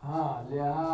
Hallelujah.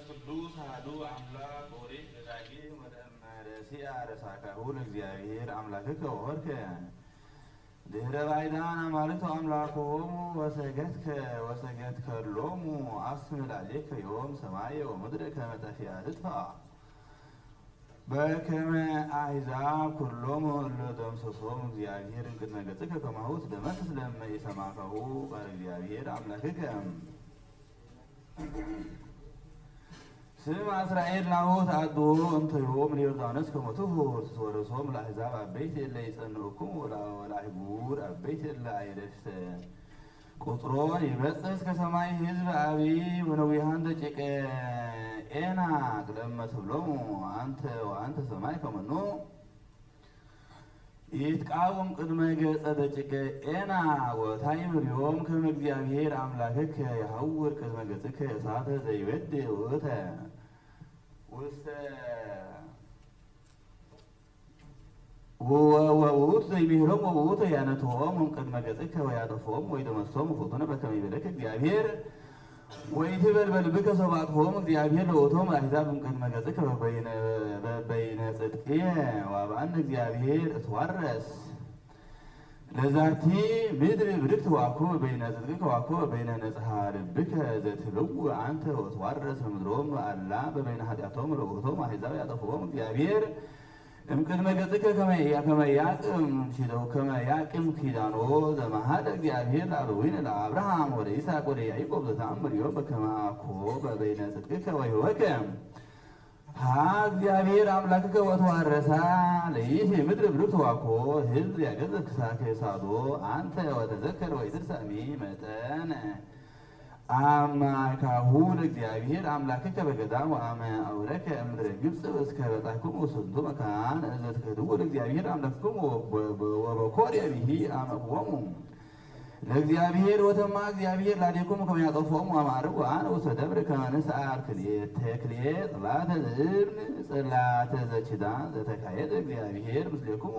መንፈስ ቅዱስ አሐዱ አምላክ ኦሪት ዘዳግም ወደእመ ረሳካሁ ለእግዚአብሔር አምላክከ ወሆርከ ድኅረ ባዕዳን አማልክት አምላኮሙ ወሰገድከሎሙ አስም ላዕሌከ ዮም ሰማየ ወምድረ ከመ ጠፊአ ርትፋ በከመ አሕዛብ ኩሎሙ እለ ደምሰሶሙ እግዚአብሔር እምቅድመ ገጽከ ከማሁ ትደመስስ ለእመ ኢሰማከሁ ቃለ እግዚአብሔር አምላክከ ስም እስራኤል ናሁ ተአድዎ እንተ ዮም ለዮርዳኖስ ከመ ትሑር ትወርሶሙ ለአሕዛብ አበይት እለ ይጸንዑክሙ ወለአህጉር አበይት እለ አይደፍተ ቁጥሮን ይበጽሕ እስከ ሰማይ ሕዝብ አብይ ወነዊሃን ደቂቀ ኤናቅ ለእመ ትብሎሙ አንተ ሰማይ ከመኑ ይትቃወም ቅድመ ገጸ ደቂቀ ኤናቅ ወታይምር ዮም ከመ እግዚአብሔር አምላክከ ይሐውር ቅድመ ገጽከ እሳተ ዘይበድእ ውእተ ውስተ ወውእቱ ዘይቤሎሙ ወውእቱ ያነትሆሙ እምቅድመ ገጽከ ወያጠፍሆሙ ወይደመስሶሙ ፍጡነ በከመ ይቤለከ እግዚአብሔር ወኢትበል በልብከ ሰባቅሆሙ እግዚአብሔር ለውእቶሙ ለአሕዛብ እምቅድመ ገጽከ በበይነ ጽድቅየ ወአብአነ እግዚአብሔር እትዋረስ ለዛቲ ምድር ብድግት ዋኮበ በይነ ጽድቅከ ዋኮበ በይነ ነጽሐ ልብከ ዘትበውዕ አንተ ወትዋረስ ለምድሮሙ አላ በበይነ ኃጢአቶሙ ለውእቶሙ አሕዛብ ያጠፍሆሙ እግዚአብሔር እምቅድመ ገጽከ ከመ ያቅም ኪዳኖ ዘመሃለ እግዚአብሔር ለአበዊነ ለአብርሃም ወለይስሐቅ ወለያዕቆብ ዘተአምር ዮም በከመ አኮ በበይነ ጽድቅከ ወሕይወከ እግዚአብሔር አምላክከ ወተዋረሳ ለይእቲ ምድር ብድግት ዋኮ ሕዝብ ያገዘፍ ክሳከ ሳዶ አንተ ወተዘከር ወኢትርሳሚ መጠነ አማካሁ ለእግዚአብሔር አምላክከ በገዳም ወአመ አውረከ እምድረ ግብጽ እስከ በጻሕክሙ ውስንቱ መካን እዘ ትከድዎ ለእግዚአብሔር አምላክክሙ ወበኮርየ ብሂ አመቅዎሙ ለእግዚአብሔር ወተማ እግዚአብሔር ላዴክሙ ከመ ያጠፍዎሙ አማርኩ አነ ውስተ ደብረ ከመ ንስአል ክልኤ ጽላተ ዘእብን ጽላተ ዘኪዳን ዘተካየደ እግዚአብሔር ምስሌክሙ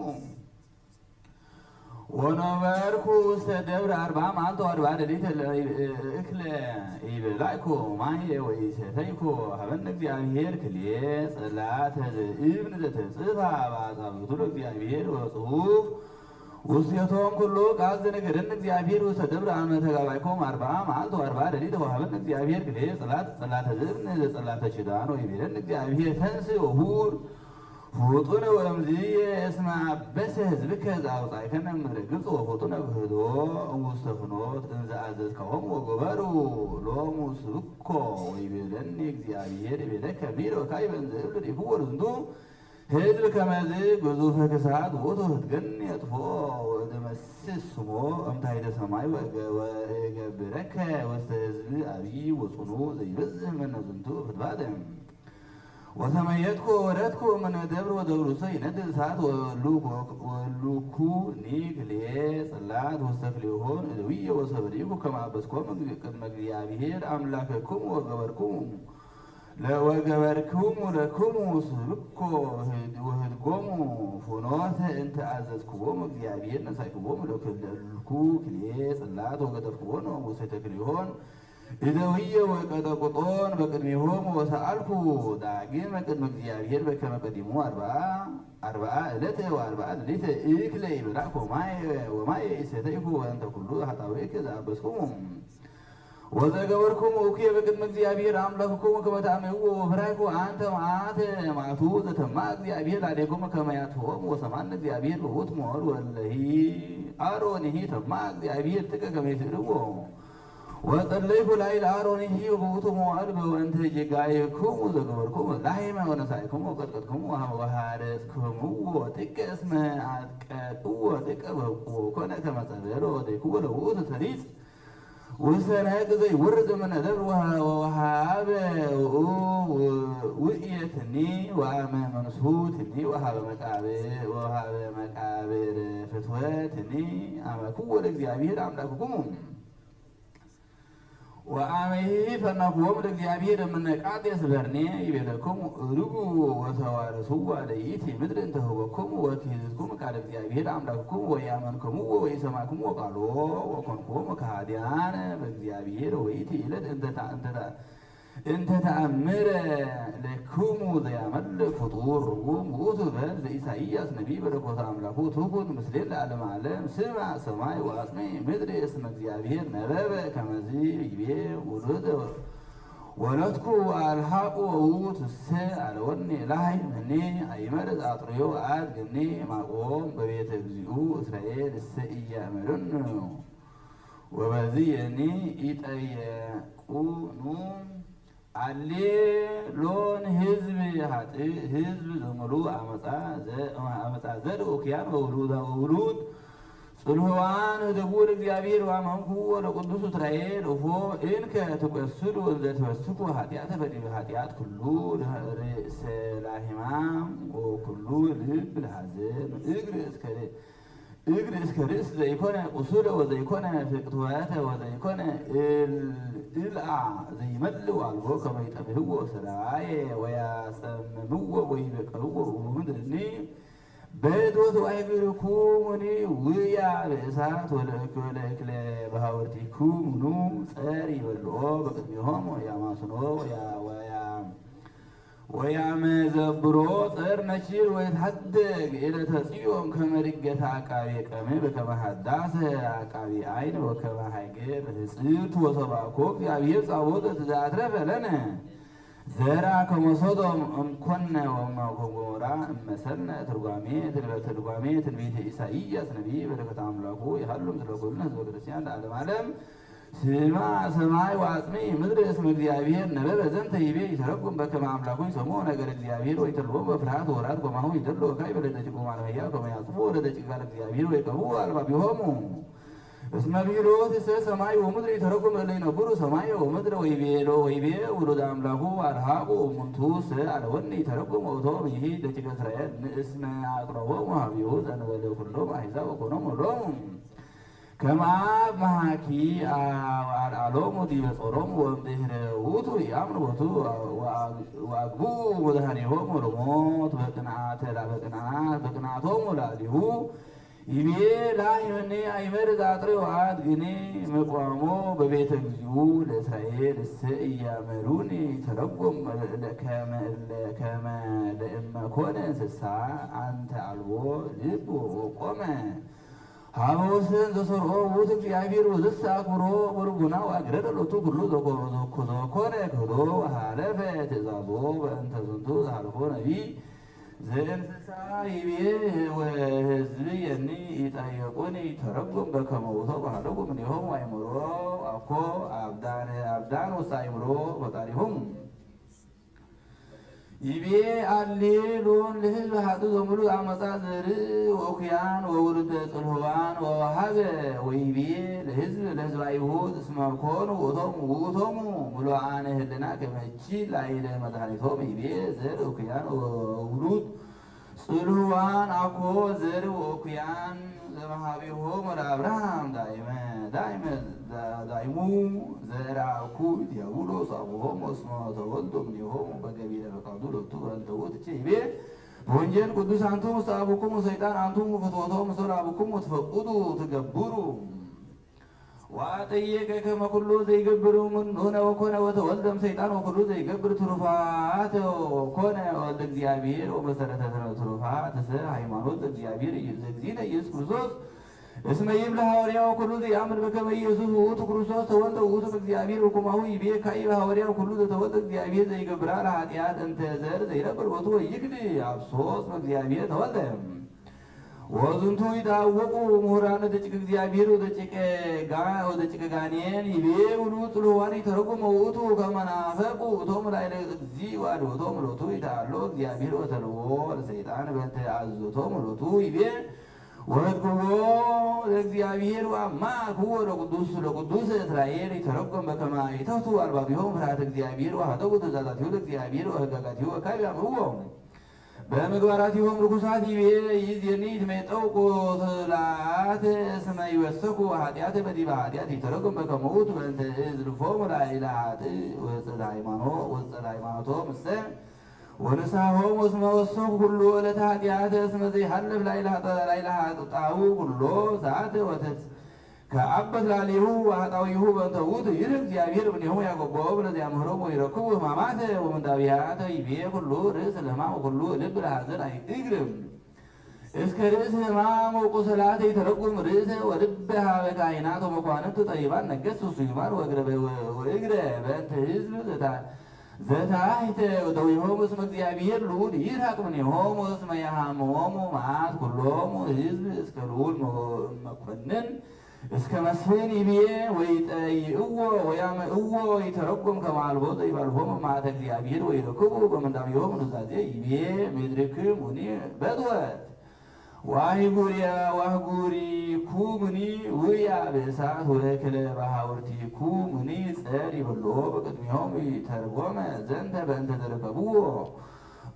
ወነበርኩ ውስተ ደብረ 40 መዓልተ ወ40 ሌሊተ እክለ ኢበላዕኩ ማየ ወኢሰተይኩ ሀበነ እግዚአብሔር ክልኤ ጽላተ ዘእብን ዘተጽሕፋ በአጻብዕቱ ለእግዚአብሔር ወጽሑፍ ውስቴቶሙ ኩሉ ቃል ዘነገረኒ እግዚአብሔር ውስተ ደብረ አመ ተጋባይክሙ 40 መዓልተ ወ40 ሌሊተ ወሀበነ እግዚአብሔር ክልኤ ጽላተ ዘእብን ዘጽላተ ኪዳን ወይቤለኒ እግዚአብሔር ተንሥእ ወሁር ፍጡነ ወእምዝየ እስመ አበሰ ሕዝብከ ዘአውጻእከነ እምድረ ግብጽ ወፍጡነ ክህዶ ውስተ ፍኖት እንዘ አዘዝከሆሙ ወገበሩ ሎሙ ስብኮ ወይቤለኒ እግዚአብሔር ይቤለከ ቢሮ ካዕበ እንዘ እብል ርኢክዎ ዝንቱ ሕዝብ ከመዝ ግዙፈ ክሳድ ውእቱ ህትገኒ የጥፎ ወደመስስ ስሞ እምታሕተ ሰማይ ወእገብረከ ውስተ ሕዝብ አብይ ወጽኑዕ ዘይበዝሕ እምነ ዝንቱ ፍትባተ ወተመየጥኩ ወረድኩ እምነ ደብር ወደብሩሰ ይነድድ እሳት ወሉኩኒ ክልኤ ጽላት ውስተ ክልኤሆን እደዊየ ወሰበሪኩ ከመ አበስኮሙ ቅድመ እግዚአብሔር አምላክክሙ ወገበርክሙ ለክሙ ስብኮ ወህድጎሙ ፍኖተ እንተ አዘዝክዎሙ እግዚአብሔር ነሣእክዎሙ ለኩሉ ክልኤ ጽላት ወገጠፍክዎሙ ውስተ ክልኤሆን እደዊየ ወቀጠቁጦን በቅድሜሆሙ ወሰአልኩ ዳግመ ቅድመ እግዚአብሔር በከመ ቀዲሙ 40 ዕለተ ወ40 ሌሊተ እክለ ኢበላዕኩ ወማየ ኢሰተይኩ ወእንተ ኩሉ ኃጣውኢከ ዘአበስኩሙ ወዘገበርኩሙ እኩየ በቅድመ እግዚአብሔር አምላክክሙ ከመ ታምዕዎ ወፈራይኩ አንተ መዓቱ ዘተማ እግዚአብሔር ላዴክሙ ከመ ያጥፍዎሙ ወሰማነ እግዚአብሔር በውእቱ ሞር ወእለሂ አሮንሂ ተማ እግዚአብሔር ጥቀ ከመ ይስዕርዎ ወጸለይኩ ላዕለ አሮንሂ በውእቱ መዋዕል በእንተ ጌጋየክሙ ዘገበርክሙ ላሕመ ወነሣእክሙ ወቀጥቀጥክሙ ወሃረስክምዎ ጥቀ እስመ አጥቀጥዎ ጥቀ በቁ ኮነ ከመ ጸበሎ ወደይክዎ ለውእቱ ሰሪጽ ውስተ ነቅ ዘይውርድ እምነ ደብር ወሃበ ውእየትኒ ወአመ መንሱትኒ ወሃበ መቃብር ፍትወትኒ አመክዎ ለእግዚአብሔር አምላክክሙ ወአመሂ ፈነክዎሙ ለእግዚአብሔር እምነ ቃዴስ በርኔ ይቤለክሙ ርጉ ወተዋረስዋ ለይእቲ ምድር እንተ ሀበክሙ ወትሕዝዝክሙ ቃለ እግዚአብሔር አምላክክሙ ወኢአመንክሙዎ ወኢሰማዕክሙዎ ቃሎ ወኮንክዎሙ ከሃዲያን በእግዚአብሔር ወይእቲ ዕለት እንተ ተአምረ ለክሙ ዘያመልእ ፍጡር ርጉም ውእቱ በል ዘኢሳይያስ ነቢይ በለኮተ አምላኩ ትኩን ምስሌን ለዓለመ ዓለም ስማ ሰማይ ወአጽሜ ምድር እስመ እግዚአብሔር ነበበ ከመዝ ይቤ ውሉድ ወለትኩ አልሃቁ ውእቱሰ አለወኔ ላህይ መኔ አይመርዝ አጥርዮ አድግኔ ማቆም በቤተ እግዚኡ እስራኤል እሰ ኢያእመሩን ወበዝየኒ ኢጠየቁኑ አሌ ሎን ህዝብ ህዝብ ዘሙሉ አመፃ ዘድኡክያን ወውሉድ ጽልዋን ደቡር እግዚአብሔር ዋመንኩ ወለቅዱስ እስራኤል እፎ እንከ ትቆስሉ ዘትወስኩ ኃጢአተ በዲበ ኃጢአት ኩሉ ርእሰ ላሂማም ወኩሉ ልብ ለሐዘን እግር እስከ ርእስ ዘይኮነ ቁሱለ ወዘይኮነ ፍቅትወተ ወዘይኮነ እልአ ዘይመልእ አልቦ ከመ ይጠብህዎ ሰራየ ወያጸምምዎ ወይበቀልዎ ምድርኒ በዶት አይግርኩሙኒ ውያ በእሳት ወለእክለ በሃወርቲኩሙኑ ጸር ይበልዖ በቅድሚሆም ያማስኖ ወያመዘብሮ ጸር ነቺር ወይትሐደግ ዕለተ ጽዮን ከመ ድገተ አቃቤ ቀሜ በከመ ሐዳሰ አቃቤ ዓይን ወከመ ሀገር ህጽብት ወሰባኮ እግዚአብሔር ጻቦተ ትዛትረፈ ለነ ዘራ ከመ ሶዶም እምኮነ ወገሞራ እመሰልነ ትርጓሜ ትንቢተ ኢሳይያስ ነቢይ በረከተ አምላኩ ይሃሉ ምስለ ኩልነ ህዝበ ክርስቲያን ለዓለመ ዓለም ስማ ሰማይ ወአጽሜ ምድር እስመ እግዚአብሔር ነበበ ዘንተ ይቤ ይተረጉም በከመ አምላኩ ይሰምዖ ነገር እግዚአብሔር ወይተልቦሙ በፍርሃት ወራት ኮማሁ ይደሉ ወካዕበ ለደቂቁ ማለህያ ከመ ያጽፉ ለደቂቀ እግዚአብሔር ወይቀብኡ አልባቢሆሙ እስመ ቢሎት ሰማይ ወምድር ይተረጉም ለይነብሩ ሰማይ ወምድር ወይቤ ውሉደ አምላኩ አርሃቁ እሙንቱ አለወኒ ይተረጉም ወቶም ይሂ ደቂቀ እስራኤል እስመ አቅረቦሙ ሀቢሁ ዘእንበለ ኩሎም አሕዛብ ወኮኖሙ ሎሙ ከመ አብ መሐኪ አልዓሎሙ ዲበ ጾሮሙ ወእምድኅረ ውእቱ ይአምኑ ቦቱ ወአግብኡ ወድኃሬሆሙ ለሞት በቅንዓቶሙ ላዕሌሁ ይቤ ላይመኔ አይመርዝ አጥርዮ አድግኔ መቋሞ በቤተ እግዚኡ ለእስራኤል እሰ ኢያእመሩኒ ተረጎም ከመ ለእመ ኮነ እንስሳ አንተ አልቦ ልብ ወቆመ ሀበወሰን ዘሰርዖ ውእቱ እግዚአብሔር ወዘሰ አክብሮ ወርጉና ወአግረደ ሎቱ ኩሉ ዘኮነ ክህሎ ወሃለፈ ትእዛዞ በእንተ ዝንቱ ዘሃለፎ ነቢይ ዘእንስሳ ይቤ ወሕዝብየኒ ይጠየቁኒ ተረጉም በከመ ውእቱ ባህሎሙ እምኔሆሙ አእምሮ አኮ አብዳን ውስተ አእምሮ ፈጣሪሆሙ ይቤ አሌሎን ለሕዝብ ሀጡ ዘሙሉ አመፃ ዘርእ ወኩያን ወውሉደ ጽልሁባን ወወሃበ ወይቤ ለሕዝብ አይሁድ እስመ ኮኑ ውእቶሙ ምሉዓነ ህልና ከመ እቺል ላዕለ መድኃኒቶሙ ይቤ ዘርእ ወኩያን ወውሉድ ጽልሁባን አኮ ዘርእ ወኩያን ዘመሃቢሆሙ ለአብርሃም ዳይሙ ዘርአኩ ዲያብሎስ አቡሆሙ እስመ ተወልዱ እምኔሆሙ በገቢረ ፈቃዱ ሎቱ በእንተ ውእቱ ይቤ በወንጌል ቅዱስ አንትሙ ውስተ አቡክሙ ሰይጣን አንትሙ ፍትወቶሙ ምስለ አቡክሙ ትፈቅዱ ትገብሩ ወአጠየቀ ከመ ኩሉ ዘይገብር እምኔሆነ ወኮነ ወተወልደም ሰይጣን ወኩሉ ዘይገብር ትሩፋት ኮነ ወልደ እግዚአብሔር ወመሰረተ ትሩፋት ሃይማኖት እግዚአብሔር እግዚእነ ኢየሱስ ክርስቶስ እስመ ይብለ ሐዋርያው ኩሉ ዘያምን በከመ ኢየሱስ ውእቱ ክርስቶስ ተወልደ ውእቱ እግዚአብሔር ወኩማሁ ይቤ ካዕበ ሐዋርያው ኩሉ ዘተወልደ እግዚአብሔር ዘይገብራ ለኃጢአት እንተ ዘር ዘይነብር ቦቱ ወይክድ አብሶስ እግዚአብሔር ተወልደ ወዝንቱ ይታወቁ ምሁራነ ደቂቀ እግዚአብሔር ወደቂቀ ጋኔን ይቤ ውሉድ ጽልዋን ይተረጉም ውእቱ ከመ ናፈቁ እቶሙ ላዕለ እግዚእ ወአድኅቶሙ ሎቱ ይትሃሎ እግዚአብሔር ወተልዎ ለሰይጣን በእንተ አዘዞቶሙ ሎቱ ይቤ ወህድግዎ ለእግዚአብሔር ወአማክዎ ለቅዱስ እስራኤል ይተረጎም በከመ ይእተቱ አልባቢሆሙ ፍርሃተ እግዚአብሔር ወሀጠቡ ትእዛዛቲሁ ለእግዚአብሔር ወሕግጋቲሁ ወካዕበ ያምዕዎ በምግባራቲሆሙ ርኩሳት ይቤ ይእዜኒ ይትሜጠው ቁስላት እስመ ይወስኩ ኃጢአተ በዲበ ኃጢአት ይተረጎም በከመ ውእቱ በእንተ እዝልፎሙ ላዕለ ኃጥእ ወጽልአ ሃይማኖቶሙ እሰ ወንስሐሆሙ እስመ ወሰኩ ኩሉ ዕለተ ኃጢአተ እስመ ዘይሃልፍ ላዕለ ኃጥአሁ ኩሎ ሰዓት ከአበት ላሊሁ ዋጣዊሁ በእንተውት ይህ እግዚአብሔር እምኔሁ ያቆቦ ብለዚያ ምህሮሙ ይረክቡ ሕማማተ ወምንዳብያተ ይቤ ኩሉ ርእስ ለሕማም ወኩሉ ልብ ለሐዘን አይእግርም እስከ ርእስ ሕማም ወቁስላት ይተረጉም ርእሰ ወልብ ሀበ ካህናት ወመኳንንት ጠቢባን ነገሥት ወስዩማን ወእግረ በእንተ ሕዝብ ዘታሕተ ወደዊሆሙ እስመ እግዚአብሔር ልዑል ይርሐቅ እምኔሆሙ እስመ ያሃምሆሙ መዓት ኩሎሙ ሕዝብ እስከ ልዑል መኮንን እስከ መስፍን ይቤ ወይጠይእዎ ወያምእዎ ይተረጎም ከመ አልቦ ዘይባልሆሙ መዓተ እግዚአብሔር ወይረክቡ በምንዳቤሆሙ ኑዛዜ ይቤ ምድርክሙኒ በጥወት ዋህጉሪያ ዋህጉሪ ኩሙኒ ውያ በእሳት ወእክለ በሐውርቲ ኩሙኒ ጸር ይብሎ በቅድሚሆሙ ይተርጎመ ዘንተ በእንተ ዘረከብዎ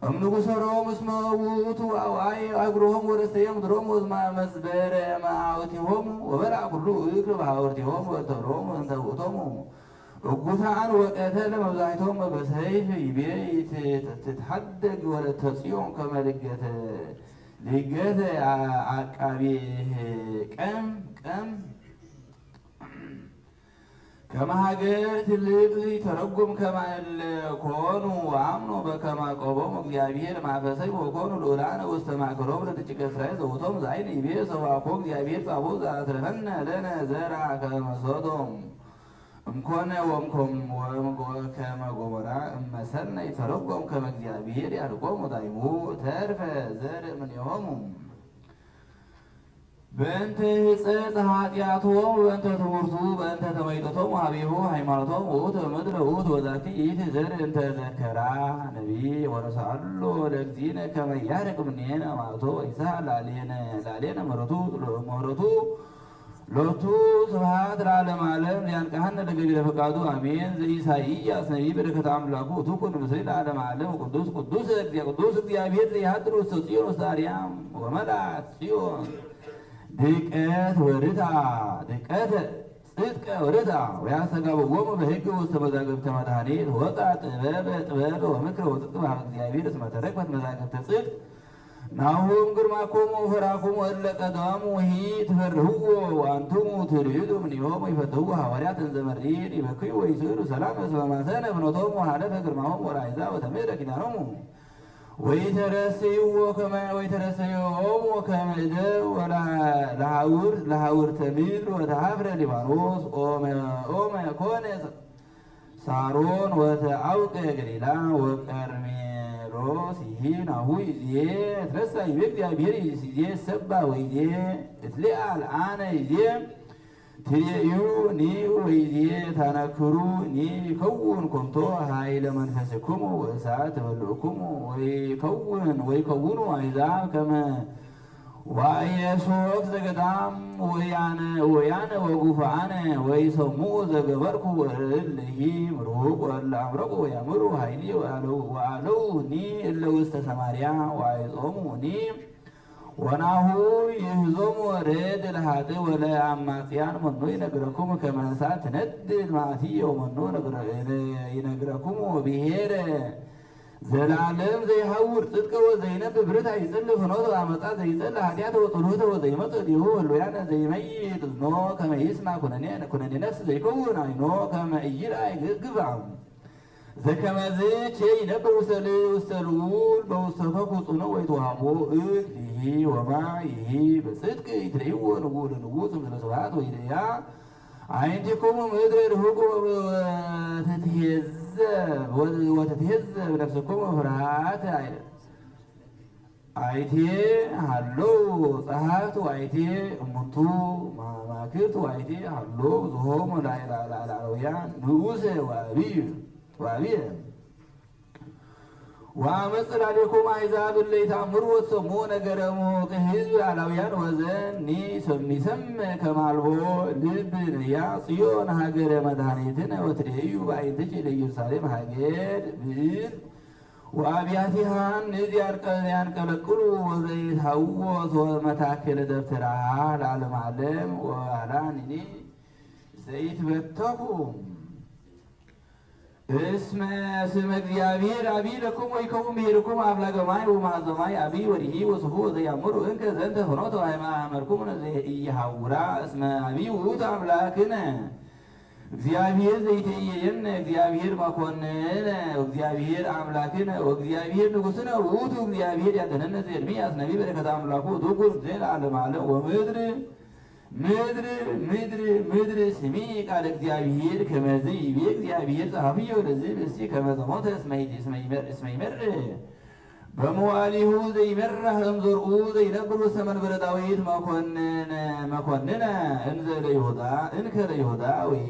እምንጉሰ ሮም እስመ ውእቱ አዋይ አግሮሆሙ ወረስተዮም ድሮሙ እስመ መዝበረ መዓውቲሆሙ ወበልዐ ኩሉ እክል በሐውርቲሆሙ ወተሮሙ እንተ ውእቶሙ እጉታን ወቀተለ መብዛሕቶሙ በሰይፍ ይቤ ትትሐደግ ወለተ ጽዮን ከመ ልገተ አቃቤ ቀም ከመሀገር ትልቅ ይተረጉም ከማል ኮኑ አምኖ በከመ ቆቦሙ እግዚአብሔር ማፈሰይ ወኮኑ ልዑላነ ውስተ ማእከሎሙ ለደቂቀ እስራኤል ዘውእቶሙ ዘአይን ይቤ ሰብአኮ እግዚአብሔር ጻቦ ዘአትረፈነ ለነ ዘርአ ከመ ሶዶም እምኮነ ወከመ ገሞራ እመሰልነ ይተረጎም ከመ እግዚአብሔር ያርቆሙ ዳይሙ ተርፈ ዘርእ እምኔሆሙ በእንተ ሕፀፅ ኃጢአቶሙ በእንተ ትምህርቱ በእንተ ተመይጦቶሙ ሀቤሁ ሃይማኖቶሙ ውእቱ ምድረ ውእቱ ወዛቲ ይእቲ ዘርእ እንተ ዘከራ ነቢይ ወነሳሎ ለእግዚእነ ከመ ያርቅ እምኔነ ማእቶ ወይስሐቅ ላዕሌነ ምሕረቱ ሎቱ ስብሐት ለዓለመ ዓለም ሊያንቃሐነ ለገቢረ ፈቃዱ አሜን። ዘኢሳይያስ ነቢይ በረከተ አምላኩ ትኩን ምስሌ ለዓለመ ዓለም ቅዱስ እግዚአብሔር ዘይሃድር ውስተ ጽዮን ውስተ አርያም ወመልአት ጽዮን ድቀት ጽድቀ ወርታ ወያስተጋብዎሙ በሕግ ውስተ መዛግብተ መድኃኒት ወፃ ጥበብ ወምክር ወጽድቅ በኀበ እግዚአብሔር እስመ ተረክበት መዛግብተ ጽድቅ ናሁም ግርማኮሙ ፍራኮሙ እለ ቀዳሙ ትፈርህዎ ወአንትሙ ትርኢዱ እምኔሆሙ ይፈትሕዎ ሐዋርያት እንዘ መርኢድ ይበክዩ ወይስዕሩ ሰላም እስመ ማሰነ ፍኖቶሙ ሀለፈ ግርማሆሙ ወራእይዛ ወተምሕረ ኪዳኖሙ ወይተረሰይዎሙ ከመ እደው ለሐውርተ ምድር ወተሐፍረ ሊባኖስ ኦመ ኮነ ሳሮን ወተአውቀ ገሊላ ወቀርሜሎስ ይህናሁ ይዜ ትረሳ ይቤ እግዚአብሔር ይዜ ሰባ ወይዜ እትሊአል አነ ይዜ ትሬዩ ኒ ወይዜ ታነክሩ ኒ ይከውን ኮንቶ ኃይለ መንፈስክሙ ወእሳት ተበልዑክሙ ወይከውኑ አሕዛብ ከመ ዋየሶክ ዘገዳም ወያነ ወጉፋአነ ወይሰምዑ ዘገበርኩ እለሂ ምሩቅ ወእለ አምረቁ ወያምሩ ኃይሊ ወአለው ኒ እለ ውስተ ሰማርያ ወአይጾሙ ኒ ወናሁ ይህዞሙ ርድ ለኃጥእ ወለአማጽያን መኑ ይነግረክሙ ከመ እሳት ትነድድ መዓትየ ወመኑ ይነግረክሙ ብሔረ ዘላለም ዘይሐውር ጽድቀ ወዘይነብብ ርትዐ ይጽልፍ ፍኖተ አመፃ ዘይጸልሕ ኃጢአተ ወጽልሖተ ወዘይመጽእ ዲሁ ህሉያነ ዘይመይጥ እዝኖ ከመ ይስማዕ ኩነኔ ነፍስ ዘይከውን ዓይኖ ከመ ኢይርአይ ግብአም ዘከመዝ ይነብር ውስተ ልዑል በውስተ ፈኩ ጽኑዕ ወይትወሃቦ እክሊሂ ወማይሂ በጽድቅ ይትሬይዎ ንጉሥ ምስለ ስብሐት ወይድያ አይንቲክሙ ምድር ርሁቁ ወትትሄዘብ ነፍስክሙ ፍርሃት አይቴ ሃለው ጸሐፍት ወአይቴ እሙንቱ ማማክርት ወአይቴ ሃለው ዝሆሙ ላዕላውያን ንዑስ ወአብየ ወአመፅ ላዕሌክሙ አሕዛብ እለ ይተአምሩ ወትሰምዑ ነገረ እሙቅ ሕዝብ አላውያን ወዘን ይሰምዕ ከመ አልቦ ልብ ነያ ጽዮን ሀገረ መድኃኒትነ ወትሬዩ በዓይንትኪ ለኢየሩሳሌም ሀገር ብዕር ወአብያቲሃን ያንቀለቅሉ ወዘይትሐወስ መታከለ ደብተራሃ ለዓለመ ዓለም ወባህላን ዘይትበተኩ እስመ ስመ እግዚአብሔር አብይ ለኩም ወይከውን ብሔርኩም አምላከ ማይ ወማዘ ማይ አብይ ወዲሂ ወስፉ ዘያምሩ እንከ ዘንተ ፍኖተ ሃይማኖትኩም ዘኢይሐውራ እስመ አብይ ውእቱ አምላክነ እግዚአብሔር ዘይትየየነ እግዚአብሔር መኮንነ እግዚአብሔር አምላክነ ወእግዚአብሔር ንጉሥነ ውእቱ እግዚአብሔር ያድኅነነ ዘኤርምያስ ነቢይ በረከተ አምላኩ ትኩን ዘለዓለመ ዓለም ወምድር ምድር ስሚ ቃለ እግዚአብሔር ከመዝ ይቤ እግዚአብሔር ጸሐፊዮ ለዝህ ብእሲ ከመ ዘሞተ እስመ ይመርህ በመዋዕሊሁ ዘይመርህ እምዘርኡ ዘይነብር ውስተ መንበረ ዳዊት መኮንነ እንዘ ለይሁዳ እንከ ለይሁዳ ወይ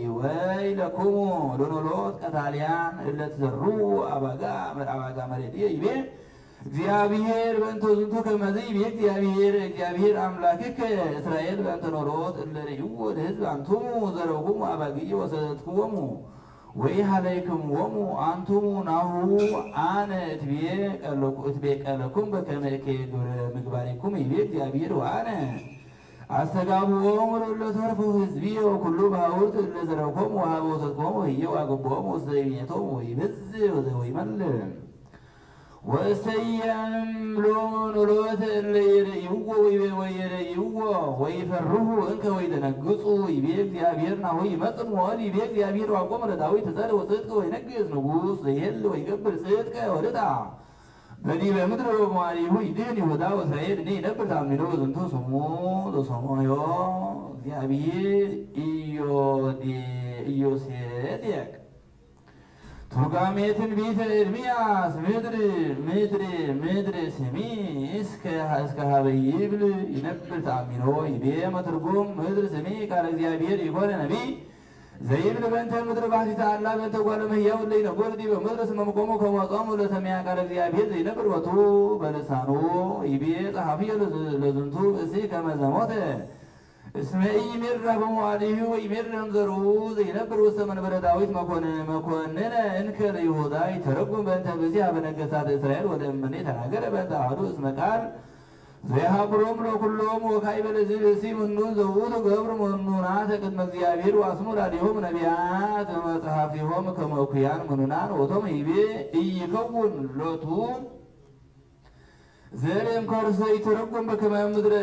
ለኩሙ ሎኖሎት ቀታልያን እለ ትዘርኡ አባጋ መሬትየ ይቤ እግዚአብሔር በእንተ ዝንቱ ከመዝ ይቤ እግዚአብሔር አምላክከ እስራኤል በእንተ ኖሎት እለ ርእይዎ ለሕዝብ አንትሙ ዘረውክሙ አባግዕ ወሰደትክዎሙ ወኢሃለይክምዎሙ አንትሙ ናሁ አነ እትቤቀለኩም በከመ ግብረ ምግባሪክሙ ይቤ እግዚአብሔር ወአነ አስተጋብዎሙ ለተርፉ ሕዝብየ ወኩሉ ባሕውርት እለ ዘረውክሙ ወሀበ ወሰድክዎሙ ህዬ ወአገቦሙ ውስተ ቤቶሙ ወይበዝሕ ወይመልእ ወእሰየም ሎኖሎት እለ ይርእይዎ ወይሬይዎ ወይፈርሁ እንከ ወይደነግጹ ይቤ እግዚአብሔር ናሁ ይመጽእ ሞል ይቤ እግዚአብሔር ዋቆመ ለዳዊት ዘር ወጽድቅ ወይነግሥ ንጉሥ ዘይሄል ወይገብር ጽድቀ ወርታ በዲበ ምድር በመዋዕሊሁ ይድኅን ይሁዳ ወእስራኤል እኔ ይነብር ተአምኖ ዝንቱ ስሙ ዘሰምዮ እግዚአብሔር ኢዮሴዴቅ ቱርጋሜ ትንቢተ ኤርምያስ ምድር ስሚ እስከ ሀበ ይብል ይነብር ተአሚኖ ይቤ መትርጉም ምድር ስሚ ቃለ እግዚአብሔር ይኮነ ነቢይ ዘይብል በእንተ ምድር ባሕቲታ አላ በእንተ ጓለ እመሕያው እለ ይነግሩ ዲበ ምድር እስመ መቆሙ ከመ ጾሙ ለሰሚዐ ቃለ እግዚአብሔር ዘይነብር ቦቱ በልሳኑ ይቤ ጸሐፊዮ ለዝንቱ ብእሲ ከመ ዘሞተ እስመ ኢይሜርህ በመዋዕሊሁ ወኢሜርህ እምዘርኡ ዘይነብር ውስተ መንበረ ዳዊት መኮንነ እንከ ለይሁዳ ይተረጉም በእንተ ብእሲ ኀበ ነገሥታተ እስራኤል ወለእመኔ ተናገረ በእንተ አሐዱ እስመ ቃል ዘይሃብሮሙ ለኵሎሙ ወካዕበ ለዝህ ብእሲ ምኑን ዘውእቱ ገብሩ ምኑናተ ቅድመ እግዚአብሔር ወአስሙ ላዕሌሆሙ ነቢያት በመጽሐፊሆሙ ከመ እኩያን ምኑናን ወቶሙ ይቤ ኢይከውን ሎቱ ዘርም ከርሰ ይተረጎም በከመ ምድረ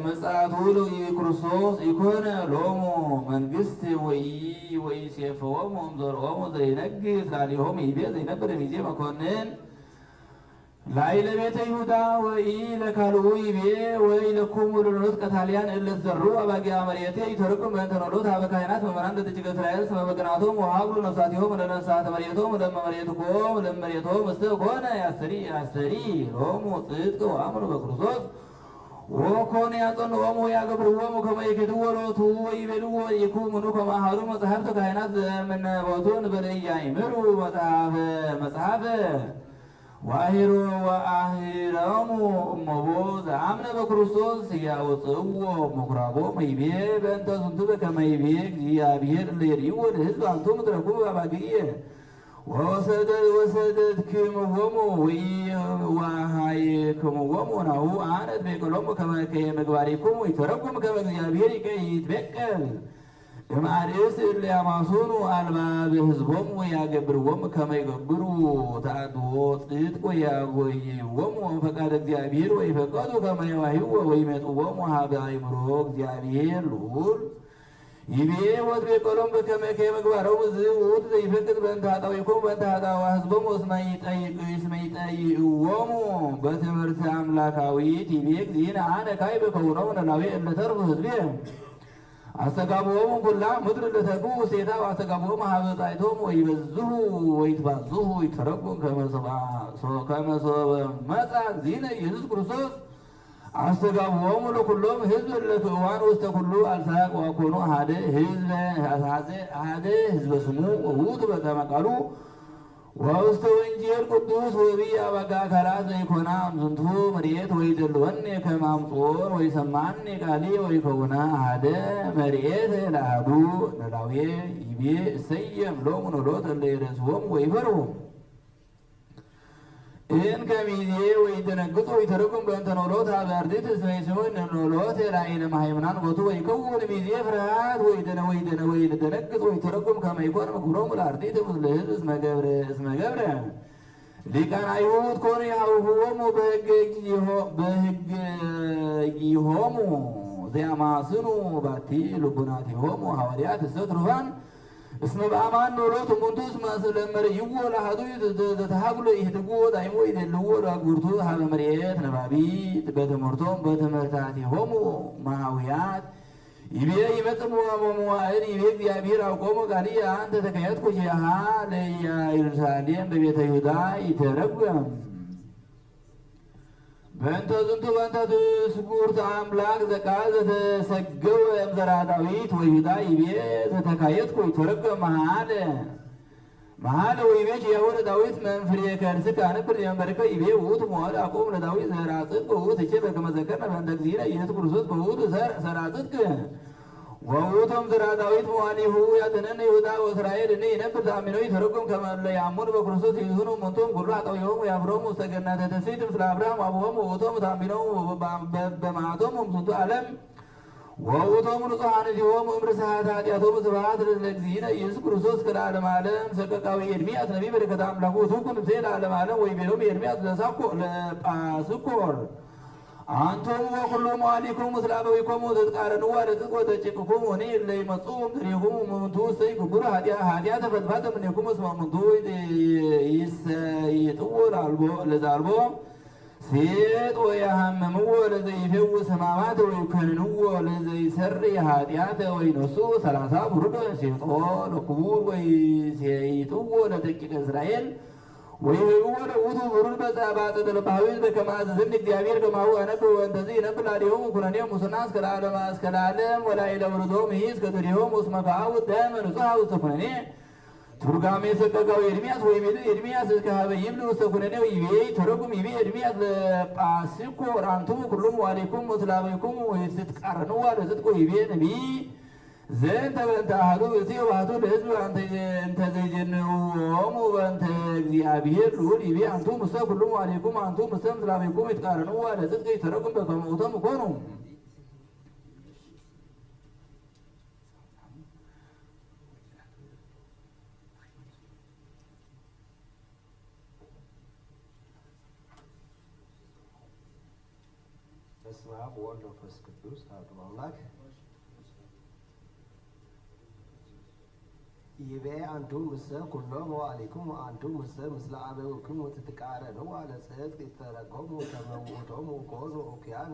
መጽአቱ ለክርስቶስ ኢኮነ ሎሙ መንግሥት ወኢሴፈዎሙ እምዘርኦሙ ዘይነግሥ ላዕሌሆሙ ይቤ ዘይነብር ሚዜ መኮንን ላዕለ ቤተ ይሁዳ ወኢለካልኡ ይቤ ወኢለኩሙ ሎኖሎት ቀታልያን እለ ትዘርኡ አባግዓ መሬትየ ይተረጎም በእንተ ኖሎት ኀበ ካህናት ምእመናን ለደቂቀ እስራኤል እስመ በቅንዓቶሙ ወሀብሉ ነፍሳቲሆሙ ለነፍሳተ መሬቶሙ ለመሬቶሙ እስተ ኮነ ያስተሪ ሎሙ ጽድቅ ወአምኑ በክርስቶስ ወኮነ ያጸንዖሙ ወያገብርዎሙ ከመ ይክድዎ ሎቱ ወይቤልዎ ይኩምኑ ከመ አሐዱ መጻሕፍተ ካህናት ዘእምነ ቦቱ እንበለ ኢያእምሩ መጽሐፈ ዋሂሮ ወአሂሮሙ እመቦ ዘአምነ በክርስቶስ ያወፅዎ ምኵራቦሙ ይቤ በእንተ ዝንቱ በከመ ይቤ እግዚአብሔር እለ ይርእይዎ ለሕዝብ አንትሙ ትረክቡ አባግዕ ወሰደትክምዎሙ ወሃይክምዎሙ ናሁ አነ እትቤቀሎሙ ከመ ምግባሪክሙ ይተረጉም ከመ እግዚአብሔር ይትቤቀል እምአርእስት እለ ያማሱኑ አልባበ ሕዝቦሙ ያገብርዎሙ ከመ ይገብሩ ተአድዎ ጽድቅ ወያጐይዎሙ ፈቃደ እግዚአብሔር ወይፈቀዱ ከመ ይዋህይዎ ወይሜጥዎሙ ኀበ አእምሮ እግዚአብሔር ልዑል ይቤ ወትቤቀሎሙ በከመ ምግባሮሙ ዝውእቱ ዘይፈቅድ በእንተ ኃጣውኢኮሙ በእንተ ኃጣውአ ሕዝቦሙ እስመ ይጠይዕዎሙ በትምህርተ አምላካዊት ይቤ እግዚእነ አነ ካዕበ ከውኖሙ ለላዌ እለ ተርፉ ሕዝብየ አስተጋብኦሙ ኩላ ምድር ለተጉ ውስቴታ ወአስተጋብኦሙ ኀበ ጻእቶሙ ወይበዝሑ ወይትባዝሑ ይተረጎም ከመ ሰበ መጽአ እግዚእነ ኢየሱስ ክርስቶስ አስተጋብኦሙ ለኵሎም ሕዝብ እለ ትእዋን ውስተ ኩሉ አልሳቅ ወኮኑ አሐደ ሕዝበ ስሙ ወውእቱ በከመ ቃሉ ወውስተ ወንጌል ቅዱስ ወቢይ አባጋ አካላት ዘይኮና እምዝንቱ መርኤት ወይደልወኒ ከመ አምጾን ወይሰማኒ ቃሌ ወይከውና አሐደ መርኤት ለአሐዱ ለላዌ ይቤ እሰየም ሎሙ ኖሎት እለ ይሬስዎሙ ወይፈርሁ إن كميزي ويتنقص ويتركم بأنت نولوت على أرضيت سميسون نولوت رأينا ما يمنان غطو ويكون ميزي فرهاد ويتنقص ويتركم كما يكون مكروم الأرضيت مثل اسم قبر لكان أيهود كون يحوهم بهجيهم زي ما صنوا باتي لبناتهم وحواليات السترفان اسم بأمان نولوت منتوس ما سلمر يقول هذا تتحقل يهتقوا دايمو يدلوا راقورتو هذا مريات نبابي بتمرتهم بتمرتاتهم مهاويات يبيع يمتموا وموائر يبيع بيابير أوكومو قالي أنت تكيات كجيها ليا يرسالين ببيت يهودا يترقم بنت زنتو بنت سكورت أملاك زكاة تسجوا أمزرا داويت ويهودا يبيع تكيات كو يترقم محال ويبيع يهود داويت من فريق كرسك أنا بري أمريكا يبيع ووت موال أقوم لداويت زراسط بوت تجيب كما ذكرنا بندق زينة يذكر صوت بوت زراسط ووتهم زرا داويت موالي هو يتنن يهودا وإسرائيل إني نبت أمينو يتركم كما لا يعمون بكرسوس يزونوا منتم كل حتى يوم يابرهم مستقرنا تتسيد مثل أبراهيم وأبوهم ووتهم تأمينو بمعاتهم ومسنتو ألم ووتهم نصحان جيوم امرسات هاتياتهم سبعات للذين يسوع كرسوس كالعالم عالم سكاكاوي يرميات نبي بركة أملاكو سوكم سيل عالم عالم ويبينهم يرميات لسكور أنتم وكلهم عليكم مثل أبويكم وتتقارنوا ورزق وتشككم وني اللي مصوم دريكم ومنتو سيكبر هاديا تفتفت منكم اسمه منتو يطول البو لزالبو سيد ويهممو لزي يفوس همامات ويكننو لزي سر هاديات وينسو ثلاثة برد سيطول وقبور ويسيطول لدقيق إسرائيل ويقول وضو برود بسابات الباويز بكما زن እግዚአብሔር كما هو نبي وانتزي نبي لاليهم كنانيهم مسناس كالعالم اسكالعالم ولا إلى بردهم هيس كتريهم اسمكاو دائما نصحا وستكناني ترغامي سكاكاو يرمياس ويبيل يرمياس كهابي يبلو وستكناني ويبي ترغم يبي يرمياس لباسيكو رانتو كلهم وعليكم وسلاميكم ويستقارنوا ولزدكو يبي نبي زين تبنت أحدو بسيو بحثو لحزب أنت زيجنهم وأنت እግዚአብሔር ልዑል ይቤ አንቱ ሙሰ ኩሉም አለይኩም አንቱ ሙሰ ምስላሜኩም ይትቃረኑ ለጽድቅ ይተረኩም በከመውተም ኮኑ በስመ አብ ወወልድ ወመንፈስ ቅዱስ አሐዱ አምላክ ይቤ አንቱ ሙሰ ኩሎም ወአለይኩም አንቱ ሙሰ ምስለ አበዊክሙ ወትትቃረኑ ለጽድቅ ይተረጎሙ ከመውእቶሙ ኮኑ ኡክያነ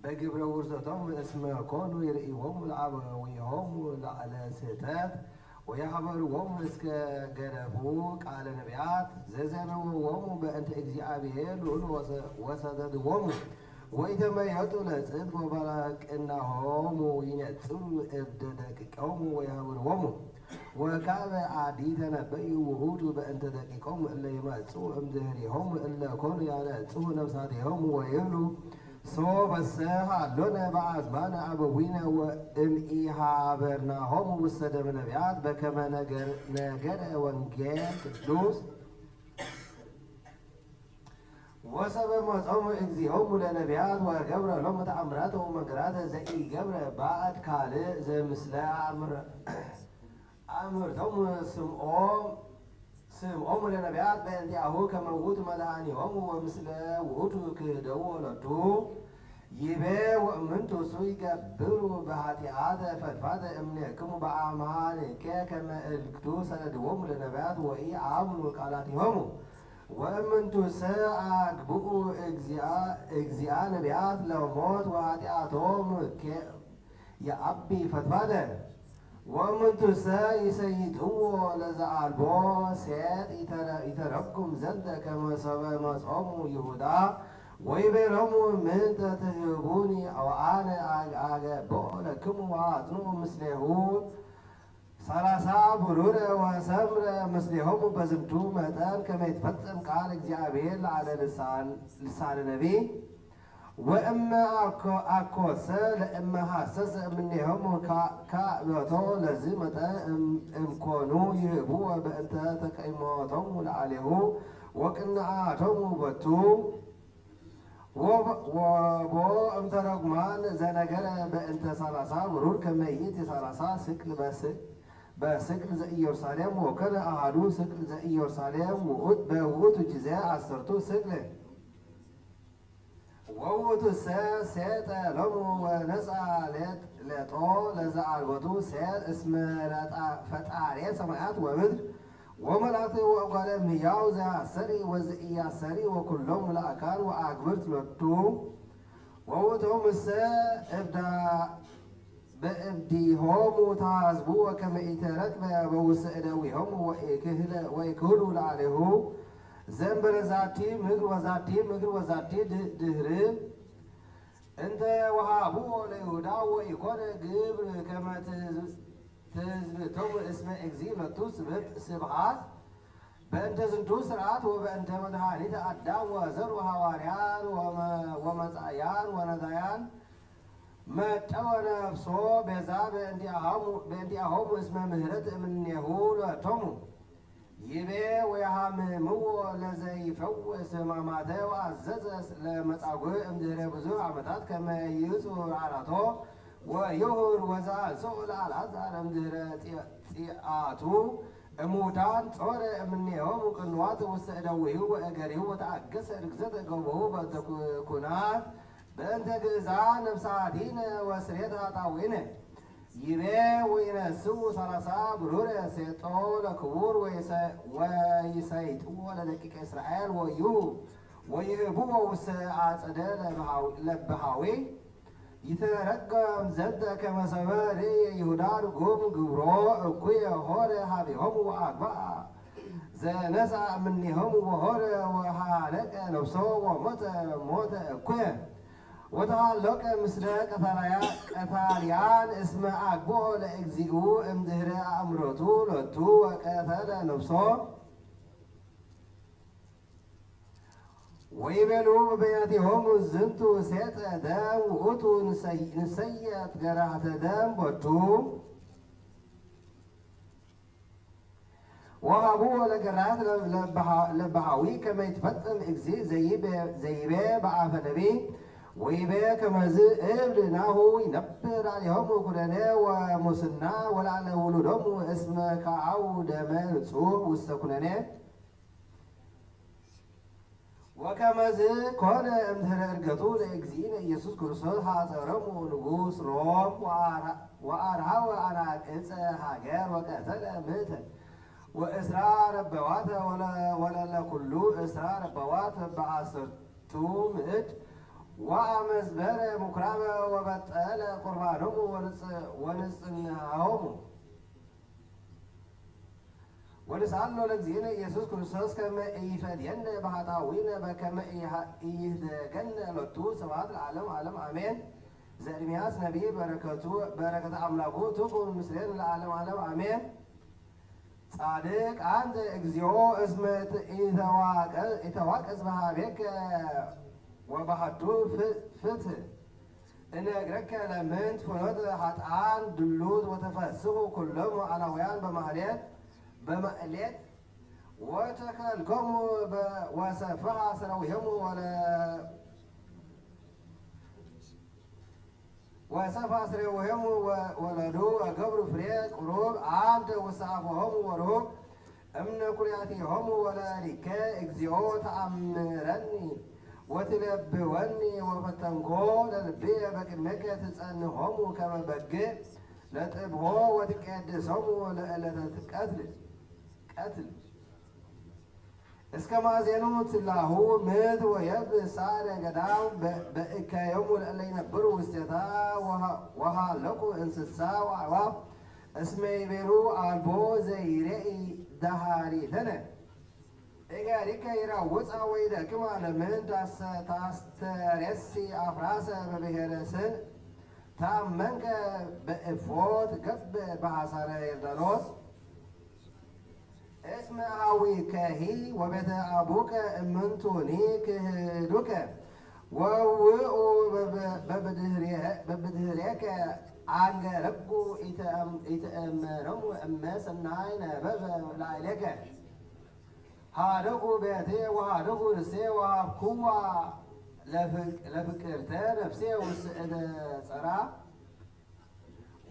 በግብረ ውርሰቶሙ እስመ ኮኑ ይርእይዎሙ ለአበዊሆሙ ለስሕተት ወያኅበርዎሙ እስከ ገደፉ ቃለ ነቢያት ዘዘነውዎሙ በእንተ እግዚአብሔር ልዑል ወሰደድዎሙ ወኢተመየጡ ለጽድቅ ወበቅናሆሙ ይነጽሩ እብደ ደቂቆሙ ወያኅበርዎሙ ወካበ አዲ ተነበዩ ውሁዱ በእንተ ደቂቆሙ እለ ይመጽኡ እምድኅሬሆሙ እለ ኮኑ ያነጽሑ ነፍሳቲሆሙ ወይብሉ ሶበሰ ሀሎነ በአዝማነ አበዊነ ወእምኢኀበርናሆሙ ውስተ ደመ ነቢያት በከመ ነገረ ወንጌል ቅዱስ ወሰበ መጾሙ እግዚኦሙ ለነቢያት ወገብረ ሎሙ ተአምራተ ወመንክራተ ዘኢገብረ ባዕድ ካልእ ዘምስለ አምርቶሙ ስምዖሙ ለነቢያት በእንቲአሁ ከመ ውእቱ መድኃኒሆሙ ወምስለ ውእቱ ክህደው ወለዱ ይቤ ወእምንቱ ይገብሩ በኃጢአተ ፈድፋደ እምኔክሙ በአማልክቴ ከመ እልክቱ ሰነድዎሙ ለነቢያት ወኢአምኑ ቃላቲሆሙ ወእምንቱሰ አግብኡ እግዚአ ነቢያት ለሞት ወኃጢአቶሙ የአቢ ፈድፋደ ወእምንቱሰ ይሰይጥዎ ለዘአልቦ ሴጥ ይተረጉም ዘንተ ከመ ሰበ መጾሙ ይሁዳ ወይቤሎሙ ምንተ ትህቡኒ ወአነ አገብኦ ለክሙ ወአጽንዑ ምስሌሁ 30 ብሩረ ወሰምረ ምስሌሆሙ በዝንቱ መጠን ከመ ይትፈጸም ቃል እግዚአብሔር ላዕለ ልሳነ ነቢይ ወእመ አኮሰ ለእመ ሐሰሰ እምኔሆሙ ካዕበቶ ለዝ መጠን እምኮኑ ይህቡ በእንተ ተቀይሞቶሙ ለዓሌሁ ወቅንዓቶሙ ቦቱ ወቦ እምተረጉማን ዘነገረ በእንተ 30 ብሩር ከመይት 30 ስቅል በስቅል ዘኢየሩሳሌም ወከነ አሐዱ ስቅል ዘኢየሩሳሌም በውእቱ ጊዜ 10 ስቅል ወውእቱ ሴጠ ሎሙ ወነጻ ሌጦ ለዘአልቦቱ ሴጥ እስመ ፈጣሬ ሰማያት ወምድር ወመላእክት ወእጓለ እምሕያው ዘያሰሪ ወዘኢያሰሪ ወኩሎሙ ለአካል ወአግብርት ሎቱ ወውእቶሙ እሰ በእብዲሆሙ ተሐዝቡ ወከመ ኢተረክበ በውስተ እደዊሆሙ ወኢክህሉ ለአሌሁ ዘእንበለ ዛቲ ምድር ወዛቲ ምድር ወዛቲ ድህር እንተ ወሃብዎ ለይሁዳ ወኢኮነ ግብር ከመ ትዝብቶሙ እስመ እግዚእ ሎቱ ስብሐት በእንተ ዝንቱ ስርዓት ወበእንተ መድኃኒተ አዳም ወዘሩ ሐዋርያን ወመጻእያን ወነዳያን መጠወ ነፍሶ ቤዛ በእንቲአሆሙ እስመ ምህረት እምኔሁ ሎቶሙ ይቤ ወየሐምምዎ ለዘይፈውስ ሕማማተ ወአዘዘ ለመጻጉዕ እምድኅረ ብዙኅ ዓመታት ከመ ይጹር ዓራቶ ወይሁር ወዘአጽኡ ለአልዓዛር እምድኅረ ጺአቱ እሙታን ጾረ እምኔሆሙ ቅንዋት ውስተ እደዊሁ ወእገሪሁ ወተአገሰ ርግዘተ ገቦሁ በእንተ ኩናት በእንተ ግእዛን ነፍሳቲነ ወስርየተ ኃጣውኢነ ይቤ ወይነስኡ 30 ብሩረ ሴጦ ለክቡር ወይሰይጥዎ ለደቂቀ እስራኤል ወይህብዎ ውስተ አጸደ ለብሃዊ ይተረገም ዘንተ ከመ ሰብእ ርእየ ይሁዳ ርጉም ግብሮ እኩየ ሆረ ሀቢሆሙ ወአግብአ ዘነሣ እምኔሆሙ ወሆረ ወሃነቀ ነፍሶ ወሞተ ሞተ እኩየ ወተሃለቀ ምስለ ቀታልያን እስመ አግብኦ ለእግዚኡ እምድኅረ አእምሮቱ ሎቱ ወቀተለ ነፍሶ ወይቤሉ በቤናቲሆሙ ዝንቱ ሴጠ ደም ውእቱ ንሰየጥ ገራህተ ደም ቦቱ ወሃብዎ ለገራህት ለበሃዊ ከመ ይትፈጸም እግዚእ ዘይቤ በአፈ ነቢይ ወይቤ ከመዝ እብል ናሁ ይነብር አሌሆሙ ኩነኔ ወሙስና ወላዕለ ውሉዶሙ እስመ ከአው ደመ ንጹሕ ውስተ ኩነኔ ወከመዝ ኮነ እምድኅረ ዕርገቱ ለእግዚእነ ኢየሱስ ክርስቶስ ሐፀሮሙ ንጉሥ ሮም ወአርሃወ አናቅጸ ሀገር ወቀተለ ምእተ ወእስራ ረበዋተ ወለለኩሉ እስራ ረበዋት በ10 ምዕድ ወአመዝበረ ምኵራበ ወበጠለ ቁርባኖሙ ወንጽሕናሆሙ ወንስአሎ ለእግዚእነ ኢየሱስ ክርስቶስ ከመ ኢይፈድየነ በኃጣውኢነ በከመ ኢይህደገነ ሎቱ ስብሐት ለዓለመ ዓለም አሜን። ዘኤርምያስ ነቢይ በረከተ አምላኩ ትኩን ምስሌነ ለዓለመ ዓለም አሜን። ጻድቅ አንተ እግዚኦ እስመ ኢተዋቀስ በኀቤከ ወባሕቱ ፍትሕ እነግረከ ለምንት ፍኖተ ኃጥኣን ድሉት ወተፈስሑ ኩሎሙ አላውያን በማዕሌት ወተከልከሙ ወሰፍሐ ሠራዊሆሙ ወለዱ ወገብሩ ፍሬ ቁሩብ አንተ ውስተ አፍሆሙ ወርሁብ እምነ ኩርያቲሆሙ ወለሊከ እግዚኦ ተአምረኒ ወትለብወኒ ወፈተንኮ ለልብየ በቅድሜከ ትጸንሆሙ ከመ በግዕ ለጥብሖ ወትቄድሶሙ ለዕለተ ቀትል እስከ ማዜኑ ትላሁ ምድር ወየብስ ሳዕረ ገዳም በእከዮሙ ለእለ ይነብሩ ውስቴታ ወሃለቁ እንስሳ ወአዕዋፍ እስመ ይቤሉ አልቦ ዘይሬኢ ደኃሪተነ እገሪከ ይራውፃ ወይደክማ ለምን ታስተሬሲ አፍራሰ በብሔረ ስን ታመንከ በእፎት ገብር በሐሳረ ዮርዳኖስ እስመ አዊከሂ ወቤተ አቡከ እምንቱኒ ክህዱከ ወውኡ በብድህሬከ አንገረጉ ኢተእመኖሙ እመ ሰናይ ነበበ ላዕሌከ ሃደጉ ቤቴ ወሃደጉ ርሴ ወሃብኩዋ ለፍቅርተ ነፍሴ ውስእደ ጸራ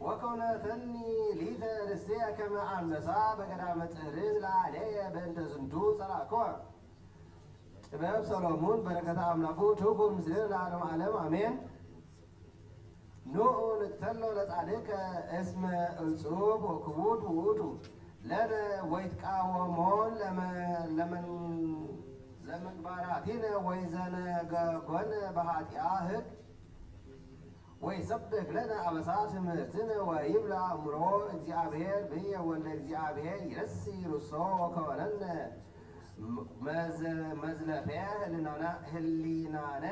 ወከውነተኒ ሊተ ርሴ ከመ አንበሳ በገዳመ ጽርዝ ለዓለየ በእንተ ዝንቱ ጸራክወ። ጥበብ ሰሎሞን በረከተ አምላኩ ትኩን ምስሌነ ለዓለመ ዓለም አሜን። ኑዑ ንቅተሎ ለጻድቅ እስመ እጹብ ወክቡድ ውእቱ ለነ ወይትቃወሞን ለምግባራቲነ ወይዘነገጎነ በኃጢአ ሕግ ወይሰብክ ለነ አበሳ ትምህርትነ ወይብላ አእምሮ እግዚአብሔር ብየ ወልደ እግዚአብሔር ይረሲ ርሶ ወከወነነ መዝለፊያ ህሊናነ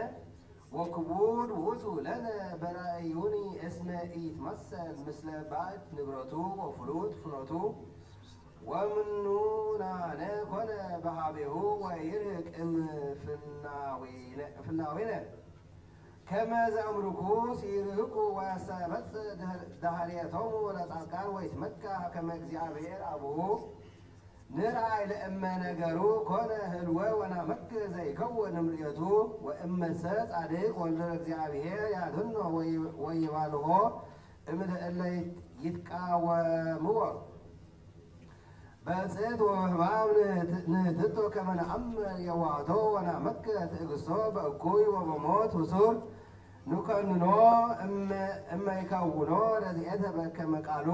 ወክቡድ ውእቱ ለነ በራእዩኒ እስመ ኢትመሰል ምስለ ባዕድ ንብረቱ ወፍሉጥ ፍኖቱ ወምኑናነ ኮነ በሃቤሁ ወይርህቅ እምፍናዊነ ከመ ዘአምልኩ ሲርህቁ ወያስተበጽእ ዳህርየቶሙ ለጻድቃን ወይትመካ ከመ እግዚአብሔር አቡሁ ንርአይ ለእመ ነገሩ ኮነ ህልወ ወናመክር ዘይከውን እምርኤቱ ወእመሰ ጻድቅ ወልደ እግዚአብሔር ያድኅኖ ወይባልሖ እምእለ ይትቃወምዎ በጽሕት ወበሕማም ንህትቶ ከመ ነአምር የዋህቶ ወናመክር ትዕግሥቶ በእኩይ ወበሞት ውሱር ንኮንኖ እመ ይከውኖ ረድኤተ በከመ ቃሉ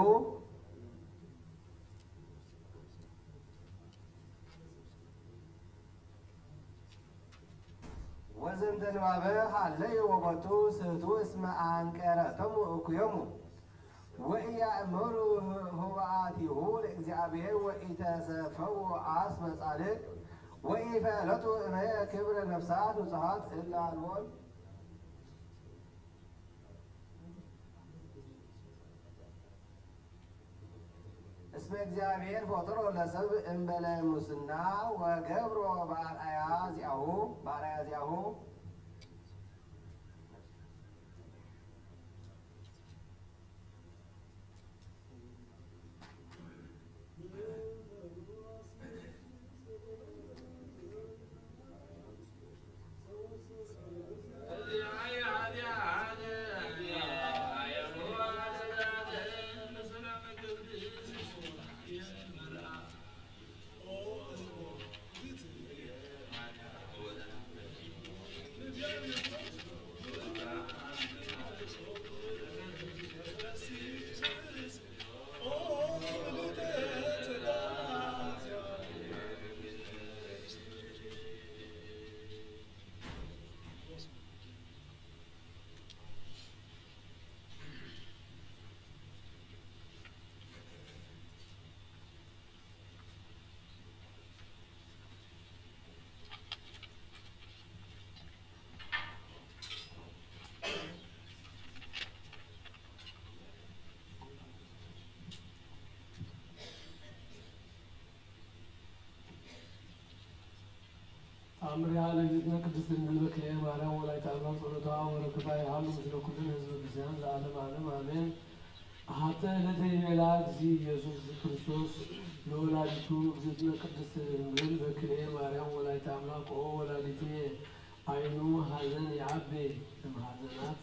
ወዘንተ ንባበ ሀለዩ ወቦቱ ስህቱ እስመ አንቀረቶሙ እኩዮሙ ወኢያእመሩ ኅቡአቲሁ ለእግዚአብሔር ወኢተሰፈው አስመ ጻድቅ ወኢፈለጡ እመየ ክብረ ነፍሳት ንጹሓት እለ አልቦን እስመ እግዚአብሔር ፈጥሮ ለሰብእ እምበለ ሙስና ወገብሮ በአርአያ ዚአሁ አምሪሃ ለእግዝእትነ ቅድስት ድንግል በክልኤ ማርያም ወላዲተ አምላክ ጸሎታ ወበረከታ ይሃሉ ምስለ ኩልነ ሕዝበ ክርስቲያን ለዓለመ ዓለም አሜን። አሐተ ዕለተ ይቤላ እግዚእ ኢየሱስ ክርስቶስ ለወላዲቱ እግዝእትነ ቅድስት ድንግል በክልኤ ማርያም ወላዲተ አምላክ ኦ ወላዲቴ አይኑ ሐዘን ይዐቤ እምሐዘናት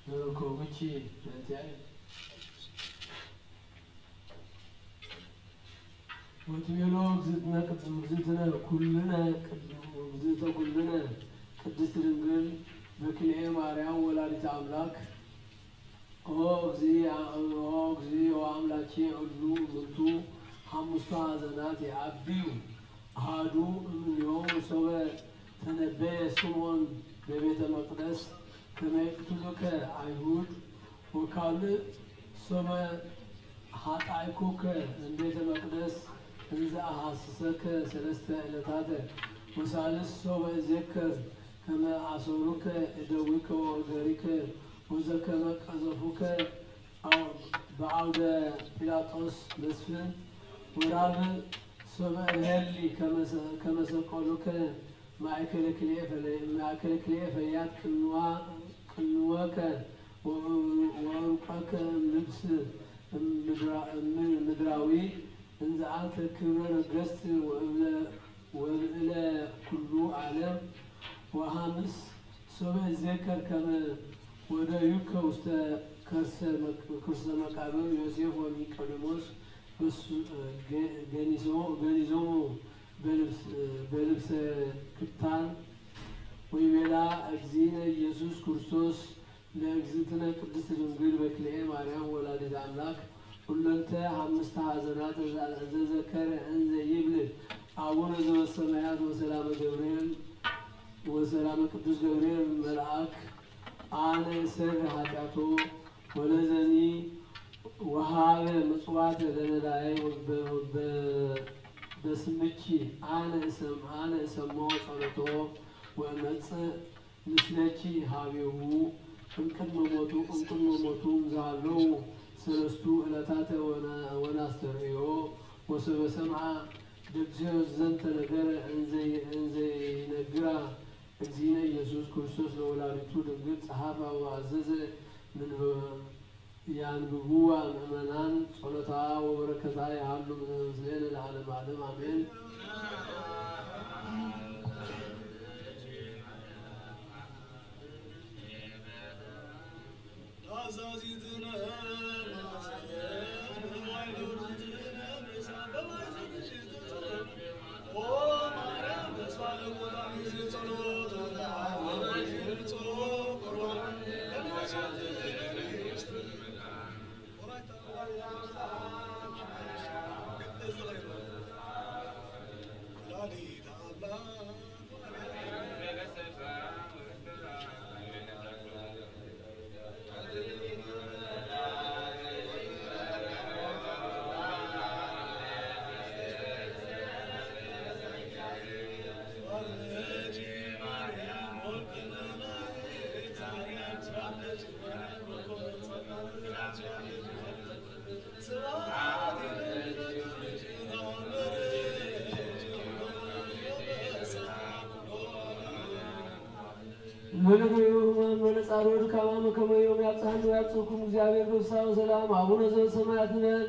ንረክቦኪ በእንቲአየ ወትቤሎ እግዝእትነ ኩልነ እግዝእተ ኩልነ ቅድስት ድንግል በክልኤ ማርያም ወላዲተ አምላክ ኦ እግዚኦ አምላኬ ሁሉ ምርቱ ሐሙስቱ ሐዘናት የዐቢዩ አሐዱ እምኔሆሙ ሶበ ተነበየ ስምዖን በቤተ መቅደስ ከመ ይቅትሉከ አይሁድ ወካልእ ሶበ ኃጣይኩከ እምቤተ መቅደስ እንዘ አሐስሰከ ሰለስተ ዕለታተ ወሳልስ ሶበ እዜከር ከመ አሰሩከ እደዊከ ወእገሪከ ወዘከመ ቀዘፉከ በዐውደ ጲላጦስ መስፍን ወራብዕ ሶበ እሄሊ ከመ ሰቀሉከ ማእከለ ክልኤ ፈያት ቅንወከ ወዕሩቀከ ልብስ ምድራዊ እንዘ አንተ ክብረ ነገሥት ወልዕለ ኩሉ ዓለም ወሐምስ ሶበ ይዜከር ከመ ወደዩከ ውስተ ከርሰ መቃብር ዮሴፍ ወኒቆዲሞስ ገኒዞሙ በልብሰ ክታን ወይቤላ እግዚእነ ኢየሱስ ክርስቶስ ለእግዝእትነ ቅድስት ድንግል በክልኤ ማርያም ወላዲተ አምላክ ሁለንተ አምስተ ሐዘናት ዘዘከረ እንዘ ይብል አቡነ ዘበሰማያት ወሰላመ ገብርኤል ወሰላመ ቅዱስ ገብርኤል መልአክ አነ እሰር ኃጢአቶ ወለዘኒ ወሃበ ምጽዋት ለነዳይ በስምኪ አነ እሰሞ ጸሎቶ ወእመጽእ ምስለኪ ሀቤሁ እምቅድመ ሞቱ ዛለው ሰለስቱ ዕለታተ ወናስተርእዮ ወሰበ ሰምዐ ደግሰ ዘንተ ነገረ እንዘ ይነግራ እግዚእነ ኢየሱስ ክርስቶስ ለወላዲቱ ድንግል ጸሐፈ ወአዘዘ ያንብቡዋ ምእመናን ጸሎታ ወበረከታ ያሉ ምስሌነ ለዓለመ ዓለም አሜን። ወለጻሮድ ካማመ ከመዮም ያጽሐኑ ያጽኩም እግዚአብሔር በፍስሐ ወሰላም አቡነ ዘበሰማያት ነን።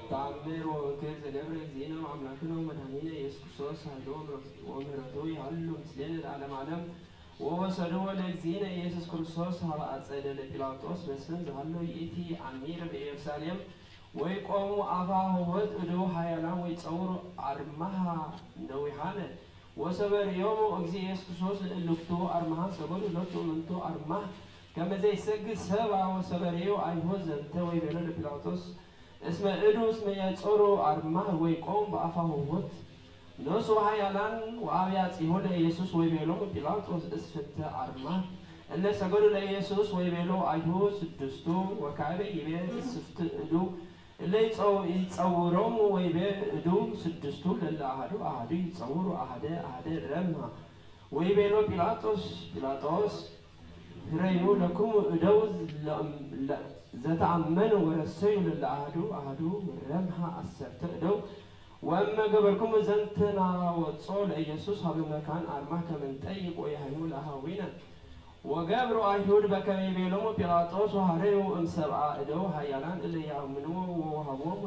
ተአምር ወወንጌል ዘገብረ እግዚእነ ወአምላክነ ወመድኃኒነ ኢየሱስ ክርስቶስ ሀሎ ወምህረቱ ያሉ ምስሌነ ለዓለመ ዓለም ወወሰድዎ ለእግዚእነ ኢየሱስ ክርስቶስ ሀበ አጸደ ለጲላጦስ በስም ዘሀሎ ይእቲ አሚረ በኢየሩሳሌም ወይቆሙ አፋ ሆህት እዶ ሀያላን ወይጸውሩ አርማሃ ነዊሃነ ወሰበርዮሙ እግዚእ ኢየሱስ ክርስቶስ እልክቱ አርማሃ ሰበሩ ለቱ ምንቱ አርማህ ከመ ዘይሰግድ ሰብአ ወሰበርዮ አይሁድ ዘንተ ወይቤሎ ለጲላጦስ እስመ እዱ እስመ ያጾሩ አርማህ ወይቆም በአፋ ሆህት ነሱ ሀያላን ወአብያጺሁ ለኢየሱስ ወይቤሎሙ ጲላጦስ እስፍተ አርማህ እለ ሰገዱ ለኢየሱስ ወይቤሎ አይሁድ ስድስቱ ወካዕበ ይቤ እስፍት እዱ እለ ይጸውሮሙ ወይቤ እዱ ስድስቱ ለለ አሐዱ አሐዱ ይጸውሩ አሐደ አሐደ ረምሃ ويبيلو بيلاطوس هريو لكم دوز زتعمنوا ورسيوا للأهدو أهدو رمها أسرت دو وأما قبلكم زنتنا وتصول إيسوس هذا المكان أرمح كمن تأيب ويهيو لهاوينا وقابروا أيهود بكم يبيلوم بيلاطوس وهريو سبعة دو هيالان اللي يعملوا وهموم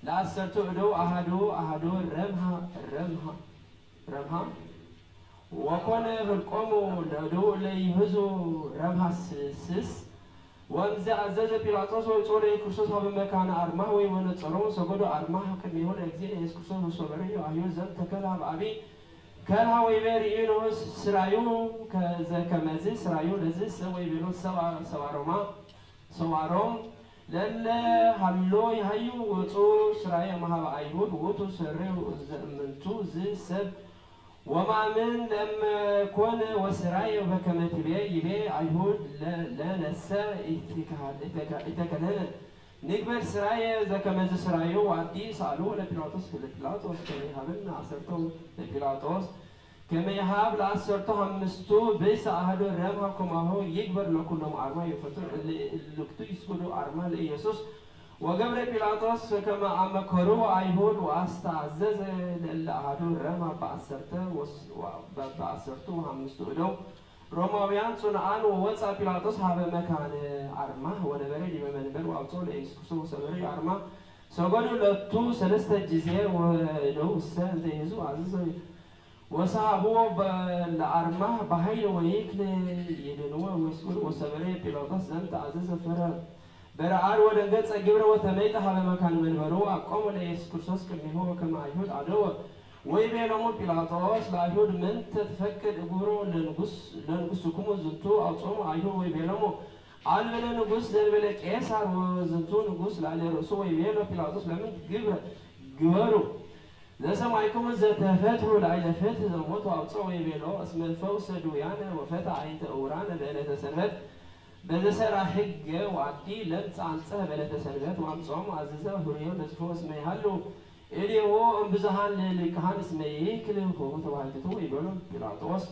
لأسرت دو أهدو رمها وكون بالقوم دو ليهزو رمها سس وامزا عزاز بيلاطوس ويصور كرسوس هذا المكان أرمه ويونتصرون سجدوا أرمه كم يهون أجزاء كرسوس وصبري أيوة زم تكلم أبي كلها ويبرئينه سرايو كذا كمزي سرايو لذي سوي بينو سواروم لأن هلو يهيو وتو سرايا ما هو أيهود وتو سريو منتو زي سب ومع من لما كون وسرايا بكمتبي يبي أيهود لا نسى إتكلنا نكبر سرايا إذا كمزي سرايو وعدي سألوا لبيلاطوس كم يهابنا عصرتو لبيلاطوس كم يهاب لعصرتو همستو بس أهدو رمها كما هو يكبر لكلهم أرما يفتر لكتو يسكدوا أرما لإيسوس وقبل بيلاطوس كما أمكروا أيهود وأستعزز لأهدو رمها بعصرتو همستو دو روماويان صنعان ووصى بيلاطوس هذا مكان أرما ونبري بمنبر وأبطول إيسوس وسبري أرما سقولوا لتو سلسة جزير ولو السنة زيزو عزيز وصعبوا بالأرما بحيل ويكل يدنوا ويسكروا وسبري بيلاطوس زنت عزيز برعار ودنجت أجبر وتميت هذا مكان منبرو أقوم لإيسوس كم هو كما أيهود عدو ويبينهم بيلاطوس لأيهود من تتفكر إبورو لنقصكم زنتو أو تصوم أيهود ويبينهم على نقص ذلك كيسار وزنتو نقص لعلى رأسه ويبينهم بيلاطوس لمن جبروا لسمعكم زتفتحوا لعلى فتح زموت أو تصوم ويبينهم اسم الفوس دويانا وفتح عين أورانا بين تسنبت بذسر حجة وعدي لم تعنصها بين تسنبت وعم تصوم عزيزة هريون نزفو اسمه هلو إلي هو بزهان لكهان اسمه كله هو توالدته يقولون بيلاطوس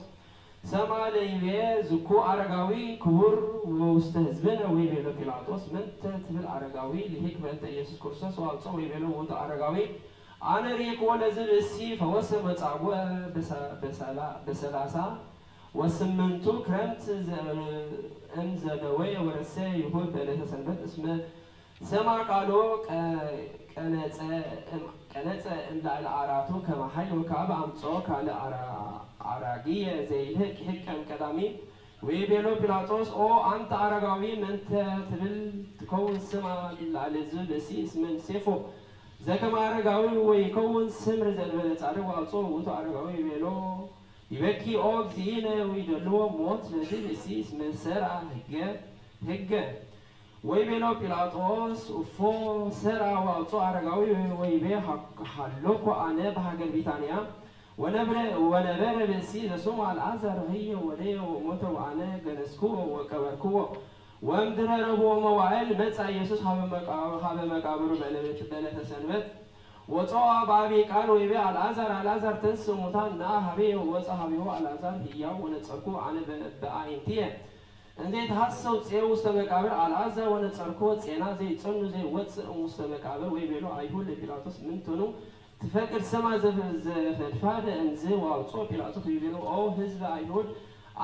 سما ليبي زكو عرقاوي كبر وستهزبنا ويبيلو بيلاطوس من تتبل عرقاوي لهيك بنت يسوس كرسوس وعطسو ويبيلو وط عرقاوي أنا ريك ونزل السي فوسم تعبوا بسلاسة وسمنتو كرمت انزدوي ورسي يهود بلته سنبت اسمه سما قالو كنت عند العراتو كما حي وكعب أمصوك على عراقية زي الهك هكا كلامي ويبيلو بيلاطوس أو أنت عراقاوي من تبل تكون سما على زل سيس من سيفو زي كما عراقاوي ويكون سمر زي البلد عرق وأبصوه وتو عراقاوي يبيلو يبكي أوك زينة ويدلو موت لزل سيس من سرعة هكا ويبيلو بيلاطوس وفو سرعة وأبصو عرقاوي ويبي حلوكو أنا بحاجة بريطانيا ونبر بسي لسوم على العزر هي وليه وموتو أنا جنسكو وكبركو وامدر ربو موعل متى يسوس هذا مقابر بلة سنبت وصوا بابي كانوا يبي على العزر تنسموتان نا هبي وصحابيه على العزر هي ونتصركو أنا بأعينتيه እንዴት ሀሰው ጼው ውስተመቃብር አልዓዘ ወነጸርኮ ጼና ዘይ ጽኑ ዘይ ወጽ ውስተመቃብር ወይ ቤሎ አይሁድ ለጲላጦስ ምን ተኑ تفكر سما زفدفاد انز واوصو بيلاطوس يبيلو او حزب አይሁድ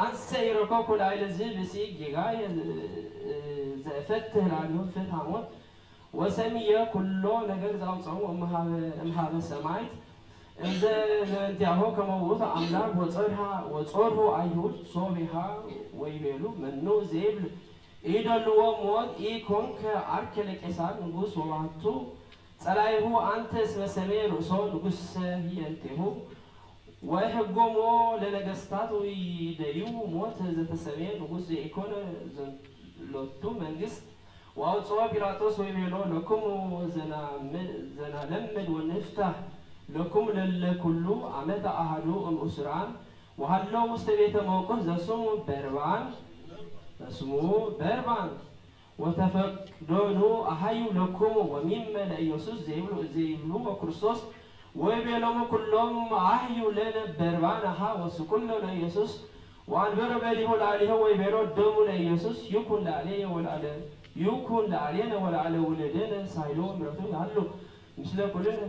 አንሰ ይረኮኩ ላይለ ዝብሲ ጊጋይ ዘፈትህ ላልሁ ፍትሃሞት ወሰሚየ ኩሎ ነገር ዛውጽው እምሃበ ሰማይት እንዘ ለእንቲያሆ ከመውት አምላክ ወጾርሁ አይሁድ ሶቢሃ ወይቤሉ መኑ ዜብል ኢደልዎ ሞት ኢኮንከ አርክ ለቄሳር ንጉሥ ወባቱ ጸላይሁ አንተ እስመ ሰሜ ርእሶ ንጉሥ ህየንቴሁ ወሕጎሞ ለነገሥታት ወይደዩ ሞት ዘተሰሜ ንጉሥ ዘኢኮነ ሎቱ መንግሥት ወአውጽኦ ጲላጦስ ወይቤሎ ለክሙ ዘናለምድ ወንፍታህ لكم للكل عمد أحد الأسران وهلو مستبيت موقف زسمو بربان وتفقدونو أحيو لكم ومما لأيوسوس زيبلو وكرسوس وبيلوم كلهم أحيوا لنا بربانها وسكننا ليسوس وأنبر بليه عليه ويبرو دم ليسوس يكون عليه ولا على يكون علينا ولا على ولدنا سايلون مرتون علو مثل كلنا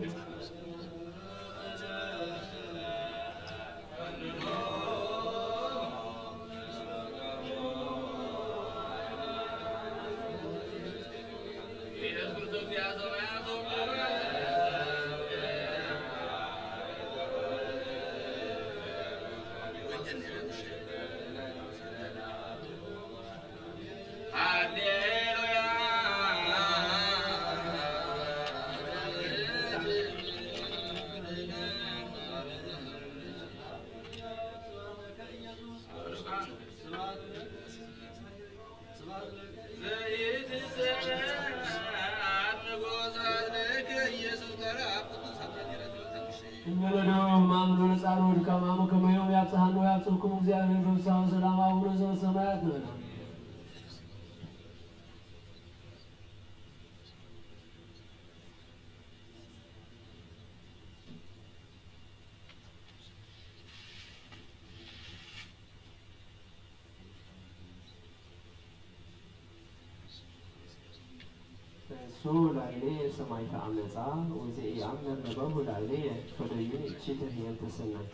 سول عليه سمعت عمزة وزي عمر نبه عليه فليون تشيته ينتسنك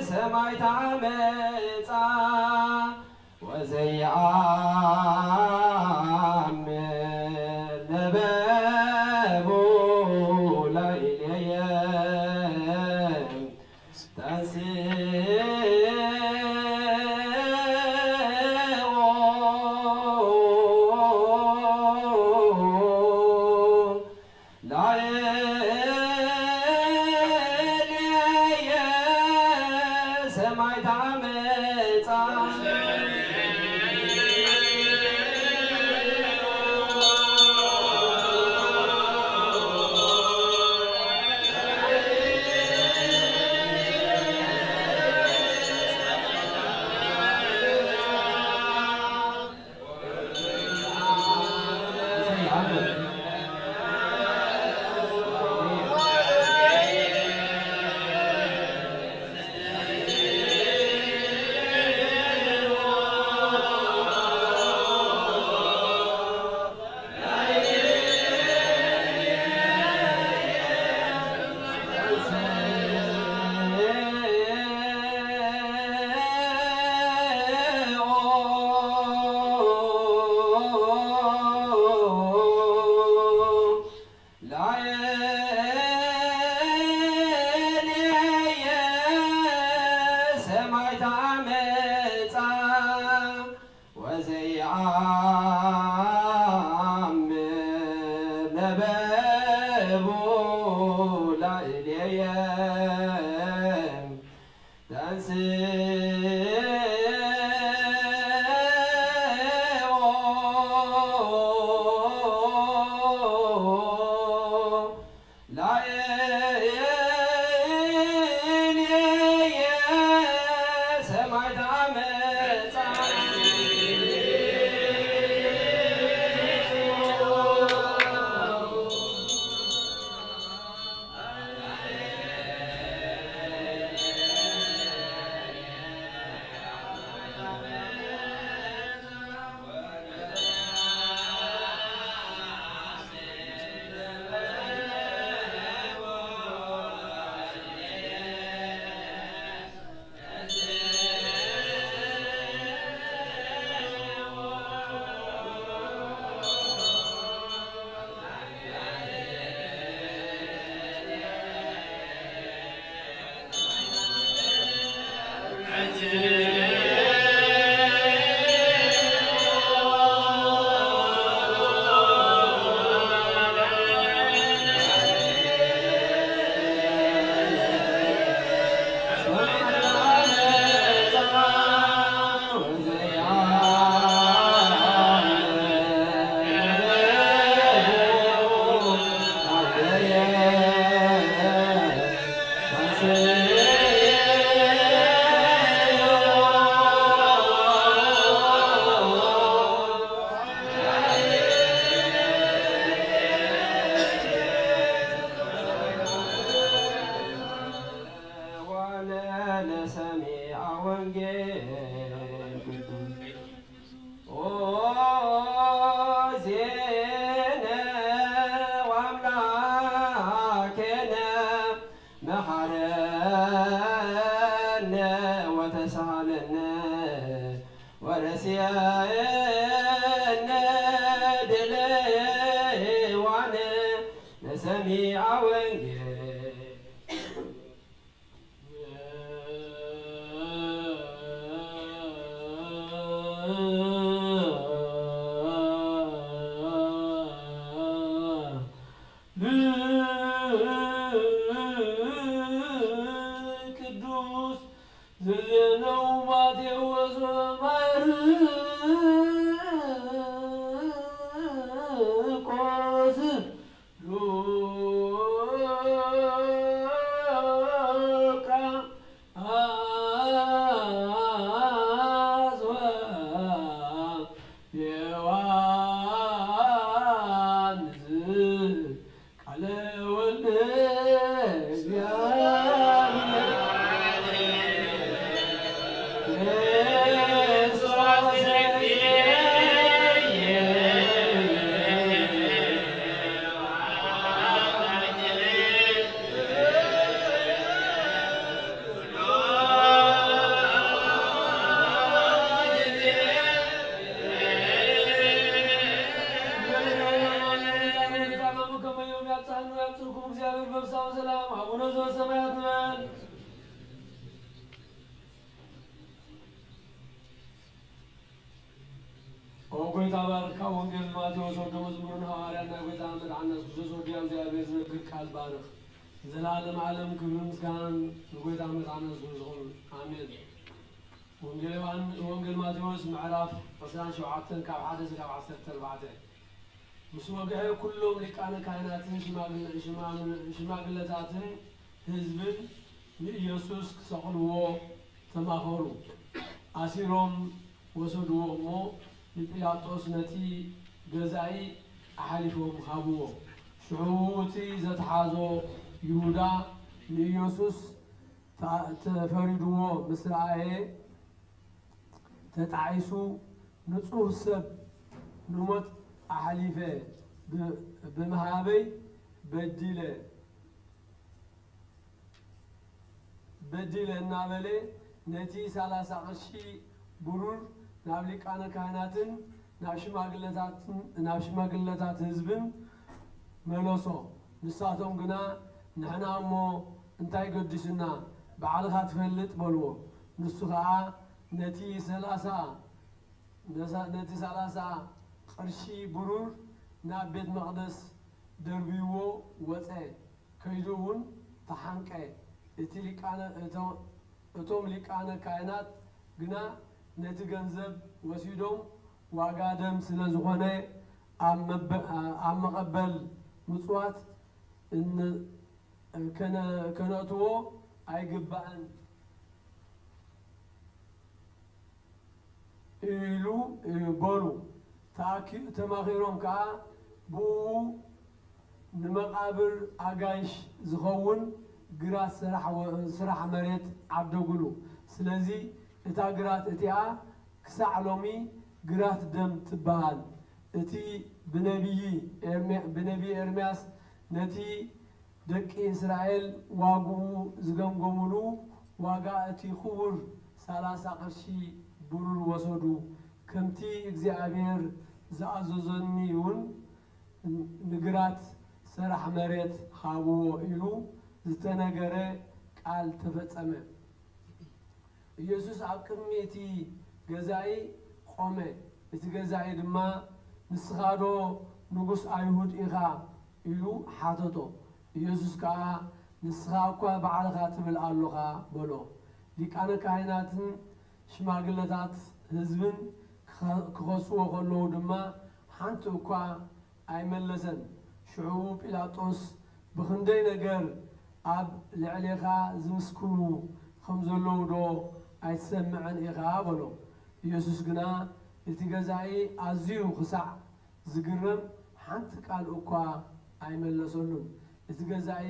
سمعت عمزة وزي ለሰሚዐ ወንጌል ቅዱስ ዜነ ወአምላኬነ መሐረነ ወተሳሃለነ ወረስየነ ድልዋነ ለሰሚዐ ወንጌል ቅዱስ ዘዜነው ማቴዎስ ማርቆስ ሉቃስ ወዮሐንስ ቃለ ወልደ እግዚአብሔር በብሳው ሰላም አቡነ ዘበሰማያት ነን። ኦጎይታ ባርካ ወንጌል ማቴዎስ ወደ መዝሙርን ሐዋርያና ጌታ መድኃኒት ክርስቶስ ወደ እግዚአብሔር ዝነግር ቃል ባርክ ዘላለም ዓለም ክብር ምስጋናን ለጌታ መድኃኒት ይሁን አሜን። ወንጌል ማቴዎስ ምዕራፍ 17 ካብ 1 እስከ 14 ምስ ወግዐ ኩሎም ሊቃነ ካህናትን ሽማግለታትን ህዝብን ንኢየሱስ ክሰቕልዎ ተማኸሩ። ኣሲሮም ወሰድዎ እሞ ንጲላጦስ ነቲ ገዛኢ ኣሓሊፎም ሃብዎ። ሽዑ እቲ ዘተሓዞ ይሁዳ ንኢየሱስ ተፈሪድዎ ምስ ረአየ ተጣዒሱ ንጹህ ሰብ ንሞት ኣሓሊፈ ብምሃበይ በዲለ እናበለ ነቲ 30 ቅርሺ ብሩር ናብ ሊቃነ ካህናትን ናብ ሽማግለታት ህዝብን መለሶ። ንሳቶም ግና ንሕና እሞ እንታይ ገዲስና ባዕልኻ ትፈልጥ በልዎ። ንሱ ከዓ ነቲ 30 ቅርሺ ብሩር ናብ ቤት መቕደስ ደርቢዎ ወፀ። ከይዱ እውን ተሓንቀ። እቶም ሊቃነ ካህናት ግና ነቲ ገንዘብ ወሲዶም ዋጋ ደም ስለ ዝኾነ ኣብ መቐበል ምጽዋት ከነእትዎ ኣይግባእን ኢሉ በሉ። ተማኺሮም ከዓ ብኡ ንመቃብር ኣጋይሽ ዝኸውን ግራት ስራሕ መሬት ዓደጉሉ። ስለዚ እታ ግራት እቲኣ ክሳዕ ሎሚ ግራት ደም ትበሃል። እቲ ብነቢይ ኤርምያስ ነቲ ደቂ እስራኤል ዋግኡ ዝገምገሙሉ ዋጋ እቲ ክቡር 30 ቅርሺ ብሩር ወሰዱ። ከምቲ እግዚአብሔር ዝኣዘዘኒ እውን ንግራት ስራሕ መሬት ሃብዎ ኢሉ ዝተነገረ ቃል ተፈጸመ። ኢየሱስ ኣብ ቅድሚ እቲ ገዛኢ ቆመ። እቲ ገዛኢ ድማ ንስኻ ዶ ንጉስ ኣይሁድ ኢኻ ኢሉ ሓተቶ። ኢየሱስ ከዓ ንስኻ እኳ ባዕልኻ ትብል ኣለኻ በሎ። ሊቃነ ካህናትን ሽማግለታት ህዝብን ክኸስዎ ከለዉ ድማ ሓንቲ እኳ ኣይመለሰን። ሽዑ ጲላጦስ ብክንደይ ነገር ኣብ ልዕሌኻ ዝምስክሩ ከም ዘለዉ ዶ ኣይትሰምዕን ኢኻ በሎ። ኢየሱስ ግና እቲ ገዛኢ ኣዝዩ ክሳዕ ዝግረም ሓንቲ ቃል እኳ ኣይመለሰሉን። እቲ ገዛኢ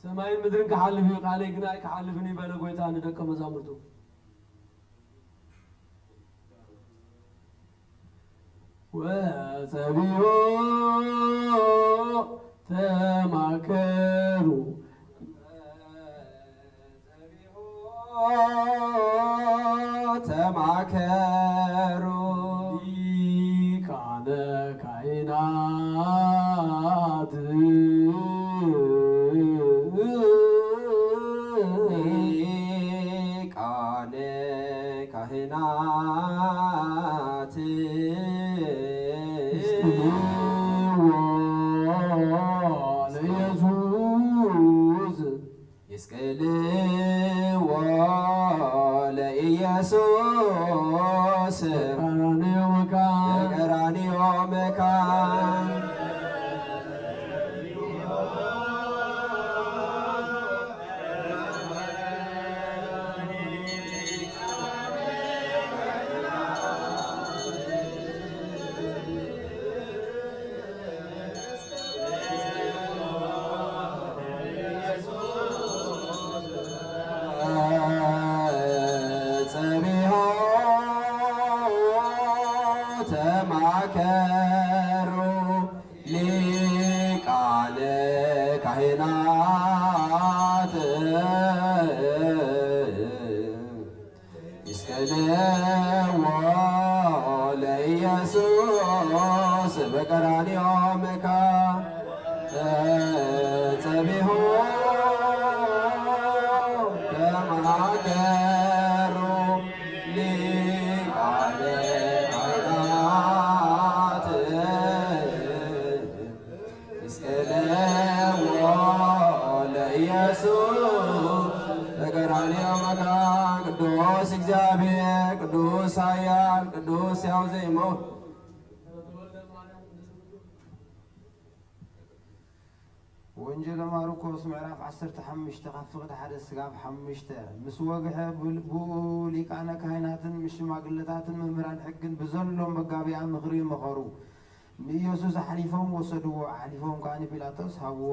ሰማይን ምድርን ከሐልፍ ቃሌ ግን አይከሐልፍኒ በለ ጎይታ እንደቀ መዛሙርቱ ወጸቢዮ ተማከሩ ተማከሩ ሊቃነ ካህናት ሊቃነ ካህናት ለኢየሱስ ይስቅልዎ ለኢየሱስ በቀራንዮ መካን ተማከሩ ሊቃነ ካህናት ይስቅልዎ ለኢየሱስ በቀራንዮ መካን ጸቢሖ ተማከሩ ሊቃነ ካህናት ይስቅልዎ ለኢየሱስ በቀራንዮ መካን ቅዱስ እግዚአብሔር ቅዱስ ኃያል ቅዱስ ሕያው ዘኢይሞት ወንጌል ማርቆስ ምዕራፍ 15 ካብ ፍቅዲ 1 ስጋብ 5 ምስ ወግሐ ብልቡ ሊቃነ ካህናትን ምስ ሽማግለታትን መምህራን ሕግን ብዘሎም መጋቢያ ምኽሪ መኸሩ ንኢየሱስ ሓሊፎም ወሰድዎ ሓሊፎም ከዓ ንጲላጦስ ሃብዎ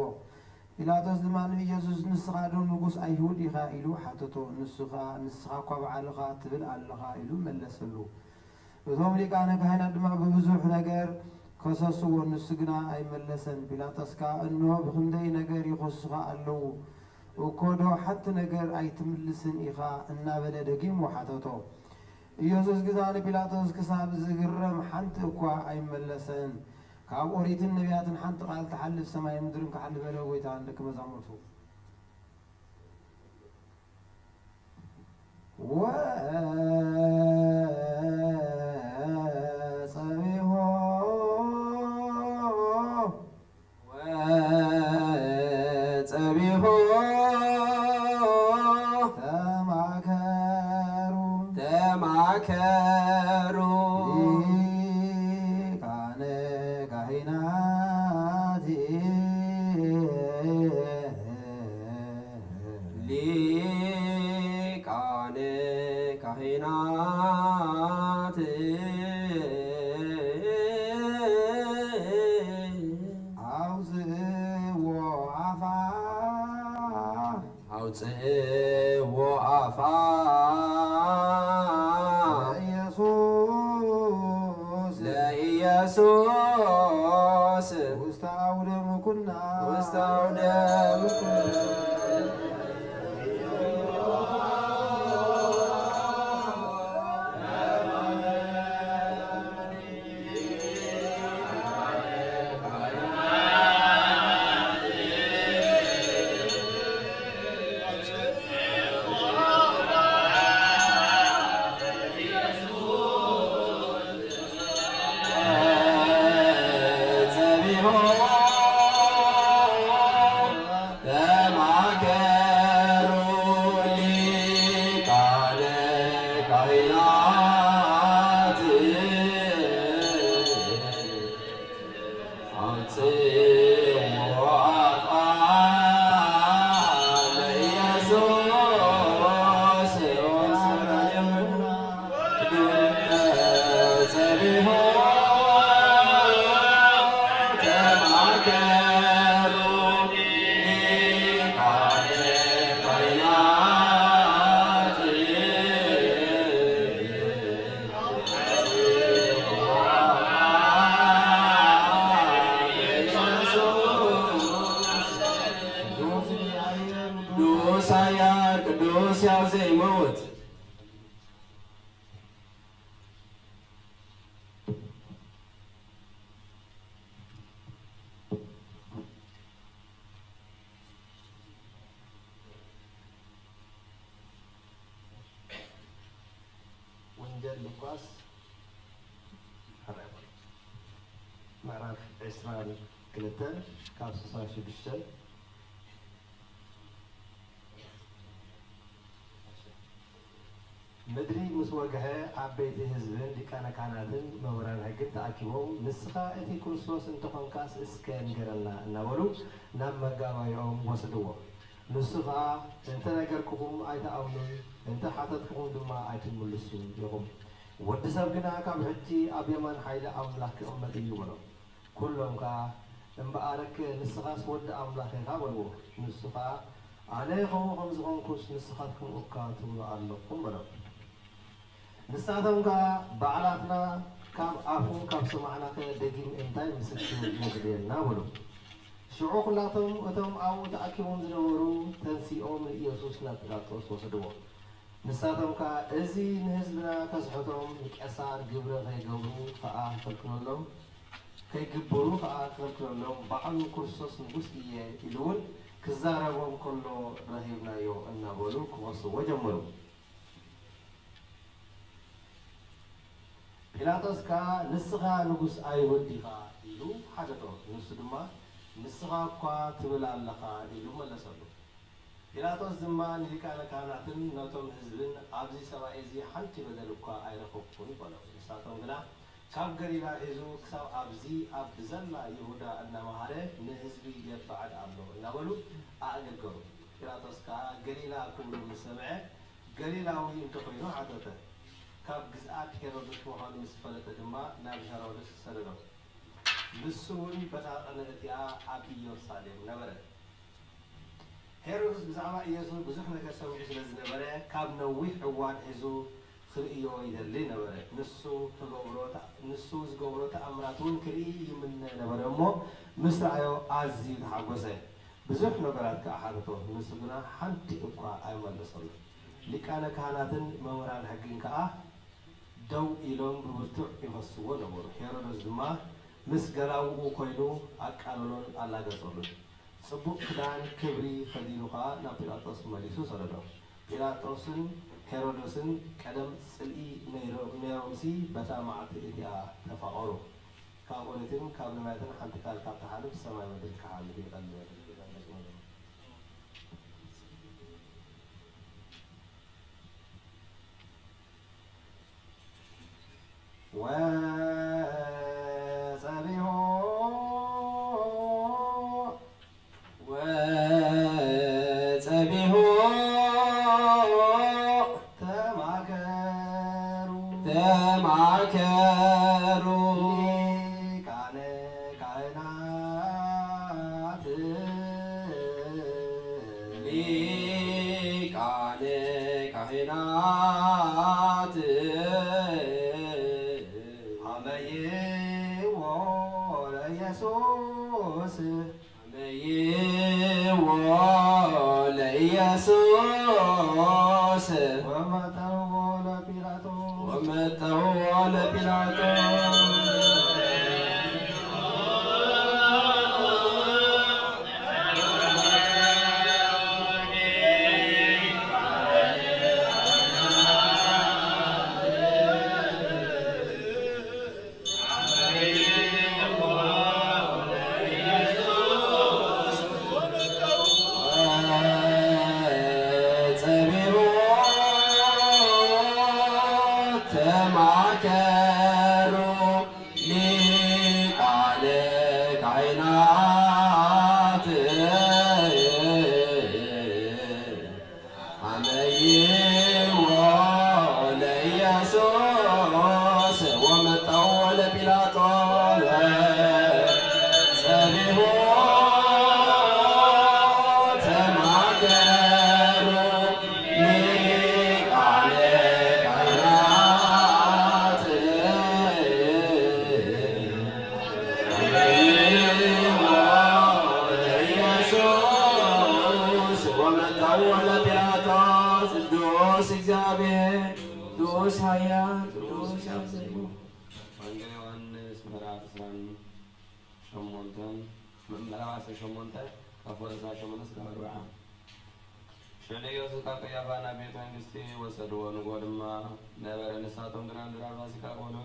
ጲላጦስ ድማ ንኢየሱስ ንስኻ ዶ ንጉስ ኣይሁድ ኢኻ ኢሉ ሓተቶ ንስኻ እኳ በዓልኻ ትብል ኣለኻ ኢሉ መለሰሉ እቶም ሊቃነ ካህናት ድማ ብብዙሕ ነገር ከሰስዎ ንሱ ግና ኣይመለሰን ጲላጦስ ከዓ እንሆ ብክንደይ ነገር ይኸሱኻ ኣለዉ እኮ ዶ ሓንቲ ነገር ኣይትምልስን ኢኻ እናበለ ደጊሙ ሓተቶ ኢየሱስ ግና ንጲላጦስ ክሳብ ዝግረም ሓንቲ እኳ ኣይመለሰን ካብ ኦሪትን ነቢያትን ሓንቲ ቃል ተሓልፍ ሰማይ ምድርን ክሓልፍ በለ ጎይታ ንደቂ መዛሙርቱ ወጸቢሖ ተማከሩ ሊቃነ ካህናት ሊቃነ ካህናት አውፅእዎ አፋ ለኢየሱስ ውስተ አውደ ምኩና ውስተ አውደ ምኩና ቅዱስ ኃያል ቅዱስ ሕያው ዘኢይመውት ወንጌል ሉቃስ ምዕራፍ 22 ካብ 66 ምድሪ ምስ ወግሐ ዓበይቲ ህዝብን ሊቃነ ካህናትን መምህራን ሕግን ተኣኪቦም ንስኻ እቲ ክርስቶስ እንተኾንካስ እስከ ንገረና እናበሉ ናብ መጋባቢኦም ወሰድዎ። ንሱ ከዓ እንተነገርክኹም ኣይተኣምኑን እንተሓተትክኹም ድማ ኣይትምልሱን ኢኹም። ወዲ ሰብ ግና ካብ ሕጂ ኣብ የማን ሓይሊ ኣምላኽ ክቕመጥ እዩ በሎም። ኩሎም ከዓ እምበኣረክ ንስኻስ ወዲ ኣምላኽ ኢኻ በልዎ። ንሱ ከዓ ኣነ ከምኡ ከም ዝኾንኩስ ንስኻትኩም እኳ ትብሉ ኣለኩም በሎም። ንሳቶም ከዓ ባዕላትና ካብ ኣፉ ካብ ሰማዕናኸ ደጊም እንታይ ምስክር የድልየና በሉ። ሽዑ ኩላቶም እቶም ኣብኡ ተኣኪቦም ዝነበሩ ተንሲኦም ንኢየሱስ ናብ ጲላጦስ ወሰድዎ። ንሳቶም ከዓ እዚ ንህዝብና ከስሕቶም ንቄሳር ግብሪ ከይገብሩ ከዓ ክከልክለሎም ከይግብሩ ከዓ ክከልክለሎም ባዕሉ ክርስቶስ ንጉስ እየ ኢሉ እውን ክዛረቦም ከሎ ረሂብናዮ እናበሉ ክወስዎ ጀመሩ። ጲላጦስ ከዓ ንስኻ ንጉስ ኣይሁድ ዲኻ ኢሉ ሓደቶ። ንሱ ድማ ንስኻ እኳ ትብል ኣለኻ ኢሉ መለሰሉ። ጲላጦስ ድማ ንሊቃነ ካህናትን ነቶም ህዝብን ኣብዚ ሰብኣይ እዚ ሓንቲ በደል እኳ ኣይረኸብኩን በሎም። ንሳቶም ግና ካብ ገሊላ ሒዙ ክሳብ ኣብዚ ኣብ ብዘላ ይሁዳ እናመሃረ ንህዝቢ የባዕድ ኣሎ እናበሉ ኣእገገሩ። ጲላጦስ ከዓ ገሊላ ክብሉ ምስ ሰምዐ ገሊላዊ እንተኮይኑ ሓተተ። ካብ ግዝኣት ሄሮድስ ምዃኑ ምስ ፈለጠ ድማ ናብ ሄሮድስ ሰደዶ። ንሱ እውን በታ ቀነእቲኣ ኣብ ኢየሩሳሌም ነበረ። ሄሮድስ ብዛዕባ ኢየሱስ ብዙሕ ነገር ሰሚዑ ስለ ዝነበረ ካብ ነዊሕ እዋን ሒዙ ክርእዮ ይደሊ ነበረ። ንሱ ዝገብሮ ተኣምራት እውን ክርኢ ይምነ ነበረ እሞ ምስ ረኣዮ ኣዝዩ ተሓጎሰ። ብዙሕ ነገራት ከዓ ሓተቶ። ንሱ ግና ሓንቲ እኳ ኣይመለሰሉ። ሊቃነ ካህናትን መምህራን ሕግን ከዓ ደው ኢሎም ብብርቱዕ ይኸስዎ ነበሩ። ሄሮድስ ድማ ምስ ገላውኡ ኮይኑ ኣቃለሎን ኣላገጸሉን። ጽቡቕ ክዳን ክብሪ ከዲኑ ከዓ ናብ ጲላጦስ መሊሱ ሰደዶ። ጲላጦስን ሄሮድስን ቀደም ጽልኢ ነይሮምሲ በታ መዓልቲ እቲኣ ተፋቐሩ። ካብ ኦሪትን ካብ ነቢያትን ሓንቲ ቃል ካብ ተሓልፍ ሰማይ ምድሪ ክሓልፍ ይቀልል። ወጸቢሖ ተማከሩ ሊቃነ ካህናት አመይዎ ለኢየሱስ ወመተው ለጲላጦስ ተማከሩ አቡነ ጲላጦስ ቅዱስ እግዚአብሔር ቅዱስ ኃያል ቅዱስ ያብዘዩ ወንጌል ዮሐንስ ምዕራፍ 18 ምዕራፍ 18 ከፈረሳ ሸመንስ ከመርዓ ሸኔ ኢየሱስ ካቀያፋና ቤተ መንግስት ወሰድዎ ንጎ ድማ ነበረ ንሳቶም ግን አንድ ፋሲካ ቆሎ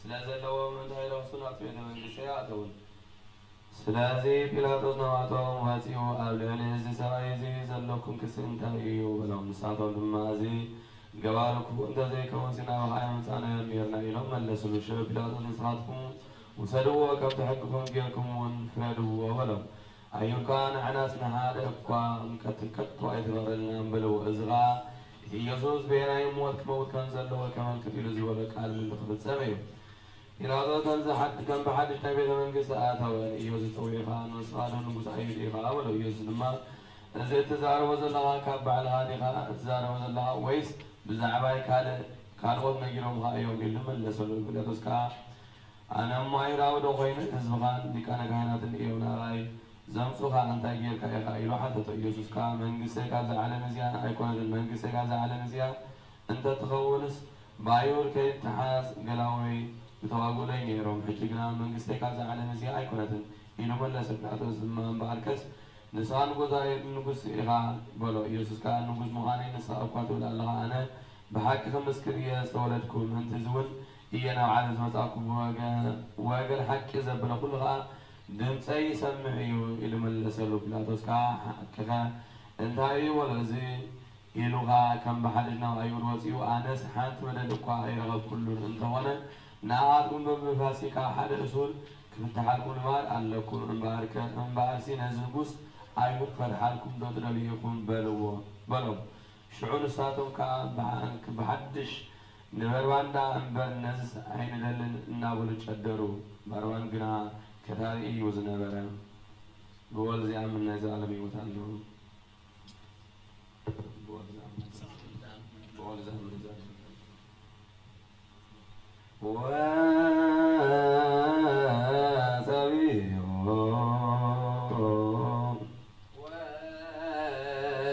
ስለዘለዎ ምን ታይለውሱን አት ቤተ መንግስት ያተውን ስለዚህ ጲላጦስ ነዋቶም ወፂኡ ኣብ ልዕሊ እዚ ሰብኣይ እዚ ዘለኩም ክስ እንታይ እዩ ብሎም ንሳቶም ድማ እዚ ገባርኩ እንተዘይከውን ሲና ብሃያ ምፃና ነርና ኢሎም መለስሉ ሸ ጲላጦስ ንስኻትኩም ውሰድዎ ከምቲ ሕግኩም ጌርኩም እውን ፍረድዎ በሎም ኣይብልካ ንዕናስ ንሓደ እኳ እንከትንከቶ ኣይትበረልና ንበልዎ እዚ ኸ እቲ ኢየሱስ ብናይ ሞት ክመውት ከም ዘለዎ ከመልክት ኢሉ ዝበሎ ቃል ምን ክፍፀም እዩ ጲላጦስ ከም ብሓድሽ ናይ ቤተ መንግስቲ ኣተወን ኢየሱስ ፀዊዕኻ ንስኻዶ ንጉስ ኣይድ ኢኻ በሎ ኢየሱስ ድማ እዚ እትዛረቦ ዘለኻ ካብ ባዕልኻ ዲኻ እትዛረቦ ዘለኻ ወይስ ብዛዕባይ ካልኦት ነጊሮምካ እዮም ኢሉ መለሰሉ ጲላጦስ ከዓ ኣነ እሞ ኣይሁዳዊ ዶ ኮይኑ ህዝብኻን ሊቃነ ካህናትን እዮም ናባይ ዘምፁኻ እንታይ ጌርካ ኢኻ ኢሉ ሓተቶ ኢየሱስ ከዓ መንግስተይ ካብ ዝዓለም እዚኣ ኣይኮነትን መንግስተይ ካብ ዝዓለም እዚኣ እንተትኸውንስ ብኣይሁድ ከይትሓዝ ገላወይ ዝተዋግኡለይ ነይሮም ሕጂ ግና መንግስተይ ካብ ዝዓለም እዚኣ ኣይኮነትን ኢሉ መለሰ ጲላጦስ ድማ እምበኣልከስ ንስኻ ንጉስ ኢኻ በሎ ኢየሱስ ከዓ ንጉስ ምዃነይ ንስኻ እኳ ትብል ኣለኻ ኣነ ብሓቂ ክምስክር እየ ዝተወለድኩ ምእንቲ እዚ እውን እየ ናብ ዓለም ዝመፃእኩ ወገን ሓቂ ዘበለ ኩሉ ከዓ ድምፀይ ይሰምዕ እዩ ኢሉ መለሰሉ ጲላጦስ ከዓ ሓቂኸ እንታይ እዩ በሎ እዚ ኢሉኻ ከም ብሓድሽ ናብ ኣይሁድ ወፂኡ ኣነስ ሓንቲ መደድ እኳ ኣይረኸብኩሉን እንተኾነ ንኣኻትኩም በብፋሲካ ሓደ እሱል ክፍትሓልኩም ልማድ ኣለኩም እምበኣርሲ ነዚ ንጉስ ኣይሁድ ፈትሓልኩም ዶ ትደልየኩም በልዎ በሎም ሽዑ ንሳቶም ከዓ ብሓድሽ ንበርባንዳ እምበር ነዚ ኣይንደልን እናበሉ ጨደሩ በርባን ግና ከታሪኢ እዩ ዝነበረ ብወል ዝኣምን ናይ ዘለኣለም ሂወት ኣለዎ ብወል ዝኣምን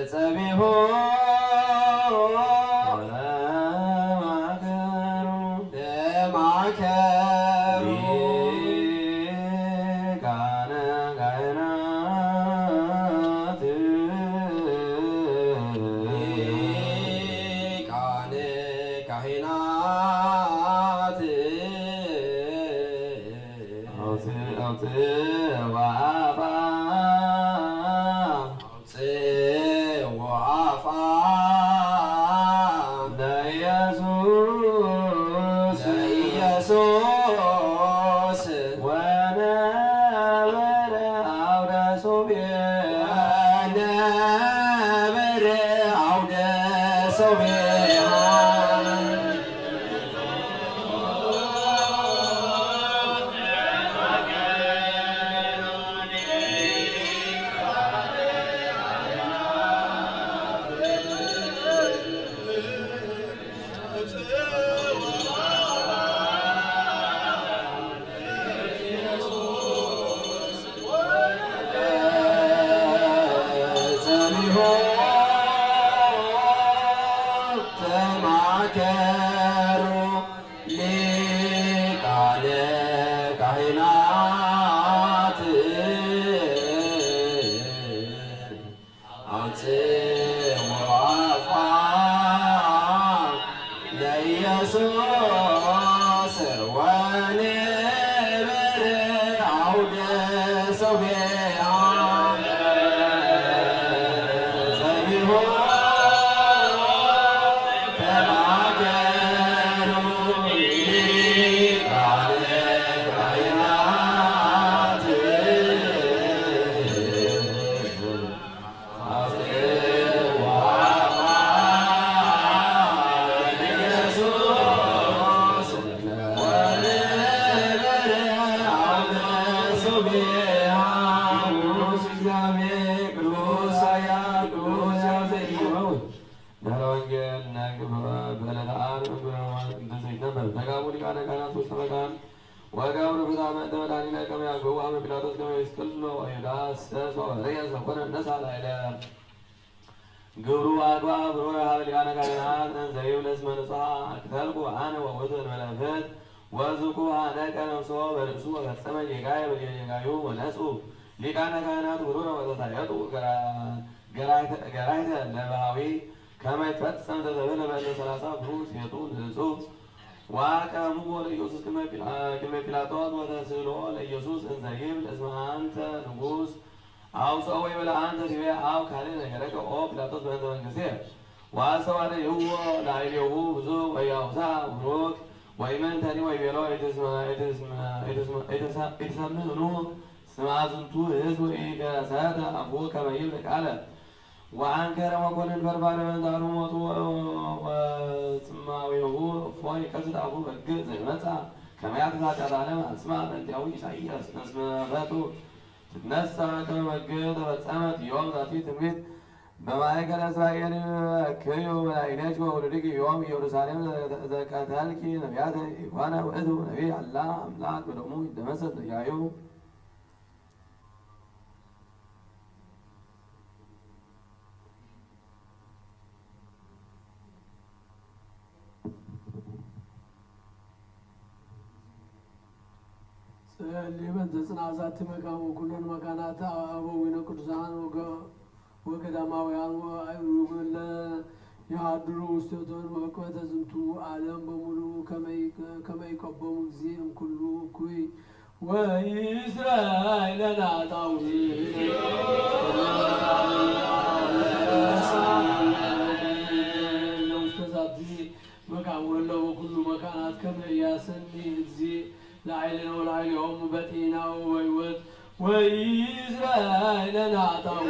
ወጸቢሖ ደማከሩ ሊቃነ ካህናት ወአፋ ለኢየሱስ ወነበረ አውደ ሶብያ ተማከሩ ሊቃነ ካህናት አውፅኡ አፋ ለኢየሱስ ወነበረ አውደ ሶብያ وقالوا بطعم دولاننا كما يقوى من بلادس كما يسكنوا ويداس سوى رياس وكنا الناس على إله ግብሩ አግባ ብሮ ሀብሊያነ ካህናት እንዘይብ ለስመ ንጹሐ አክተልኩ አነ ወውእቱ እንበለፍት ወዝኩ አነቀ ነፍሶ በርእሱ ወፈጸመ ጌጋየ በጌጋዩ ወነጹ ሊቃነ ካህናት ብሩረ ወተሳየጡ ገራይተ ለባዊ ከመ ይትፈጸም ዘተብህለ በእንተ ሰላሳ ብሩ ሴጡ ንጹሕ ወአቀሙ ለኢየሱስ ቅድመ ጲላጦስ ወተስእሎ ለኢየሱስ እንዘ ይብል እስመ አንተ ንጉሥ አውፅኦ ወይቤሎ አንተ ዲቤ አብ ካልእ ነገረከ ኦ ጲላጦስ በእንተ መንግሥትየ ወአስተዋደይዎ ላዕሌሁ ብዙሕ ወያውሳ ቡሩክ ወይመንተኒ ወይቤሎ ኢትሰምዕኑ ስማ ዝንቱ ሕዝብ ወኢከሰተ አፉሁ ከመ ይብል ቃለ ወአንከረ መኮንን በርባረ በእንተ ሞቱ ወጽማዊሁ እፎይ ይቀስት አፉሁ በግዕ ዘይመጽአ ከመ ያትት ኃጢአተ ዓለም አስማ በእንቲአሁ ኢሳይያስ እስመ ፈቱ ትነሣ ከመ በግዕ ተፈጸመት ዮም ዛቲ ትንቢት በማእከለ እስራኤል እክዩ በላዕሌኪ ወውሉድኪ ዮም ኢየሩሳሌም ዘቀተልኪ ነቢያተ ኢኮነ ውእቱ ነቢይ አላ አምላክ በደሙ ይደመሰስ ያዩ ሊበን ተጽናዛት መካሙ ኩለን መካናት አበዊነ ቅዱሳን ወገዳማውያን ወአይሩም የሀድሩ ውስቴቶን በቅበተ ዝንቱ ዓለም በሙሉ ከመይቀበሙ ጊዜ እምኩሉ እኩይ ወኢስራኤል ናጣዊ ለውስተዛቲ መካሙ ወለው በኩሉ መካናት ከመያሰኒ ጊዜ ላዕሌነ ወላዕሌሆሙ በጤና ወሕይወት ወኢስራኤል ናጣዊ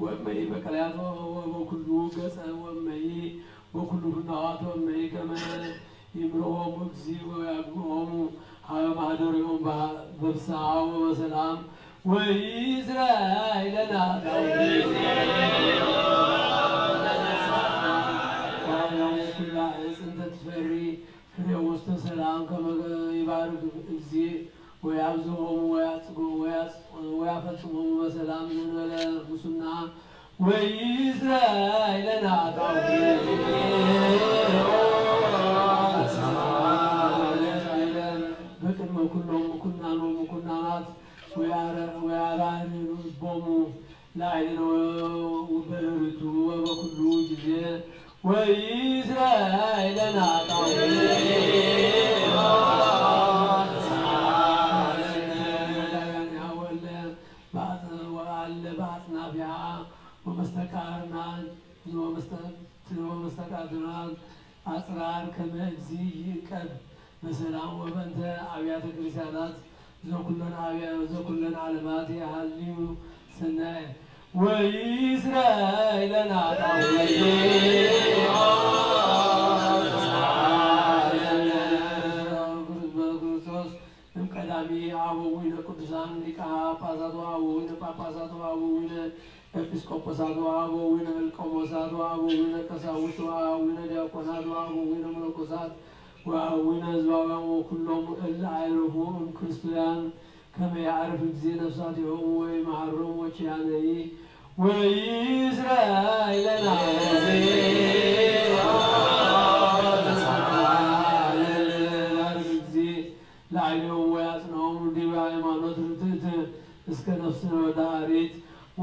ወእመይ በቀላያት ወበኩሉ ገጸ ወእመይ በኩሉ ፍናዋት ወእመይ ከመ ይምርሖሙ እግዚእ ወያግብሖሙ ሀበ ማኅደሪሆሙ በፍስሓ ወበሰላም ወኢስራኤል ናጣዊ ኩላ ዕፅ እንተ ትፈሪ ፍሬ ውስተ ሰላም ከመ ይባርክ እግዚእ ወያብዝሖሙ ወያፈጽሞሙ በሰላም ዘእንበለ ሙስና ወኢስራኤል ናጣዊ በቅድመ ኩሎሙ ኩናኖሙ ኩናናት ወያራን ልቦሙ ላዕሌነ በእርቱ ወበኩሉ ጊዜ ወኢስራኤል ናጣዊ በአጽናፊሃ ወመስተቃርናት አጽራር ከመ እግዚእ ይዕቀብ በሰላም ወበእንተ አብያተ ክርስቲያናት ዘኩለን ዓለማት የሃልዩ ሰናየ ወኢስራኤል ናጣዊ በክርስቶስ እምቀዳሚ አበዊነ ቅዱሳን ሊቃነ ጳጳሳት ወአበዊነ ጳጳሳት ወአበዊነ ኤጲስቆጶሳት ወአበዊነ መልቆሞሳት ወአበዊነ ቀሳውስት ወአበዊነ ዲያቆናት ወአበዊነ መነኮሳት ወአበዊነ ሕዝባውያን ወኩሎሙ እለ አዕረፉ እምክርስቲያን ከመ ያዕርፍ እግዚእ ነፍሳቲሆሙ ወይመሃሮሙ ወኪያነሂ ወኢስራኤል ናጣዊ ላዕሌሆሙ ወያጽንዖሙ ዲበ ሃይማኖት ርትዕት እስከ ነፍስነ ወዳሪት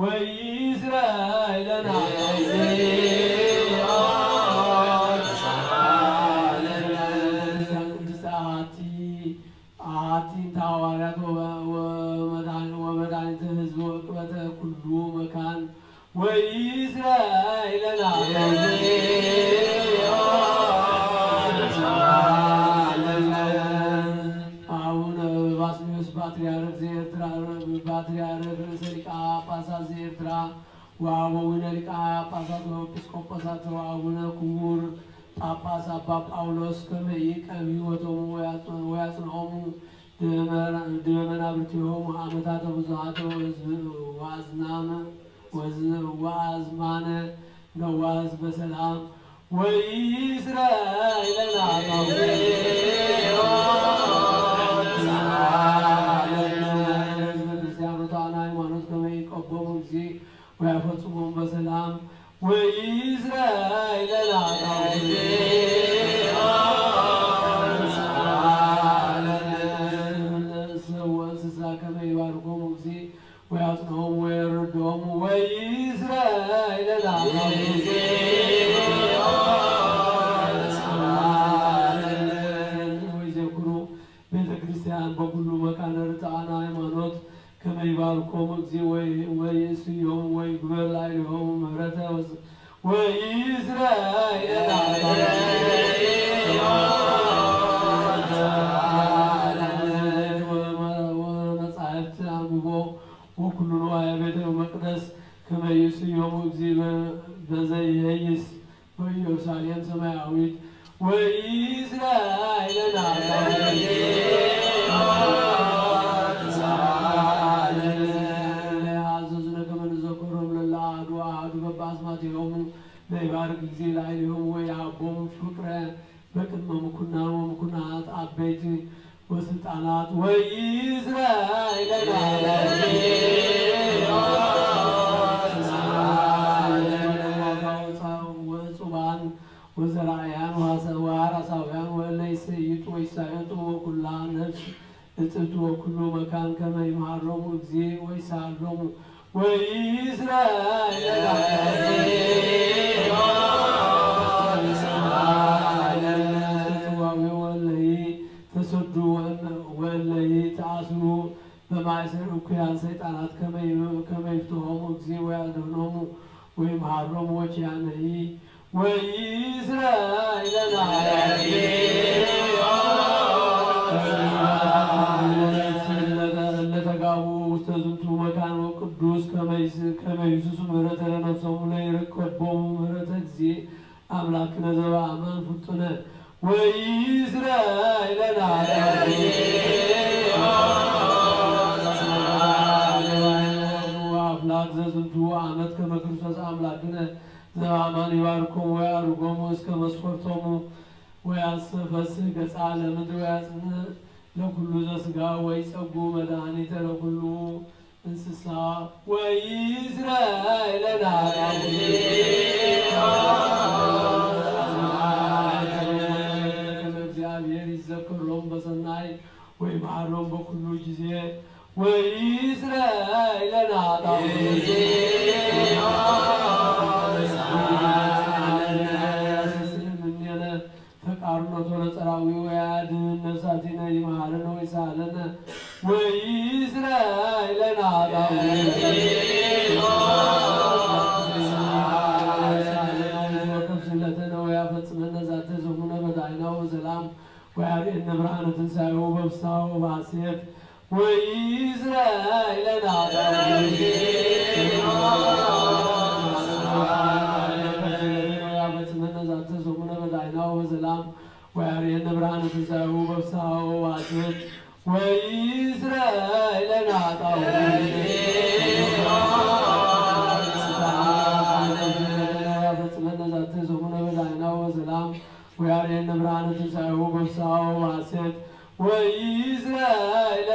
ወኢስራኤል ናጣዊ አሐቲ ሐዋርያት ወመድኃኒተ ሕዝብ ወቅበተ ኩሉ መካን ወኢስራኤል ናጣዊ አቡነ ባስልዮስ ፓትርያርክ ዘኤርትራ ፓትርያርክ ርእሰ ሊቃነ ጳጳሳት ዘኤርትራ ወአበዊነ ሊቃነ ጳጳሳት ወኤጲስቆጶሳት ወአቡነ ክቡር ጳጳስ አባ ጳውሎስ ከመ ይዕቀብ ሕይወቶሙ ወያጽንዖሙ ድኅረ መናብርቲሆሙ ዓመታተ ብዙኃተ ወአዝማነ ነዋስ በሰላም ወኢስራኤል ናጣዊ ቤተ ክርስቲያን በኩሉ መካነ ርትዓነ ሃይማኖት ከመ ይባርኮሙ እግዚእ ወይእስዮሙ ወይግበር ላዕሌሆሙ ምሕረተ ወይእስራኤል ወመጻሕፍት አንብቦ ወኩሉ ንዋየ ቤተ መቅደስ ከመ ይእስዮሙ እግዚእ በዘይሄይስ በኢየሩሳሌም ሰማያዊት ወይእስራኤል አዘዝነ ከመ ንዘክሮም ለለአሐዱ አሐዱ በበአስማቲሆሙ ለይባርክ እግዚእ ላዕሌሆሙ ወይሃቦሙ ፍቅረ በቅድመ ምኵናን ወምኵናት አበይት ወስልጣናት ወይእስራኤል ወጽባን ወዘራእያን ወሐራሳውያን ወእለ ይሰይጡ ወይሳየጡ ወኩላ ነፍስ እጽቱ ወኩሉ መካን ከመ ይምሃሮሙ እግዚእ ወይሳሎሙ ወይእስራኤል ተሰዱ ወእለይ ተአስሩ በማእሰር እኩያን ሰይጣናት ከመ ይፍትሖሙ እግዚእ ወያድኅኖሙ ወይምሃሮሙ ወኪያነሂ ወይእስራኤል ለተጋቡ ውስተ ዝንቱ መካን ወቅዱስ ከመ ይሱሱ ምሕረተ ለነፍሶሙ ለይርከቦሙ ምሕረተ እግዚእ አምላክነ ዘበአማን ፍጡነ ወይእስራኤል አምላክ ዘዝንቱ ዓመት ከመ ክርስቶስ አምላክነ ዘበአማን ይባርኮሙ ወያርጎሙ እስከ መስፈርቶሙ ወያስፈስሕ ገጻ ለምድር ወያጽንዕ ለኩሉ ዘሥጋ ወይጸጉ መድኃኒተ ለኩሉ እንስሳ ወይእስራኤል እግዚአብሔር ይዘክሮም በሰናይ ወይምሃሮም በኩሉ ጊዜ ወይእስራኤል ተቃርኖቶ ለጸራዊ ወያድኅን ነፍሳቲነ ይምሃረነ ወይሳለነ ወይእስራኤል ወከፍስለተነ ወያፈጽመነ ዛተ ዘሙነ በዳይና ወሰላም ወያርኤነ ብርሃነ ትንሣኤሁ በፍስሐ ወበሐሴት ወይእስራኤል ወያፈጽመነ ዛተ ዘሙነ በዳይና ወሰላም ወያርኤነ ብርሃነ ትንሣኤሁ በፍስሐ ወበሐሴት ወይእስራኤል ወያፈጽመነ ዛተ ዘሙነ በዳይና ወሰላም ወያርኤነ ብርሃነ ትንሣኤሁ በፍስሐ ወበሐሴት ወይእስራኤል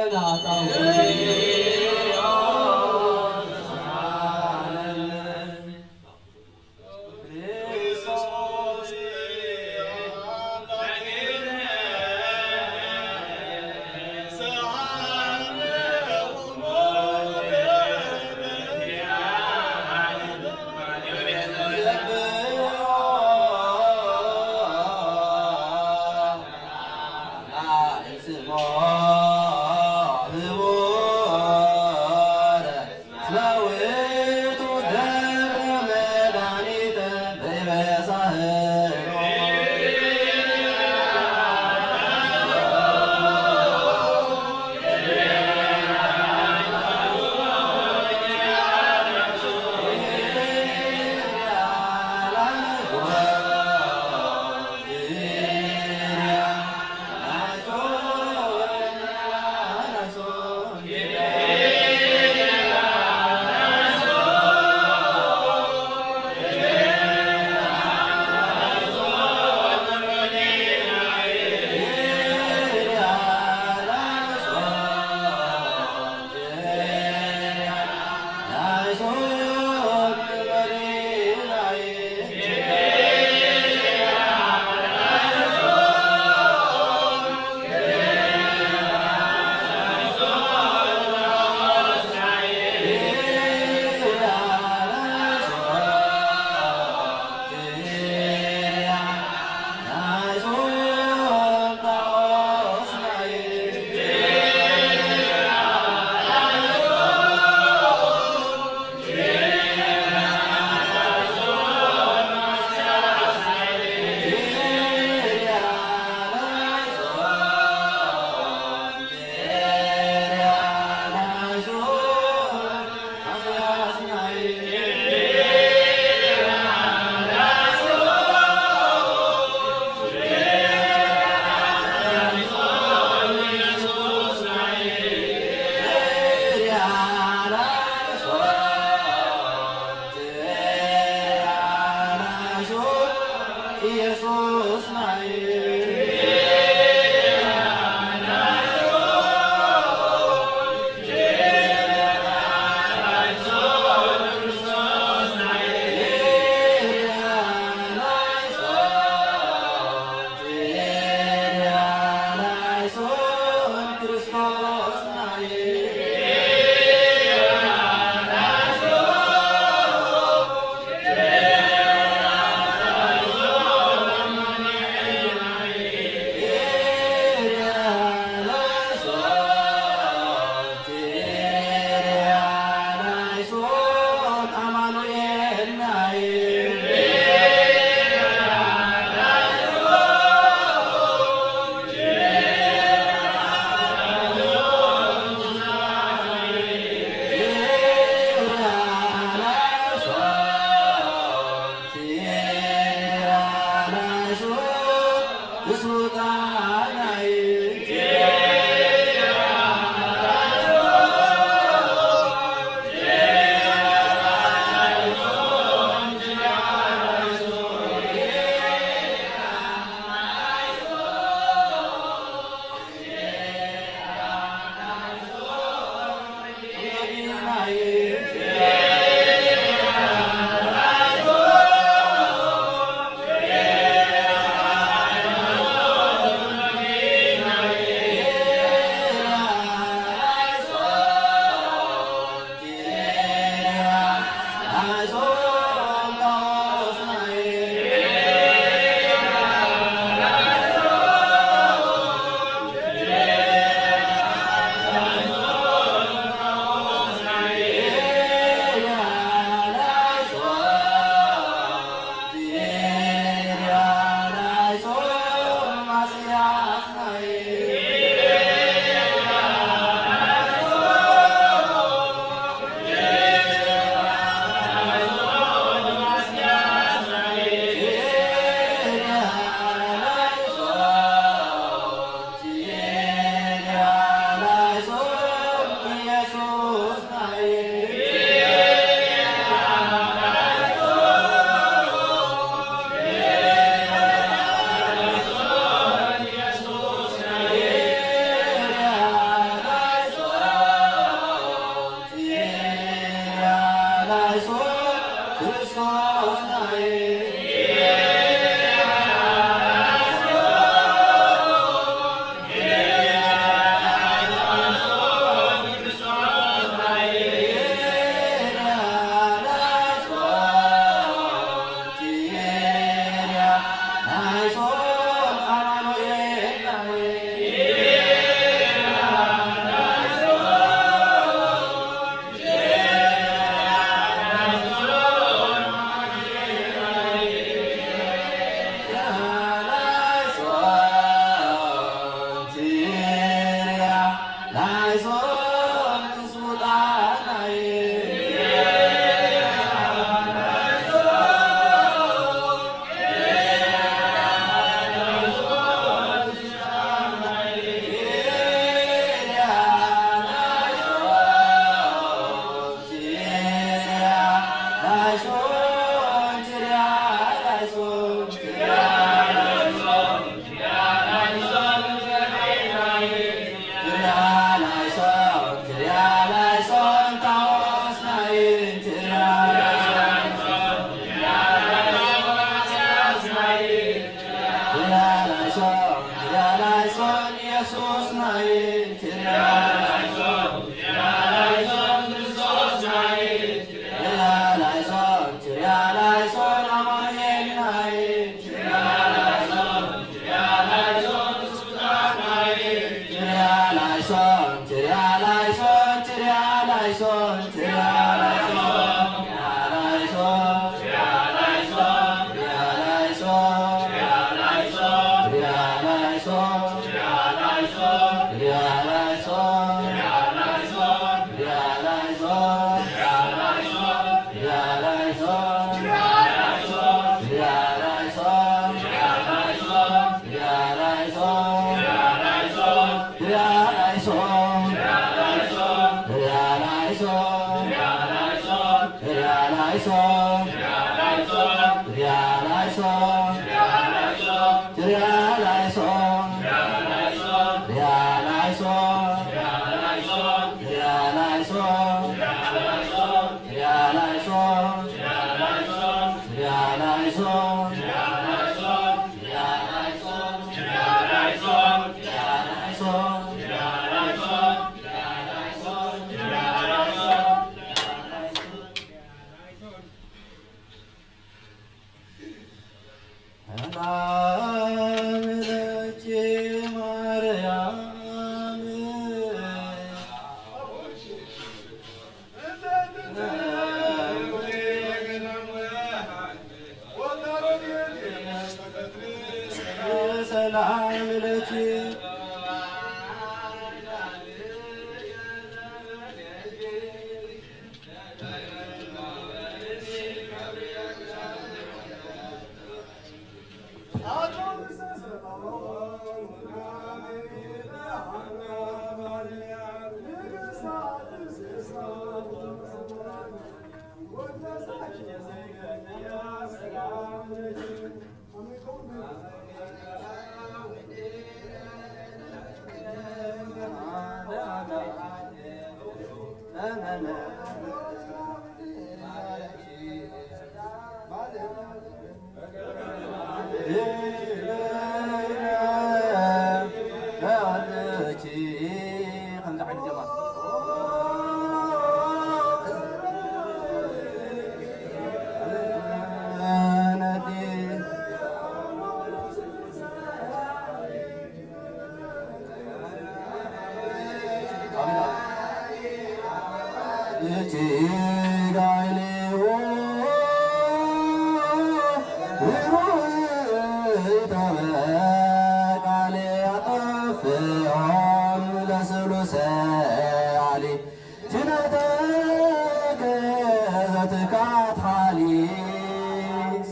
Realize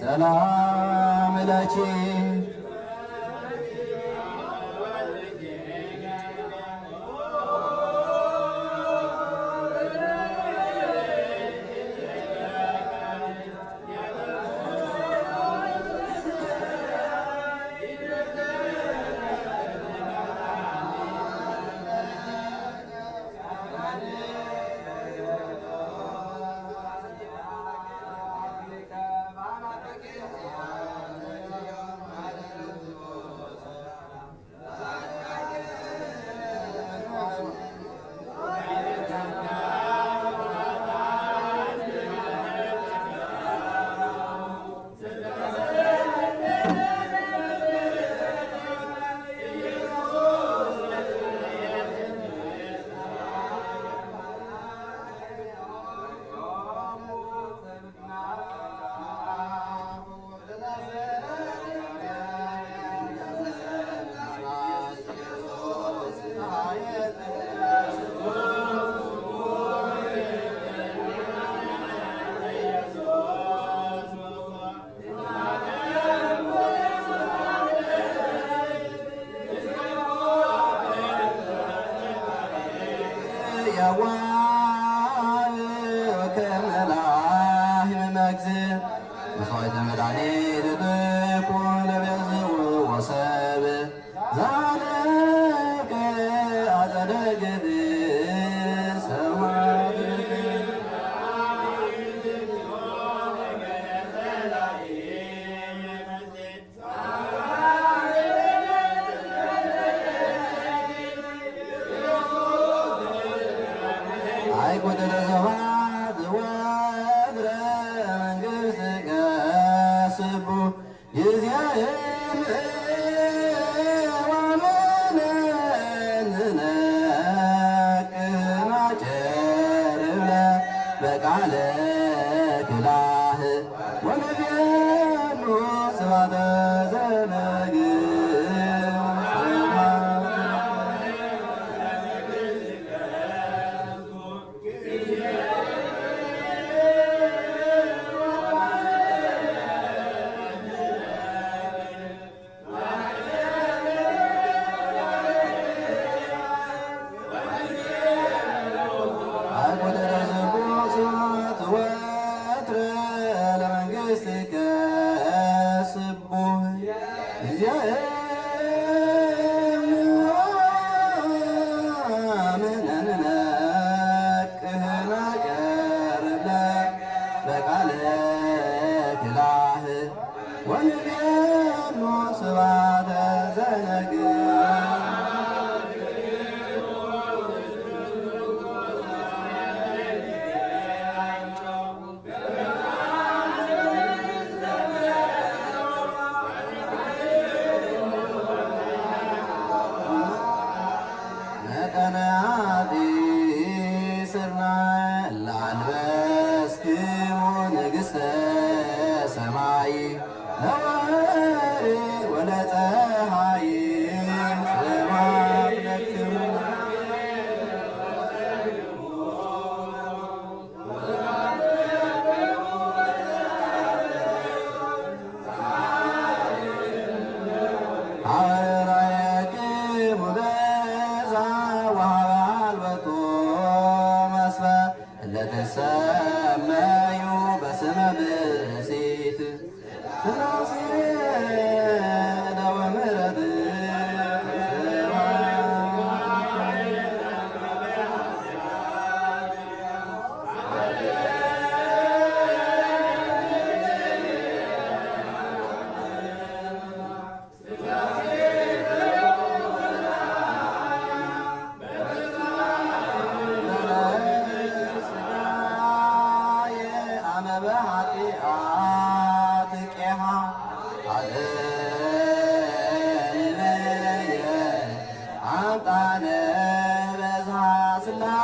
ሰላም ለኪ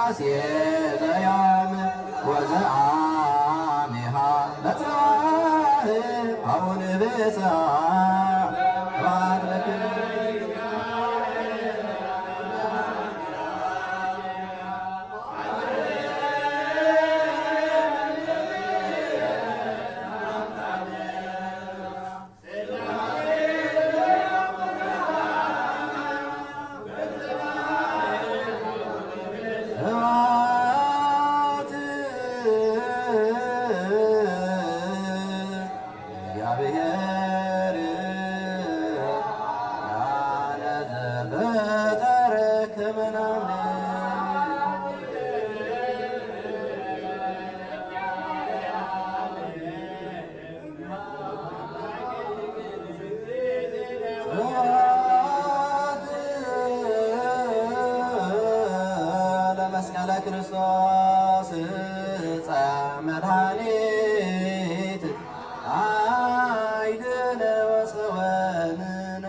ውዳሴ ዘዮም ወዘአሚሃ ለጽባህ አቡነ ብፅዓ ባርክ ለመስቀለ ክርስቶስ ዕፀ መድኃኒት አይድነ ወፀወንነ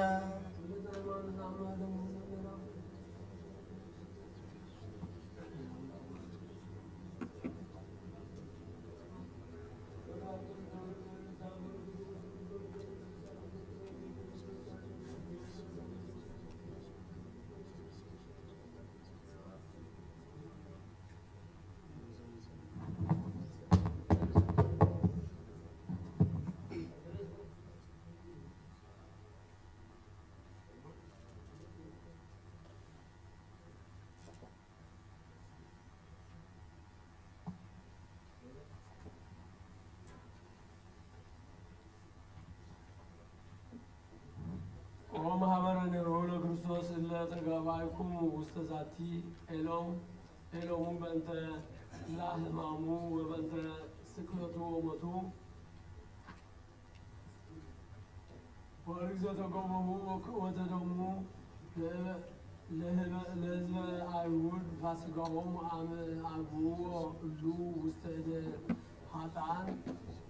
ማህበረ ነርሆ ለክርስቶስ እለ ተጋባይኩሙ ውስተ ዛቲ ኤሎሙ በእንተ ላህማሙ ወበእንተ ስቅለቱ ወሞቱ ወርግዘተ ገቦሙ ወተደሙ ለህዝበ አይሁድ ፋሲካሆሙ አግብኦ እሉ ውስተ እደ ኃጥአን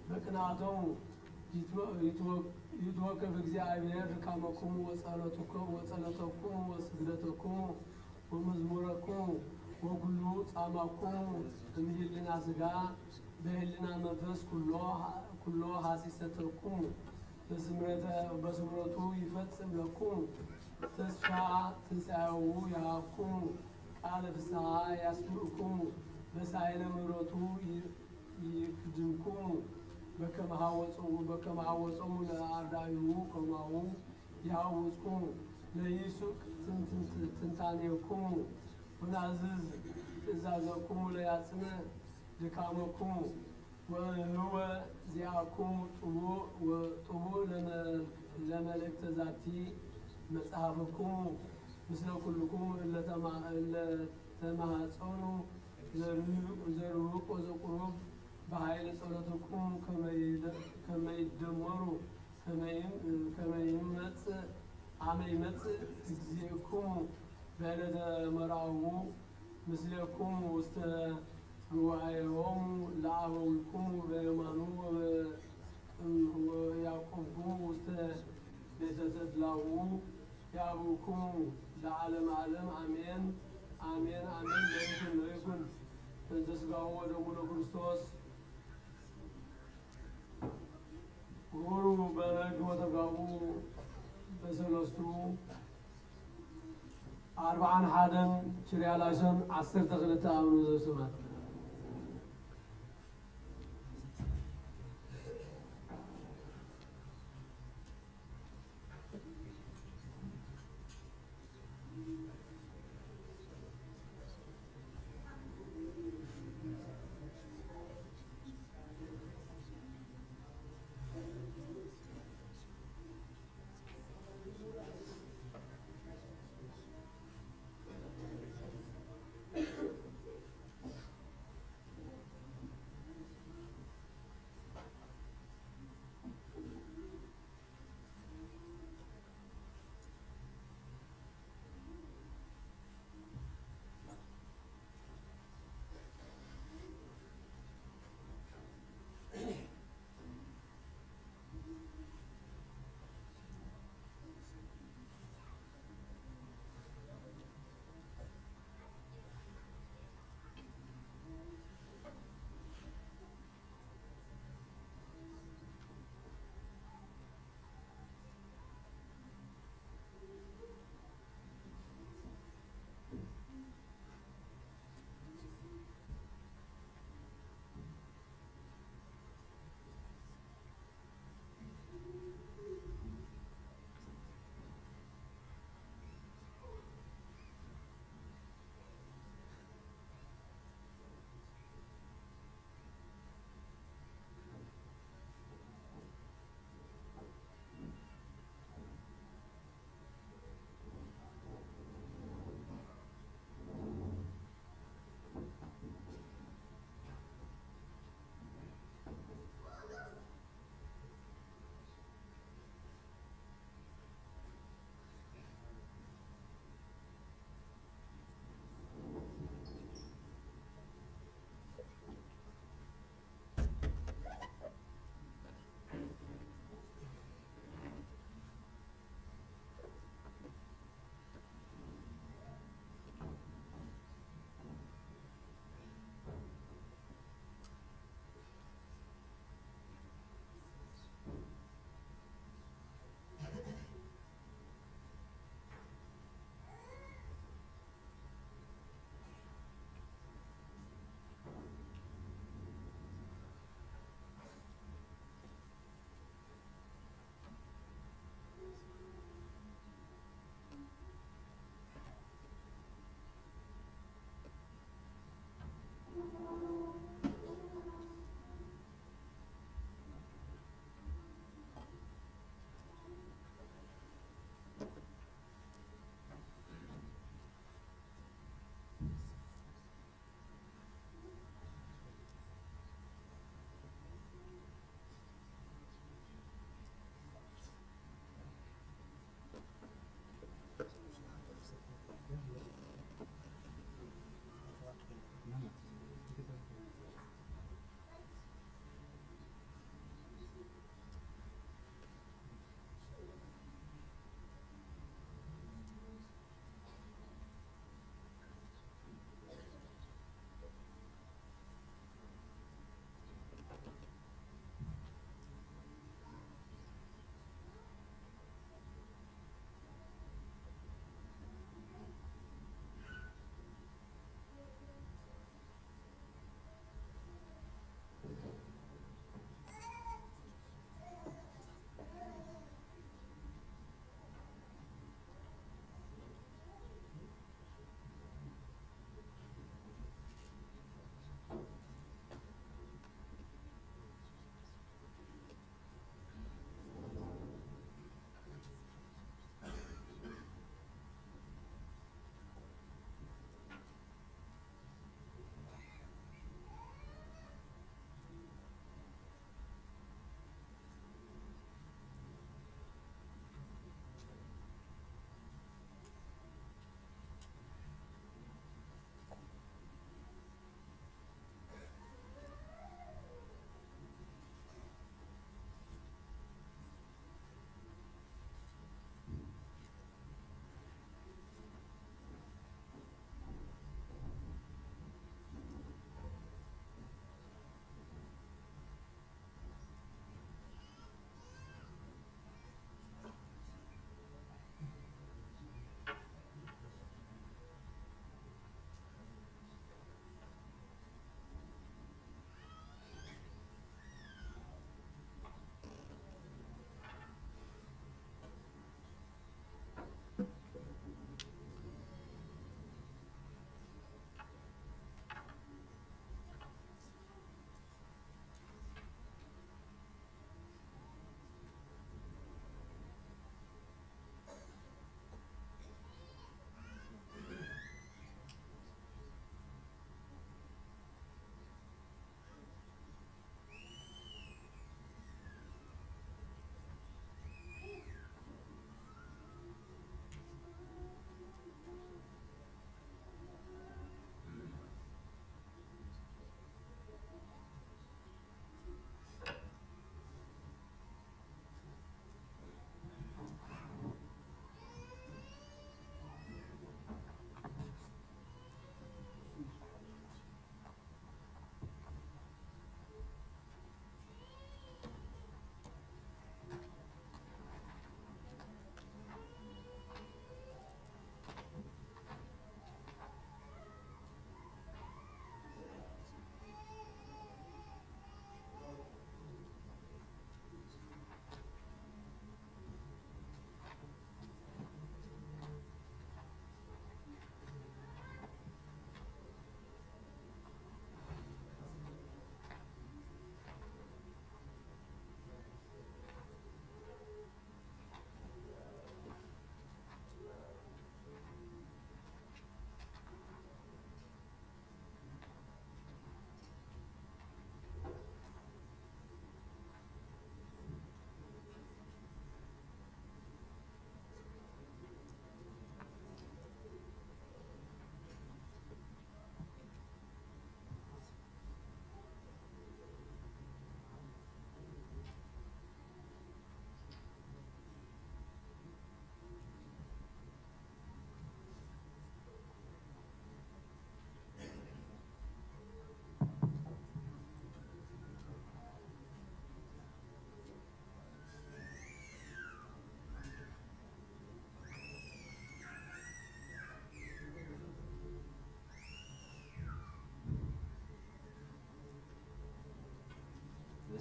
በቅንዓቶሙ ይትወከፍ እግዚአብሔር ድካመክሙ ወጸሎተክሙ ወስግደተክሙ ወመዝሙረክሙ ወኩሉ ጻማክሙ እምኅሊና ሥጋ በኅሊና መንፈስ ኩሎ ሐሲሰተክሙ በስምረቱ ይፈጽም ለክሙ ተስፋ ትንሣኤሁ ያሃክሙ ቃለ ፍስሐ ያስምዕክሙ በሳይለ ምሕረቱ ይክድንክሙ በከመ ሐወጾሙ ለአርዳኢሁ ከማሁ ያሐውፅክሙ ለይሱቅ ትንታኔክሙ ወናዝዝ ትእዛዘክሙ ለያጽንዕ ድካመክሙ ወህወ ዚአክሙ ጥቡዕ ለመልእክተ ዛቲ መጽሐፍክሙ ምስለ ኩልክሙ እለ ተማኅፀኑ ዘርሁቅ ወዘቁሩብ በኃይለ ጸሎተክሙ ከመ ይደመሩ አመ ይመጽእ እግዚእክሙ በዕለተ መርዓዊሁ ምስሌክሙ ውስተ ጉባኤሆሙ ለአበዊክሙ በየማኑ ወያዕቆብክሙ ውስተ ቤተ ተድላሁ ያብክሙ ለዓለመ ዓለም አሜን አሜን አሜን። ለይኩን ለይኩን እንተ ሥጋሁ ወደሙ ለክርስቶስ ሁሩ በነግ ወተጋቡ በሰለስቱ አርባዓን ሓደን ሽርያላሶን 12 አብኑ ዘስማት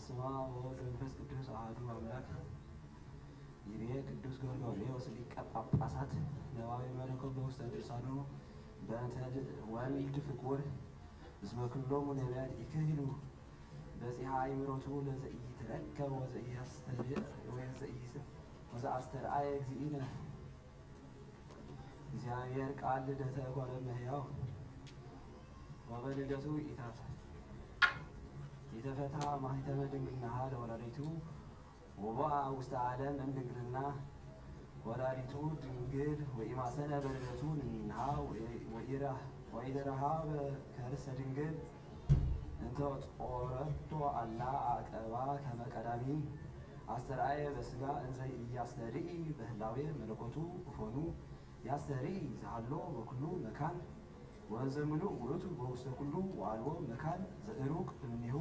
በስመ አብ ወወልድ ወመንፈስ ቅዱስ አሐዱ አምላክ። ይቤ ቅዱስ ጎርጎርዮስ ሊቀ ጳጳሳት ነዋዊ መለኮት በውስተ ድርሳኑ በእንተ ወልድ ፍቁር እስመ ኩሎሙ ነቢያት ይክህሉ በጺሐ አእምሮቱ ለዘኢይትረከብ ወዘአስተርአየ እግዚእነ እግዚአብሔር ቃል ልደተ ኮነ እምሕያው ወበልደቱ ኢተፈታ ማኅተመ ድንግልናሃ ለወላዲቱ ወቦአ ውስተ ዓለም እምድንግልና ወላዲቱ ድንግል ወኢማሰነ በልደቱ ንንሃ ወኢደረሃ በከርሰ ድንግል እንተ ጾረቶ አላ አቀባ ከመ ቀዳሚ አስተርአየ በሥጋ እንዘ ኢያስተርኢ በህላዌ መለኮቱ እፎኑ ያስተርኢ ዘሃሎ በኩሉ መካን ወንዘ ምሉእ ውእቱ በውስተ ኩሉ ወአልቦ መካን ዘእሩቅ እምኔሁ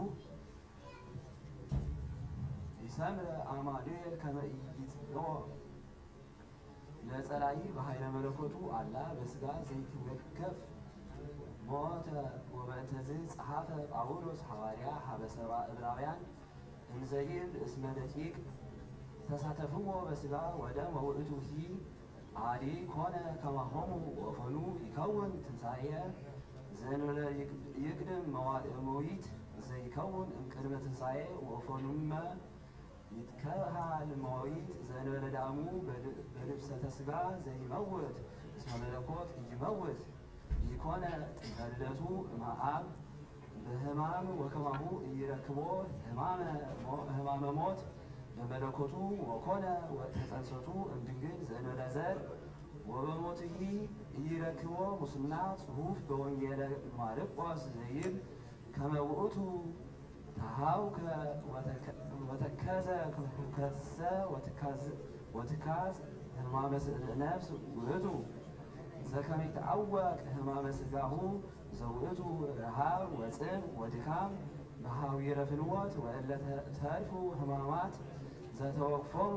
ይሰምረ አማኑኤል ከመ ኢይጽንዖ ለጸላኢ በኃይለ መለኮቱ አላ በሥጋ ዘይትወከፍ ሞተ ወበእንተዝ ጸሐፈ ጳውሎስ ሐዋርያ ሀበ ሰብአ ዕብራውያን እንዘይብል እስመ ደቂቅ ተሳተፍዎ በሥጋ ወደም ወውእቱሂ አሐዲ ኮነ ከማሆሙ ወፈኑ ይከውን ትንሣኤ ዘእንበለ ይቅድም መዊት ዘይከውን እምቅድመ ትንሣኤ ወፈኑመ ይትከሃል መዊት ዘእንበለ ዳሙ በልብሰተ ሥጋ ዘይመውት እስመ መለኮት ኢይመውት ይኮነ ጥንተ ልደቱ እምአብ በሕማም ወከማሁ ኢይረክቦ ሕማመ ሞት በመለኮቱ ወኮነ ተጸንሰቱ እምድንግል ዘእንበለ ዘር ወበሞትሂ ኢይረክቦ ሙስና ጽሑፍ በወንጌለ ማርቆስ ዘይብል ከመ ውእቱ ተሃውከ ወተከዘ ከሰ ወትካዝ ሕማመ ነፍስ ውእቱ ዘከመ ይትዐወቅ ሕማመ ሥጋሁ ዘውእቱ ረሃብ ወጽም ወድካም በሐዊረ ፍልወት ወእለ ተርፉ ሕማማት ዘተወክፎሙ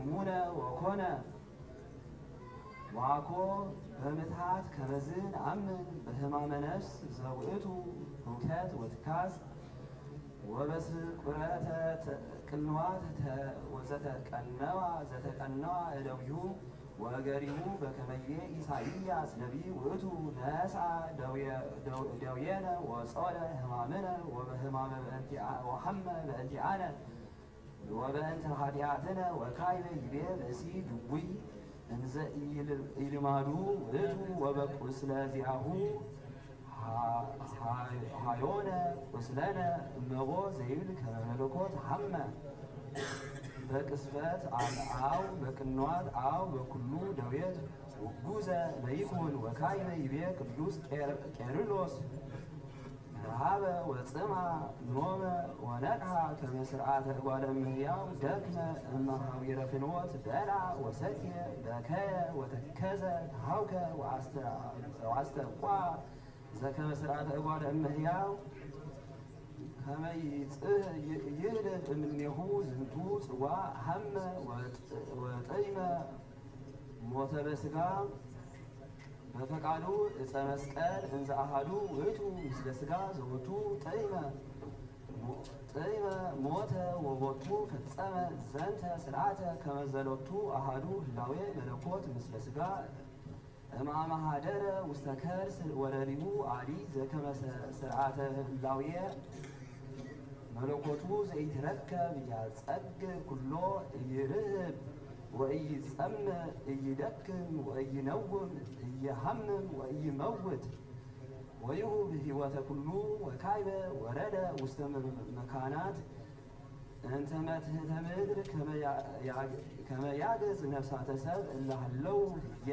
እሙነ ወኮነ ዋኮ በምትሃት ከመዝ ነአምን በሕማመ ነፍስ ዘውእቱ ሁከት ወትካዝ ወበስቁረተ ቅንዋት ዘተቀነዋ እደዊሁ ወገሪሁ በከመዬ ኢሳይያስ ነቢይ ውእቱ ነስአ ደዌነ ወጾረ ሕማምነ ወበሕማመ ወሐመ በእንቲአነ ወበእንተ ኃጢአትነ ወካዕበ ይቤ ብእሲ ድውይ እንዘ ኢልማዱ ውእቱ ወበቁስለ ዚአሁ ሃዮነ ቁስለነ እመቦ ዘይብል ከመ መለኮት ሐመ በቅስፈት አው በቅንዋት አው በኩሉ ደዌት ውጉዘ ለይኩን ወካዕበ ይቤ ቅዱስ ቄርሎስ ረሃበ ወጽማ ኖመ ወነቅሐ ከመ ስርዓተ እጓለ እመሕያው ደክመ እመ ሐዊረ ፍኖት በልዐ ወሰትየ በከየ ወተከዘ ተሃውከ ወአስተርቋ ዘከመ ስርዓተ እጓለ እመሕያው ከመ ይህልፍ እምኔሁ ዝንቱ ጽዋዕ ሐመ ወጠይመ ሞተ በሥጋ በፈቃዱ ዕፀ መስቀል እንዘ አሐዱ ውእቱ ምስለ ሥጋ ዘወቱ ጠይመ ሞተ ወቦቱ ፈጸመ ዘንተ ስርዓተ ከመ ዘሎቱ አሐዱ ህላዌ መለኮት ምስለ ሥጋ እምአመ ኀደረ ውስተ ከርስ ወለሊሁ አዲ ዘከመ ስርዓተ ህላዌ መለኮቱ ዘይትረከብ ያጸግብ ኩሎ ኢይርህብ ወኢይጸምዕ ኢይደክም ወኢይነውም ኢይሐምም ወኢይመውት ወይሁብ ሕይወተ ኩሉ ወካዕበ ወረደ ውስተ መካናት እንተ መትሕተ ምድር ከመ ያግዝ ነፍሳተ ሰብእ እለ ሀለው ህየ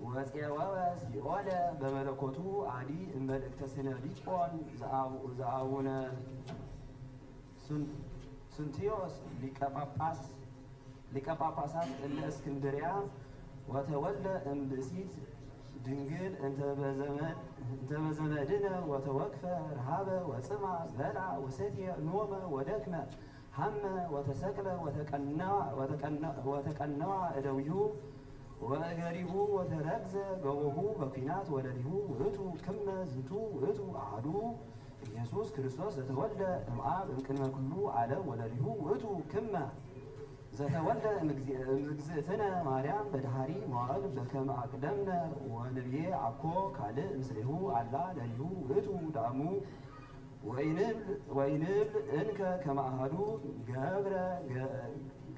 ወፄወወ ሲኦለ በመለኮቱ አዲ እመልእክተ ሲነዲቆን ዘአቡነ ሱንትዮስ ሊቀ ጳጳሳት እለ እስክንድርያ ወተወልደ እምብእሲት ድንግል እንተ በዘመድነ ወተወክፈ ረሃበ ወጽማ በልዐ ወሰትየ ኖመ ወደክመ ሐመ ወተሰቅለ ወተቀነዋ እደዊሁ ወእገሪሁ ወተረግዘ ገቦሁ በኩናት ወለሊሁ ውእቱ ክመ ዝንቱ ውእቱ አሐዱ ኢየሱስ ክርስቶስ ዘተወልደ እምአብ እምቅድመ ኩሉ ዓለም ወለሊሁ ውእቱ ክመ ዘተወልደ እምእግዝእትነ ማርያም በድሃሪ መዋዕል በከመ አቅደምነ ወንብዬ አኮ ካልእ ምስሌሁ አላ ለሊሁ ውእቱ ዳሙ ወይንብል እንከ ከመ አሐዱ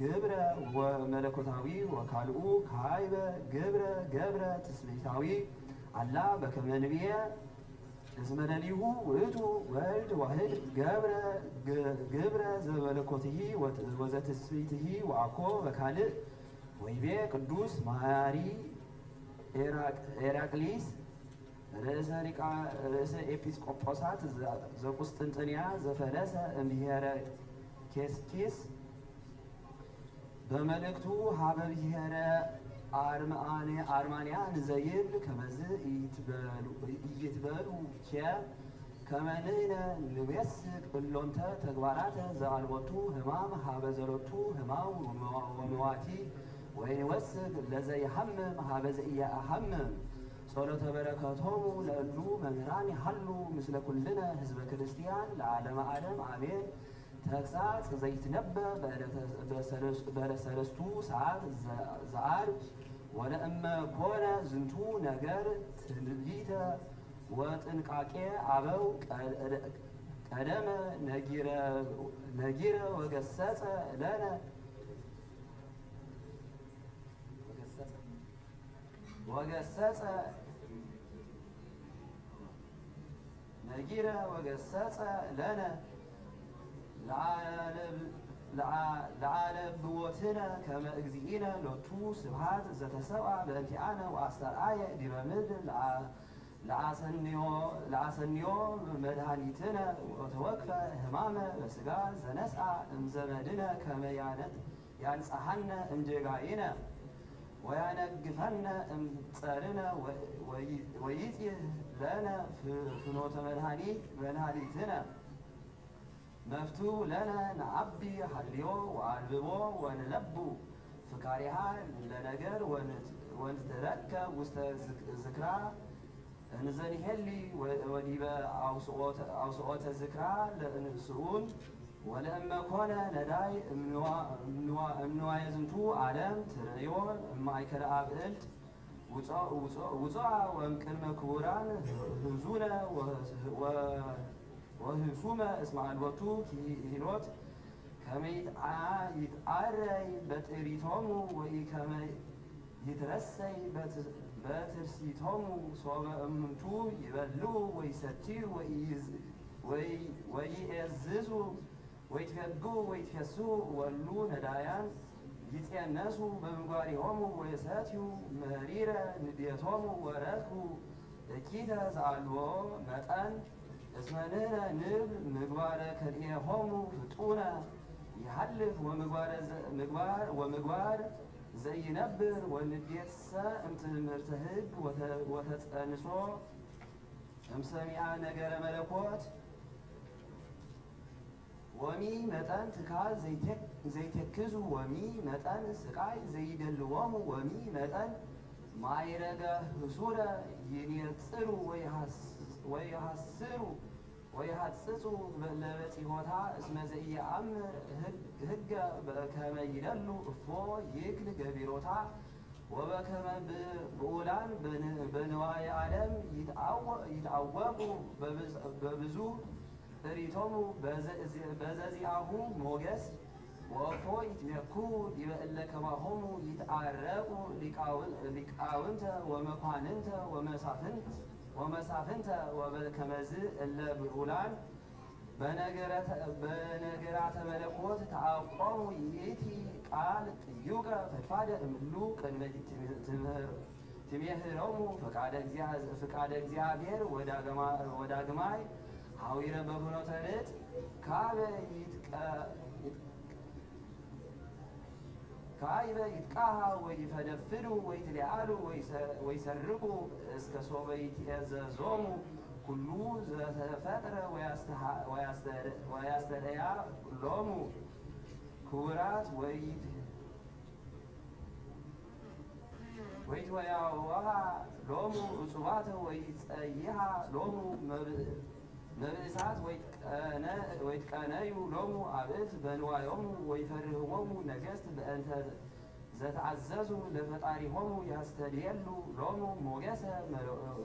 ግብረ ወመለኮታዊ ወካልኡ ካይበ ገብረ ትስብእታዊ አላ በከመ ንብየ እስመ ለሊሁ ውእቱ ወልድ ዋህድ ግብረ ዘመለኮትሂ ወዘትስብእትሂ ወአኮ በካልእ ወይቤ ቅዱስ ማሪ ኤራቅሊስ ርእሰ ኤጲስቆጶሳት ዘቁስጥንጥንያ ዘፈለሰ እምብሔረ ኬስኪስ በመልእክቱ ሀበ ብሔረ አርማንያ ንዘይብል ከመዝ ኢይትበሉ ኬ ከመ ንሕነ ንዌስክ እሎንተ ተግባራተ ዘአልቦቱ ሕማም ሀበ ዘሎቱ ሕማም ወመዋቲ ወይንወስክ ለዘይሐምም ሀበ ዘኢየሐምም ጸሎተ በረከቶሙ ለእሉ መምህራን ይሃሉ ምስለ ኩልነ ህዝበ ክርስቲያን ለዓለመ ዓለም አሜን። ተግሣጽ ዘይትነበብ በሰለስቱ ሰዓት ዘዓርብ ወለእመ ኮነ ዝንቱ ነገር ትንቢተ ወጥንቃቄ አበው ቀደመ ነጊረ ወገሰጸ ለነ ነጊረ ወገሰጸ ለነ ለዓለብዎትነ ከመ እግዚእነ ሎቱ ስብሐት ዘተሰብአ በእንቲአነ ወአስተርአየ ዲበ ምድር ለአሰንዮ መድኃኒትነ ወተወክፈ ሕማመ በሥጋ ዘነስአ እምዘመድነ ከመ ያንጽሐነ እምጌጋኢነ ወያነግፈነ እምጸርነ ወይጽሕ ለነ ፍኖተ መድኃኒትነ መፍትሑ ለነ ነዐቢ ሀልዮ ወአልብቦ ወንለቡ ፍካሪሃ ለነገር ወንትረከብ ውስተ ዝክራ እንዘኒሄሊ ወዲበ አውስኦተ ዝክራ ለእንስኡን ወለእመ ኮነ ነዳይ እምንዋየ ዝንቱ ዓለም ትርእዮ እማእከለ አብዕልት ውፅአ ወእምቅድመ ክቡራን ህዙነ ወህሱመ እስመ አልቦቱ ኪሂሎት ከመ ይትዓረይ በጥሪቶሙ ወኢከመ ይትረሰይ በትርሲቶሙ ሶበ እምንቱ ይበልዑ ወይሰትዩ ወይእዝዙ ወይትፈግኡ ወይትፌስሑ ወሉ ነዳያን ይጼነሱ በምግባሪሆሙ ወይሰትዩ መሪረ ንዴቶሙ ወረክቡ እኪተ ዘአልቦ መጠን እስመ ንሕነ ንብል ምግባረ ከልኤሆሙ ፍጡነ ይሃልፍ ወምግባር ዘይነብር ወንዴትሰ እምትምህርተ ሕግ ወተጸንሶ እምሰሚዐ ነገረ መለኮት ወሚ መጠን ትካል ዘይተክዙ ወሚ መጠን ስቃይ ዘይደልዎሙ ወሚ መጠን ማይረገ ህሱረ ይኔጽሩ ወይሐጽጹ ለበጺሖታ እስመ ዘኢየአምር ሕገ በከመ ይደሉ እፎ ይክል ገቢሮታ ወበከመ ብዑላን በንዋየ ዓለም ይትዐወቁ በብዙ ጥሪቶሙ በዘዚአሁ ሞገስ ወእፎ ይትሜኩ ዲበ እለ ከማሆሙ ይትዓረቁ ሊቃውንተ ወመኳንንተ ወመሳፍንተ ወበከመዝ እለ ብዑላን በነገራተ መለኮት ተአቆሙ ይእቲ ቃል ጥዩቀ ፈድፋደ እምሉ ቅድመ ትሜህሮሙ ፈቃደ እግዚአብሔር ወዳግማይ ሐዊረ በፍኖተ ርት ካይበ ይትቃሃ ወይፈደፍዱ ወይትሊአሉ ወይሰርቁ እስከ ሶበ ይትእዘዞሙ ኩሉ ዘተፈጥረ ወያስተርአያ ሎሙ ክቡራት ወይትወያወሃ ሎሙ እጹባተ ወይጸይሃ ሎሙ ነብሳት ወይትቀነዩ ሎሙ አብዕልት በንዋዮሙ ወይፈርህዎሙ ነገሥት በእንተ ዘተአዘዙ ለፈጣሪሆሙ ያስተድየሉ ሎሙ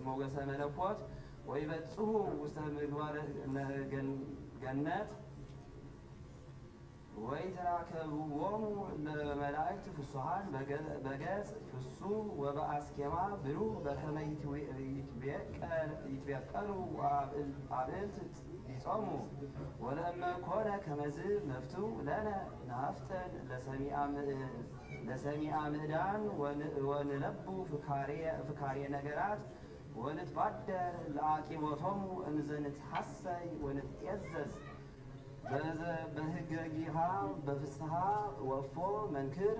ሞገሰ መለኮት ወይበጽሑ ውስተ ምግባረ ገነት ወይትራከብዎሙ ለመላእክት ፍሱሐን በገጽ ፍሱሕ ወበአስኬማ ብሩህ በከመ ይትበቀሉ አብዕልት ይጾሙ ወለእመ ኮነ ከመዝ መፍትው ለነ ናፍጠን ለሰሚአ ምዕዳን ወንለቡ ፍካሬ ነገራት ወንትባደር ለአቂቦቶሙ እንዘ ንትሐሰይ ወንትዔዘዝ በህገጊሃ በፍስሐ ወፎ መንክር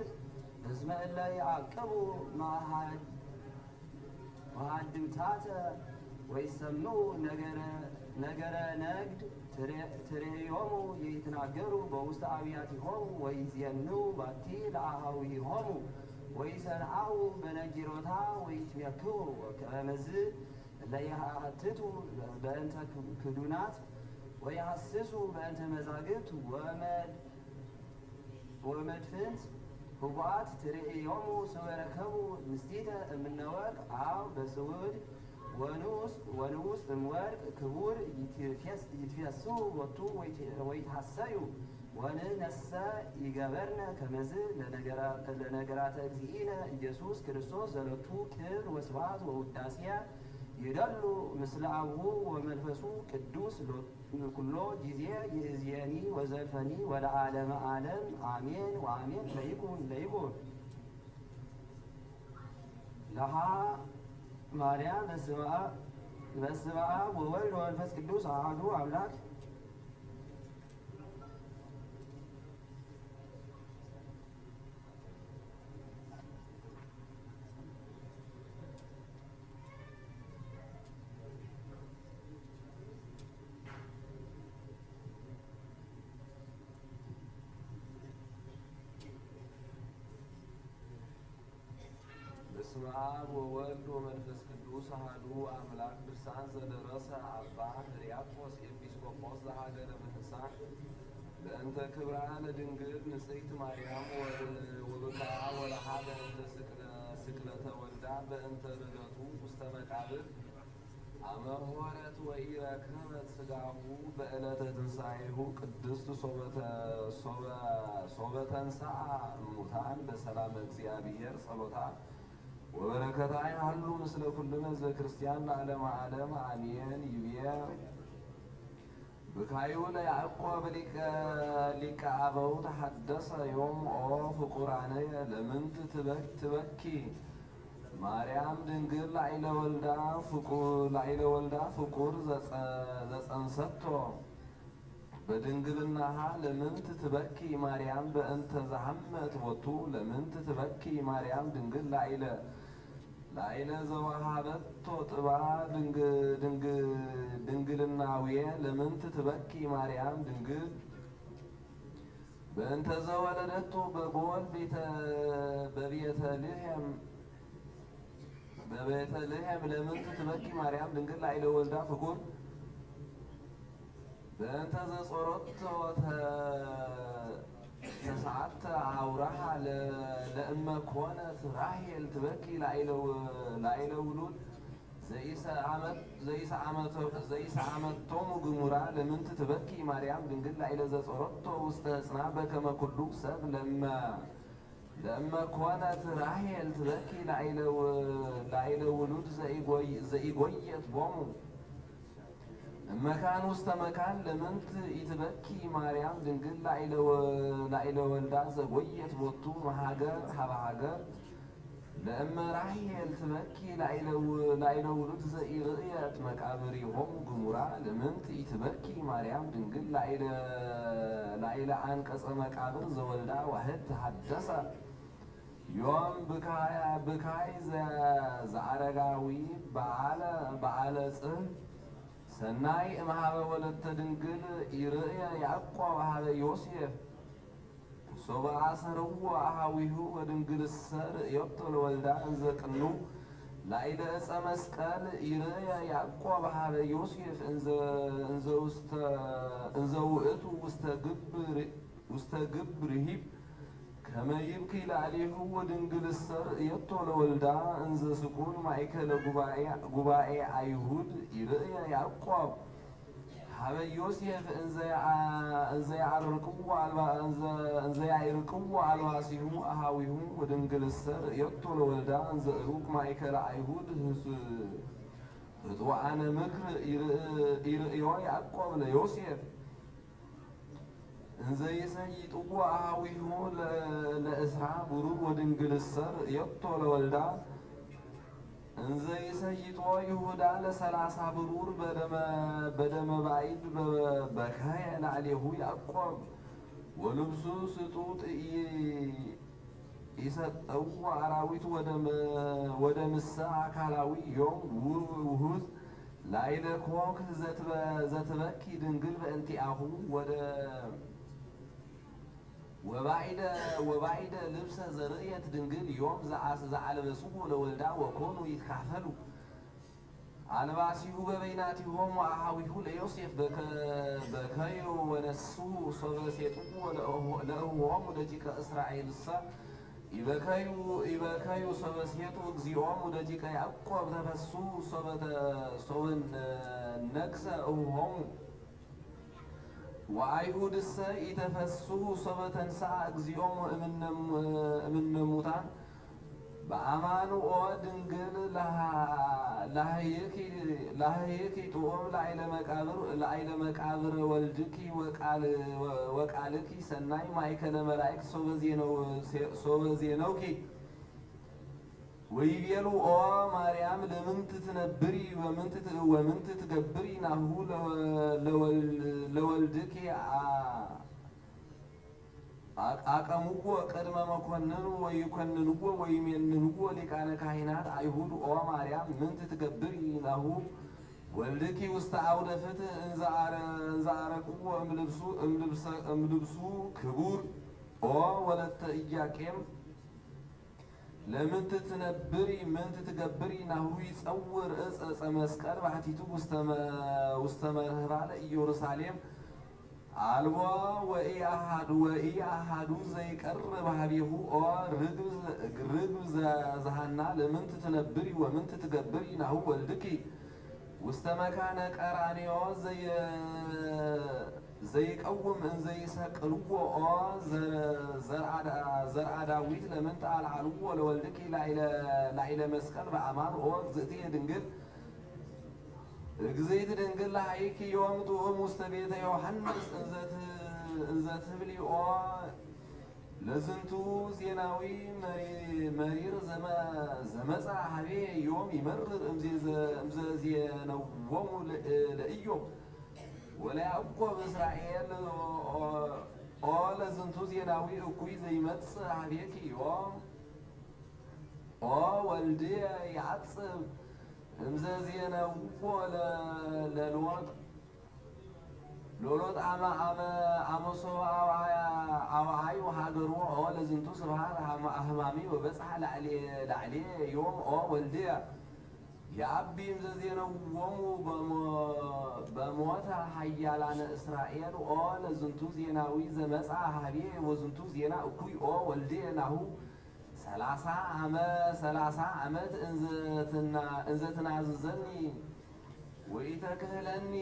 እስመ እለ ይዐቅቡ መሃድምታተ ወይሰምዑ ነገረ ነግድ ትሬዮሙ ይትናገሩ በውስተ አብያቲሆሙ ወይዜንዉ ባቲ ለአኀዊሆሙ ወይሰንዐው በነጊሮታ ወይትሜክሩ ከመዝ ለይሃትቱ በእንተ ክዱናት ወይሐስሱ በእንተ መዛግብት ወመድፍንት ህቡአት ትርእዮሙ ስወረከቡ ምስጢተ እምነ ወርቅ አብ በስውድ ወንዑስ እምወርቅ ክቡር ይትፌስሑ ሎቱ ወይትሐሰዩ ወንነሰ ይገበርነ ከመዝ ለነገራተ እግዚእነ ኢየሱስ ክርስቶስ ዘሎቱ ክብር ወስብሐት ወውዳሴ ይደሉ ምስለ አብሁ ወመንፈሱ ቅዱስ ኩሎ ጊዜ ይእዜኒ ወዘልፈኒ ወለዓለመ ዓለም አሜን ወአሜን። ለይኩን ለሃ ማርያም በስመ አብ ወወልድ ወመንፈስ ቅዱስ አሐዱ አምላክ። በስመ አብ ወወልድ ወመንፈስ ቅዱስ አሐዱ አምላክ። ድርሳን ዘደረሰ አባ ሕርያቆስ ኤጲስቆጶስ ዘሀገረ ብህሳን በእንተ ክብራ ለድንግል ንጽሕት ማርያም ወብካ ወለሃ በእንተ ስቅለተ ወልዳ በእንተ ርደቱ ውስተ መቃብር አመ ሆረት ወኢረከበት ሥጋሁ በዕለተ ትንሣኤሁ ቅድስት ሶበ ተንሥአ እሙታን በሰላመ እግዚአብሔር ጸሎታ ወበረከታ ይሃሉ ምስለ ኩልነ ህዝበ ክርስቲያን ለዓለመ ዓለም አሜን። ይቤ ብካዩ ለያዕቆብ ሊቀ አበው ተሐደሰ ዮም ኦ ፍቁራንየ ለምንት ትበኪ ማርያም ድንግል ላዕለ ወልዳ ፍቁር ዘጸንሰቶ በድንግልናሃ ለምንት ትበኪ ማርያም በእንተ ዘሐመት ቦቱ ለምንት ትበኪ ማርያም ድንግል ላዕለ ዘወሃበቶ ጥባ ድንግልናውየ ለምንት ትበኪ ማርያም ድንግል በእንተ ዘወለደቶ በጎል በቤተልሔም ለምንት ትበኪ ማርያም ድንግል ላዕለ ወልዳ ፍቁር በእንተ ዘጾሮቶ ተሰዓተ አውራሃ ለእመ ኮነት ራሔል ትበኪ ላዕለ ውሉድ ዘይሰአመቶሙ ግሙራ ለምንት ትበኪ ማርያም ድንግል ላዕለ ዘጾሮቶ ውስተ ሕፅና በከመ ኩሉ ሰብ ለእመ ኮነት ራሔል ትበኪ ላዕለ ውሉድ ዘኢጎየት ቦሙ መካን ውስተ መካን ለምንት ኢትበኪ ማርያም ድንግል ላዕለ ወልዳ ዘጎየት ቦቱ መሃገር ሀበ ሀገር ለእመ ራሔል ትበኪ ላዕለ ውሉድ ዘኢርእየት መቃብሪሆሙ ግሙራ ለምንት ኢትበኪ ማርያም ድንግል ላዕለ አንቀጸ መቃብር ዘወልዳ ዋህድ ተሐደሰ ዮም ብካይ ዘአረጋዊ በዓለ ጽህ ሰናይ እምሃበ ወለተ ድንግል ይርእየ ያዕቆብ ሀበ ዮሴፍ ሶበ አሰርዎ አኀዊሁ ወድንግልሰ ርእዮቶ ለወልዳ እንዘ ቅኑ ላዕለ ዕፀ መስቀል ይርአያ ያዕቆብ ሀበ ዮሴፍ እንዘ ውእቱ ውስተ ግብ ርሂብ ከመ ይብኪ ላዕሌሁ ወድንግልሰ ርእየቶ ለወልዳ እንዘ ስቁል ማእከለ ጉባኤ አይሁድ ይርአያ ያዕቆብ ሀበ ዮሴፍ እንዘ ያዕርቅዎ አልባሲሁ አሃዊሁ ወድንግልሰ ርእየቶ ለወልዳ እንዘ ሩቅ ማእከለ አይሁድ ህጥዋአነ ምክር ይርእዮ ያዕቆብ ለዮሴፍ እንዘ ይሰይጥዎ አሃዊሁ ለእስራ ብሩር ወድንግልሰ ርእየቶ ለወልዳ እንዘ ይሰይጦ ይሁዳ ለ30 ብሩር በደመ ባዕድ በካየ ላዕሌሁ ያዕቆብ ወልብሱ ስጡጥ ይሰጠው አራዊት ወደ ምሳ አካላዊ ዮም ውሁዝ ላዕለ ኮክ ዘትበኪ ድንግል በእንቲአሁ ወባዕደ ልብሰ ዘርእየት ድንግል ዮም ዘአልበስዎ ለወልዳ ወኮኑ ይትካፈሉ አልባሲሁ በበይናቲሆሙ አሃዊሁ ለዮሴፍ በከዮ ወነሱ ሶበ ሴጥዎ ለእህዎሙ ደቂቀ እስራኤልሰ ይበከዩ ሶበ ሴጡ እግዚኦሙ ደቂቀ ያዕቆብ ተፈሱ ሶበ ነግሰ እህዎሙ ወአይሁድሰ ኢተፈስሑ ሶበ ተንሥአ እግዚኦሙ እምነ ሙታን በአማኑ ኦ ድንግል ላህይኪ ጥዑም ላዕለ መቃብር ወልድኪ ወቃልኪ ሰናይ ማእከለ መላእክት ሶበ ዜነውኪ ወይቤሉ ኦ ማርያም ለምንት ትነብሪ ወምንት ትገብሪ ናሁ ለወልድኪ አቀሙዎ ቅድመ መኮንን ወይኮንንዎ ወይሜንንዎ ሊቃነ ካህናት አይሁድ ኦ ማርያም ምንት ትገብሪ ናሁ ወልድኪ ውስተ አውደ ፍትሕ እንዘ አረቅዎ እምልብሱ ክቡር ኦ ወለተ ኢያቄም ለምንት ትነብሪ ምንት ትገብሪ ናሁ ይጸውር ዕፀ መስቀል ባሕቲቱ ውስተ መርህባ ለኢየሩሳሌም አልቦ ወኢአሐዱ ዘይቀርብ ኀቤሁ ኦ ርግብ ዘሃና ለምንት ትነብሪ ወምንት ትገብሪ ናሁ ወልድኪ ውስተ መካነ ቀራንዮ ዘይቀውም እንዘይሰቅልዎ ኦ ዘርአ ዳዊት ለምንት አልዓልዎ ለወልድኪ ላዕለ መስቀል በአማን ኦ እግዝእትየ ድንግል እግዝእት ድንግል ለሃይኪ ዮም ጥዑም ውስተ ቤተ ዮሐንስ እንዘ ትብሊ ኦ ለዝንቱ ዜናዊ መሪር ዘመጻ ሀቤ ዮም ይመርር እምዘዜነዎሙ ለኢዮብ ወለያዕቆብ እስራኤል ኦ ለዝንቱ ዜናዊ እኩይ ዘይመጽእ ሀቤኪ ዮም ኦ ወልድየ ያዕጽብ እምዘዜነዎ ሎሎጥ አመሶ አዋሃዩ ሀገሩ ኦ ለዝንቱ ስብሃት ህማሚ ወበጽሐ ላዕሌ ዮም ኦ ወልድየ የአቢ እምዘዜነዎሙ በሞተ ኃያላነ እስራኤል ኦ ለዝንቱ ዜናዊ ዘመጻ ሀቤ ወዝንቱ ዜና እኩይ ኦ ወልድየ ናሁ 30 ዓመት እንዘትናዝዘኒ ወኢተክህለኒ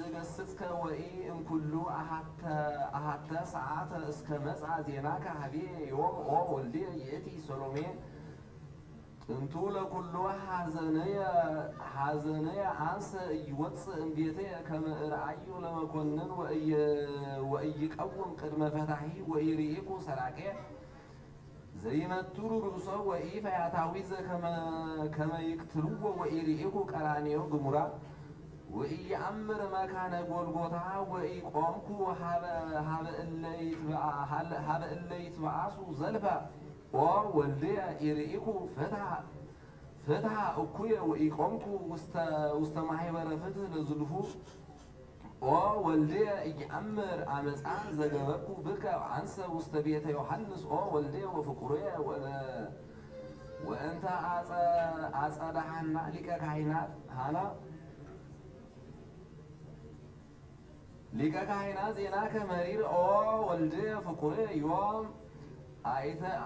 እገስጽከ ወኢ እምኩሉ አሃተ ሰዓተ እስከ መጽአ ዜናከ ሀቤ ዮም ኦ ወልድየ ይእቲ ሰሎሜ ጥንቱ ለኩሉ ሐዘነየ አንሰ ኢይወፅእ እምቤትየ ከመ እርአዩ ለመኮንን ወኢይቀውም ቅድመ ፈታሒ ወኢርኢኩ ሰራቄ ዘይመትሩ ርእሶ ወኢፈያታዊ ከመ ይቅትልዎ ወኢርኢኩ ቀራንዮ ግሙራ ወኢየአምር መካነ ጎልጎታ ወኢቆምኩ ሀበ እለ ይትበአሱ ዘልፈ ኦ ወልድየ ኢርኢኩ ፍትሐ እኩየ ወኢቆምኩ ውስተ ማኅበረ ፍትሕ ለዝልፉ ኦ ወልድየ ኢየአምር አመፃ ዘገበርኩ ብከ አንሰ ውስተ ቤተ ዮሐንስ ኦ ወልድየ ወፍቁርየ ወእንተ አጸዳሃና ሊቀ ካህናት ሃና ሊቀ ካህናት ዜና ከመሪር ኦ ወልድ ፍቁር ዮም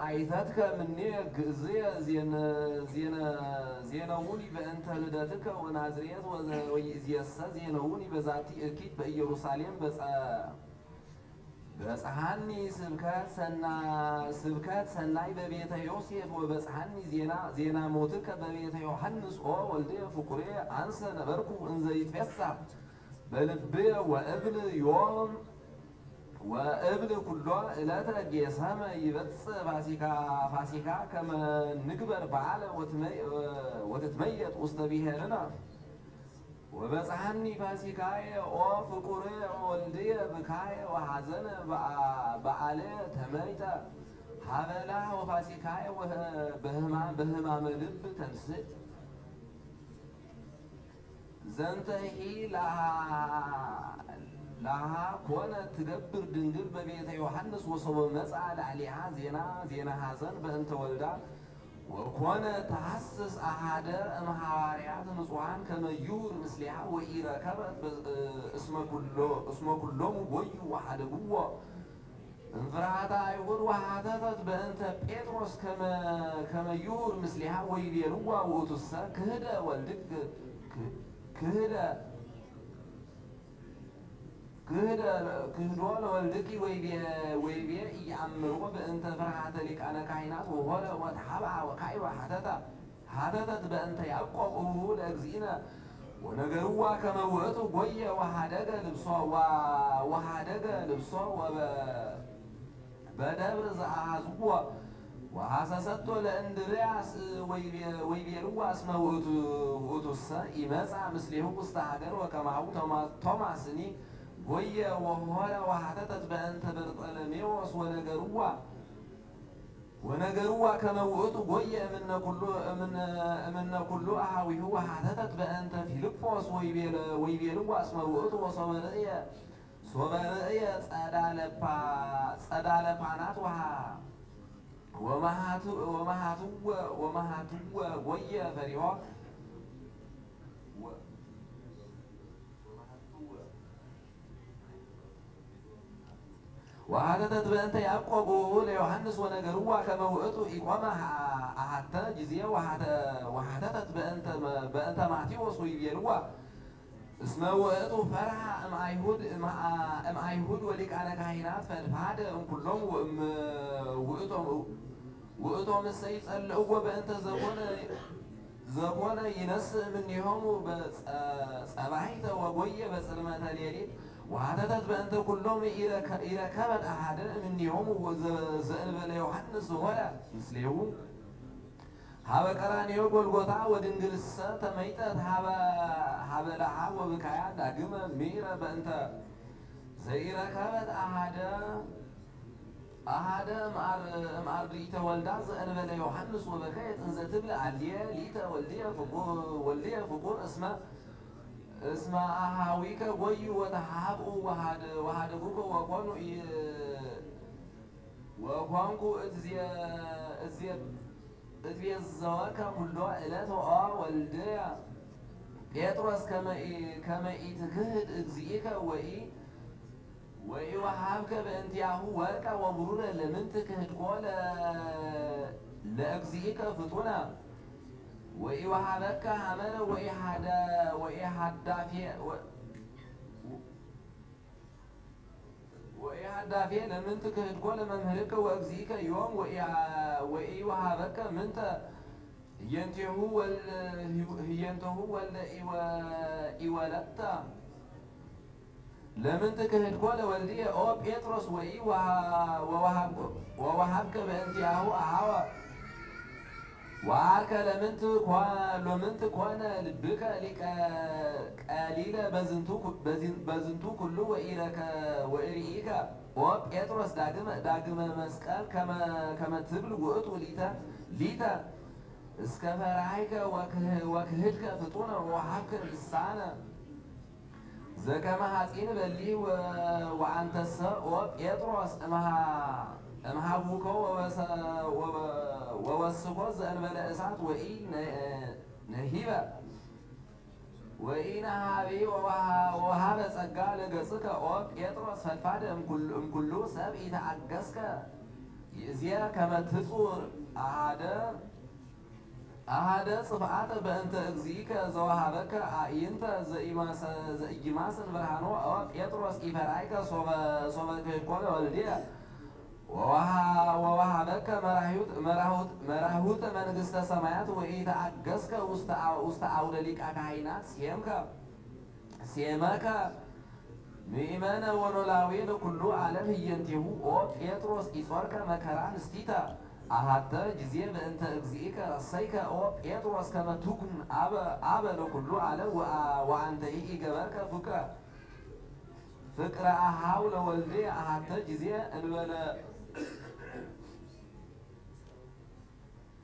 አይተትከ ምኔ ግእዝየ ዜነውን በእንተ ልደትከ ወናዝሬት ወይእዜሰ ዜነውን በዛቲ እኪት በኢየሩሳሌም በጸሐኒ ስብከት ሰናይ በቤተ ዮሴፍ ወበጸሐኒ ዜና ሞትከ በቤተ ዮሐንስ ኦ ወልድ ፍቁሬ አንሰ ነበርኩ እንዘ ይትፌሳህ በልቤ ወእብል ኩሎ ዕለተ ጌሰመ ይበጽሕ ፋሲካ ከመ ንግበር በዓለ ወትትመየጥ ውስተ ብሔርነ ወበጽሐኒ ፋሲካየ ኦ ፍቁሬ ወልድየ ብካየ ወሐዘነ በዓለ ተመይጠ ሀበላ ወፋሲካየ በህማመ ልብ ተንስእ ዘንተሂ ላሃ ኮነ ትገብር ድንግል በቤተ ዮሐንስ ወሶበ መጽአ ላዕሌሃ ዜና ሐዘን በእንተ ወልዳ ወኮነ ተሐስስ አሃደ እምሐዋርያት ንጹሐን ከመ ይሁር ምስሌሃ ወኢረከበት እስመ ኩሎሙ ጎዩ ወሐደግዎ እንፍርሃተ አይሁድ ወሐተተት በእንተ ጴጥሮስ ከመ ይሁር ምስሌሃ ወይቤልዋ ውእቱሰ ክህደ ወልድክ ክህዶ ለወልድኪ ወይቤ ኢየአምርዎ በእንተ ፍርሃተ ሊቃነ ካህናት ወሆረ ወተሐብአ ወካዕበ ሐተተት በእንተ ያዕቆብ እቡሁ ለእግዚእነ ወነገርዋ ከመ ውእቱ ጐየ ወሐደገ ልብሶ በደብር ዘአሐዝዎ ወሐሰሰቶ ለእንድርያስ ወይቤልዋ እስመ ውእቱሰ ኢመጽአ ምስሌሁ ውስተ ሀገር ወከማሁ ቶማስኒ ጐየ ወሆረ ወሐተተት በእንተ በርጠለሜዎስ ወነገርዋ ከመ ውእቱ ጐየ እምነ ኩሉ አኀዊሁ ወሐተተት በእንተ ፊልጶስ ወይቤልዋ እስመ ውእቱ ሶበ ርእየ ጸዳለ ፓናት ወመሃትወ ጐየ ፈሪሆ ወሐተተት በእንተ ያዕቆብ ለዮሐንስ ወነገርዋ ከመ ውእቱ ኢቆመ አሐተ ጊዜ ወሐተተት በእንተ ማቴዎስ ወይቤልዋ እስመ ውእቱ ፈርሃ እምአይሁድ ወሊቃነ ካህናት ፈድፋደ እምኩሎሙ ውእቶም እሰ ይጸልእዎ በእንተ ዘኮነ ይነስእ እምኔሆሙ ጸባሒተ ወጐየ በጽልመተ ሌሊት ወሐተተት በእንተ ኩሎሙ ኢረከበት አሐደ እምኔሆሙ ዘእንበለ ዮሐንስ ሆረ ምስሌሁ ሀበ ቀራንዮ ጎልጎታ ወድንግልሰ ተመይጠት ሀበ ለሃ ወብካያ ዳግመ ምሕረ በእንተ ዘኢረከበት አሐደ እምአርድእተ ወልዳ ዘእንበለ ዮሐንስ ወበከየት እንዘ ትብል አልየ ሊተ ወልድየ ፍቁር እስመ አኀዊከ ጐዩ ወተሃብኡ ወሐደጉከ ወኮንኩ እትቤዘወከ ኩሎ ዕለት ኦ ወልድየ ጴጥሮስ ከመ ኢትክህድ እግዚእከ ወኢወሃብከ በእንቲአሁ ወርቀ ወብሩረ ለምንት ክህድኮ ለእግዚእከ ፍጡነ ወኢወሃበከ ሐመረ ወኢሃዳፌ ለምንት ክህድኮ ለመምህርከ ወእግዚእከ ዮም ወኢወሃበከ ምንተ ህየንቴሁ ወልደ ኢወለተ ለምንት ክህድኮ ለወልድየ ኦ ጴጥሮስ ወወሃብከ በእንቲአሁ አኀወ ወአልከ ለምንት ኮነ ልብከ ቀሊለ በዝንቱ ኩሉ ወኢርኢከ ኦ ጴጥሮስ ዳግመ መስቀል ከመ ትብል ውእቱ ሊተ እስከ ፈርሃይከ ወክህድከ ፍጡነ ወወሃብከ ልሳነ ዘከመ ሐጺን በሊህ ወአንተሰ ኦ ጴጥሮስ እምሃቡኮ ወወስኮ ዘእንበለ እሳት ወኢ ነሂበ ወኢ ነሃቢ ወሃበ ጸጋ ለገጽከ ኦ ጴጥሮስ ፈድፋደ እምኩሉ ሰብ ኢተአገስከ ይእዜአ ከመ ትጹር አሃደ ጽፍአተ በእንተ እግዚእከ ዘወሃበከ አዕይንተ ዘኢይማስን ብርሃኖ ኦ ጴጥሮስ ኢፈርአይከ ሶበ ትኮነ ወልድየ ወወሃበከ መራሁት መንግሥተ ሰማያት ወኢተአገስከ ውስተ አውደ ሊቃ ካህናት ሴመከ ምእመነ ወኖላዊ ለኩሉ ዓለም ህየንቲሁ ኦ ጴጥሮስ ኢጾርከ መከራ ንስቲተ አሃተ ጊዜ በእንተ እግዚእከ ረሰይከ ኦ ጴጥሮስ ከመ ትኩን አበ ለኩሉ ዓለም ወአንተሂ ኢገበርከ ፍቅረ አሃው ለወልዴ አሃተ ጊዜ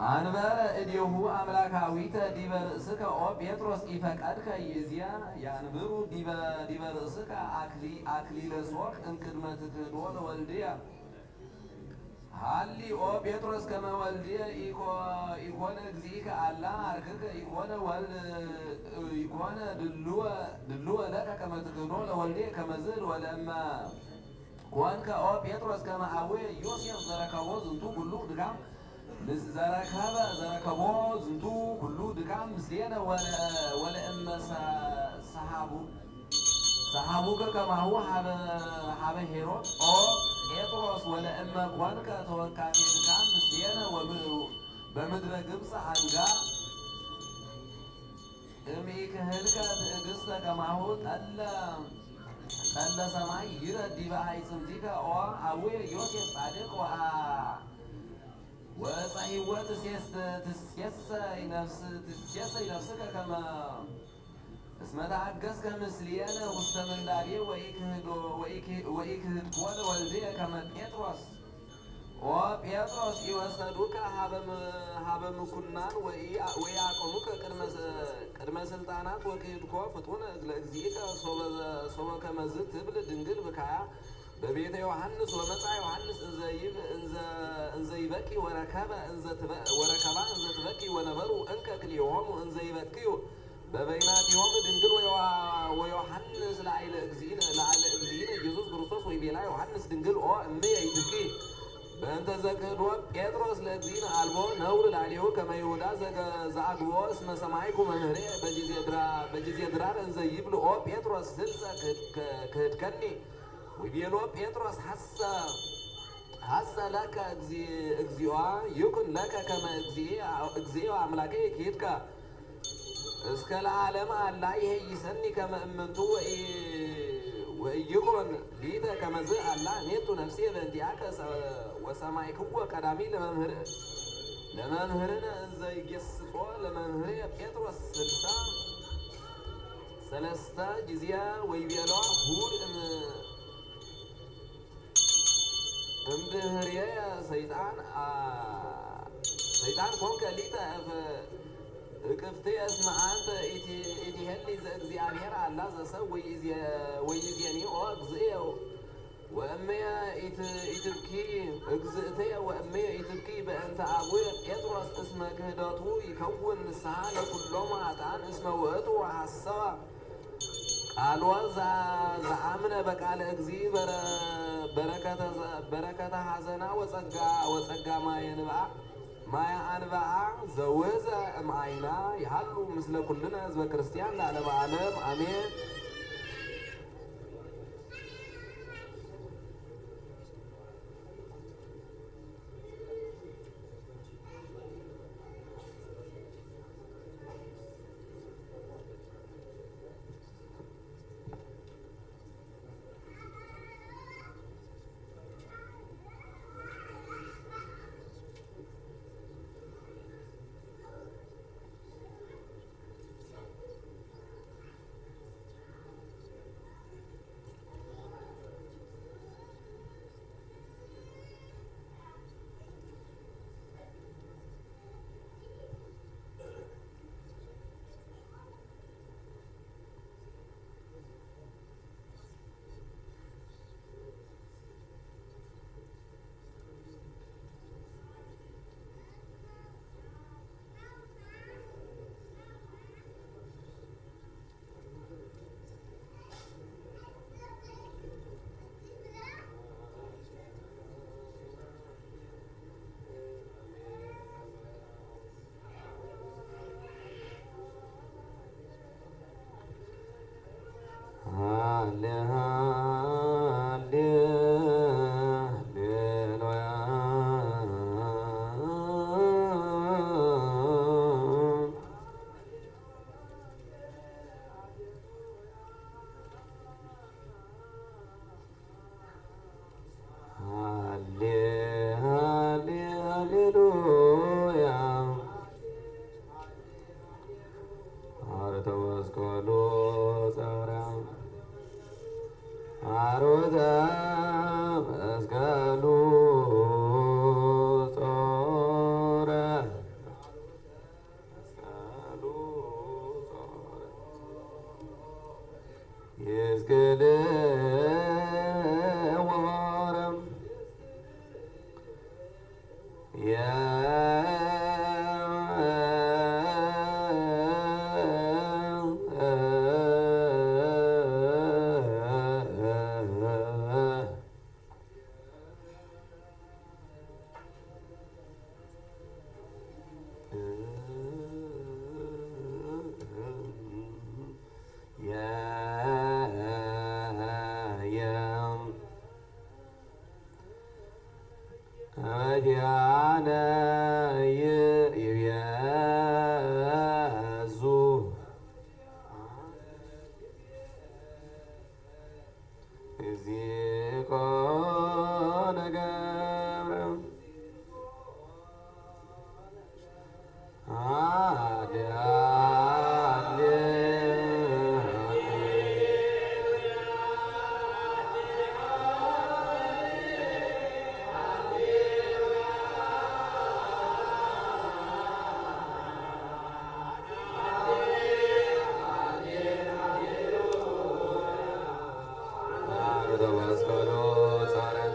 አንበረ እዴሁ አምላካዊተ ዲበ ርእስከ ኦ ጴጥሮስ ኢፈቀድከ ይእዜአ ያንብሩ ዲበ ርእስከ አክሊለ ሦክ እምቅድመ ትክህዶ ለወልድየ ሃሊ ኦ ጴጥሮስ ከመ ወልድየ ኢኮነ እግዚእከ አላ አርክከ ኢኮነ ድልወ ለከ ከመ ትክህዶ ለወልድየ ከመዝ ወለእመ ኮንከ ኦ ጴጥሮስ ከመ አቡየ ዮሴፍ ዘረከቦ ዝንቱ ኩሉ ድካም ዘረከቦ ዝንቱ ኩሉ ድካም ምስሌነ ወለእመ ሰሃቡከ ከማሁ ሀበ ሄሮድ ኦ ጴጥሮስ ወለእመ ኮንከ ተወካፌ ድካም ምስሌነ በምድረ ግብፅ አንጋ እምኢክህልከ ትዕግሥተ ከማሁ ጠለ ሰማይ ይረድ ዲበ አዕጽምቲከ ኦ አቡየ ዮሴፍ ጻድቅ ወፀሂወ ትሴሰይ ነፍስከ ከመ እስመ ተአገሥከ ምስሌነ ውስተ ምንዳቤ ወኢክህድኮ ለወልድየ ከመ ጴጥሮስ ኦ ጴጥሮስ ኢወሰዱከ ሀበ ምኩናን ወኢአቆሙከ ቅድመ ስልጣናት ወክህድኮ ፍጡነ ለእግዚእከ ሶበ ከመዝ ትብል ድንግል ብካያ በቤተ ዮሐንስ ወመጻ ዮሐንስ እንዘ ይበኪ ወረከባ እንዘ ትበኪ ወነበሩ እንከ ክልኤሆሙ እንዘ ይበኪዩ በበይናቲሆሙ ድንግል ወዮሐንስ ለዓይለ እግዚእነ ኢየሱስ ክርስቶስ ወይቤላ ዮሐንስ ድንግል ኦ እምየ ይትብኪ በእንተ ዘክህዶ ጴጥሮስ ለእግዚእነ አልቦ ነውር ላዕሌሁ ከመ ይሁዳ ዘአግቦ እስመ ሰማይኩ መምህሬ በጊዜ ድራር እንዘ ይብል ኦ ጴጥሮስ ስልሰ ክህድከኒ ወቤሎ ጴጥሮስ ሐሰ ለከ እግዚኦ ይኩን ለከ ከመ እግዚኦ አምላኬ ይክሂድከ እስከ ለዓለም አላ ይሄይሰኒ ከመ እምንቱ ወኢይኩን ሊተ ከመዝ አላ ሜቱ ነፍሴ በእንቲአከ ወሰማዕክዎ ቀዳሚ ለመምህርነ እንዘ ይገሥጾ ለመምህሬ ጴጥሮስ ሰለስተ ጊዜ ወይቤሎ ሁድ እምድኅሬየ ሰይጣን ኮንከ ሊተ እቅፍትየ እስመ አንተ ኢትሄሊ ዘእግዚአብሔር አላ ዘሰብ ወይዜኒ ኦ እግዚእየ ወእመየ ኢትብኪ እግዝእትየ ወእመየ ኢትብኪ በእንተ አቡየ ጴጥሮስ እስመ ክህደቱ ይከውን ንስሐ ለኩሎሙ ኃጥኣን እስመ ውእቱ ሐሰወ ቃሎ ዘአምነ በቃለ እግዚእ በረከተ ሐዘና ወጸጋ ማየ አንብዓ ዘወዘ እምአይና ይሃሉ ምስለ ኩልነ ህዝበ ክርስቲያን ለዓለመ ዓለም አሜን። አሮተ መስቀሉ ጾረ መስቀሉ ጾረ ይስግድ ወረም ያነ ይቤዙ እግዚኦ ነገብረ መስቀሉ ጾረ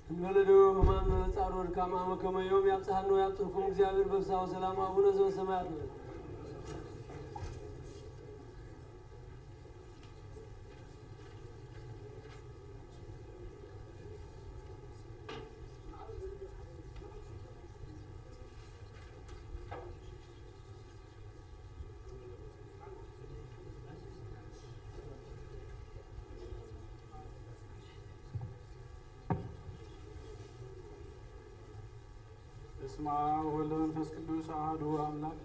እንበለዶ ማን ጻሮ ድካማ መከመዮም ያብጽሐኑ ያብጽሕኩም እግዚአብሔር በፍስሐ ወሰላም አቡነ ዘበሰማያት ነው። በስመ አብ ወወልድ ወመንፈስ ቅዱስ አሐዱ አምላክ።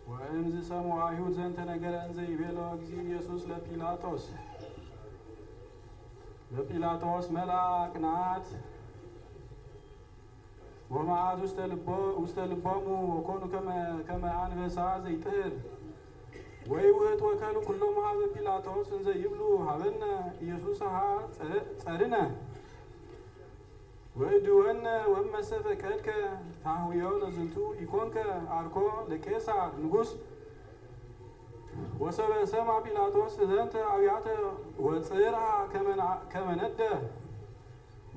ወእምዝ ሰምዑ አይሁድ ዘንተ ነገረ እንዘ ይቤሎ እግዚእ ኢየሱስ ለጲላጦስ መልአክ ናት ወመዓት ውስተ ልቦሙ ወኮኑ ከመ አንበሳ ዘይጥህር ወይውህት ወከሉ ኩሎሙ ሀበ ጲላጦስ እንዘ ይብሉ ሀበነ ኢየሱስሃ ጸርነ ወእድወነ ወመሰ ፈቀድከ ታህውዮ ለዝንቱ ኢኮንከ አርኮ ለቄሳር ንጉሥ ወሰበ ሰማ ጲላጦስ ዘንተ አብያተ ወጽርሐ ከመ ነደ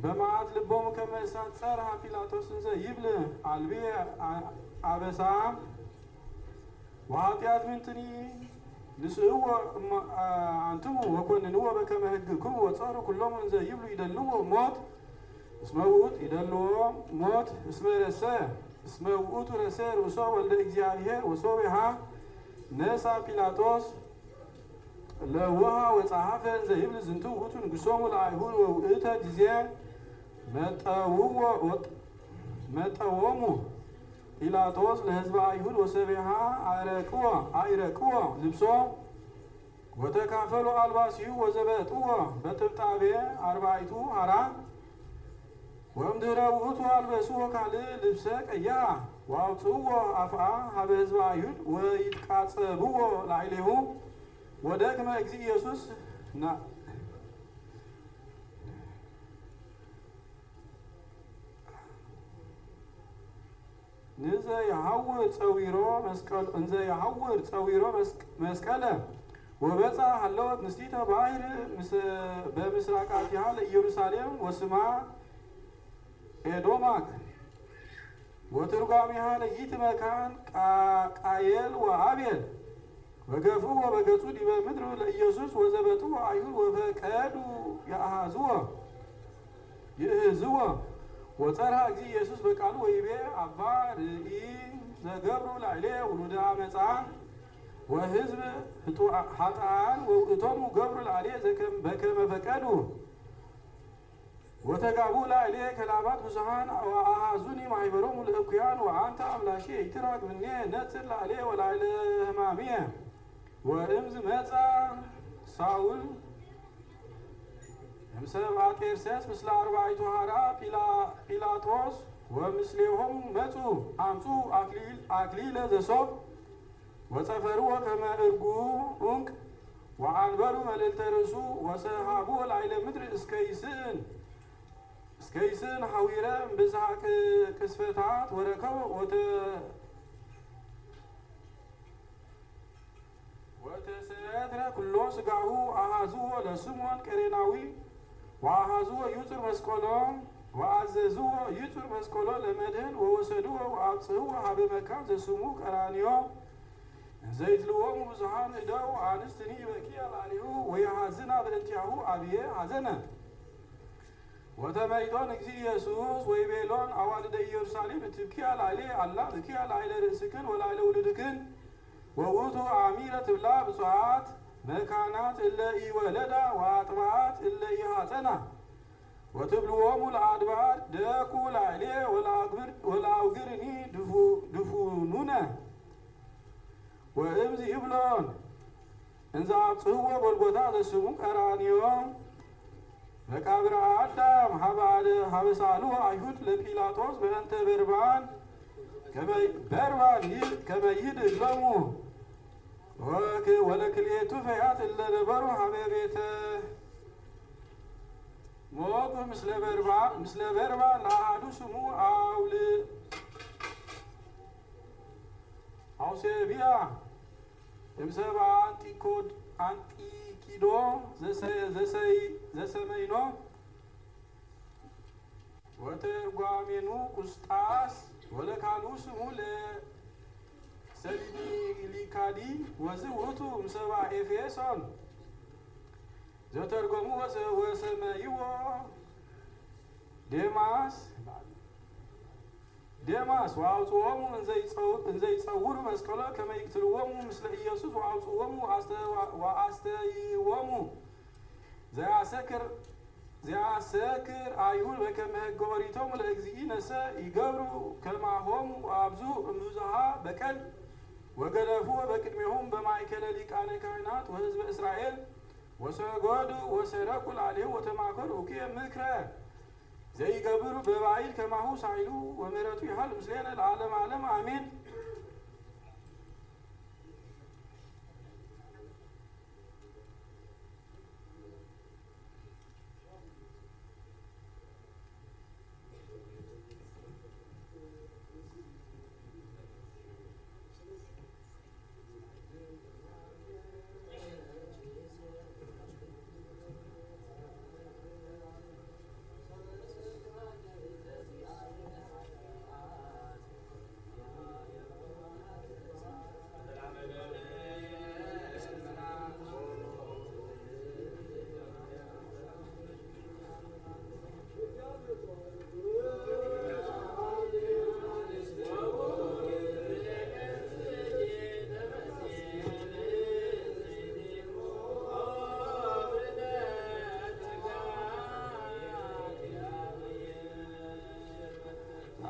በመዓት ልቦሙ ከመ እሳት ጸርሐ ጲላጦስ እንዘ ይብል አልብየ አበሳ ወኃጢአት ምንትኒ ንስእዎ አንትሙ ወኮንንዎ በከመ ሕግክሙ ወጸሩ ኩሎሙ እንዘ ይብሉ ይደልዎ ሞት እስመ ውእቱ ይደልዎ ሞት እስመ ውእቱ ረሰ ርእሶ ወልደ እግዚአብሔር ወሶቢሃ ነሳ ጲላጦስ ለውሃ ወጸሐፈ እንዘ ይብል ዝንቱ ውእቱ ንጉሶሙ ለአይሁድ ወውእተ ጊዜ መጠወሙ ጲላጦስ ለሕዝበ አይሁድ ወሶቢሃ አዕረቅዎ ልብሶ ወተካፈሉ አልባሲሁ ወዘበጥዎ በጥብጣቤ አርባዕቱ ሀራ ወእምድኅረ ውእቱ አልበስዎ ካልእ ልብሰ ቀይሐ ወአውጽእዎ አፍአ ሀበ ሕዝበ አይሁድ ወይትቃጸብዎ ላዕሌሁ ወደክመ እግዚእ ኢየሱስ እንዘ የሐውር ጸዊሮ መስቀለ ወበጻ ሀለወት ንስቲተ ባሕር በምስራቃቲሃ ለኢየሩሳሌም ወስማ ኤዶማክ ወትርጓሚሃ ለይእቲ መካን ቃየል ወአቤል ወገፍዎ በገጹ ዲበ ምድር ለኢየሱስ ወዘበጥዎ አይሁድ ወፈቀዱ ይእህዝዎ ወጸርሐ እግዚእ ኢየሱስ በቃሉ ወይቤ አባ ርኢ ዘገብሩ ላዕሌየ ውሉደ አመፃ ወሕዝብ ኃጥኣን ወውእቶሙ ገብሩ ላዕሌየ በከመ ፈቀዱ ወተጋቡ ላዕሌየ ከላባት ብዙኃን ወአኀዙኒ ማኅበሮሙ ለእኩያን ወአንተ አምላኬ ኢትራቅ ምኔ ነጽር ላዕሌየ ወላዕለ ሕማምየ ወእምዝ መጻ ሳውል እምሰብአ ጤርሴስ ምስለ አርባዕቱ ሀራ ጲላጦስ ወምስሌሆሙ መጹ አምጹ አክሊለ ዘሶብ ወጸፈርዎ ከመ ዕንቁ ወአንበሩ መልዕልተ ርእሱ ወሰሃብዎ ላዕለ ምድር እስከ ይስእን ሐዊረ እምብዝሃ ቅስፈታት ወረከቦ ወተሰትረ ኩሎ ሥጋሁ አሃዝዎ ለስምዖን ቀሬናዊ ወአሃዝዎ ይጹር መስቀሎ ወአዘዝዎ ይጹር መስቀሎ ለመድህን ወወሰድዎ ወአብጽሕዎ ሀበ መካን ዘስሙ ቀራንዮ ዘይትልዎሙ ብዙኃን እደው አንስትኒ ይበኪያ ላዕሌሁ ወየሐዝና በእንቲአሁ አብየ ሐዘነ ወተመይጦን እግዚእ ኢየሱስ ወይቤሎን አዋልደ ኢየሩሳሌም እትብኪያ ላዕሌ አላ ብኪያ ላዕለ ርእስክን ወላዕለ ውሉድክን ወውእቱ አሚረ ትብላ ብፁዓት መካናት እለ ኢወለዳ ወአጥባዓት እለ ኢሐፀና ወትብልዎሙ ለአድባር ደኩ ላዕሌ ወለአውግርኒ ድፉኑነ ወእምዝ ይብሎን እንዘ አብጽሕዎ ጎልጎታ ዘስሙ ቀራንዮ መቃብረ አዳም ሀበ ሳልዎ አይሁድ ለጲላጦስ በእንተ በርባን ከመ ይድግ ሎሙ ወለክልኤቱ ፈያት እለ ነበሩ ሀበ ቤተ ሞቅ ምስለ በርባን ለአሐዱ ስሙ አውሴብያ እምሰብአ አንጢኪዶ ዘሰመይኖ ወተርጓሜኑ ቁስጣስ ወለካልኡ ስሙ ለሰሊሊካዲ ወዝውቱ እምሰብአ ኤፌሶን ዘተርጎሙ ወሰመይዎ ዴማስ ወአውጽኦሙ እንዘ ይጸውሩ መስቀሎ ከመ ይቅትልዎሙ ምስለ ኢየሱስ ወአውጽኦሙ ወአስተይዎሙ ዘያሰክር አይሁድ በከመ ሕገ ኦሪቶሙ ለእግዚእነሰ ይገብሩ ከማሆሙ አብዙ እምብዙኃ በቀል ወገለፍዎ በቅድሜሆሙ በማእከለ ሊቃነ ካህናት ወሕዝበ እስራኤል ወሰገዱ ወሰረቁ ላዕሌሁ ወተማከሩ እኩየ ምክረ ዘይገብሩ በባዕል ከማሁ ሳይሉ ወምሕረቱ ይሃሉ ምስሌነ ለዓለመ ዓለም አሜን።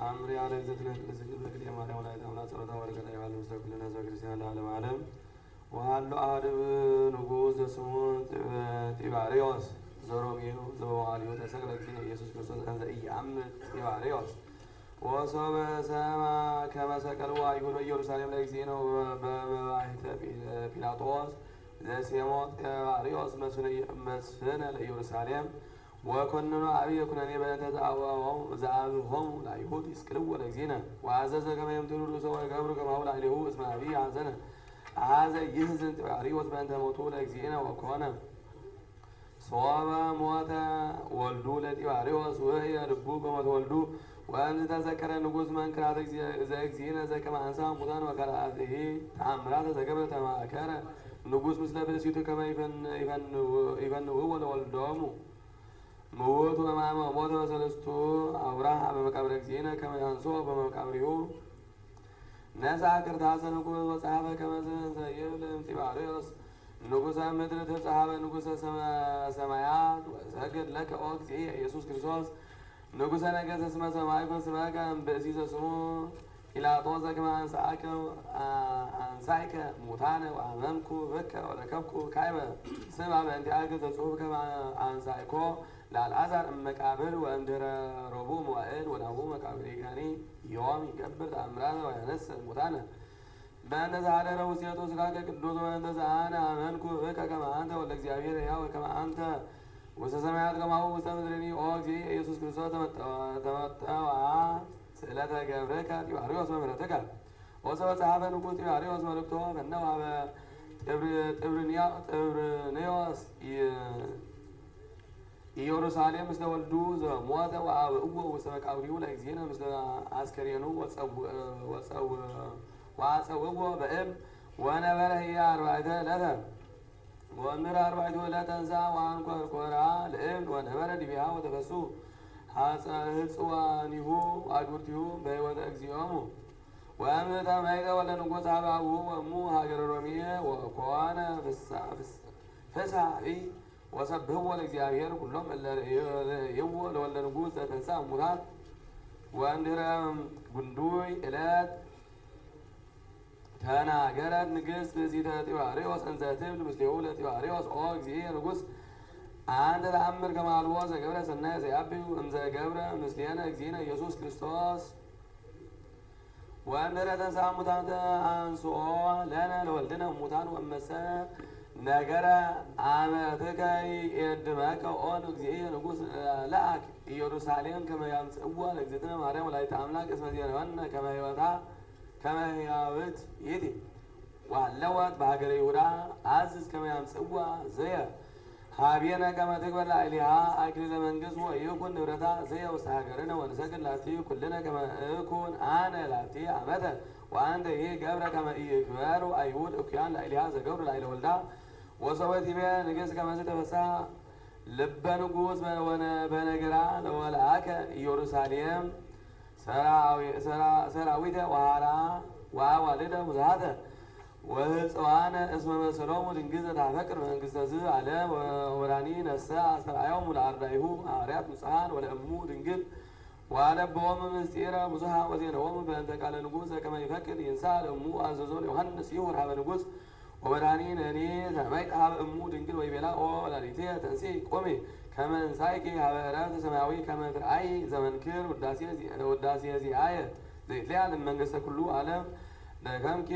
አምሪያ ለእግዝእትነ ቅድስት ድንግል በክልኤ ማርያም ወላዲተ አምላክ ጸሎታ ወበረከታ ይሃሉ ምስለ ኩልነ ሕዝበ ክርስቲያን ለዓለመ ዓለም። ወሀሎ አሐድብ ንጉሥ ዘስሙ ጢባርዮስ ዘሮሜው ዘበዋልዩ ተሰቅለ እግዚእነ ኢየሱስ ክርስቶስ እንዘ ኢየአምር ጢባርዮስ ወሶበ ሰማ ከመ ሰቀልዎ አይሁድ በኢየሩሳሌም ለእግዚእነ በመባሕተ ጲላጦስ ዘሴሞ ጢባርዮስ መስፍነ ለኢየሩሳሌም ወኮንኖ አብየ ኩነኔ በእንተ ዘአብሆሙ ለአይሁድ ይስቅልዎ ለእግዚእነ ወአዘዘ ከመ ይምትሉ ርእሶ ወይገብሩ ከማሁ ላዕሌሁ እስመ አብይ ሐዘነ አኀዘ ይሕዝን ጢባርዮስ በእንተ ሞቱ ለእግዚእነ ወኮነ ሶበ ሞተ ወልዱ ለጢባርዮስ ወህየ ልቡ በሞተ ወልዱ ወእምዝ ተዘከረ ንጉሥ መንክራተ ዘእግዚእነ ዘከመ አንሥአ እሙታን ወከልአትሂ ተአምራተ ዘገብረ ተማከረ ንጉሥ ምስለ ብእሲቱ ከመ ይፈንውዎ ለወልዶሙ ምውቱ ሕማመ ሞተ በሰለስቱ አውራህ በመቃብረ እግዚእነ ከመ ያንሥኦ በመቃብሪሁ ነሣ ክርታሰ ንጉሥ ወጸሐፈ ከመ ዘይብል ጢባርዮስ ንጉሠ ምድር ተጸሐፈ ንጉሠ ሰማያት ወሰግድ ለከ ኦ እግዚእ ኢየሱስ ክርስቶስ ንጉሠ ነገሥት እስመ ሰማዕኮ ስመከ እምብእሲተ ስሙ ጲላጦስ ዘከመ አንሳእከ ሙታነ ወአመምኩ ብከ ወረከብኩ ካዕበ ስማ በእንቲአከ ዘጽሑፍ ከመ አንሳእኮ ለአልዓዛር እመቃብር ወእምድኅረ ረቡዕ መዋዕል ወናሁ መቃብሬካኒ ዮም ይገብር ተአምራተ ወያነስእ ሙታነ በእንተ ዘኀደረ ውስቴቱ ሥጋከ ቅዱስ ወእንተ ዘአነ አመንኩ ብከ ከመ አንተ ወልደ እግዚአብሔር ሕያው ከመ አንተ ውስተ ሰማያት ከማሁ ውስተ ምድርኒ ኦ እግዚእ ኢየሱስ ክርስቶስ ተመጠዋ ስእለተ ገብርከ ጢባርዮስ በምሕረትከ ወሰበ ጸሐፈ ንጉሥ ጢባርዮስ መልእክቶ ፈነወ በጥብርንዮስ ኢየሩሳሌም ምስለ ወልዱ ዘሞተ ወአብእዎ ውስተ መቃብሪሁ ለእግዚእነ ምስለ አስከሬኑ ወአጸውዎ በእብ ወነበረ ህየ አርባዕተ ዕለተ ወእምድኅረ አርባዕቱ ዕለተ እንሣ ወአንኰርኰራ ለእብን ወነበረ ዲቢሃ ወተፈሱ ሕጽዋኒሁ አግብርቲሁ በሕይወተ እግዚኦሙ ወእምእተ መይጠ ወልደ ንጉሥ ኀበ አቡሁ ወእሙ ሀገረ ሮሜ ወኮነ ፍስሐ ወሰብሕዎ ለእግዚአብሔር ኩሎም እለ ርእይዎ ለወልደ ንጉሥ ዘተንሥአ እሙታን ወእምድኅረ ጉንዱይ ዕለት ተናገረት ንግሥት ብእሲተ ጢባርዮስ እንዘ ትብል ምስሌሁ ለጢባርዮስ ኦ እግዚእ ንጉሥ አንተ ተአምር ከመ አልቦ ዘገብረ ሰናየ ዘያብዩ እምዘ ገብረ ምስሌነ እግዚእነ ኢየሱስ ክርስቶስ ወእምድኅረ ተንሥአ እሙታን አንሥኦ ለነ ለወልድነ እሙታን ወእመሰ ነገረ አመትከ ይእድመከ ኦ እግዚእ ንጉሥ ለአክ ኢየሩሳሌም ከመ ያምጽእዋ ለእግዝእትነ ማርያም ወላዲተ አምላክ እስመ ዜነወነ ከመ ሕያውት ይእቲ ወሃለወት በሀገረ ይሁዳ አዝዝ ከመ ያምጽእዋ ዘየ ሀቤነ ከመ ትግበር ላዕሌሃ አክሊለ መንግሥት ወይኩን ንብረታ ዘየ ውስተ ሀገርነ ወንሰግድ ላቲ ኩልነ ከመ እኩን አነ ላቲ አመተ ወአንተ ይህ ገብረ ከመ ኢይክበሩ አይሁድ እኩያን ላዕሌሃ ዘገብሩ ላዕለ ወልዳ ወሰወት ይቤ ንግሥት ከመ ዝተፈስሐ ልበ ንጉሥ በነገራ ለወልአከ ኢየሩሳሌም ሰራዊተ ወሃራ ወአዋልደ ብዙኃተ ወሕፅዋነ እስመ መሰሎሙ ድንግል ዘታፈቅር መንግሥተ ዝዓለም ወወራኒ ነሥአ አስተርአዮሙ ለአርዳኢሁ ሐዋርያት ንጹሐን ወለእሙ ድንግል ወአነበቦሙ ምስጢረ ብዙኃ ወዜነዎሙ በእንተ ቃለ ንጉሥ ዘከመ ይፈቅድ ይንሣእ ለእሙ አዘዞ ለዮሐንስ ይሁር ሀበ ንጉሥ ወመድኃኒ ነኒ ተመይጠ ሀበ እሙ ድንግል ወይቤላ ኦ ወላዲትየ ተንሥኢ ቁሚ ከመ እንሣእኪ ሀበ ዕረፍት ሰማያዊ ከመ ትርአዪ ዘመንክር ውዳሴ ዚአየ ዘይትለዓል እመንግሥተ ኩሉ ዓለም ደከምኪ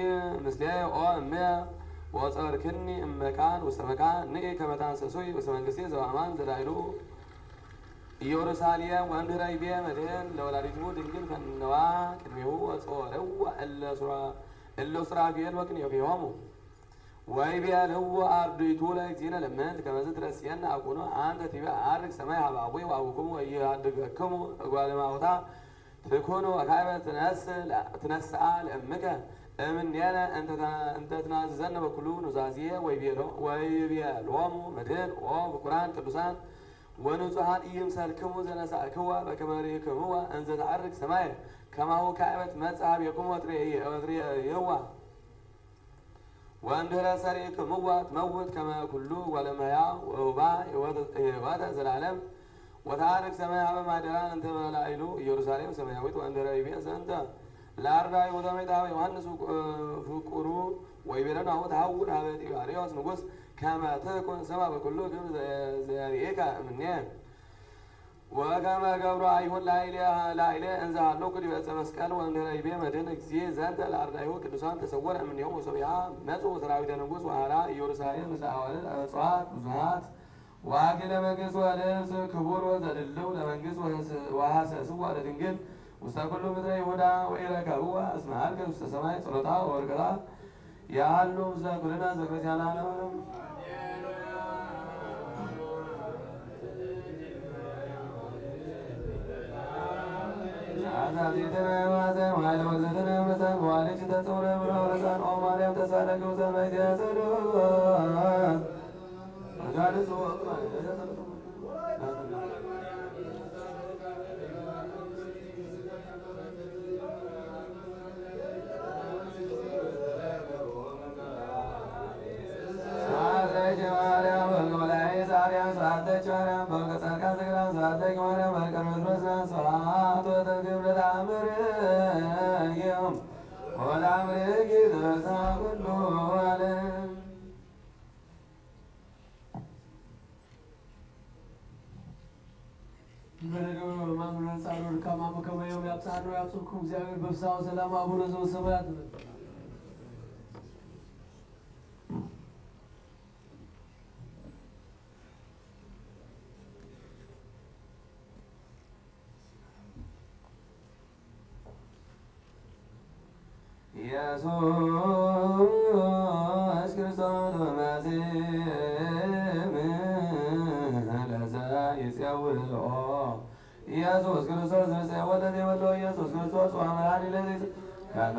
ምስሌየ ኦ እምየ ወጸርክኒ እመካን ውስተ መካን ንኢ ከመ ታንሰሱይ ውስተ መንግሥቴ ዘበአማን ዘላዕሉ ኢየሩሳሌም ወእምድኅረ ይቤ መድኅን ለወላዲቱ ድንግል ፈነዋ ቅድሜሁ ወጾረዋ እለ ሱራፌል ወክልኤሆሙ ወይቤልዎ አርድእቱ ለእግዚእነ ለምንት ከመ ትረስየነ አቡነ አንተ ትቤ ዐርግ ሰማይ ሀበ አቡየ ወአቡክሙ ወኢያድገክሙ እጓለ እማውታ ትኩኑ ካዕበ ትነስአ ለእምከ እምኔነ እንተ ትናዝዘነ በኩሉ ኑዛዜ ወይቤሎሙ መድኅን ኦ ብኩራን ቅዱሳን ወንጹሐን ኢይምሰልክሙ ዘነሣእክዋ በከመ ርኢክሙዋ እንዘ ተዐርግ ሰማየ ከማሁ ካዕበ ትመጽእ ኀቤክሙ ወትሬእይዋ ወእምድኅረ ሰሪዕክሙዋ ትመውት ከመ ኩሉ እጓለ እመሕያው ወውባ ሕይወተ ዘላለም ወተዐርግ ሰማይ ሀበ ማደራ እንተ በላዕሉ ኢየሩሳሌም ሰማያዊት ወእምድኅረ ይቤ ዘንተ ለአርዳኢሁ ተመይጠ ሀበ ዮሐንስ ፍቁሩ ወይቤሎ ናሁ ተሐውር ሀበ ጢባርዮስ ንጉሥ ከመ ትኩን ስማ በኩሉ ክብር ዘያርኤከ እምኔየ ወከመ ገብሩ አይሁድ ላዕሌ እንዘ ሀሎኩ ዲበ ዕፀ መስቀል ወእምድኅረ ይቤ መድኅን እግዚእ ዘንተ ለአርዳኢሁ ቅዱሳን ተሰወረ እምኔሆሙ ወሶብያ መጽኡ ሰራዊተ ንጉሥ ወሃራ ኢየሩሳሌም ምስለ አዋልድ እጽዋት ብዙኃት ዋግለ መንግሥት ወልብስ ክቡር ወዘድልው ለመንግሥት ወሐሰስዋ ለድንግል ውስተ ኩሉ ምድረ ይሁዳ ወኢረከብዋ እስመ ዐርገት ውስተ ሰማይ ጸሎታ ወበረከታ ያሉ ምስለ ኩልነ ሕዝበ ክርስቲያን ለዓለመ ዓለም። አዛዚትነ ማዘም ኃይለ መግዝእትነ እምነተን መዋዕሊት ተጽውረ ብሎ ረዛን ኦ ማርያም ተሳለቅ ዘመይት የጸሎት አጋንንት ማርያም ወባርኪ ዘበሳ ኩሉ ዓለም በነገሩ ማምረን ጻኖር ከማሙ ከመየው ያብሳኑ ያብሱኩ እግዚአብሔር በፍሳው ሰላም አቡነ ዘበሰማያት ኢየሱስ ክርስቶስ በመዝም ለዘ ይጼውኦ ኢየሱስ ክርስቶስ ዘወለደ ወልዶ ኢየሱስ ክርስቶስ ወአምላክ ለዚህ ከመ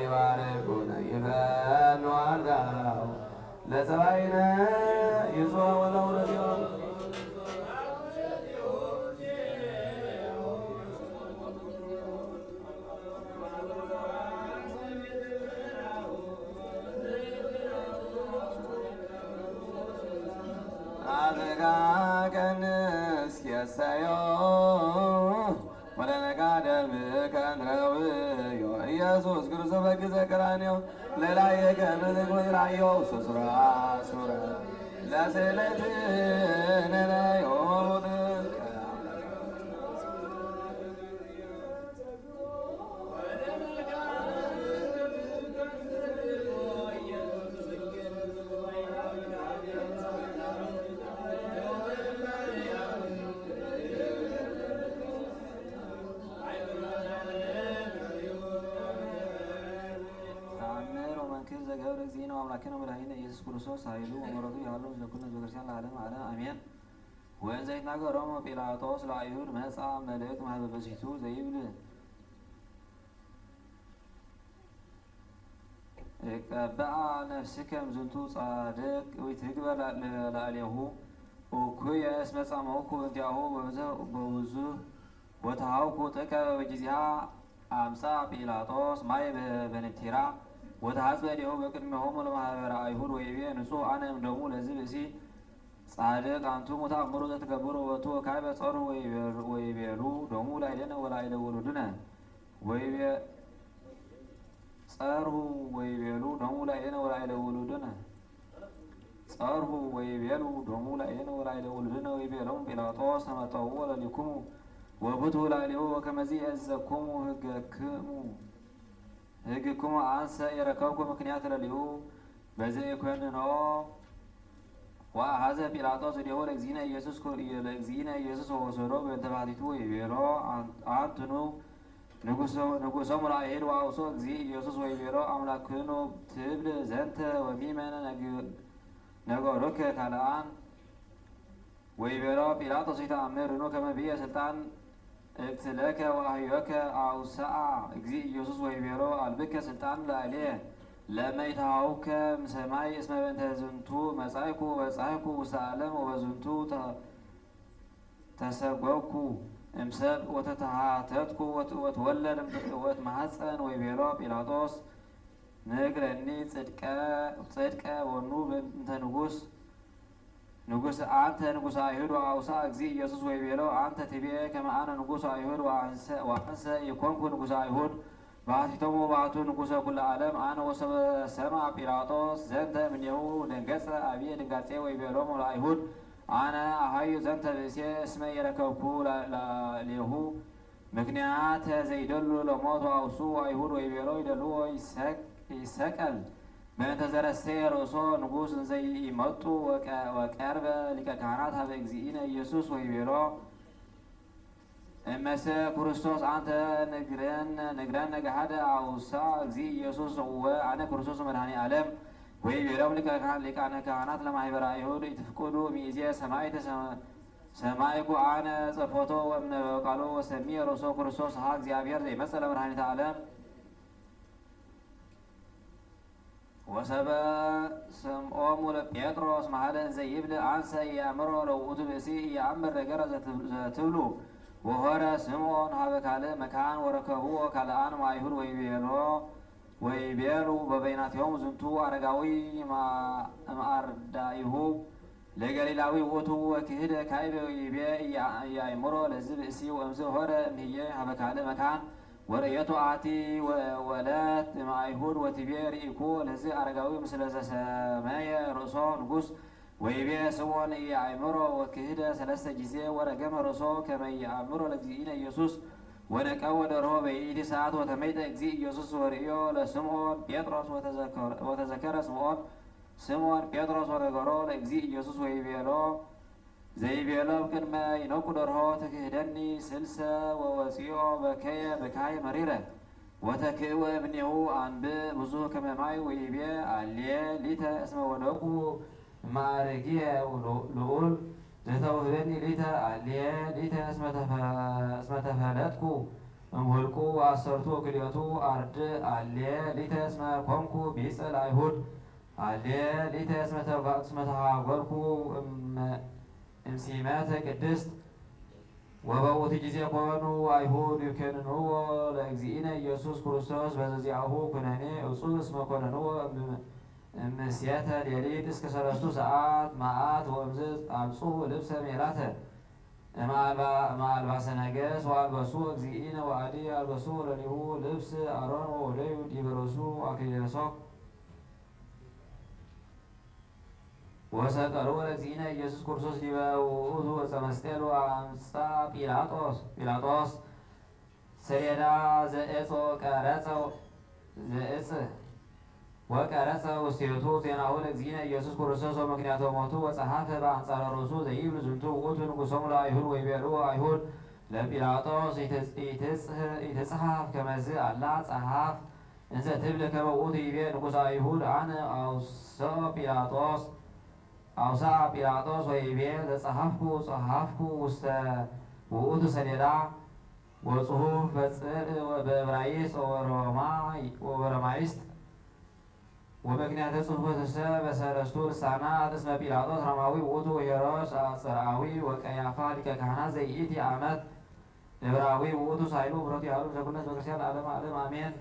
ይባርኩነ ይፈኑ አርዳው ለሰባይነ ይዞ ወለውለዲዮ ቀንስ የሰዮ ወደ ነጋደም ከንረውዮ ኢየሱስ ክርስቶስ በጊዜ ቀራንዮ ሌላ የገነት ወራዮ ሱስራ ሱራ ለስለት ነናዮ አምላክነ መድኃኒነ ኢየሱስ ክርስቶስ ኃይሉ ወምሕረቱ ያሉ ለኩሉ ሕዝበ ክርስቲያን ለዓለመ ዓለም አሜን። ወእንዘ ይትናገሮሙ ጲላጦስ ለአይሁድ መጻ መልእክት ማኅበረ በሲቱ ዘይብል ቀብአ ነፍስከ እምዝንቱ ጻድቅ ወይትግበር ላዕሌሁ እኩየ እስመ ጻመውኩ እንቲአሁ በብዙሕ ወተሃውኩ ጥቀ በጊዜሃ አምጻ ጲላጦስ ማይ በንቲራ ወተሐጽበ እዴሁ በቅድሜሆሙ ለማኅበረ አይሁድ ወይቤ ንጹሕ አነ እምደሙ ለዝእ ብእሲ ጻድቅ አንትሙ ተአምሩ ዘትገብሩ ወቱ ካዕበ ጸርሑ ወይቤሉ ደሙ ላዕሌነ ወላዕለ ውሉድነ ጸርሑ ወይቤሉ ደሙ ላዕሌነ ወላዕለ ውሉድነ ጸርሑ ወይቤሉ ደሙ ላዕሌነ ወላዕለ ውሉድነ ወይቤሎሙ ጲላጦስ ተመጠዉ ለሊኩሙ ወብቱ ላዕሌሁ ወከመዚ ያዘክሙ ሕግክሙ አንሰ የረከብኩ ምክንያት ለሊሁ በዚህ ኮንኖ ወአኀዘ ጲላጦስ እዴሁ ለእግዚእነ ኢየሱስ ወወሰዶ በእንተ ባሕቲቱ ወይቤሎ አንትኑ ንጉሶሙ ለአይሁድ ወአውሶ እግዚእ ኢየሱስ ወይቤሎ አምላክኑ ትብል ዘንተ ወሚመነ ነገሮከ ካልአን ወይቤሎ ጲላጦስ ይተአምርኑ ከመ ብየ ስልጣን እቅትለከ ወአህዮከ አውስአ እግዚእ ኢየሱስ ወይቤሎ አልብከ ስልጣን ላዕሌየ ለመይትሃውከ እምሰማይ እስመ በእንተ ዝንቱ መጻእኩ ወበጻሕኩ ውስተ ዓለም ወበዝንቱ ተሰጐኩ እምሰብ ወተተሃተትኩ ወትወለድ ወትማኅፀን ወይቤሎ ጲላጦስ ንግረኒ ጽድቀ ቦኑ በእንተ ንጉሥ አንተ ንጉሠ አይሁድ ወአውሳ እግዚእ ኢየሱስ ወይቤሎ አንተ ትቤ ከመ አነ ንጉሠ አይሁድ ወአንሰ ኢኮንኩ ንጉሠ አይሁድ ባሕቲቶሙ ባሕቱ ንጉሠ ኩለ ዓለም አነ ወሰበ ሰምዐ ጲላጦስ ዘንተ እምኔሁ ደንገጸ አብየ ድንጋጼ ወይቤሎሙ ለአይሁድ አነ አኀዩ ዘንተ ብእሴ እስመ የረከብኩ ላዕሌሁ ምክንያት ዘይደሉ ለሞት ወአውሱ አይሁድ ወይቤሎ ይደልዎ ይሰቀል በእንተ ዘረሰየ ርእሶ ንጉሥ እንዘ ይመጡ ወቀርበ ሊቀ ካህናት ሀበ እግዚእነ ኢየሱስ ወይቤሎ እመሰ ክርስቶስ አንተ ንግረነ ገሃደ አውሳ እግዚእ ኢየሱስ ወአነ ክርስቶስ መድኃኔ ዓለም ወይቤሎም ሊቃነ ካህናት ለማኅበረ አይሁድ ኢትፍቅዱ ሚእዜ ሰማይኩ አነ ጽፎቶ ወእምነበቃሉ ወሰሚየ ርእሶ ክርስቶስ ሀ እግዚአብሔር ዘይመጽእ ለመድኃኒተ ዓለም ወሰበ ስምዖሙ ለጴጥሮስ መሀለ እንዘ ይብል አንሰ ኢያእምሮ ለውእቱ ብእሲ ኢየአምር ነገረ ዘትብሉ ወሆረ ስምዖን ሀበ ካልእ መካን ወረከብዎ ካልአን እምአይሁድ ወይቤሉ በበይናቲሆሙ ዝንቱ አረጋዊ እምአርዳኢሁ ለገሊላዊ ውእቱ ወክህደ ካዕበ ወይቤ ኢያእምሮ ለዝእ ብእሲ ወእምዝ ሆረ እምዬ ሀበ ካልእ መካን ወርእየቱ አሐቲ ወለት እምአይሁድ ወትቤ ርኢኩ ለዚህ አረጋዊ ምስለ ዘሰመየ ርእሶ ንጉሥ ወይቤ ስምዖን ኢየአእምሮ ወክህደ ሰለስተ ጊዜ ወረገመ ርእሶ ከመ ኢየአእምሮ ለእግዚእነ ኢየሱስ ወነቀወ ደርሆ በይእቲ ሰዓት ወተመይጠ እግዚእ ኢየሱስ ወርእዮ ለስምዖን ጴጥሮስ ወተዘከረ ስምዖን ጴጥሮስ ወነገሮ ለእግዚእ ኢየሱስ ወይቤሎ ዘይቤሎ ቅድመ ይነቁ ደርሆ ትክህደኒ ስልሰ ወወፂኦ በከየ በካይ መሪረ ወተክእወ እምኔሁ አንብእ ብዙሕ ከመ ማይ ወይቤ አልየ ሊተ እስመ ወደቁ ማዕረጊየ ልዑል ዘተውህበኒ ሊተ አልየ ሊተ እስመ ተፈለጥኩ እምሁልቁ አሰርቱ ክልኤቱ አርድ አልየ ሊተ እስመ ኮንኩ ቢጸ ለአይሁድ አልየ ሊተ እስመ ተሃጐልኩ እምሲመተ ቅድስት ወበውእቱ ጊዜ ኮኑ አይሁድ ይኮንንዎ ለእግዚእነ ኢየሱስ ክርስቶስ በዘዚአሁ ኩነኔ እጹብ እስመ ኮነንዎ እምስየተ ሌሊት እስከ 3 ሰዓት መዓት ወእምዝ አምጽኡ ልብሰ ሜላተ እምአልባሰ ነገሥት ወአልበሱ እግዚእነ ወአዲ አልበሱ ለሊሁ ልብስ አሮን ወወለዩ ዲበ ርእሱ አክሊለ ሦክ ወሰቀሉ ለእግዚእነ ኢየሱስ ክርስቶስ ዲበ ውእቱ ዕፀ መስቀል ወአምጻ ጲላጦስ ሰሌዳ ዘዕፅ ወቀረጸ ውስቴቱ ዜናሁ ለእግዚእነ ኢየሱስ ክርስቶስ ወምክንያተ ሞቱ ወጸሐፈ በአንጻረ ርእሱ ዘይብል ዝንቱ ውእቱ ንጉሶሙ ለአይሁድ ወይቤልዎ አይሁድ ለጲላጦስ ኢትጽሐፍ ከመዝ አላ ጸሐፍ እንዘ ትብል ከመ ውእቱ ይቤ ንጉሠ አይሁድ አነ አውሳ ጲላጦስ ወይቤ ዘጸሐፍኩ ውስተ ውእቱ ሰሌዳ ወጽሑፍ በጽርዕ በዕብራይስጥ ወበሮማይስጥ ወምክንያተ ጽሑፈትሰ በሰለስቱ ልሳናት እስመ ጲላጦስ ሮማዊ ውእቱ ሄሮድስ ጽርዓዊ ወቀያፋ ሊቀ ካህናት ዘይእቲ ዓመት ዕብራዊ ውእቱ ሳይሉ ምሕረቱ ያሉ ዘኩነት በክርስቲያን ዓለም ዓለም አሜን።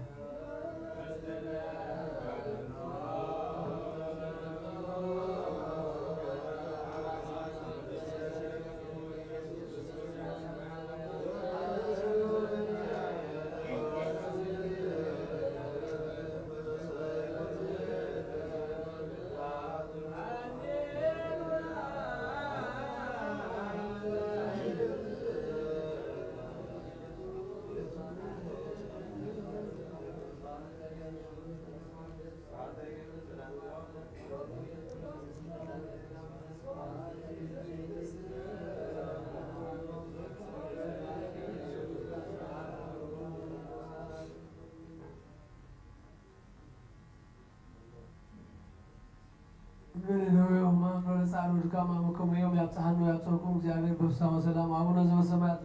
ድካማሙክሙ ዮም ያብጽሐኑ ያብጽሕኩም እግዚአብሔር በፍስሐ ወሰላም አቡነ ዘበሰማያት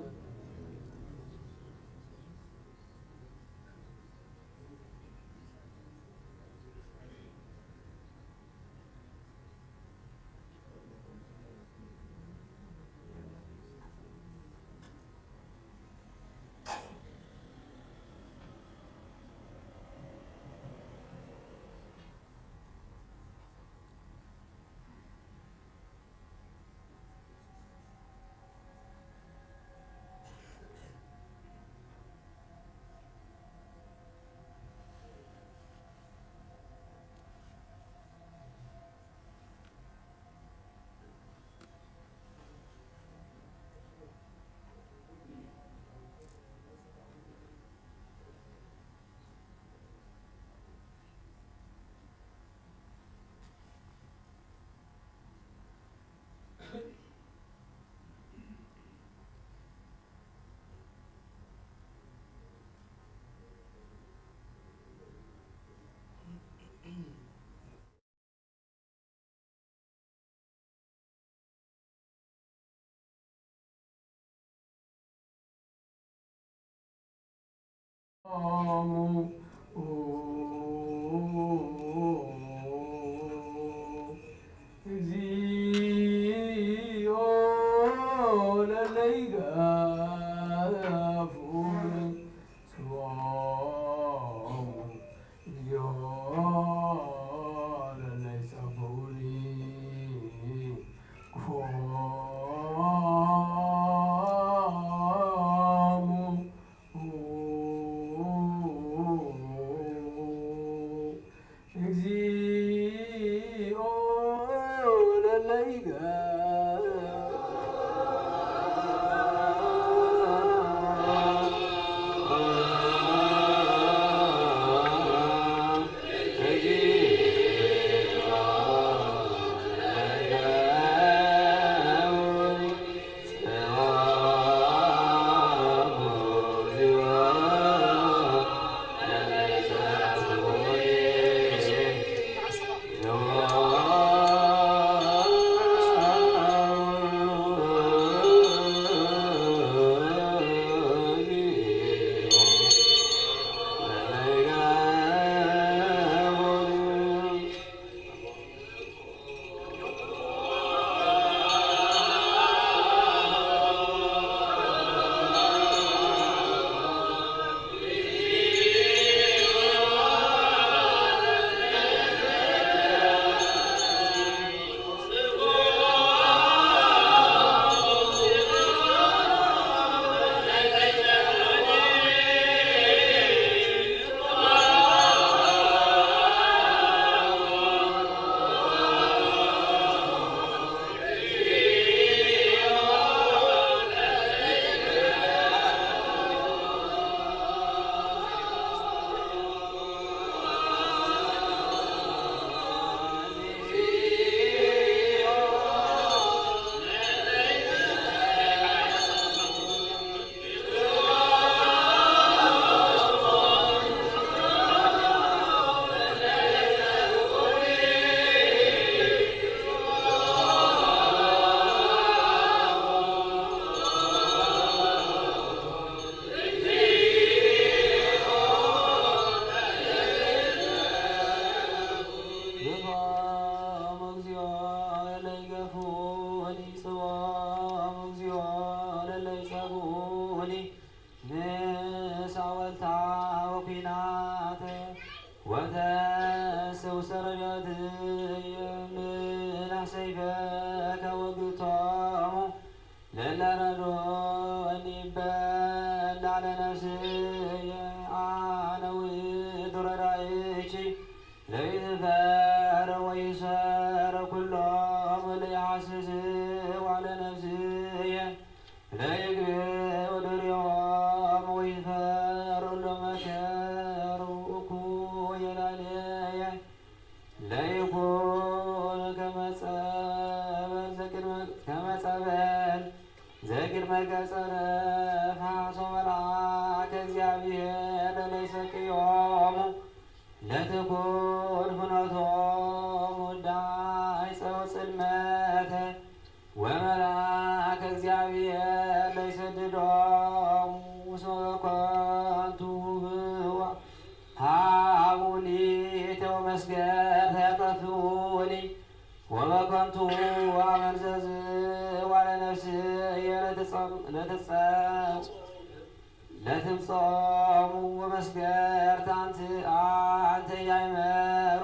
ለለረዶኒ በላለ ነፍስየ አነ ውእቱ ረዳኢኪ ለይትፈረ ወይሰረ ኩሎሙ ለይሐስስዋ ለነፍስየ ለይግብኡ ድሪሆሙ ወይፈሩ ለመከሩ እኩየ ላዕሌየ ለይኩን ከመ ጸበል ዘቅድመ ገጸ ነፋስ ወመልአከ እግዚአብሔር ለይሰቅዮሙ ለትኩን ፍኖቶሙ ዳይፀ ወጽልመተ ወመልአከ እግዚአብሔር ለይሰድዶሙ እስመ በከንቱ ብእዋ ሀቡኒ ወመስገድ ያጠፍኡኒ ወበከንቱ አመንዘዝዋ ለነፍስየ ለትምጾሙ ወመስገድ አንተ ያይመሩ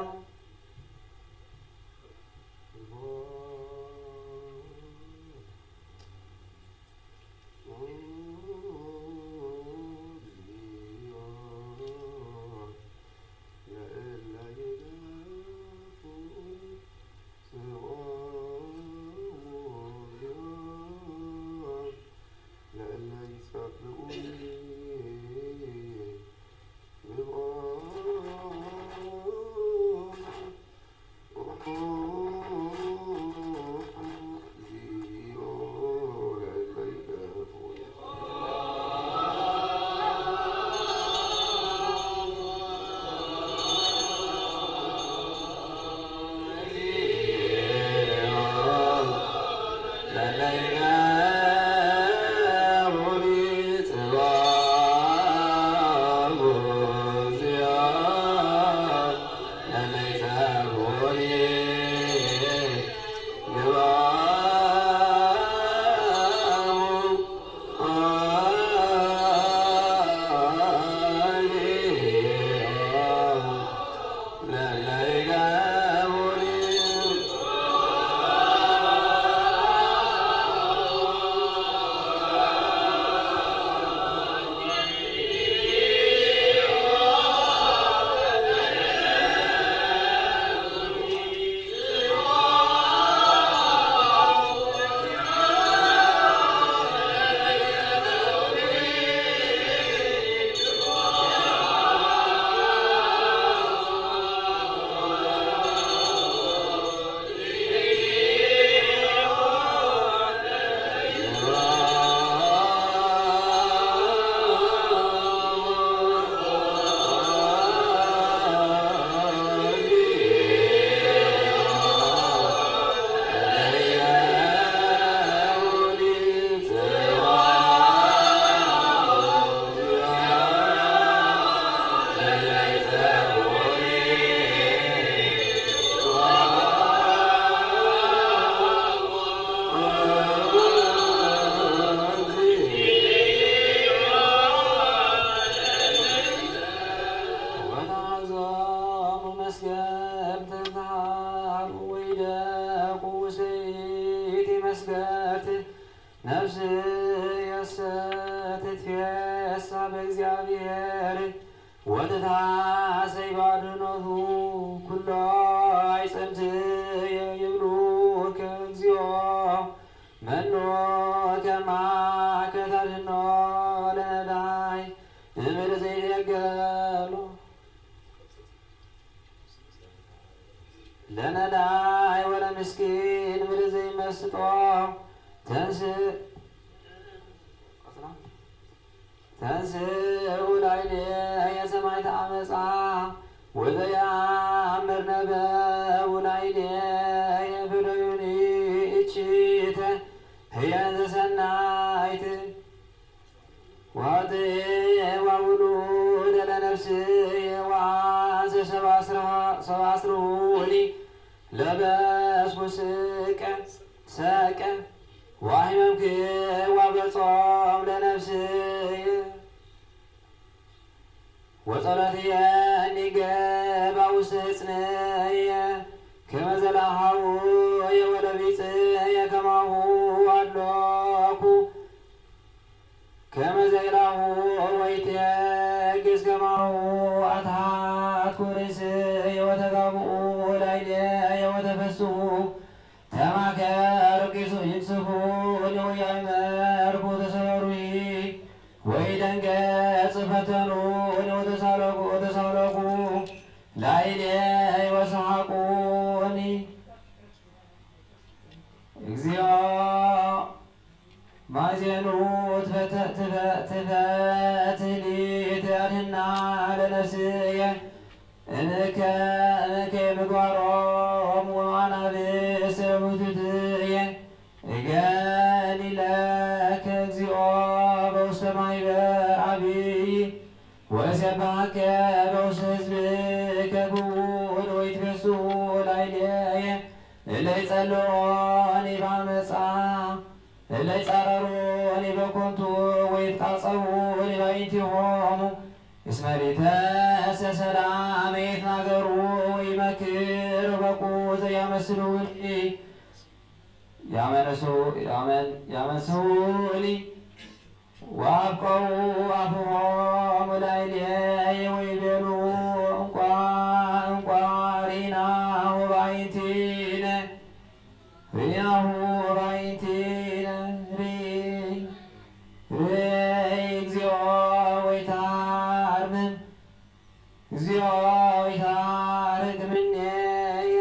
በእግዚአብሔር ወተታሰይ ባድኖቱ ኩሎ አይጸምትየ ይብሉከ እግዚኦ መኖ ከማከ ታድኅኖ ለነዳይ እምር ዘይደገሉ ለነዳይ ወለምስኪን እምር ዘይመስጦ ተንሥኡ ላዕሌየ ሰማዕተ አመፃ ወዘያምር ነበቡ ላዕሌየ ፍደዩኒ እቺተ ህያዘ ሰናይት ወውሉደ ለነፍስየ ወአንሰ ሰባስሩኒ ለበስኩ ሰቀ ዋሕመምክዋ በጾም ለነፍስየ ወጸሎትየኒ ገባ ውስተ ሕፅንየ ከመ ዘለሃውየ ወለቢጽየ ከማሁ አሎኩ ጽፉን ወያይመርኩ ተሰሩይ ወይ ደንገጽ ፈተኑን ወተሳለቁ ላይሌ ወሰሐቁኒ እግዚኦ ማዜኑ ትፈትሊ ትያድህና ለነፍስየ እንከ ምግባሮም ወማናብስ ሙትትየ እገኒ ለከ እግዚኦ በውስተ ማኅበር ዓቢይ ወሰብሐከ በውስተ ሕዝብከ ክቡር ወይትፌስሑ ላዕሌየ እለ ይጸልዑኒ በዓመፃ እለ ይጻረሩኒ በከንቱ ወይትቃጸቡኒ ባሕቲሆሙ እስመ ቤተሰ ሰላም ይትናገሩ ወይመክሩ በቁ ዘያመስሉኒ ያመንሱኒ ወአብቀው አፍሆሙ ላዕሌየ ወይቤሉ እንቋሪናሁ ባሕቲነ እግዚኦ ወይታርምም እግዚኦ ወይታርቅ እምኔየ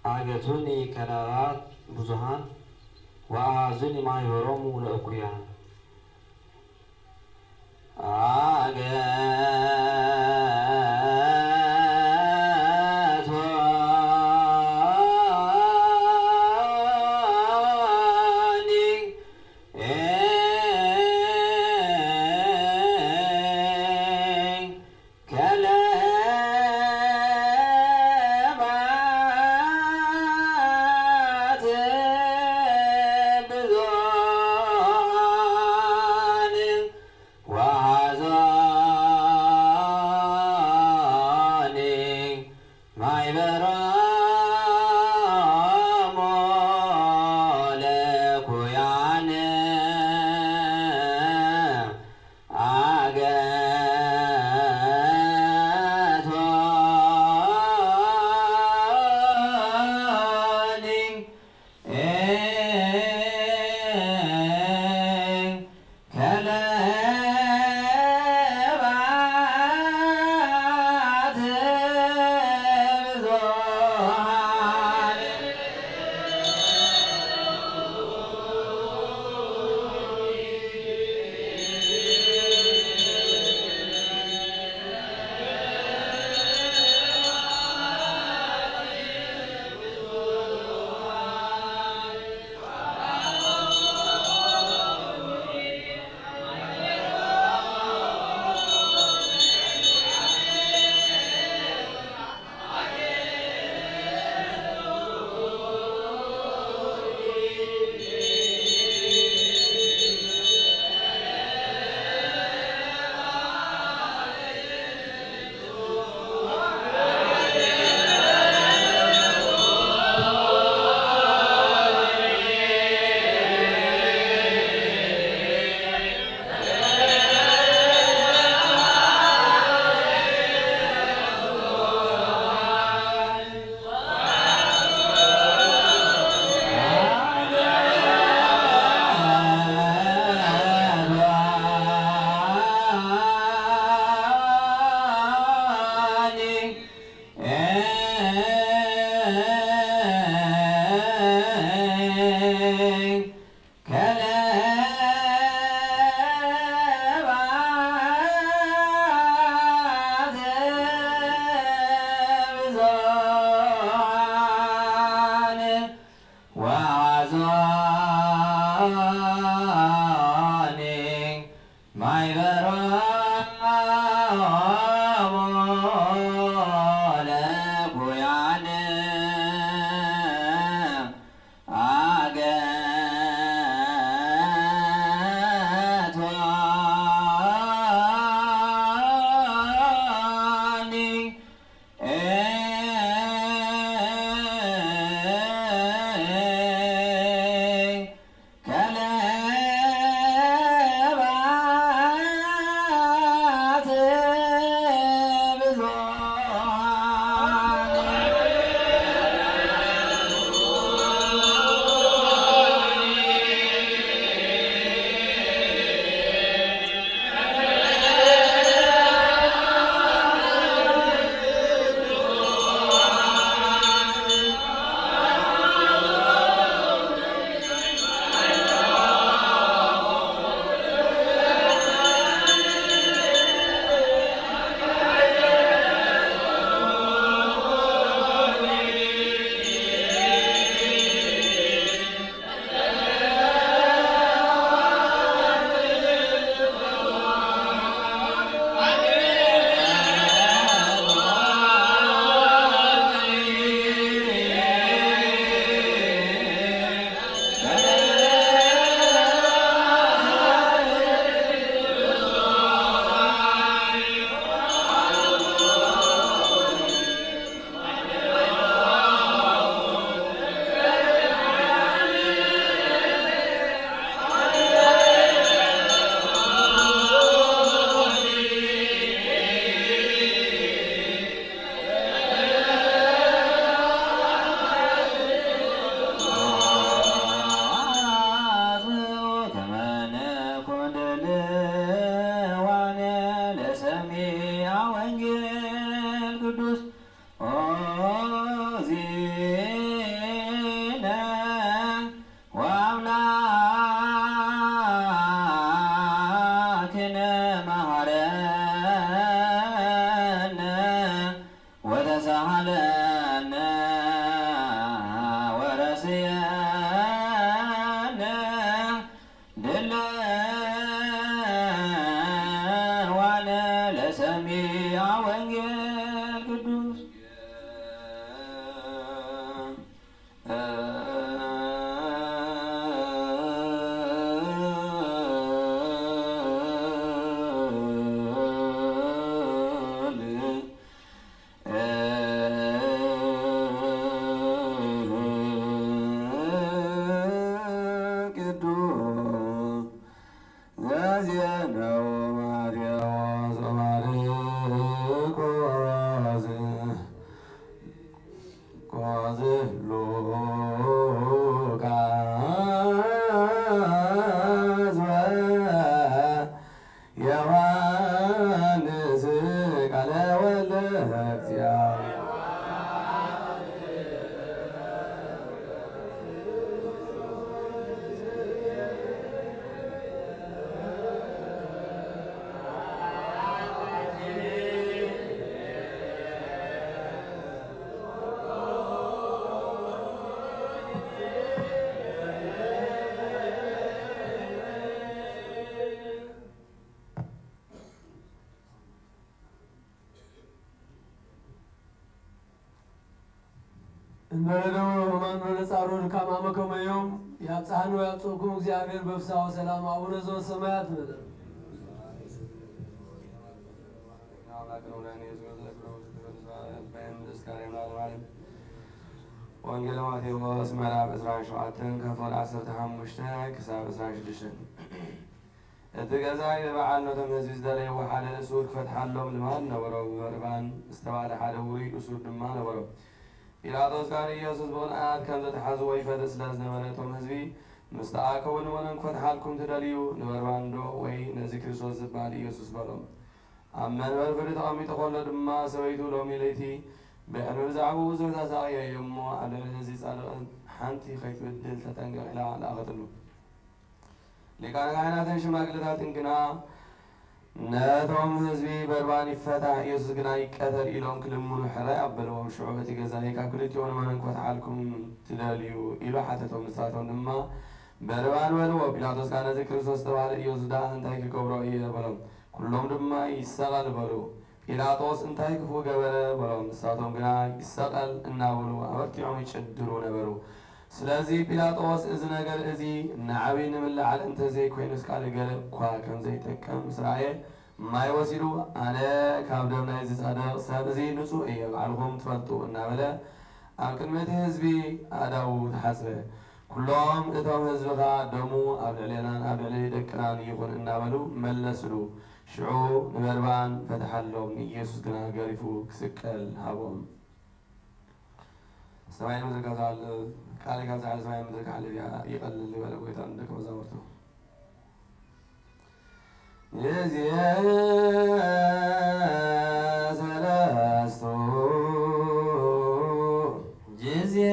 አገቱኒ ከራራት ብዙሃን ወአዙኒ ማኅበሮሙ ለእኩያን ማይበሮሙ ለኩያነ ዮሐንስ ቃለ ወልደ እግዚአብሔር እንበለደው ሮማን ወለጻሮ ድካማ ከመዮም ያጻኑ ያጾኩም እግዚአብሔር በፍሳው ሰላም አቡነ ዘበሰማያት ነበር ወንጌል ማቴዎስ ምዕራፍ 17 ከቁጥር 15 ክሳብ 16 እቲ ገዛኢ በበዓል ነቶም ህዝቢ ዝደለይዎ ሓደ እሱር ክፈትሓሎም ልማድ ነበሮ በርባን ዝተባሃለ ሓደ ውሩይ እሱር ድማ ነበሮ ጲላጦስ ካን ኢየሱስ ብቕንዓት ከም ዘተሓዝዎ ይፈትሕ ስለ ዝነበረ እቶም ህዝቢ ምስ ተኣከቡ ንመን ክፈትሓልኩም ትደልዩ ንበርባን ዶ ወይ ነዚ ክርስቶስ ዝበሃል ኢየሱስ በሎም ኣብ መንበር ፍርዲ ተቐሚጡ ከሎ ድማ ሰበይቱ ሎሚ ለይቲ ብዕድመ ብዛዕባኡ ብዙሕ ተሳቕየ እሞ ኣብ ልዕሊ ህዝቢ ጻድቕን ሓንቲ ከይትብድል ተጠንቀቕ ኢላ ለኣኸትሉ ሊቃነ ካህናትን ሽማግለታትን ግና ነቶም ህዝቢ በርባን ይፈታሕ ኢየሱስ ግና ይቀተል ኢሎም ክልምኑ ሕራይ ኣበልዎም ሽዑ እቲ ገዛኢ ካብ ክልቲኦም ንመን ክፈትሓልኩም ትደልዩ ኢሉ ሓተቶም ንሳቶም ድማ በርባን በልዎ ጲላጦስ ከዓ ነዚ ክርስቶስ ዝተባሃለ ኢየሱስ ዳ እንታይ ክገብሮ እየ በሎም ኩሎም ድማ ይሰቐል በሉ ጲላጦስ እንታይ ክፉእ ገበረ በሎም ንሳቶም ግና ይሰቐል እናበሉ ኣበርቲዖም ይጭድሩ ነበሩ ስለዚ ጲላጦስ እዚ ነገር እዚ ንዓብይ ንምልዓል እንተዘይኮይኑስ ካል ገለ እኳ ከምዘይጠቅም ምስ ረአየ ማይ ወሲዱ ኣነ ካብ ደም ናይዚ ጻድቕ ሰብ እዚ ንጹህ እየ ባዕልኩም ትፈልጡ እናበለ ኣብ ቅድሚ እቲ ህዝቢ ኣእዳዉ ተሓፅበ ኩሎም እቶም ህዝቢ ኸ ደሙ ኣብ ልዕሌናን ኣብ ልዕሊ ደቅናን ይኹን እናበሉ መለስሉ ሽዑ ንበርባን ፈትሓሎም ኢየሱስ ግና ገሪፉ ክስቀል ሃቦም ሰማይ ምድሪ ካብዛል ቃል ካብዛል ሰማይ ምድሪ ካሕልፍ ይቐልል ዝበለ ጎይታ ንደቀ መዛሙርቱ የዚየ ሰለስቱ ጅዝየ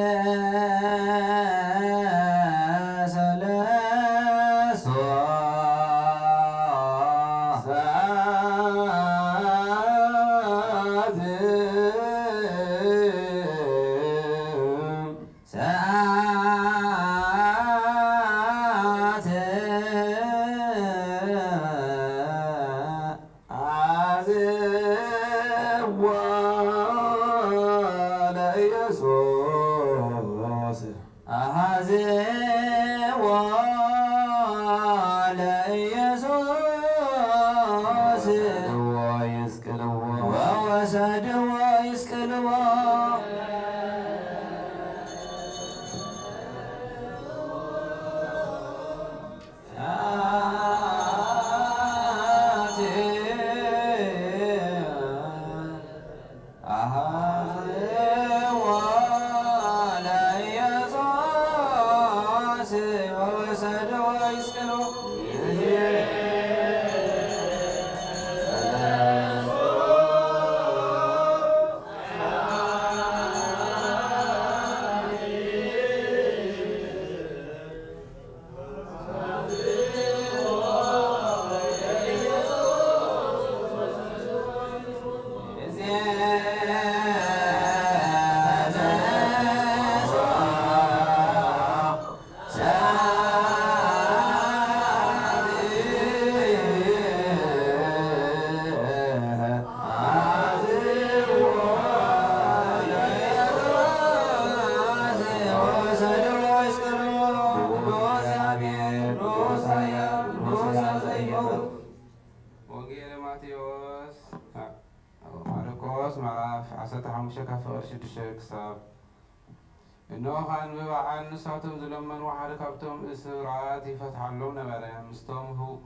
إنه خان ببعان نساتهم زلمن واحد كابتهم إسرات يفتحلون نبرة مستهم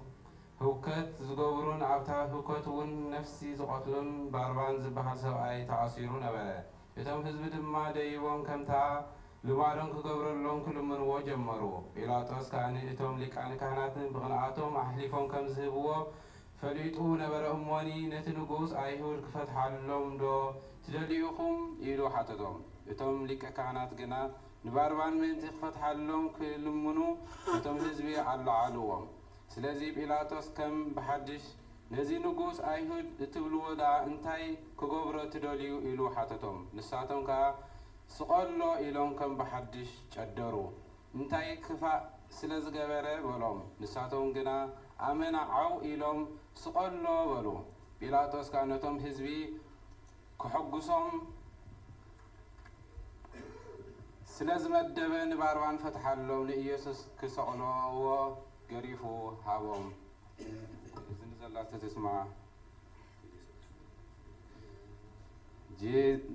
هوكت زجورون عبتها هوكت ون نفسي زقتلون باربان زبحة سواء تعصيرون نبرة እቶም ህዝቢ ድማ ደይቦም ከምታ ልማዶም ክገብረሎም ክልምንዎ ጀመሩ። ጲላጦስ ከዓ እቶም ሊቃነ ካህናትን ብቕንዓቶም ኣሕሊፎም ከም ዝህብዎ ፈሊጡ ነበረ እሞኒ ነቲ ንጉስ ኣይሁድ ክፈትሓሎም ዶ ትደልዩኹም ኢሉ ሓተቶም። እቶም ሊቀ ካህናት ግና ንባርባን ምእንቲ ክፈትሓሎም ክልምኑ እቶም ህዝቢ ኣለዓልዎም። ስለዚ ጲላጦስ ከም ብሓድሽ ነዚ ንጉስ ኣይሁድ እትብልዎ ዳ እንታይ ክገብሮ ትደልዩ ኢሉ ሓተቶም። ንሳቶም ከዓ ስቐሎ ኢሎም ከም ብሓድሽ ጨደሩ። እንታይ ክፋእ ስለ ዝገበረ በሎም። ንሳቶም ግና ኣመና ዓው ኢሎም ስቐሎ በሉ። ጲላጦስ ከዓ ነቶም ህዝቢ ክሐጉሶም ስለ ዝመደበ ንባርባን ፈትሓሎም ንኢየሱስ ክሰቕልዎ ገሪፉ ሃቦም። ዝንዘላተ ትስማዕ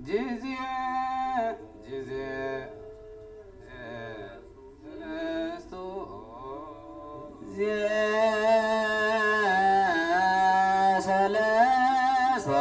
ጅዝየ ሰለስቱ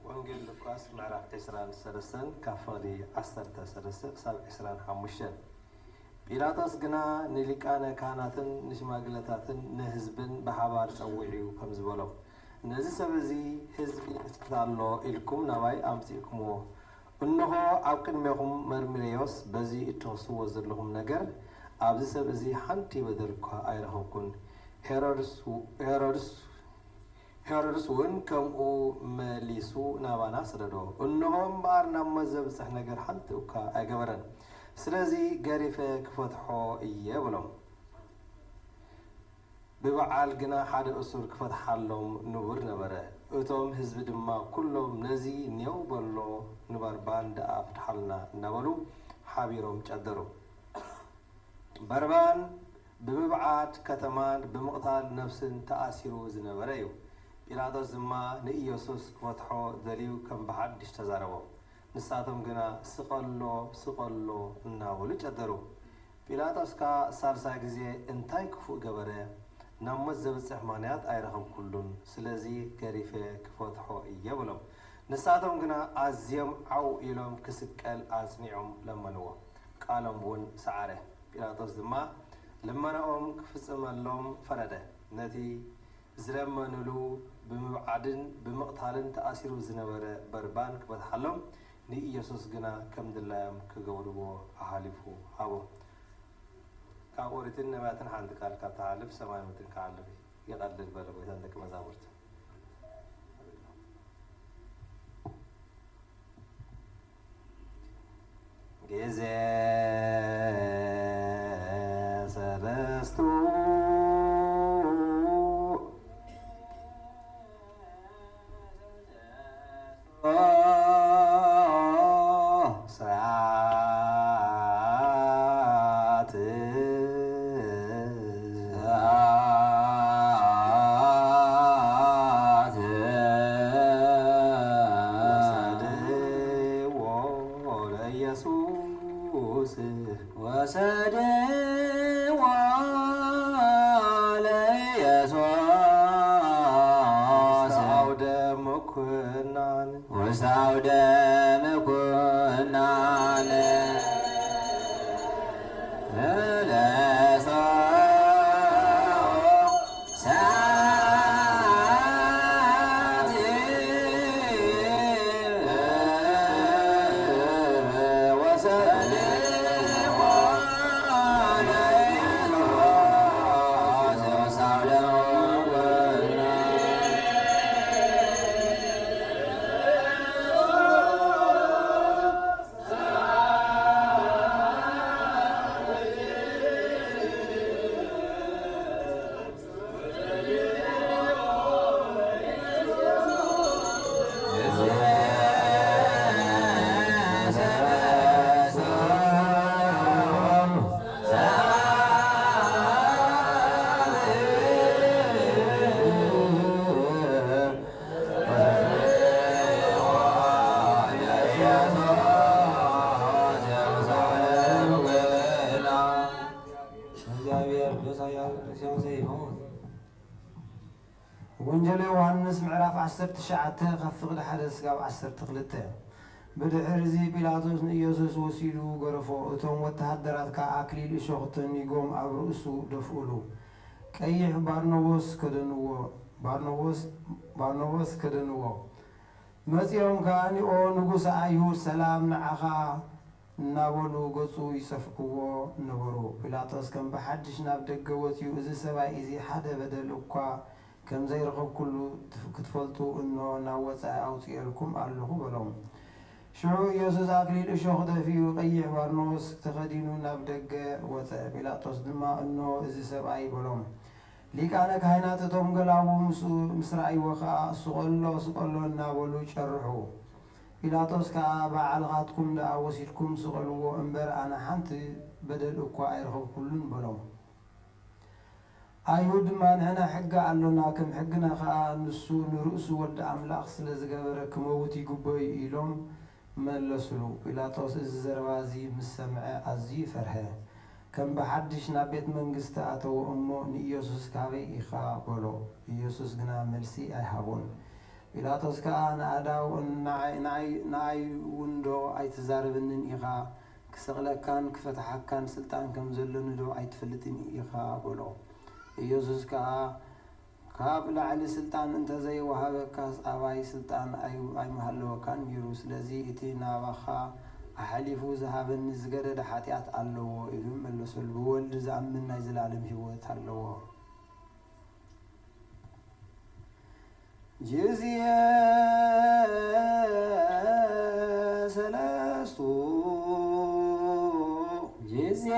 ወንጌል ሉቃስ ምዕራፍ 23 ካብ ፍቕዲ 13 ክሳብ 25 ጲላጦስ ግና ንሊቃነ ካህናትን ንሽማግለታትን ንህዝብን ብሓባር ፀዊዑ ከም ዝበሎም ነዚ ሰብ እዚ ህዝቢ ንስክታሎ ኢልኩም ናባይ ኣምፂእኩምዎ እንሆ ኣብ ቅድሜኹም መርሚሬዮስ በዚ እትወስዎ ዘለኹም ነገር ኣብዚ ሰብ እዚ ሓንቲ በደል እኳ ኣይረኸብኩን ሄሮድስ እውን ከምኡ መሊሱ ናባና ስደዶ እንሆ እምበኣር ናብ መዘብፅሕ ነገር ሓንቲ እኳ ኣይገበረን ስለዚ ገሪፈ ክፈትሖ እየ ብሎም ብበዓል ግና ሓደ እሱር ክፈትሓሎም ንቡር ነበረ እቶም ህዝቢ ድማ ኩሎም ነዚ ኔው በሎ ንበርባን ደኣ ፍትሓልና እናበሉ ሓቢሮም ጨደሩ በርባን ብምብዓት ከተማን ብምቕታል ነፍስን ተኣሲሩ ዝነበረ እዩ ጲላጦስ ድማ ንኢየሱስ ክፈትሖ ደልዩ ከም ብሓድሽ ተዛረቦ ንሳቶም ግና ስቐሎ እናበሉ ጨደሩ ጲላጦስካ ሳልሳይ ግዜ እንታይ ክፉእ ገበረ ናብ ሞት ዘብፅሕ ምኽንያት ኣይረኸብኩሉን ስለዚ ገሪፈ ክፈትሖ እየ ብሎም ንሳቶም ግና ኣዝዮም ዓው ኢሎም ክስቀል ኣጽኒዖም ለመንዎ ቃሎም እውን ሰዓረ ጲላጦስ ድማ ልመናኦም ክፍጽመሎም ፈረደ ነቲ ዝለመንሉ ብምብዓድን ብምቕታልን ተኣሲሩ ዝነበረ በርባን ክፈትሓሎም ንኢየሱስ ግና ከም ድላዮም ክገብርዎ ኣሃሊፉ ሃቦ كابوريتين نباتن حانت قال كتعلف سماي متن كعلف يقلل بلغ ويتندك مزامرت جزاء سلستو ወንጀል ዮሐንስ ምዕራፍ 19 ከፍቅድ ሓደ ስጋብ 12 ብድሕሪ እዚ ጲላጦስ ንኢየሱስ ወሲዱ ገረፎ እቶም ወተሃደራት ከዓ አክሊል እሾኽ ተኒጎም ኣብ ርእሱ ደፍኡሉ ቀይሕ ባርኖቦስ ከደንዎ መጺኦም ከዓ ኒኦ ንጉሰ አይሁድ ሰላም ንዓኻ እናበሉ ገጹ ይሰፍሕዎ ነበሩ ጲላጦስ ከም ብሓድሽ ናብ ደገ ወፂኡ እዚ ሰብኣይ እዚ ሓደ በደል እኳ ከም ዘይረኸብ ኩሉ ክትፈልጡ እኖ ናብ ወፃኢ ኣውፅአልኩም ኣለኹ በሎም ሽዑ ኢየሱስ አክሊል እሾኽ ደፊኡ ቀይሕ ባርኖስ ተኸዲኑ ናብ ደገ ወፀ ጲላጦስ ድማ እኖ እዚ ሰብኣይ በሎም ሊቃነ ካህናት እቶም ገላቡ ምስ ረኣይዎ ከዓ ስቀሎ እናበሉ ጨርሑ ጲላጦስ ከዓ ባዕልኻትኩም ደኣ ወሲድኩም ስቀልዎ እምበር ኣነ ሓንቲ በደል እኳ ኣይረኸብኩሉን በሎም አይሁድ ድማ ንሕና ሕጊ ኣሎና ከም ሕግና ከዓ ንሱ ንርእሱ ወዲ ኣምላኽ ስለ ዝገበረ ክመውት ይግበዩ ኢሎም መለሱሉ ጲላጦስ እዚ ዘረባ እዚ ምስ ሰምዐ ኣዝዩ ፈርሐ ከም ብሓድሽ ናብ ቤት መንግስቲ ኣተዎ እሞ ንኢየሱስ ካበይ ኢኻ በሎ ኢየሱስ ግና መልሲ ኣይሃቦን ጲላጦስ ከዓ ንኣዳው ንዓይ ውንዶ ኣይትዛረብንን ኢኻ ክሰቕለካን ክፈትሓካን ስልጣን ከም ዘለኒ ዶ ኣይትፈልጥን ኢኻ በሎ ኢየሱስ ከዓ ካብ ላዕሊ ስልጣን እንተዘይወሃበካስ ኣባይ ስልጣን ኣይመሃለወካን ነይሩ ስለዚ እቲ ናባኻ ኣሓሊፉ ዝሃበኒ ዝገደደ ሓጢኣት ኣለዎ ኢሉ መለሰሉ ብወልዲ ዝኣምን ናይ ዘላለም ህይወት ኣለዎ ጅዝየ ሰለስቱ ጅዝየ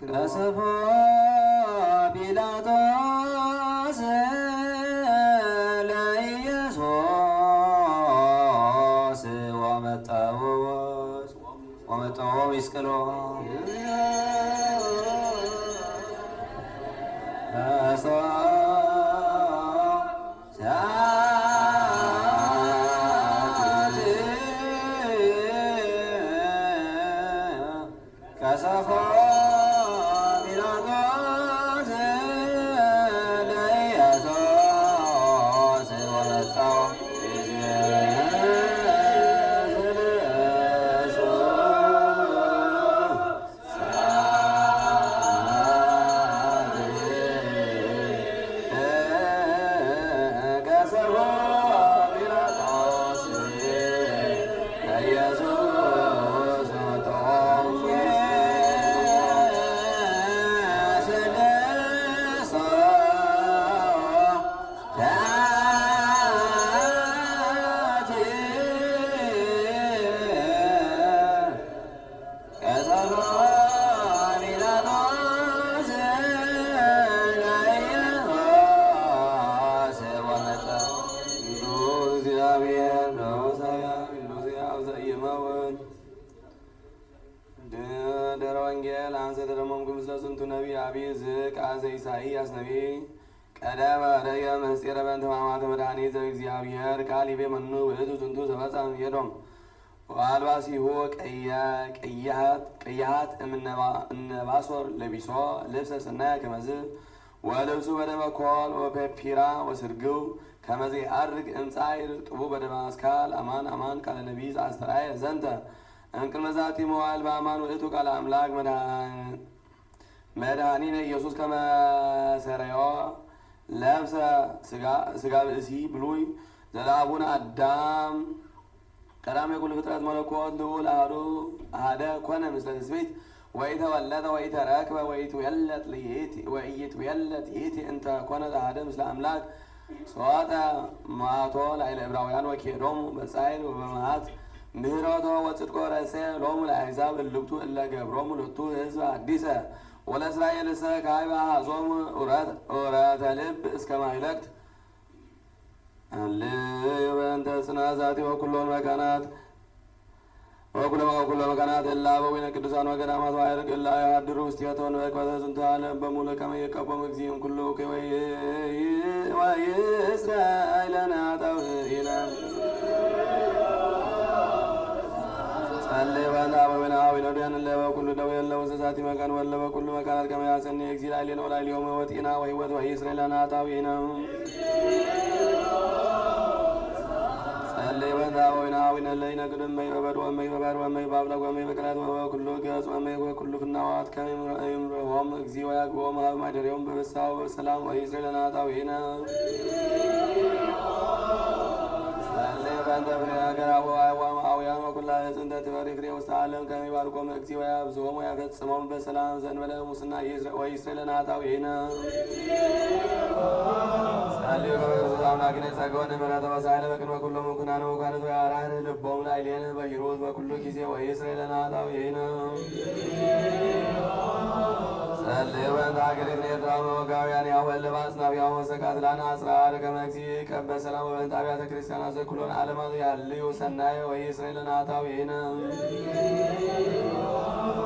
ቀሰፎ ጲላጦስ ለኢየሱስ ወመጠዎ ይስቅሎ ቀሰፎ ኢሳይያስ ነቢይ ቀደመ ረየ ምስጢረ በእንተ ሕማማተ መድኃኒት ዘእግዚአብሔር ቃል ይቤ መኑ ውእቱ ዝንቱ ዘፈጸመ ኤዶም ወአልባሲሁ ቀያሃት እምነባሶር ለቢሶ ልብሰ ሰናየ ከመዝ ወልብሱ በደመ ኮል ወፔፒራ ወስርግው ከመዝ አርግ እምጻይር ጥቡ በደመ አስካል አማን አማን ቃለ ነቢይ ዘአስተርአየ ዘንተ እንቅልመ ዛቲ መዋዕል በአማን ውእቱ ቃለ አምላክ መድኃኒነ ኢየሱስ ከመ ሰረዮ ለብሰ ሥጋ ብእሲ ብሉይ ዘለአቡነ አዳም ቀዳሜ ኩሉ ፍጥረት መለኮት ልዑል አሐደ ኮነ ምስለ ትስብእት ወኢተወለደ ወኢተረክበ ወኢትዌለጥ ይእቲ እንተ ኮነት አሐደ ምስለ አምላክ ሶዋጠ መዓቶ ላዕለ ዕብራውያን ወኬዶሙ በጻዕር ወበመዓት ምህረቶ ወጽድቆ ረእሴ ሎሙ ለአሕዛብ እልክቱ እለ ገብሮሙ ሎቱ ሕዝበ አዲሰ ወለእስራኤልሰ ካዕበ አኀዞሙ ዑረተ ልብ እስከ ማይለክት አልዩ በእንተ ጽናዛቲ ወኩሎን መካናት ወኩሎ መካናት እለ አበዊነ ቅዱሳን ወገዳማት ወአዕርቅ እለ ያድሩ ውስቴቶ ንበቅበተ ዝንተ ዓለም በሙሉ ከመ ይቀቦሙ እግዚእም ኩሉ ወይእስራኤል ናጠውኢነ ጸልይ በእንተ አበዊነ አዊነ ዲያን እለ በኩሉ ደዌ እለ ውስሳቲ መካን ወእለ በኩሉ መካናት ከመ ያጸኒ እግዚእ ላዕሌነ ወላዕሌሆሙ ወጢና ወሕይወት ወኢይስራኤል ናጠውኢነ ጸልይ በእንተ አበዊነ አዊነ እለ ይነግዱ እመይ በበድ ወእመይ በባሕር ወእመይ በአፍላግ ወእመይ በቅላት ወበኩሉ ገጽ ወእመይ በኩሉ ፍናዋት ከመ ይምርሖሙ እግዚእ ወያግቦሙ ሀበ ማደሪያዎሙ በፍስሓ ወበሰላም ወኢይስራኤል ናጠውኢነ ጸልይ በእንተ ፍሬ ሀገር አውያን ወኩላ ዕፅንተ ትፈሪ ፍሬ ውስተ ዓለም ከመ ይባርኮሙ እግዚእ ወያብዝሖሙ ወያፈጽሞሙ በሰላም ዘእንበለ ሙስና ወኢይስራኤል ናጠውኢነ ጸልዩ በክርስቶስ አምላክነ ጸጋወነ ምሕረተ ወሳይለ በቅድመ ኩሎሙ ኩናነ ወኳንንት ወያራን ልቦሙ ላዕሌነ በሂሩት በኩሉ ጊዜ ወኢይስራኤል ናጠውኢነ ጸልዩ በእንተ ሀገሪትነ ኤርትራ ወወጋውያን ያወለ በአጽናፊያሁ ወሰቃትላነ አጽራረ ከመ እግዚእ ይቀበ ሰላም ወበእንተ አብያተ ክርስቲያናት ዘኩሎን ዓለማት ያልዩ ሰናየ ወኢይስራኤል ናጠውኢነ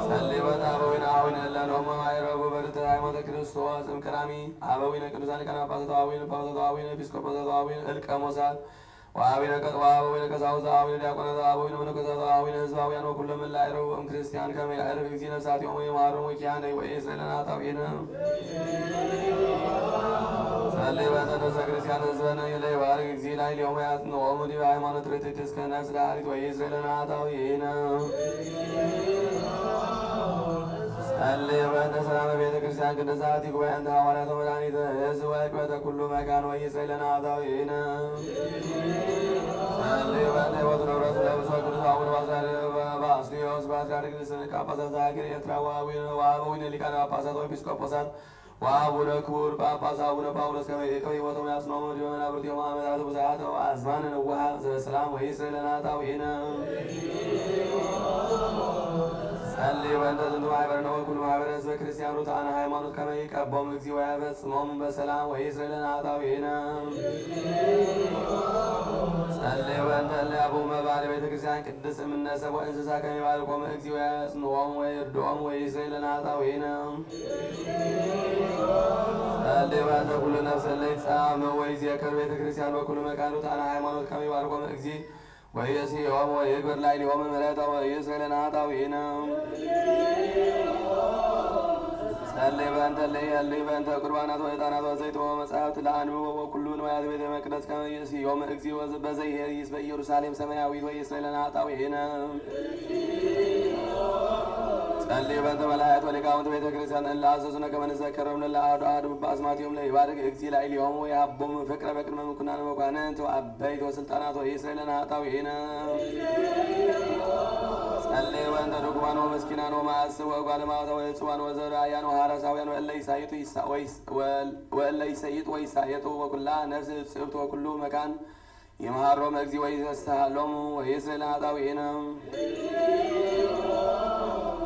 ጸልይ በእንተ አበዊነ አዊነ እለ ሎሙ አይረፉ በርትዕ ሃይማኖተ ክርስቶስ እምቀዳሚ አበዊነ ቅዱሳን ሊቃነ ጳጳሳት ወአበዊነ ጳጳሳት ወአበዊነ ኤጲስቆጶሳት ወአበዊነ እልቀ ሞሳት ወአበዊነ ቀሳውስት ወአበዊነ ዲያቆናት ወአበዊነ መነኮሳት ወአበዊነ ሕዝባውያን ወኩሎሙ እለ አይረፉ እምክርስቲያን ከመ ያዕርፍ እግዚእ ነፍሳቲሆሙ ወይምሃሮሙ ኪያነ ወኢይስራኤል ናጠውኢነ ጸልይ በእንተ ነፍሰ ክርስቲያን ሕዝበነ ለይባርክ እግዚእ ላዕሌሆሙ ወያጽንዖሙ ዲበ ሃይማኖት ርትዕት እስከ ነፍስ ዳሪት ወኢይስራኤል ናጠውኢነ ጸልይ በእንተ ሰላመ ቤተ ክርስቲያን ቅድሳት ጉባኤ እንተ ሐዋርያት ወመድኃኒተ ሕዝብ ወዕቅበተ ኩሉ መካን ወኢይስራኤል ናጠውኢነ ጸልይ በእንተ ሕይወቱ ንብረቱ ለብፁዕ ቅዱስ አቡነ ባስልዮስ ፓትርያርክ ርእሰ ጳጳሳት ዘሀገረ ኤርትራ ወአበዊነ ሊቃነ ጳጳሳት ወኤጲስቆጶሳት ወአቡነ ክቡር ጳጳስ አቡነ ጳውሎስ ከመ ይዕቀብ ሕይወቶሙ ያጽንዖሙ ዲበ መናብርቲሆሙ ዓመታተ ብዙኃተ ወአዝማነ ንውሓት ዘበሰላም ወኢይስራኤል ናጠውኢነ ጸልይ በእንተ ዝንቱ ማኅበርነ ወኩሉ ማኅበረ ሕዝበ ክርስቲያን ርቱዓነ ሃይማኖት ከመ ይቀቦሙ እግዚእ ወያፈጽሞሙ በሰላም ወኢይስራኤል ናጠውኢነ ጸልይ በእንተ እለ ያብኡ መባዕ ለቤተ ክርስቲያን ቅድስት እምነ ሰብእ ወእንስሳ ከመ ይባርኮሙ እግዚእ ወያጽንዖሙ ወይርድኦሙ ወኢይስራኤል ናጠውኢነ ጸልይ በእንተ ኩሉ ነፍስ እለ ይትጻመ ወይዜክር ቤተ ክርስቲያን በኩሉ መካን ርቱዓነ ሃይማኖት ከመ ይባርኮሙ እግዚእ ወይእስዮሙ ወይግበር ላዕሌሆሙ ምሕረተ ወኢይስራኤል ናጠውኢነ ጸልይ በእንተ እለ ይሄልዩ በእንተ ቁርባናት ወዕጣናት ወዘይት ወመጻሕፍት ለአንብቦ ወኩሉ ንዋያተ ቤተ መቅደስ ከመ ይእስዮሙ እግዚእ በዘይሄይስ በኢየሩሳሌም ሰማያዊት ወኢይስራኤል ናጠውኢነ ጸልይ በእንተ መላእክት ወሊቃውንት ቤተ ክርስቲያን እለ አዘዙነ ከመ ንዘከሮሙ ለአሐዱ አሐዱ በአስማቲሆሙ ለይባርክ እግዚእ ላዕሌሆሙ ወየሀቦሙ ፍቅረ በቅድመ ምኩናነ መኳንንት ወአበይት ወስልጣናት ወኢይስራኤል ናጠውኢነ ጸልይ በእንተ ድኩማን ወምስኪናን ወማዕስብ ወጓለማውታ ወዕጹዋን ወዘራእያን ወሐረሳውያን ወእለ ይሰይጡ ወይሳየጡ ወኩላ ነፍስ ጽብት ወኩሉ መካን ይምሃሮሙ እግዚእ ወይሴስሃሎሙ ወኢይስራኤል ናጠውኢነ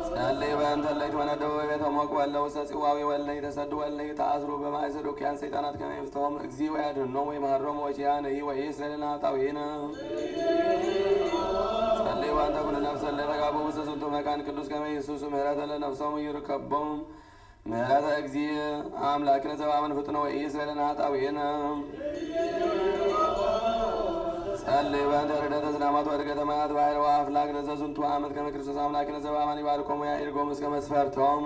ጸልይ በእንተ እለ ይትወነደቡ በቤተ ሞቅ ወእለ ውስተ ጽዋዌ ወእለ ይተሰድዱ ወእለ ይተአስሩ በማእሰረ ዶክያን ሰይጣናት ከመ ይፍትሖሙ እግዚእ ወያድኅኖሙ ወይምሃሮሙ ወኪያነ ወኢይስራኤል ናጠውኢነ ጸልይ በእንተ ኩሉ ነፍስ እለ ተጋብኡ ውስተ ዝንቱ መካን ቅዱስ ከመ ይሱሱ ምሕረተ ለነፍሶሙ ይርከቦሙ ምህረተ እግዚእ አምላክነ ዘበአመን ፍጡነ ወኢይስራኤልን ኃጣውኢነ ጸልይ በእንተ ርደተ ዝናማት ወእድገተ ማያት ባሕር ወአፍላክ ለዘዝንቱ ዓመት ከመ ክርስቶስ አምላክነ ዘበአማን ይባርኮሙ ያዕርጎሙ እስከ መስፈርቶሙ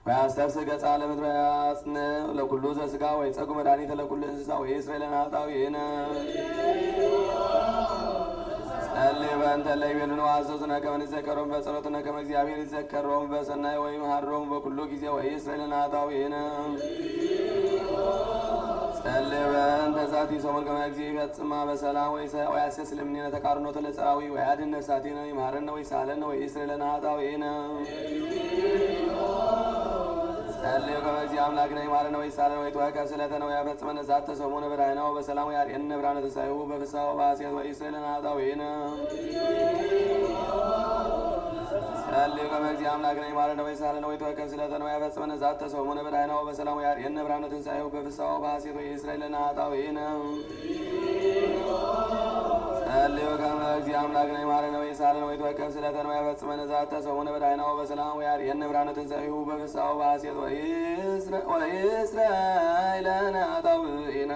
ወያስተፍስሕ ገጸ ለምድር ወያጽንዕ ለኩሉ ዘሥጋ ወይጸጉ መድኃኒተ ለኩሉ እንስሳ ወኢይስራኤልን ኃጣውኢነ ጸልይ በእንተ እለ ይቤሉን ወአዘዙነ ከመ ንዘከሮሙ በጸሎትነ ከመ እግዚአብሔር ይዘከሮሙ በሰናይ ወይምሃሮሙ በኩሉ ጊዜ ወኢይስራኤልን ኃጣውኢነ ጸልይ በእንተ ዛቲ ሰሙን ከመ እግዚእ ይፈጽማ በሰላም ወያሴስል እምኔነ ተቃርኖተ ለጸራዊ ወያድኅን ነፍሳቲነ ይምሃረነ ወይሳለነ ወኢይስራኤልን ኃጣውኢነ ጸልይ ከመ እግዚእ አምላክነ ይምሃረነ ወይሳለነ ወይትወከፍ ስእለተነ ወያፈጽመነ ዛተ ሰሙነ በደኅናው በሰላም ወያርኤነ ብርሃነ ትንሣኤሁ በፍስሐ ወበሐሴት ወኢይስራኤልን ኃጣውኢነ ጸልይ ከመ እግዚእ አምላክነ ይምሃረነ ወይሳለነ ወይትወከፍ ስእለተነ ወያፈጽመነ ዛተ ሰሙነ በደኅናው በሰላም ወያርኤነ ብርሃነ ትንሣኤሁ በፍስሐ ወበሐሴት ወኢይስራኤልን ኃጣውኢነ ጸልይ ከመ እግዚእ አምላክነ ይምሃረነ ወይሳለነ ወይትወከፍ ስእለተነ ወያፈጽመነ ዛተ ሰሙነ በደኅናው በሰላም ወያርኤነ ብርሃነ ትንሣኤሁ በፍስሐ ወበሐሴት ወኢይስራኤልን ኃጣውኢነ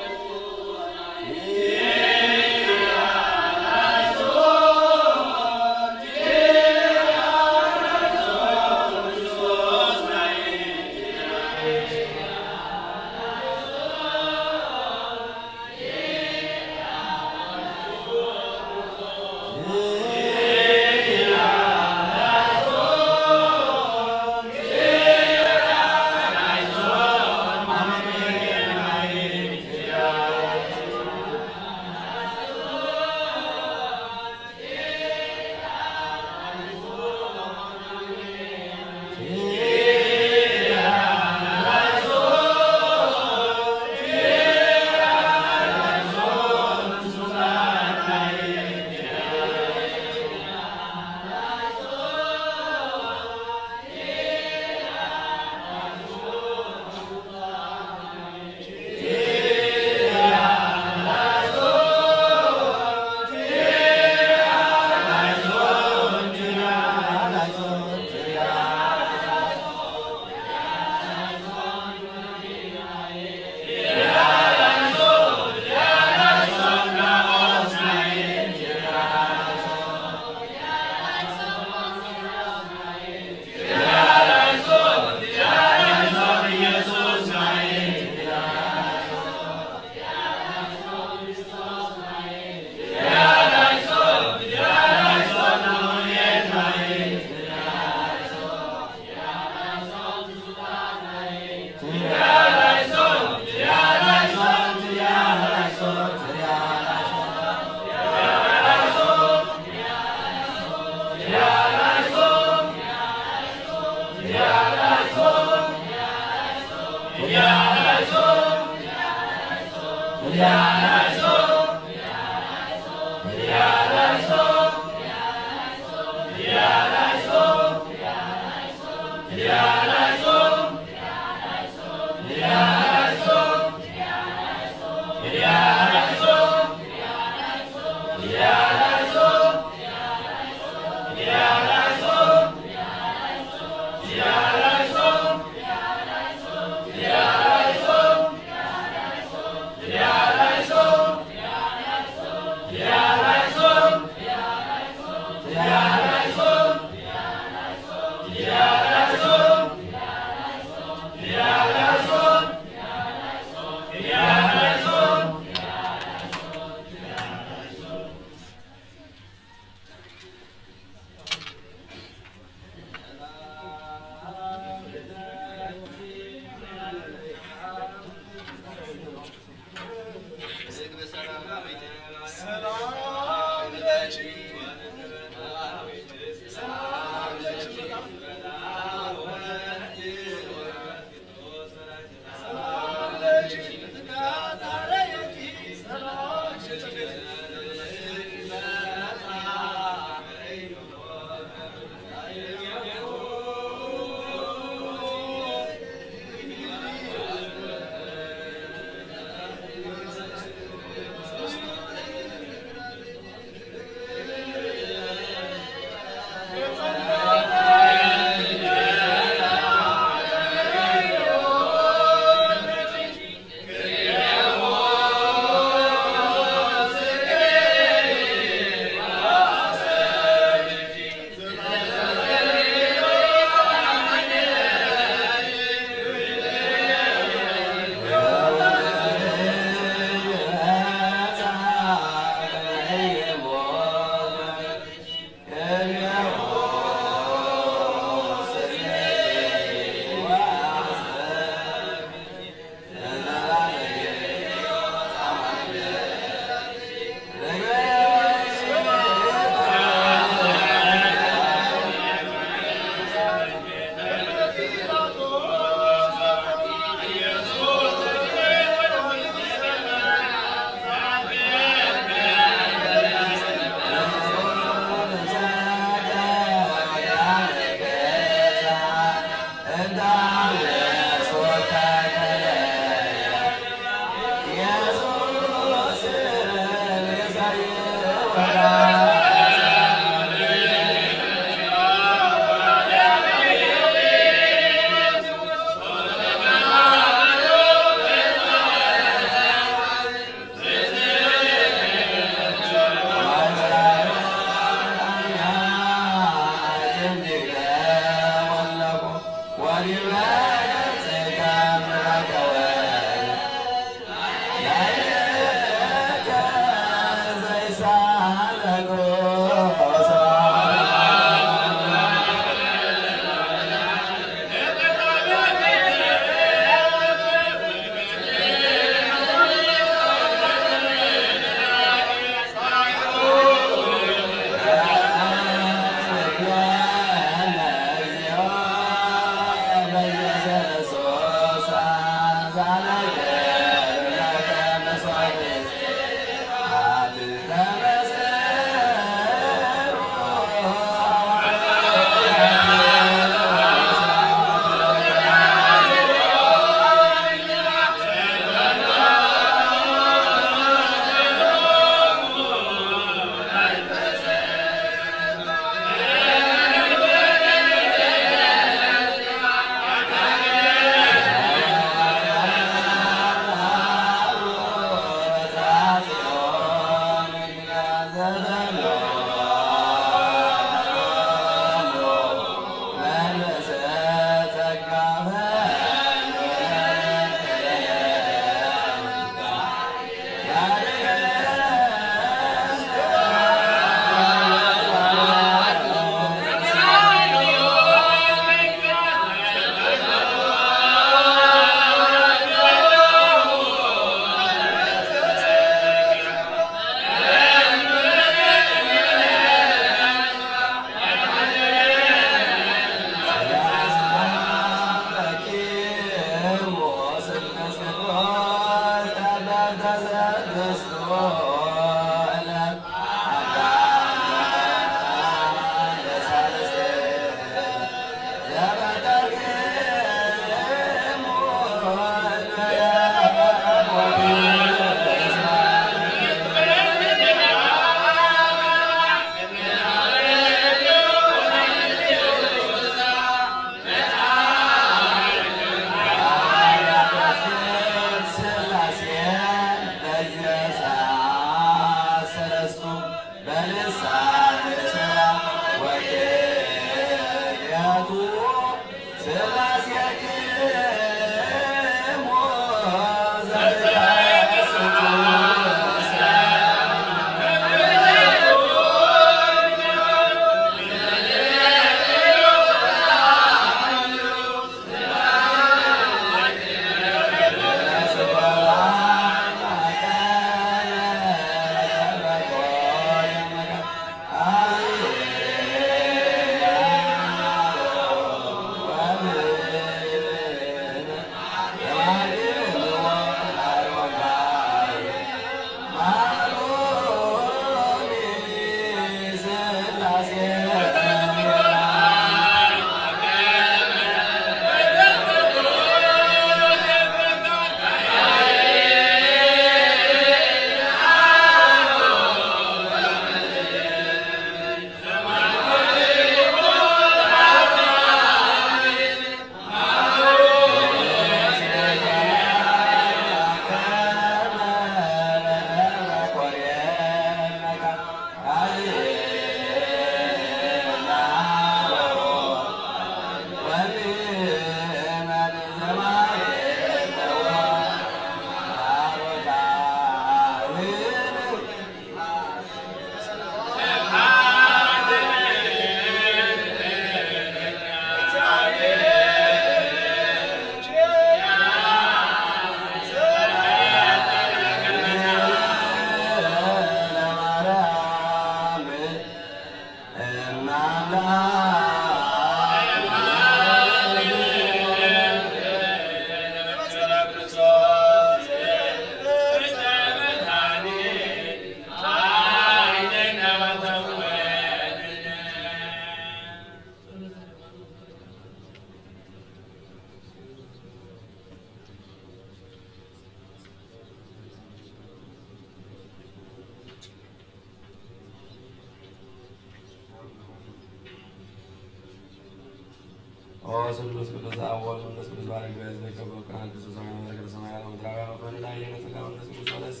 ስሉስ ቅዱስ አብ ወወልድ ወመንፈስ ቅዱስ ባሕርይ እግዚአብሔር ዘከበሩ ካህን ቅዱስ ሰማያዊ ነገር ሰማያዊ ምድራዊ መኮንን ላይ የነጸጋ መንፈስ ቅዱስ ወለሲ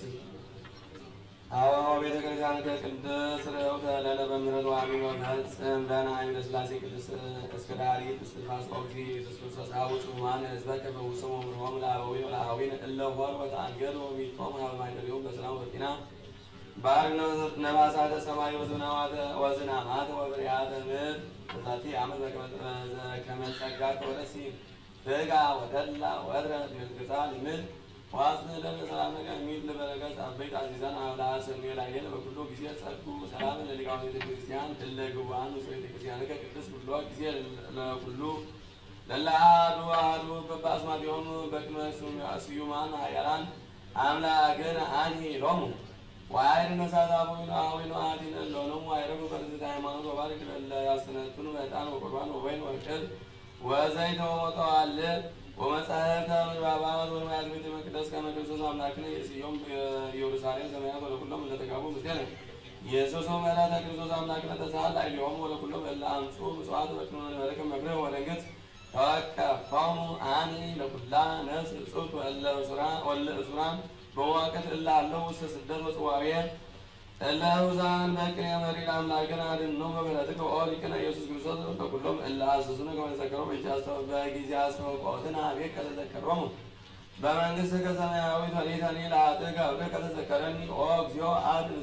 አዎ ቤተ ክርስቲያን ከቅድስ ርዕዮተ ለነ በምህረቱ አሚኖ ፈጽም ለነ ኃይለ ሥላሴ ቅዱስ እስከዳሪ እስትንፋስ ኦግዚ ኢየሱስ ክርስቶስ አቡነ ጽሙማን ሕዝበከ በውስሙ ምርሆም ለአበዊ ወለአዊነ እለ ሆር ወተአንገዱ ሚጦም ሀበ ማይደሪው በሰላም በጤና ባርነ ነባሳተ ሰማይ ወዝናማተ ወብርያተ ምድር በዛቲ ዓመት ከመ ጸጋ ከወረሲ በጋ ወደላ ወድረ ገጻ ልምድ ዋስነ ለነ ሰላም ነገር ሚል ለበረከት አበይት አዚዛን አብላሰን የላየለ በኩሉ ጊዜ ጸዱ ሰላም ለሊቃውንተ ቤተ ክርስቲያን ለግዋን ቤተ ክርስቲያን ከቅዱስ ሁሉ ጊዜ ለኩሉ ለላዱ አዱ በባስማት የሆኑ በቅመሱ ስዩማን ኃያላን አምላክን አንሂ ሎሙ ዋይር ነሳታቡ አዊኑ አዲን ለሆነሙ ዋይረጉ በርዝት ሃይማኖት ወባርክ ያስተነትኑ በዕጣን ወቁርባን ወወይን ወቅል ወዘይተ ወመጠዋል ወመጻሕፍተ ምንባባት ወንዋያት ቤተ መቅደስ ከመ ክርስቶስ አምላክነ የስዮም ኢየሩሳሌም ሰማያት ወለኩሎም እንደተጋቡ ምስሌነ ኢየሱስ ምሕረተ ክርስቶስ አምላክነ ተሳል አይሊሆሙ ወለኩሎም እለ አምጹ ምጽዋት በቅኖነ በረከ መግረ ወደንገት ተወከፎሙ አኒ ለኩላ ነፍስ እጹብ ወለ እሱራን በዋቀት እለ አለው ውስተ ስደት ወጽዋዌ እለ ውዛን በቅኔ መሪር አምላክን አድኅኖ በምሕረትከ ኦ ሊቅነ ኢየሱስ ክርስቶስ በኩሎም እለ አዘዙነ ከመ ተዘከሮሙ በጊዜ አስተውቆትነ ኀቤከ ተዘከሮሙ በመንግሥትከ ሰማያዊት ወሊተኒ ለኃጥእ ገብርከ ተዘከረኒ ኦ እግዚኦ አድኅን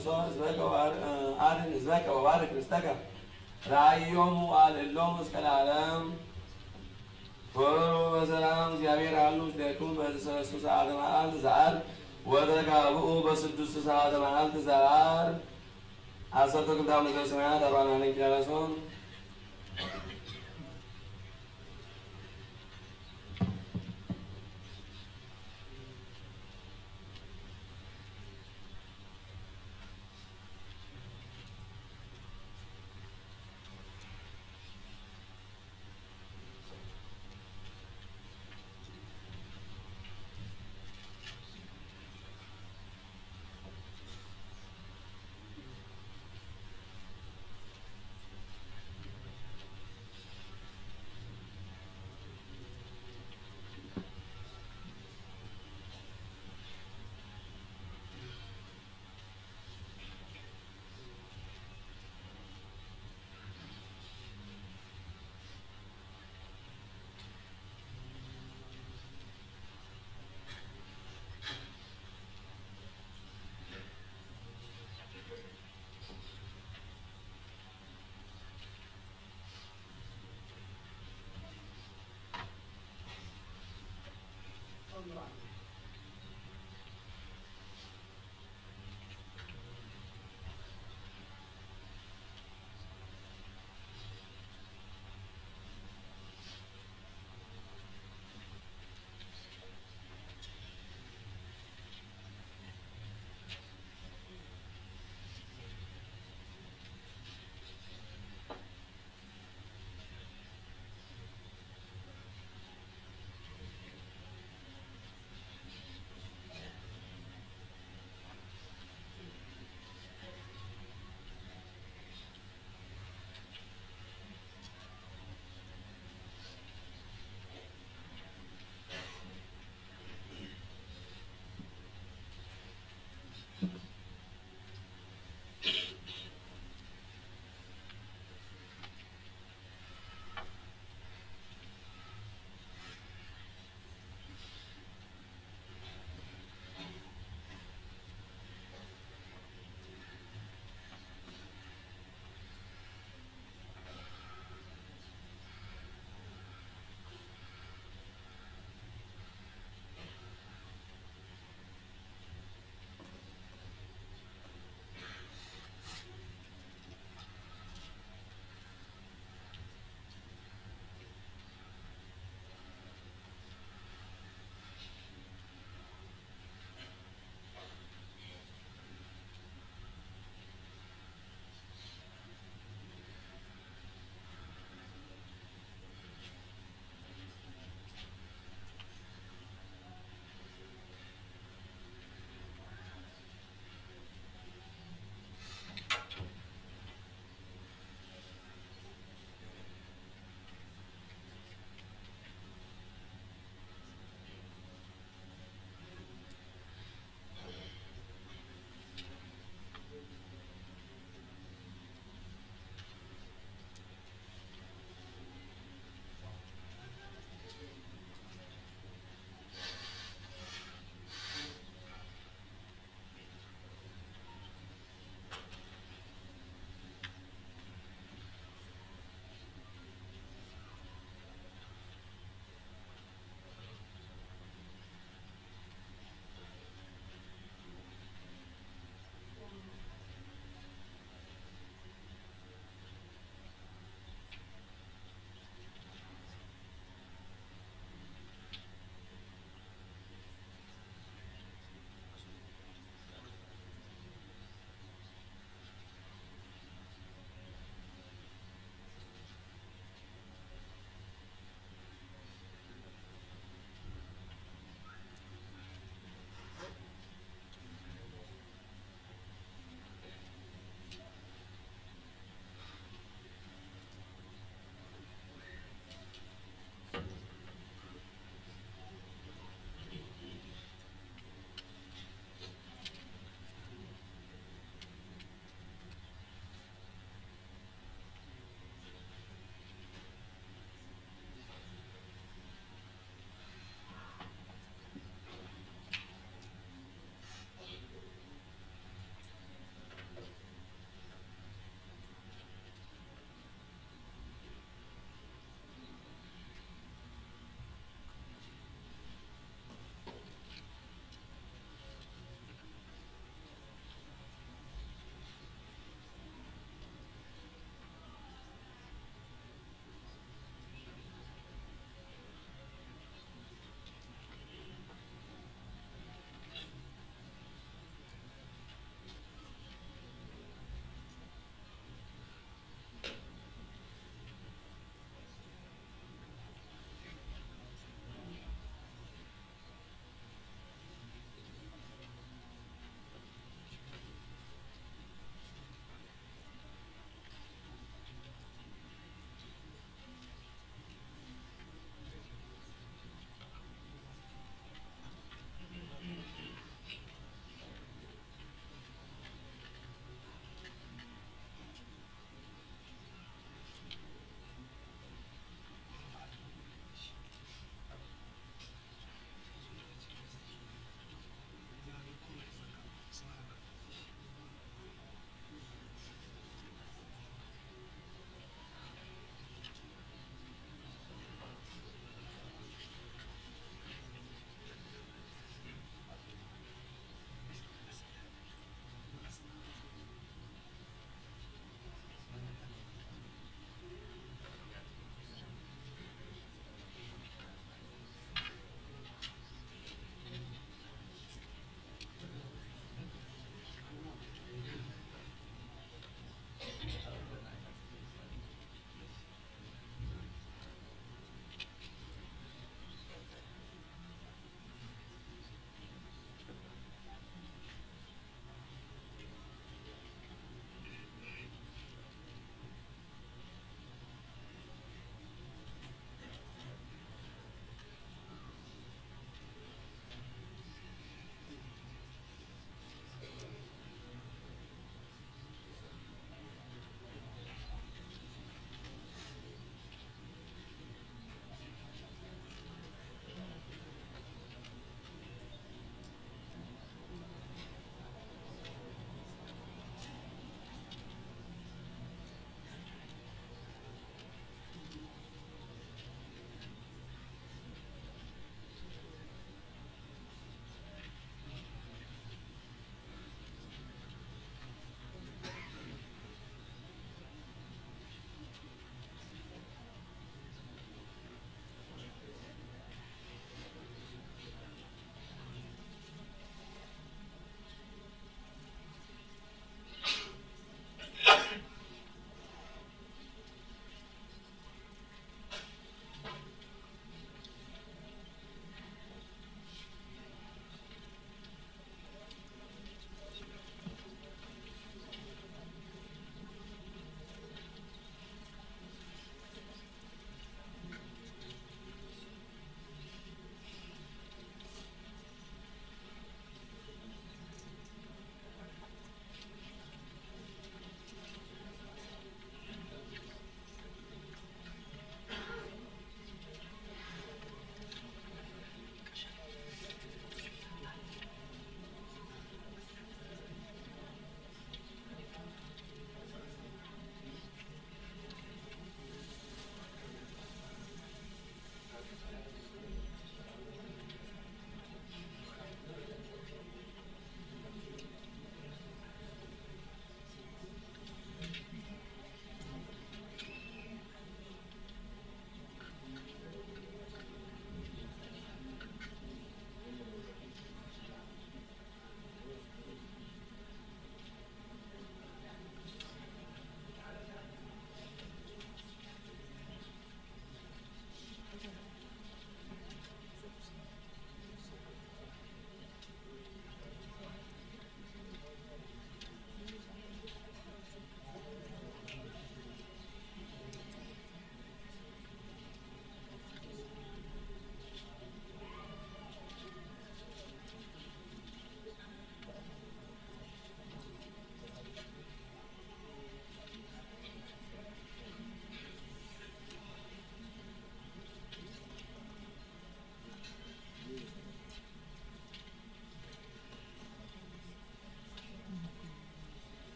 ሕዝበከ ወባርክ ርስተከ ራእዮሙ አልዕሎሙ እስከ ለዓለም ሁሩ በሰላም እግዚአብሔር አሉ ምስሌክሙ በሰለስቱ ሰዓተ መዓልት ዘዓርብ ወተጋብኡ በስድስቱ ሰዓተ መዓልት ዘዓርብ አሰርተ ክልተ ዓመተ ሰማያት አርባዕነ ኪዳነሶን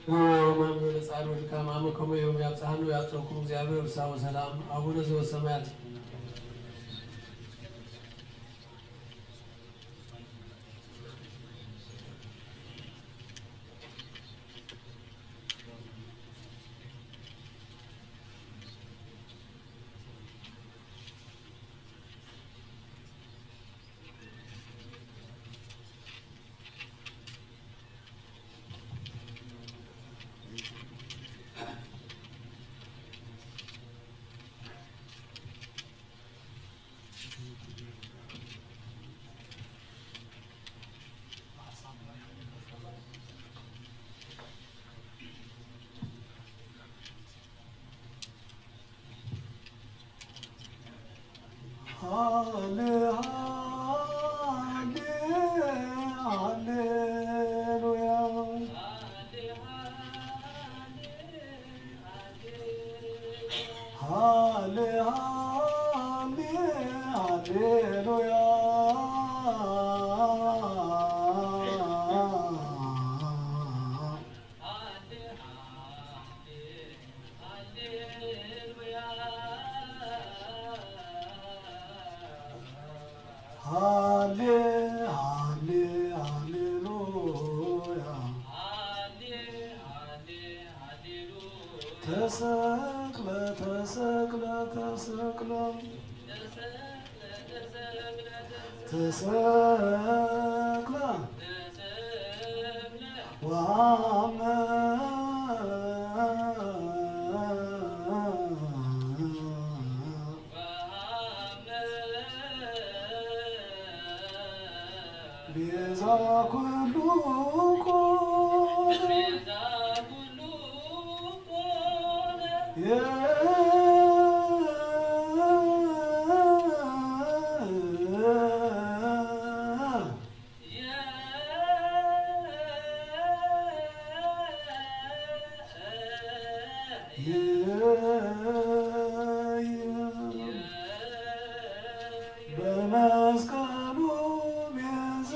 ማምኑ ለጻድቅ ከማሙ ከመ ዮም ያብጽሐኑ ያጽኩ እግዚአብሔር ፍስሐ ወሰላም አቡነ ዘበሰማያት በመስቀሉ ቤዛ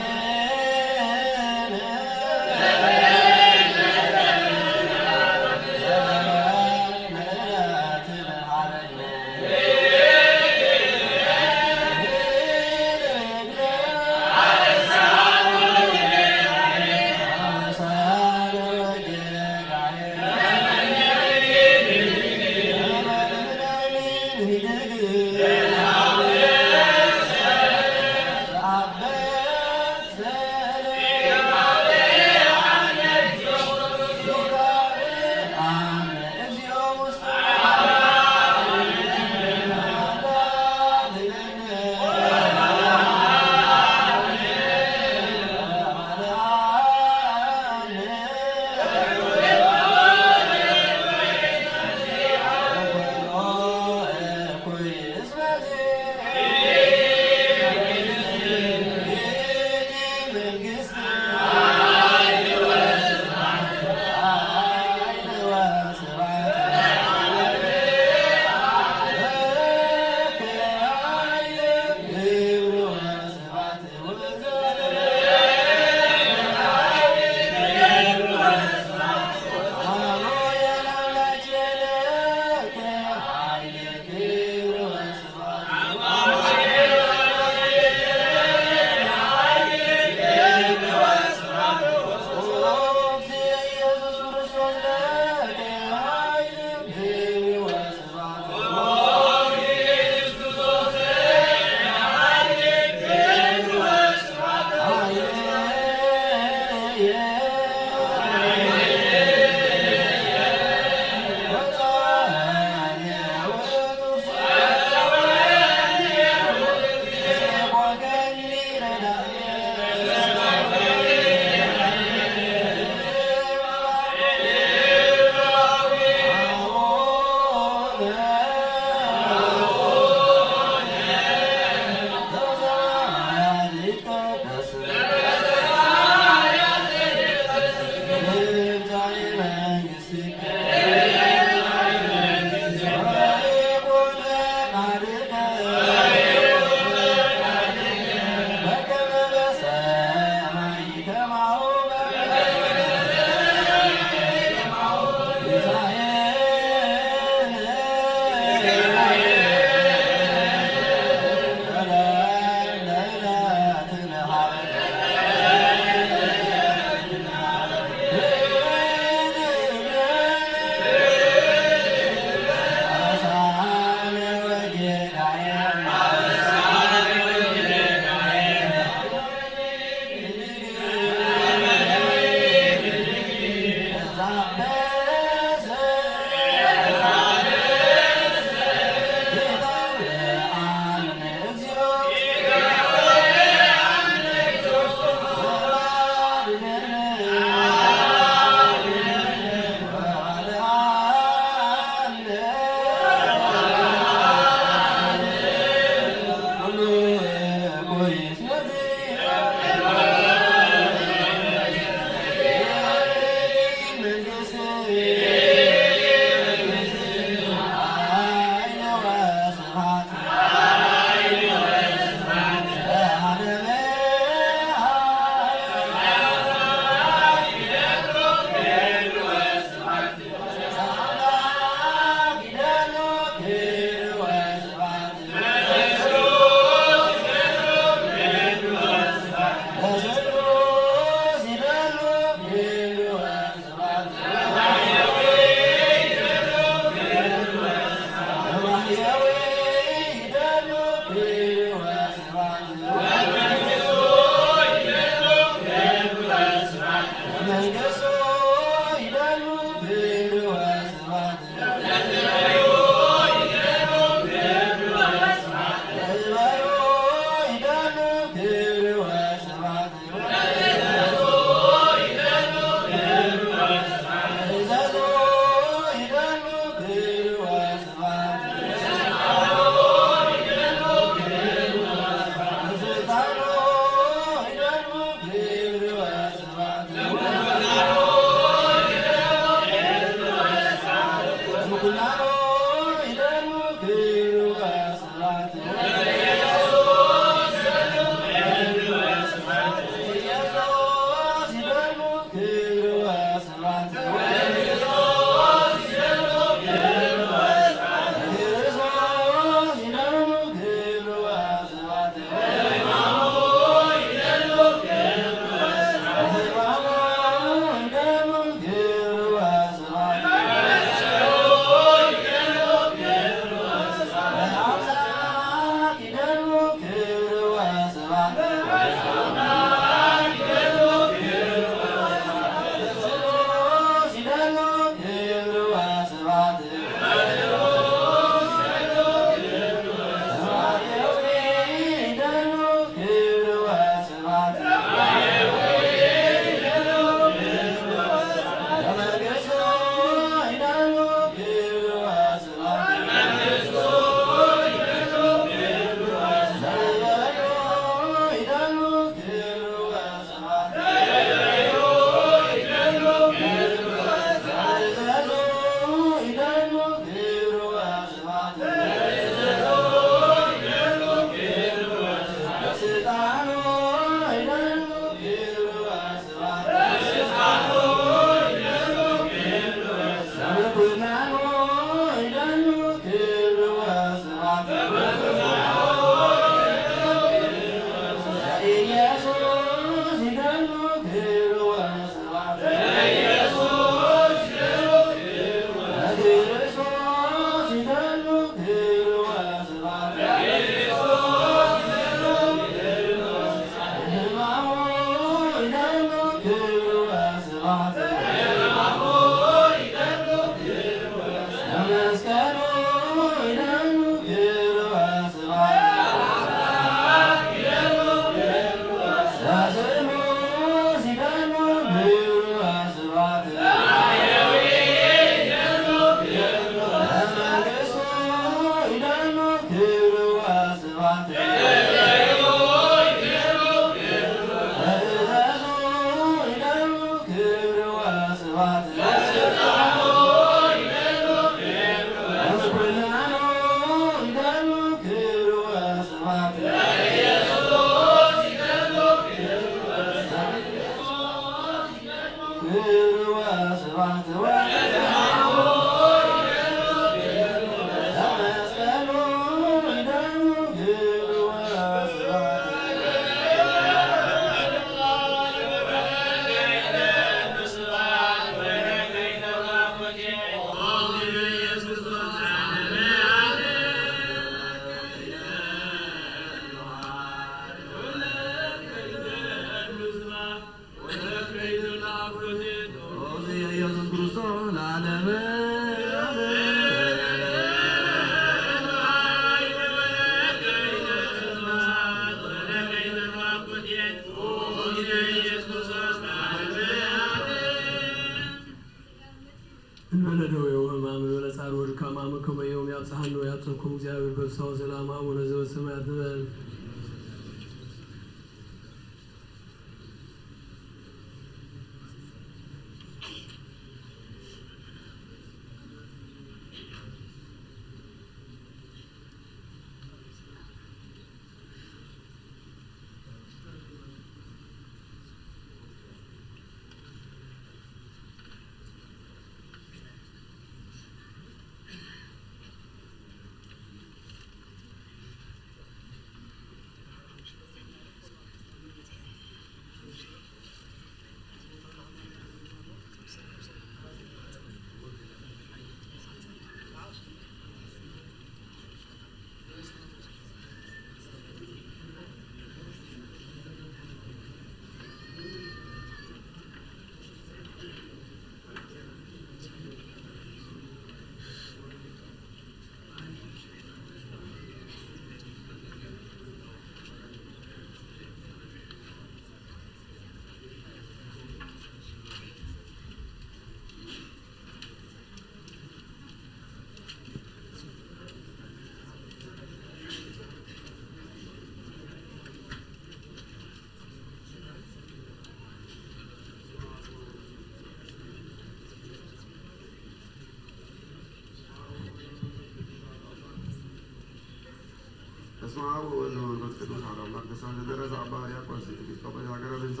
በስመ አብ ወወልድ ወመንፈስ ቅዱስ አሐዱ አምላክ። ተሳለ ደረሰ አባ ሕርያቆስ ኤጲስቆጶስ ሀገረ ብንሳ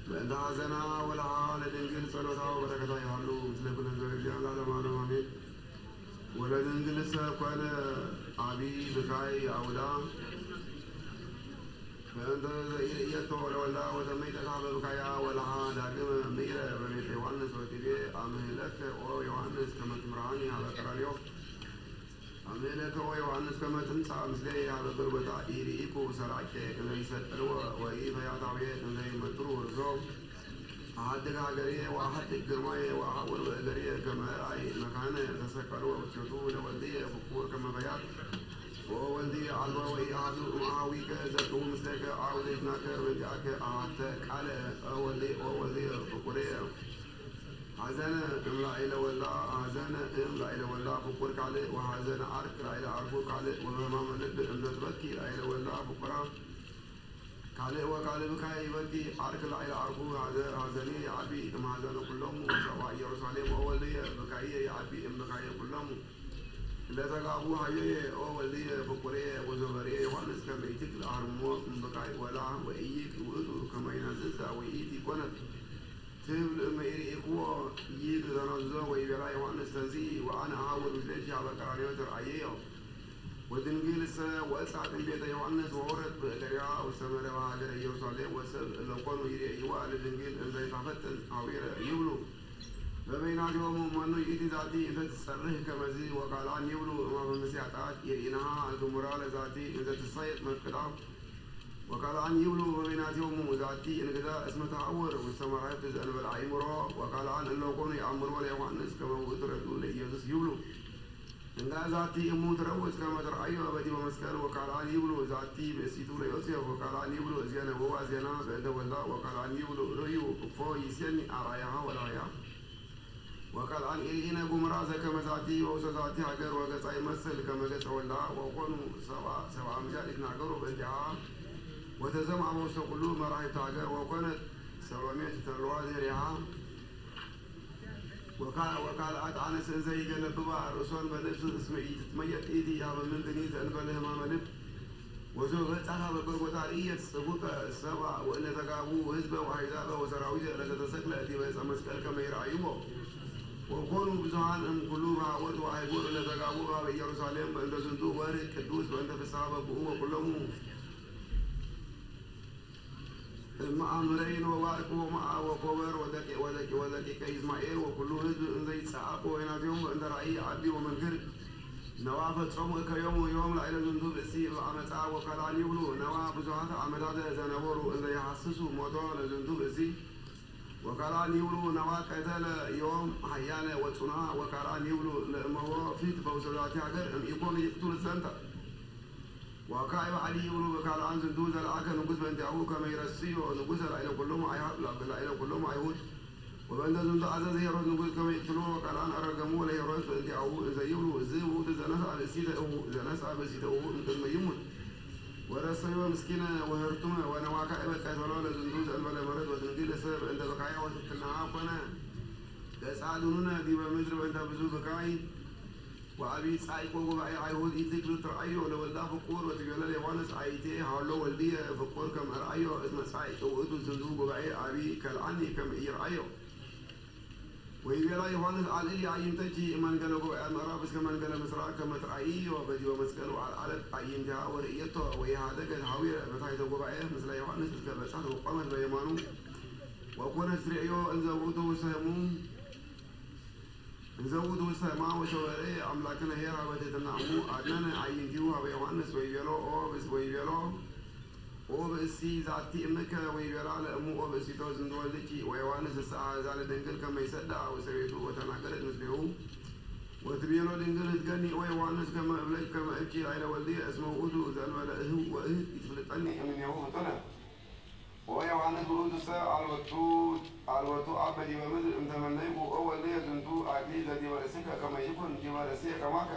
በእንተ ሐዘና ወለሃ ለድንግል ጸሎታ ወበረከታ ያሉ ምስለ ኩሉ ሕዝበ እግዚአብሔር ለዓለመ ዓለም አሜን። ወለድንግልሰ ኮነ አቢይ ብካይ አውዳ በእንተ ዘኢልየቶ ለወልዳ ወተመይጠታ በብካያ ወለሃ ዳግመ ምይረ በቤተ ዮሐንስ ወቲቤ አምህለከ ኦ ዮሐንስ ከመ ትምርሃኒ ሀበ ቀራንዮ አምህለከ ኦ ዮሐንስ ከመ ትምጻእ ምስሌ ሀበ ጎልጎታ ኢርኢኩ ሰራቄ እንዘ ይሰጥርዎ ወኢፈያታዌ እንዘ ይመትሩ ርሶ አሐድግ ሀገሬ ወአሐድግ ግርማዬ ወአሐውር በእገሬ ከመ ራእይ መካነ ተሰቀሎ ውስቴቱ ለወልድየ ፍቁር ከመ በያት ወወልድየ አልቦ ወኢአሐዱ እምአኀዊከ ዘርኡ ምስሌከ አውዴትናከ በእንቲአከ አሐተ ቃለ ወወልድየ ፍቁርየ ሐዘነ እምላኢለ ወልዳ ሐዘነ እምላኢለ ወልዳ ፍቁር ካልእ ወሐዘነ ዓርክ ላኢለ ዓርኩ ካልእ ወበሕማመ ልብ እምዘ ትበኪ ላኢለ ወልዳ ፍቁራ ካልእ ወካልእ ብካይ ይበኪ ዓርክ ላኢለ ዓርኩ ሐዘኔ የዓቢ እምሐዘነ ኩሎሙ ሰብአ ኢየሩሳሌም ወወልድየ ብካይየ የዓቢ እምብካየ ኩሎሙ ለተጋቡ ሀየየ ኦ ወልድየ ፍቁርየ ወዘበርየ ዮሐንስ ከመ ኢትክል አርምሞ እምብካይ ወላ ወኢይክ ውእቱ ከመ ይነዝዛ ወኢቲ ኮነት ትብል እመ ኢርኢክዎ ይክ ዘነዞ ወይቤላ ዮሐንስ ተንሥኢ ወአነ አሐውር ምስሌኪ ሀበ ቀራንዮ ትርአየዮ ወድንግልሰ ወጻት እምቤተ ዮሐንስ ወወረድ በእገሪሃ ውስተ መረባ ሀገረ ኢየሩሳሌም ወሰብእ ለኮኑ ይሬእይዋ ለድንግል እንዘ ይታፈጥን ኀዊረ ይብሉ በበይናቲሆሙ መኑ ይእቲ ዛቲ እንዘ ትጸርህ ከመዝ ወቃልአን ይብሉ እማመ ምስያጣት የኢናሃ ግሙራ ለዛቲ እንዘ ትሳየጥ መፍቅዳ ወቃልአን ይብሉ በበይናቲሆሙ ዛቲ እንግዳ እስመ ተሐውር ውስተ መራሕብት ዘእንበለ አእምሮ ወቃልአን እለ ኮኑ ይአምሮ ለዮሐንስ ከመ ውእቱ ረድኡ ለኢየሱስ ይብሉ እንጋ ዛቲ እሙ ትረውፅ ከመ ትርአዮ በዲበ መስቀል ወቃልአን ይብሉ ዛቲ ብእሲቱ ለዮሴፍ ወቃልአን ይብሉ እዜነ ወዋ ዜና በእንተ ወልዳ ወቃልአን ይብሉ ርእዩ እፎ ይሴኒ አርአያሃ ወላህያ ወቃልአን ኢርኢነ ጉምራ ዘከመ ዛቲ ወውስተ ዛቲ ሀገር ወገጻ ይመስል ከመ ገጸ ወልዳ ወኮኑ ሰብአ አምሳል ይትናገሩ በእንቲአሃ ወተዘምዐ በውስተ ኩሉ መራሕብተ ሀገር ወኮነት ሰሎሜት ተልዋ ዜሬሃ ወካልአት አነስ እንዘ ይገለብባ ርእሶን በልብስ እስመ ኢትትመየጥ ኢቲ ሀበ ምንትኒ ዘእንበለ ሕማመ ልብ ወዘበጻሐ በጎልጎታ ርእየት ጽፉቀ ሰብአ ወእለ ተጋቡ ሕዝበ ወአሕዛበ ወሰራዊተ ለዘተሰቅለ ዲበ ዕፀ መስቀል ከመ ይርአይዎ ወኮኑ ብዙኃን እምኩሉ ማኅበርት ወአህጉር እለ ተጋቡ በኀበ ኢየሩሳሌም በእንተ ዝንቱ ወርኅ ቅዱስ በእንተ ፍስሐ በኩኡ ወኵሎሙ እምአምረይን ወባርቅ ወመዓ ወኮበር ወደቂቀ ይስማኤል ወኩሉ ሕዝብ እንዘ ይጸዓቁ ወይናቲሆሙ በእንተ ራእይ ዓቢ ወመንክር ነዋ ፈጾሙ እከዮሙ ዮም ላዕለ ዝንቱ ብእሲ በአመፃ ወካልአን ይብሉ ነዋ ብዙኃት ዓመታተ ዘነበሩ እንዘ ይሐስሱ ሞቶ ለዝንቱ ብእሲ ወካልአን ይብሉ ነዋ ቀተለ ዮም ሀያለ ወጽኑዓ ወካልአን ይብሉ ለእመዎ ፊት በውስተ ዛቲ ሀገር እምኢኮኑ ይቅትሉ ዘንተ ወካዕበ ዓዲ ይብሉ በካልአን ዝንቱ ዘለአከ ንጉሥ በእንቲአሁ ከመ ይረስዮ ንጉሠ ላዕለ ኩሎሙ አይሁድ ወበእንተ ዝንቱ አዘዘ ሄሮድስ ንጉሥ ከመ ይቅትልዎ ወካልአን አረገሙ ለሄሮድስ በእንቲአሁ እንዘ ይብሉ እዝህ ውእቱ ዘነስአ ብእሲተ እሁ እምቅድመ ይሙት ወረሰዮ ምስኪነ ወህርቱመ ወነዋ ካዕበ ቀተሎ ለዝንቱ ዘእንበለ ምሕረት ወድንግልሰ በእንተ በካያ ወትሕትናሃ ኮነ ገጻድኑነ ዲበ ምድር በእንተ ብዙ ብካይ ወአቢይ ጻዕቆ ጉባኤ አይሁድ ኢትክሉ ትርአዮ ለወልዳ ፍቁር ወትቤሎ ለዮሐንስ አይቴ ሀሎ ወልድየ ፍቁር ከመ ርአዮ እስመ ጻዕቅ ውእቱ ዝንቱ ጉባኤ አቢይ ከልአኒ ከመ ኢይርአዮ ወይቤላ ዮሐንስ አልዕሊ አዕይንተኪ መንገለ ጉባኤ ምዕራብ እስከ መንገለ ምስራቅ ከመ ትርአይዮ በዲበ መስቀል ወአልዓለት አዕይንቲሃ ወርእየቶ ወኢሃደገት ኀዊረ በታሕተ ጉባኤ ምስለ ዮሐንስ እስከ በጻት ወቆመት በየማኑ ወኮነት ትርእዮ እንዘ ውእቱ ውስተ ሕማም ወሰወሬ አምላክነ ኄር ሀበ ትሕትናሁ አድነነ አዕይንቲሁ ሀበ ዮሐንስ ወይቤሎ ኦ ብእሲ ዛቲ እምከ ወይቤላ ለእሙ ኦ ብእሲቶ ዝንቱ ወልድኪ ወዮሐንስ እስአ ዛለ ድንግል ከመ ይሰድአ ውስተ ቤቱ ወተናገረት ምስሌሁ ወትቤሎ ድንግል እትገኒ ኦ ዮሐንስ ከመ እብለኪ ከመ እብኪ ላዕለ ወልድየ እስመ ውእቱ ዘእንበለ እህው ወእህ ይትፍልጠኒ እምኔሁ እንተነ ወዮሐንስ ውእቱሰ አልወቱ አብ በዲበ ምድር እምተመነይኩ ኦ ወልድየ ዝንቱ አክሊል ዘዲበ ርእስከ ከመ ይኩን ዲበ ርእስየ ከማከ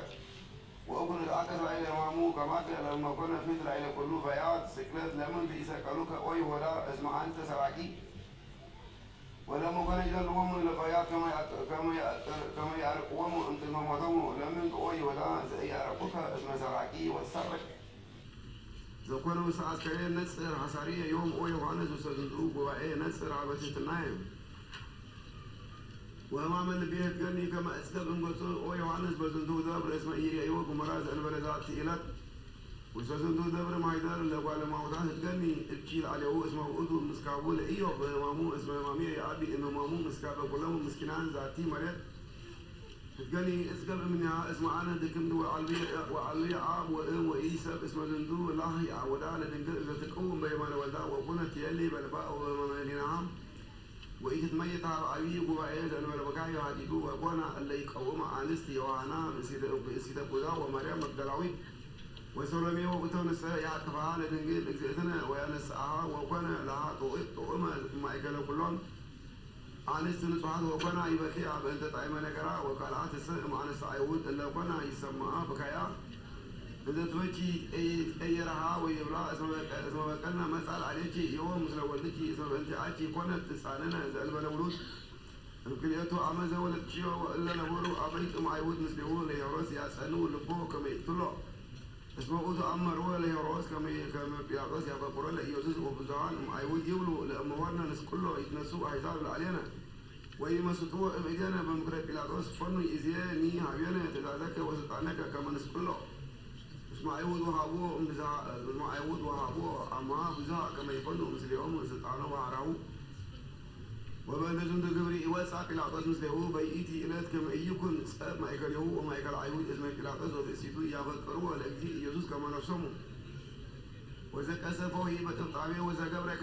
ወእኩን እትአከስ ላዕለ ሕማሙ ከማከ ለእመ ኮነ ፊት ላዕለ ኩሉ ፈያት ስቅለት ለምንት ይሰቀሉከ ኦ ይሁዳ እስመ አንተ ሰራቂ ወለእመ ኮነ ይዘልዎሙ ለፈያት ከመ ያርቅዎሙ እምቅድመ ሞቶሙ ለምንት ኦ ይሁዳ ዘኢያረቁከ እስመ ሰራቂ ወትሰርቅ زكونوا سعسكري نصر حصارية يوم أو يوحنس وسدندو وباء نصر عبتت النايم وما من بيه تقني كما أسلب انقصو أو يوحنس بزندو دبر اسمه إيريو ومراز أنبلزات إيلات وسدندو دبر ما يدار لقوال موضوعات تقني الجيل عليه اسمه أدو مسكابول إيو بمامو اسمه مامي أبي إنه مامو مسكابة كلهم مسكنان ذاتي مريض تقني اسقب منها اسمه أنا دكم دو وعلي عاب وإم وإيسب اسمه زندو الله يعودانا دنقل إذا تقوم بيمان والدا وكنا تيالي بلباء ومامين عام وإذا تميت على عبيه وبعيد أنه البقايا هاديدو وكنا اللي يقوم عنستي وعنا بسيدة بودا ومريم مقدلاوي وسلمي وقتون الساعة يعتبها لدنقل إكزيتنا وينسعها وكنا لها طوئم ما يقلوا كلهم عنست نصحات وكنا يبكي بأنت طعيم نكرا وكالعات السلم عن السعيود اللي كنا يسمعها بكايا إذا توجي أي رها ويبلا اسمه بكلنا مسألة عليك يوم مثل ولدك اسمه أنت عايشي كنا تسألنا إذا البلولود يمكن يأتوا عمزة ولا تشيو إلا نبورو أبيت معيود مثله ليروس يسألوا لبوه كما يقتلوا اسمه أوتو أمر ولا يروس كما بيعطس يفكروا لا يوسف وبزعان معيود يولوا لأمورنا ناس كله يتنسوا حساب علينا وإما سطوع إمدينا بمقرب بيعطس فنو إزياني حبينا تدعك وسطعنك كما ناس كله معيود وهابوه معيود وهابوه أما بزاع كما يفنوا مثل يوم وسطعنوا وعراو وبين جند جبري واسع كلاطس مثله بيئتي إلات كما يكون سأب ما يكره وما يكره عيود اسمه كلاطس وبسيطو يافكروا الأجزي يجوز كما نفسهم وإذا كسفوا هي بتطعمه وإذا جبر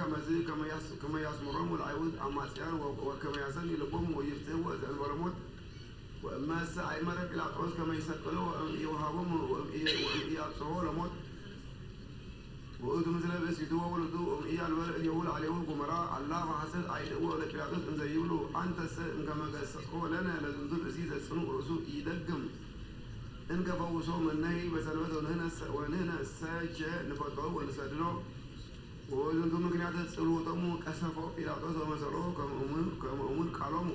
كما يسمرهم العيود أما سيان وكما يسني لبهم ويفتوا البرموت وأما الساعة مرة كلاطس كما يسقلوا يوهابهم ويأبصروا لموت وأدو مثل بسيطوا ولدوا الولد يقول عليه الجمراء الله حسد عيدوا ولا كلاطس إن زيولوا أنت كما قصوا لنا لازم تدرسي السنو رسول يدقم إنك فوصوا من نهي بسلوته ونهنا الساجة نفتحه ونسدنه وأنتم مكنيات تسألوا تمو كسفوا كلاطس ومسروه كما أمور كلامه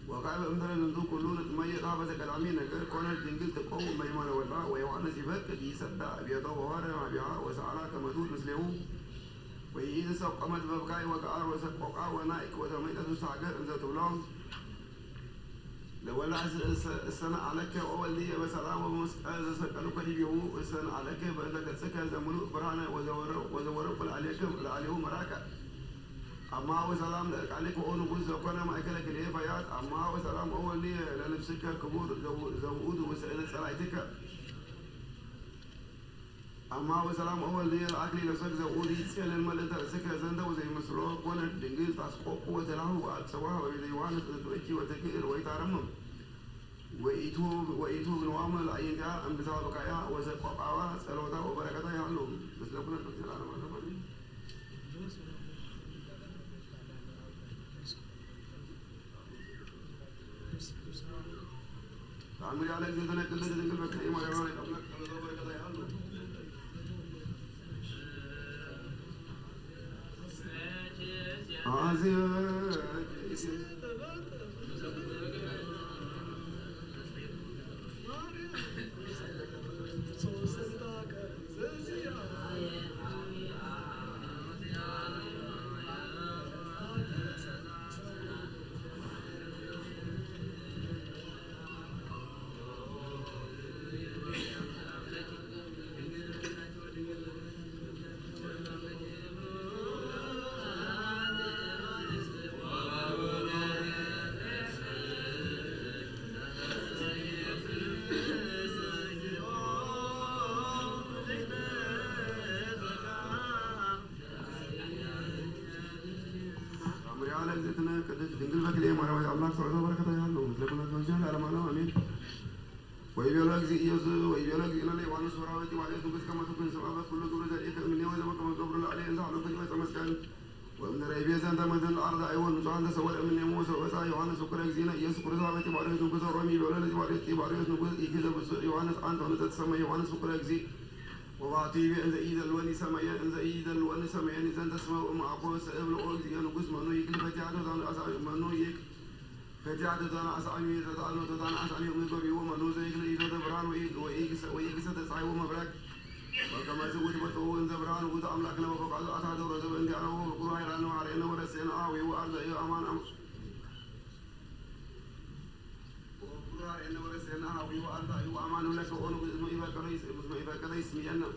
وقال أمثال الزندو كلون تميز هذا كلامين غير كون الجنجل تقوم بيمان ولا ويوحنا يفكر يصدق بيده وهذا بيها وسعلا كما تقول مثله وإذا سوق أمد ببكاي وكأر وسقوقا ونائك وتميت تساعد إن تبلغ لو لا السنة عليك أول دي بسلام ومسألة سكالك ليه السنة عليك بأنك تسكى زملوك برانا وزورق عليهم مراكا أما هو سلام لك عليك وأنا بقول زوجنا ما أكلك ليه فيات أما هو سلام أول لي لنفسك كبود زود وسألت سلايتك أما هو سلام أول لي الأكل لسك زودي سأل الملك سك زنده وزي مسروق وأنا دنجل تسقط قوة له وأتسواه ويديوان تدويكي وتكير ويتعرمم وإيتو بنوام العينجا أم بسبب كايا وسقطوا سلوتا وبركاته يعلم بس لو كنا نقول على ما تفعلين عمري عليك زيدنا كل ذي ذكر بكري ما يروي قبلك كل ذو بركة يالله ويبيولوج زي يوسف ويبيولوج إلى لي وانس وراوتي وعليه تبص كما تكون سبابة كل دور ذلك من يوم زمان كما قبر عليه إنسان لو كجوا سمسكان ومن رأي زان تمدن الأرض أيوة نصان تسوى من يوم سوى يوحنا سكر زينة يسوع كرزا بيتي بعده تبص رامي ولا لي بعده تي بعده نقول إيكذا بس يوحنا أنت ولا تسمى يوحنا سكر زي وبعطيه إذا إذا الوني سمايا إذا إذا الوني سمايا إذا تسمى مع أبوه سأبل أوك زي نقول منو يكل فتيانه دان أسعى منو يك فتيات دان أسعى تدان أسعى يوم يقول يوم منو زي كل إذا تبران ويك تسعى ومبرك وكما زود بطوه إن زبران وقود أملاكنا وفقاد أتعد ورزب إن كانوا وقلوا هيران وعلينا ورسينا آوي وأرض أيو أمان وقلوا هيران ورسينا آوي وأرض أيو أمان لك وأنو بإذن إبا كده اسمينا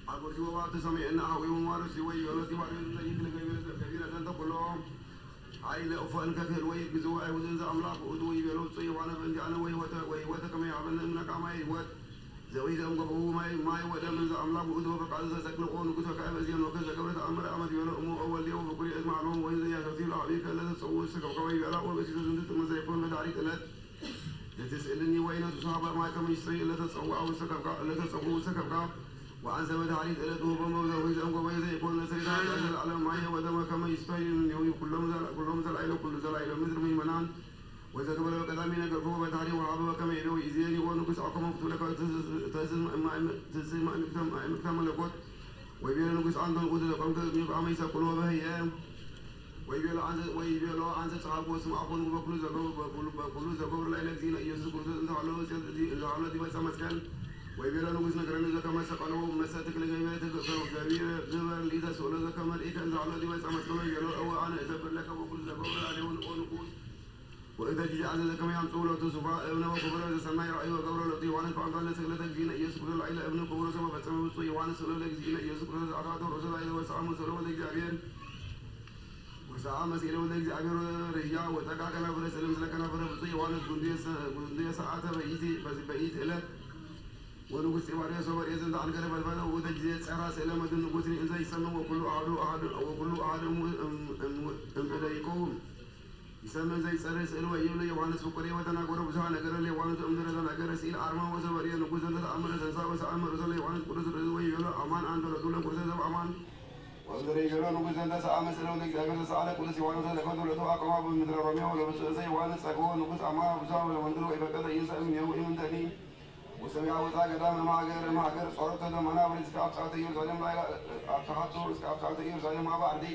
أقول شو وقت سمعنا آوي ومارس يوي ولسي وارد زيك لكبيرة أنت كلهم عائلة أفعل كثير ويد بزواء وزنز أملاك وأدوي بيلوت صي وأنا بنتي أنا وي كما يعملنا منك عماي وات زويد أم قبوه ماي ودا من ذا أملاك وأدوه فقال ذا سكن قون وكسر كأب زين وكذا قبلت أمر أمد يولا أمو أول يوم فكل اسمع لهم وإذا يا كثير عبيك لا تسوي سكب قوي بلا وبس زندت من زي يكون مداري ثلاث تسألني وين تصحاب ما كم يشتري لا تسوي أو سكب لا تسوي سكب وعن زمد علي ثلاث وبما زويد أم قبوي زي يكون نسيت هذا على معي ودم كم يشتري يوم كلهم زل عيله كل زل عيله مثل من منان وإذا قبل كلامي نقول بتعري وعبوا كم يلو يزيني ونقص أقوم فتولك تزم مكتم لقط ويبيل نقص عندهم قدر قام كم عم يسقلوا بهيام ويبيل عن صحاب واسمع أقول بقول زقور لا يلزين يسوع كل ذا على دي بس مسكن ويبيل نقص نقرن ذا كم سقلوا مساتك لجميع كبير زبر لذا سؤال ذا كم إيه كان على دي بس مسكن يلو أو أنا إذا بلك وكل زقور عليه ونقص وإذا جاء هذا كما ينطول وتصفى ابن وكبر إذا سمع رأيه وكبر الذي وانا فعند الله سكلة جينا يسكر العيلة ابن كبر سما بسمة بسوي وانا سكلة جينا يسكر الأرض ورسل العيلة وسام سلوا ذي جابير وسام مسيره ذي جابير رجاء وتقع كنا فرس سلم سلكنا فرس بسوي وانا جندية ساعة بيت إلى ونقول سواري سواري إذا عن كنا بالفعل وتجزية سعر سلم مدن نقول إذا يسمى وكل أحد إليكم يسمى زي سرس إلوا يولا يوانس بقري وتناقر بزها نقر لي يوانس أمدر نقر سيل أرما وسواري نقول زند أمر زنسا وسأمر رسول يوانس قرص رسول يولا أمان أنت رسول قرص زب أمان وأمدر يولا نقول زند سأمر سلوا ذيك أجر سأله قرص يوانس لكن دولة أقوى بمدر رمية ولا بس زي يوانس أقوى نقول أما بزها ولا مندلو إذا كذا ينسى من يوم من تاني وسمع وزاق دام ما أجر صارت هذا منا ورزق أبصار تيجي زلم لا أبصار رزق أبصار تيجي زلم ما بعدي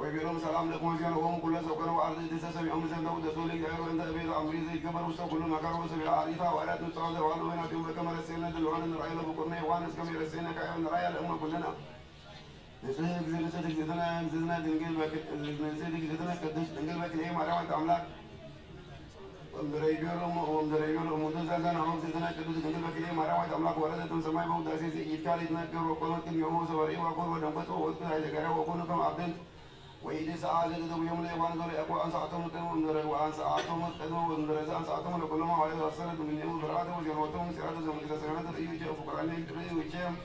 ويبيلهم سلام لكم وجل وهم كل سكر وأرض تسمع أم زند ودسولك جاهر عند أبي أمري زي كبر وسكول مكر وسبيل عريفة ولا تستعد وعلو هنا تيوم كما رسينا دلوان الرأي لبكرنا وانس كم رسينا كأيون الرأي الأمة كلنا نسيت زدنا دنجل بك نسيت زدنا كدش دنجل بك ليه مرة وانت عملاك ومدريبيلهم مدزلنا هم زدنا كدش دنجل بك ليه مرة وانت عملاك وردتم سماي بود أساسي يتكالي تنكر وقلت كل يوم سواري وأقول ودمبته وقلت هذا كره وأقول كم عبدين وإذا سأل ذو يوم لا يوان ذول أقوى أن ساعتهم كانوا وندر وأن ساعتهم كانوا وندر أن ساعتهم لكل ما عليه رسالة من يوم براد وجنوتهم سيرة زمن إذا سمعت الأيوة جاء فقراني كريه وجام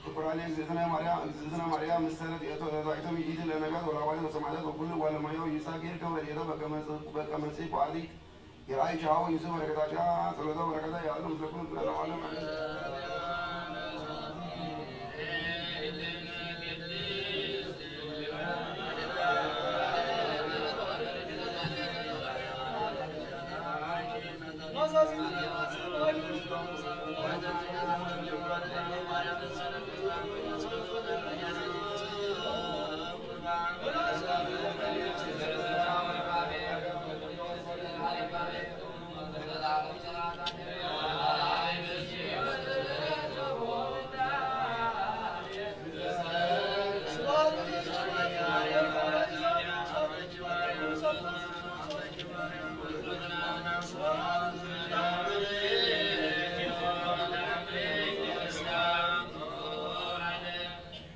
فقراني زدنا مريم مستند يأتوا يجيد لنا قاد ولا واحد سمعت وكل ولا ما يو يساقير كم يدا بكم سيف عادي يراعي شهوة يوسف وركضا جاء صلى الله وركضا يعلم سكون كل العالم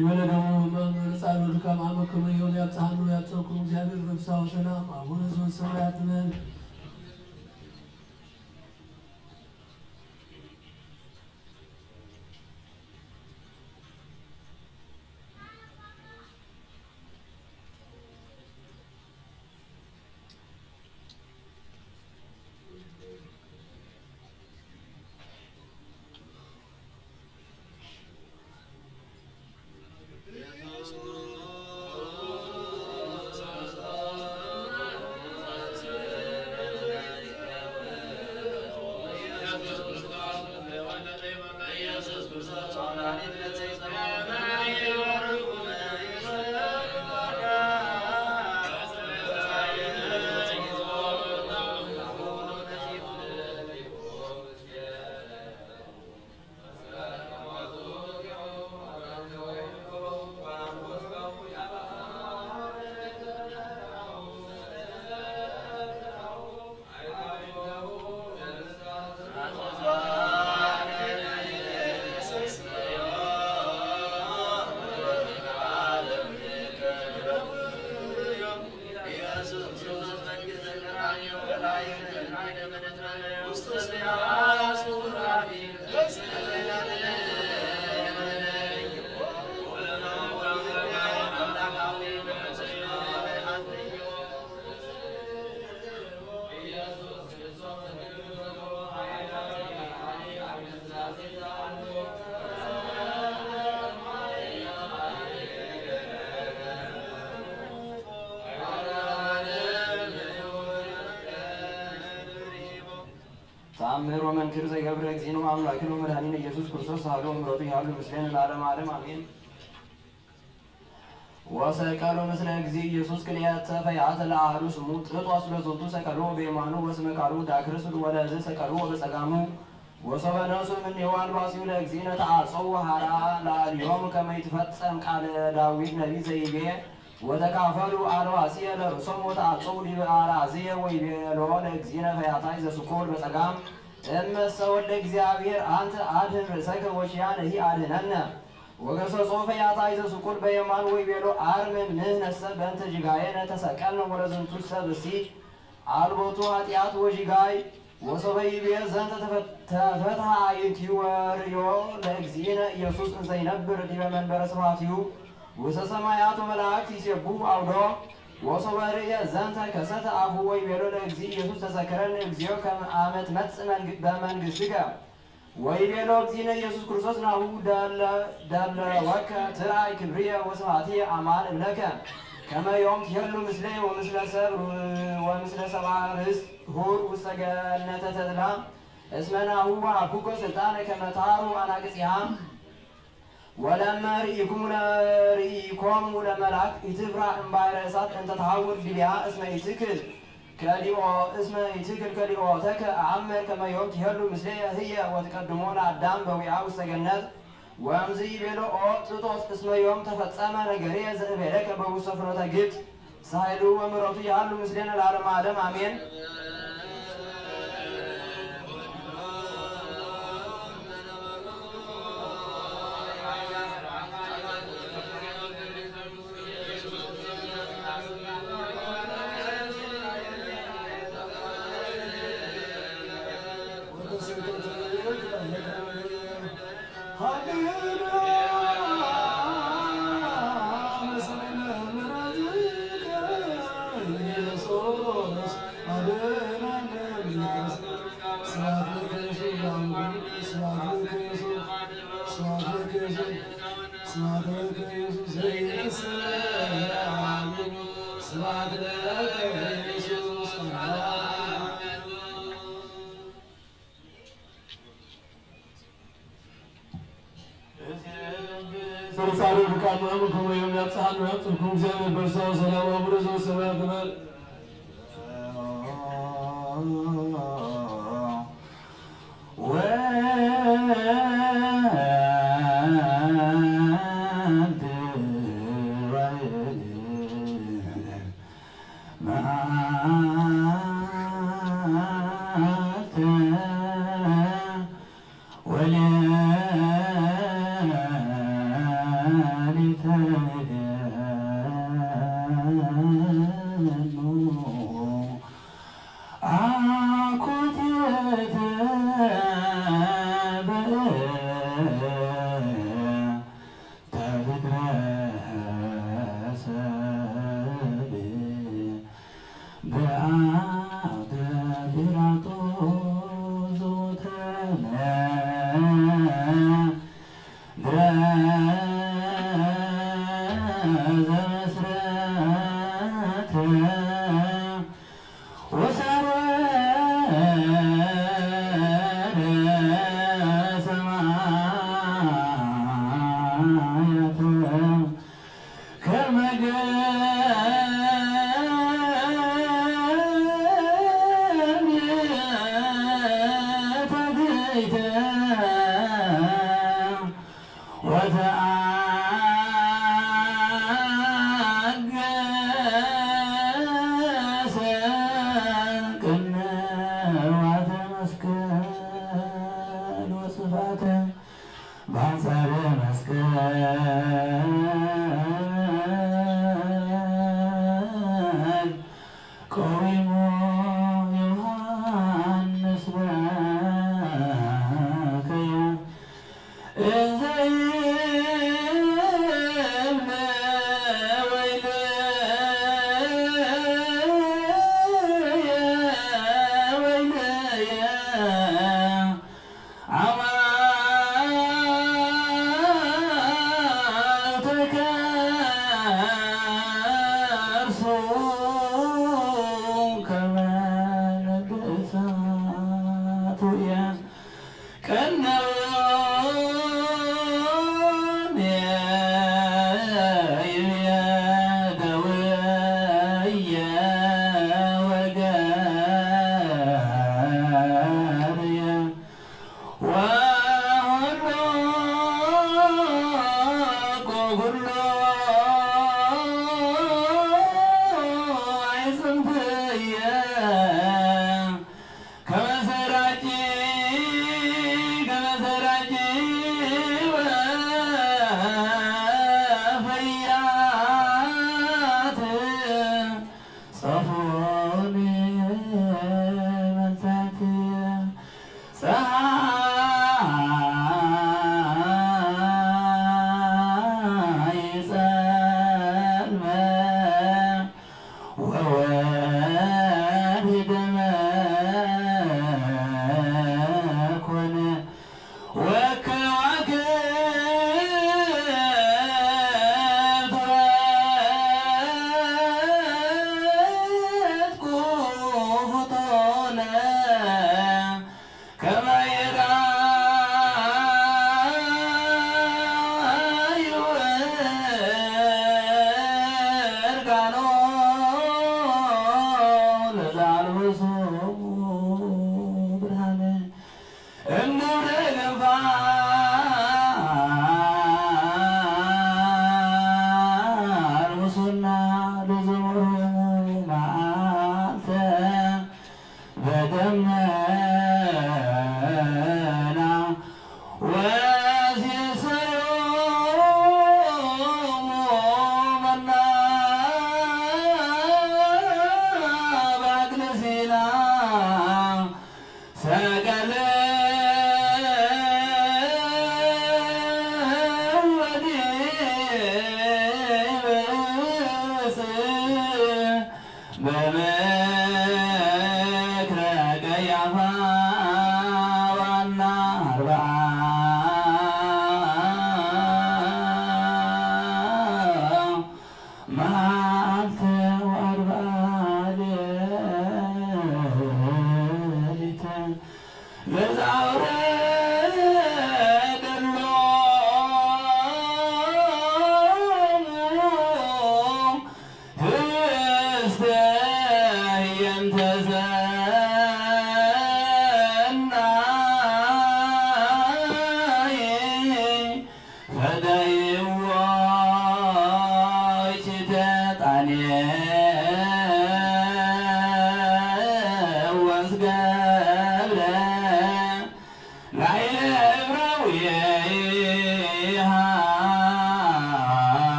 የወለደው ሕፃን ድካም አመክሮ የሆነ ያብጽሐኑ ያብጽሕኩ እግዚአብሔር በፍስሐ ወሰላም አቡነ ዘበሰማያት በል። Yes, ተአምር ወመንክር ዘይገብረ እግዚእነ አምላክነ ወመድኃኒነ ኢየሱስ ክርስቶስ ሳህሉ ምሕረቱ ያሉ ምስሌነ ለዓለመ ዓለም አሜን። ወሰቀሉ ምስለ እግዚእ ኢየሱስ ክልኤተ ፈያተ ለአሐዱ ስሙ ጥጦስ ለዞቱ ሰቀሉ በየማኑ ወስመ ካሉ ዳክርስ ወለዝ ሰቀሉ ወበጸጋሙ ወሶበ ነሱ እምኔሁ አንባሲሁ ለእግዚእነ ተአጽው ሀራ ለአልዮም ከመ ይትፈጸም ቃለ ዳዊት ነቢይ ዘይቤ ወተካፈሉ አልባሲየ ለርእሶም ወተአጽው ዲበ አራዝየ ወይቤሎ ለእግዚእነ ፈያታይ ዘስኮል በጸጋም እመሰ ወልደ እግዚአብሔር አንተ አድኅን ርእሰከ ወኪያነሂ አድኅነነ ወገሰጾ ፈያታይ ዘስኮል በየማን ወይቤሎ አርምም ንሕነሰ በእንተ ጅጋየነ ተሰቀልነ ወለዝንቱ ሰብእሲ አልቦቱ ኃጢአት ወጅጋይ ወሶበ ይቤ ዘንተ ተፈትሐ ይትወርዮ ለእግዚእነ ኢየሱስ እንዘ ይነብር ዲበ መንበረ ስብሐቲሁ ውስተ ሰማያት ወመላእክት ይሴብሑ አውዶ ወሶበ ርእየ ዘንተ ከሰተ አፉ ወይቤሎ ለእግዚእ ኢየሱስ ተዘከረኒ እግዚኦ ከመ አመ ትመጽእ በመንግሥትከ ወይቤሎ እግዚእነ ኢየሱስ ክርስቶስ ናሁ ደለወከ ትርአይ ክብርየ ወስብሐትየ አማን እምለከ ከመ ዮም ትሄሉ ምስለየ ወምስለ ሰብአ ርስት ሁር ውስተ ገነተ ተድላ እስመ ናሁ ወሀብኩከ ስልጣነ ከመ ታሩ አናቅጽሃ ወለመ ርኢኮሙ ለመላእክት ኢትፍራ እምባሕረ እሳት እንተ ተሐውር ዲቢሃ እስመ ይትክል ከሊኦተከ አአምር ከመ ዮም ትሄሉ ምስሌየ ህየ ወትቀድሞ ለአዳም በዊዓ ውስተ ገነት ወእምዝ ይቤሎ ኦ ጥጦስ እስመ ዮም ተፈጸመ ነገርየ ዘእቤለከ በውስተ ፍኖተ ግብፅ ሳይሉ ወምሕረቱ ያሉ ምስሌነ ለዓለመ ዓለም አሜን። ቆይሞ ዮሐንስ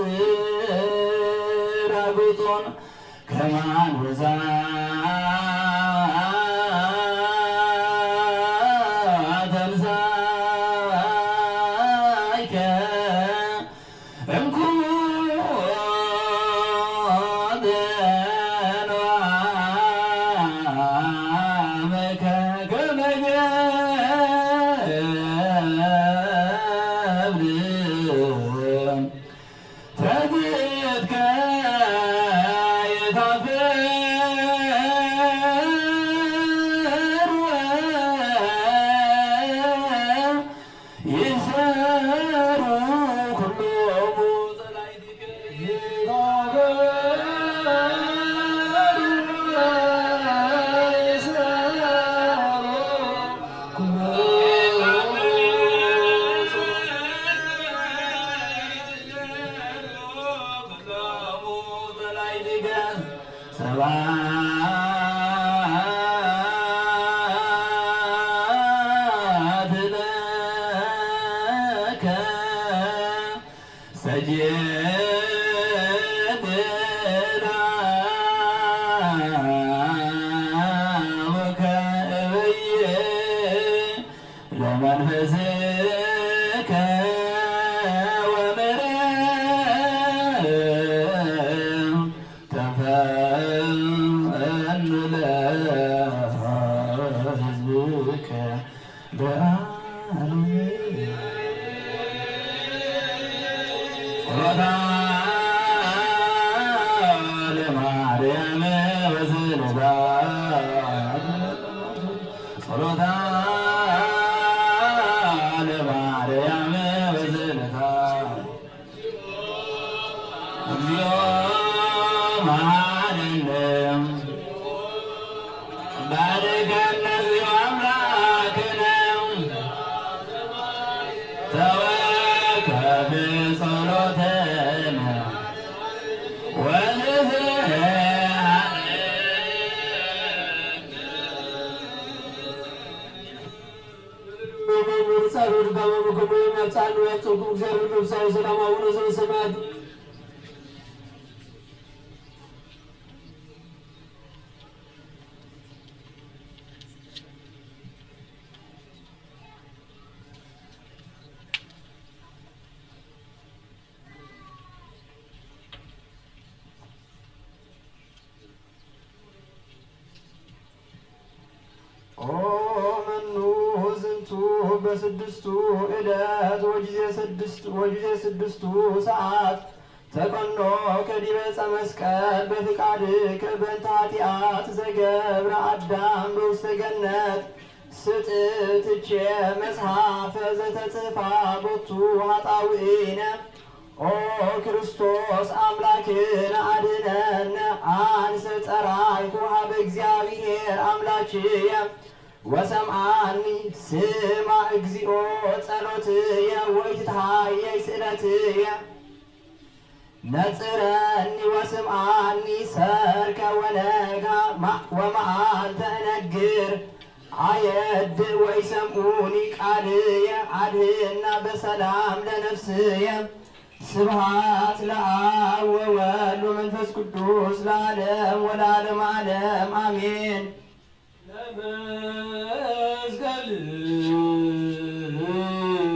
ዘይስጽር አብጾን ከማን ብዛት ተንሣእከ እምኩለንዋመከ ከመ ገብር ተግትከ ይሰሩ ኩሎሙ ሰብሐት ለከ ሰጀድናከ እብየ ለመንፈስከ ወመርኅ ተፈኑ ለሕዝብከ በዓሉ ጸሎታ ለማርያም ወስንታ ጸሎታ ለማርያም ወስንታ እግዚኦ መሐረነ ባርከነ እግዚኦ አምላክነ ተወከፍ ጸሎተነ ጸሎት በመምከሙ የመጻኑ ያጽቁ እግዚአብሔር ነፍሳዊ ሰላም አቡነ ዘበሰማያት ኦ መኑ ዝንቱ በስድስቱ ዕለት ወጊዜ ስድስቱ ሰዓት ተቀኖ ከዲበ ዕፀ መስቀል በፍቃድከ በእንተ ኃጢአት ዘገብረ አዳም በውስተ ገነት ስጥትቼ መጽሐፈ ዘተጽፋ ቦቱ ኃጣውኢነ ኦ ክርስቶስ አምላክነ አድኅነነ አንሰ ጸራይኩ ኀበ እግዚአብሔር አምላክየ ወሰምዓኒ ስማ እግዚኦ ጸሎትየ ወኢትትሃየይ ስእለትየ ነጽረኒ ወስምዓኒ ሰርከ ወነጋ ወመዓልተ እነግር አየድ ወይሰምዑኒ ቃልየ አድኅና በሰላም ለነፍስየ ስብሐት ለአብ ወወልድ ወመንፈስ ቅዱስ ለዓለም ወለዓለመ ዓለም አሜን።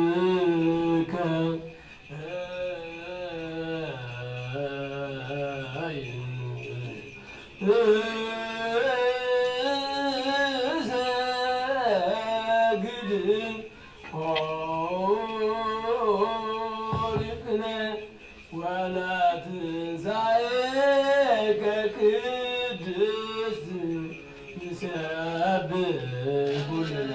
ለመስቀልከ እሰግድ ወለትንሣኤከ ቅድስት ንሰብሕ ኩልነ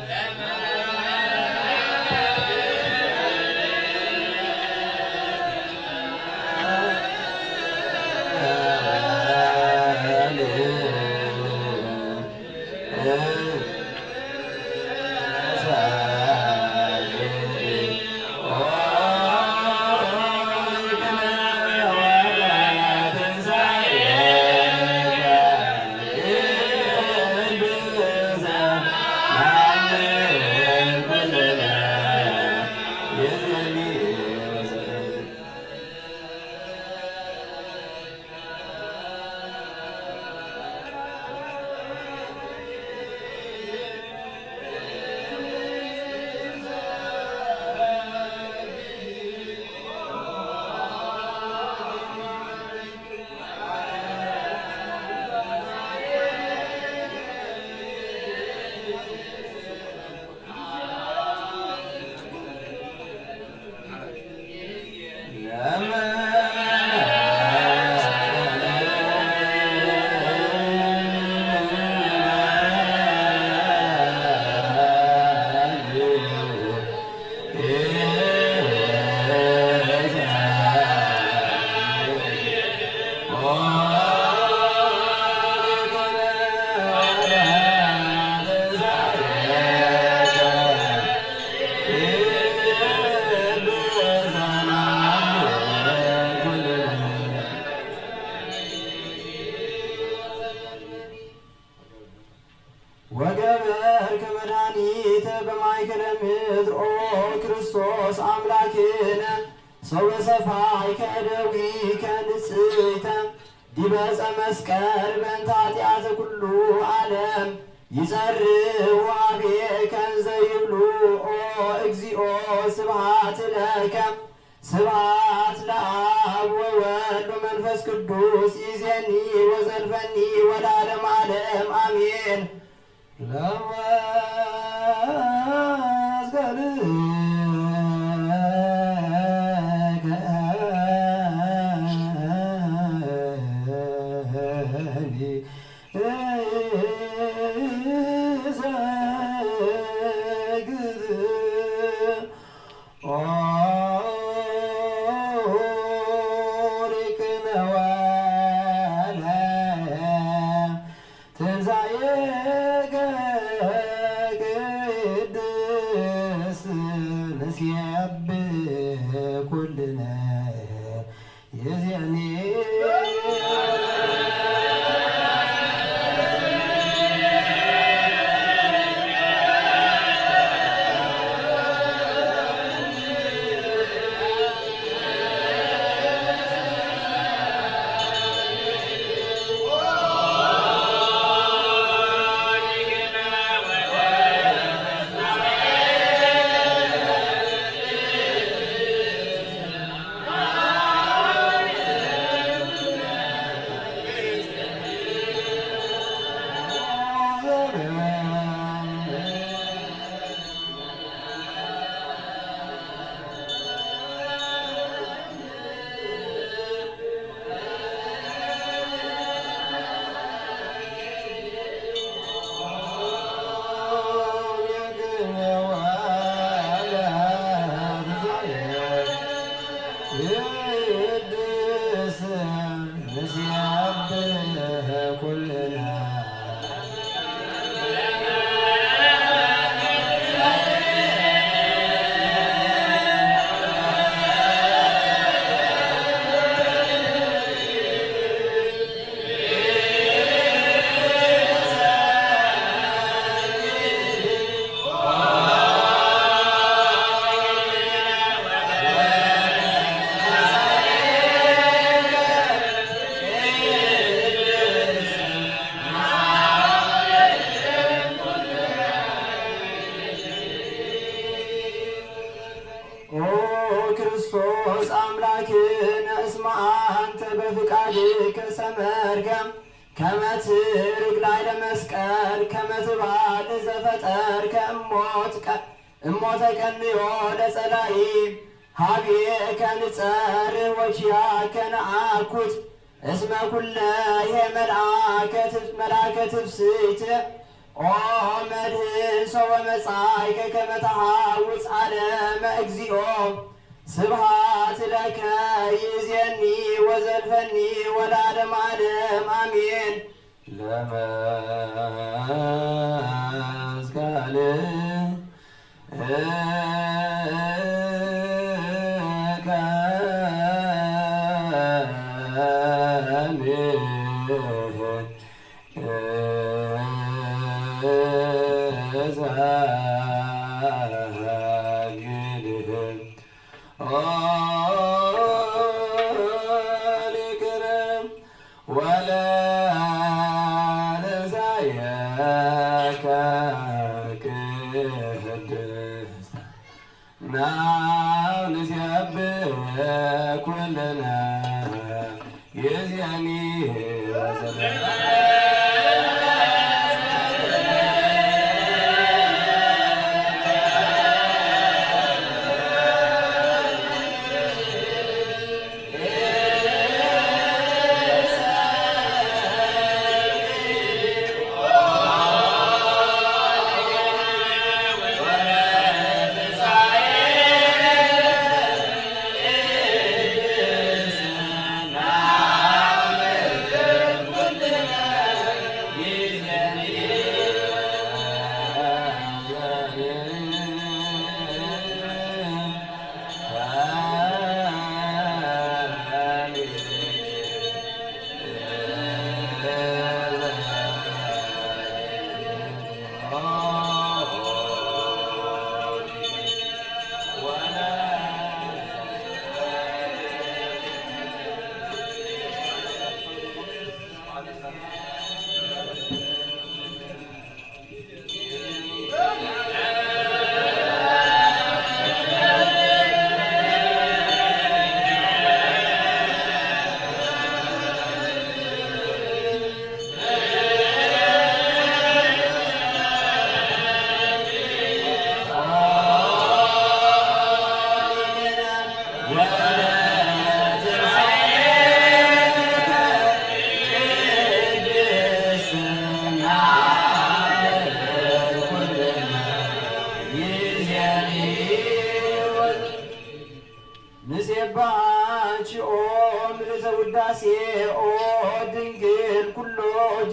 Yeah. ወገበርከ መድኃኒተ በማእከለ ምድር ኦ ክርስቶስ አምላክነ ሰው በሰፋይከ እደዊከ ንጽሕተ ዲበ ዕፀ መስቀል በእንተ ኃጢአተ ኩሉ ዓለም ይጸርው አቤከ እንዘ ይብሉ ኦ እግዚኦ ስብሐት ለከ ስብሐት ለአብ ወወልድ ወመንፈስ ቅዱስ ይእዜኒ ወዘልፈኒ ወለዓለመ ዓለም አሜን። ክርስቶስ አምላክነ እስመ አንተ በፍቃድከ ሰመርገም ከመ ትርግ ላዕለ መስቀል ከመ ትባል ዘፈጠርከ እሞተ ቀንዮ ለጸላኢ ሀቤከ ንጸርህ ወኪያከ ነአኩት እስመ ኩለየ መልአከ ትፍስሕት ኦ መድህን ሰው ወመጻእከ ከመ ተሐውፅ ዓለመ እግዚኦ ስብሐት ለከ ይእዜኒ ወዘልፈኒ ወለዓለመ ዓለም አሜን። ለመስቀል Amen.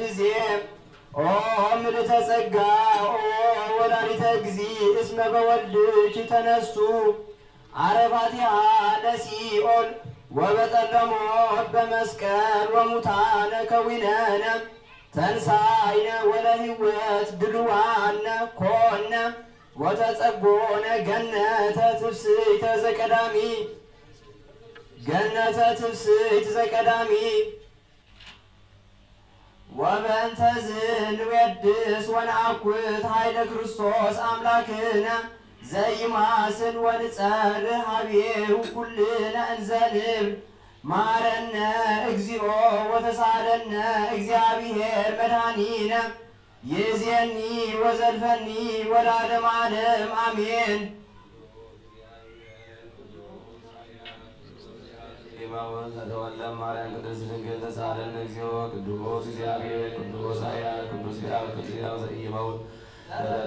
ጊዜ ኦ ምልዕተ ጸጋ ኦ ወላዲተ እግዚእ እስመ በወልድኪ ተነሱ አረፋቲሃ ለሲኦል ወበጠለሞት በመስቀል ወሙታነ ከዊነነ ተንሳይነ ወለሕይወት ድልዋነ ኮነ ወተጸጎነ ገነተ ትፍስሕተ ዘቀዳሚ ገነተ ትፍስሕት ዘቀዳሚ ወበእንተ ዝንዌድስ ወነአኩት ኃይለ ክርስቶስ አምላክነ ዘይማስን ወንጸርህ ኀቤሁ ኩልነ እንዘ ንብል ማረነ እግዚኦ ወተሳለነ እግዚአብሔር መድኃኒነ ይእዜኒ ወዘልፈኒ ወለዓለመ ዓለም አሜን። ተወልደ ማርያም ቅድስት ድንግል ተሳለነ እግዚኦ ቅዱስ እግዚአብሔር ቅዱስ ኃያል ቅዱስ ሕያው ቅዱስ ሕያው ዘኢይመውት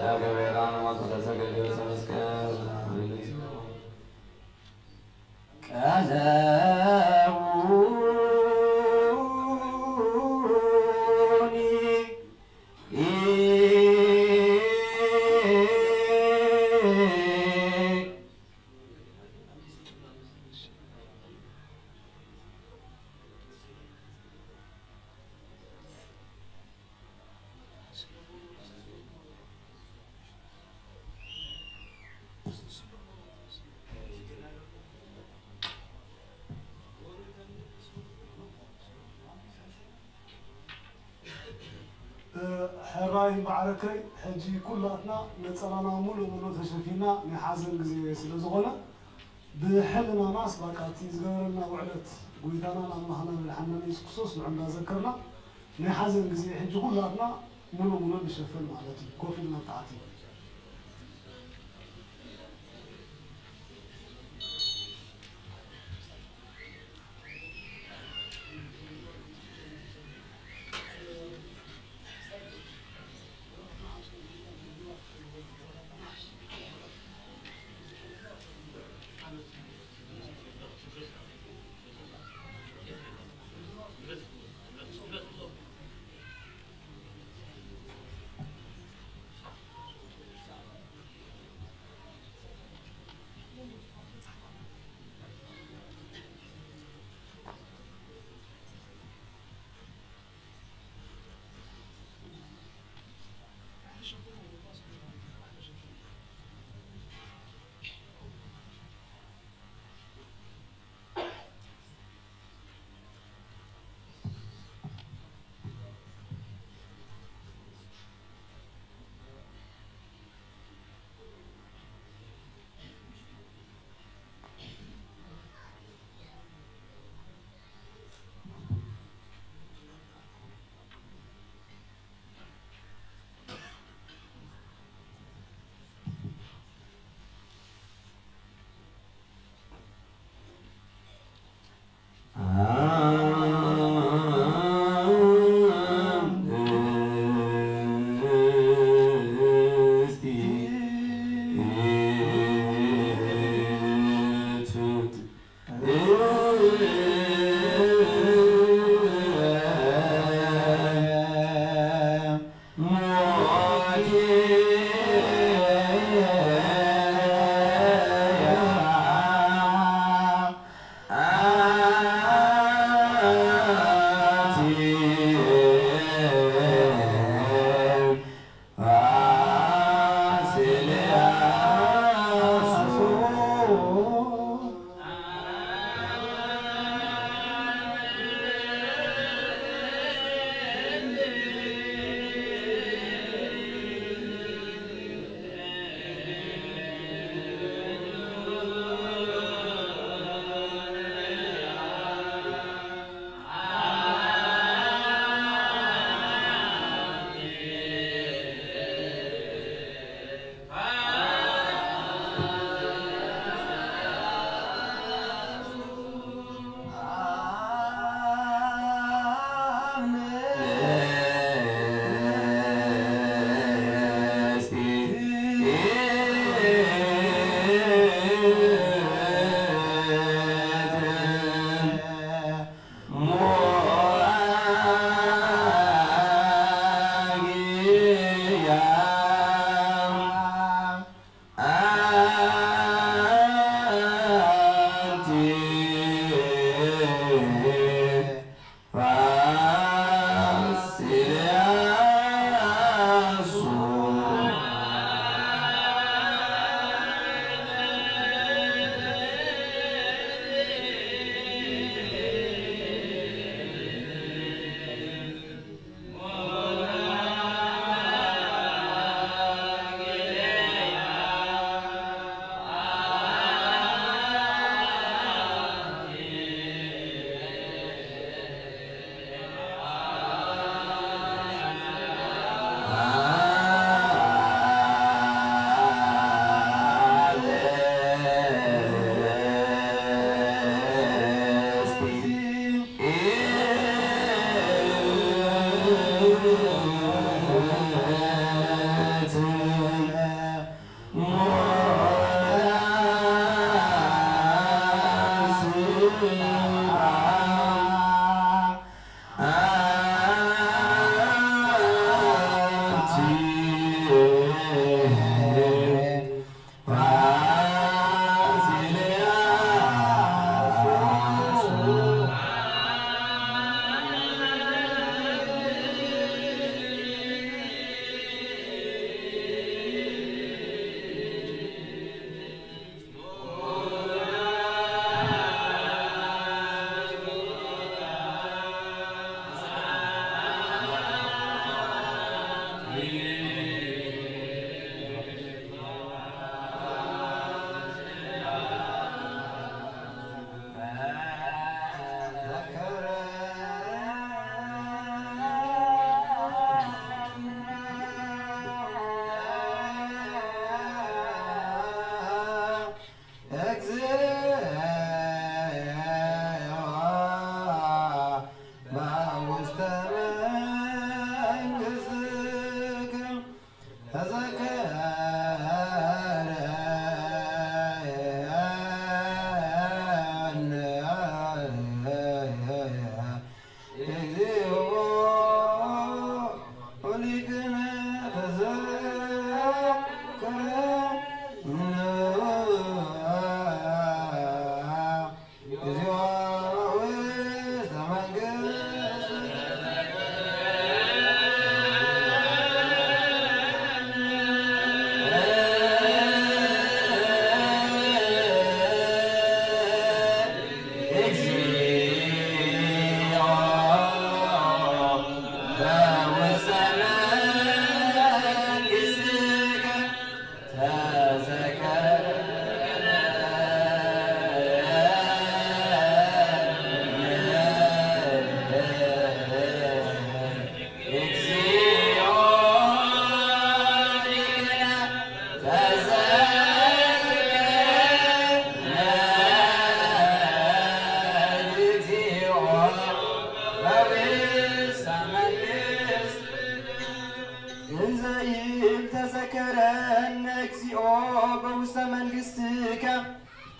ገበራን ወተሰገደ መስቀል ሕራይ ባዕረከይ ሕጂ ኩላትና ነፀላና ሙሉእ ሙሉእ ተሸፊና ናይ ሓዘን ግዜ ስለ ዝኾነ ብሕልናናስ ባቃቲ ዝገበረና ውዕለት ጎይታናን ኣምላኽና መድሓኒና ኢየሱስ ክርስቶስ ንዑ እንዳዘከርና ናይ ሓዘን ግዜ ሕጂ ኩላትና ሙሉእ ሙሉእ ንሸፍን ማለት እዩ ኮፍ ኢልና ተዓቲ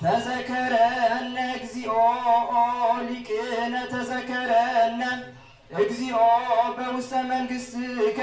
ተዘከረነ እግዚኦ ሊቅነ ተዘከረነ እግዚኦ በውስተ መንግሥትከ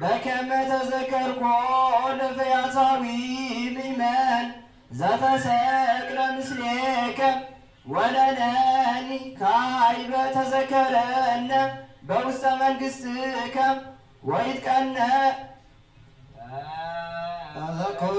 በከመ ተዘከርኮ ለፈያታዊ ምእመን ዘተሰቅለ ምስሌከ ወለነኒ ካይበ ተዘከረነ በውስተ መንግሥትከ ወይትቀነ ተዘክሩ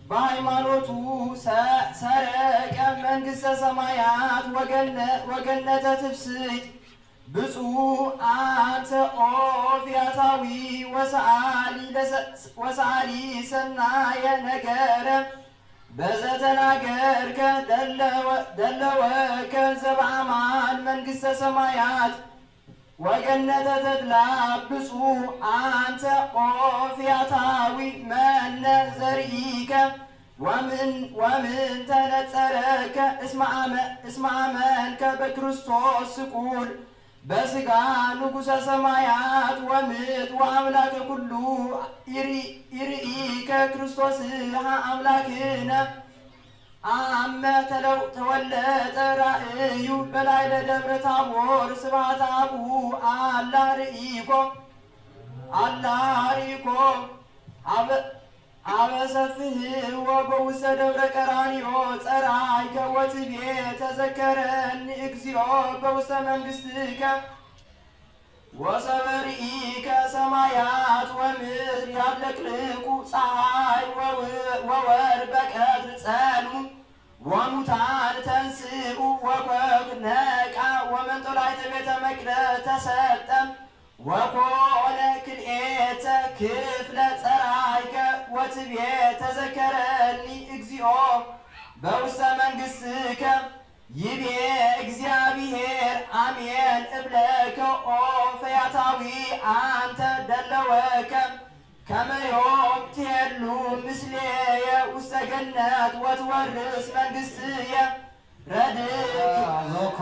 በሃይማኖቱ ሰረቀ መንግሥተ ሰማያት ወገነተ ትፍስሕት ብፁዕ አንተ ኦ ፊያታዊ ወሰዓሊ ሰናየ ነገረ በዘተናገርከ ደለወከ ዘበአማን መንግሥተ ሰማያት ወገነተ ተድላ ብፁዕ አንተ ኦ ፊያታዊ መነ ዘርኢከ ወምን ተነጸረከ እስመ አመንከ በክርስቶስ ስቁል በሥጋ ንጉሠ ሰማያት ወምድር ወአምላከ ኩሉ ይርኢከ ክርስቶስ አምላክነ አመ ተወለጠ ራእዩ በላዕለ ደብረ ታቦር ስብሐተ አቡሁ አላ ርኢኮ አበሰፍህዎ በውስተ ደብረ ቀራንዮ ጸራይከ ወትቤ ተዘከረኒ እግዚኦ በውስተ መንግሥትከ ወሰበርኢከ ሰማያት ወምድር ያብለቅልቁ ፀሐይ ወወር በቀትር ጸኑ ወሙታን ተንሥኡ ወኮክ ነቃ ወመንጦላዕተ ቤተ መቅደስ ተሰጠም ወኮነ ክልኤተ ክፍለ ጸራይከ ወትቤ ተዘከረኒ እግዚኦ በውስተ መንግሥትከ ይቤ እግዚአብሔር አሜን እብለከ ኦ ፈያታዊ አንተ ደለወከ ከመ ዮም ትሄሉ ምስሌየ ውስተ ገነት ወትወርስ መንግሥትየ ረድእከ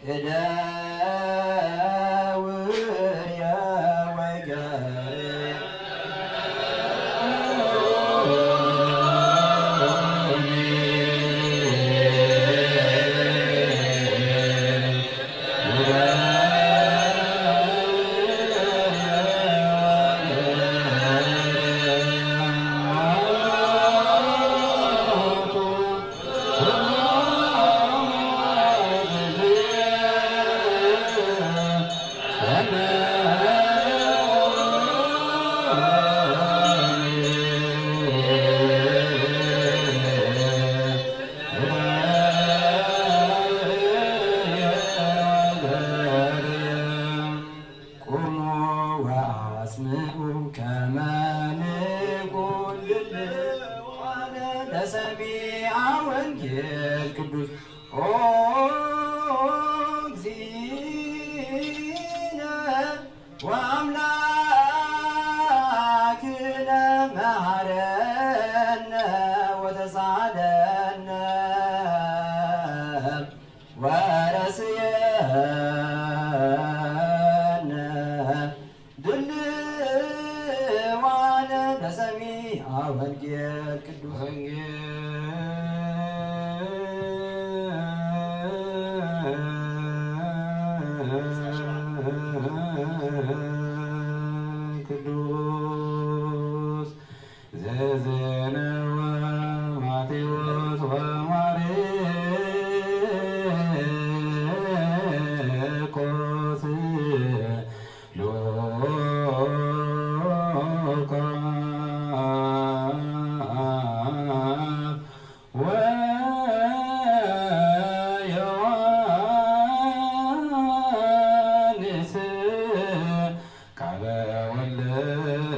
እደውየ ወገሬ ለሰሚዐ ወንጌል ቅዱስ ኦ እግዚእነ ወአምላክነ መሐረነ ወተሳሃለነ ወረስየነ ድልዋነ ለሰሚዐ ወንጌል ቅዱስ ቅዱስ ዘዘነወ ማቴዎስ ወማርቆስ ወዮሐንስ ቃለ ወልደ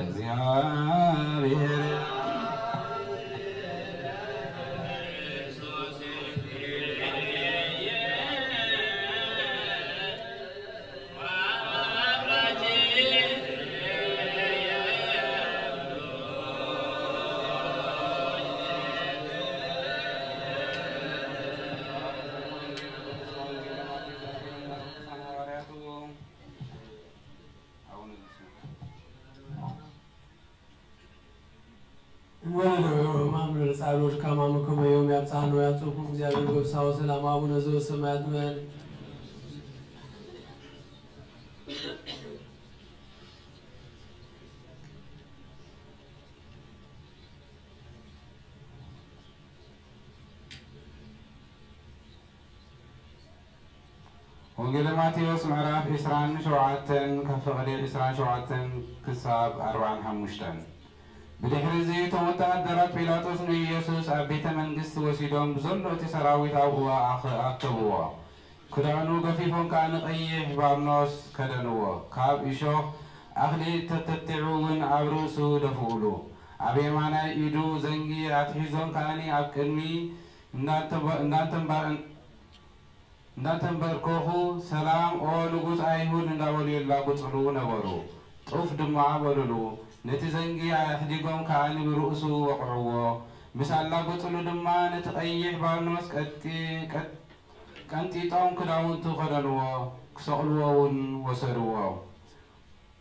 እግዚአብሔር ማምር ጻሎት ከማመከመ የውም ያብጻኑ ያጽፉ እግዚአብሔር በብሳው ሰላም አቡነ ዘበሰማያት በል ወንጌል ማቴዎስ ምዕራፍ 27 ከፍቅዲ 27 ክሳብ 45 ብድሕሪ እዚ እቶም ወተሃደራት ጲላጦስ ንኢየሱስ ኣብ ቤተ መንግስቲ ወሲዶም ብዘሎ እቲ ሰራዊት ኣብኡ ኣከብዎ ክዳኑ ገፊፎም ከዓ ንቀይሕ ባርኖስ ከደንዎ ካብ እሾኽ ኣክሊል ተተቲዑ እውን ኣብ ርእሱ ደፍኡሉ ኣብ የማናይ ኢዱ ዘንጊ ኣትሒዞም ከዓኒ ኣብ ቅድሚ እንዳተንበርከኹ ሰላም ኦ ንጉስ ኣይሁድ እንዳበሉ የላጉፅሉ ነበሩ ጡፍ ድማ በልሉ ነቲ ዘንጊ ኣሕዲጎም ከዓኒ ብርእሱ ወቕዕዎ ምስ ኣላጎፅሉ ድማ ነቲ ቀይሕ ባርኖስ ቀንጢጦም ክዳውንቱ ከደንዎ ክሰቕልዎ እውን ወሰድዎ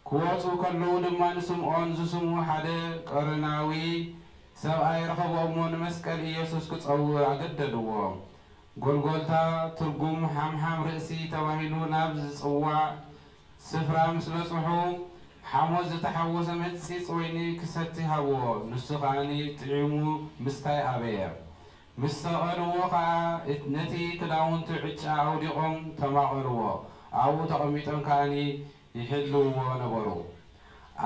ክወፁ ከለዉ ድማ ንስምዖን ዝስሙ ሓደ ቀረናዊ ሰብኣይ ረኸቦሞ ንመስቀል ኢየሱስ ክፀውር ኣገደድዎ ጎልጎልታ ትርጉም ሓምሓም ርእሲ ተባሂሉ ናብ ዝፅዋዕ ስፍራ ምስ በፅሑ ሓሞት ዝተሓወሰ መፂፅ ወይኒ ክሰቲ ሃብዎ ንሱ ከዓኒ ጥዒሙ ምስታይ ኣበየ ምስ ሰቐልዎ ከዓ ነቲ ክዳውንቱ ዕጫ ኣውዲቖም ተማቐልዎ ኣብኡ ተቐሚጦም ከዓኒ ይሕልውዎ ነበሩ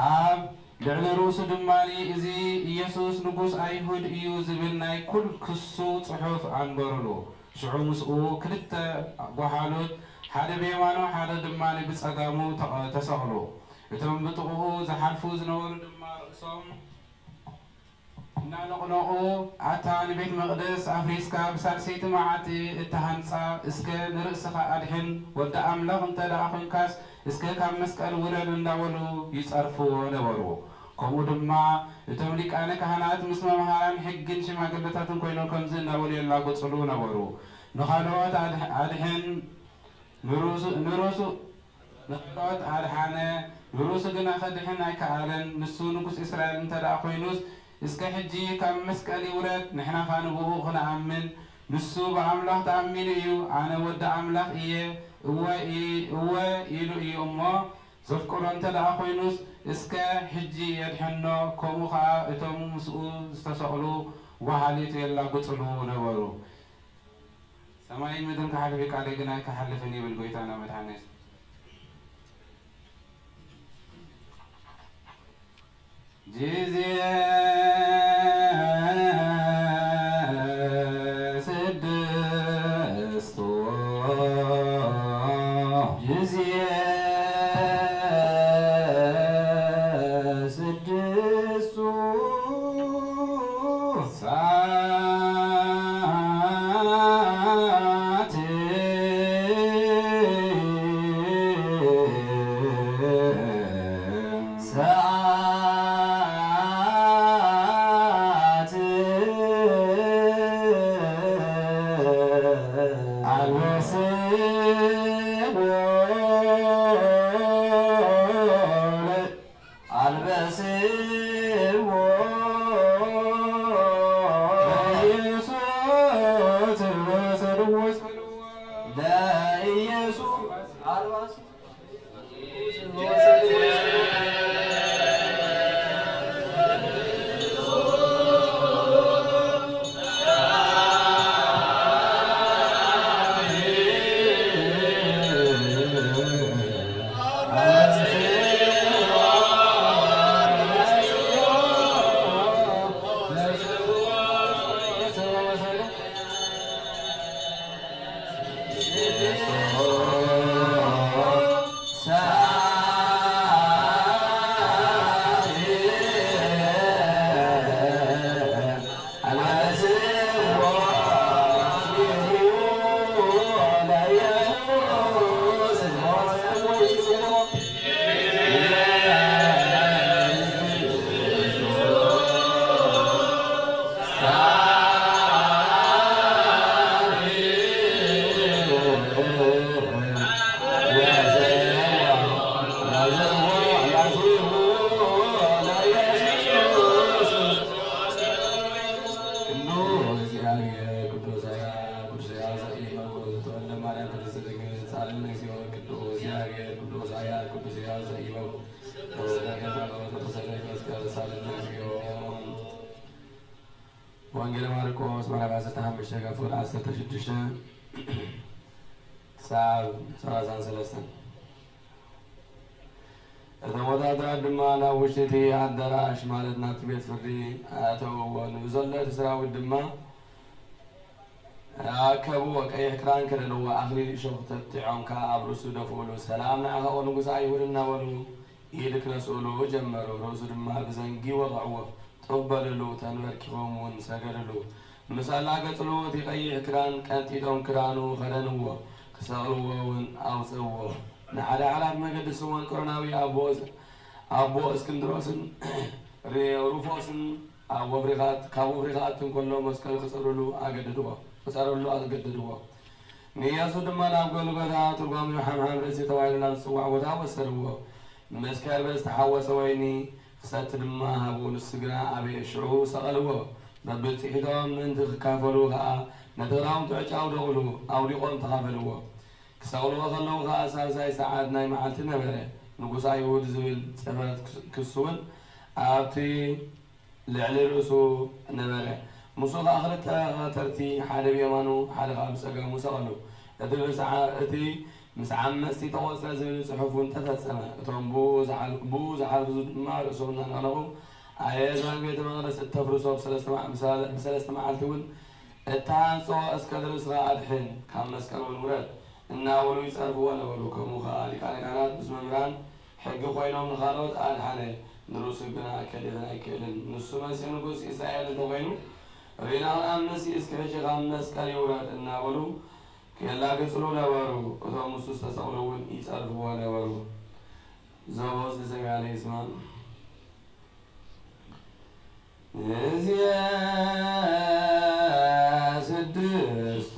ኣብ ልዕሊ ርእሱ ድማኒ እዚ ኢየሱስ ንጉስ ኣይሁድ እዩ ዝብል ናይ ኩል ክሱ ፅሑፍ ኣንበሩሉ ሽዑ ምስኡ ክልተ ጓሓሉት ሓደ ብየማኑ ሓደ ድማኒ ብፀጋሙ ተሰቕሉ እቶም ብጥቕኡ ዝሓልፉ ዝነበሩ ድማ ርእሶም እናነቕነቑ ኣታ ንቤት መቕደስ ኣፍሪስካ ብሳልሰይቲ መዓልቲ እተሃንፃ እስከ ንርእስኻ ኣድሕን ወዲ ኣምላኽ እንተ ደኣ ኮንካስ እስከ ካብ መስቀል ውረድ እንዳበሉ ይፀርፍዎ ነበሩ ከምኡ ድማ እቶም ሊቃነ ካህናት ምስ መምሃራን ሕግን ሽማግለታትን ኮይኖም ከምዚ እንዳበሉ የላጎፅሉ ነበሩ ንኻልኦት ኣድሕን ንሩሱ ንኽወት ኣድሓነ ንሩሱ ግና ኸድሕን ኣይከኣለን ንሱ ንጉስ እስራኤል እንተደኣ ኮይኑስ እስከ ሕጂ ካብ መስቀል ይውረድ ንሕና ኻ ንብኡ ክንኣምን ንሱ ብኣምላኽ ተኣሚኑ እዩ ኣነ ወዲ ኣምላኽ እየ እወ ኢሉ እዩ እሞ ዘፍቅሮ እንተደኣ ኮይኑስ እስከ ሕጂ የድሕኖ ከምኡ ከዓ እቶም ምስኡ ዝተሰቕሉ ዋሃሊት የላግፅሉ ነበሩ ሰማይን ምድርን ክሓልፍ ቃለይ ግና ክሓልፍን ይብል ጎይታና መድሓኒት ጊዜ ወንጌል ማርቆስ ምዕራፍ 15 ክፍል 16 ሳብ 33 እቶም ወታደራት ድማ ናብ ውሽጢ ኣዳራሽ ማለት ናብቲ ቤት ፍርዲ ኣተውዎ ንብዘሎ እቲ ሰራዊት ድማ ኣከብዎ ቀይሕ ክዳን ከደንዎ ኣክሊል እሾኽ ተጥዖም ከዓ ኣብ ርእሱ ደፍኡሉ ሰላም ንዓኻ ንጉስ ኣይሁድ እናበሉ ኢድ ክነስእሉ ጀመሩ ርእሱ ድማ ብዘንጊ ወቕዕዎ ተበለሉ ተንበርኪቦም እውን ሰገድሉ ምስ ኣላገፅሉ እቲ ቀይሕ ክዳን ቀንጢጦም ክዳኑ ከደንዎ ክሰቕልዎ እውን ኣውፅዎ ንሓደ ዓላት መገዲ ስምዖን ቆሮናዊ ኣቦ እስክንድሮስን ሩፎስን ካብ ወፍሪኻትን ከሎ መስቀል ክፀርሉ ኣገደድዎ ንኢያሱ ድማ ናብ ጎልጎታ ትርጓሚኡ ሓምሓም ርእሲ ተባሂሉ ናብ ዝፅዋዕ ቦታ ወሰድዎ ምስ ከርበ ዝተሓወሰ ወይኒ ክሰቲ ድማ ሃብኡ ንሱ ግና ኣበየ ሽዑ ሰቐልዎ በብፅሒቶም ምንቲ ክካፈሉ ከዓ ነቲ ክዳውንቲ ዕጫው ደቕሉ ኣውዲቖም ተኻፈልዎ ክሰቕልዎ ከለዉ ከዓ ሳልሳይ ሰዓት ናይ መዓልቲ ነበረ ንጉስ ኣይሁድ ዝብል ፅሕፈት ክሱ እውን ኣብቲ ልዕሊ ርእሱ ነበረ ሙሱ ከዓ ክልተ ኸተርቲ ሓደ ብየማኑ ሓደ ከዓ ብፀጋሙ ሰቐሉ እቲ ምስ ዓመፅቲ ተቆፅረ ዝብል ፅሑፉን ተፈፀመ እቶም ብኡ ዝሓልፉ ድማ ርእሶም እናነቕነቑ ኣየዛን ቤተ መቕደስ እተፍርሶ ብሰለስተ መዓልቲ እውን እታሃንፆ እስከ ርእስኻ ኣድሕን ካብ መስቀል እውን ውረድ እናበሉ ይፀርፍዎ ነበሩ ከምኡ ከዓ ሊቃነ ካህናት ምስ መምህራን ሕጊ ኮይኖም ንኻልኦት ኣድሓነ ንርእሱ ግና ከሊኽን ኣይክእልን ንሱ መሲሕ ንጉስ እስራኤል እንተኮይኑ ሪና ክንኣምንሲ እስከ ሕጂ ካብ መስቀል ይውረድ እናበሉ የላገፅሉ ነበሩ እቶም ንሱ ዝተሰቕሉ እውን ይፀርፍዎ ነበሩ ዘቦዝ ዝሰሚዓነ ይስማ እዚአ ስድስቱ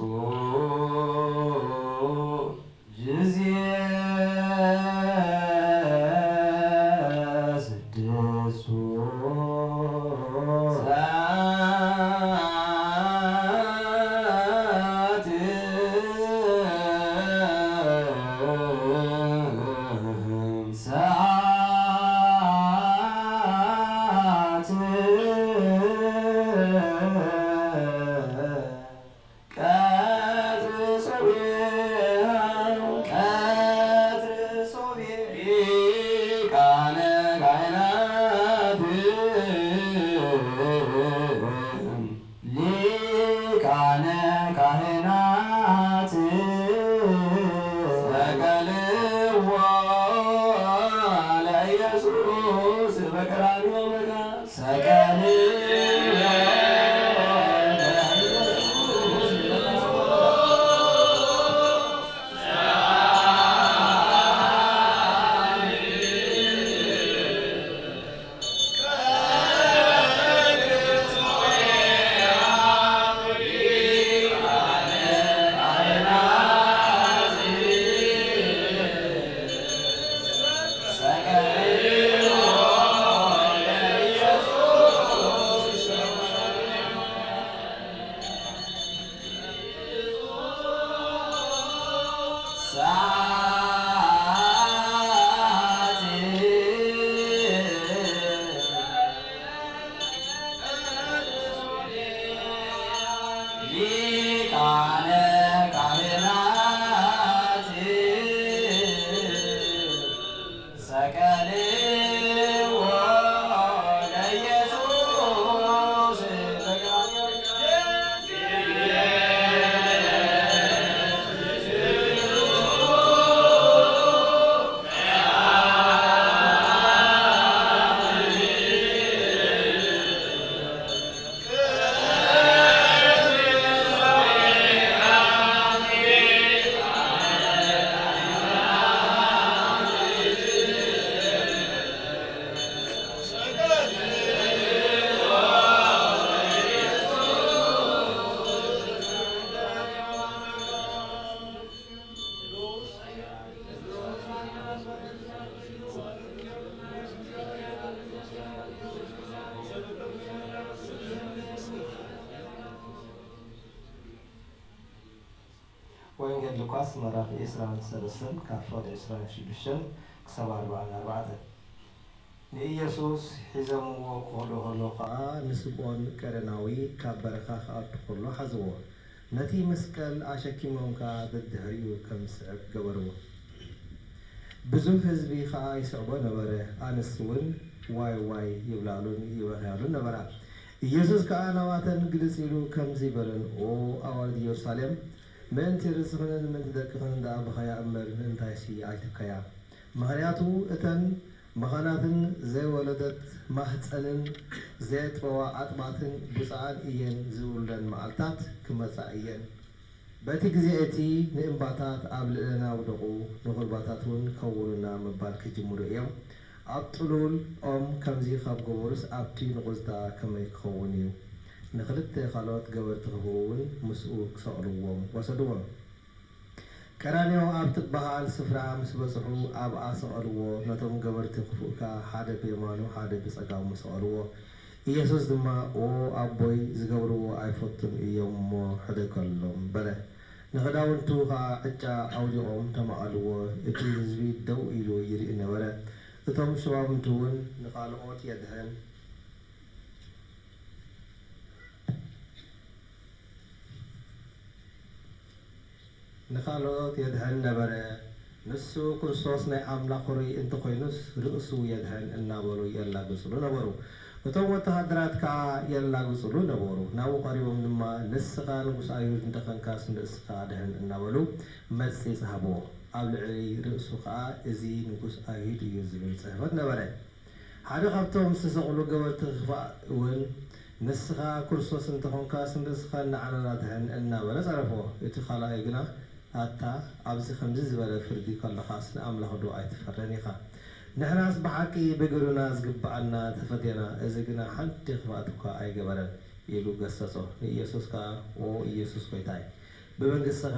ወንጌል ሉቃስ ምዕራፍ 23 ካብ ቁጥሪ 26 ክሳብ 44 ንኢየሱስ ሒዘምዎ ክኸዱ ከሎ ከዓ ንስምዖን ቀረናዊ ካብ በረኻ ክኣቱ ከሎ ሓዝዎ ነቲ መስቀል ኣሸኪሞም ከዓ በድሕሪኡ ከም ዝስዕብ ገበርዎ ብዙሕ ህዝቢ ከዓ ይስዕቦ ነበረ ኣንስ እውን ዋይ ዋይ ይብላሉን ይበኽያሉን ነበራ ኢየሱስ ከዓ ናባተን ግልጽ ኢሉ ከምዚ በለን ኦ ኣዋልድ ኢየሩሳሌም ምእንቲ ርስኽንን ምእንቲ ደቅኽን ዳ ብኸያ እምበር ምእንታይሲ ኣይትብከያ ምኽንያቱ እተን መኻናትን ዘይወለደት ማህፀንን ዘየጥበዋ ኣጥባትን ብፅዓን እየን ዝውለን መዓልታት ክመፃ እየን በቲ ግዜ እቲ ንእምባታት ኣብ ልዕልና ውደቑ ንኹልባታት እውን ከውኑና ምባል ክጅምሩ እዮም ኣብ ጥሉል ኦም ከምዚ ካብ ገበሩስ ኣብቲ ንቑዝታ ከመይ ክኸውን እዩ ንክልተ ካልኦት ገበርቲ ክህቡውን ምስኡ ክሰቕልዎም ወሰድዎም ቀራንዮ ኣብ ትበሃል ስፍራ ምስ በፅሑ ኣብኣ ሰቐልዎ ነቶም ገበርቲ ክፉእካ ሓደ ብየማኑ ሓደ ብፀጋሙ ሰቐልዎ ኢየሱስ ድማ ኦ ኣቦይ ዝገብርዎ ኣይፈቱን እዮም እሞ ሕደገሎም በለ ንኽዳውንቱ ከዓ ዕጫ ኣውዲቖም ተማቐልዎ እቲ ህዝቢ ደው ኢሉ ይርኢ ነበረ እቶም ሸባብንቱ እውን ንኻልኦት የድህን ንኻልኦት የድህን ነበረ ንሱ ክርስቶስ ናይ ኣምላኽ ርኡይ እንተኮይኑስ ርእሱ የድህን እናበሉ የላግፅሉ ነበሩ እቶም ወተሃደራት ከዓ የላግፅሉ ነበሩ ናብኡ ቀሪቦም ድማ ንስኻ ንጉስ ኣይሁድ እንተኾንካስ ንርእስኻ ድህን እናበሉ መልሲ ይፀሃብዎ ኣብ ልዕሊ ርእሱ ከዓ እዚ ንጉስ ኣይሁድ እዩ ዝብል ፅሕፈት ነበረ ሓደ ካብቶም ዝተሰቕሉ ገበርቲ ክፋእ እውን ንስኻ ክርስቶስ እንተኾንካስ ንርእስኻ ንዓለና ድህን እናበለ ፀረፎ እቲ ካልኣይ ግና ኣታ ኣብዚ ከምዚ ዝበለ ፍርዲ ከለኻስ ንኣምላኽ ዶ ኣይትፈረን ኢኻ ንሕናስ ብሓቂ ብግብርና ዝግባአና ተፈትየና እዚ ግና ሓንቲ ክፍኣት እኳ ኣይገበረን ኢሉ ገሰጾ ንኢየሱስ ከዓ ኦ ኢየሱስ ጐይታይ ብመንግስትኻ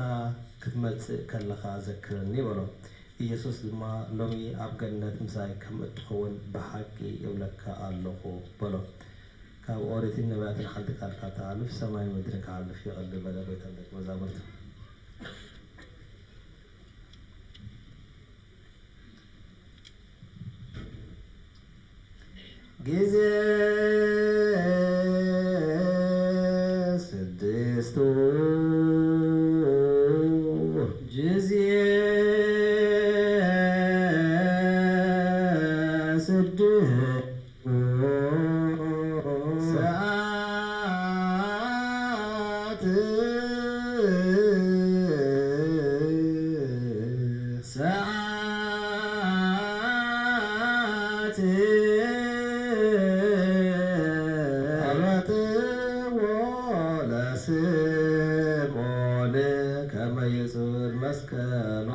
ክትመጽእ ከለኻ ዘክረኒ በሎ ኢየሱስ ድማ ሎሚ ኣብ ገነት ምሳይ ከም እትኸውን ብሓቂ ይብለካ ኣለኹ በሎ ካብ ኦሪትን ነቢያትን ሓንቲ ቃል ካብ ተሃልፍ ሰማይ ምድርን ክሃልፍ ይቕል በለ ጐይታ ደቀ መዛሙርቱ ጊዜ ስድስቱ ጊዜ ስድስቱ ሰዓት ሰዓት ስምዖን ከመ ይጹር መስቀል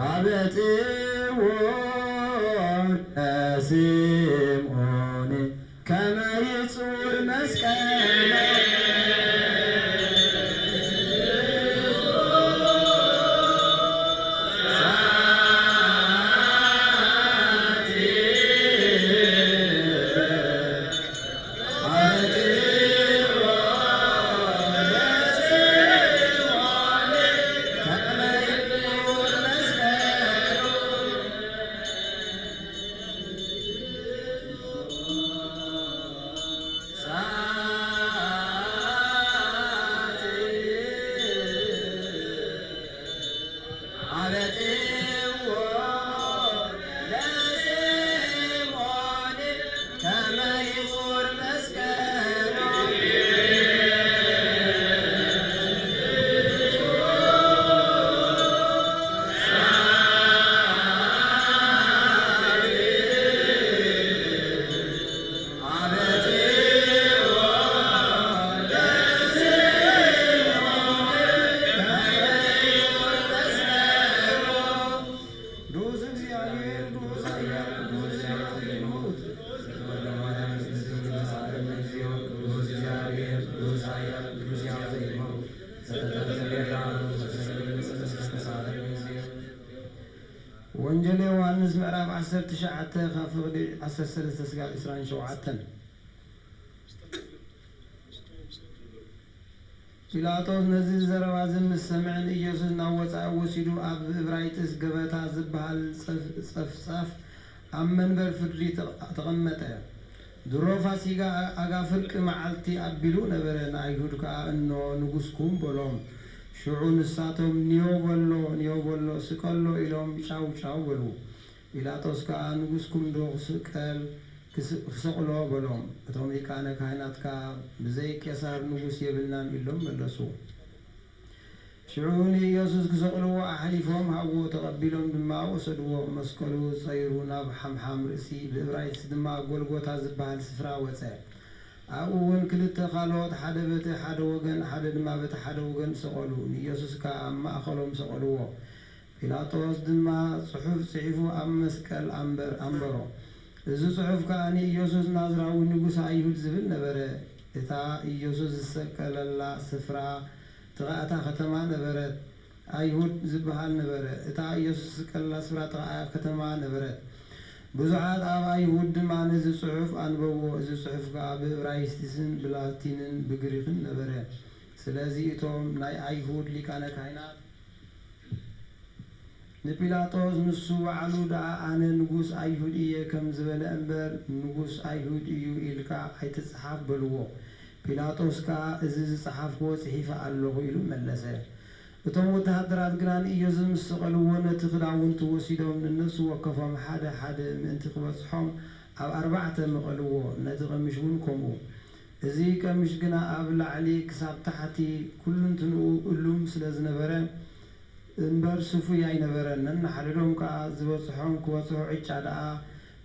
ወንጌል ዮሐንስ ምዕራፍ 19 ካብ ፍቕዲ 13 እስካብ 27 ጲላጦስ ነዚ ዘረባ ዝምስ ሰምዕን ኢየሱስ ናብ ወፃኢ ወሲዱ ኣብ ዕብራይጥስ ገበታ ዝበሃል ጸፍጻፍ ኣብ መንበር ፍርዲ ተቐመጠ። ድሮ ፋሲጋ ኣጋ ፍርቂ መዓልቲ ኣቢሉ ነበረ። ንኣይሁድ ከዓ እኖ ንጉስኩም በሎም። ሽዑ ንሳቶም ንዮ በሎ ስቀሎ ኢሎም ጫው ጫው በሉ። ጲላጦስ ከዓ ንጉስኩም ዶ ክሰቕሎ በሎም። እቶም ሊቃነ ካህናት ከዓ ብዘይ ቄሳር ንጉስ የብልናን ኢሎም መለሱ። ሽዑ ንኢየሱስ ክሰቕልዎ ኣሕሊፎም ሃብዎ ተቐቢሎም ድማ ወሰድዎ። መስቀሉ ፀይሩ ናብ ሓምሓም ርእሲ ብዕብራይስጥ ድማ ጎልጎታ ዝበሃል ስፍራ ወፀ። ኣብኡ እውን ክልተ ካልኦት ሓደ በቲ ሓደ ወገን ሓደ ድማ በቲ ሓደ ወገን ሰቐሉ። ንኢየሱስ ከዓ ኣብ ማእኸሎም ሰቐልዎ። ጲላጦስ ድማ ጽሑፍ ጽሒፉ ኣብ መስቀል ኣንበሮ። እዚ ጽሑፍ ከዓ ንኢየሱስ ናዝራዊ ንጉስ ኣይሁድ ዝብል ነበረ። እታ ኢየሱስ ዝሰቀለላ ስፍራ ጥቓእታ ከተማ ነበረት፣ ኣይሁድ ዝበሃል ነበረ። እታ ኢየሱስ ዝሰቀለላ ስፍራ ጥቓእ ከተማ ነበረት። ብዙሓት ኣብ ኣይሁድ ድማ ነዚ ጽሑፍ ኣንበብዎ። እዚ ጽሑፍ ከዓ ብዕብራይስጥን ብላቲንን ብግሪክን ነበረ። ስለዚ እቶም ናይ ኣይሁድ ሊቃነ ካህናት ንጲላጦስ ንሱ ባዕሉ ደኣ ኣነ ንጉስ ኣይሁድ እየ ከም ዝበለ እምበር ንጉስ ኣይሁድ እዩ ኢልካ ኣይትጽሓፍ በልዎ። ጲላጦስ ከዓ እዚ ዝጸሓፍክዎ ጽሒፈ ኣለኹ ኢሉ መለሰ። እቶም ወተሃደራት ግና ንኢየሱስ ምስ ሰቐልዎ ነቲ ክዳውንቲ ወሲዶም ንነፍሱ ወከፎም ሓደ ሓደ ምእንቲ ክበጽሖም ኣብ 4 መቐልዎ። ነቲ ቀሚሽ እውን ከምኡ። እዚ ቀሚሽ ግና ኣብ ላዕሊ ክሳብ ታሕቲ ኩልንትንኡ እሉም ስለ ዝነበረ እምበር ስፉይ ኣይነበረን። ነናሓደዶም ከዓ ዝበጽሖም ክበጽሖ ዕጫ ደኣ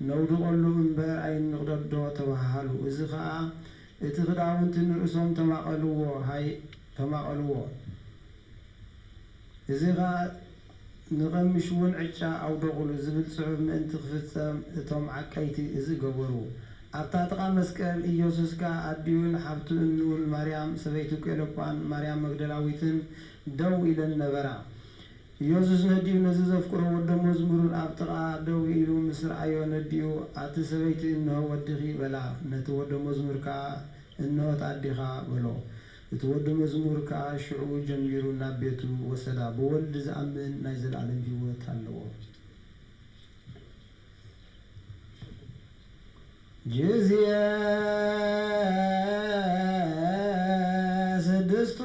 ነውድቐሉ እምበር ኣይንቕደዶ ተባሃሉ። እዚ ከዓ እቲ ክዳውንቲ ንርእሶም ተማቐልዎ። እዚ ከዓ ንቐሚሽ እውን ዕጫ ኣውደቑሉ ዝብል ጽሑፍ ምእንቲ ክፍጸም እቶም ዓቀይቲ እዚ ገበሩ። ኣብታ ጥቓ መስቀል ኢየሱስ ከዓ ኣዲኡን ሓብቱ እንውን ማርያም ሰበይቱ ቀለቋን ማርያም መግደላዊትን ደው ኢለን ነበራ። ኢየሱስ ነዲኡ ነዚ ዘፍቅሮ ወደ መዝሙሩን ኣብ ጥቓ ደው ኢሉ ምስ ረኣዮ ነዲኡ ኣቲ ሰበይቲ እንሆ ወድኺ በላ። ነቲ ወደ መዝሙር ከዓ እንሆት ኣዲኻ በሎ። እቲ ወደ መዝሙር ከዓ ሽዑ ጀሚሩ ናብ ቤቱ ወሰዳ። ብወልዲ ዝኣምን ናይ ዘለኣለም ህይወት ኣለዎ። ጅዝየ ስድስቱ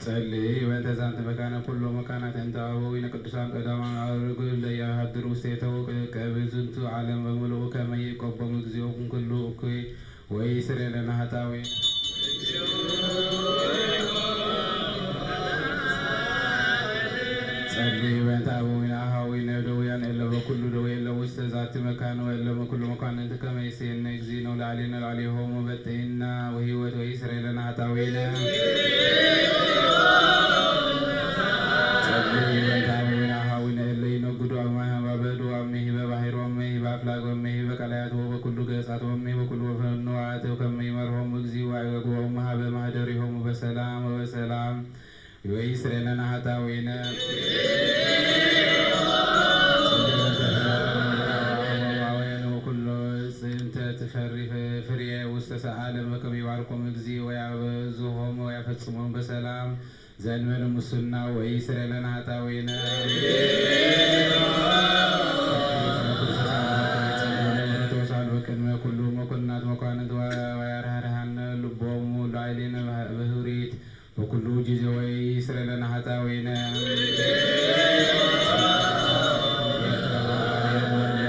ጸልይ በእንተ ዛንተ መካነ ኩሎ መካናት እንተ አበዊነ ቅዱሳን ቀዳማን አርጉ ለያሃድሩ ውስቴተው ከብዝንቱ ዓለም በሙሉ ከመ ይቆበሙ እግዚኦኩም ኩሉ እኩይ ወይ ስሬለነ ኃጣዊ ጸልይ በእንተ አበዊነ አሃዊነ ደውያን እለ በኩሉ ደዌ እለ ውስተ ዛቲ መካነ ወእለ በኩሉ መኳንንት ከመ ይሴነ እግዚእነ ለዓሌነ ለዓሌሆሙ በጤና ወሕይወት ወይ ስሬለነ ኃጣዊነ ጸልይ በእንተ አበዊነ አሃዊነ እለ ይነግዱ አማሃ በበዱ አሜሂ በባሕር ወሜሂ በአፍላግ ወሜሂ በቀላያት ወበኩሉ ገጻት ወሜሂ በኩሉ ወፈንዋት ከመ ይመርሆሙ እግዚእ ወይወግቦሙ ሀበ ማኅደሪሆሙ በሰላም ወበሰላም ወይስሬለነ ኃጣውኢነ ወኩሎ ጽንተ ትፈሪ ፍሬ ውስተ ዓለም በከመ ይባርኮሙ እግዚእ ወያበዝሖሙ ወያፈጽሞሙ በሰላም ዘእንበለ ሙስና ወይስሬለነ ኃጣውኢነ በቅድመ ኩሉ መኮንናት መኳንንት ወያርኅራነ ልቦሙ ላዕሌነ በህብሪት በኩሉ ጊዜ ወይስሬለነ ኃጣውኢነ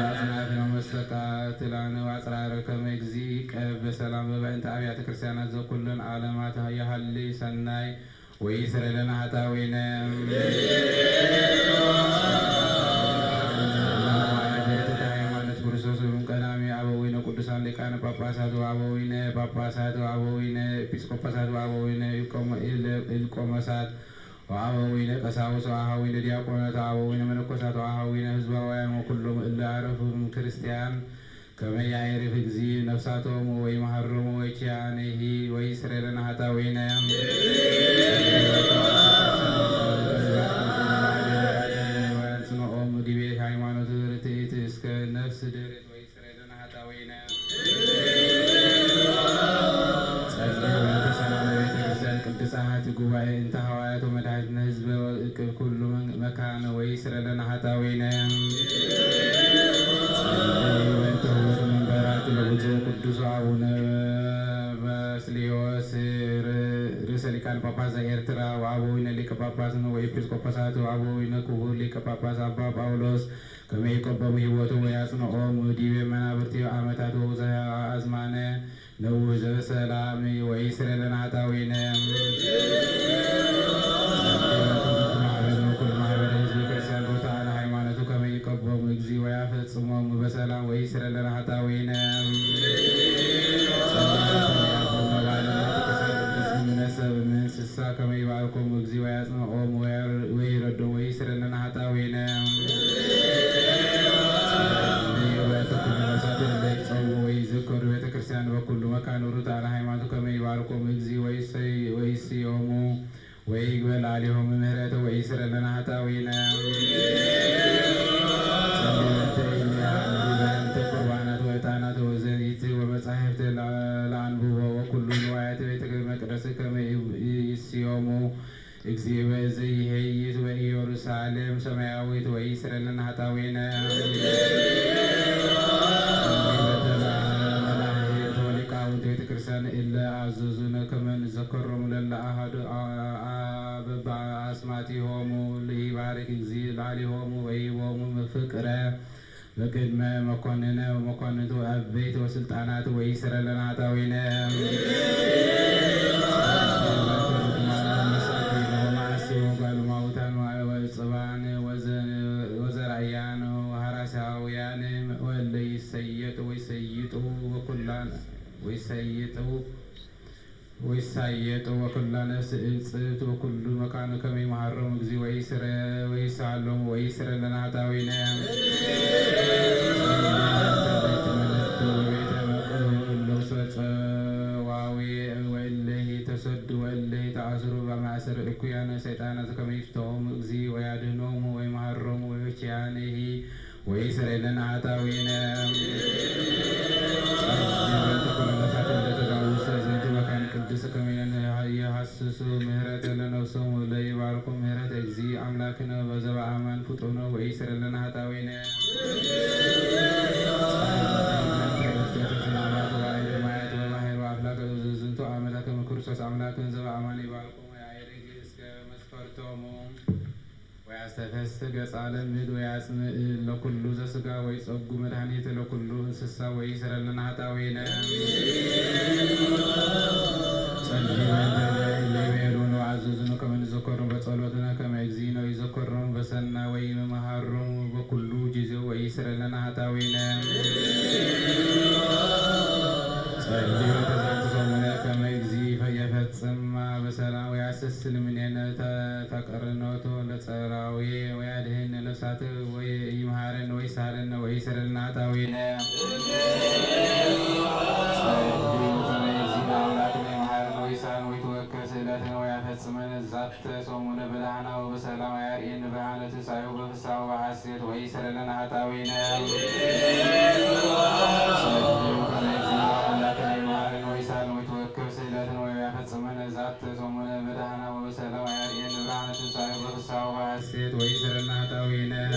አጽናፈ መስተቃትላነ ወአጽራረ ከመ እግዚእ ይቀብ በሰላም በበእንተ አብያተ ክርስቲያናት ዘኩለን ዓለማት ያሃልይ ሰናይ ወይስሬለነ ኃጣውኢነ ቅዱሳን ሊቃነ ጳጳሳት ወአበዊነ ጳጳሳት ወአበዊነ ኤጲስቆጶሳት ወአበዊነ ኢልቆመሳት ወአበዊነ ቀሳውስት ወአኀዊነ ዲያቆናት ወአበዊነ መነኮሳት ወአኀዊነ ሕዝባውያን ወኩሎም እለ አረፉም ክርስቲያን ከመ ያዕርፍ እግዚእ ነፍሳቶሙ ወይመሃሮሙ ወኪያኔሂ ወይስሬለነ ኃጣውኢነ ወያጽንዖሙ ዲቤ ሃይማኖት ርትዕት እስከ ነፍስ ድኅረት ወይስሬለነ ኃጣውኢነ ጸልዩ በእንተ ሰላም ቤተ ክርስቲያን ቅድሳት ጉባኤ እንተ ሐዋርያት ወመድኃኒትነ ሕዝበ እቅብ ኩሉ መካነ ወይስሬለነ ኃጣውኢነ ጸልዩ በእንተ ውእቱ መንበራት ለብፁዕ ቅዱስ አቡነ ባስልዮስ ርእሰ ሊቃነ ጳጳሳት ዘኤርትራ ወአበዊነ ሊቀ ጳጳሳት ወኤጲስቆጶሳት ወአበዊነ ክቡር ሊቀ ጳጳስ አባ ጳውሎስ ከመ ይቆበሙ ሕይወቱ ወያጽንዖሙ ዲበ መናብርት ዓመታት ወብዙኃ አዝማነ ነውሕ ዘበሰላም ወይስሬለነ ኃጣውኢነ ማኅበረ ሕዝበ ክርስቲያን ቦታነ ሃይማኖቱ ከመ ይቆበሙ እግዚእ ወያፈጽሞሙ በሰላም ወይስሬለነ ኃጣውኢነ እንስሳ ከመ ይባርኮሙ እግዚእ ወያጽንዖሙ ወይረዶሙ ወይስሬለነ ኃጣውኢነ ወይዝክሩ ቤተ ክርስቲያን በኩሉ መካነ ርቱዓነ ሃይማኖቱ ከመ ይባርኮሙ እግዚእ ወይስዮሙ ወይግበል ላዕሌሆሙ ምሕረተ ወይስሬለነ ኃጣውኢነ በእንተ ቁርባናት ወዕጣናት ወዘይት ወመጻሕፍት ለአንብቦ ወኩሉ ንዋያተ ቤተ መቅደስ ከመ ይስዮሙ እግዚእ በዘይሄይት በኢየሩሳሌም ሰማያዊት ወይስሬለነ ኃጣውኢነ መላእክት ወሊቃውንት ቤተ ክርስቲያን እለ አዘዙነ ከመ ንዘከሮሙ ለእለ አሐዱ በአስማቲሆሙ ይባርክ እግዚእ ላዕሌሆሙ ወይሂቦሙ ፍቅረ በቅድመ መኮንነ ወመኳንንቱ አበይት ወስልጣናት ወይስሬለነ ኃጣውኢነ ወጓልማውታን ወጽባን ወዘራእያን ወሐራሳውያን ወእለ ይሰየጡ ወይሳየጡ ወኩላነ ስእጽት ወኩሉ መካኑ ከመ ይመሃሮሙ እግዚእ ወይሳሎሙ ወይስሬለነ ኃጣውኢነ ቤተ መቅደስ ጸዋዊ ወእለሂ ተሰዱ ወእለሂ ተአስሩ በማእሰረ እኩያነ ሰይጣናት ከመ ይፍትሖሙ እግዚእ ወያድኅኖሙ ወይመሃሮሙ ወኪያኔሂ ወይስሬለነ ኃጣውኢነ ቅዱስ ከመ ይሐስሱ ምሕረተ ለነፍሶሙ ለይባርኩ ምሕረተ እግዚእ አምላክነ በዘበአማን ፍጡነ ወይስሬለነ ኃጣውኢነ ማየት በባሕር ወአፍላክ ዝንቱ ዓመታት ከመ ክርስቶስ አምላክን ዘበአማን ይባርኩ ያዕርግ እስከ ويستفسد يسأل مد ويسمع لكل زسقا ويصب مدحنيت لكل انسسا ويسر لنا هتاوينا اللي وعززنا كما نذكرهم بصلوتنا كما يزينا ويذكرهم بسنا ويمهرهم بكل جزء ويسر لنا هتاوينا كما يجزي فيفتصم بسلام ويعسسل من هنا تقرنوتو لصراوي ويادهن لسات ويمهارن ويسالن ويسرن عطاوينا ويفتصمن الزات صومون بدعنا وبسلام ويارئن بعنا تسعي وبفسع وبحسيت ويسر لنا عطاوينا ويفتصمن الزات صومون بدعنا وبسلام ويارئن بعنا تسعي وبفسع وبحسيت ويسر لنا عطاوينا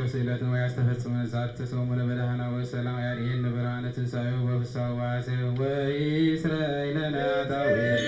سيلة ويستفسر من ذات تصوم لبدهنا والسلام يرين برهانة سايو وفسا واسع وإسرائيل ناتاوي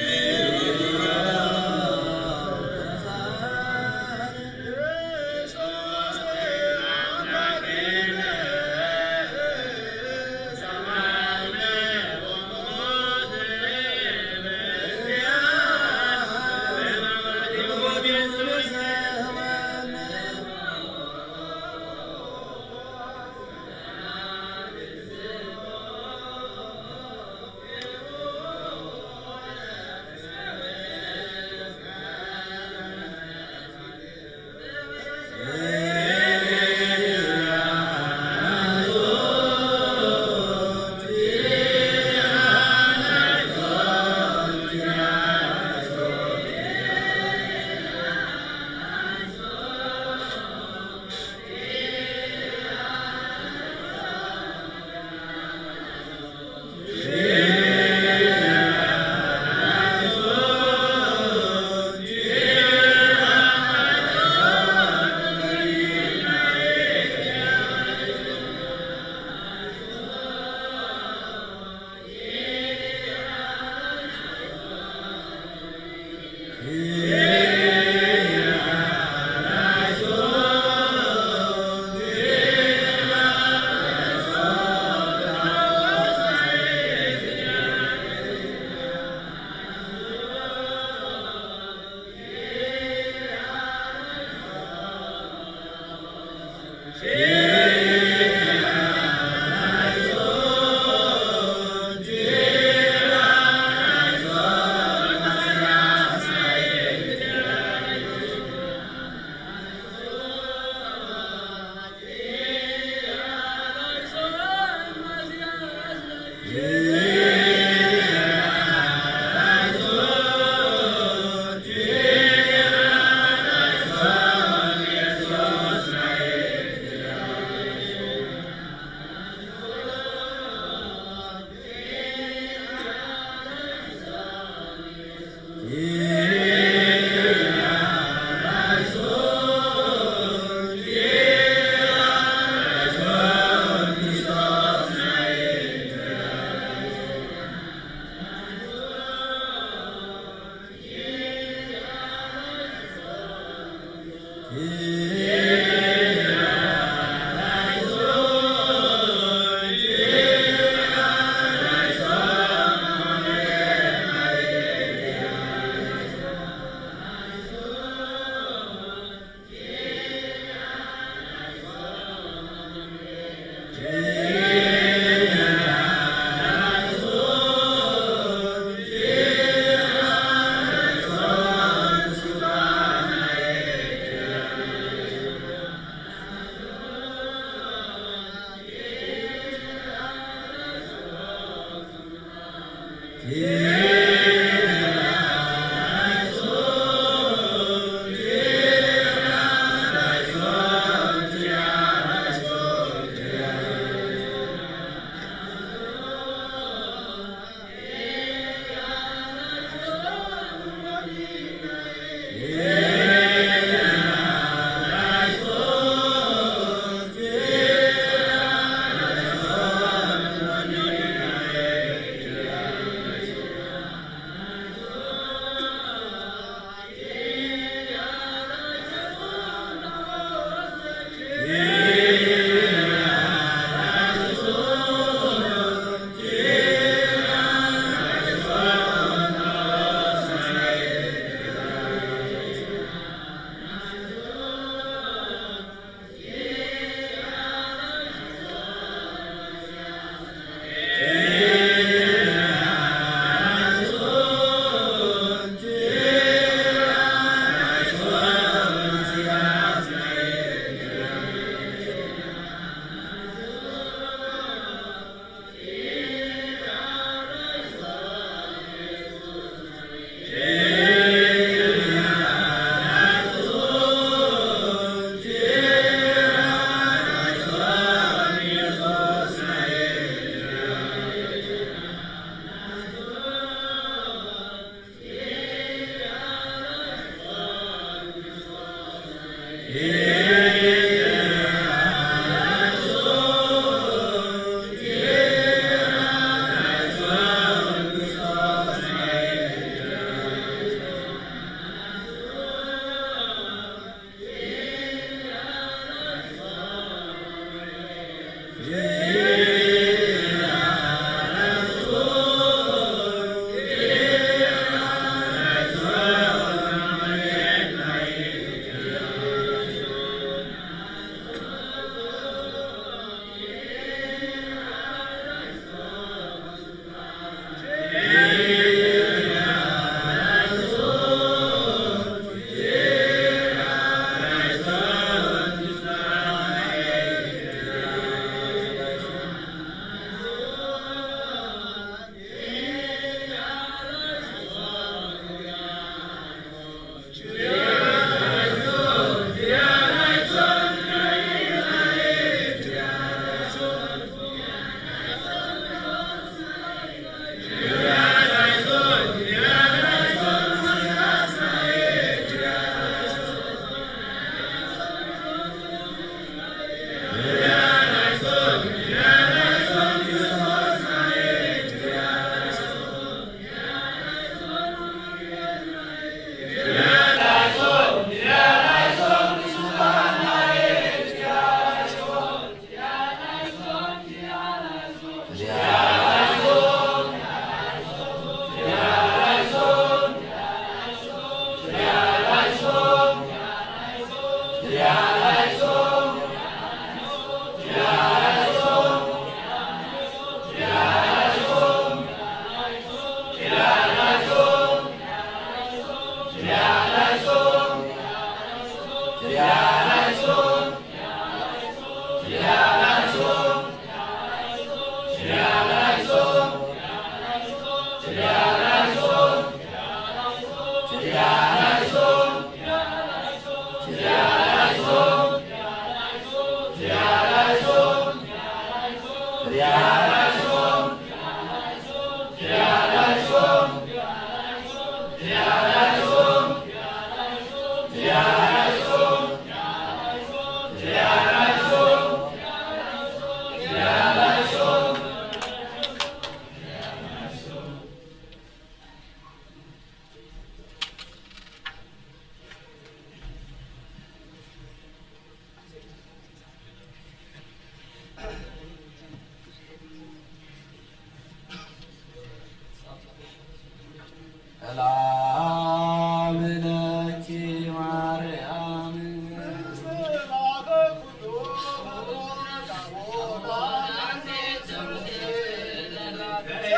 Amen.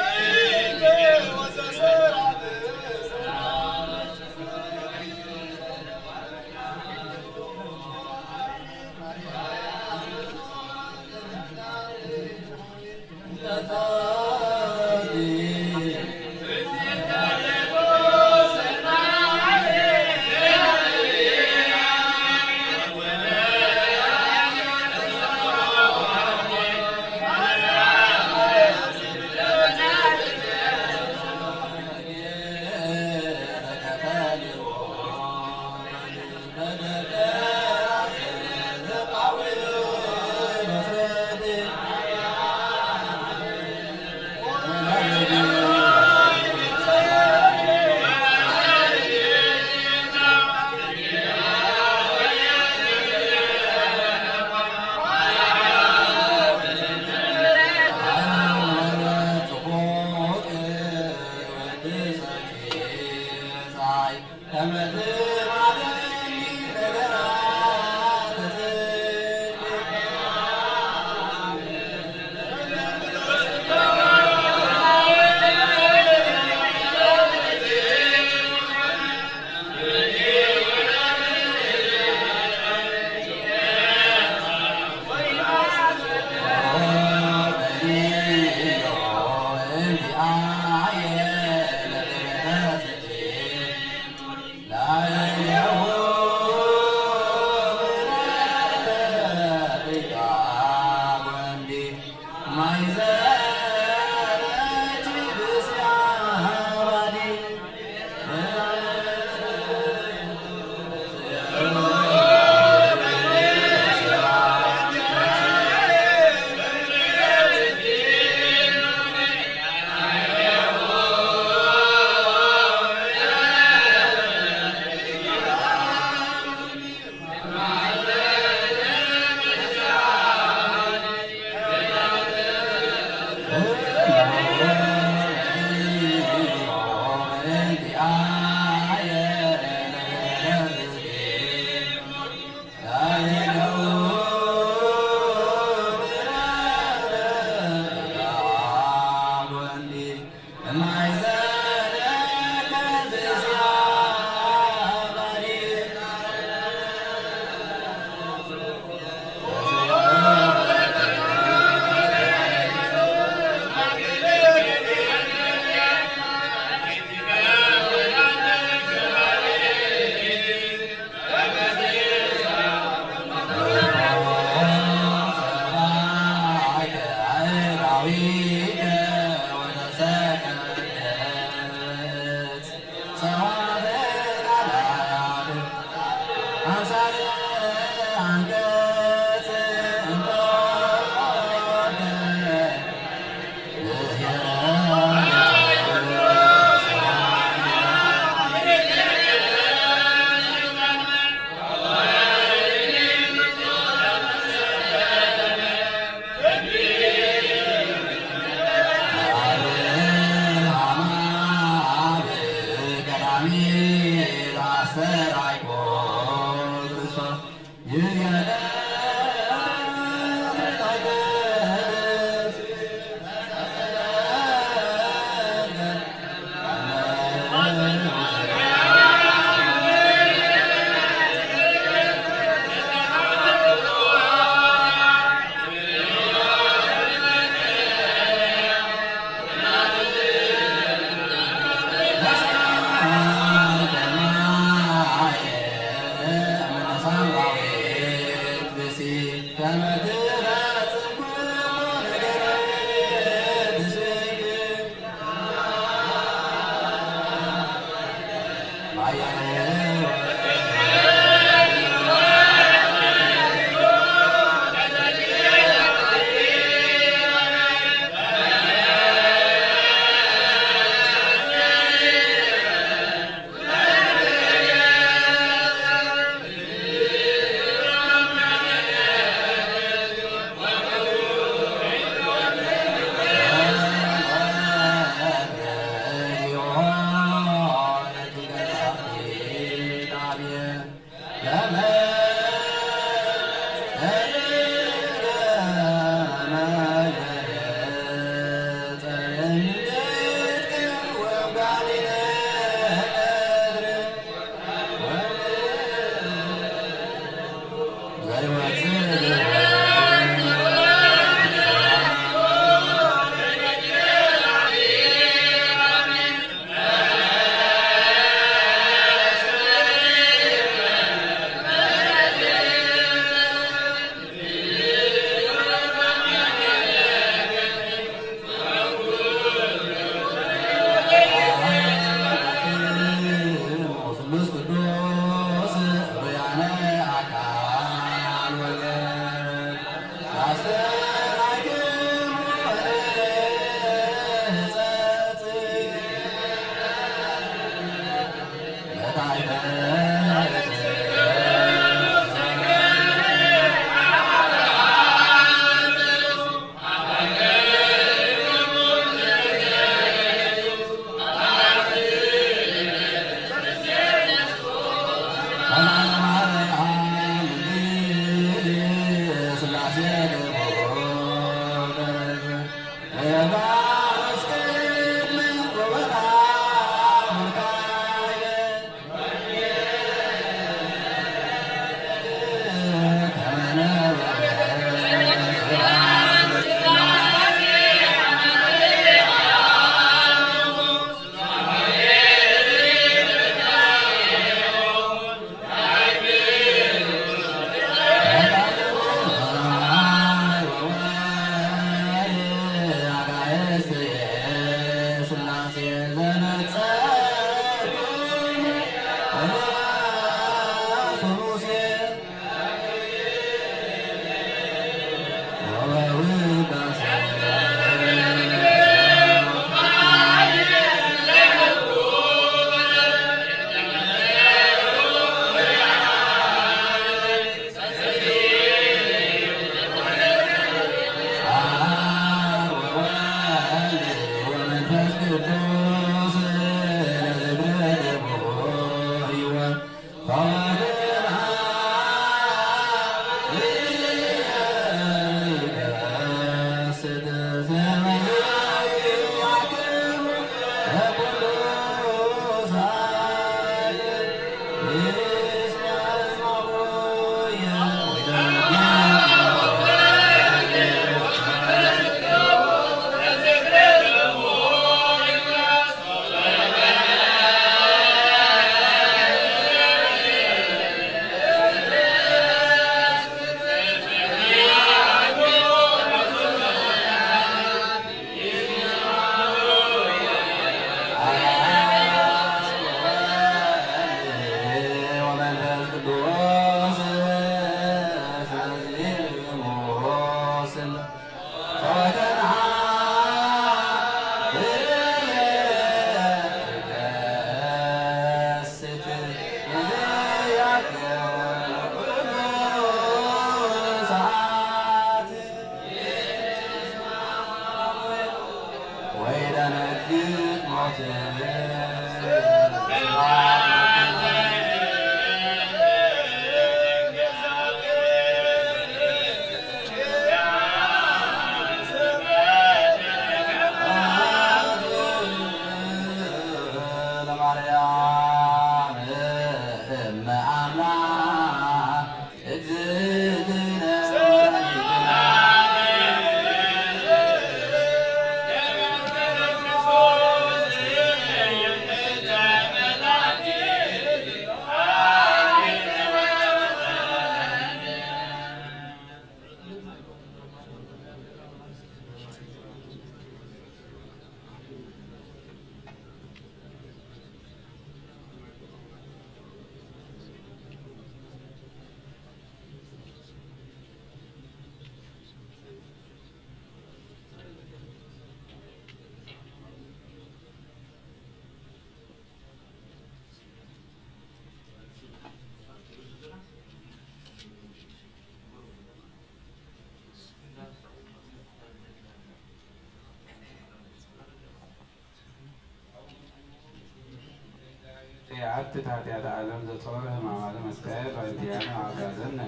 የአትት ኃጢአት ዓለም ዘጾረ ሕማማተ መስቀል ወእንቲአነ አጋዘነ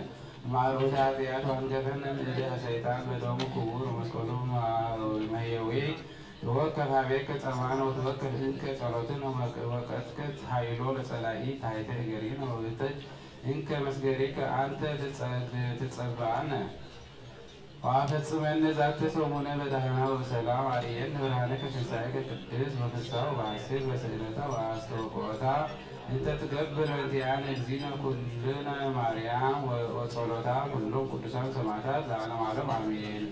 ማሩት ኃጢአት ወንገፈነ እደ ሰይጣን በደሙ ክቡር መስቀሉ መየዌ ተወከፍ ሀቤከ ጸማነ ወተወከፍ እንከ ጸሎትን ወቀትከት ኃይሎ ለጸላኢ ታሕተ እገሪነ ወብተች እንከ መስገሪከ አንተ ትጸብአነ ወአፈጽመነ ዛተ ሰሙነ በደህና ወሰላም አርየነ ብርሃነከ ትንሣኤከ ቅድስ በፍስሐ ወሐሴት በስእለታ ወአስተውቆታ እንተ ትገብር እንቲአነ እግዚእነ ኩልነ ማርያም ወጸሎታ ኩሎም ቅዱሳን ሰማዕታት ለዓለመ ዓለም አሜን።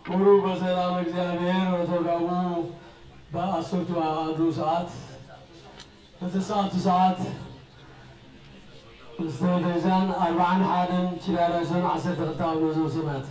ሙሉ በሰላም እግዚአብሔር ወተጋቡ በአስርቱ አሐዱ ሰዓት በተሰዓቱ ሰዓት ምስተደዛን 41 ችላለሰን 12 አብኖ ሰማት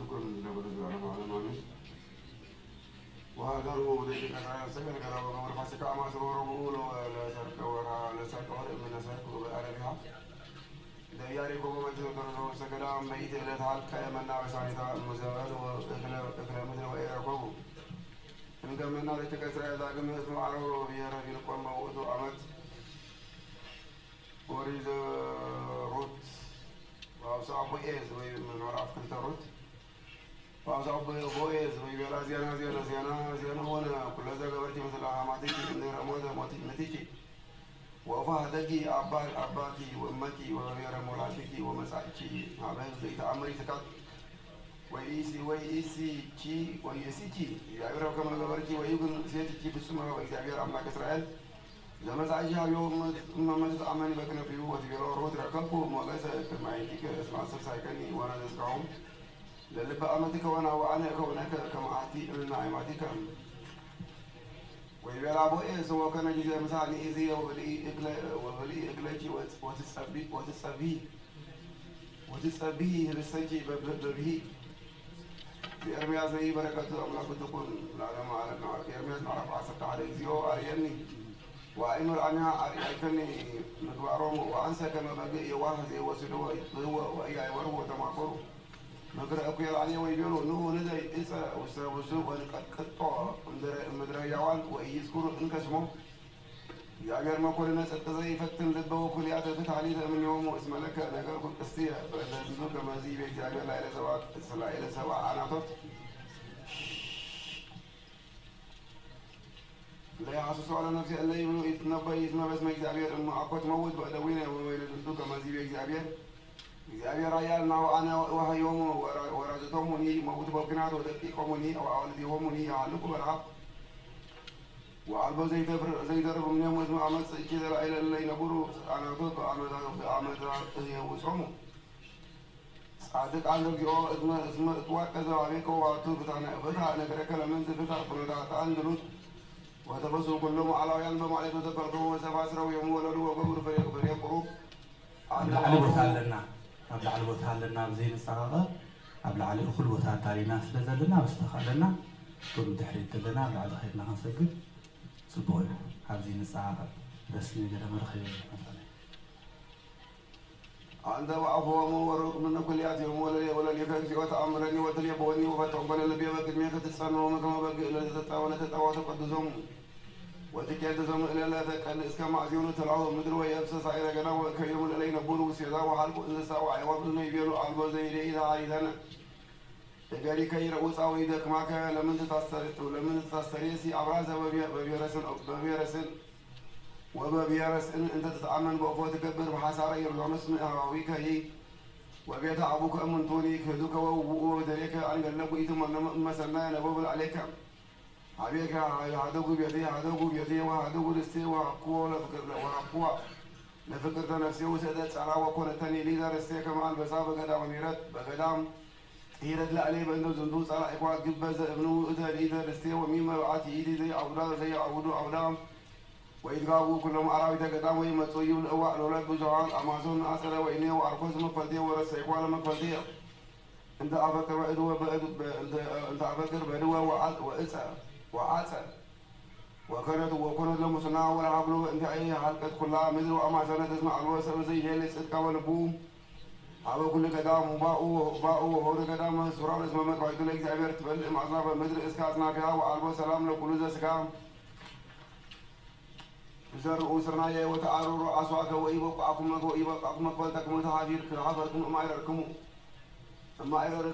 كل من نبض الزرع على مامي وهذا هو ذي كذا سكر كذا وقبل فاسك أما سرور بقول ولا سرك ولا سرك ولا من سرك وبأربها دياري كوما تقولون سكرا ميت إلى ذلك كأمنا بسانيتا مزال وإكلا مثل وإيركوه إن كمنا لتكسر ذاك من اسم عرو بيرا في القوم موت وأمت وريد روت وأوصى بويز ومن وراء كنت روت وأوصى بويز ويبيلا زيانا وانا كل ذا قبرتي مثل أحماتي من رموت نتيجي وفاه دقي أباكي وأمتي وغير مولاتك ومساكي عباد زيت عمري تكات ويسي كي يعبر كما قبرتي ويقول سيتي بالسماء ويعبر أملاك إسرائيل لما زعجها اليوم ما تتعمل بكنا فيه وتبيروا روت ركبوا مغاسة كما يديك اسمع سايكني وانا نسكعهم للي بأمتك وانا كونك كما أعطي النعماتك ويبيع أبو إيس هو كان جزء مثلا إيزي وبلي إقلاجي وتسبيه للسجي ببيه بإرميا زي بركة أملاك تكون العلماء على إرميا نعرف عصبت على إيزيو أريني وإنه العنها أريكني مدوارهم وأنسى كما بقي يواهز يوصلوا وإيا يوروا وتماكروا نقرأ أقيال عليه ويبيعوا نوه ندى إسا وسوق ونقطع مدرى يوان ويذكروا إنكسمه يعبر ما كل الناس التزي فتن ذبه وكليات تتعليل من يوم واسم لك نقرأ قصية فلازمك مزي بيك يعبر لا إلى سواء عناطت لا يحسسوا على نفسي أن لا يبنوا يتنبأ يسمى باسم يعبر أما أقوى تموت بأدوين وويل ذنبك مزي بيك يعبر እግዚአብሔር ኃያልና ወአነ ወህዮሙ ወራጅቶሙኒ መውት በግናት ወደቂቆሙኒ ወአውልዲሆሙኒ ያልቁ በረሃብ ወአልቦ ዘይደርብ እምኔሙ እስመ አመፅ እኪ ዘላኢለ እለ ይነብሩ ሕፃናቶት በአመታት የውጾሙ ጻድቃን እግዚኦ እስመ እትዋቀዘ አቤከ ወአቱ ፍትሐ ነገረከ ለምንት ፍትሐ ፍኖታትአን ድሉት ወተፈስሑ ኩሎሙ አላውያን በማለት ተከልከሙ ወሰፋስረው የምወለዱ ወገብሩ ፍሬ ቁሩብ ላዕሊ ቦታ ኣለና ኣብ ላዕሊ ቦታ ኣለና ብዘይ ንፀቓቐ ኣብ ላዕሊ እኹል ቦታ ታሪና ስለ ዘለና ብዝተኻለና ቶም ድሕሪት ዘለና ኣብ ላዕሊ ከይድና ክንሰግድ ፅቡቅ እዩ ኣብዚ ንፀቓቐ ረስሚ ገለ መርኸቢ أنت وعفوهم ورق من كلياتهم ولليك እግዚኦ ተአምረኒ ወትልየበወኒ ወፈተقبل ልቤ በቅድሜከ ትጸንዖሙ ከመ በግዕ ለተተጣወ ተቀድሶሙ وتكادسهم إلى لا تكن إسكام عزيون تلعه مدر ويبس سائر جنا وكيوم إلينا نبور وسيدا وحلق إنسا وعيواب نيبيرو عالبو زيدي إذا عايدنا تجاري كي رؤوس أو إذا كماك لمن تستريسي أبراز ببيرسن وببيرسن أنت تتأمن بأفوة تكبر بحسارة يرجعون اسم أهواويك هي وبيت أبوك أمن توني كهدوك ودريك أن قلبوا إتم مسنا نبوب عليك عليك هذوق بيدي وهذوق رستي وقوة لفكرة نفسي وسدت على وكون تاني ليدا رستي كمان بس بقدام ميرت بقدام هيرت لا عليه بأنه زندوس على إقوى جبز ابنه إذا ليدا رستي وميم عاتي إيدي زي أولاد زي أولام وإدغابوا كلهم عربي تقدام ويمتصوا الأواء الأولاد بجوال أمازون أسرة وإني وأركوز مقفلتي ورسي إقوال مقفلتي أنت أفكر بدوة وإسا وعسل وكانت لهم صناعة ولا عبلوا انت اي حلقة كلها مدر وأما سنة تسمع الوسط زي جيلس اتكوان بوم هذا كل قدام وباقوا وهو قدام سرار اسمه مدر ويقول لك زعبير تبلع معصناف مدر اسكاتنا فيها وعلبو سلام لكل ذا سكام بسر أسرنا يا وتعاروا رأسواك وإيبقعكم مقبلتكم وتحافير كحافركم وما يركموا أما إذا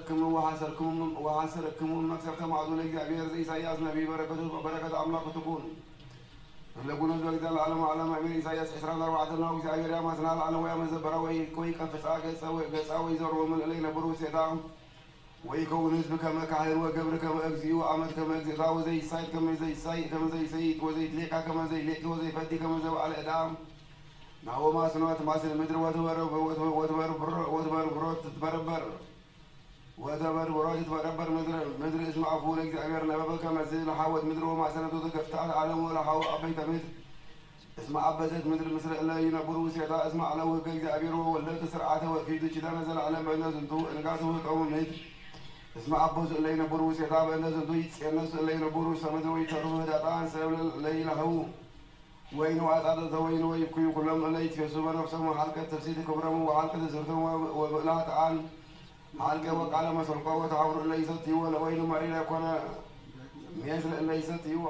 وحاسركم مكسرت معدول إجابير زي إساياس نبي بركة أملاك تكون لقونا ذلك العالم علم أمير إساياس إسرائيل وعدنا وإساياس يا مسنا العالم ويا مزبرا ويكوي كان فساق قساوي زروا من إلينا بروس يدام ويكون نسب كما كحير وقبر كما أجزي وعمد كما أجزي وزي سيد كما زي سيد وزي تليقا كما زي ليك وزي فتي كما زي على إدام نحو ما سنوات ما سن مدر وتبر تتبربر وتبر وراجت تبربر مدر اسم عفو لك زعبير نبابك مزيد لحاوت مدر وما سنتو تكفتح العالم ولا حاو أبيت مدر اسم عبزت مدر مصر الله ينبر وسيدا اسم على وكيك زعبير وولدت سرعته وفيد شدا نزل على بين زنتو انقاته قوم مدر እስመ አቦዝ እለ ይነብሩ ውስቴታ በእንተ ዝንቱ ይጼነሱ እለ ይነብሩ ሰምድር ወይተርፉ ህዳጣን ሰብለ ለይላህው ወይን ዋጣተ ዘወይን ወይኩዩ ኩሎም እለ ይትፌሱ በነፍሶሙ ሀልቀ ትፍሲት ክብሮሙ ወሀልቀ ትዝርቶሙ ወብእላትአን ሀልቀ ወቃለ መሰልቆ ወተአብሩ እለ ይሰትይዎ ለወይኑ መሪረ ኮነ ሜስለ እለ ይሰትይዎ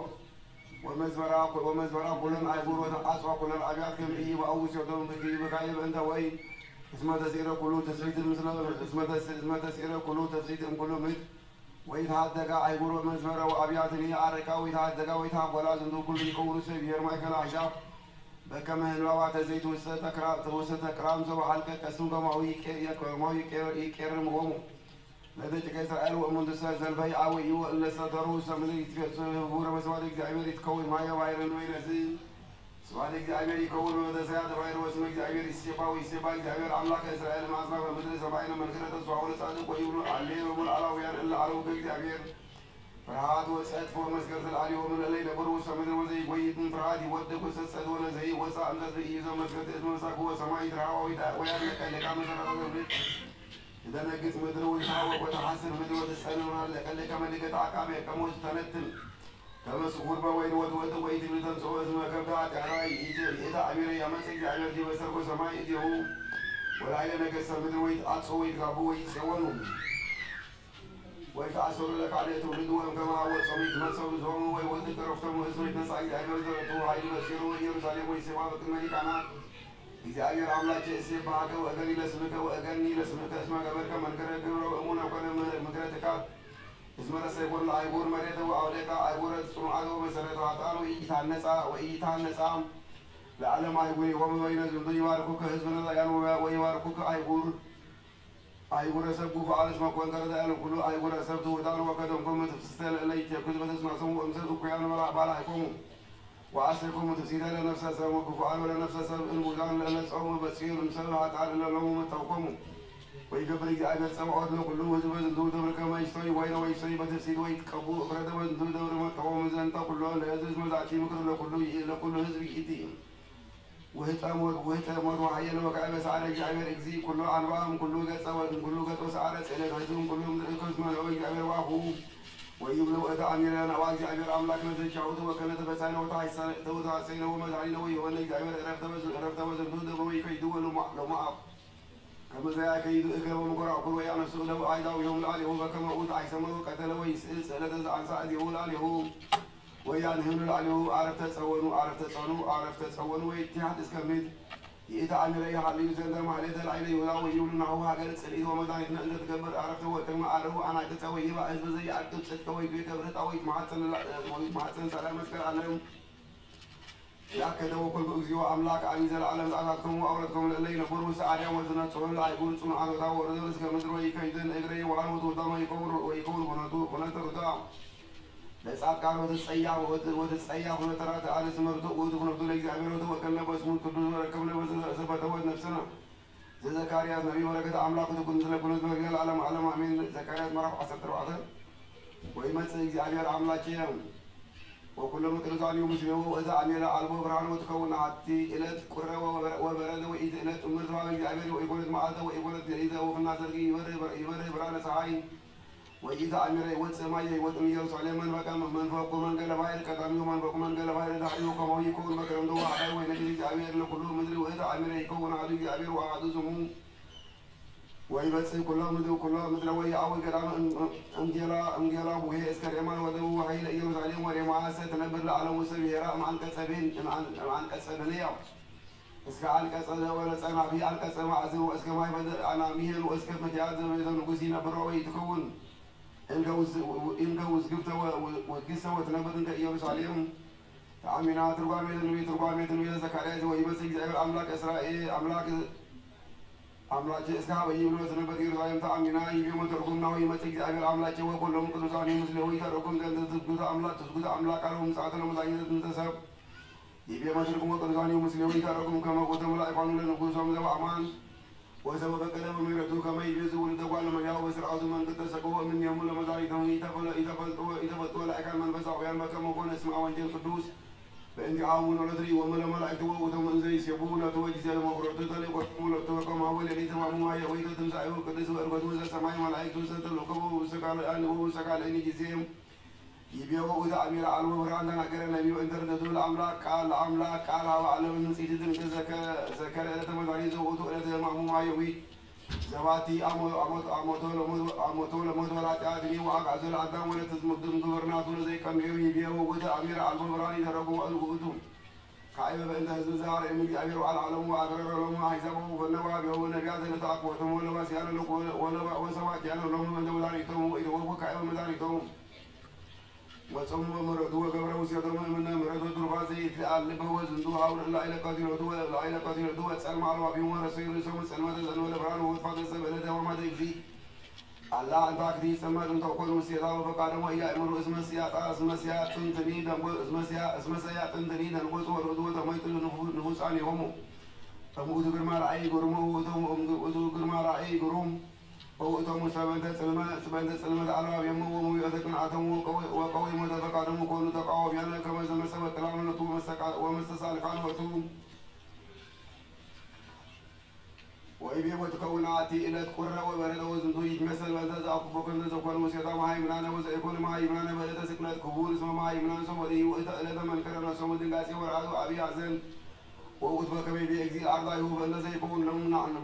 ومزبرا كلن عيبور وتعصوا كلن عبيات كم إيه وأوس يوم بكي بكايب أنت وين اسمه تسير كله تسريت مثل اسمه تسير كله تسريت كله مت ويتحدق عيبور ومزبرا وأبيات لي عركا ويتحدق ويتحب ولا زندو كل يكون سبير ما يكلا عشاف بكما هنوا تزيت وستكرام سو حلقة كسون كما هو يكرم قومه لذلك إسرائيل ومنذ زلفي أوي يو اللي ستروا سمني فورا مسوالك زعيمر يتكون معايا وايرن وينزل سوالك زعيمر يكون وده سياد واير واسمك زعيمر السبا والسبا زعيمر أملاك إسرائيل ما أصنع المدرسة سبعين من كنا تسوعون صادق ويقولوا عليه ومن على وير إلا على وجه زعيمر فرهاد وسأت فوق مسكرة العلي ومن الليل برو سمن وزي ويد فرهاد يودك وسأت ولا زي وسأ أنت زي إذا مسكرة اسمه ساكو سماء يتراوى ويا لك كام سنة إذا نجت مدرو يتعوق وتحسن مدرو تسألون لك ملك تعقاب كموج تنتن كما سقور بوين ودوت ويد بدن سوى اسمه كبدات عراي إذا عمير يا مسك عمير دي وسرق سماء يديه ولا إلى نجس مدرو يتعصوا ويتغابوا ويتسوونوا ويتعصوا لك عليه تولدوا كما هو صميت نصب زوم ويودك رفتم اسمه نسعي عمير زرتوا هاي بشيروا يرسالوا ويسمع بكل كنا እግዚአብሔር አምላክ እሴት ባገው እገኒ ለስምከ ወእገኒ ለስምከ እስመ ገበርከ መንገረ ግብረ እሙነ ኮነ ምክረትካ እስመ ረሰይኮን አይቦር መሬተ ወአውደቃ አይቦረ ጽኑዓቶ መሰረተ አጣኑ ኢታነጻ ወኢታነጻ ለዓለም አይጉሪ ወመበይነ ዝንቱ ይባርኩከ ህዝብ ነዛያን ወይባርኩከ አይጉረ ሰብኩ ፈአለስ መኮንከረ ያለ ኩሉ አይጉረ ሰብቱ ወጣኑ ወከደንኮም ትፍስተለ ለይት የኩዝ በተስማሰሙ እምሰቱ ኩያን ባላ አይቆሙ وأسركم تسيدا لنفس سبب وكفار ولا نفس سبب المولان لأن صوم بسير مسبع تعالى لهم توقموا ويقبل إجابة سبعات لكله وزبز دور دور كما يشتري وين ويشتري بتفسير ويتقبو أفراد وزدور دور ما قوم زين تقولون لهذا مزعتي مكر لكله حزب يتيم وهتامر وحيل وكأب سعر إجابة إجزي كله عنوام كله قصة كله قصة سعر سئلة هزوم كلهم قسم وإجابة وعهو ويبلغ أتى أميرنا وأجي أمير أملاك مثل شعوذ وكانت بسانة وتحسينه ومزعينه ويهون إجابة رفت وزن دود ويكيدو لما كما زي كيدو إكرم ومقرأ كل ويانا سؤله أيضا ويوم العليه وكما أوت عيسمه وقتل ويسئل سألة عن سعده العليه ويانهن العليه عرفت تصونوا واتحاد اسكمد يتعامل أي حال يزندر مع ليت العين يولا ويقول إنه هاجر سعيد ومدانيتنا أنت تكبر عرفته وتما عرفه أنا تسوي يبقى حزب زي أكتب ستكوي في كبرت أو يتمحسن سلام أذكر عليهم يا كده وكل بأجزي وأملاك عزيز العالم أعطاكم وأولادكم الليل فروا سعادة وزنات صون لا يقول صنع عطاء ورزق رزق مدر ويكيدن أجري وعنه وتوضام ويكون ونترضى لساعات كانوا وتسيّح ونترات على سمرته ودفنته لإجابة وتوكلنا باسمه كدوس وركبنا وسبتوت نفسنا زكريا نبي ولكن أملاك كنت لكل ذرية العالم علم أمين زكريا مرف عصر تروعته ويمس إجابة أملاك يوم وكل مكرزان يوم مسلم وإذا عمل علبه برهان وتكون عتي إلى قرة وبرد وإذا إلى أمرها إجابة وإقولت معاذ وإقولت إذا وفي الناس يبرد برهان سعي وإذا أمير وتسمعي وتمير سليمان بكم من فوق من قال باير كتامي من فوق من قال باير دحيو كما يكون بكرم دو على وينجي جابير لكل مدري وإذا أمير يكون على جابير وعدوزهم ويبس كلهم مدري ويا أول كلام أنجلا وهي إسكار إيمان ودو وهي يرسلين ورماء ستنبر على مسبيرا مع الكسبين مع الكسبين إسكال كسر ولا سمع في الكسر عزو إسكال ما يبدأ أنا ميهن وإسكال متعاد إذا نقصينا بروي تكون إنجوز قبته وقصة وتنبذ إنك يرسلين تعمينا ترقامي تنوي زكريا ويبس إجابة أملاك إسرائيل أملاك إسكال ويبلو تنبذ يرسلين تعمينا يبيم ترقمنا ويبس إجابة أملاك وكلهم كنوساني مسلمين ترقم تسقط أملاك لهم ساعة مزايد تنتسب يبيم ترقم كنوساني مسلمين ترقم كما قدم لا يفعلون لنقوسهم ذو أمان وسبب كلام ميرتو كما يجوز ولدقوا على مجاو بسرعة من قد تسقوا من يوم لمزاريتهم إذا فلتوا لا يكان من بزع ويان بكم وكون اسمع وانجيل قدوس بأنت عامون ولدري وملا ملائكة وتم أنزي سيبون توجه المغرب تطلق وتقول تقوم أول اللي تمام ما يويت تمسعي وقدس وأربعة وزا سماي ملائكة وستلقوا وسكال أن وسكال أني جزيم يبيعوا وإذا أمير على المبران أنا كرنا نبي وإنترنت الأملاك قال على من نسيت ذلك زكاة إلى تمداري زوجته إلى تمام ما يوي زواتي أموتو لموت ولا تعدني وأقعد الأدم ولا تزمدن قبرنات ولا زي كم يبيعوا وإذا أمير على المبران يتركوا ألقوتهم كائبة بأنت هزو زار إمي أمير على العالم وأقرر لهم حسابه فالنواب هو نبيات لتعقوتهم ولا واسيان لكم ولا وسواتي أنا لهم من دولاريتهم وإذا هو كائبة مداريتهم وصموا مرضوا وقبروا سيدهم من مرضوا ترفازي يتعلم وزندو حول الله إلى قاتلوا لا إلى قاتلوا وتسأل مع الله بيوم رسول يسوم سلمة الأنوال فران وفاضل سبلة وما تكفي الله أنت أكدي سماه أنت أقول مسيرا وفقادم ويا أمر اسم سيات تنتني دم اسم سيات تنتني دم قص وردوا تميت النفوس عن يومه تموت كرما رأي قرمه وتموت كرما رأي قرم وتم سبنت سلمة على يومه ويأذكن عتم وقوي متفقادم وكون تقاو بيانا كما زمن سبت كلام نتو ومستسال كان وتوم وإبي وتكوناتي إلى قرة وبرد وزندو يجمسل وزاز أقفوكن زكون مسيطا معي منانا وزيكون معي منانا بدأت سكنات كبور اسم معي منانا سمدي وإذا إلى من كرنا سمد القاسي ورعادو أبي عزن وأتبا كمي بيكزي أرضاي هو بأن زيكون لهم نعن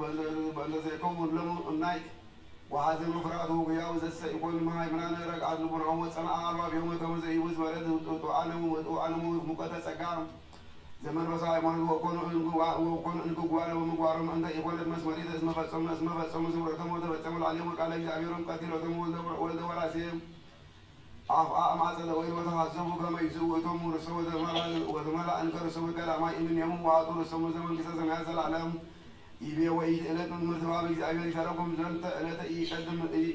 بأن زيكون لهم النايك وهذا المفرده قياوز السيكون معي منانا رقعد نبرعهم وصنع أربع بيوم كما زيوز برد وطعنم مقدس أقام زمن وصاي من وكون إنكو قوانا ومقوارم أنت يقول المسمري اسم فتصم زمرتم وتبتم العليم وقال يجعبيرهم قتل وتم ولد وراسهم مع صدق وإن وتحسبوا كما يسوءتم ورسوا وذملا أنكر رسوا كلام من يوم وعطوا رسوا زمن قصص هذا العالم يبي وإذ إلى المرتبة بيجعبير شاركم زنت إلى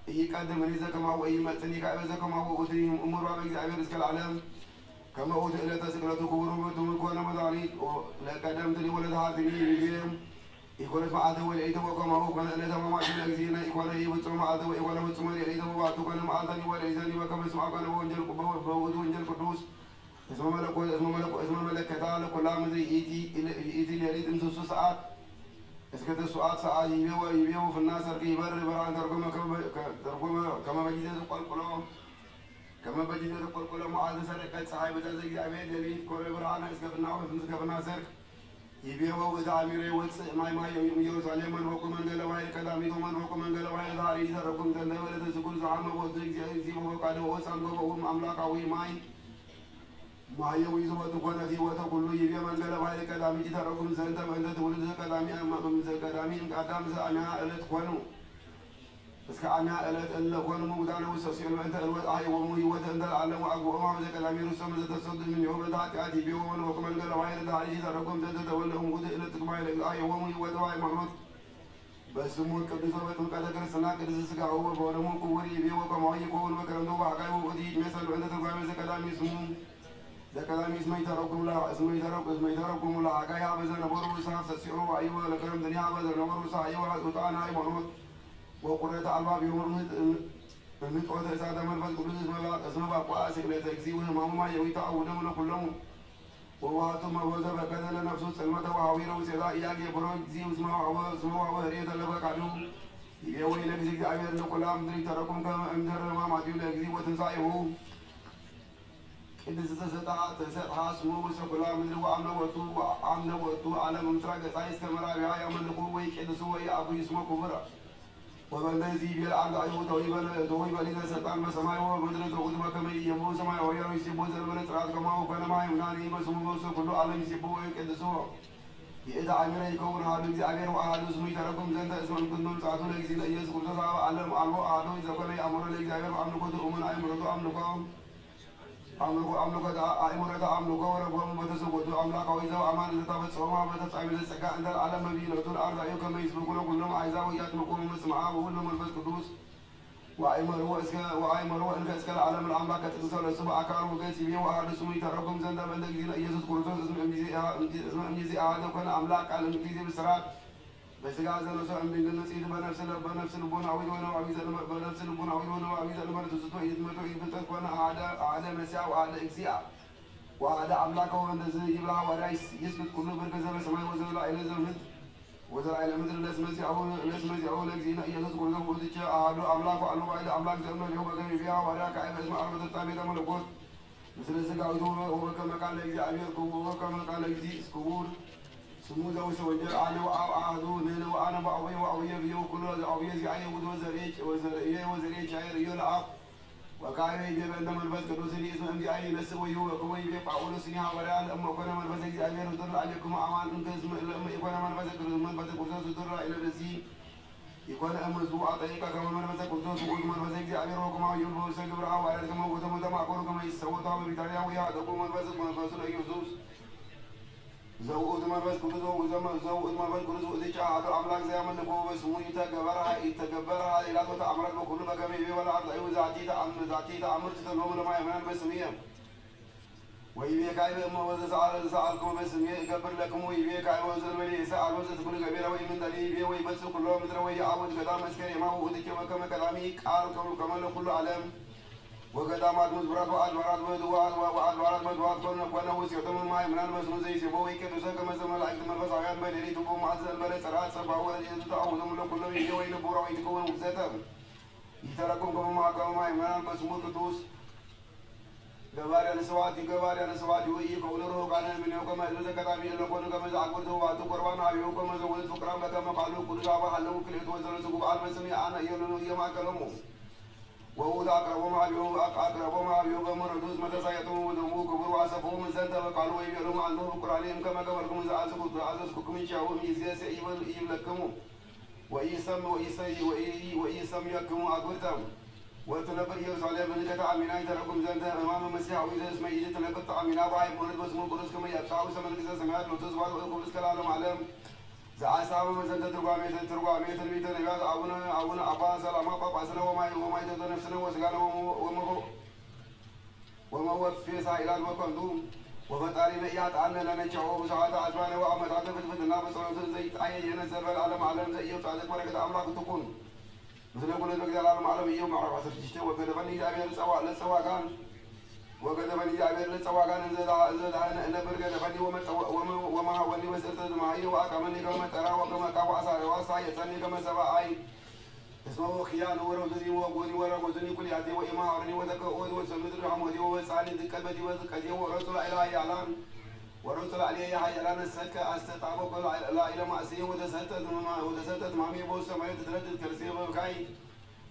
يقدم رزق كما وإن متني كأبز كما وأدريهم أمور بيجعبير رزق العالم كما أوت إلى تسكرة كبرهم وتمكون مداري لا قدمتني ولا دعتني بهم يكون معه وليته وكما هو كان إلى تمام عشان أجزينا يكون يبصر معه ويكون يبصر إليه وبعث كان معه وليزني وكما اسمع كان وانجل كبوا بود وانجل قدوس اسم ملك تعالى كل عام زي يجي لريد إنسو ساعات اسكت الساعات ساعات يبيعوا في الناس ركيبر بران كما بجيزة قلقلهم كما بجينا نقول كل معاذ سرقة صاحب زي أبيد يبيد كل برانا إسكفنا وفنسكفنا سرق يبيعوا وإذا أمير وص ما يوز عليه من حكم من قال واحد كلامي ثم من حكم من قال واحد داري سرقم تندى ولا تسكون زعما وزيك زي ما قال هو سامع وهم أملاك أوي ما يويز وتكون في وتقول يبيع من قال واحد كلامي تركم زنت من تقول كلامي أما من كلامي كلام زعما ألا تكونوا بس كأنا ألت إلا كون مودانا وسوسيال أنت الوضع أي ومي وتندل على وأقوى ما بزك الأمير السماء تصد من يوم ذات أتي بيوم وكمان قال واحد داري تركم تتولى هم قد إلى تكمل أي ومي وتواي محمد بس مو كبد سبب كذا كذا سنة كذا سكا هو بورمو كوري بيو كما هي كون وكرم دو بعكاي وقدي مثل أنت تقول بزك الأمير اسمه ذاك الأمير اسمه يتركم لا اسمه يتركم لا عكاي هذا نبرو ساف سسيرو أيوة لكرم دنيا هذا نبرو سا أيوة وتانا أي محمد وقرأت ألباب يوم المتقوى إذا من فالقدس اسمه بقى سكلة تكسيوه ما يويت أولا من كلهم وواتم وزا فكذا لنفسه سلمة وعويرة وسيدا إياك يبرون زيو اسمه وهرية لبك عدو يوي لك زيك عبير نقول أمدري تركم كما أمدر ما معديو لك زيو وتنسائه إذا تسطع اسمه وسكلا أمدر وعمنا وطو على ممتراك سايس كمرا بها يمن لقوه ويكدسوه أبو اسمه كفرة وبندزي بالعرض أيوة تويبا لنا سلطان بسماء ومدرة وقدما كما يبو سماء ويرو يسيبو زلمنا تراد كما وكان ما يمناني بسمو بسو كل عالم يسيبو ويكدسوه إذا عمر يكون هذا الذي أجر وأهل اسمه تركم زنت اسم كنتم تعطون لك زين أيس كل ذا علم علم أهل إذا كان يأمر لك أجر وأملك أمن أمرك أملك وربهم بتسوق أملاك وإذا أمان إذا تبت سوما بتسعي من السكاء عند العالم مبين وتر أرض أيوة كما يسبقون كلهم عايزا ويأتمكم مسمعا وكلهم الفس قدوس وأيمروا إنك إسكال العالم الأملاك تتصل السبع أكار وقيس بيه وأهل سمي تركم زند بندق زين يسوس كرسوس اسم أمجيزي أهل وكان أملاك على المكيزي بالسرات بس قاعد زين وسام بين النسيد بنفس البون عويد ونوعيد بنفس البون عويد ونوعيد المرة تسوي يدمر يفتح كون أعلى مساء وأعلى إكسيا وعلى أملاكه وندز يبلع ورايس يسكت كل بركة السماء وزل إلى زمن وزل إلى مدر نسمزعون لجزينا يسوس كل ذنب وديش أهل أملاكه أنو بعد أملاك زمن اليوم بقى فيها وراك عيب اسمه أربعة التابع ملكوت مثل الزكاة هو كما كان لجزي أبيكم هو كما كان لجزي سكور سموذا وسوجر أنا وأعهدو نحن وأنا بأوي وأوي بيو كل أوي زعيم وزريج شاعر يلعب وكان يجيب عندما البس كروسني اسمه أمي أي نسوي هو كم يبي فاولو سنيا وريال أما كنا من بس يجي أمير ودر عليكم أمان أنت اسم لما يكون من بس كروس من بس كروس ودر إلى نسي يكون أما زوء طريقة كم من بس كروس ومن بس يجي أمير وكم يلبو سكبر أو على كم وتم تم أكون كم يسوي طعم بيتاريا ويا تقوم من بس لا يوسف زوء من بس كروس وزمان زوء من بس كروس وديش هذا أملاك زي ما نقول بس مو يتكبرها إلى تو تعمل بكل بكم يبي ولا أرض أيوة ذاتي تعمل تتلوم لما يمنع بس مية ويبي كايب ما وزن سألكم بس مية يكبر لكم ويبي كايب وزن ملي سأل وزن تكون كبيرة وي من دليل يبي وي بس كلهم مثل وي عود قدام مسكري ما هو ذيك كم كلامي قال كمان كل عالم وقدامات مزبرات وأدوارات مدوات كنا وسيتم ما يمنع بس مزي سبوي كده سك مثل ما لقيت من بس عيان بلي تبغى معزل بلي سرعات سبعة يتعودون من كل يجي وين بورا ويتكون مزتم يتركون كم ما يمنع بس مو كتوس جبار أنا سواد ويجي كونه كان من يوم كم إذا كتامي لو كونه كم إذا أقول ذو واتو قربان أبيو كم إذا ولد فكرام بكم قالوا كل جابا حلو كل إذا وزن سكوب على مسمي أنا يوم كلامه وهو أقربهم أبيو كم ردوس متى سيتم ودمو كبر واسفهم زند وقالوا يبيعون عنده قرانهم كما قبلكم إذا عزكم من شاوم يزيس يبلكم وإيسم يكم أقولتم وتنبر يرسل من كتا عمينا يتركم زند أمام المسيح وإذا اسمه يجي تنبر عمينا باي مولد بسمو قرص كما يبشعوا سمن كذا سمعت لو تزوال وقرص كلام علم زعسام مزند ترقامي تلبيت نبات أبونا أبا سلام أبا سنا وما يتد نفسنا وسقانا وما هو في سائلات وكندوم وفتاري بيات عنا لنا شعوب ساعات أسبان وأمتات فتنا بصرف زي أي ينزل العالم عالم زي يفتح ولكن أملاك تكون مثل يقول لك العالم عالم يوم عرف عصر تشتى وقد بني جابير لسوا كان وقد بني جابير لسوا كان زاد نبر قد بني وما ولي مسألة معي وأكملني كما ترى وكما كوا أسار واسع يسني كما سبا أي اسمه خيانة ورودني ورودني كل هذه وإما أرني وذكر وسمد الرحمة وسالي ذكبتي وذكرتي ورسول إلى يعلم ورسول عليه يعلم السكة استطعبك لا إلى ما أسيه ودستت مامي بوس ما يتردد كرسي وكاي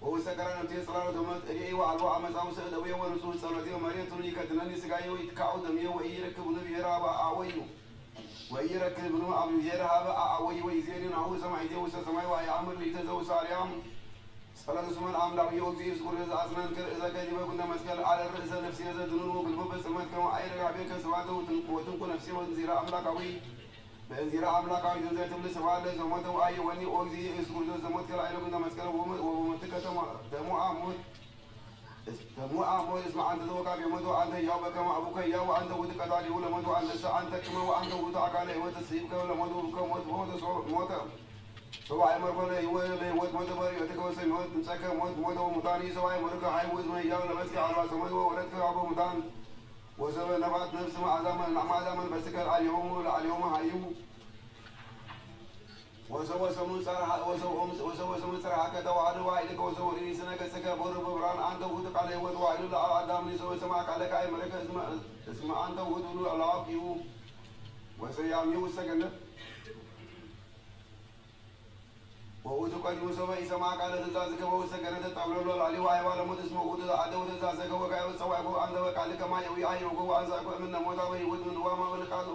وسكر نتي صلاة دمت إليه وعلوا عمس أو سدوي ورسول صلاتي ومريم تني كتنني سكاي ويتكعو دمي ويركب نبي رابع أويه ويركب نو أبو جرها أويه ويزين أو سمعتي وسمعي ويا عمر ليتزو ساريام صلاة سمان عملا ويوزي يذكر إذا أسنان إذا كذب كنا مسكال على الرئيس نفسي إذا دنو بالمبس سمعت كما أي رجع بك سواته وتنكو نفسي وزيرا عملا قوي بزيرا عملا قوي جزء تبل سواله سمعت وأي وني أوزي يذكر إذا سمعت كلا أي كنا مسكال ومتك تمو عمود اسمع أنت ذوقك يمدو أنت يابا كما أبوك يا وأنت ودك تعالي ولا مدو أنت أنت كما وأنت ودعك عليه وتسيبك ولا مدو كما موت سواء مرفنا يوال موت بري وتكوسي موت مسكة موت ومتاني سواء مرك حيوز ما يجاو لبسك على سمد وولدك أبو متان وسبب نبات نفس ما عزام بسك اليوم هايو وسوى سمو سرح كذا وعد واحدك وسوى لي سنة كسكة بور ببران أنت ودك عليه وتوعد لا آدم لي سوى سماك عليك أي مرك اسمع أنت ودول الله يو وسيام يو سكنة وأوتك المسوى إسماء قال تزازك وسكنت تعمل له عليه وعي ولا مد اسمه أوت عدو تزازك وكاي وسوى أبو عند وقال كما يوي أي وقو أنزاك من موتا ويود من وما ولقاد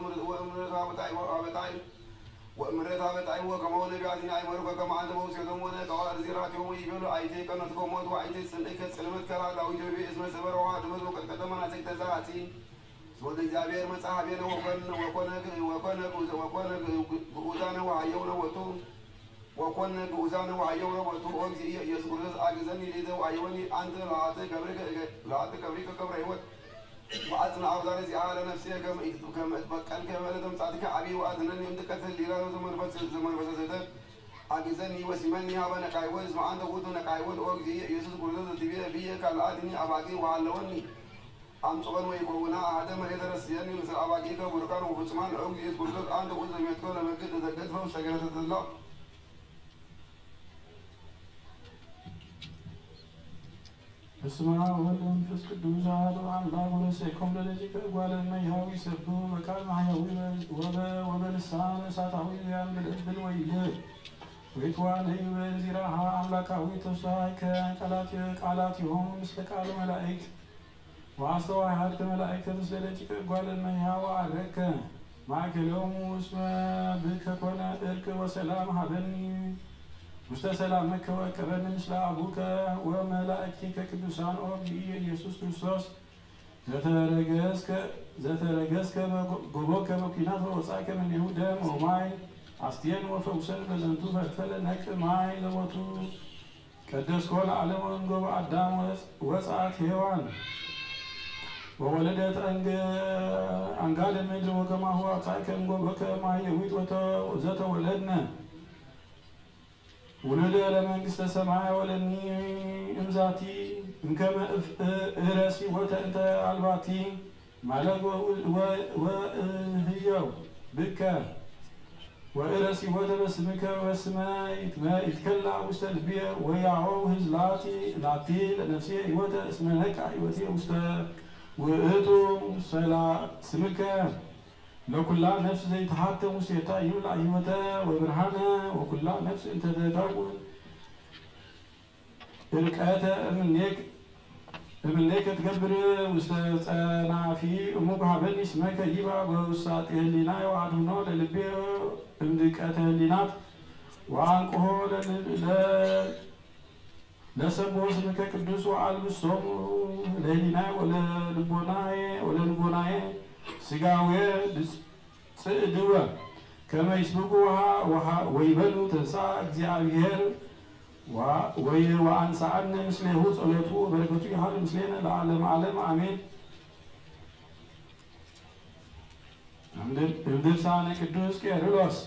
وأمرها بتاعي وكما هو نبي عزيز أي مرك كما عند بوس يدوم ولا توار زيرات يوم يقولوا أيتي كانت كومات وأيتي سنك سلمت كلا لا ويجي باسم سبر وعاد مزوج كتما ناسك تزاتي سود الجابير مسحبين وكنا بوزانا وعيونا وتوم وكنا جوزانا وعيونا وتوم يسقط أجزاني لذا وعيوني أنت لا تكبرك كبر هوت وأثنى أوزار على نفسي كم بكال كمالة تعطيك عبي وأثنى يوم تكثر ليلا زمن بس زيدا أجزاني وسمني هذا نكايول اسمع أنت قلت نكايول أوجي يسوع كل ذا تبيه بيه كالعادني أباقي وعلوني أمسكن ويكونا عدم يدرس يعني مثل أباجيك بركان وفسمان أو جيس كردت أنت قلت لم يتكون لما كنت تزكت فمستجرت الله በስመ አብ ወወልድ ወመንፈስ ቅዱስ አሐዱ አምላክ ወለሴኮም ለልጅከ እጓለ እመሕያው ይሰብሑ በቃል ማሕያዊ ወበልሳን እሳታዊ ያንብልብል ወይልህ ወይትዋነዩ በእንዚራሃ አምላካዊ ተስዋዕከ ቃላት የሆኑ ምስለ ቃለ መላእክት ወአስተዋሕድከ መላእክተ ምስለ ልጅከ እጓለ እመሕያው አረከ ማእከሎሙ እስመ ብከ ኮነ እርቅ ወሰላም ሀበኒ ውስተ ሰላምከ ወቀበኒ ምስለ አቡከ ወመላእክቲከ ቅዱሳን ኦብይ ኢየሱስ ክርስቶስ ዘተረገዝከ ጎቦከ በኩናት ወወፃእከ እምኔሁ ደም ወማይ አስቴን ወፈውሰን በዘንቱ ፈትፈለ ነቅ ማይ ለሞቱ ቀደስኮ ለዓለም ወእምጎበ አዳም ወፃት ሔዋን ወወለደት አንጋደ ምድር ወከማሁ አውፃእከ እምጎበከ ማሕየዊት ዘተወለድነ ولد لمنግስተ ሰማይ ወለኒ እምዛቲ እንከመ እረሲ ወተእንተ አልባቲ ማለጎ ወህየው ብከ ወእረሲ ወተበስምከ ወስመ ይትከላ ውስተ ልብየ ወያዕው ህዝላቲ ላቲ ለነፍሴ ሕይወተ እስመ ነቃ ሕይወቴ ውስተ ውእቱ ስምከ ለኩላ ነፍስ ዘይተሃተም ውስቴታ ይብላ ሕይወተ ወብርሃነ ወኩላ ነፍስ እንተ ተከውን እርቀተ እምኔከ ትገብር ውስተ ጸናፊ እሙቅ ሀበኒ እስመከ ይባ በውሳጤ ህሊናየ ወአድኅኖ ለልቤ እምድቀተ ህሊናት ወአንቅሖ ለሰብሖ ስምከ ቅዱስ ወአልብሶሙ ለህሊናየ ወለልቦናየ ስጋዌ ጽዕድወ ከመ ይስብኩ ወይበሉ ተንሥአ እግዚአብሔር ወአንሥአነ ምስሌሁ ጸሎቱ በረከቱ ይሃሉ ምስሌነ ለዓለመ ዓለም አሜን። እምድርሳነ ቅዱስ ቄርሎስ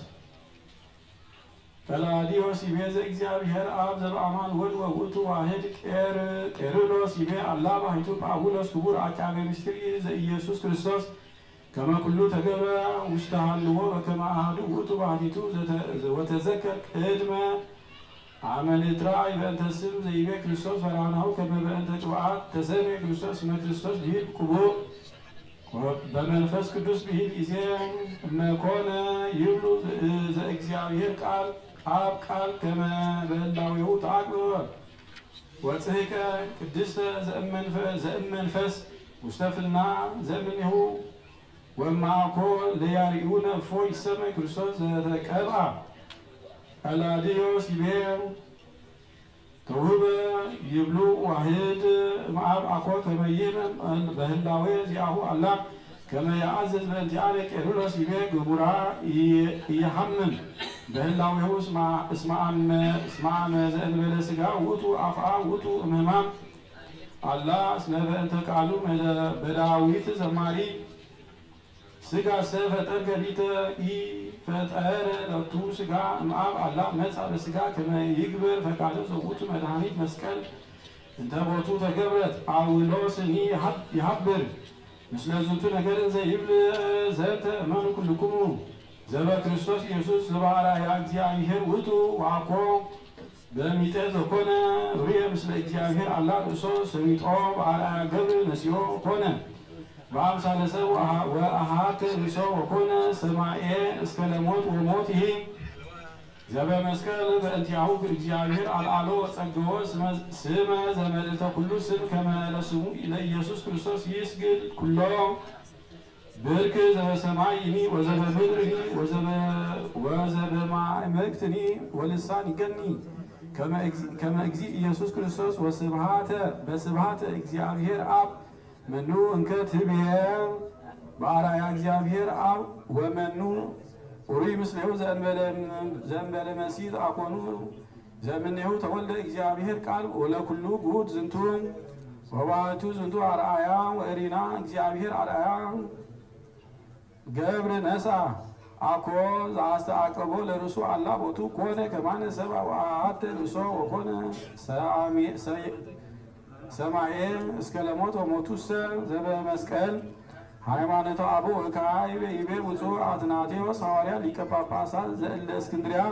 ፈላዲዮስ ይቤ ዘእግዚአብሔር አብ ዘበአማን ወልድ ወውእቱ ዋሕድ ቄርሎስ ይቤ አላ ባሕቱ ጳውሎስ ክቡር አቃቤ ምስጢር ዘኢየሱስ ክርስቶስ ከመ ኩሉ ተገብረ ውስተ ሀልዎ በከመ አሐዱ ውእቱ ባሕቲቱ ወተዘከር ቅድመ አመ ንትራእይ በእንተ ስም ዘይቤ ክርስቶስ ፈርሃናሁ ከመ በእንተ ቅብአት ተሰሜ ክርስቶስ እስመ ክርስቶስ ብሂል ቅቡእ በመንፈስ ቅዱስ ብሂል ጊዜ እመኮነ ይብሉ ዘእግዚአብሔር ቃል አብ ቃል ከመ በህላዌሁ ተአቅበ ወጽሕቀ ቅድስተ ዘእመንፈስ ውስተ ፍና ዘእምኔሁ ወማኮ ለያሪኡነ እፎ ይሰመይ ክርስቶስ ዘተቀብአ ቀላዲዮስ ይቤ ተውህበ ይብሉ ዋሕድ እምአብ አኮ ከመ ይእመን በህላዌ ዚአሁ አላ ከመ ይአዝዝ በእንቲአነ ቄርሎስ ይቤ ግቡራ ኢየሐምም በህላዌሁ እስመ አመ ዘእንበለ ሥጋ ውእቱ አፍአ ውእቱ እምህማም አላ እስመ በእንተ ቃሉ በዳዊት ዘማሪ ሥጋ ፈጠር ገሊተ ኢፈጠረ ሎቱ ሥጋ እምአብ አላ መጻ በሥጋ ከመ ይግበር ፈቃደ ዘውእቱ መድኃኒት መስቀል እንተ ቦቱ ተገብረት ጳውሎስኒ ይሃብር ምስለ ዝንቱ ነገር እንዘ ይብል ዘንተ እመኑ ኩልክሙ ዘበክርስቶስ ኢየሱስ ዘበአርአያ እግዚአብሔር ውእቱ ወአኮ በሚጠት ዘኮነ ሩየ ምስለ እግዚአብሔር አላ ርእሶ ሰሚጦ በአርአያ ገብር ነሲኦ ኮነ በአምሳለ ሰብ ወአሃከ ርእሶ ወኮነ ሰማኤ እስከ ለሞት ወሞት ይሄ ዘበመስቀል በእንቲአሁ እግዚአብሔር አልዓሎ ወጸግቦ ስመ ዘመልዕልተ ኩሉ ስም ከመ ለስሙ ለኢየሱስ ክርስቶስ ይስግድ ኩሎ ብርክ ዘበሰማይኒ ወዘበምድርኒ ወዘበማዕመቅትኒ ወልሳን ይገኒ ከመ እግዚእ ኢየሱስ ክርስቶስ ወስብሃተ በስብሃተ እግዚአብሔር አብ መኑ እንከ ትቤ በአርአያ እግዚአብሔር አብ ወመኑ ኡሩይ ምስሌሁ ዘእንበለ መሲት አኮኑ ዘእምኔሁ ተወልደ እግዚአብሔር ቃል ወለኩሉ ጉድ ዝንቱ ወባሕቱ ዝንቱ አርአያ ወእሪና እግዚአብሔር አርአያ ገብር ነሳ አኮ ዘአስተአቀቦ ለርእሱ አላ ቦቱ ኮነ ከማነ ሰብአ ወአሐተ ርእሶ ወኮነ ሰማኤ እስከ ለሞት ወሞቱሰ ዘበመስቀል ሃይማኖተ አበው ወካዕበ ይቤ ብፁዕ አትናቴዎስ ሐዋርያ ሊቀ ጳጳሳት ዘእለ እስክንድርያ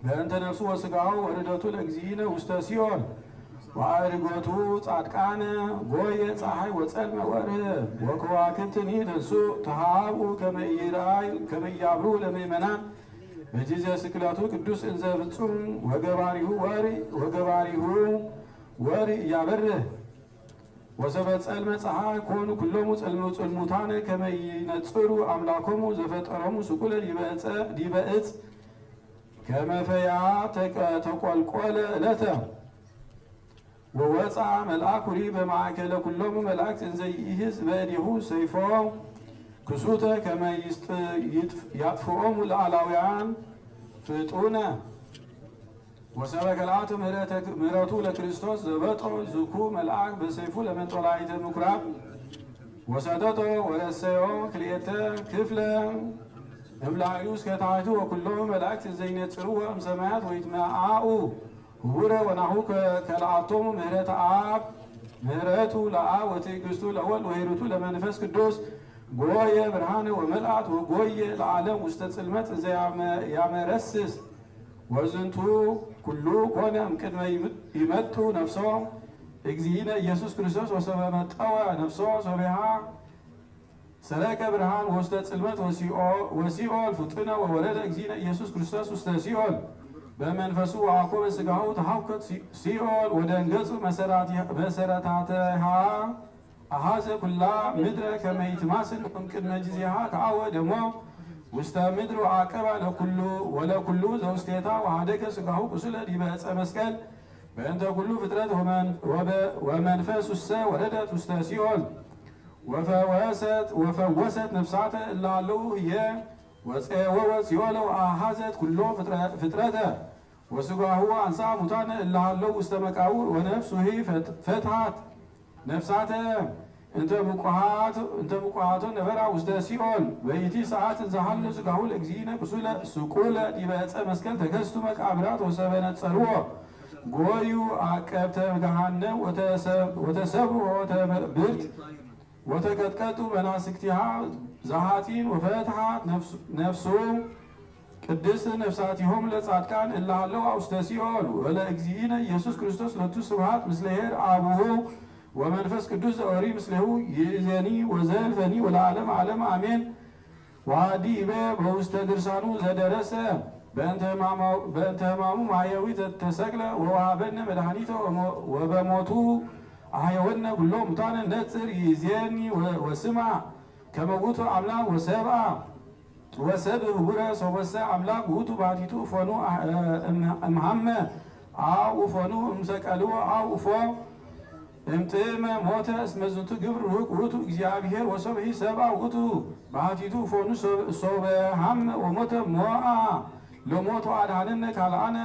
በእንተ ነፍሱ ወሥጋው ወርደቱ ለእግዚእነ ውስተ ሲኦል ወአርጎቱ ጻድቃነ ጎየ ፀሐይ ወጸልመ ወርህ ወከዋክብትኒ ተንሥኡ ተሃብኡ ከመ ኢያብሩ ለምእመናን በጊዜ ስቅለቱ ቅዱስ እንዘ ፍጹም ወገባሪሁ ወር እያበርህ ወሰበ ጸልመ ፀሐይ ኮኑ ኩሎሙ ጽልሙታነ ከመ ይነጽሩ አምላኮሙ ዘፈጠሮሙ ስቁለ ዲበ ዕፅ ከመ ፈያ ተቆልቆለ ዕለተ ወወፃ መልአክ ሁሪ በማእከለ ኩሎሙ መላእክት እንዘ ይእህዝ በእዴሁ ሰይፎ ክሱተ ከመ ያጥፍኦሙ ለአላውያን ፍጡነ ወሰበ ከልአቱ ምሕረቱ ለክርስቶስ ዘበጦ ዝኩ መልአክ በሰይፉ ለመንጦላዕተ ምኵራብ ወሰደጦ ወረሰዮ ክልኤተ ክፍለ እምላዕሉ እስከ ታሕቱ ወኩሎሙ መላእክት እንዘ ይነጽርዎ እምሰማያት ወይትመዓኡ ህቡረ ወናሁ ከልአቶሙ ምህረተ አብ ምህረቱ ለአብ ወትዕግሥቱ ለወልድ ወሂሩቱ ለመንፈስ ቅዱስ ጎየ ብርሃነ ወመልአት ወጎየ ለዓለም ውስተ ጽልመት እንዘ ያመረስስ ወዝንቱ ኩሉ ኮነ እምቅድመ ይመጡ ነፍሶ እግዚእነ ኢየሱስ ክርስቶስ ወሰበ መጠወ ነፍሶ ሶቢሃ ሰረቀ ብርሃን ውስተ ጽልመት ወሲኦል ፍጡነ ወወረደ እግዚእነ ኢየሱስ ክርስቶስ ውስተ ሲኦል በመንፈሱ ወአኮ በሥጋሁ ተሐውከት ሲኦል ወደንገጹ መሰረታተሃ አሐዘ ኩላ ምድረ ከመ ይትማስን እምቅድመ ጊዜሃ ከአወ ደሞ ውስተ ምድር ወአቀባ ወለኩሉ ዘውስቴታ ወሀደገ ሥጋሁ ቁስለ ዲበ ዕፀ መስቀል በእንተ ኩሉ ፍጥረት ወመንፈስ ውስተ ወረደት ውስተ ሲኦል ወፈወሰት ነፍሳተ እለ ሀለዉ ህየ ወፄወወት ሲኦለ ወአሐዘት ኩሎ ፍጥረተ ወሥጋሁ አንሳ ሙታነ እለ ሀለዉ ውስተ መቃብር ወነፍሱሂ ፈትሐት ነፍሳተ እንተ ምቁሃቶ ነበራ ውስተ ሲኦል በይቲ ሰዓት እንዘ ሀሎ ሥጋሁ ለእግዚእነ ስቁለ ዲበ ዕፀ መስቀል ተከስቱ መቃብራት ወሰበ ነጸርዎ ጎዩ አቀብተ ገሃነም ወተሰብሩ ወተብርት ወተቀጥቀጡ በናስክቲሃ ዘሃጢን ወፈትሐት ነፍሱ ቅድስት ነፍሳቲሆሙ ለጻድቃን እለ ሀለዋ ውስተ ሲኦል ወለእግዚእነ ኢየሱስ ክርስቶስ ሎቱ ስብሐት ምስለ ኄር አቡሁ ወመንፈስ ቅዱስ ዘኦሪ ምስሌሁ ይእዜኒ ወዘልፈኒ ወለዓለመ ዓለም አሜን። ወአዲበ በውስተ ድርሳኑ ዘደረሰ በእንተ ሕማሙ ማሕየዊ ተሰቅለ ወወሀበነ መድኃኒተ ወበሞቱ አሕየወነ ኩሎ ሙታነ ነጽር ይእዜኒ ወስማ ከመ ውእቱ አምላክ ወሰብእ ህቡረ ሰወሰ አምላክ ውእቱ ባሕቲቱ እፎኑ እምሃመ አው እፎኑ እምሰቀልዎ አው እፎ እምጥዕመ ሞተ እስመ ዝንቱ ግብር ርሁቅ ውእቱ እግዚአብሔር ወሰብሒ ሰብአ ውእቱ ባሕቲቱ እፎኑ ሶበ ሃመ ወሞተ ሞአ ለሞቱ አድኃነነ ካልአነ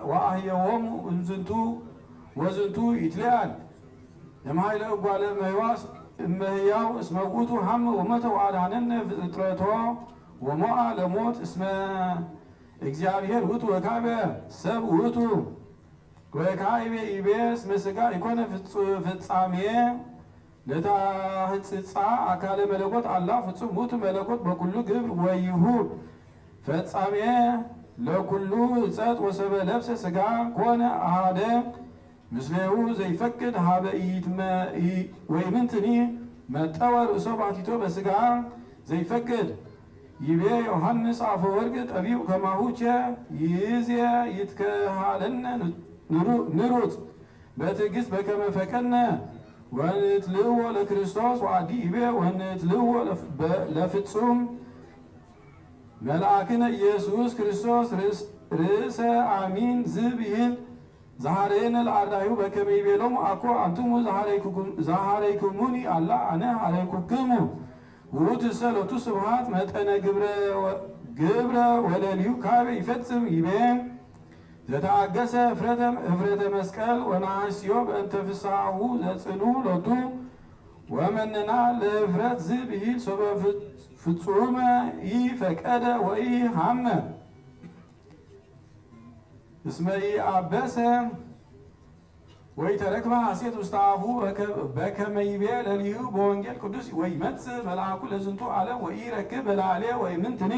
ወአሕየዎሙ እምዝንቱ ወዝንቱ ይትለአል እምኃይለ እጓለ እመሕያው እስመ ውእቱ ሃመ ወሞተ ወአድኃነነ ፍጥረቶ ወሞአ ለሞት እስመ እግዚአብሔር ውእቱ ወካዕበ ሰብ ውእቱ ወካዕበ ይቤ እስመ ሥጋ ኢኮነ ፍጻሜ ለታህጽጻ አካለ መለኮት አላ ፍጹም ውእቱ መለኮት በኩሉ ግብር ወይሁብ ፈጻሜ ለኩሉ ሕጸት ወሰበ ለብሰ ሥጋ ኮነ አሐደ ምስሌሁ ዘይፈቅድ ሀበ ወይምንትኒ መጠወ ርእሶ ባሕቲቶ በሥጋ ዘይፈቅድ ይቤ ዮሐንስ አፈወርቅ ጠቢብ ከማሁቸ ይእዜ ይትከሃለነ ንሩጥ በትዕግሥት በከመ ፈቀድነ ወንትልዎ ለክርስቶስ ወአዲ ይቤ ወንትልዎ ለፍጹም መልአክነ ኢየሱስ ክርስቶስ ርእሰ አሚን ዝብሂል ዘሃረየነ ለአርዳኢሁ በከመ ይቤሎሙ አኮ አንትሙ ዘሃረይክሙኒ አላ አነ ሃረይኩክሙ ውእቱሰ ሎቱ ስብሐት መጠነ ግብረ ወለሊሁ ካዕበ ይፈጽም ይቤ ዘተአገሰ እፍረተ መስቀል ወነሐስዮ በእንተ ፍስሓሁ ዘጽኑ ሎቱ ወመነና ለእፍረት ዝብሂል ሶበ ፍጹመ ኢፈቀደ ወኢሃመ እስመ ኢአበሰ ወይተረክበ ሐሴት ውስተ አፉ በከመ ይቤ ለሊሁ በወንጌል ቅዱስ ወይመጽእ መልአኩ ለዝንቱ ዓለም ወኢረክብ በላዕሌ ወይምንትኒ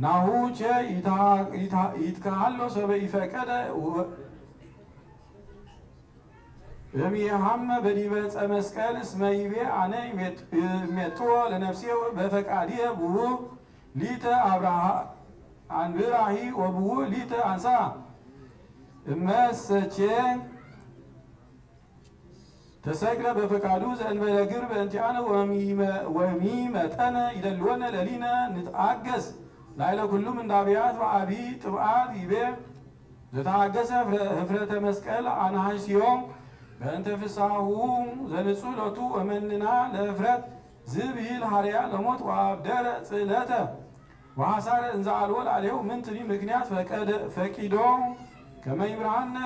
ናሁ ቸ ይትከሃሎ ሰበ ይፈቀደ እምየሐመ በዲበ ዕፀ መስቀል እስመ ይቤ አነ እሜጥዎ ለነፍሴ በፈቃድየ ብሁእ ሊተ አብርሃ አንብራሂ ወብሁእ ሊተ አንሳ እመሰቼ ተሰቅለ በፈቃዱ ዘእንበለ ግር በእንቲአነ ወሚመጠነ ይደልወነ ለሊነ ንትአገስ ላዕለ ኩሉም እንዳብያት በአብይ ጥብዓት ይቤ ዘተአገሰ ህፍረተ መስቀል አናሃሲዮም በእንተ ፍስሓሁ ዘንጹሕ ሎቱ ወመንና ለህፍረት ዝብሂል ሐርያ ለሞት ወአብደረ ጽዕለተ ወሐሳረ እንዘ አልቦ ላዕሌሁ ምንትኒ ምክንያት ፈቂዶ ከመ ይብርሃነ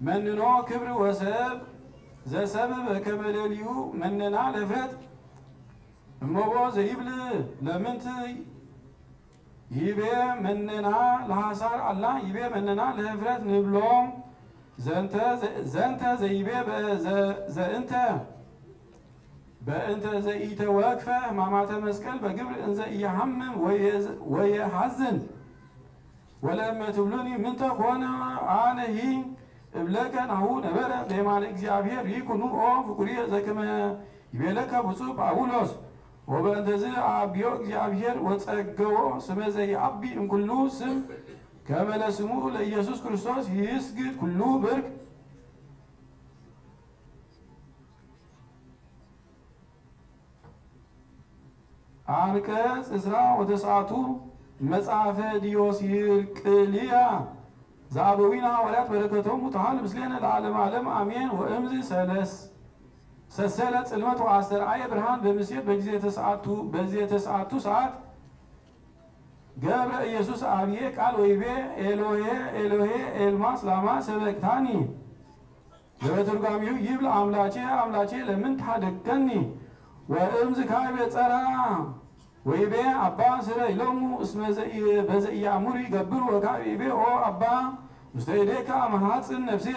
መንኖ ክብር ወሰብ ዘሰብእ በከመ ሌሊሁ መነና ለህፍረት እመቦ ዘይብል ለምንት ይቤ መነና ለሐሳር አላ ይቤ መነና ለህፍረት ንብሎ ዘንተ ዘይቤ በእንተ ዘኢተወክፈ ሕማማተ መስቀል በግብር እንዘ ኢያሐምም ወየሐዝን ወለእመ ትብሉኒ ምንተ ኮነ አነሂ እብለከ ናሁ ነበረ በየማነ እግዚአብሔር ይኩኑ ኦ ፍቁርየ ዘከመ ይቤለከ ብፁዕ ጳውሎስ ወበእንተዝ አብዮ እግዚአብሔር ወጸገዎ ስመ ዘይአቢ እምኩሉ ስም ከመ ለስሙ ለኢየሱስ ክርስቶስ ይስግድ ኩሉ ብርክ አንቀጽ ዕስራ ወተስዓቱ መጽሐፈ ዲዮስቅልያ ዘአበዊነ ሐዋርያት በረከቶሙ ተሃሉ ምስሌነ ለዓለመ ዓለም አሜን። ወእምዝ ሰሰለ ጽልመት ወአስተርአየ ብርሃን በምሴት በጊዜ ተሰዓቱ ሰዓት ገብረ ኢየሱስ አብዬ ቃል ወይቤ ኤሎሄ ኤሎሄ ኤልማስ ላማ ሰበቅታኒ በትርጓሜው ይብል አምላቼ አምላቼ ለምን ታደገኒ ወእምዝ ካይቤ ጸራ ወይቤ አባ ስረ ኢሎሙ እስመ በዘኢያእሙሩ ይገብሩ ወካይቤ ኦ አባ ውስተ እዴከ አመሐጽን ነፍሴ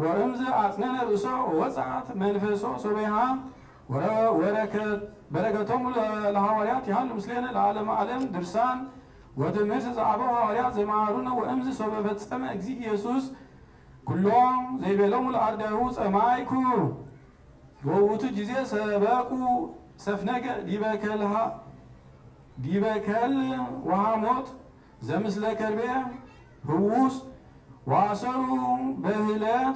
ወእምዝ አጽነነ ርእሶ ወወጻት መንፈሶ ሶበሃ በረከቶሙ ለሐዋርያት ያህሉ ምስሌነ ለዓለመ ዓለም ድርሳን ወትምህርት ዘአበው ሐዋርያት ዘማሩነ ወእምዝ ሶበ ፈጸመ እግዚእ ኢየሱስ ኩሎም ዘይቤሎሙ ለአርዳኢሁ ጸማይኩ ወውእቱ ጊዜ ሰበቁ ሰፍነገ ዲበከል ወሐሞት ዘምስለ ከርቤ ህውስ ወአሰሩ በህለት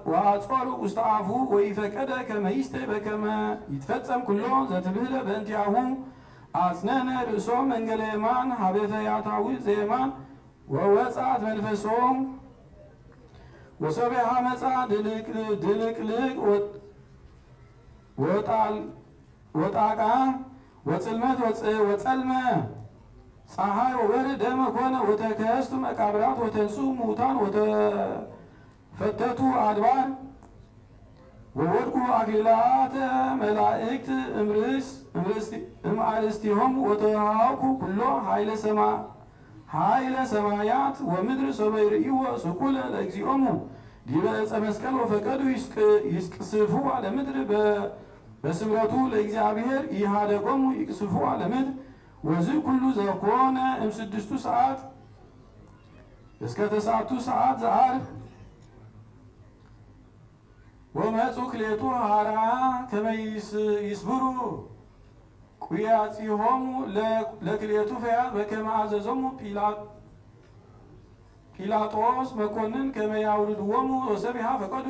ወአጾሩ ውስተ አፉ ወይፈቀደ ከመ ይስተይ በከመ ይትፈጸም ኩሎ ዘትብህለ በእንቲአሁ አጽነነ ርእሶ መንገለ የማን ሀበ ፈያታዊ ዘየማን ወወጻት መንፈሶ ወሶበሃ መጻ ድልቅልቅ ወጣቃ ወጽልመት ወጸልመ ፀሐይ ወበርህ ደመ ኮነ ወተከስቱ መቃብራት ወተንሱ ሙታን ወተፈተቱ አድባር ወወድቁ አክሊላተ መላእክት እምአርእስቲሆሙ ወተሃውኩ ኩሎ ኃይለ ሰማያት ወምድር ሶበ ይርእይዎ ስቁለ ለእግዚኦሙ ዲበ ዕፀ መስቀል ወፈቀዱ ይስቅስፉ አለ ምድር በስምረቱ ለእግዚአብሔር ይሃደጎሙ ይቅስፉ አለ ምድር ወዚህ ኩሉ ዘኮነ እምስድስቱ ሰዓት እስከ ተስዓቱ ሰዓት ዘዓርብ ወመጹ ክሌቱ ሐራ ከመ ይስብሩ ቁያጺሆሙ ለክሌቱ ፈያት በከመ አዘዞሙ ጲላጦስ መኮንን ከመ ያውርድዎሙ ወሰቢሃ ፈቀዱ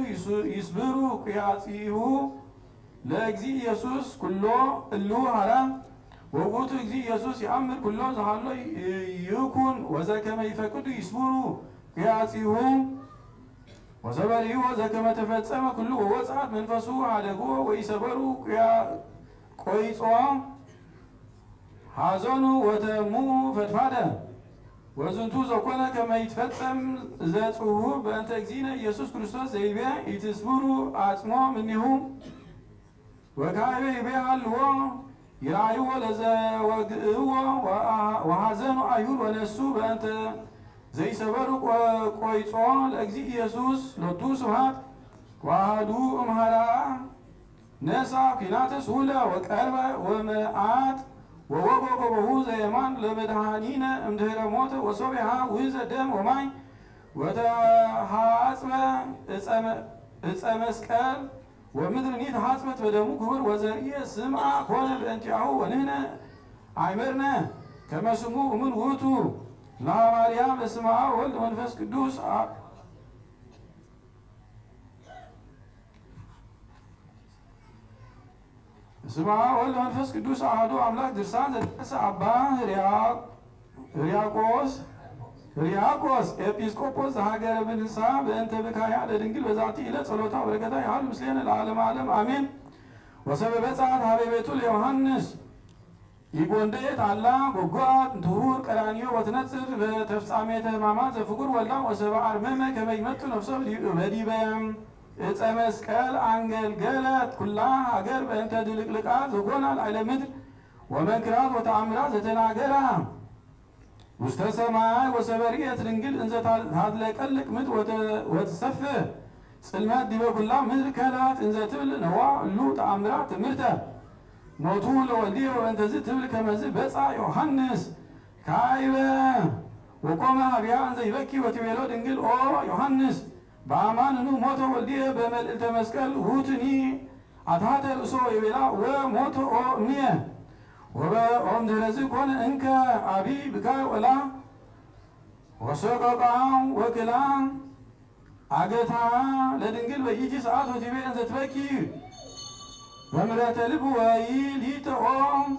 ይስብሩ ቁያጺሁ ለእግዚእ ኢየሱስ ኩሎ እሉ ሐራ ወውእቱ እግዚእ ኢየሱስ ይአምር ኩሎ ዘሃሎ ይኩን ወዘከመ ይፈቅዱ ይስብሩ ቁያጺሁ ወሰበሪሁ ወዘከመ ተፈጸመ ኩሉ ወወጽአት መንፈሱ አደጎ ወይሰበሩ ቆይጾ ሐዘኑ ወተሙ ፈድፋደ ወዝንቱ ዘኮነ ከመ ይትፈጸም ዘጽሁፍ በእንተ እግዚእነ ኢየሱስ ክርስቶስ ዘይቤ ኢትስብሩ አጽሞ እምኔሁ ወካዕበ ይቤ ሃልዎ ይራእይዎ ለዘወግእዎ ወሐዘኑ አይሁድ ወነሱ በእንተ ዘይሰበሩ ቆይጾ ለእግዚእ ኢየሱስ ሎቱ ስብሐት ዋህዱ እምሃራ ነሳ ኪናተ ሱለ ወቀርበ ወመዓት ወወጎጎበሁ ዘየማን ለመድኃኒነ እምድኅረ ሞተ ወሶቢሃ ውሕዘ ደም ወማይ ወተሐጽበ ዕፀ መስቀል ወምድርኒ ተሐጽበት በደሙ ክቡር ወዘርየ ስምዐ ኮነ በእንቲአሁ ወንሕነ አይመርነ ከመ ስሙ እሙን ውእቱ ለማርያም በስመ አብ ወወልድ ወመንፈስ ቅዱስ በስመ አብ ወወልድ ወመንፈስ ቅዱስ አሐዱ አምላክ ድርሳን ዘደረሰ አባ ሕርያቆስ ኤጲስቆጶስ ዘሀገረ ብንሳ በእንተ ብካያ ለድንግል በዛቲ ዕለት ጸሎታ በረከታ ያህል ምስሌነ ለዓለመ ዓለም አሜን። ወሰበ በጽሐት ሀበ ቤቱ ለዮሐንስ ይጎንደት አላ ጎጓት ትሁር ቀራንዮ ወትነጽር በተፍጻሜተ ሕማማት ዘፍቁር ወልዳ ወሰበ አርመመ ከመ ይመጡ ነፍሶ በዲበ ዕፀ መስቀል አንገልገለት ኩላ ሀገር በእንተ ድልቅልቃት ዘኮና ላዕለ ምድር ወመንክራት ወተአምራት ዘተናገራ ውስተ ሰማይ ወሰበርየት ድንግል እንዘ ታድለቀልቅ ምድር ወትሰፍሕ ጽልመት ዲበ ኩላ ምድር ከላት እንዘ ትብል ነዋ እሉ ተአምራት ትምህርተ ሞቱ ለወልድየ ወእንተዝ ትብል ከመዝ በጻ ዮሐንስ ካይበ ወቆመ ኀቤሃ እንዘ ይበኪ ወትቤሎ ድንግል ኦ ዮሐንስ በአማንኑ ሞተ ወልድየ በመልዕልተ መስቀል ውእቱኒ አትሐተ ርእሶ ይቤላ ወሞተ ኦ እምየ ወበኦም ድኅረዝ ኮነ እንከ አቢይ ብካይ ወላ ወሰቆቃ ወክላ አገታ ለድንግል በይእቲ ሰዓት ወትቤ እንዘ ትበኪ በምሕረተ ልብ ወይሊተ ኦም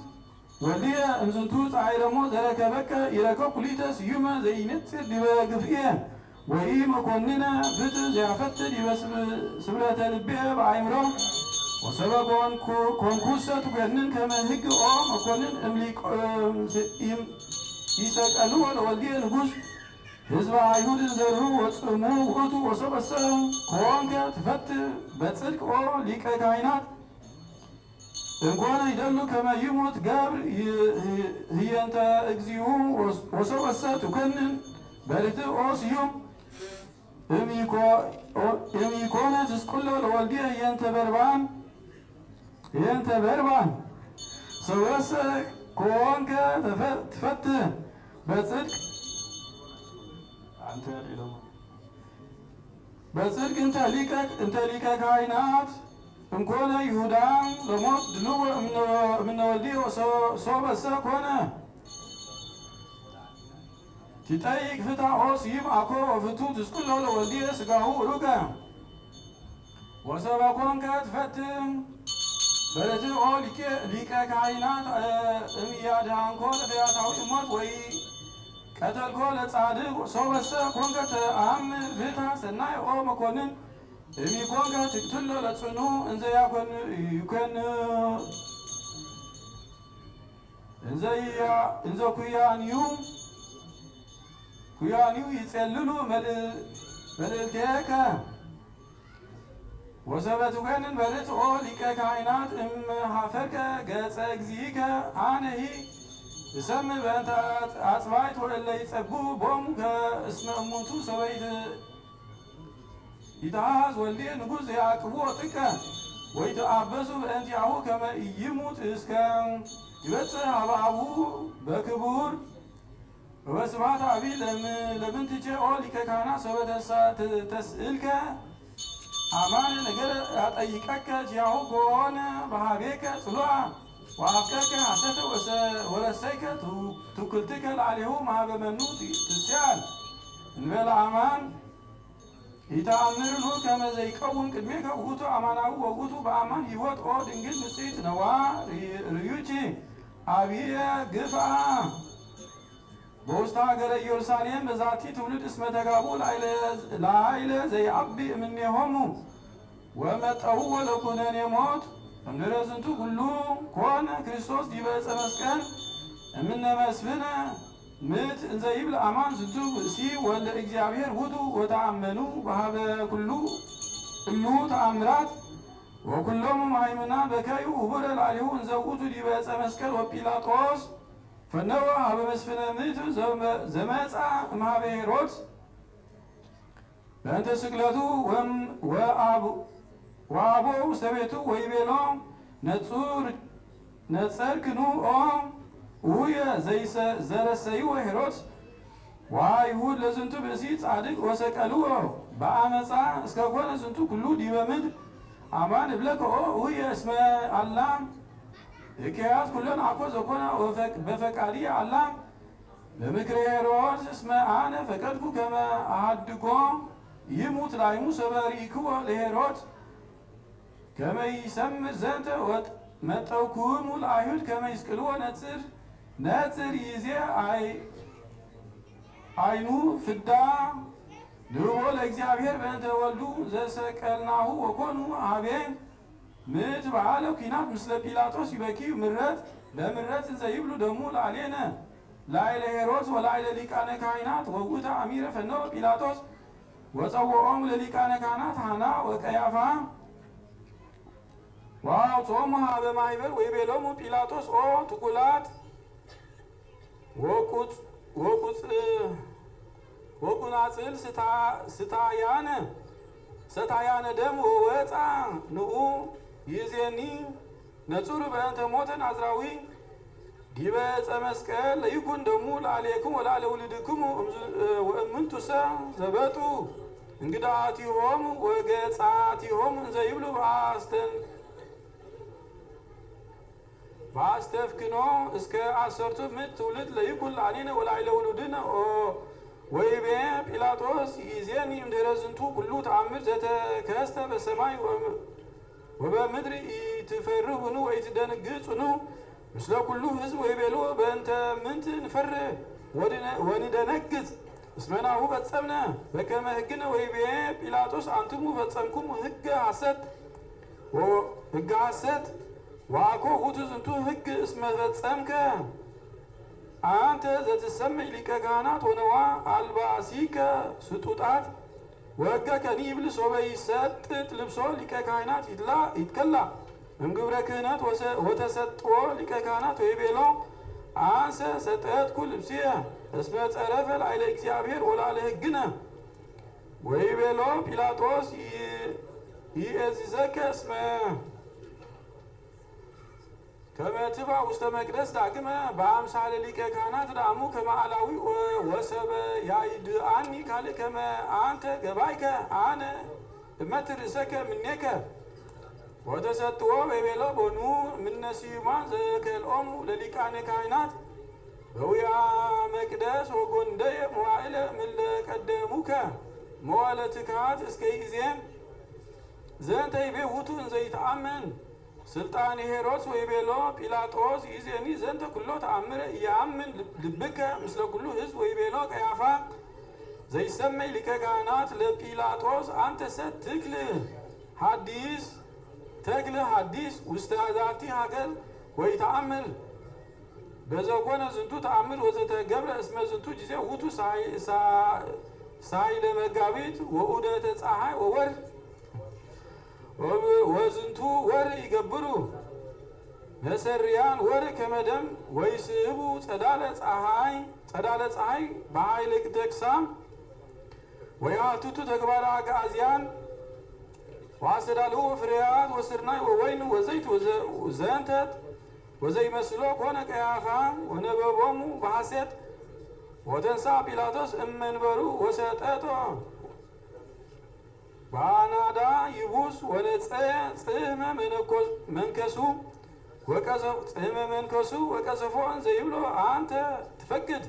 ወልድየ እምዝንቱ ፀሐይ ደሞ ዘረከበከ ይረከብኩ ሊተ ስዩመ ዘይነጽር ዲበ ግፍእየ ወይ መኮንነ ፍትሕ ዘያፈትሕ ዲበ ስምረተ ልብየ በአእምሮ ወሰበ ኮንኩሰ ትኮንን ከመ ሕግ ኦ መኮንን ይሰቀልዎ ለወልድየ ንጉሥ ሕዝበ አይሁድ ዘርሁ ወጽሙ ውእቱ ወሰበሰ ኮንከ ትፈትሕ በጽድቅ ኦ ሊቀ ካህናት እንኮነ ይደሉ ከመ ይሙት ገብር ህየንተ እግዚኡ ወሰበሰ ትኮንን በርትዕ ኦ ስዩም እምይኮነ ትስቅሎ ለወልድየ ህየንተ በርባን ሰበሰ ኮንከ ትፈትሕ በጽድቅ እንተ ሊቀ ካህናት እንኮነ ይሁዳ ለሞት ድልዎ እምነ ወልድየ ሶበሰ ኮነ ትጠይቅ ፍትሐ ኦ ስዩም አኮ ወፍቱ ትስቅሎ ለወልድየ ሥጋሁ ሩቀ ወሰበ ኮንከ ትፈትሕ በርትዕ ኦ ሊቀ ካህናት እምያድኃንኮ ለፈያታዊ ሞት ወይ ቀተልኮ ለጻድቅ ሶበሰ ኮንከ ተአምር ፍትሐ ሰናይ ኦ መኮንን እሚኮንከ ትቅትሎ ለጽኑ እንዘ ኩያንዩ ይጼልሉ መልእልቴከ ወሰበ ትኮንን በርትዕ ኦ ሊቀ ካህናት እምኀፈርከ ገጸ እግዚእከ አነሂ እሰምዕ በእንተ አጽባዕት ወእለ ይጸግኡ ቦሙ እስመ እሙንቱ ሰበይት ይትሐዝ ወልድየ ንጉሥ ያዕቅብዎ ጥቀ ወይተአበሱ በእንቲአሁ ከመ ኢይሙት እስከ ይበጽሕ ኀበ አቡሁ በክቡር ወበስብሐት አቢይ ለምንትቼ ኦ ሊቀ ካህናት ሰበ ተስእልከ አማን ነገረ ያጠይቀከ ዚአሁ ከሆነ በኀቤከ ጽሉዓ ወአፍቀርከ ሐሰተ ወረሰይከ ትውክልትከ ላዕሌሁ ማኀበ መኑ ትስአል እንበለ አማን ይተአምርኑ ከመ ዘይቀውም ቅድሜከ ውእቱ አማናዊ ወውእቱ በአማን ሕይወት ኦ ድንግል ንጽሕት ነዋ ርዩቺ አብየ ግፍአ በውስተ ሀገረ ኢየሩሳሌም በዛቲ ትውልድ እስመ ተጋቡ ላዕለ ዘይዐቢ እምኔሆሙ ወመጠው ወለኩነኔ ሞት እምድኅረ ዝንቱ ኩሉ ኮነ ክርስቶስ ዲበ ዕፀ መስቀል እምነ መስፍነ ምት እንዘ ይብል አማን ዝንቱ ብእሲ ወልደ እግዚአብሔር ውእቱ ወተአመኑ በኀበ ኩሉ እሉ ተአምራት ወኩሎሙ ማእምናን በከዩ ውቡረ ላዕሌሁ እንዘ ውእቱ ዲበ ዕፀ መስቀል ወጲላጦስ ፈነወ ኀበ መስፍነ ምት ዘመጻ እምኀበ ሄሮድስ በእንተ ስቅለቱ ወአቦ ውስተ ቤቱ ወይቤሎ ነጸርክኑ ኦ ውየ ዘረሰይዎ ሄሮድስ ወአይሁድ ለዝንቱ ብእሲ ጻድቅ ወሰቀልዎ በአመፃ እስከ ኮነ ዝንቱ ኩሉ ዲበ ምድር አማን እብለከ ኦ ውየ እስመ አላ እክያስ ኩለን አኮ ዘኮነ በፈቃዲ አላ በምክረ ሄሮድስ እስመ አነ ፈቀድኩ ከመ አሐድጎ ይሙት ላይሙ ሰበሪክዎ ለሄሮድስ ከመ ይሰምር ዘንተ መጠውኩሙ ለአይሁድ ከመ ይስቅልዎ ነጽር ይዜ አይኑ ፍዳ ንህቦ ለእግዚአብሔር በእንተ ወልዱ ዘሰቀልናሁ ወኮኑ አቤን ምት በዓለ ኩናት ምስለ ጲላጦስ ይበኪዩ ምረት ለምረት እንዘ ይብሉ ደሙ ላዕሌነ ላዕለ ሄሮድስ ወላዕለ ሊቃነ ካህናት ወውእተ አሚረ ፈነወ ጲላጦስ ወጸውዖሙ ለሊቃነ ካህናት ሐና ወቀያፋ ወአውጾሙ ኀበ ማኅበር ወይቤሎሙ ጲላጦስ ኦ ትኩላት ወቁናጽል ስታያነ ደም ወወፃ ንዑ ይዜኒ ነጹር በእንተ ሞተ ናዝራዊ ዲበ ዕፀ መስቀል ለይኩን ደሙ ለአሌክሙ ወላለ ውልድክሙ ወእምንቱሰ ዘበጡ እንግዳቲሆሙ ወገጻቲሆሙ እንዘ ይብሉ በአስተፍክኖ እስከ አሰርቱ ምዕት ትውልድ ለይኩን ለአኒነ ወላዕለ ውሉድነ ወይቤ ጲላጦስ ይዜኒ እምድኅረ ዝንቱ ኩሉ ተአምር ዘተከስተ በሰማይ ወበምድር ኢትፈርሁኑ ወኢትደነግጹኑ ምስለ ኩሉ ሕዝብ ወይቤሎ በእንተ ምንት ንፈርህ ወንደነግጽ እስመ ናሁ ፈጸምነ በከመ ሕግነ ወይቤ ጲላጦስ አንትሙ ፈጸምኩሙ ሕገ ሐሰት ዋኮ ውእቱ ዝንቱ ሕግ እስመ ፈጸምከ አንተ ዘትሰመይ ሊቀ ካህናት ወነዋ አልባሲከ ስጡጣት ወሕገከኒ ይብል ሶበ ይሰጥጥ ልብሶ ሊቀ ካህናት ይትከላ እምግብረ ክህነት ወተሰጥዎ ሊቀ ካህናት ወይቤሎ አንሰ ሰጠትኩ ልብስየ እስመ ጸረፈ ላዕለ እግዚአብሔር ወላዕለ ሕግነ ወይቤሎ ጲላጦስ ይእዝዘከ እስመ ከመ ትብአ ውስተ መቅደስ ዳግመ በአምሳለ ሊቀ ካህናት ዳሙ ከመ አላዊ ወሰበ ያይድአኒ ካልእ ከመ አንተ ገባይከ አነ እመትር ርእሰከ እምኔከ ወተሰጥዎ ወይቤሎ ቦኑ እምነ ስዩማን ዘከልኦሙ ለሊቃነ ካህናት በውያ መቅደስ ወጎንደየ መዋዕለ እምእለ ቀደሙከ መዋዕለ ትካት እስከ ይእዜም ዘንተ ይቤ ውእቱ እንዘ ይተአመን ስልጣን ሄሮድስ ወይቤሎ ጲላጦስ ይዜኒ ዘንተ ኩሎ ተአምረ ያምን ልብከ ምስለ ኩሉ ሕዝብ ወይቤሎ ቀያፋ ዘይሰመይ ሊቀ ካህናት ለጲላጦስ አንተ ሰት ተክል ሐዲስ ውስተ ዛቲ ሀገር ወይተአምር በዘኮነ ዝንቱ ተአምር ወዘተገብረ እስመ ዝንቱ ጊዜ ውእቱ ሳይለ መጋቢት ወዑደተ ፀሐይ ወወር ወዝንቱ ወር ይገብሩ መሰሪያን ወር ከመደም ወይስህቡ ጸዳለ ፀሐይ በኃይለ ደክሳም ወያቱቱ ተግባረ አግዓዝያን ዋስተዳልው ፍሬያት ወስርናይ ወወይን ወዘይት ዘንተት ወዘይመስሎ ኮነ ቀያፋ ወነበቦሙ በሐሴት ወተንሳ ጲላጦስ እመንበሩ ወሰጠጦ ባናዳ ይቡስ ወነጸ ጽሕመ መንከሱ ወቀሰፎ እንዘ ይብሎ አንተ ትፈቅድ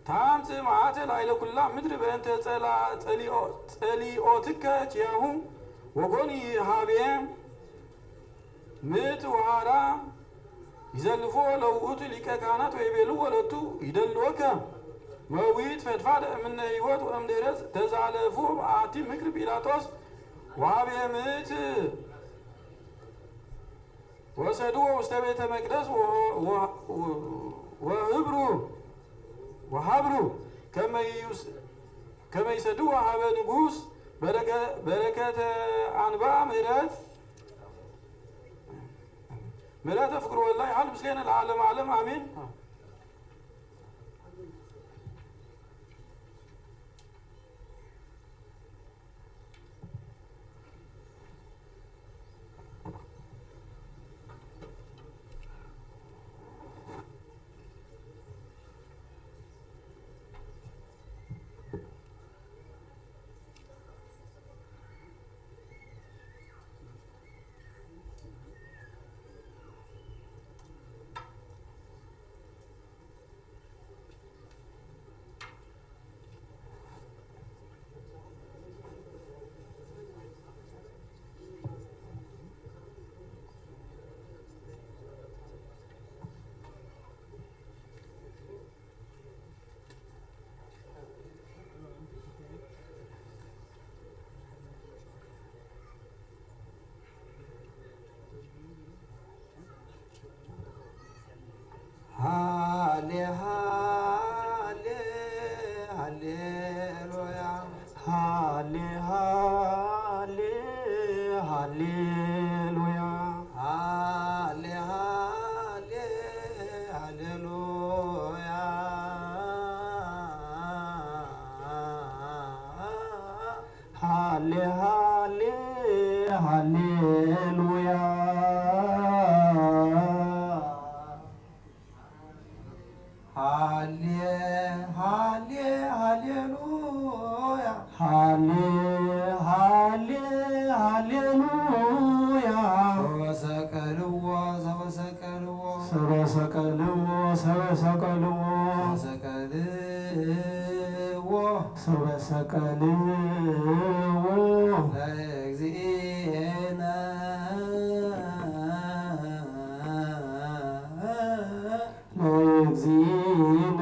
ታምጽእ መዓተ ላዕለ ኩላ ምድር በእንተ ጸሊኦትከ ኪያሁ ወጎኒ ሀቤ ምት ወሃራ ይዘልፎ ለውእቱ ሊቀ ካህናት ወይቤሉ ወለቱ ይደልወከ መዊት ፈድፋደ እምነ ሕይወት ወእምድኅረ ተዛለፉ በአቲ ምክር ጲላጦስ ወሀቤ ምት ወሰድዎ ውስተ ቤተ መቅደስ ወሀብሩ ከመ ይሰድዎ ሀበ ንጉሥ በረከተ አንባ ምሕረተ ፍቅር ወላሂ ሀል ምስሌነ ለዓለመ ዓለም አሜን። ሰበሰቀልዎ ሰበሰቀልዎ ሰበሰቀልዎ ለእግዚእነ ለእግዚእነ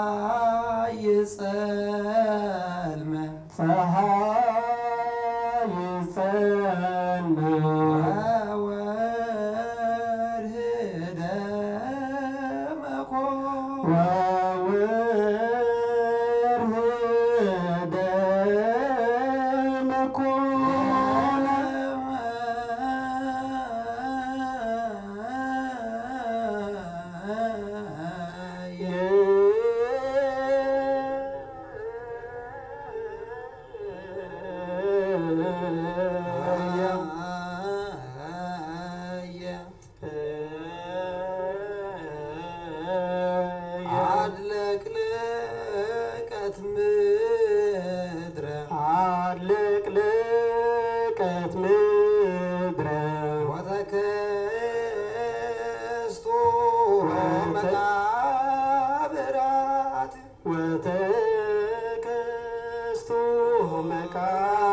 ፀሐይ ጸልመ ፀሐይ ጸልመ ወወርኅ ደመቆ ወወርኅ ደመቆ አድለቅለቀት ምድረ አድለቅለቀት ምድረ ወተከስቶ መቃብራት ወተከስቶ መቃብራት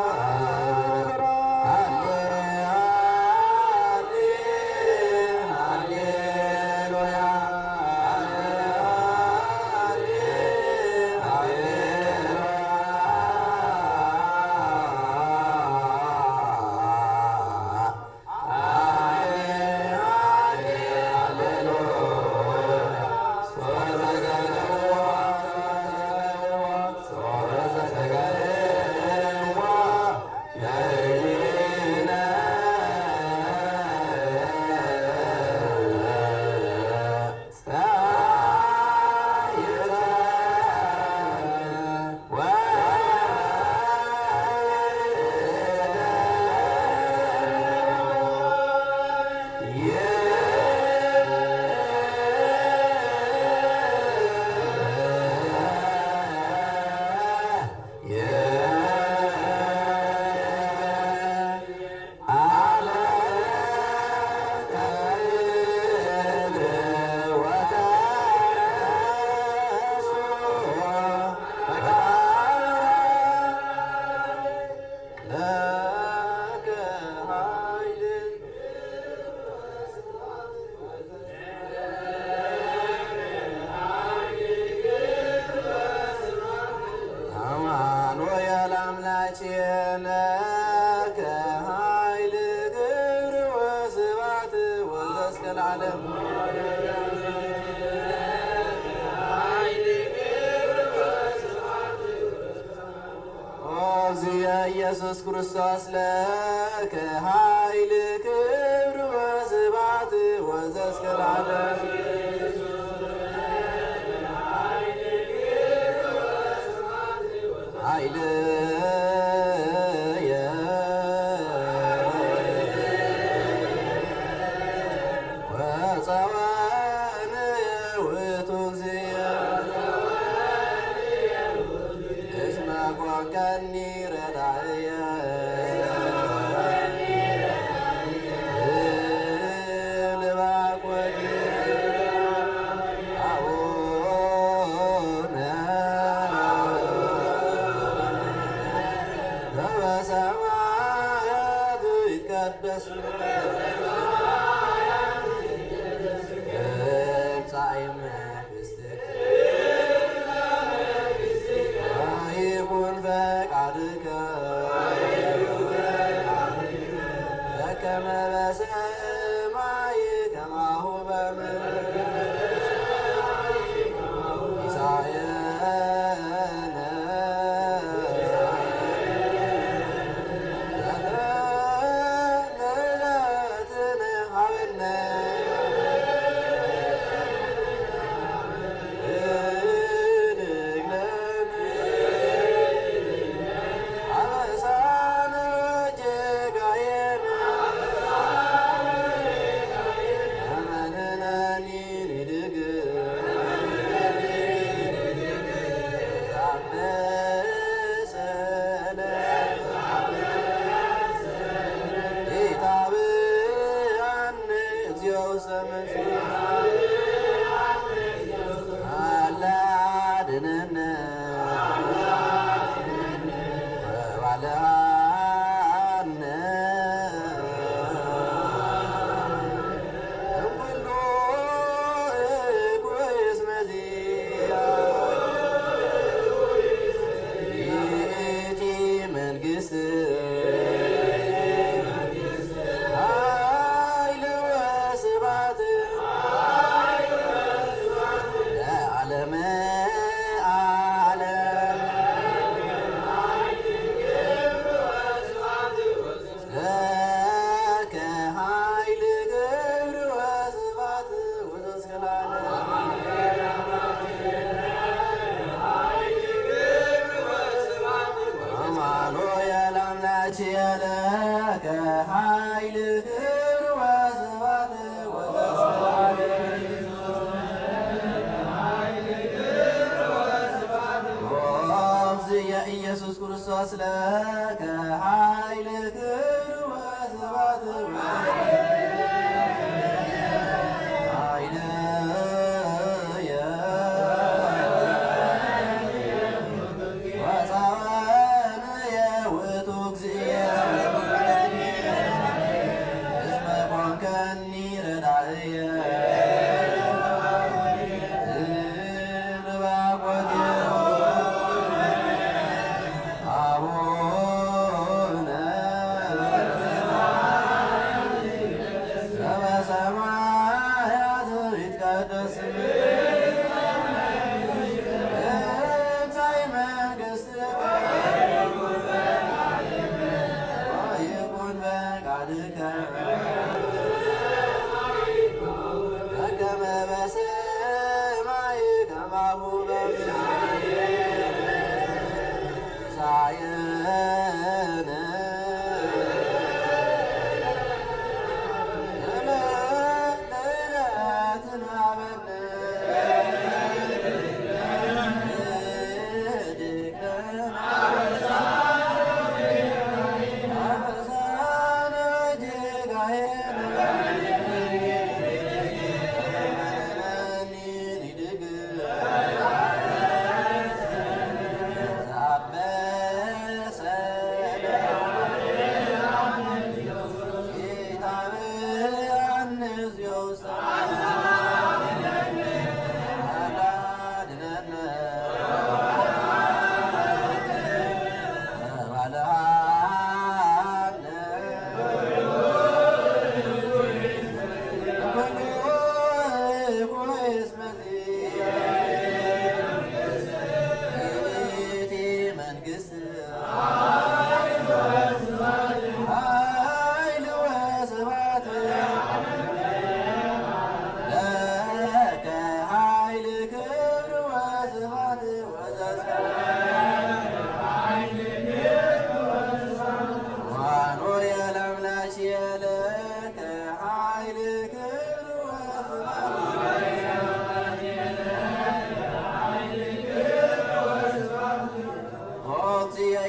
ኢየሱስ ክርስቶስ ለከ ኃይል ክብር ወስብሐት ወዘእስከ ለዓለም ኃይልየ ወፀወንየ ውእቱ እግዚእ እስመ ኮንከኒ ረዳእየ ልባኮ አቡነ በሰማያት ይትቀደስ ትምጻእ መንግሥትከ ወይኩን ፈቃድከ በከመ በሰማይ ከማሁ በምድር ሲሳየነ ዘለለዕለትነ ሀበነ አበሳነ ወጌጋየነ አመንናኒ ንድግም ዛመሰለ ለከ ኃይል ክብር ወስብሐት ወዘስብሐት ወእግዚእየ ኢየሱስ ክርስቶስ ለከ ኃይል ክብር ወስብሐት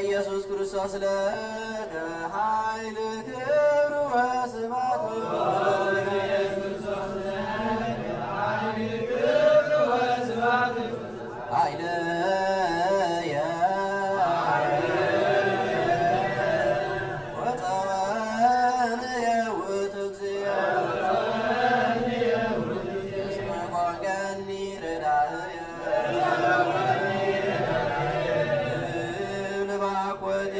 ኢየሱስ ክርስቶስ ለከ ኃይል ክብር ወስብሐት ኃይለየ ወፀወንየ ውእቱ እግዚእ እስመ ኮንከኒ ረዳእየ ልባኮቴ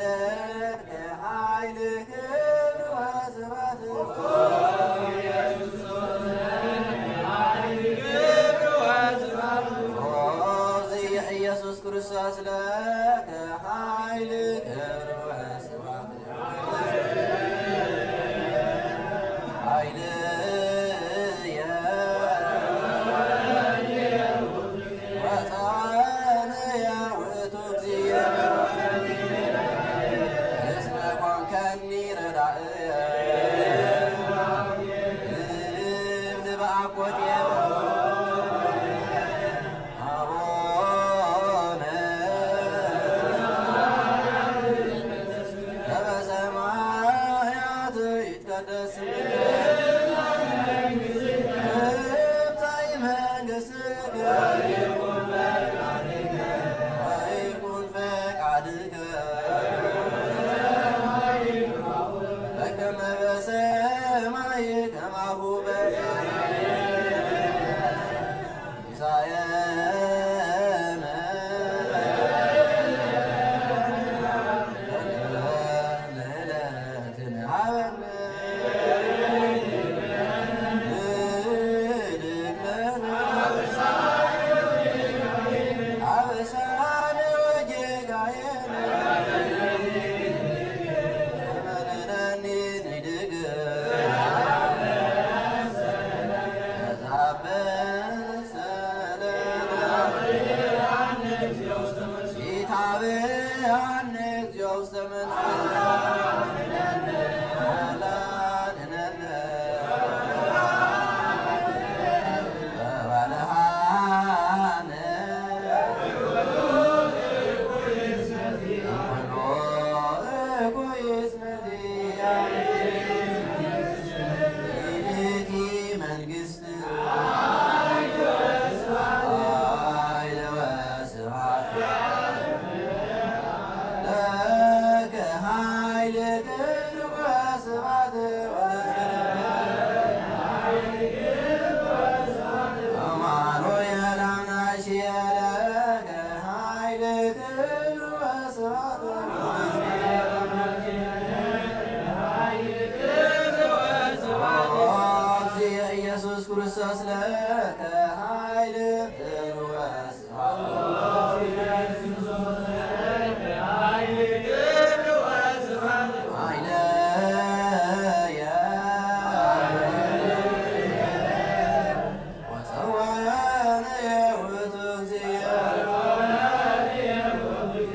ለከ ኃይል ክብር ወስብሐት ኢየሱስ ክርስቶስ ለከ ኃይል ክብር ወስብሐት ኃይልየ ወፀዋንየ ውእቱ እግዚእ እስመ ኮንከኒ ረዳእየ እብን በአኮትየ አቡነ በሰማያት ይትቀደስ ስምከ ትምጻእ መንግሥትከ ወይኩን ፈቃድከ በከመ በሰማይ ከማሁ ሲሳየነ ለዕለትነ ሀበነ አበሳነ ወጌጋየነ ዘመንነኒ ንድግ ኢታብአነ እግዚኦ ውስተ መንሱት አላድኅነነ በባልሃነ ኩሎ እኩይ ይእቲ መንግሥት ኃይለ ወስብሐት ለከ ኃይል ክብር ወስብሐት አማኑኤል አምናሽየ ለከ ኃይል ክብር ወስብሐት እግዚእ ኢየሱስ ክርስቶስ ለከ ኃይል ክብር ወስብሐት ኃይለየ ወፀወነየ ውእቱ እግዚእ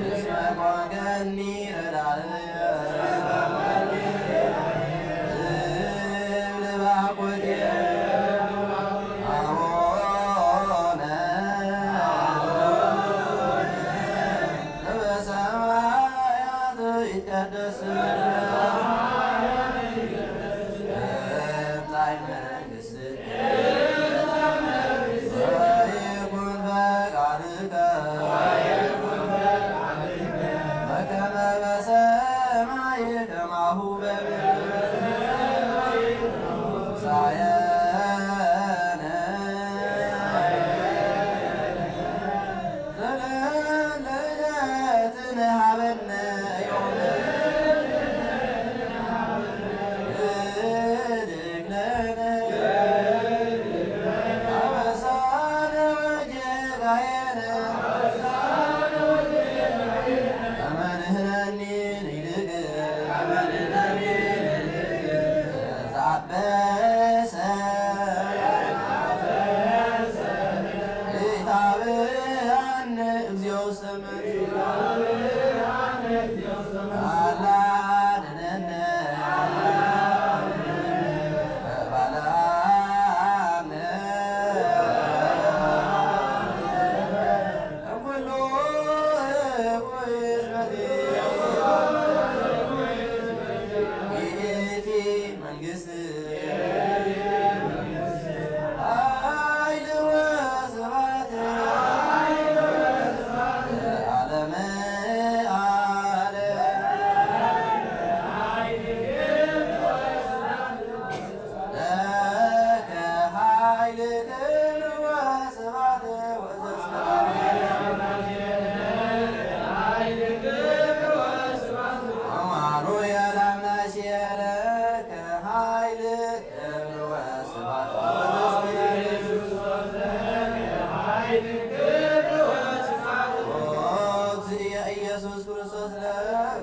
እስመ ኮንከኒ ረዳእየ እብን በአኮትየ አቡነ በሰማያት ይትቀደስ ስምከ ትምጻእ መንግሥትከ ወይኩን ፈቃድከ በከመ በሰማይ ከማሁ በምድር ሲሳየነ ለዕለትነ ሀበነ ዮም እድግ ለነ አበሳነ ወጌጋየነ ከመ ንሕነኒ ንድግ ዘአበሰ ኢታብአነ እግዚኦ ውስተ መንሱት አላድኅነነ በባልሃነ እኩሎ እኩይ ይእቲ መንግሥት ኃይል ወስብሐት ለዓለመ ዓለም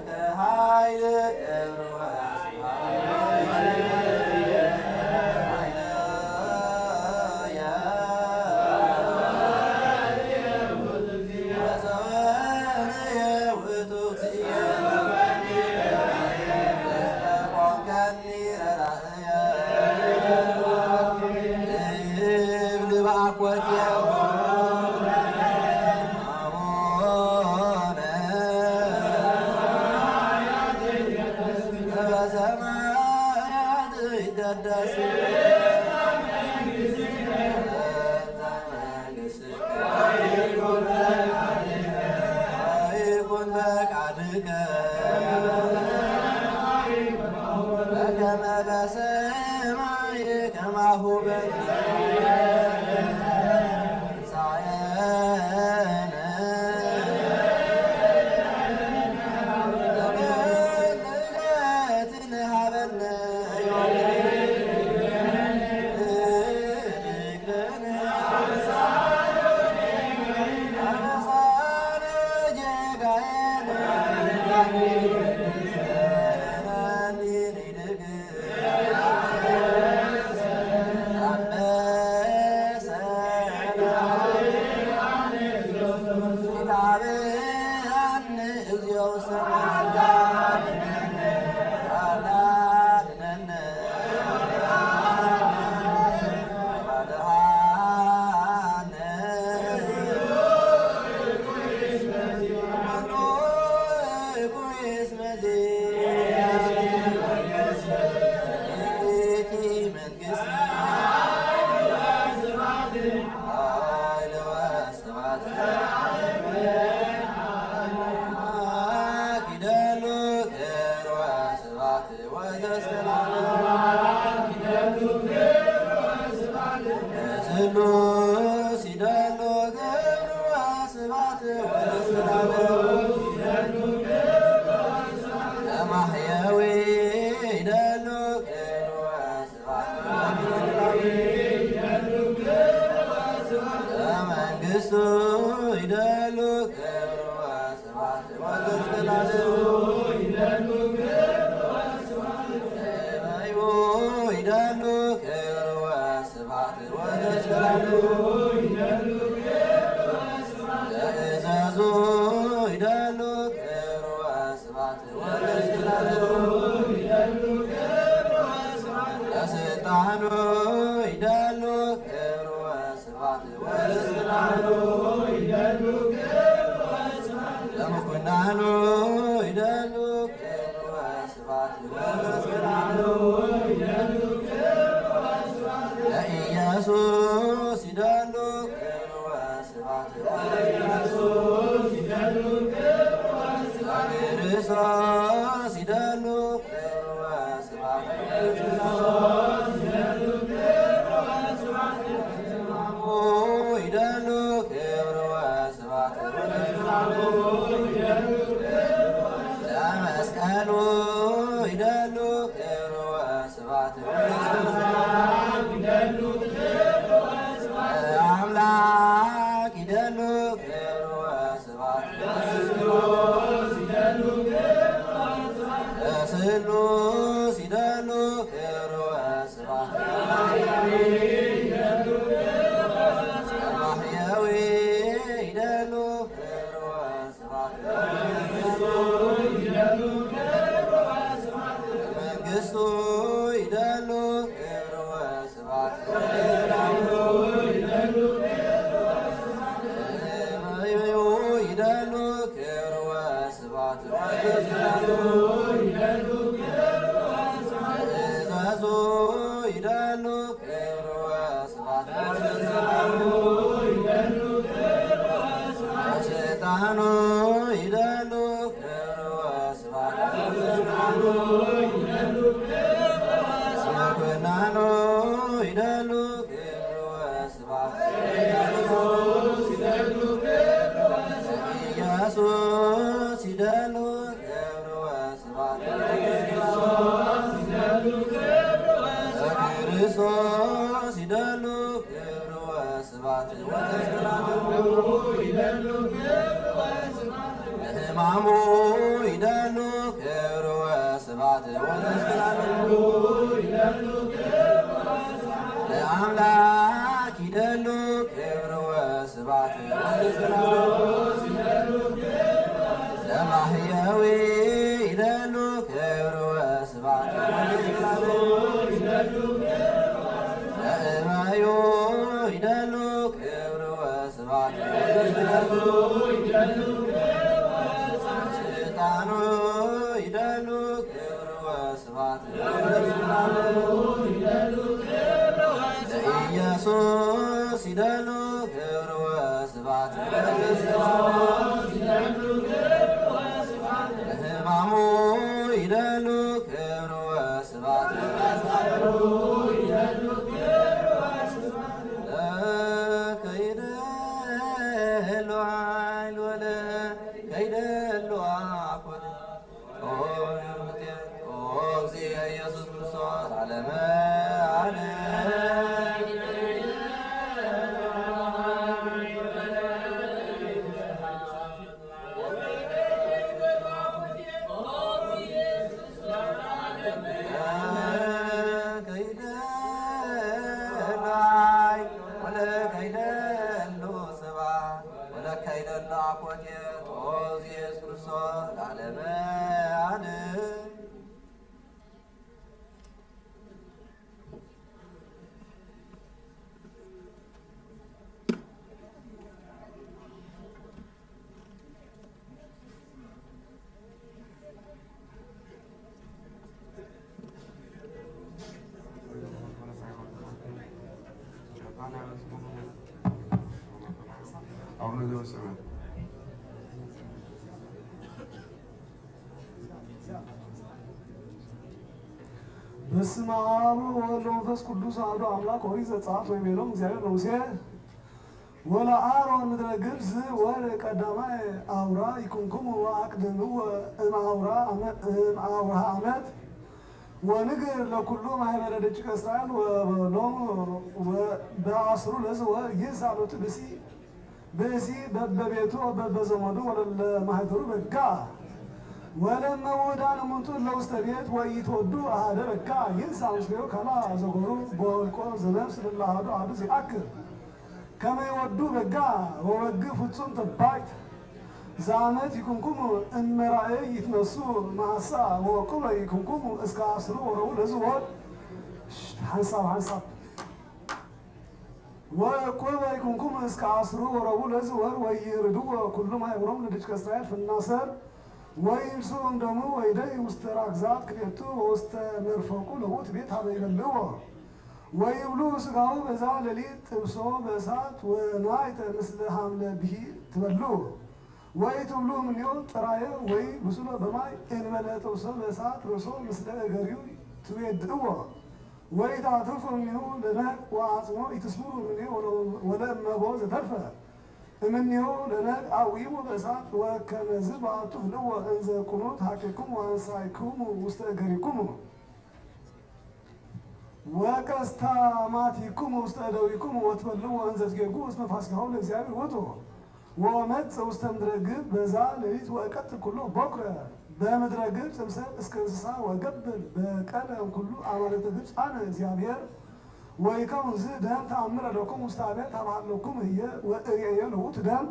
ከኃይል ክብር ማሙ ይደ ወስብሐት ወለመስቀሉ ለአምላክ ይደሉ ክብር ወስብሐት ወለመስቀሉ ለማህያዊ ይደሉ ክብር ወስብሐት ወለመስቀሉ ለእማዩ ይደሉ ክብር ወስብሐት ወለመስቀሉ ስልጣኑ ይደሉ ክብር ወስብሐት ለኢየሱስ ይደሉ ክብር ወስብሐት ለሕማሙ ይደሉ ክብር ወስብሐት ለከይደሉ ኃይል ወለከይደሉ አኮት ኦ እግዚእ ኢየሱስ ክርስቶስ ዓለመ አቡነ ዘበሰማያት በስመ አብ ወወልድ ወመንፈስ ቅዱስ አሐዱ አምላክ። ኦሪት ዘጸአት ወይቤሎም እግዚአብሔር ለሙሴ ወለአሮን ምድረ ግብፅ ወለቀዳማይ አውራ ይኩንክሙ ወአቅድምዎ እምአውራ ዓመት ወንግር ለኩሉ ማኅበረ ደቂቀ እስራኤል ወበሎሙ በአስሩ ለዝወ ይሳሉት ብእሲ በበቤቱ በበዘመዱ ወለለማኅበሩ በጋ ወለመ ውእዳን እሙንቱ ለውስተ ቤት ወኢትወዱ አሐደ በጋ ይንሣ ምስሌሁ ከላ ዘጎሩ በወልቆ ዘነፍስ ለአሐዱ አሐዱ ሲአክር ከመ ይወዱ በጋ ወበግ ፍጹም ጠባቂት ዘአመት ይኩንኩሙ እመራእይ ይትነሱ ማሳ ወቁበ ይኩንኩሙ እስከ አስሩ ወረቡዕ ለዝወር ሐንሳብ ወቁበ ይኩንኩሙ እስከ አስሩ ወረቡዕ ለዝወር ወይርድዎ ኩሉ ማኅበሮሙ ለደቂቀ እስራኤል ፍናሰር ወይብሱ እምደሙ ወይደይ ውስተ ራግዛት ክልኤቱ ወውስተ መርፈቁ ለሞት ቤት ሀበ ይበልዕዎ ወይብሉ ሥጋሁ በዛ ሌሊት ጥብሶ በእሳት ወናይተ ምስለ ሐምለ ብሂ ትበልዑ ወይትብሉ እምኔሁ ጥራየ ወይ ብሱለ በማይ እንበለ ጥብሶ በእሳት ርእሶ ምስለ እገሪሁ ትቤድዕዎ ወይታትርፉ እምኔሁ ለነቅ ወአጽሞ ኢትስምሩ እምኔሁ ወለእመቦ ዘተርፈ እምኔሁ ለነቅ አዊሙ በእሳት ወከመዝ በአቱ ፍልዎ እንዘ ኩኑት ሀቂክሙ ወአንሳይክሙ ውስተ እገሪክሙ ወቀስታማቲክሙ ውስተ እደዊክሙ ወትበልዑ እንዘ ትጌጉ እስመ ፋሲካሁ ለእግዚአብሔር ውእቱ ወመጽእ ውስተ ምድረ ግብፅ በዛ ሌሊት ወእቀትል ኩሎ በኵረ በምድረ ግብፅ እምሰብ እስከ እንስሳ ወገብር በቀለ እምኩሉ አማልክተ ግብፅ አነ እግዚአብሔር ወይከውን ዝ ደም ተአምረ ለኩም ውስተ አብያተ አብሃለኩም ህየ ወእሬየ ለውእቱ ደም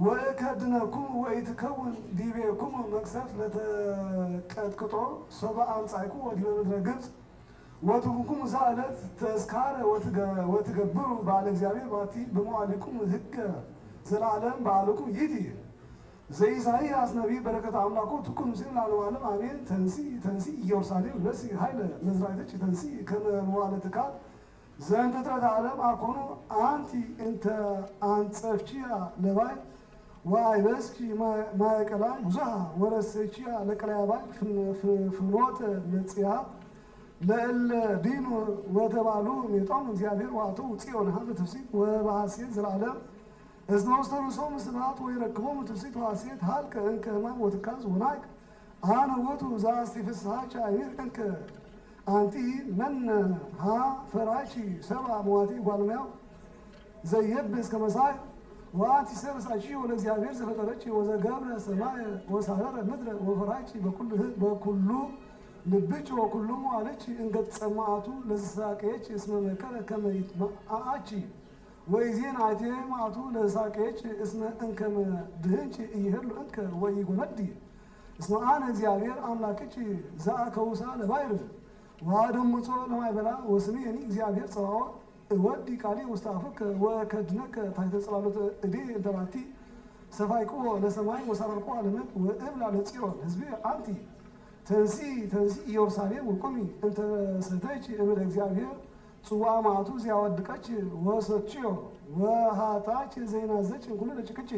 ወእከድነኩም ወኢትከውን ዲቤክሙ መቅሰፍት ለተቀጥቅጦ ሶበ አምጻእኩ ወዲበ ምድረ ግብፅ ወትኩንኩሙ ዛ ዕለት ተስካረ ወትገብሩ በዓለ እግዚአብሔር ባቲ በመዋዕሊክሙ ሕገ ዘላለም በዓልኩም ይእቲ ዘኢሳይያስ ነቢይ በረከተ አምላኩ ትኩን ምስል ለዓለመ ዓለም አሜን። ተንሲ ኢየሩሳሌም ለሲ ኃይለ መዝራዕትኪ ተንሲ ከመ መዋዕለ ትካት ዘእንተ ጥረተ ዓለም አኮኑ አንቲ እንተ አንጸፍቺያ ለባይ ወአይበስኪ ማእከላይ ብዙኃ ወረሰይቺያ ለቀላያ ባይ ፍኖተ ለጽያ ለእለ ዲኑ ወተባሉ ሜጦም እግዚአብሔር ዋቱ ጽዮን ሀበ ትፍሲት ወበሐሴት ዘላለም እስመ ውስተ ርእሶሙ ስብሐት ወይረክቦሙ ትፍሲት ወሐሴት ሀልቀ እንከ ሕማም ወትካዝ ወናቅ አነ ውእቱ ዘአስቲፍስሐኪ አይኔር እንከ አንቲ መነ ሀ ፈራቺ ሰብአ መዋቲ ጓልማያው ዘየብስ እስከ መሳይ ወአንቲ ሰብሳቺ ወለእግዚአብሔር ዘፈጠረች ወዘገብረ ሰማየ ወሳረረ ምድረ ወፈራቺ በኩሉ ልብች ወኩሉሙ አለች እንገት ጸማአቱ ለሳቀች እስመ መከረ ከመይት አቺ ወይዜን አቴ ማቱ ለሳቀች እስመ እንከመ ድህንች ይሄሉ እንከ ወይ ጎነዲ እስመ አነ እግዚአብሔር አምላክች ዘአከውሳ ለባይር ዋደምጾ ለማይበላ ወስሜ እኔ እግዚአብሔር ጸባዖት እወዲ ቃሌ ውስተ አፍከ ወከድነከ ታሕተ ጽላሎተ እዴ እንተባቲ ሰፋይቆ ለሰማይ ወሰረርቆ ለምድር ወእብላ ለጽዮን ህዝቤ አንቲ ተንሲ ኢየሩሳሌም ወቁሚ እንተ ሰተች እምለ እግዚአብሔር ጽዋ ማቱ ሲያወድቀች ወሰችዮ ወሃታች ዘይናዘች እንኩሉ ለጭቅጭ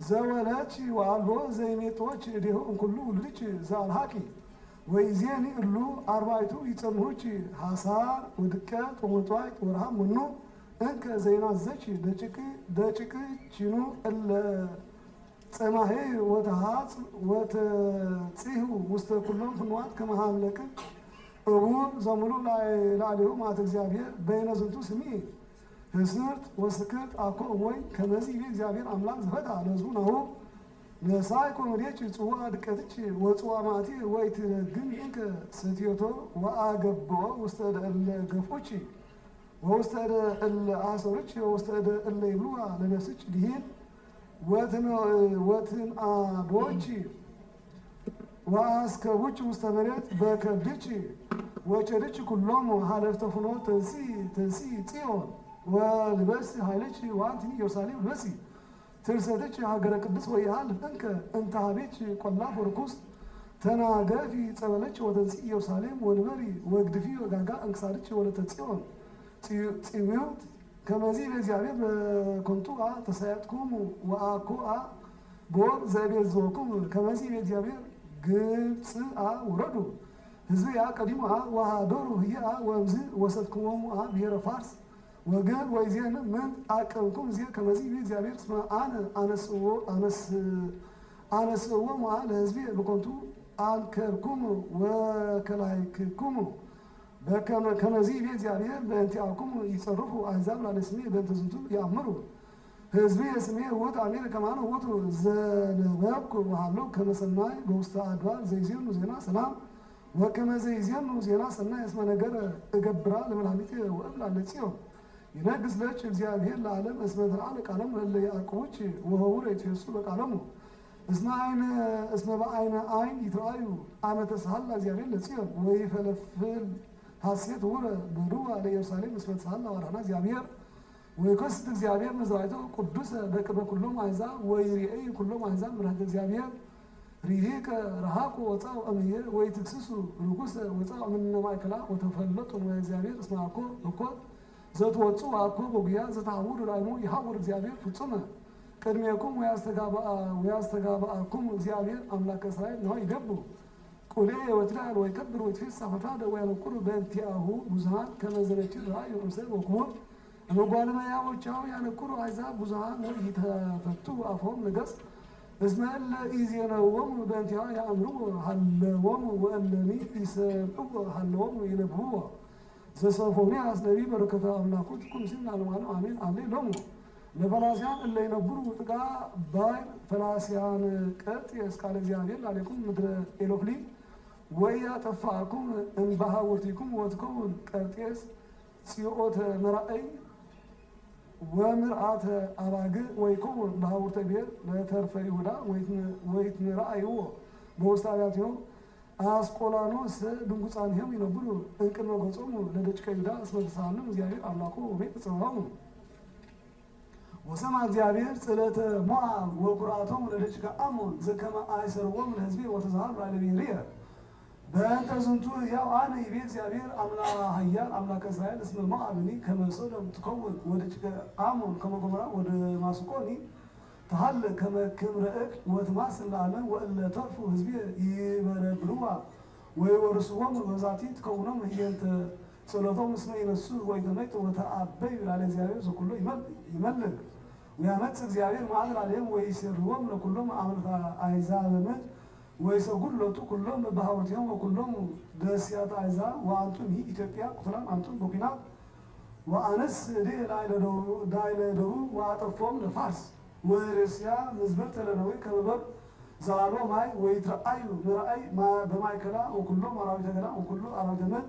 ዘወለች ወአልቦ ዘይሜጦች እዴሁ እንኩሉ ውልድች ዘአልሃቂ ወይዜኒ እሉ አርባይቱ ይጸምሁች ሐሳር ወድቀት ወመጥዋዕት ወረሃብ መኑ እንከ ዘይናዘች ደጭቅ ቺኑ እለ ጸማሄ ወተሃጽ ወተጽሁ ውስተ ኩሎም ፍንዋት ከመሃምለክ እቡር ዘሙሉ ላዕሌሁ ማት እግዚአብሔር በይነ ዝንቱ ስሚ ህስርት ወስክርት አኮ ወይ ከመዚህ ቤ እግዚአብሔር አምላክ ዘፈታ ለህዝቡ ናሁ ነሳይ ኮመዴች ጽዋ ድቀትች ወጽዋ ማቲ ወይ ትነግም እንከ ስትዮቶ ወአገቦ ውስተ እለ ገፎች ወውስተ እለ አሰሮች ወውስተ እለ ይብሉዋ ለነፍስች ዲሄን ወትን አዶች ወአስከቡች ውስተ መሬት በከብድች ወጨድች ኩሎም ሀለፍተ ፍኖ ተንሲ ጽዮን ወልበስ ኃይለች ወአንቲ ኢየሩሳሌም ልበሲ ትርሰተች ሀገረ ቅዱስ ወይሃልፍ እንከ እንታቤች ቆላፍ ወርኩስ ተናገፊ ጸበለች ወተንሲ ኢየሩሳሌም ወንበሪ ወግድፊ ወጋጋ እንክሳድች ወለተ ጽዮን ጽዊውት ከመዚህ በእግዚአብሔር በኮንቱአ ተሳያጥኩም ወአኮአ ቦር ዘቤዝወኩም ከመዚህ በእግዚአብሔር ግብፅአ ውረዱ ህዝብያ ቀዲሙአ ወሃዶሩ ህያ ወምዝ ወሰትኩሞሙ ብሔረ ፋርስ ወገን ወይዜን ምን አቀብኩም እዚህ ከመዚህ በእግዚአብሔር ስማ አነስዎ ማ ለህዝቤ በኮንቱ አንከርኩም ወከላይክኩም ከመዚህ በእግዚአብሔር በእንቲአኩም ይጸርፉ አሕዛብ ላለስሜ በእንተ ዝንቱ ያምሩ ህዝቤ ስሜ ውእቱ አሜን ከማነ ውእቱ ዘነበብኩ ወሃለው ከመ ሰናይ በውስተ አድባር ዘይዜኑ ዜና ሰላም ወከመ ዘይዜኑ ዜና ሰናይ እስመ ነገረ እገብራ ለመድኃኒቴ ወእብላ ለጽዮን ይነግስ ለች እግዚአብሔር ለዓለም እስመ ተርአለ ቃለሙ ለእለ ያዕቆቦች ወህቡረ ይትፌሱ በቃለሙ እስመ በዓይነ ዓይን ይትረአዩ አመ ተሳሃላ እግዚአብሔር ለጽዮን ወይፈለፍል ሐሴት ውረ በዱዋ ለኢየሩሳሌም እስመ ተሳሃላ ወርኃና እግዚአብሔር ወይኮስት እግዚአብሔር መዝራዕቶ ቅዱሰ በቅድመ ኩሎም አሕዛብ ወይሬኢ ኩሎም አሕዛብ ምሕረተ እግዚአብሔር ሪሂከ ረሃቁ ወፃው እምየ ወይትክስሱ ርኩሰ ወፃው እምነ ማእከላ ወተፈለጡ ንዋየ እግዚአብሔር እስመ አኮ እኮት ዘትወፁ አኮ በጉያ ዘታውሩ ላይሙ ይሐውር እግዚአብሔር ፍጹመ ቅድሜኩም ወያስተጋብአኩም እግዚአብሔር አምላከ እስራኤል ነው ይገቡ ቁሌ ወትዳር ወይከብር ወይትፌሳ ፈታደ ወያነቁሩ በእንቲአሁ ብዙኃን ከመ ዘነችር ራእዩ እምሰብ ወክቡር እመጓለመያዎቻው ያነቁሩ አሕዛብ ብዙኃን ይተፈቱ አፎም ነገሥ እስመ እለ ኢዜነዎሙ በእንቲአሁ ያእምርዎ ሀለዎሙ ወእለኒ ይሰምዕዎ ሀለዎሙ ይነብብዎ ዘሶፎንያስ ነቢይ በረከተ አምላኩ ትኩን ሲል ለዓለሙ አሜን አሌ ሎሙ ለፈላስያን እለ ይነብሩ ጥቃ ባይ ፈላስያን ቀጥ የስቃለ እግዚአብሔር ላሌኩም ምድረ ኤሎፍሊ ወያጠፋኩም እምባሃውርቲኩም ወትከውን ቀርጤስ ጽዮተ መራእይ ወምርአተ አባግ ወይከውን ባሃውርተ ብሔር ለተርፈ ይሁዳ ወይትምራእይዎ በውስተ አብያቲሆም አስቆላኖስ ድንጉፃንሄም ይነብሩ እንቅድመ ገጾሙ ለደቂቀ ይሁዳ እስመ ተሳሃሎም እግዚአብሔር አምላኩ ወቤተ ጽባሆሙ ወሰማ እግዚአብሔር ጽለተ ሞዓብ ወኩርአቶሙ ለደቂቀ አሞን ዘከመ አይሰርዎሙ ለሕዝቤ ወተዛሃሉ ላዕለ ብሔርየ በእንተ ዝንቱ ያው አነ ይቤ እግዚአብሔር ኃያል አምላከ እስራኤል እስመ ሞዓብኒ ከመ ሶዶም ትከውን ወደቂቀ አሞን ከመ ገሞራ ወደ ማስቆኒ ተሃለ ከመ ክብረ እድ ወትማስል ለዓለም ወእለ ተርፉ ሕዝቤ ይበረብርዋ ወይወርስዎሙ በዛቲ ትከውኖሙ ህየንተ ጸሎቶሙ እስመ ይነሱ ወይተመይጡ ወተአበዩ ላዕለ እግዚአብሔር ዘኩሎ ይመልክ ወያመጽእ እግዚአብሔር መዓልል ላዕሌሆሙ ወይሴርዎሙ ለኩሎሙ አምልኮተ አሕዛብ ምድር ወይሰጉድ ሎቱ ኩሎም በባሕውርቲሆሙ ወኩሎሙ ደስያተ አሕዛብ ወአንቱም ኢትዮጵያ ቁትራን አንቱም በኩናት ወአነስ እዴ ላዕለ ደቡብ ወአጠፎሙ ለፋርስ ወርእስያ ምዝበርተ ለነዌ ከመ በብ زالو ماي ويترأيو برأي ما بماي كلا وكله مراوي كلا وكله أراوي تمت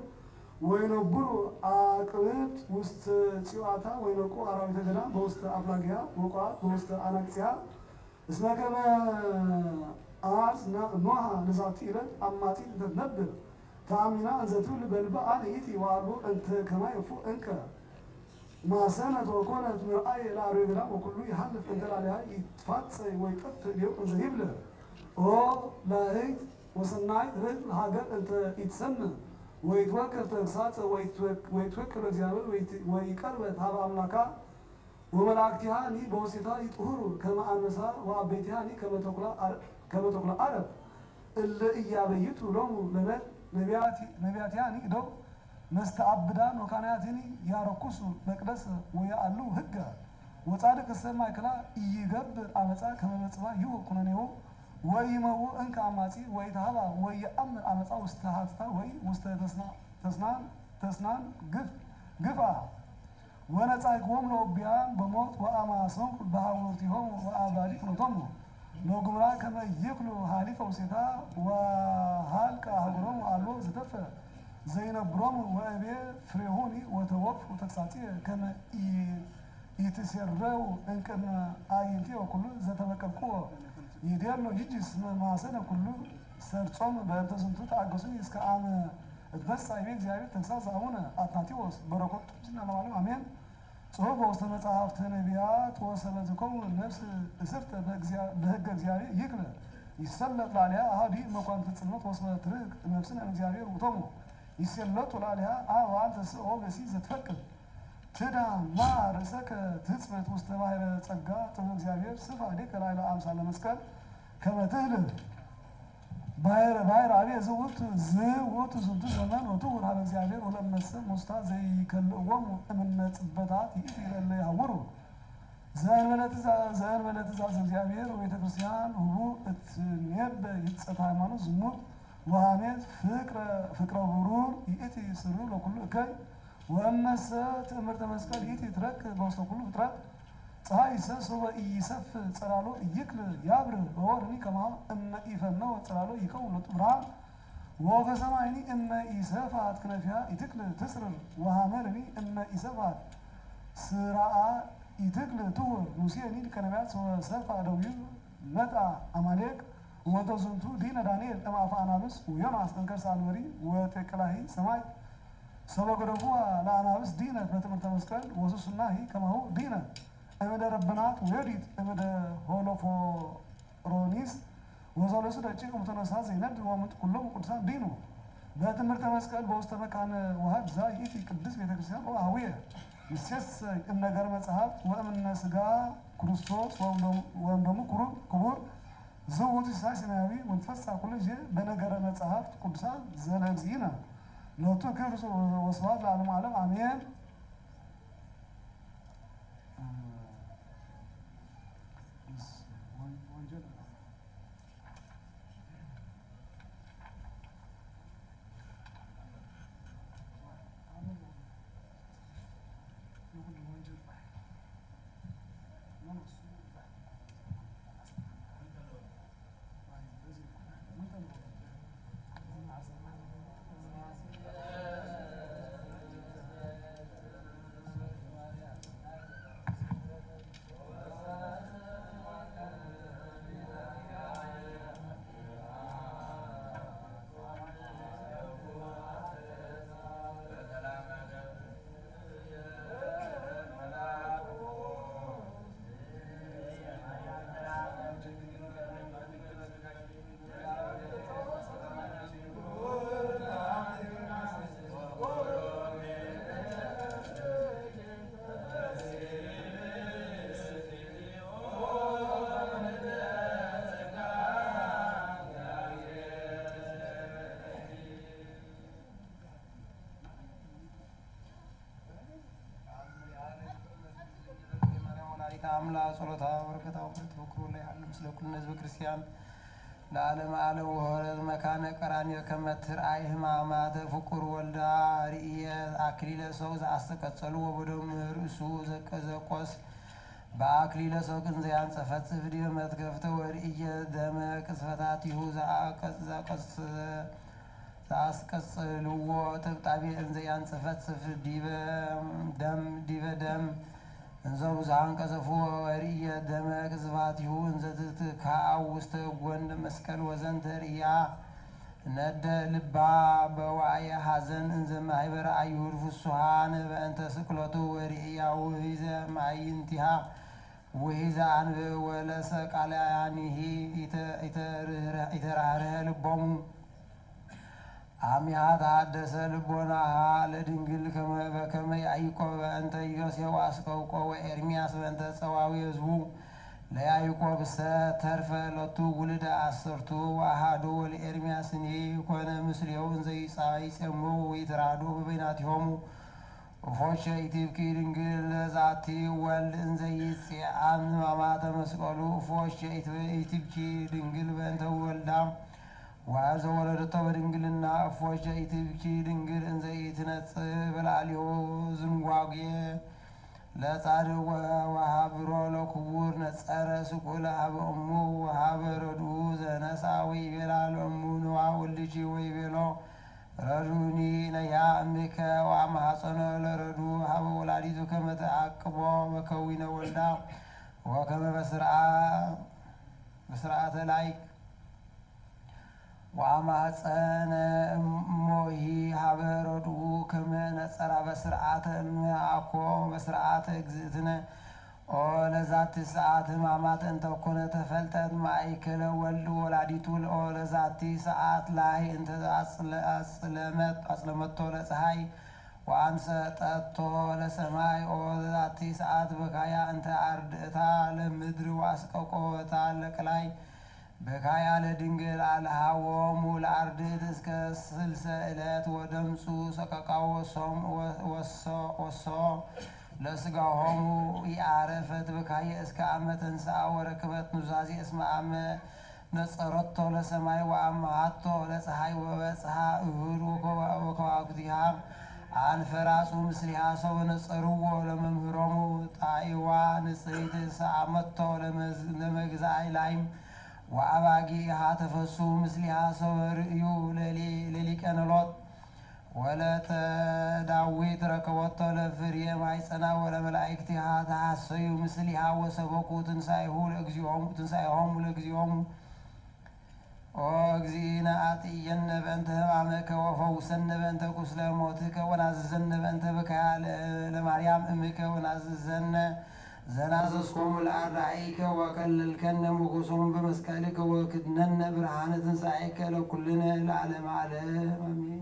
وينبرو أقربت وسط سيواتا وينقو أراوي كلا بوسط أبلاغيا وقعات بوسط أناكسيا اسمها كما أرز نوها نزاتي لك أماتي تتنبر تأمينا أنزتول بالباء إيتي واربو أنت كما يفو أنك ما سنت وكونت مرأي لا رجلا وكله يحلف أنت عليها يتفاتسي ويكفر اليوم أنزهيب له أو لا هيك وصناعي رجل هاجر أنت يتسمى ويتوكر تنسات ويتوكر زيابر ويكربت هذا أملاكا وملاكتها ني بوسيطا يطهروا كما أنسا وأبيتها ني كما تقول عرب اللي إيابيتوا لهم لنا نبياتياني دو مستعبدان وكانياتيني ياركسوا مقدس ويألو هجا وصادق السماء كلا يجبر أمسا كما مصبا يو كننيو ويمو انك أماتي ويتهلا ويأمر أمسا وستهاتتا تسنان قفا ونصايكم لو بيان بموت وأماسهم بهاورتهم وأباليك نطمو لو جمرا كما يكلو حالف وسيتا وهالك هغرم علو زتفه زينب بروم وابي فريهوني وتوقف وتكساتي كما يتسروا انكم اينتي وكله زتبققو يديرلو يجيس ما سنه كله سرصوم بتزنتو تعغسني اسك ام بس ايبي እግዚአብሔር ተንሳስ አሁን አታቲዎስ በረከቱ ስለማለም አሜን ጽሁፍ ውስጥ መጽሐፍት ነቢያት ወሰለትኩም ነፍስ እስርተ በሕገ እግዚአብሔር ይክለ ይሰለጥ ላሊያ አሃዲ መኳንት ጽልመት ወስበት ርቅ ነፍስን እግዚአብሔር ውቶሙ ይሰለጡ ላሊያ አዋል ተስኦ በሲ ዘትፈቅድ ትዳ ማ ርዕሰከ ትጽበት ውስጥ ባሕረ ጸጋ ጥበብ እግዚአብሔር ስፋ ዲከ ላይለ አምሳለ መስቀል ከመትህል ባሕረ አብየ ዝውቱ ዝንቱ ዘመን ወትሁር ሀበ እግዚአብሔር ወለመሰብ ሙስታ ዘይከልእዎሙ እምነ ጽበታት ይእለ ያውሩ ዘእንበለ ትእዛዝ እግዚአብሔር ወቤተ ክርስቲያን ሁሉ እትኔበ ይጸት ሃይማኖት ዝሙት ወሐሜት ፍቅረ ብሩር ይእቲ ስሩ ለኩሉ እከይ ወእመሰ ትእምርተ መስቀል ይእቲ ትረክ በውስተ ኩሉ ፍጥረት ፀሐይ ሰስበ ኢይሰፍ ጽላሎ ይክል ያብር ወወርኒ ከማ እመ ኢፈነወ ጽላሎ ይከውን ለጡ ብርሃን ወወፈ ሰማይኒ እመ ኢሰፋት ክነፊያ ይትክል ትስርር ወሐመርኒ እመ ኢሰፋት ስራአ ይትክል ትውር ሙሴኒ ከነቢያት ሰፋ ደዊር መጣ አማሌቅ ወተዝንቱ ዲነ ዳንኤል እምአፈ አናብስ ወዮናስ እንከርሰ አንበሪ ወተክላሂ ሰማይ ሰበገደፉ ለአናብስ ዲነ በትምህርተ መስቀል ወሱስናሂ ከማሁ ዲነ እምደ ረብናት ወዲት እምደ ሆሎፎሮኒስ ወዘለሱ ደቂቅ ሙተነሳ ዘይነድ ወምጥ ኩሎም ቅዱሳን ዲኑ በትምህርተ መስቀል በውስተ መካነ ዋህድ ዛይት ቅዱስ ቤተክርስቲያን አሁየ ይሰስ እነገር መጽሐፍ ወእምነ ስጋ ክርስቶስ ወእምደሙ ክቡር ዝውቱ ሳስናዊ ወንፈሳ ኩሉ ዜ በነገረ መጽሐፍ ቅዱሳን ዘለግዚና ሎቱ ክብር ወስብሐት ለዓለሙ ዓለም አሜን። አምላክ ጸሎታ በረከታው ተወክሮ ላይ ያለ ምስለ ኩሉ ህዝበ ክርስቲያን ለዓለም ዓለም ወህረት መካነ ቀራንዮ ከመትር አይ ህማማተ ፍቁር ወልዳ ርእየ አክሊለ ሰው ዘአስተቀጸሉ ወበደም ርእሱ ዘቀዘቆስ በአክሊለ ሶቅን ዘያንጸፈጽፍ ዲበ መትገፍተ ወርእየ ደመ ቅስፈታቲሁ ዘአስቀጽልዎ ጥብጣቤ እንዘ ያንጸፈጽፍ ዲበ ደም እንዘ ብዙኃን ቀዘፉ ወርእየ ደመ ቅስፋቲሁ እንዘ ትትካው ውስተ ጎን መስቀል ወዘንተ ርእያ ነደ ልባ በዋየ ሐዘን እንዘ ማኅበረ አይሁድ ፍሱሃን በእንተ ስቅለቱ ወርእያ ውሂዘ ማዕይንቲሃ ውሂዘ አንብ ወለሰ ቃልያኒሂ ኢተራህርህ ልቦሙ አሚሃ ተሐደሰ ልቦናሃ ለድንግል በከመ ያዕቆብ በእንተ ዮሴፍ አስቀውቆ ወኤርምያስ በእንተ ጸዋዊ ሕዝቡ ለያዕቆብ ተርፈ ሎቱ ውልደ አሰርቱ ወአሐዱ ወለኤርምያስኒ ኮነ ምስሌሁ እንዘ ይጼምው ወይትራዱ በበይናቲሆሙ እፎሸ ኢትብኪ ድንግል ለዛቲ ወልድ እንዘ ይጼአን ሕማማተ መስቀሉ እፎሸ ኢትብኪ ድንግል በእንተ ወልዳ ወአዘ ወለደቶ በድንግልና እፎሸ ኢትብኪ ድንግል እንዘ ይትነጽእ በላዕሌሁ ዝንጓጉ ለጻድቅ ወሀብሮ ለክቡር ነጸረ ስቁለ ሀበ እሙ ወሀበ ረድኡ ዘነሣ ወይቤላ ለእሙ ንዋ ወልድኪ ወይቤሎ ረዱኒ ነያ እምከ ወአማሐፀኖ ለረዱ ሀበ ወላዲቱ ከመ ተዓቅቦ በከዊነ ወልዳ ወከመ በስርዓተ ላይክ ወአማሐፀነ እሞሂ ሀበ ረድኡ ከመ ነጸራ በስርዓተ እምአኮ በስርዓተ እግዝእትነ ኦ ለዛቲ ሰዓት ሕማማት እንተ ኮነ ተፈልጠት ማእከለ ወልድ ወላዲቱ ኦ ለዛቲ ሰዓት ላይ እንተ አጽለመቶ ለፀሐይ ወአንሰጠቶ ለሰማይ ኦ ለዛቲ ሰዓት በካያ እንተ አርድእታ ለምድር ወአስቀቆታ ለቅላይ በካያ ለድንግል አልሃዎሙ ለአርድእት እስከ 60 ዕለት ወደምፁ ሰቀቃው ወሶ ለስጋሆሙ ያረፈት በካየ እስከ ዓመ ተንሥአ ወረክበት ኑዛዜ እስመ አመ ነጸረቶ ለሰማይ ወአማሃቶ ለፀሐይ ወበጽሐ እሁድ ወከዋክብቲሃ አንፈራጹ ምስሊሃ ሰው ነጸርዎ ለመምህሮሙ ጣዕዋ ንጽሕት ሰአመቶ ለመግዛይ ላይም ወአባጊሃ ተፈሱ ምስሊሃ ሰው ርእዩ ለሊቀ ነሎት ወለተ ዳዊት ረከቦቶ ለፍርየ ማኅፀና ወለመላእክቲሃ ተሐሰዩ ምስሊሃ ወሰበኩ ትንሣኤሆሙ ለእግዚኦሙ ኦ እግዚእነ አጥየነ በእንተ ሕማመከ ወፈውሰነ በእንተ ቁስለ ሞትከ ወናዝዘነ በእንተ በካያ ለማርያም እምከ ወናዝዘነ ዘናዘዝኮሙ ለአርዳኢከ ወከለልከነ ሞገሶሙ በመስቀልከ ወክድነነ ብርሃነ ትንሣኤከ ለኩልነ ለዓለመ ዓለም አሜን።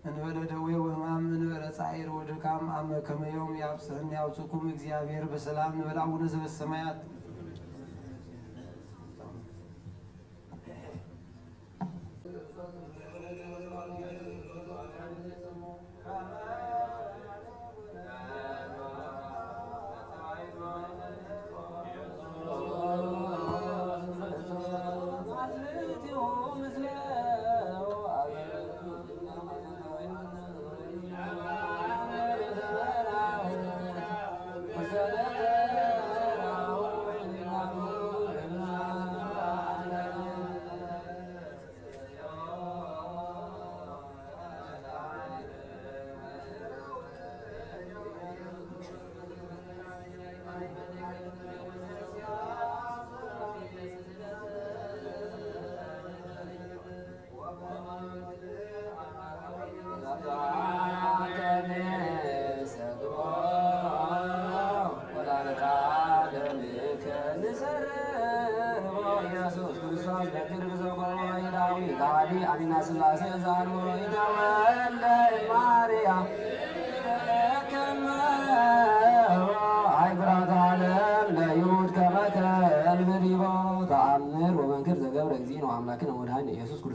እንበለ ደዌ ወሕማም እንበለ ጻዕር ወድካም አመ ከመ ዮም ያብጽሕን ያውጽኩም እግዚአብሔር በሰላም እንበለ አቡነ ዘበሰማያት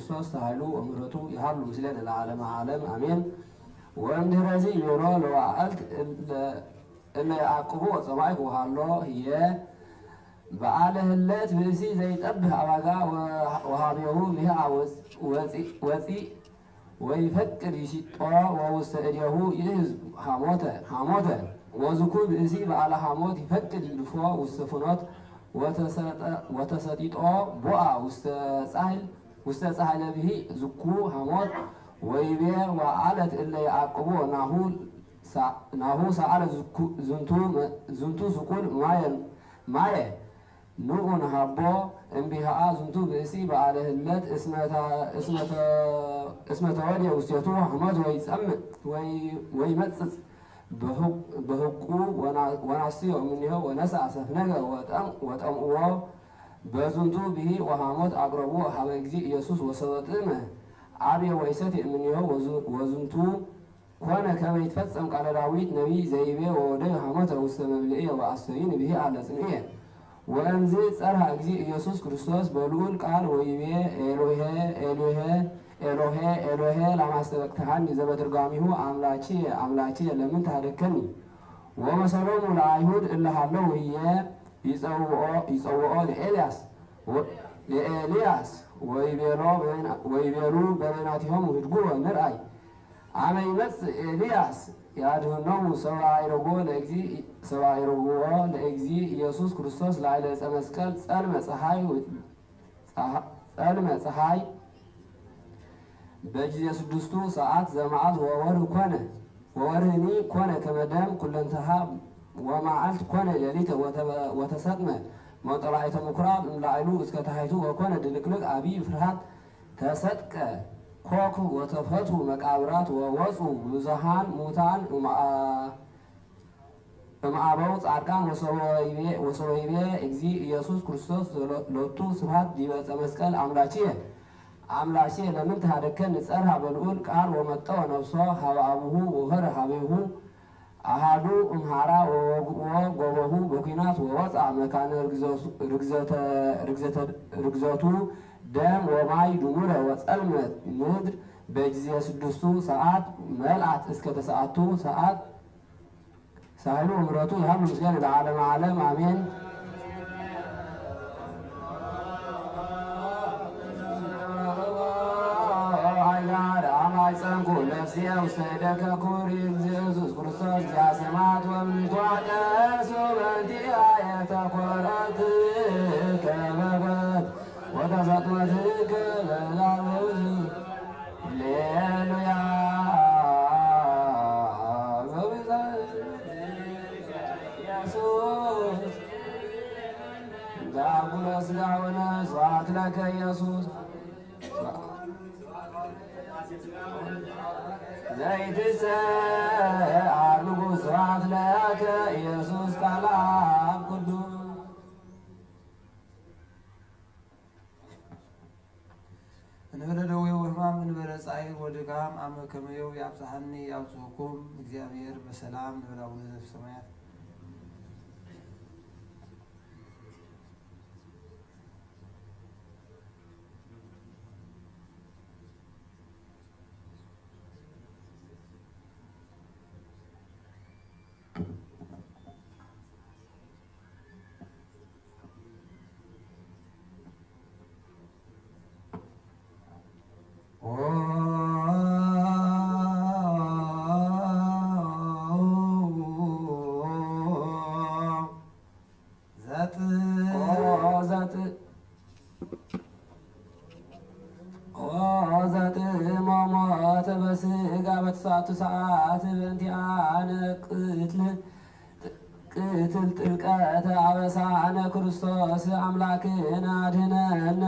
ክርስቶስ ኃይሉ ወምሕረቱ ይሃሉ ምስሌነ ለዓለመ ዓለም አሜን። ወእምድኅረዚ ይቤሎ ለዋዕልት እለ ያዕቅቡ ወጸማዕኩ ሃሎ ህየ በዓለ ህለት ብእሲ ዘይጠብህ አባጋ ወሃቤሁ ብሃ ወፂእ ወይፈቅድ ይሲጦ ወውስተ እዴሁ ይእዝ ሃሞተ ወዝኩ ብእሲ በዓለ ሃሞት ይፈቅድ ይድፎ ውስተ ፍኖት ወተሰጢጦ ቦአ ውስተ ጻሕለ ብሂ ዝኩ ሃሞት ወይቤ ወዓለት እለ ይዓቅቦ ናሁ ሰዓለ ዝንቱ ስቁል ማየ ንዑ ንሃቦ እምቢሃ ዝንቱ ብእሲ በዓለ ህለት እስመ ተወልየ ውስቴቱ ሃሞት ወይጸምዕ ወይመጽጽ በህቁ ወናስዮ እምኔሆ ወነስአ ሰፍነገ ወጠምእዎ በዝንቱ ብሂ ወሃሞት አቅረቡ ሀበ እግዚእ ኢየሱስ ወሰበጥመ አብየ ወይሰትየ እምኔሆ ወዝንቱ ኮነ ከመ ይትፈጸም ቃለ ዳዊት ነቢይ ዘይቤ ወወደዩ ሃሞተ ውስተ መብልዕየ ወአስተይን ብሂ አለ ጽምዕየ ወእምዝ ጸርሐ እግዚእ ኢየሱስ ክርስቶስ በልዑል ቃል ወይቤ ኤሎሄ ኤሎሄ ላማስተበቅተሃኒ ዘበትርጓሚሁ አምላኪየ ለምን ታደከኒ ወመሰሎሙ ለአይሁድ እለ ሀለው ህየ ይጸውኦ ለኤልያስ ወይቤሉ በበይናቲሆሙ ህድጉ ንርአይ አመ ይመጽእ ኤልያስ ያድኅኖሙ ሰብአ ይረግዎ ለእግዚእ ኢየሱስ ክርስቶስ ላዕለ ዕፀ መስቀል ጸልመ ፀሐይ በጊዜ 6 ሰዓት ዘመዓልት ወወርህኒ ኮነ ከመ ደም ኩለንተሃ ወመዓልት ኮነ ሌሊተ ወተሰጥመ መጠላዕተ ምኵራብ እምላዕሉ እስከ ታሕቱ ወኮነ ድልቅልቅ ዓቢይ ፍርሃት ተሰጥቀ ኮክ ወተፈቱ መቃብራት ወወፁ ብዙሃን ሙታን እምአበው ጻድቃን ወሰወይቤ እግዚእ ኢየሱስ ክርስቶስ ሎቱ ስብሐት ዲበ ዕፀ መስቀል አምላኪየ ለምን ተሃደከኒ ጸርሐ በልዑል ቃል ወመጠወ ነፍሶ ሀበ አቡሁ ወሆረ ሀቤሁ አሃዱ እምሃራ ወጎበሁ በኩናት ወወፅአ መካነ ርግዘቱ ደም ወማይ ድሙረ ወጸልመት ምድር በጊዜ 6 ሰዓት መልአት እስከ 9 ሰዓት ሳህሉ ምሕረቱ ይሃሉ ምስሌነ ለዓለመ ዓለም አሜን። ጸንኩ ነፍስየ ውስተ እደከ ክቡር ኢየሱስ ክርስቶስ ዚአሰማት ወምትዋቀሱ በእንቲአየ ተኰረት ከበበት ወተሰጥመትከ በላብዝ ሌሉያ ኢየሱስ ዳጉለ ሥጋውነ ስብሐት ለከ ኢየሱስ ዘይትሰአል ንጉሥ ስብሐት ለከ ኢየሱስ ቃለ አብ ቅዱስ እንበለ ደዌ ወሕማም እንበለ ጻዕር ወድካም አመ ከመየው ያብጽሐኒ ያብጽሕኩም እግዚአብሔር በሰላም እንበለ አቡነ ዘበሰማያት ሞተ በሥጋ በተሳቱ ሰዓት በእንቲአነ ቅትል ጥልቀተ አበሳነ ክርስቶስ አምላክነ አድኅነነ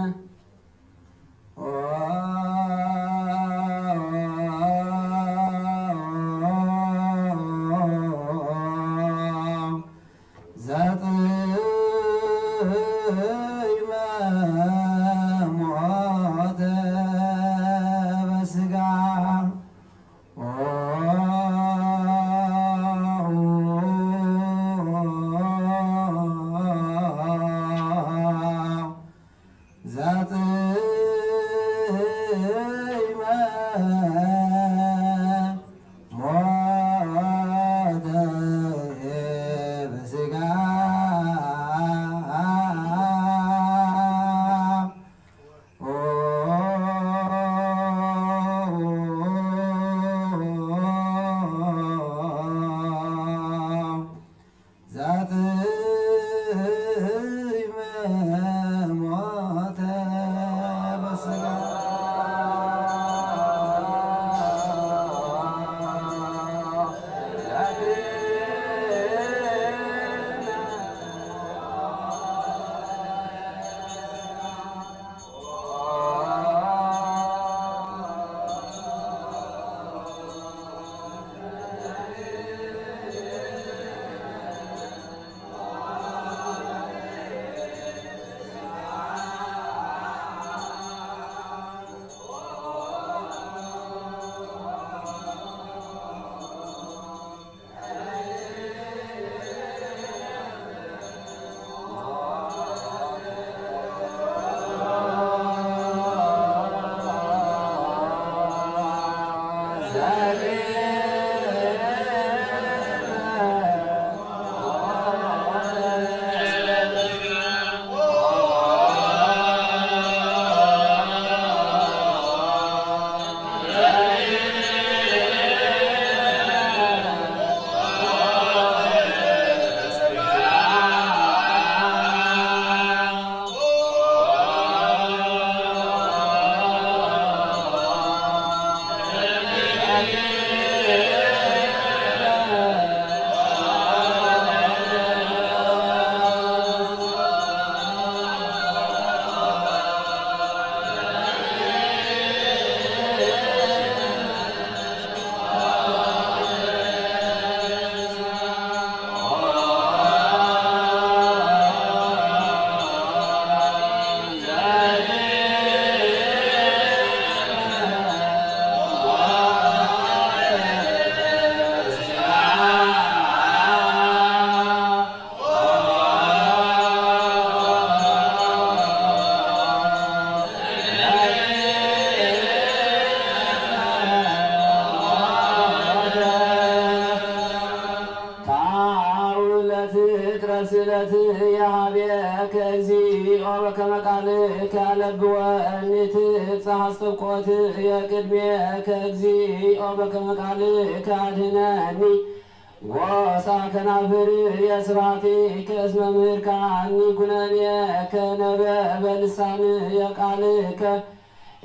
ስለት ያቤከ እግዚኦ በከመ ቃልከ ለብወኒ ትብጽሕ አስተብቆት የቅድሜከ እግዚኦ በከመ ቃልከ አድኅነኒ ወሳ ከናፍር የስብሐቲከ እስመ ምሕርከኒ ኩነኔከ ነበበ ልሳን የቃልከ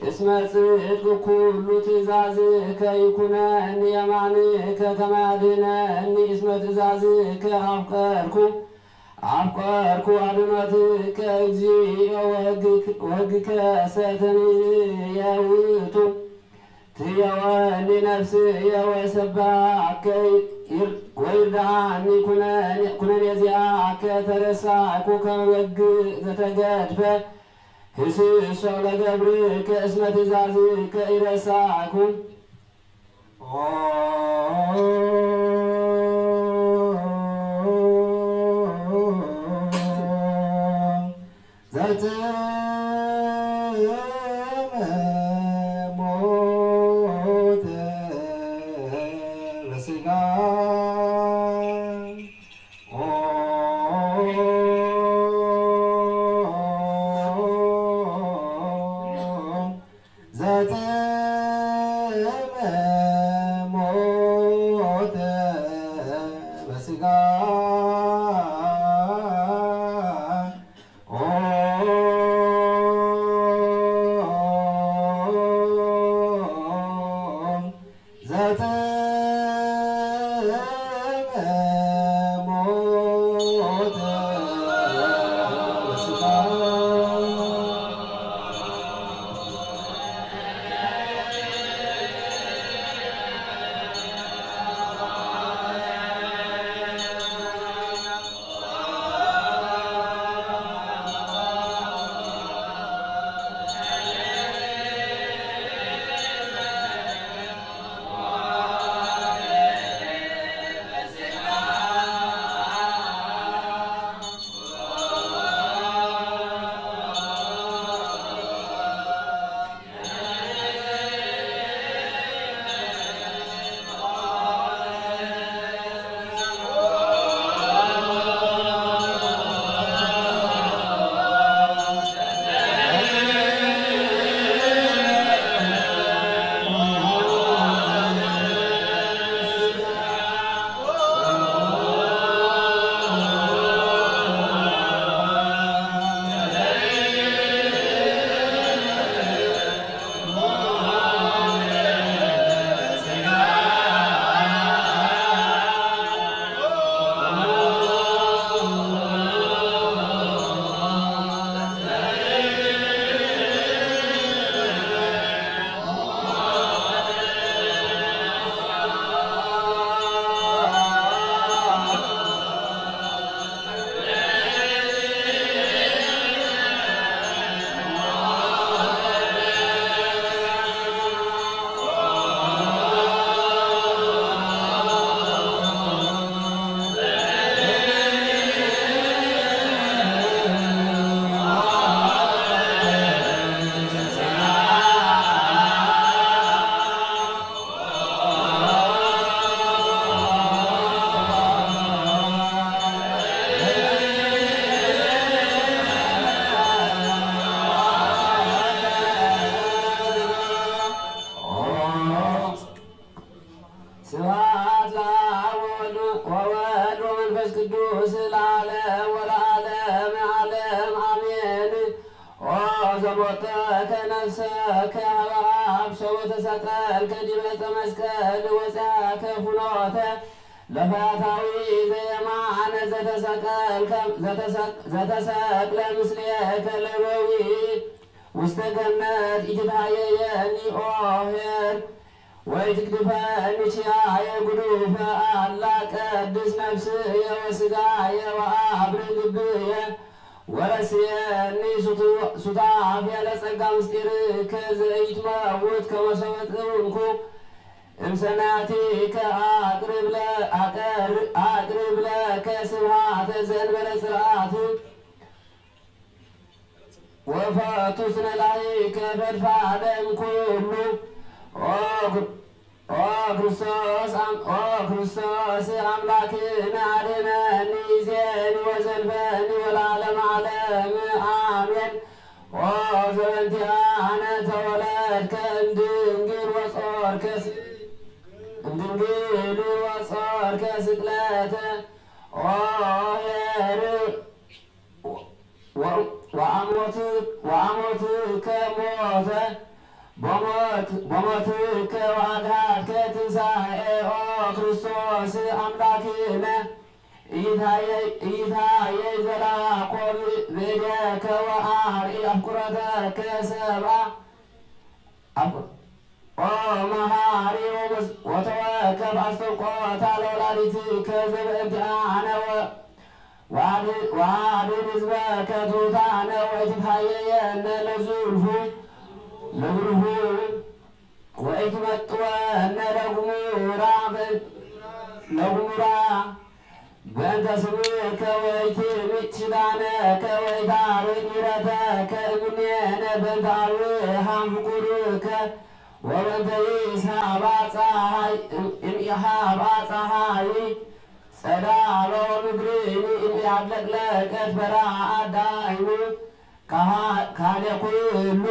እስመ ጽድቅ ኩሉ ትእዛዝከ ይኩነኒ የማንከ ከመ ያድኅነኒ እስመ ትእዛዝከ አፍቀርኩ አድኅኖትከ እግዚኦ ወሕግከ ሰተንየ ውእቱ ትየወኒ ነፍስየ ወሰባከ ወይርድአኒ ኩነኔ ዚአከ ተረሳዕኩ ከመ በግዕ ዘተገድፈ ህስሶ ለገብርከ እስመ ትእዛዝከ ኢረሳዕኩ ሞተ በሥጋ ሞተ በሥጋ ከነፍሰከ ሀበ ሰው ተሰቀልከ ዲበ ዕፀ መስቀል ወጻከ ለፈያታዊ ዘየማነ ዘተሰቅለ ምስሌከ ለበዊ ውስተ ገነት ኢትታየየኒ ኦ ኄር ወይትግድፈኒ ኪያየ ጉዱፈ አላ ቀድስ ነፍስየ ወሥጋየ ወአብርህ ልብየ ወረስየኒ ሱታፌ ለጸጋ ምስጢርከ ዘኢትመውት ከመ ሰበ ጥዑንኩ እምሰናቲከ አቅርብ ለከ ስብሐተ ዘእንበለ ጽርዓት ወፈቱ ስነ ላዕከ ፈድፋደ እምኩሉ ኦ ክርስቶስ አምላክነ አድኅነኒ ዜኒ ወዘልፈኒ ወለዓለመ ዓለም አሜን። ኦ ዘበንቲአነ ተወለድከ እምድንግል ወጾርከ ስቅለተ ኦ ኄር ወአሞትከ ሞተ በሞትከ ወአድኃርከ ትንሣኤ ኦ ክርስቶስ አምላክነ ኢታየይ ዘላቆም ቤደከ ወአርኢ አፍቁረተከ ሰብአ ኦ መሐሪ ወተወከብ አስተውቆታ ለወላዲትከ ዘበእንቲአነ ወአድኅን ሕዝበከ ትሑታነ ወኢትታየየነ ለዝሉፉ ወኢትመጥወነ ለግሙራ በእንተ ስምከ ወኢትምጥ ኪዳነከ ወኢታርቅ ምሕረተከ እምኔነ በእንተ አብርሃም ፍቁርከ ወበእንተ ኢምኢሃባ ፀሐይ ጸዳሎ ምድሪኒ እምያጥለቅለቀት በረአድ ዳይሙ ካለ ኩሉ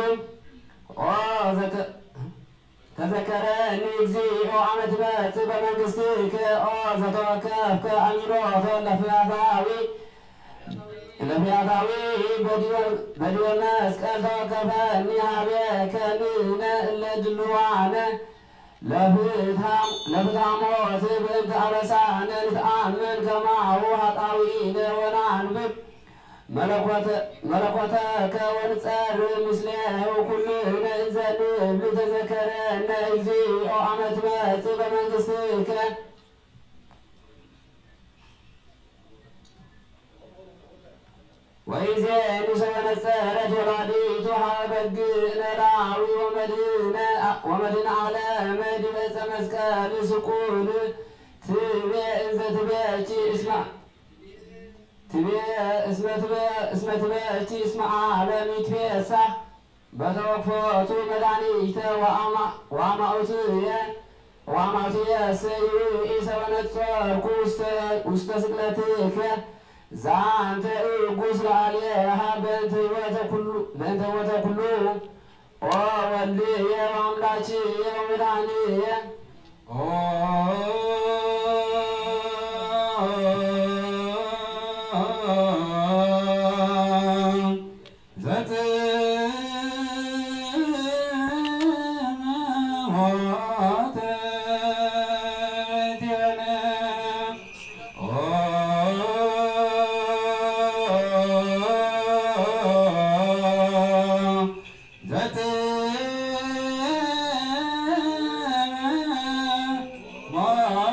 ተዘከረኒ እግዚኦ አመ ትመጽእ በመንግሥትከ ኦ ዘተወከፍከ አሚኖቶ ለፈያታዊ በዲበ መስቀል ተወከፈኒ ኀቤከ ንሕነ እለ ድሉዋነ ለፍትሐ ሞት በእንተ አበሳነ ንትአምን ከማሁ ኃጣውኢነ ወነአንብብ መለኮተከ ወንጸርህ ምስሌሁ ኩልነ እንዘ ንብል ተዘከረነ እግዚኦ አመ ትመጽእ በመንግሥትከ ወይዜኒ ሰበነጸረት ወላዲቱ ኀበ በግዕ ኖላዊ ወመድኅነ ዓለም ዲበ ዕፀ መስቀል ስቁል ትቤ እንዘ ትቤኪ እስመ ትቤኪ እስመ ዓለም ይትፌሳህ በተወክፎቱ መድኃኒተ ወአማእትየ ሰይርኢ ሰበነጸርኩ ውስተ ስቅለትከ ዛንተ እጉስ ለዓሌሃ በእንተ ሕይወተ ኩሉ ኦ ወልድየ ወአምላክየ ወመድኃኒየ Oh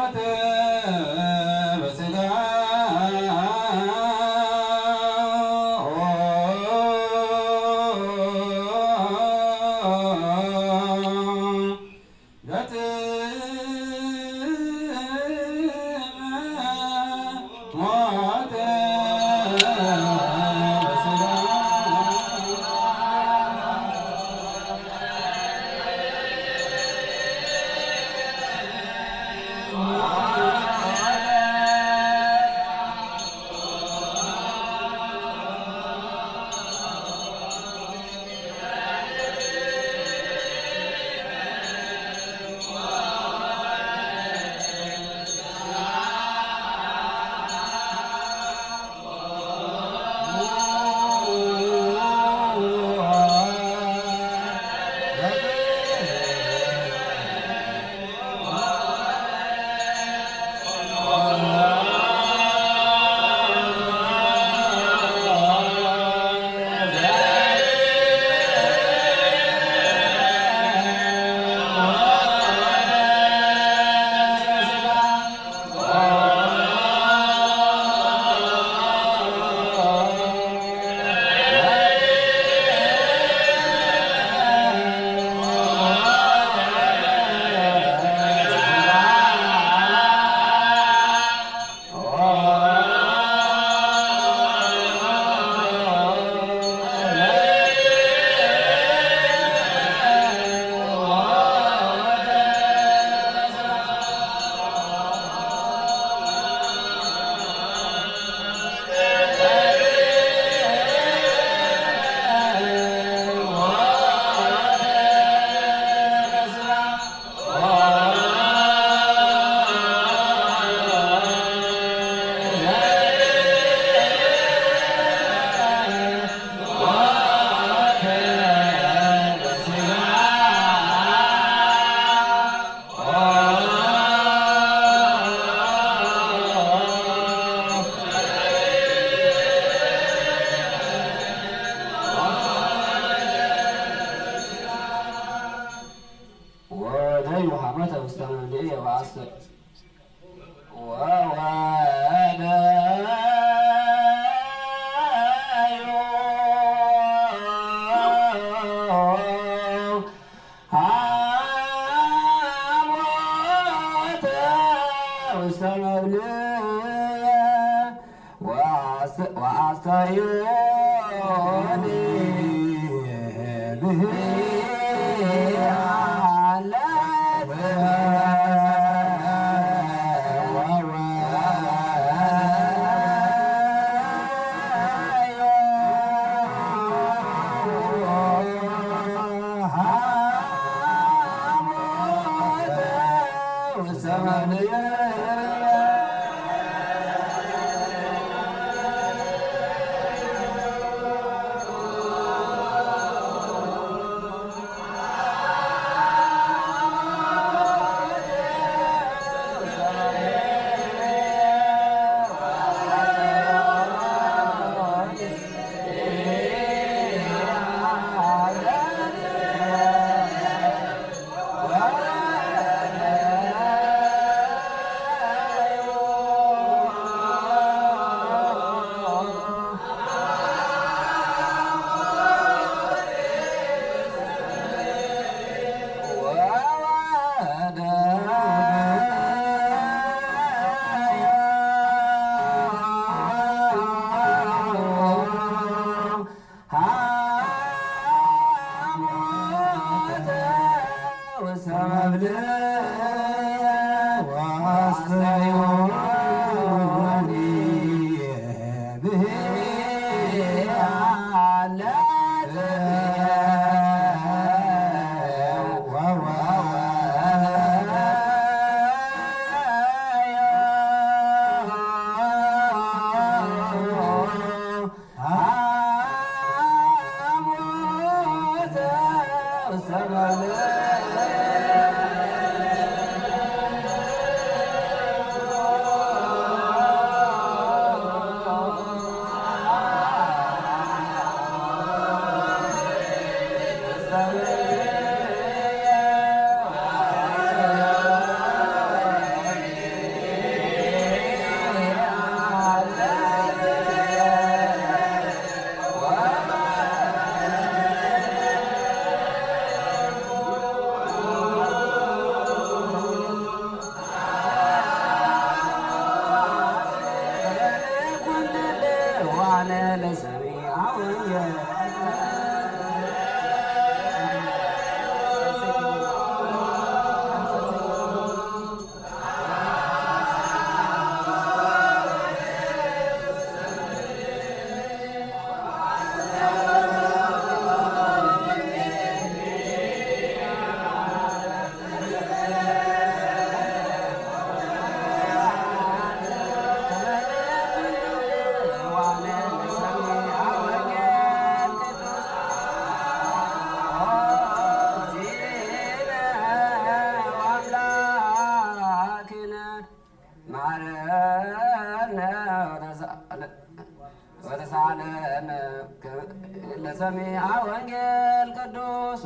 ውስተ መብልዕ ወአስተዮኒ ለሰሚዐ ወንጌል ቅዱስ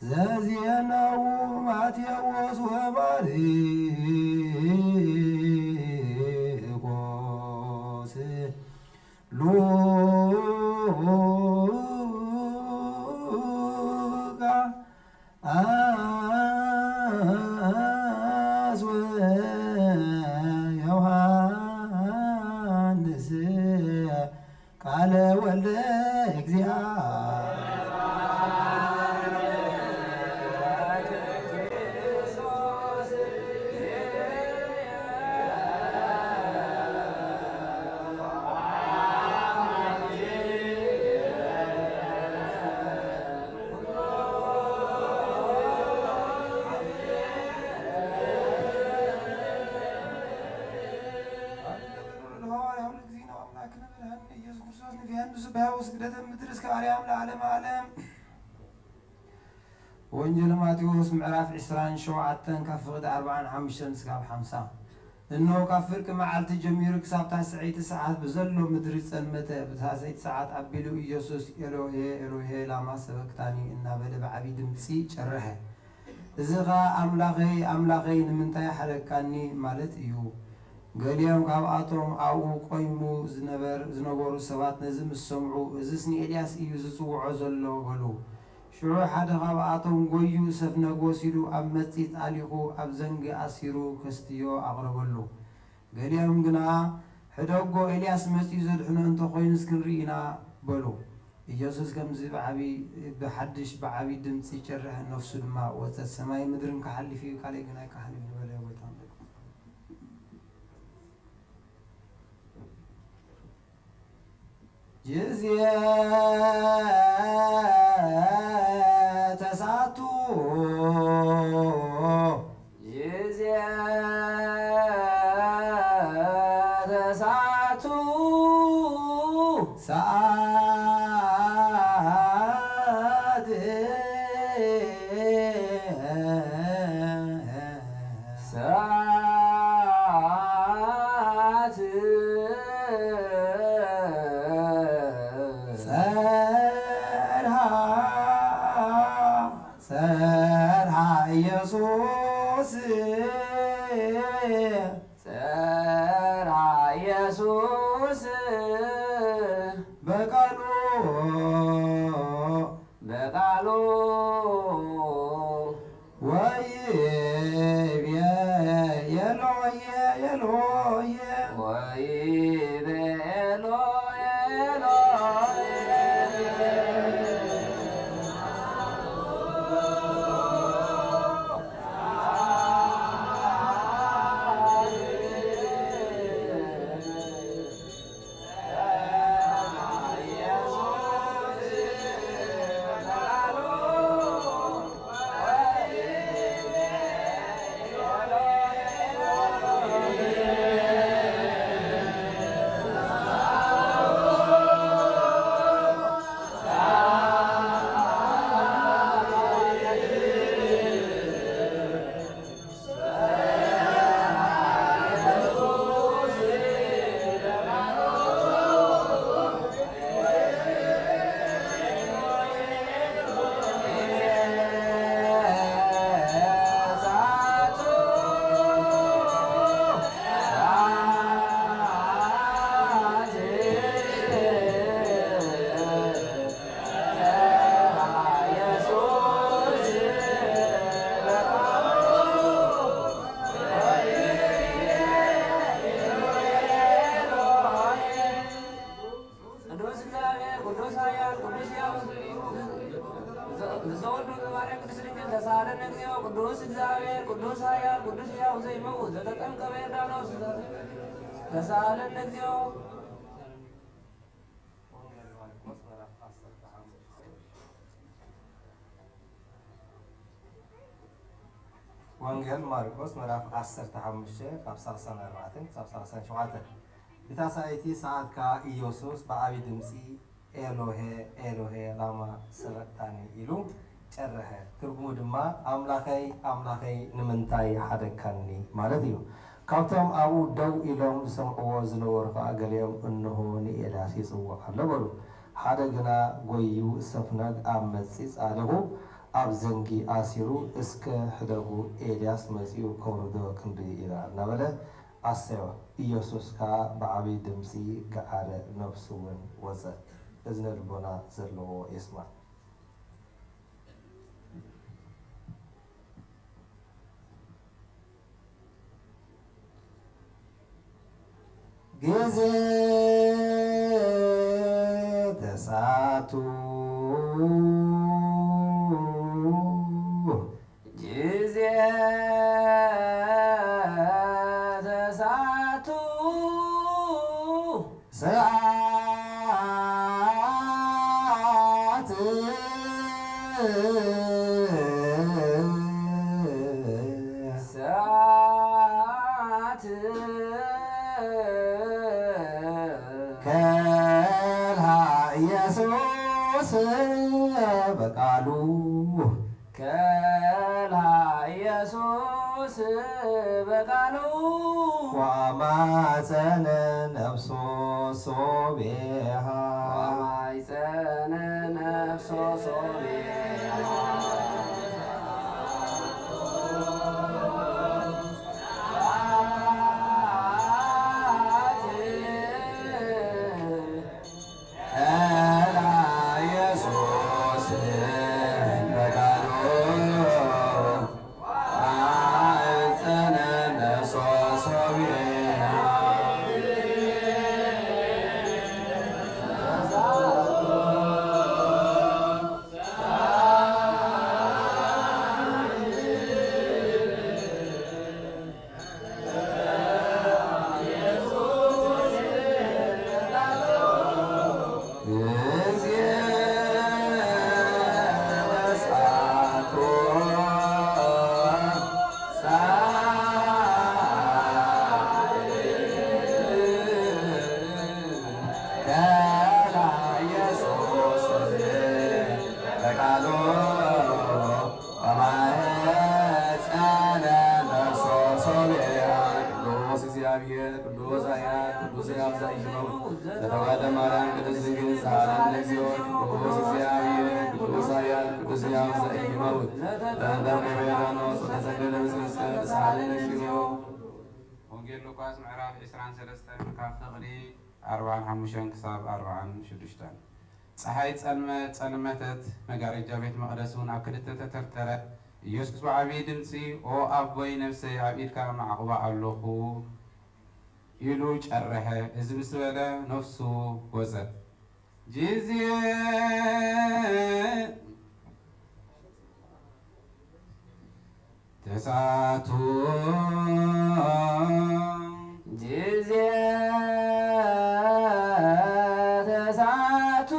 ዘዜናው ማቴዎስ ወማርቆስ ሉቃ ወዮሐንስ ቃለ ወልደ እግዚአብሔር ወንጌል ማቴዎስ ምዕራፍ 27 ካብ ፍቅዲ 45 እስካብ 50 እነሆ ካብ ፍርቂ መዓልቲ ጀሚሩ ክሳብ ታስዓይቲ ሰዓት ብዘሎ ምድሪ ጸንመተ ብታስዓይቲ ሰዓት ኣቢሉ ኢየሱስ ኤሎሄ ኤሎሄ ላማ ሰበክታኒ እናበለ ብዓብዪ ድምፂ ጨርሐ እዚኻ ኣምላኸይ ኣምላኸይ ንምንታይ ሓደካኒ ማለት እዩ። ገሊኦም ካብኣቶም ኣብኡ ቆይሙ ዝነበሩ ሰባት ነዚ ምስ ሰምዑ እዚስ ንኤልያስ እዩ ዝፅውዖ ዘሎ በሉ። ሽዑ ሓደ ካብኣቶም ጎዩ ሰፍነግ ወሲዱ ኣብ መፂት ኣሊኹ ኣብ ዘንጊ ኣሲሩ ከስትዮ ኣቕረበሉ። ገሊኦም ግና ሕደጎ ኤልያስ መፂኡ ዘድሕኖ እንተኮይኑስ ክንርኢ ኢና በሉ። ኢየሱስ ከምዚ ብሓድሽ ብዓብዪ ድምፂ ጨርሐ፣ ነፍሱ ድማ ወፀት፣ ሰማይ ምድርን ክሓልፍ እዩ ካልእ ግን ኣይክሓልፍ ዝበለ ቦታ ጅዝየ ተሳቱ ጅዝየ ተሳቱ ሰዓት ሰዓት ጸርሃ ኢየሱስ ጸርሃ ኢየሱስ በቃሉ በቃሉ ወይቤ ኤሎዬ ኤሎዬ ወይቤ ኤሎዬ ኤሎዬ ቅዱስ እግዚአብሔር ቅዱስ ኃያል ቅዱስ ሕያው ዘይመውት ዘተጠምቀ በዮርዳኖስ ተሳሃለነ እግዚኦ። ወንጌል ማርቆስ ምዕራፍ 15 ካብ 34 ክሳብ 37 እታ ሰበይቲ ሰዓትካ ኢየሱስ ብዓብዪ ድምፂ ኤሎሄ ኤሎሄ ላማ ሰበቅታኒ ኢሉ ጨረሐ። ትርጉሙ ድማ ኣምላኸይ ኣምላኸይ ንምንታይ ሓደካኒ ማለት እዩ። ካብቶም ኣብኡ ደው ኢሎም ዝሰምዕዎ ዝነበሩ ከዓ ገሊኦም እንሆ ንኤልያስ ይፅውዕ ኣሎ በሉ። ሓደ ግና ጎዩ ሰፍነግ ኣብ መፂፅ ኣሊኹ ኣብ ዘንጊ ኣሲሩ እስከ ሕደጉ ኤልያስ መፂኡ ከውርዶ ክንርኢ ኢና እናበለ ኣሰዮ። ኢየሱስ ከዓ ብዓብዪ ድምፂ ገዓረ፣ ነፍሱ እውን ወፀት። እዝነ ልቦና ዘለዎ ይስማዕ። ጊዜ ተሳቱ ጊዜ ተሳቱ ሰዓት ሰዓት ከልሃ ኢየሱስ በቃሉ ከልሃ ኢየሱስ በቃሉ ወማፀነ ነፍሶ ሶቤሃ ወማፀነ ነፍሶ ሶቤሃ ቅዱስ ሕያው ዘኢይመውት ዘተወልደ ማርያም ቅድስት ድንግል ሳለን እግዚኦ ቅዱስ እግዚአብሔር ቅዱስ ኃያል ቅዱስ ሕያው ዘኢይመውት ዘተደብረ ዮርዳኖስ ወተሰደደ መስቀል ሳለን እግዚኦ ወንጌል ሉቃስ ምዕራፍ 23 ካብ ፍቕዲ 45 ክሳብ 46 ፀሓይ ጸልመተት መጋረጃ ቤት መቕደስ እውን ኣብ ክልተ ተተርተረ ኢየሱስ ብዓብዪ ድምፂ ኦ ኣቦይ ነፍሰይ ኣብ ኢድካ ማዕቑባ ኣለኹ ኢሉ ጨረሐ እዚ ምስ በለ ነፍሱ ወፀት ጅዝየ ተሳቱ ጅዝየ ተሳቱ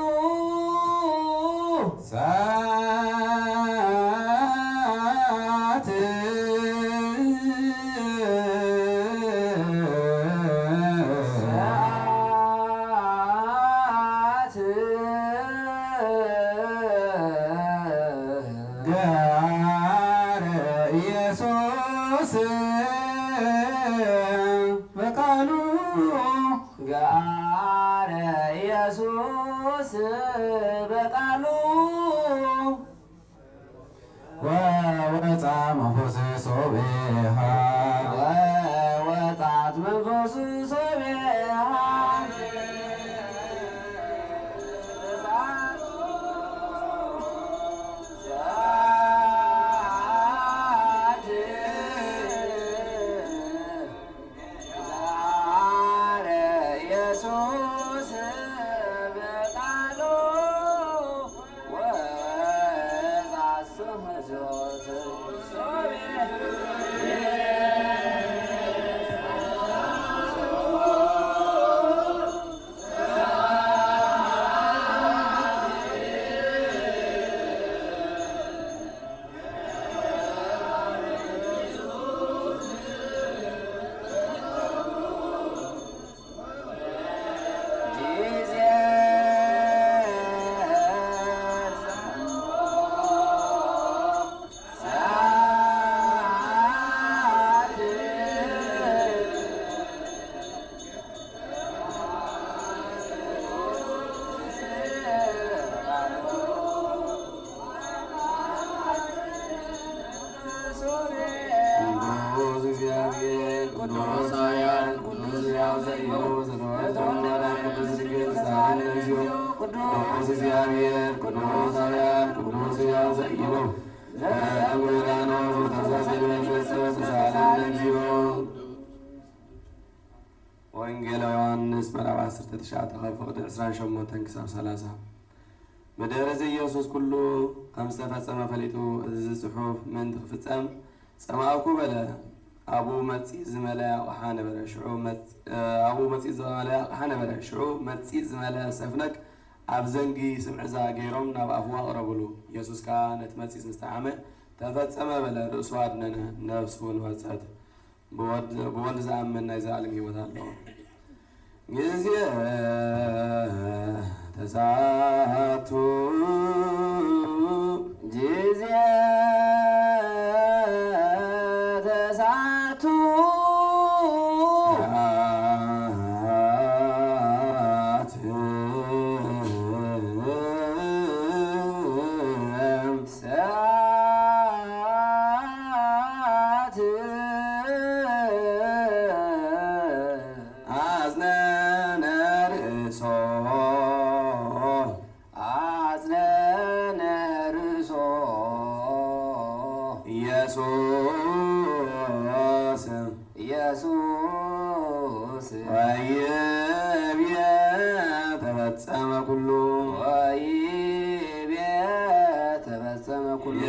በቃሉ ወወፃ መንፈስ ሶቤሃ ወወጣት መንፈሱ ሶቤሃ ወንጌል ዮሐንስ ምዕራፍ 19 ፍቅድ 28 ክሳብ 30 መደረዘ ኢየሱስ ኩሉ ከም ዝተፈጸመ ፈሊጡ እዚ ጽሑፍ ምን ትፍጸም ጸማእኩ በለ አቡ መጽኢ ዝመልአ ኣቕሓ ነበረ ሽዑ መጽኢ ዝመልአ ሰፍነግ ኣብ ዘንጊ ስምዕዛ ገይሮም ናብ ኣፍዋ ኣቕረብሉ ኢየሱስ ከዓ ነቲ መጽኢ ምስተዓመ ተፈጸመ በለ ርእሱ ኣድነነ ነፍሱ እውን ወፀት ብወልድ ዝኣምን ናይ ዘለኣለም ሂወት ኣለዎ ጊዜ ተሳቱ ጊዜ ተሳቱ ኢየሱስ ወይቤ ተፈጸመ ኩሉ ወይቤ ተፈጸመ ኩሉ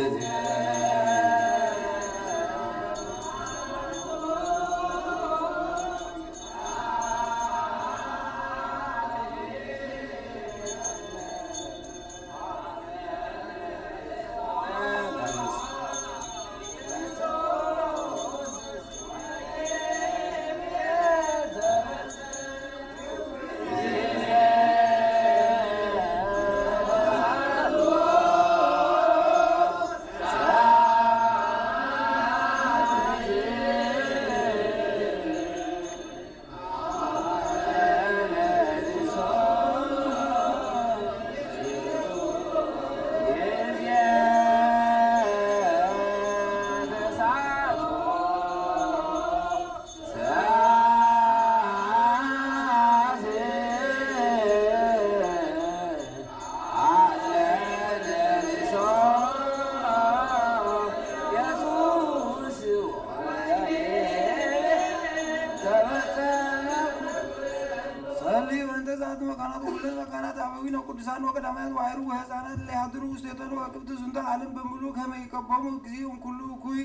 መካናት ሁሉ መካናት አበዊነ ቅዱሳን ወቀዳማያት ዋይሩ ወህፃናት ለያድሩ ውስጥ የተኑ ወቅብት ዝንተ ዓለም በሙሉ ከመይቀበሙ ጊዜውን ኩሉ እኩይ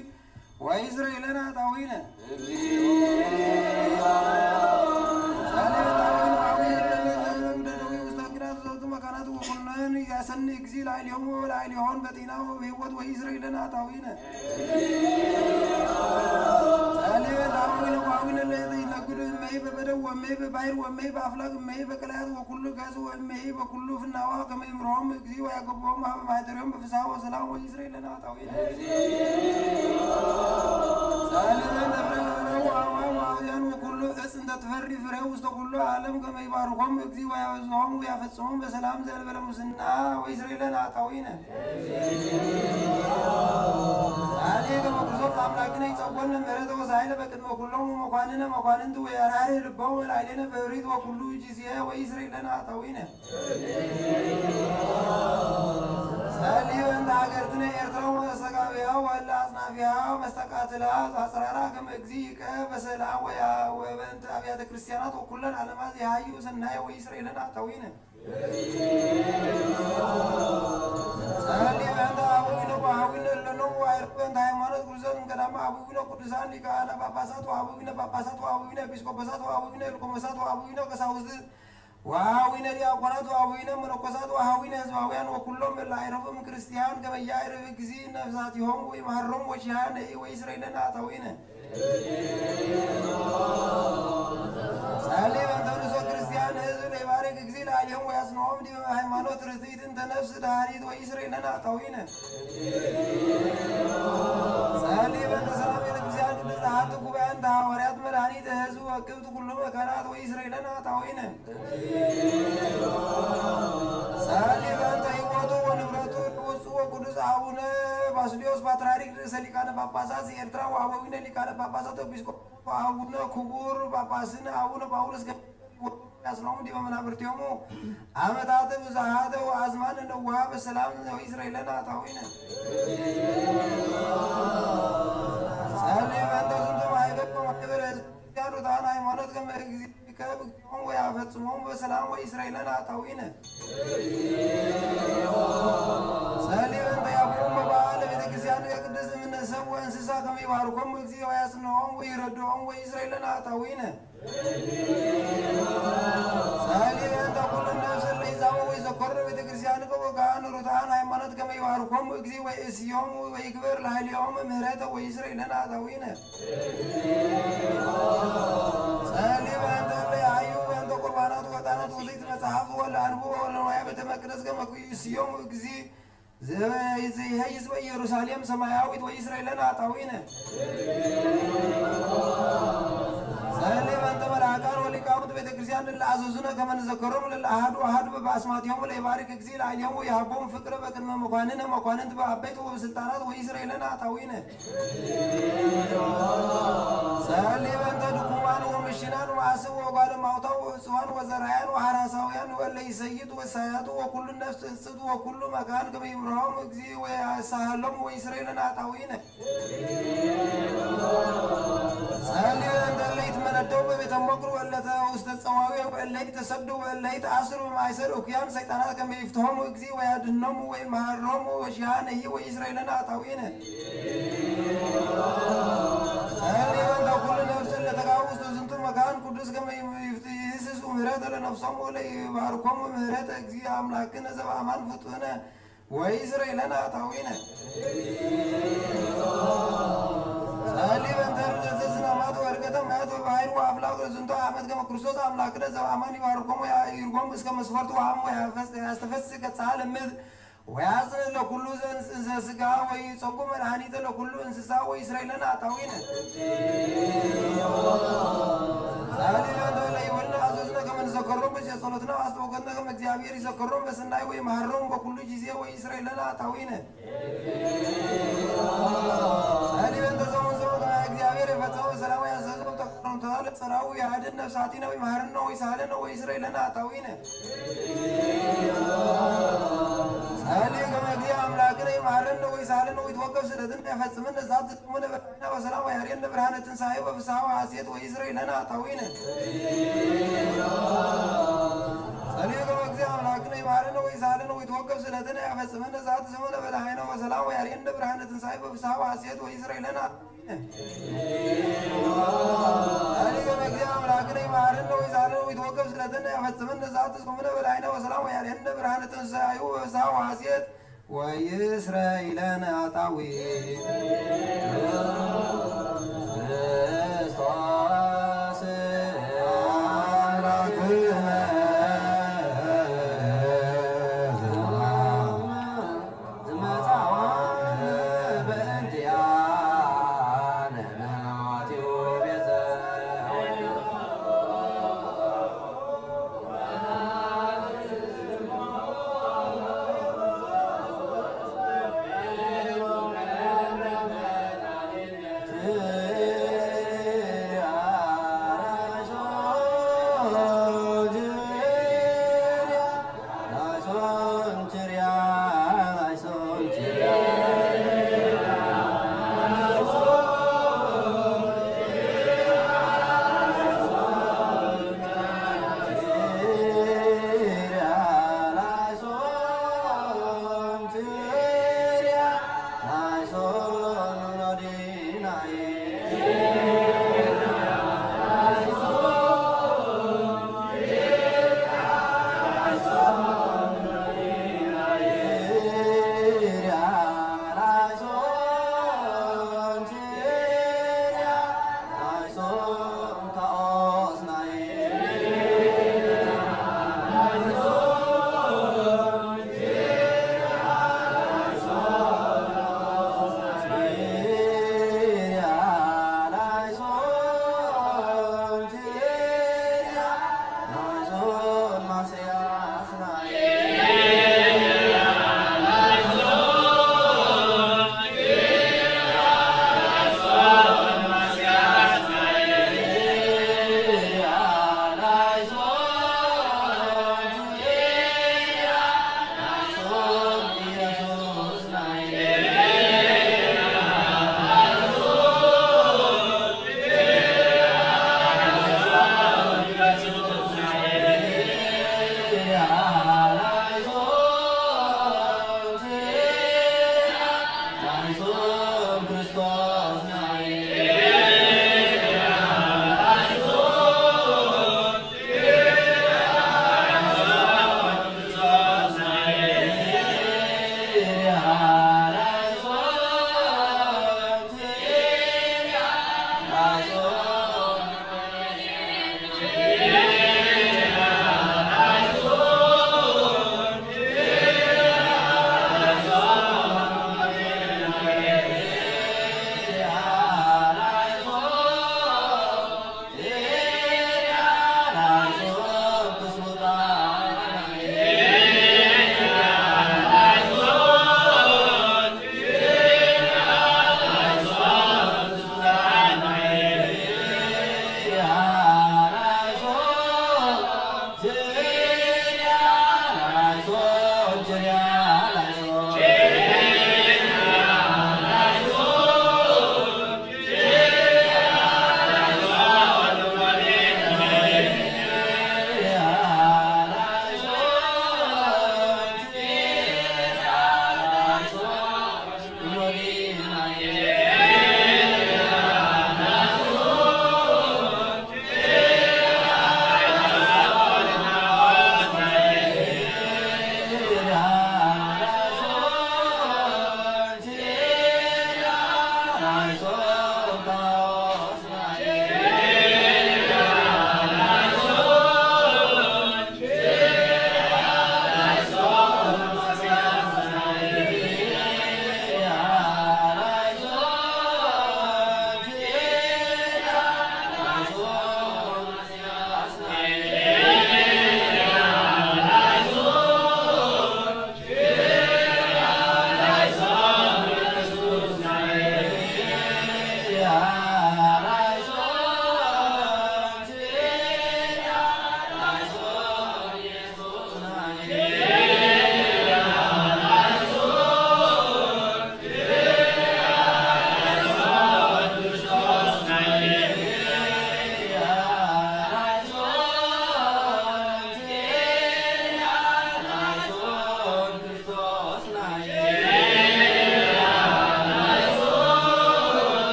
ወይዝራኤልና ጣዊነ መካናት ወኩነን ያሰን ጊዜ ላይ ሊሆን ላይ ሊሆን በጤና በህይወት ወይዝራኤልና ጣዊነ ዋዊነ ለይነግዱ እመይ በበደው ወመይ በባይር ወመይ በአፍላቅ እመይ በቀላያት ወኩሉ ጋዝ ወመይ በኩሉ ፍናዋ ከመይምሮም ጊዜ ወያገቦም ማህደሪም በፍሳህ ወሰላም ወይዝራኤልና ጣዊነ ሳለና ነብረው አዋዋያን ወኩሉ እጽ እንደተፈሪ ፍሬው ውስጥ ሁሉ ዓለም ከመይባርኮም ጊዜ ወያወዝሆም ወያፈጽሞም በሰላም ዘልበለ ሙስና ወይዝራኤልና ጣዊነ አሌ ከመኩሶት አምላክነ ይጸወነ ምሕረተ ወሳይለ በቅድመ ኩሎሙ መኳንነ መኳንንት ወያራሪ ልበው ላይሌነ በብሪት ወኩሉ ጊዜ ወይዝራኤልና ጣዊነ ሰሊው እንደ ሀገርትነ ኤርትራ ወሰጋቢያ ወላ አጽናፊያ መስተቃትላ አጽራራ ከመ እግዚእ በሰላም ወያ ወበንተ አብያተ ክርስቲያናት ወኩለን ዓለማት የሃዩ ሰናየ ወይዝራኤልና ጣዊነ ሰሊው እንደ አቡነ ወአቡነ ለነው ወአይርበን ሃይማኖት ጉዞን ቀዳማ አቡነ ቅዱሳን ሊቃነ ጳጳሳት ወአቡነ ጳጳሳት ወአቡነ ኤጲስቆጶሳት ወአቡነ ልቆሞሳት ወአቡነ ቀሳውስት ወአቡነ ዲያቆናት ወአቡነ መነኮሳት ወአቡነ ሕዝባውያን ወኩሎም ለአይረፍም ክርስቲያን ከመያይረፍ ጊዜ ነፍሳቲሆሙ ወይማሮም ወሺሃነ ወይዝራኤልና ጣዊነ ሳሌ በንተንሶ ክርስቲያን ሕዝብ ለባረክ ጊዜ ለአሊሆም ወያስነሆም ዲበ ሃይማኖት ርትዕትን ተነፍስ ዳሪት ወይዝራኤልና ጣዊነ ሳሌ በንተ ሰላም ቤተክርስቲያን ቅድስት ጉባኤን ሐዋርያት መድኃኒት ሕዝብ ወክብት ኩሉ መካናት ወይዝራኤልና ጣዊነ ሳሌ በንተ ሕይወቱ ወንብረቱ ውፁ ወቅዱስ አቡነ ባስልዮስ ፓትርያርክ ርእሰ ሊቃነ ጳጳሳት የኤርትራ ወአበዊነ ሊቃነ ጳጳሳት ኤጲስቆጶስ አቡነ ክቡር ጳጳስነ አቡነ ጳውሎስ ያስነሆሙ ዲበ መናብርቲሆሙ ዓመታተ ብዝሃተ ወአዝማነ ነዋሃ በሰላም ወይዝራኤልና ጣዊነ ሳሌ በንተ ዝንቱ ማኅበረ ማኅበረ ያሉታን ሃይማኖት ከመ እግዚእከ ወያፈጽሞሙ በሰላም ወይዝራኤልና ጣዊነ ሳሌ በንተ ያብሮሙ በዓለ ቤተ ክርስቲያን የቅድስት እምነ ሰብ ወእንስሳ ከመ ይባርኮሙ እግዚእ ወያጽንዖሙ ወይረድዖሙ ወይዝራኤልና ጣዊነ ሳሌ በንተ ኩሉ ነፍስ ለይዛሙ ወይዘኮረ ቤተ ክርስቲያን ወካህን ሩታን ሃይማኖት ከመ ይባርኮሙ እግዚእ ወይእስዮሙ ወይግበር ላዕሌሆሙ ምሕረተ ወይዝራኤልና ጣዊነ ሳሌ በንተ ለያዩ በንተ ቁርባናት ወዕጣናት ወዘይት መጽሐፍ ወለአንብቦ ወለንዋየ ቤተ መቅደስ ከመ ይእስዮሙ እግዚእ ዘኢይሕይስ በኢየሩሳሌም ሰማያዊት ወይዝራኤልና ጣዊነ ሳሌ በንተ መልአካን ወሊቃውንት ቤተ ክርስቲያን ለአዘዙነ ከመ ንዘከሮሙ ለአሐዱ አሐዱ በአስማቲሆሙ ለይባርክ እግዚእ ላዕሌሆሙ ወየሀቦሙ ፍቅረ በቅድመ መኳንነ መኳንንት በአበይት ወበስልጣናት ወይዝራኤልና ጣዊነ ሳሌ በንተ ድኩማን ወምሽናን ወአስብ ወጓለ ማውታው ወጽዋን ወዘራያን ወሐራሳውያን ወእለ ይሰይጡ ወሳያጡ ወኩሉ ነፍስ እጽቱ ወኩሉ መካን ከመ ይምርሖሙ እግዚእ ወያሳህሎሙ ወይዝራኤልና ጣዊነ ሳሌ በንተ እለ ይትመነደው በቤተ መቅሩ ወለተ ውስተ ጸዋዊ ወእለ ይተሰዱ ወእለ ይተአስሩ በማእሰር እኩያን ሰይጣናት ከመ ይፍትሖሙ እግዚእ ወያድኅኖሙ ወይምሃሮሙ ወሺሃነ ወይዝራኤልና ጣዊነ ሳሌ በንተ ኩሉ ነፍስ ለተጋቡ ውስተ ዝንቱ መካን ቅዱስ ከመ ይህስሱ ምሕረተ ለነፍሶሙ ወለይባርኮሙ ምሕረተ እግዚእ አምላክነ ዘበአማን ፍጡነ ወይዝራኤልና ጣዊነ ሳሌ በንተ ርደተ ዝናማት ወዕርገተ ማያት ወባሕር ወአፍላቅ ዝንቱ ዓመት ከመ ክርስቶስ አምላክነ ዘበአማን ይባርኮሙ ይርጎሙ እስከ መስፈርቱ ወአሙ ያስተፈስሕ ገጸሃ ለምድር ወያጽን ለኩሉ ዘሥጋ ወይጸጉ መድኃኒተ ለኩሉ እንስሳ ወይዝራኤልና ጣዊነ ሳሌ በንተ ለይወልነ አዘዝነ ከመ ንዘከሮሙ በጸሎትነ ወአስተውከልነ ከመ እግዚአብሔር ይዘከሮሙ በሰናይ ወይምሃሮሙ በኩሉ ጊዜ ወይዝራኤልና ጣዊነ ሳሌ በንተ ዘወንዘ እግዚአብሔር የፈጸመ ሰላም ያዘዘው ተቀርምተዋል ጸራዊ ያድን ነፍሳቲነ ወይምሃርነ ወይሳህለነ ወይዝራኤልና ጣዊነ ሳሌ ከመ እግዚእ አምላክነ ይምሃረነ ወይሳህለነ ወይትወከፍ ስእለትነ ያፈጽመነ ዛት ዝጥሙነ በፍና በሰላም ወያርየነ ብርሃነ ትንሣኤ በፍስሐ ወሐሴት ወይዝራኤልና ጣዊነ እሊከ እግዚአብሔር አምላክነ ይማረነ ወይሳለነ ወይትወከፍ ስለትነ ያፈጽመነ ሰዓት ዘመነ በላይነ ወሰላም ወያሬነ ብርሃነ ትንሣኤ በፍስሐ ወሐሴት ወይስረይለነ እሊከ እግዚአብሔር አምላክነ ይማረነ ወይሳለነ ወይትወከፍ ስለትነ ያፈጽመነ ሰዓት ዘመነ በላይነ ወሰላም ወያሬነ ብርሃነ ትንሣኤ በፍስሐ ወሐሴት ወይስረይለነ አጣዊ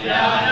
No.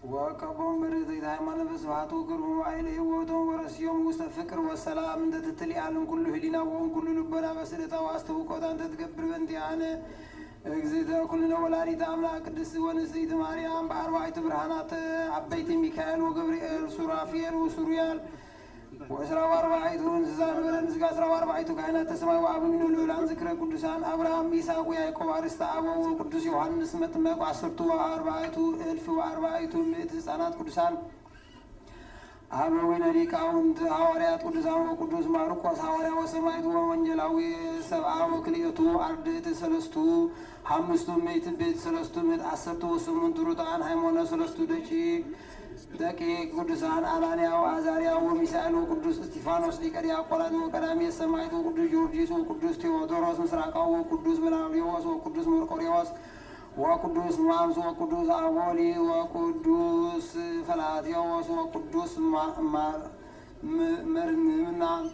وكبهم بريد هايمان بسبحات وكرم وعيله ووتهم ورسيهم وسط فكر والسلام انت تتلي عالم كله هلينا وهم كل لبنا بسلطة واستوقات انت تكبر بنتيانا اجزيتا كلنا ولاريتا املاك قدس ونسيت مريم بأربعة برهانات عبيت ميكائيل وجبريل سورافيل وسوريال وأسرى وأربعة انزان ولنزق أسرى وأربعة كائنات السماء وأبن الأولى ذكر قدسان أبراهام إسحاق ويعقوب أرسطاء وقدس يوحنس متى وعشرة وأربعة ألف وأربعة مئة حصانات قدسان አበዊነ ሊቃውንት ሐዋርያት ቅዱሳን ወቅዱስ ማርቆስ ሐዋርያ ወሰማዕት ወወንጌላዊ ሰብአ ወክልኤቱ አርድእት ሰለስቱ ሐምስቱ ምዕት ቤት ሰለስቱ ምዕት ዓሰርቱ ወስምንቱ ሩጣን ሃይማኖት ሰለስቱ ደቂቅ ቅዱሳን አናንያው አዛርያው ወሚሳኤል ወቅዱስ እስጢፋኖስ ሊቀ ዲያቆናት ወቀዳሜ ሰማዕት ወቅዱስ ጊዮርጊስ ወቅዱስ ቴዎዶሮስ ምስራቃዊ ወቅዱስ ብላውዴዎስ ወቅዱስ መርቆሬዎስ وقدوس مامس وقدوس أبولي وقدوس فلاتيوس وقدوس مرمنا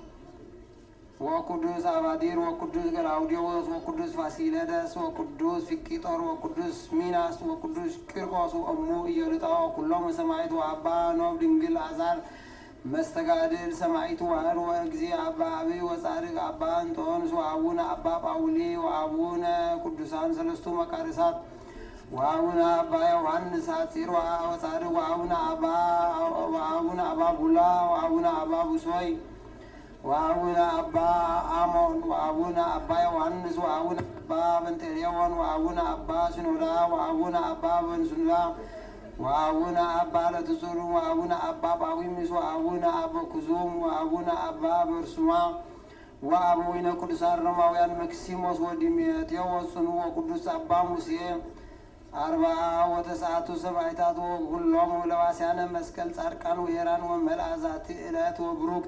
ወቅዱስ አባዲር ወቅዱስ ገላውዴዎስ ወቅዱስ ፋሲለደስ ወቅዱስ ፊቂጦር ወቅዱስ ሚናስ ወቅዱስ ቂርቆስ ወእሙ ኢየሉጣ ኩሎም ሰማዕት ወአባ ኖብ ድንግል አዛር መስተጋድል ሰማዕቱ ዋህድ ወእግዚእ አባ አብይ ወጻድቅ አባ እንጦንስ ወአቡነ አባ ጳውሊ ወአቡነ ቅዱሳን ሰለስቱ መቃርሳት ወአቡነ አባ ዮሐንስ ሐጺር ወጻድቅ ወአቡነ አባ ቡላ ወአቡነ አባ ቡሶይ ወአቡነ አባ አሞን ወአቡነ አባ ዮሐንስ ወአቡነ አባ በንቴሌዎን ወአቡነ አባ ሲኖዳ ወአቡነ አባ በንሱላ ወአቡነ አባ ለትጹር ወአቡነ አባ ጳዊሚስ ወአቡነ አባ ኩዙም ወአቡነ አባ በርሱማ ወአበዊነ ቅዱሳን ሮማውያን መክሲሞስ ወዲሜቴዎስ ጽኑዕ ወቅዱስ አባ ሙሴ አርብዓ ወተስዓቱ ሰማዕታት ወኩሎሙ ለባስያነ መስቀል ጻድቃን ወሄራን ወመልአዛቲ ዕለት ወብሩክ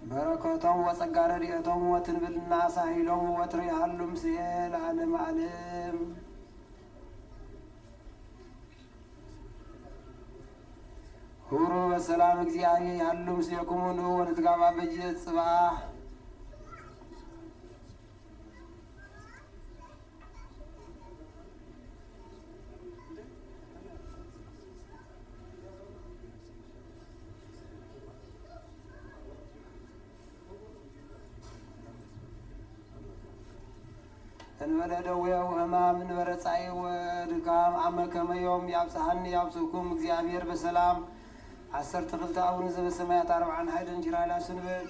በረከቶም ወጸጋ ረድኤቶም ወትንብልና ሳሂሎም ወትር ያህሉ ምስሌ ለዓለመ ዓለም ሁሩ በሰላም እግዚአብሔር ያሉ ምስሌክሙ ንዑ ወንትጋባ በጅት ጽባሕ እንበለ ደዌ ወሕማም እንበለ ጻዕር ወድካም አመ ከመ ዮም ያብጽሐኒ ያብጽሕኩም እግዚአብሔር በሰላም 12 አቡነ ዘበሰማያት 40 ኃይል እንጅራ ላስንበል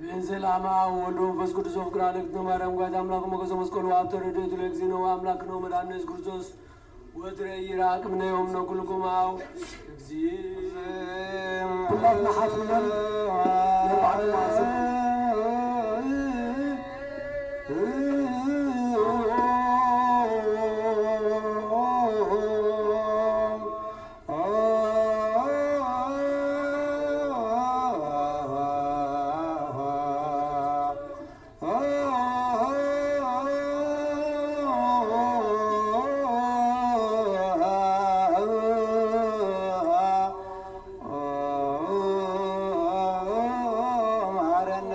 በእንዘላማ ወልዶ መንፈስ ቅዱስ ፍቅር አለቅት ማርያም ጓዝ አምላክ ሞገሰ መስቀሉ አብተ ረድኤቱ ለእግዚእነ ወአምላክ ነው መድኃኒነ ኢየሱስ ክርስቶስ ወትረ ይራቅ ምነዮም ነው ኩልኩማው ሁላትና ሓፍለን የባዕል ማዕዘን ማረነ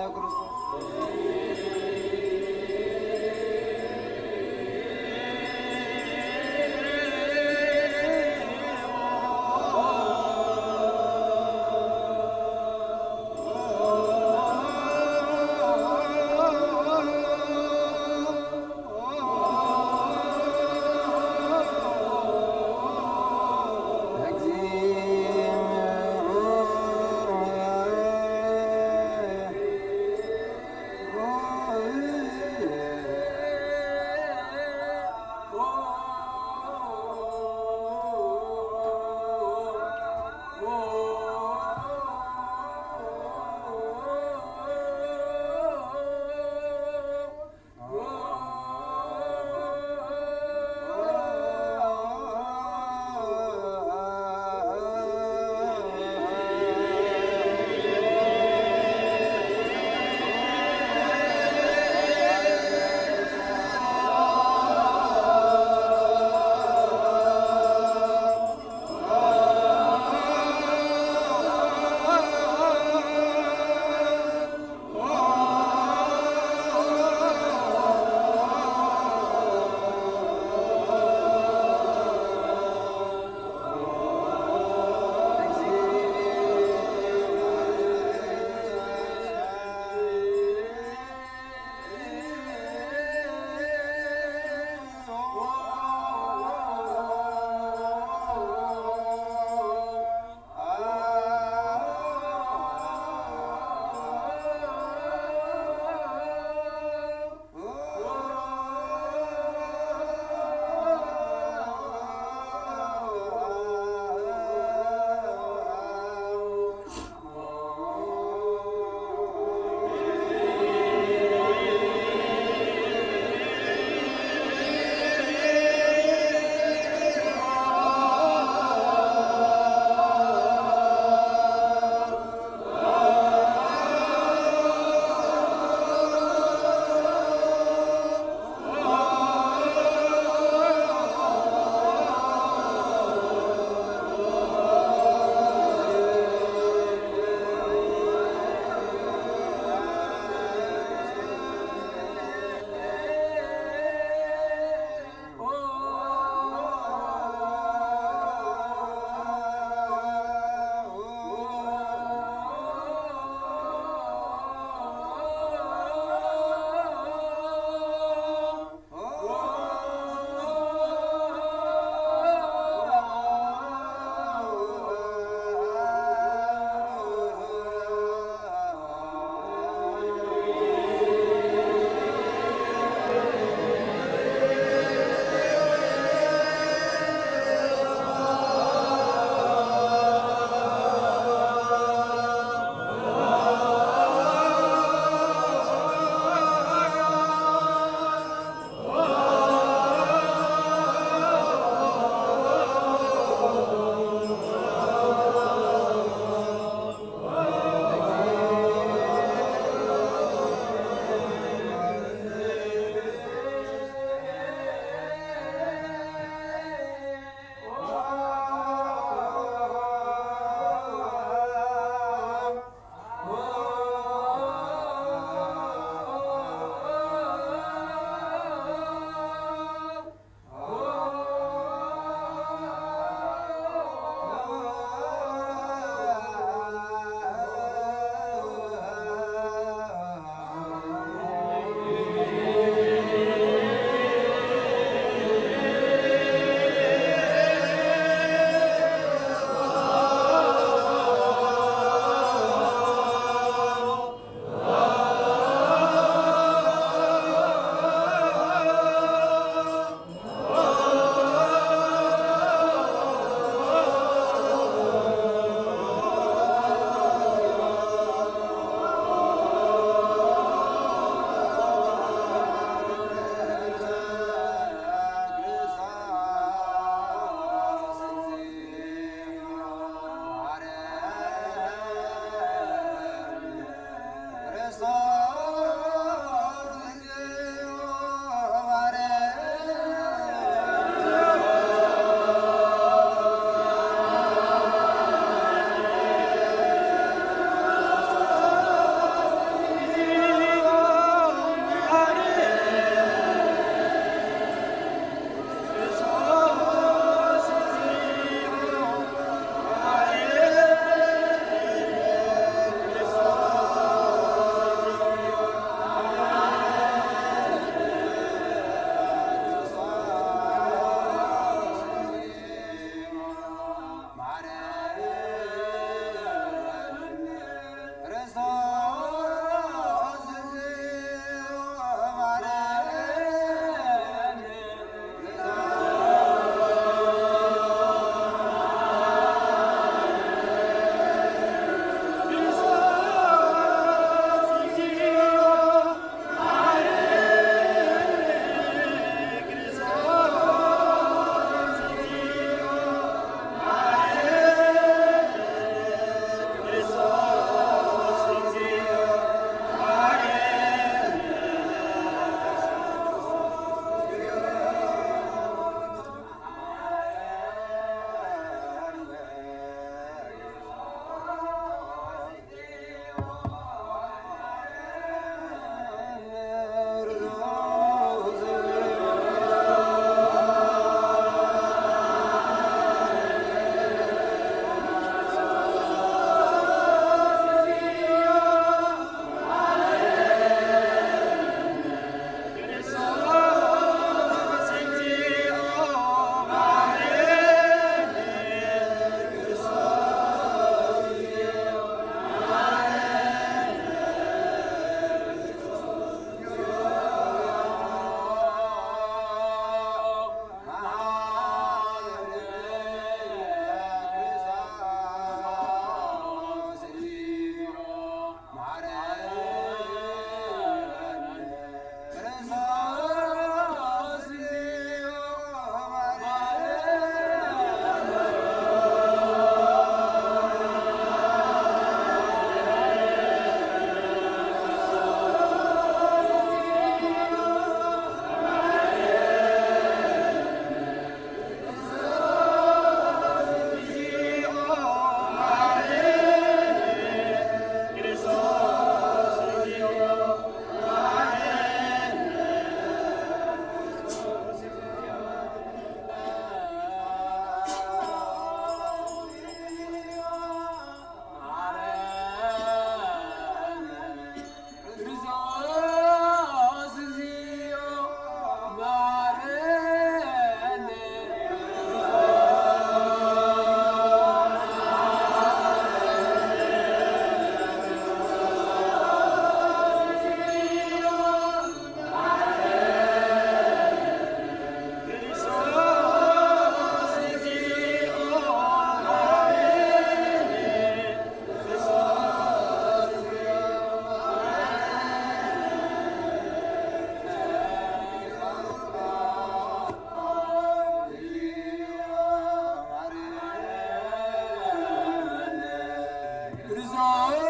ክርስቶስ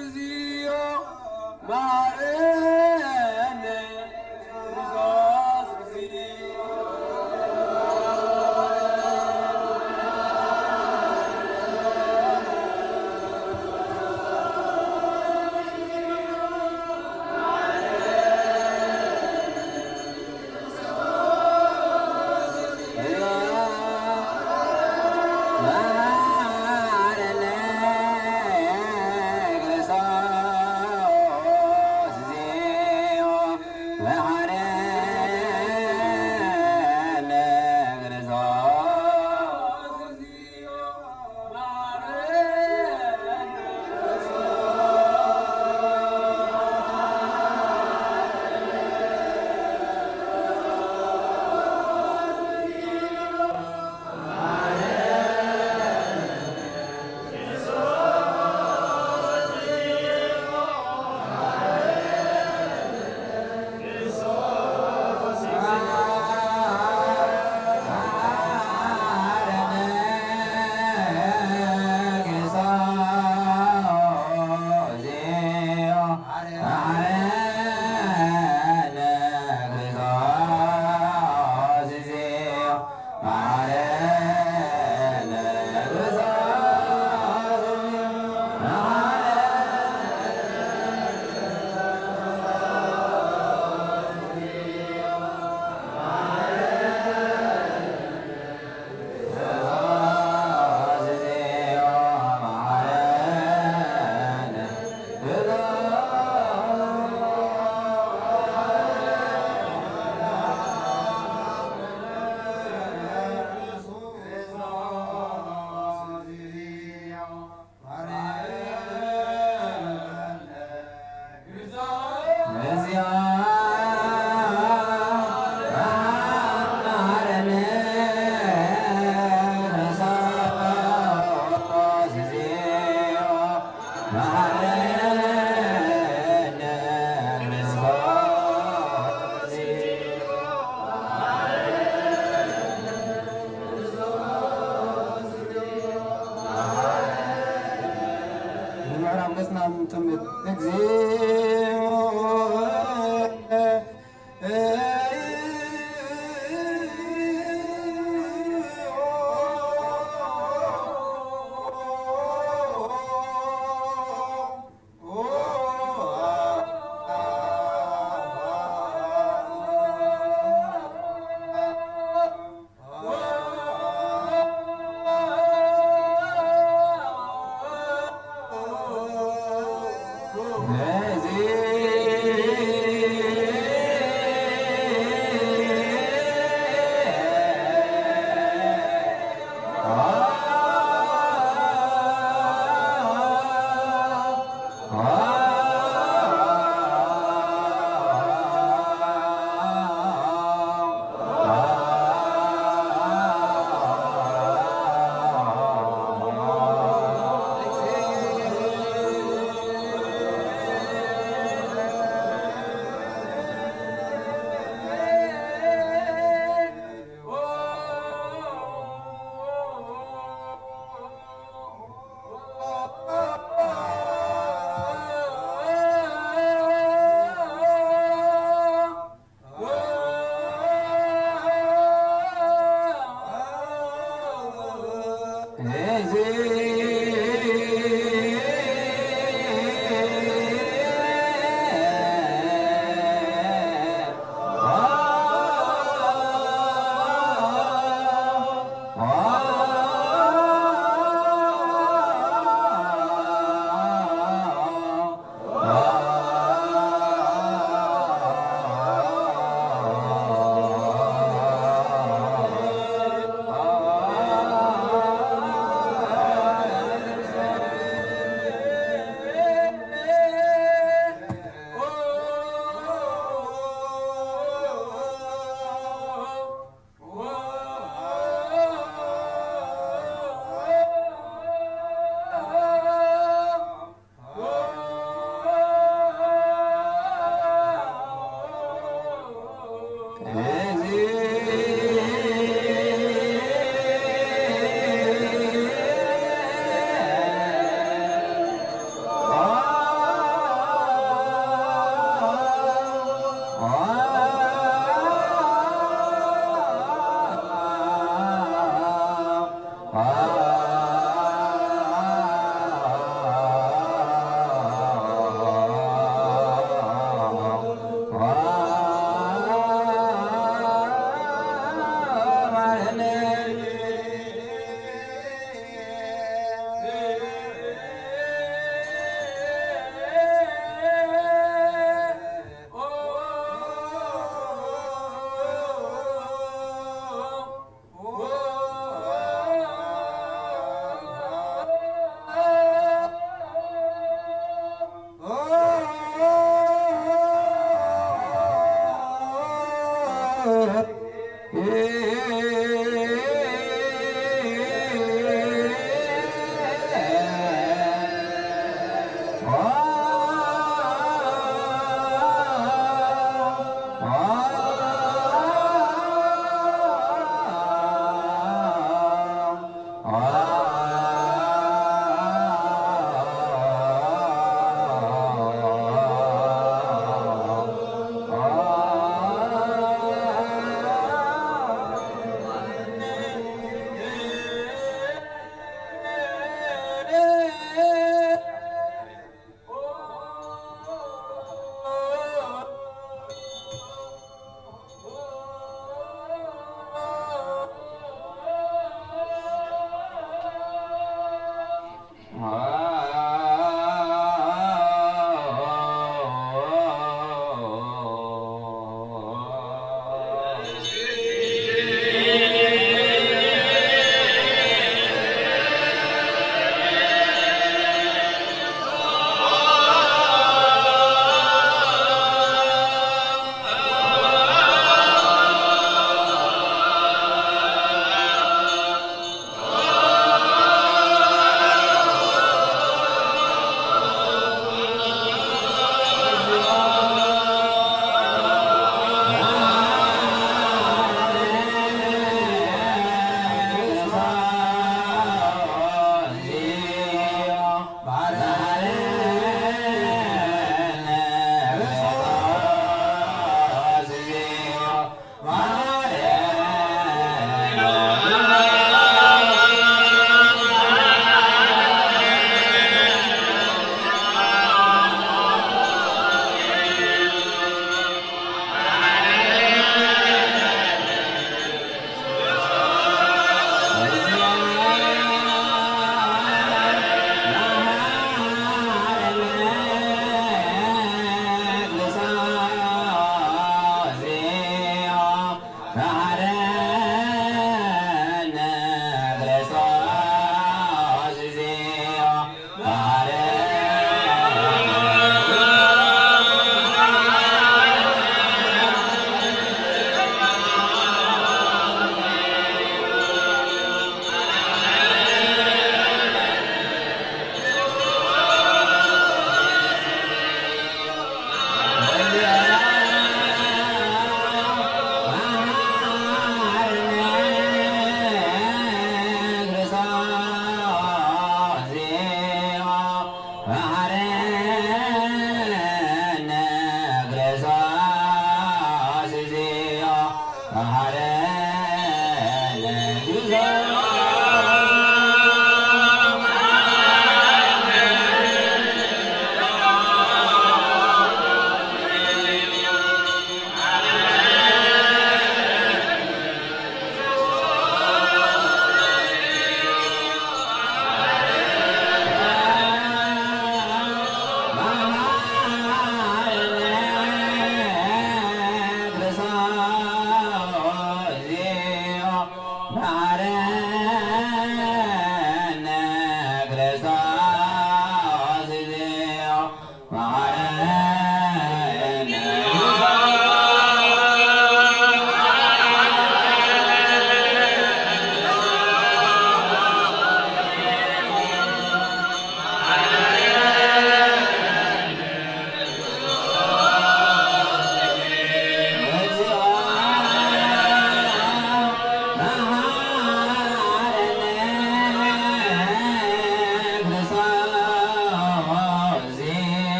እግዚኦ ማረነ ክርስቶስ እግዚኦ Praise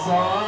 Yeah.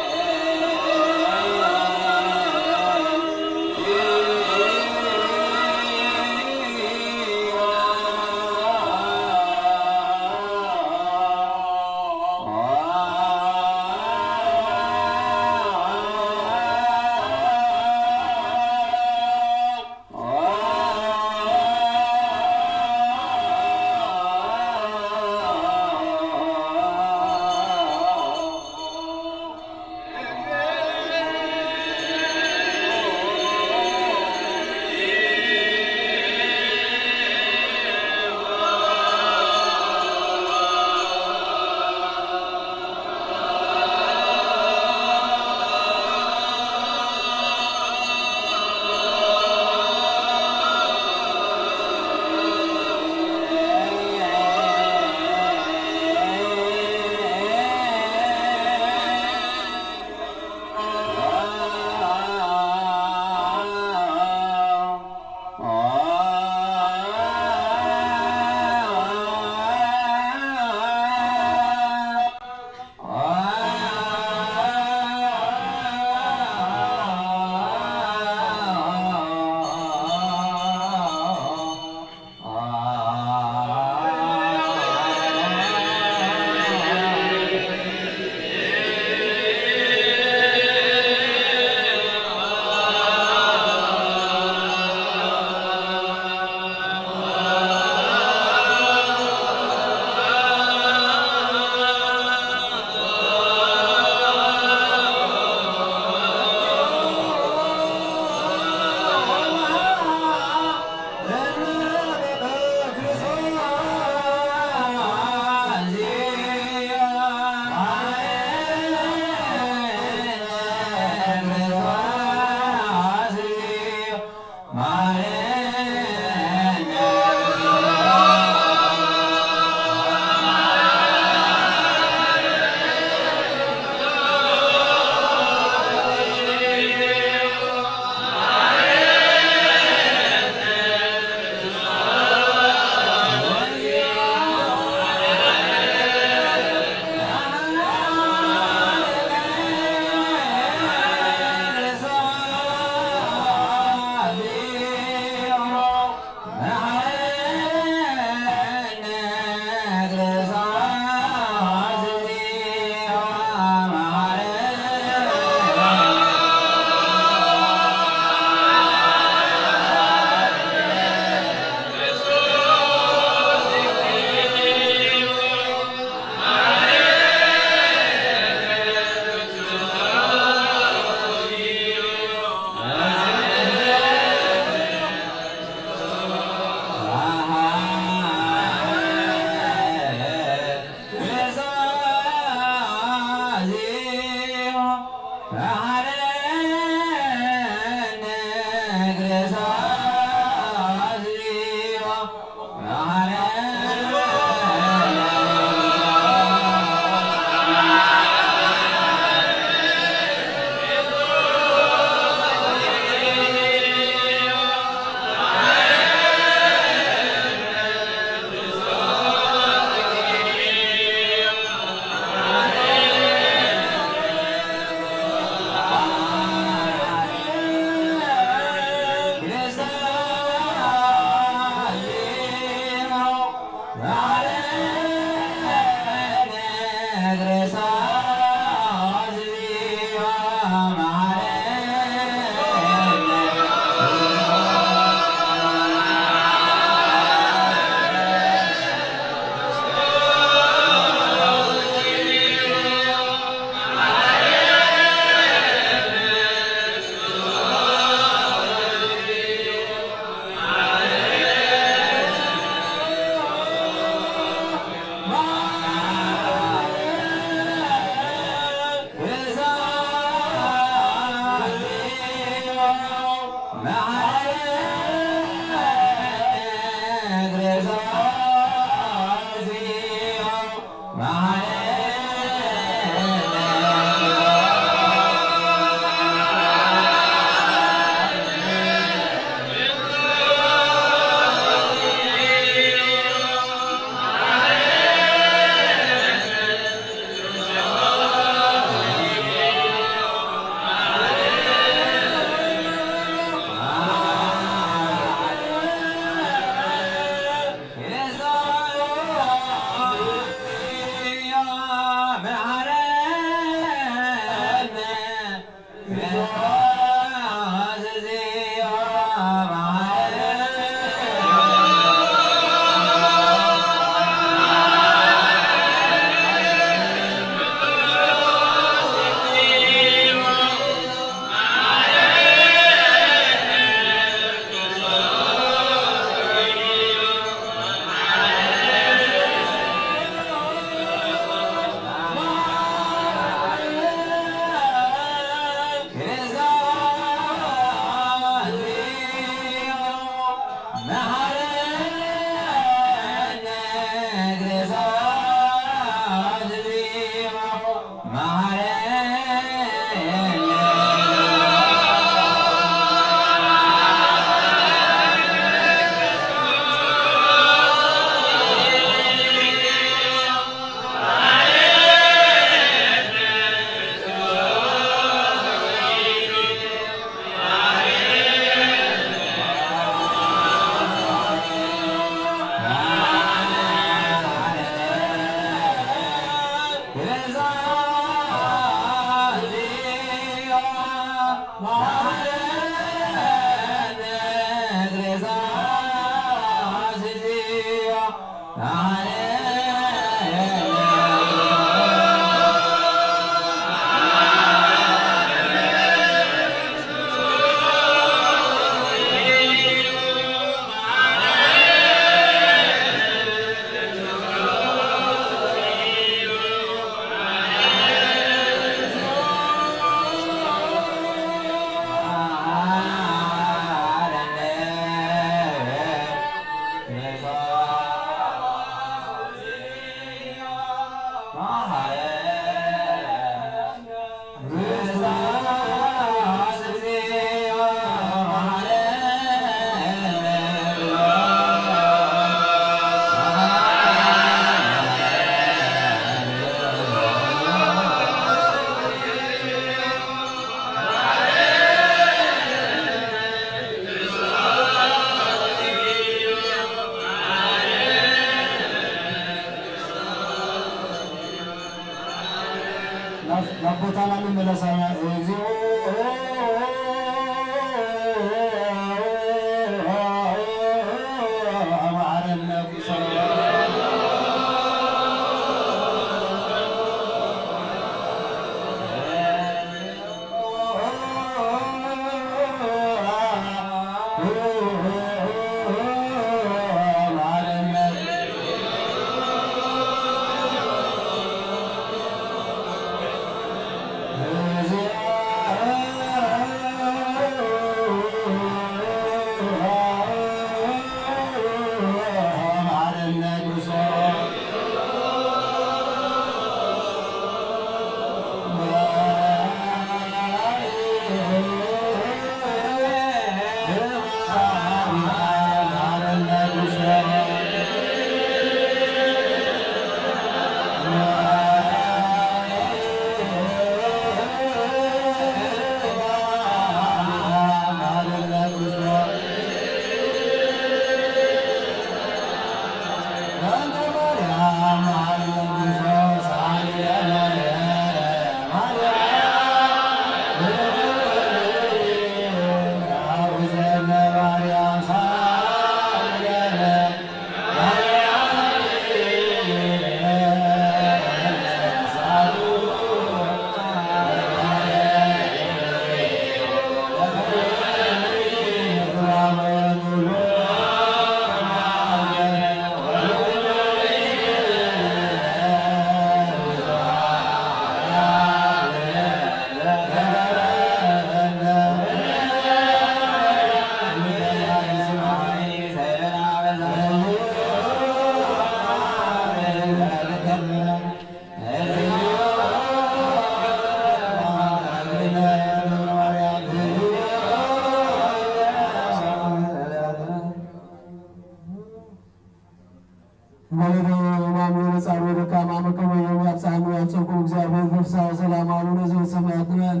ማምኑ ነጻሩ ደካማ መከመየው ያብሳኑ ያጽቁ እግዚአብሔር ነፍሳ ሰላም አሉ ለዘው ሰማያት ነን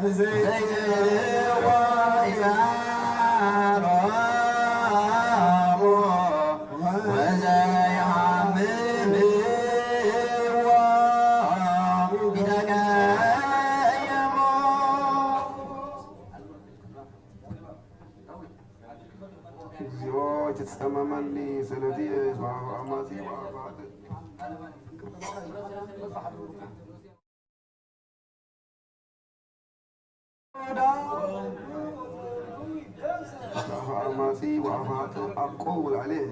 زيت الوائزان እግዚኦ ትጸመመኒ ስለዚ አማጺ ወአፋት አማጺ ወአፋት አቆውል عليه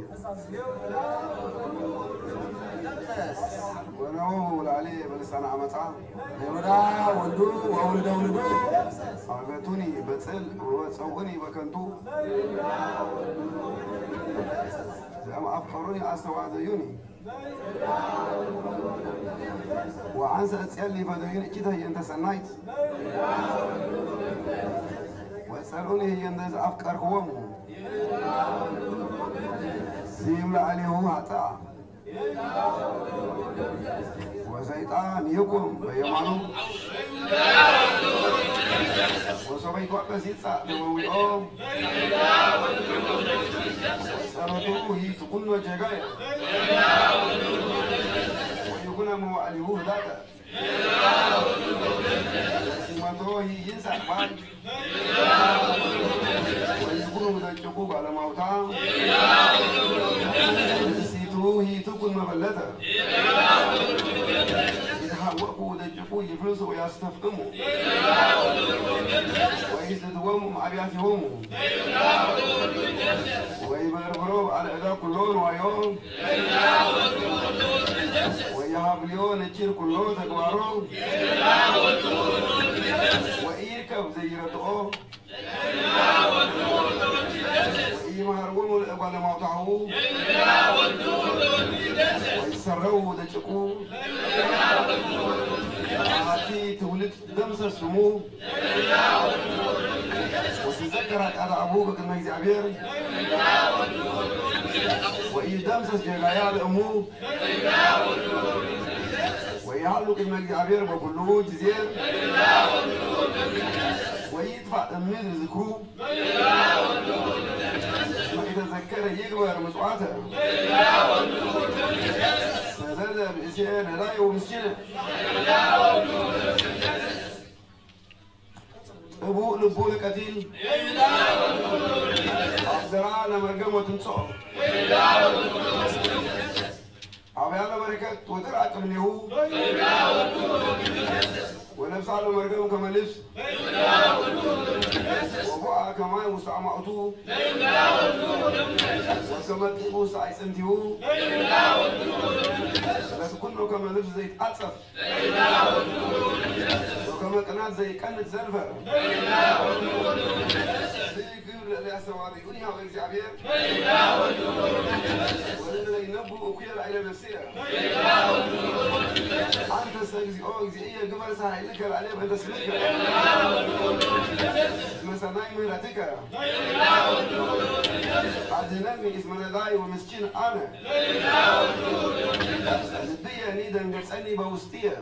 ونقول عليه بلسان عمتا يودا ولدو وولد ولدو صاغتوني بتسل وتصوني بكنتو زعما أفحروني أستوعدوني وعنس أتسألني فدويني كده هي أنت سنايت واسألوني هي أنت أفكار قوامه سيملا عليه هو عطاء وشيطان يقوم بيمانه وصبيت وقت يتسع دويهم وصلته هي تكون وجهايا ويكون مواليه ذاتا وسمته هي ينسى بعد ويكون متجقوب على موتاه هي تكون مبلته يتحوقوا ودجقوا يفلسوا ويستفقموا ويزدوهم مع بياتهم ويبربروا على أداء كلون ويوم ويهابليون الشير كلون تدوارهم ويركب زيرته ويمهرون الأبال موضعه ويسروا دجقوا عاتي تولد دمس السمو وتذكرت على أبوك كما يزعبير ويدمس جغايا الأمو ويعلق كما يزعبير بكله جزير ويدفع تميز ذكره ما يتذكر يكبر مسوعته سدد بإسيان لا يومسكنه أبو لبو لكتيل أفزرع لمرقم وتنصعه عبيانا بركات ودرع كمنيه ونفس على مرقم كما لبس وبقى كمان مستعمقته وكما تقبو سعي سنتيه بس كله كما لبس زي تقصف وكما قنات زي كانت زلفة زي قبل اللي أسواري يقول يا غير زعبير ولن ينبو أخير إلى نفسها أنت سيجزي أو إيه قبل سهل لك عليه بأنت سلك مثلا نايم راتك عدناني اسم نداي ومسكين أنا الدية نيدا نقصني بوستية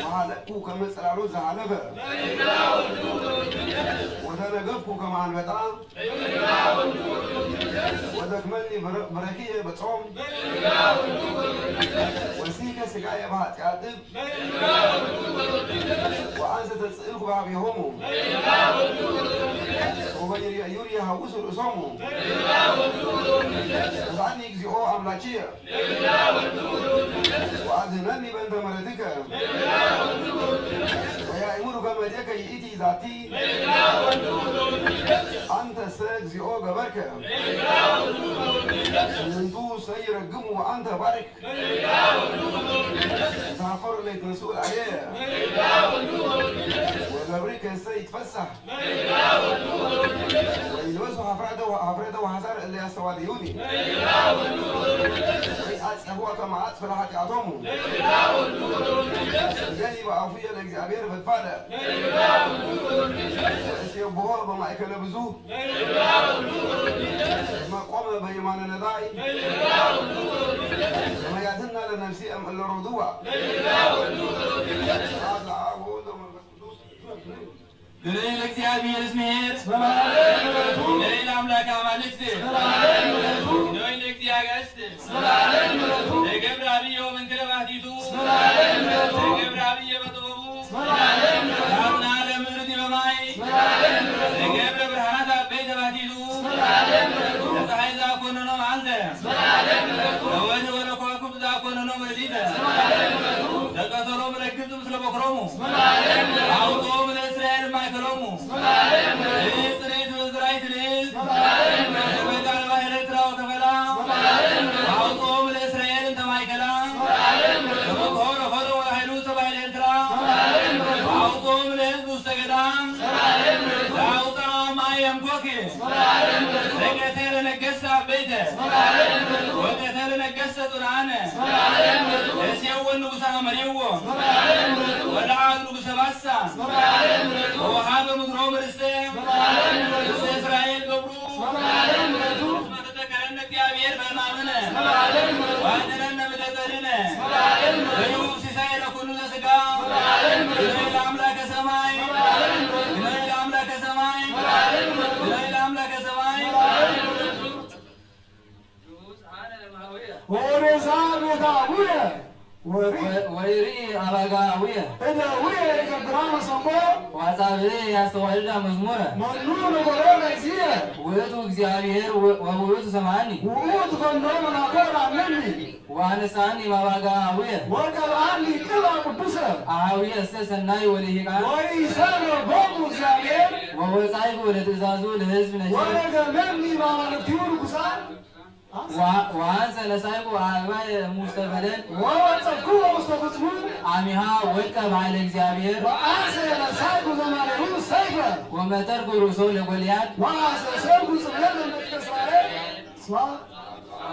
وهلقوا كما سرعوا زعلبة وتنقفوا كما عن بطعام وتكملني بركية بطعم وسيكا سقايا بها تعاتب وأنسى تسألكم بعضهم وغير يوري هاوس الأسامو وعني يجزئوا أملاكية وأذنني بأنت مردك ويأمرك مديك يئتي ذاتي أنت سيجزئوا قبرك منتو سيرقم وأنت بارك تعفر اللي مسؤول عليه وقبرك سيتفسح ويلبسوا حفرته وحزار اللي السواديوني هو كما عطف راح يعطوهم جاني بعافية الإجابير بالفعل يبوها بما يكلبزوه ما قام بيمان نداي ما يعدلنا لنفسي أم الرضوع هذا عبود ليل እግዚአብሔር ስሜት ለይል አምላክ አማልክት ለይል እግዚአብሔር ለገብረ አብዮ መንክረ ባህቲቱ ለገብረ አብዮ በጥበቡ አብና ለምድር በማይ ለገብረ ብርሃናት አበይተ ባህቲቱ መንኮክ ለገቴር ነገሰ አበይተ ወገቴር ነገሰ ጡናነ እሴውን ንጉሠ መሪዎ ወለዓል ንጉሠ ባሳ ወወሃበ ምድሮም ርስተ እስራኤል ገብሩ ተተከለነ እግዚአብሔር በሕማምነ ወአድኅነነ እምደጸርነ ወይሁብ ሲሳይ ለኩሉ ዘሥጋ ግኖይ ለአምላከ ሰማይ ግኖይ ለአምላከ ሰማይ ግኖይ ለአምላከ ሰማይ ወሬዛ ቤታውየ ወይሪ አባጋውየ እደውየ የገብራ መሰንቆ ዋጻብዕ ያስተዋልዳ መዝሙረ መኑ ነገሮ ለእግዚእ ውእቱ እግዚአብሔር ወውእቱ ሰማኒ ውእቱ ፈንዶ መናኮር አለኒ ወአነሳኒ ማባጋውየ ወቀብአኒ ቅባ ቅዱሰ አኀውየ እሰ ሰናይ ወልሂቃን ወኢሰረቦሙ እግዚአብሔር ወወጻእኩ ለትእዛዙ ለሕዝብ ነጅ ወረገመኒ በአማልክቲሁ ርኩሳን ወአንሰ ነሣእኩ አበባየ እሙስተ በደን ወወጸፍኩ ውስተ ፍጽሙ አሚሃ ወድቀ በኃይለ እግዚአብሔር ወአንሰ ነሣእኩ ዘማኔሁ ሰይፈ ወመተርኩ ርእሶ ለጎልያድ ወአሰሰብኩ ጽምኤል ለምድረ እስራኤል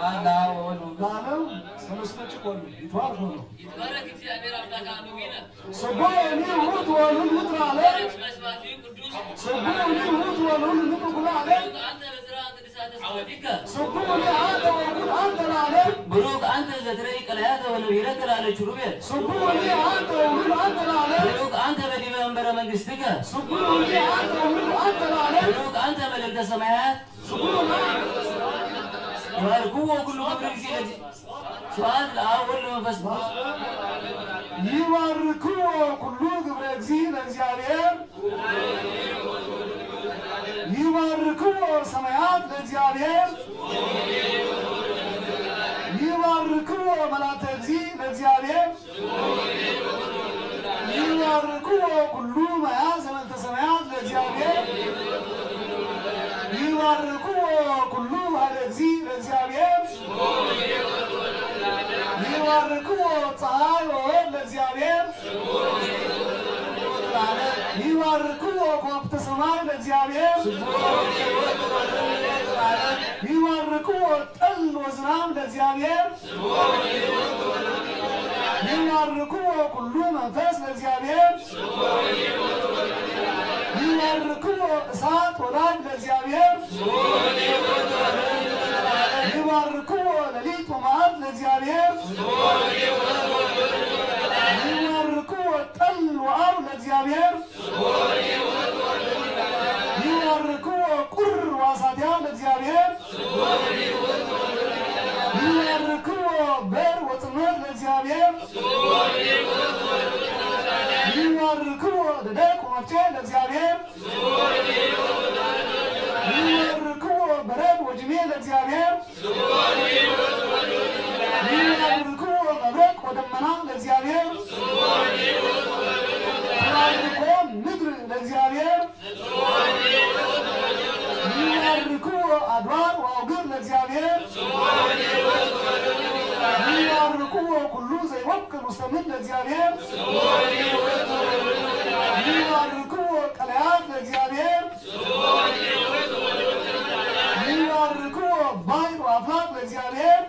አላ ወወልድ ለዓለም ሰለስተ ጭቆን ይትባረክ ነው ይትባረክ እግዚአብሔር አምላከ አበዊነ ስቡኒ ውእቱ ወልዑል ምድር ዓለም መስማቲው ቅዱስ ስቡኒ ውእቱ ወልዑል ምድር ኩሉ ዓለም አንተ በዝራ ቅድሳተ ሰማቲከ ስቡኒ አንተ ወኩል አንተ ለዓለም ብሩክ አንተ ዘትረኢ ቀላያተ ወለቢረከ ላለች ሩቤል ስቡኒ አንተ ወኩል አንተ ለዓለም ብሩክ አንተ በዲበ መንበረ መንግሥትከ ስቡኒ አንተ ወኩል አንተ ለዓለም ብሩክ አንተ መልዕልተ ሰማያት ስቡኒ ይባርክዎ ኩሉ ክብር ጊዜ ስብሐት ለአብ ወወልድ ወመንፈስ ቅዱስ ይባርክዎ ኩሉ ግብረ እግዚእ ለእግዚአብሔር ይባርክዎ ሰማያት ለእግዚአብሔር ይባርክዎ መላእክተ እግዚእ ለእግዚአብሔር ይባርክዎ ኩሉ ማያ ዘመንተ ሰማያት ለእግዚአብሔር ይባርክዎ ኩሉ ኃይለ እግዚእ ለእግዚአብሔር ይባርክዎ ፀሐይ ወወርኅ ለእግዚአብሔር ይባርክዎ ከዋክብተ ሰማይ ለእግዚአብሔር ይባርክዎ ጠል ወዝናም ለእግዚአብሔር ይባርክዎ ኩሉ መንፈስ ለእግዚአብሔር ይባርክዎ እሳት ወዳጅ ለእግዚአብሔር ይባርክዎ ሌሊት ወመዓልት ለእግዚአብሔር ይባርክዎ ጠል ወአብ ለእግዚአብሔር ይባርክዎ ቁር ዋሳትያ ለእግዚአብሔር ይባርክዎ በር ወጽልመት ለእግዚአብሔር ይባርክዎ ደደቅ ወመፍትሔ ለእግዚአብሔር ይባርክዎ በረድ ወጅሜ ለእግዚአብሔር ይባርክዎ መብረቅ ወደመና ለእግዚአብሔር ይባርክዎ ምድር ለእግዚአብሔር ይባርክዎ አድባር ወአውግር ለእግዚአብሔር ይባርክዎ ኩሉ ዘይወክል ውስተ ምድር ለእግዚአብሔር ይባርክዎ ቀላያት ለእግዚአብሔር ይባርክዎ ባሕር ወአፍላቅ ለእግዚአብሔር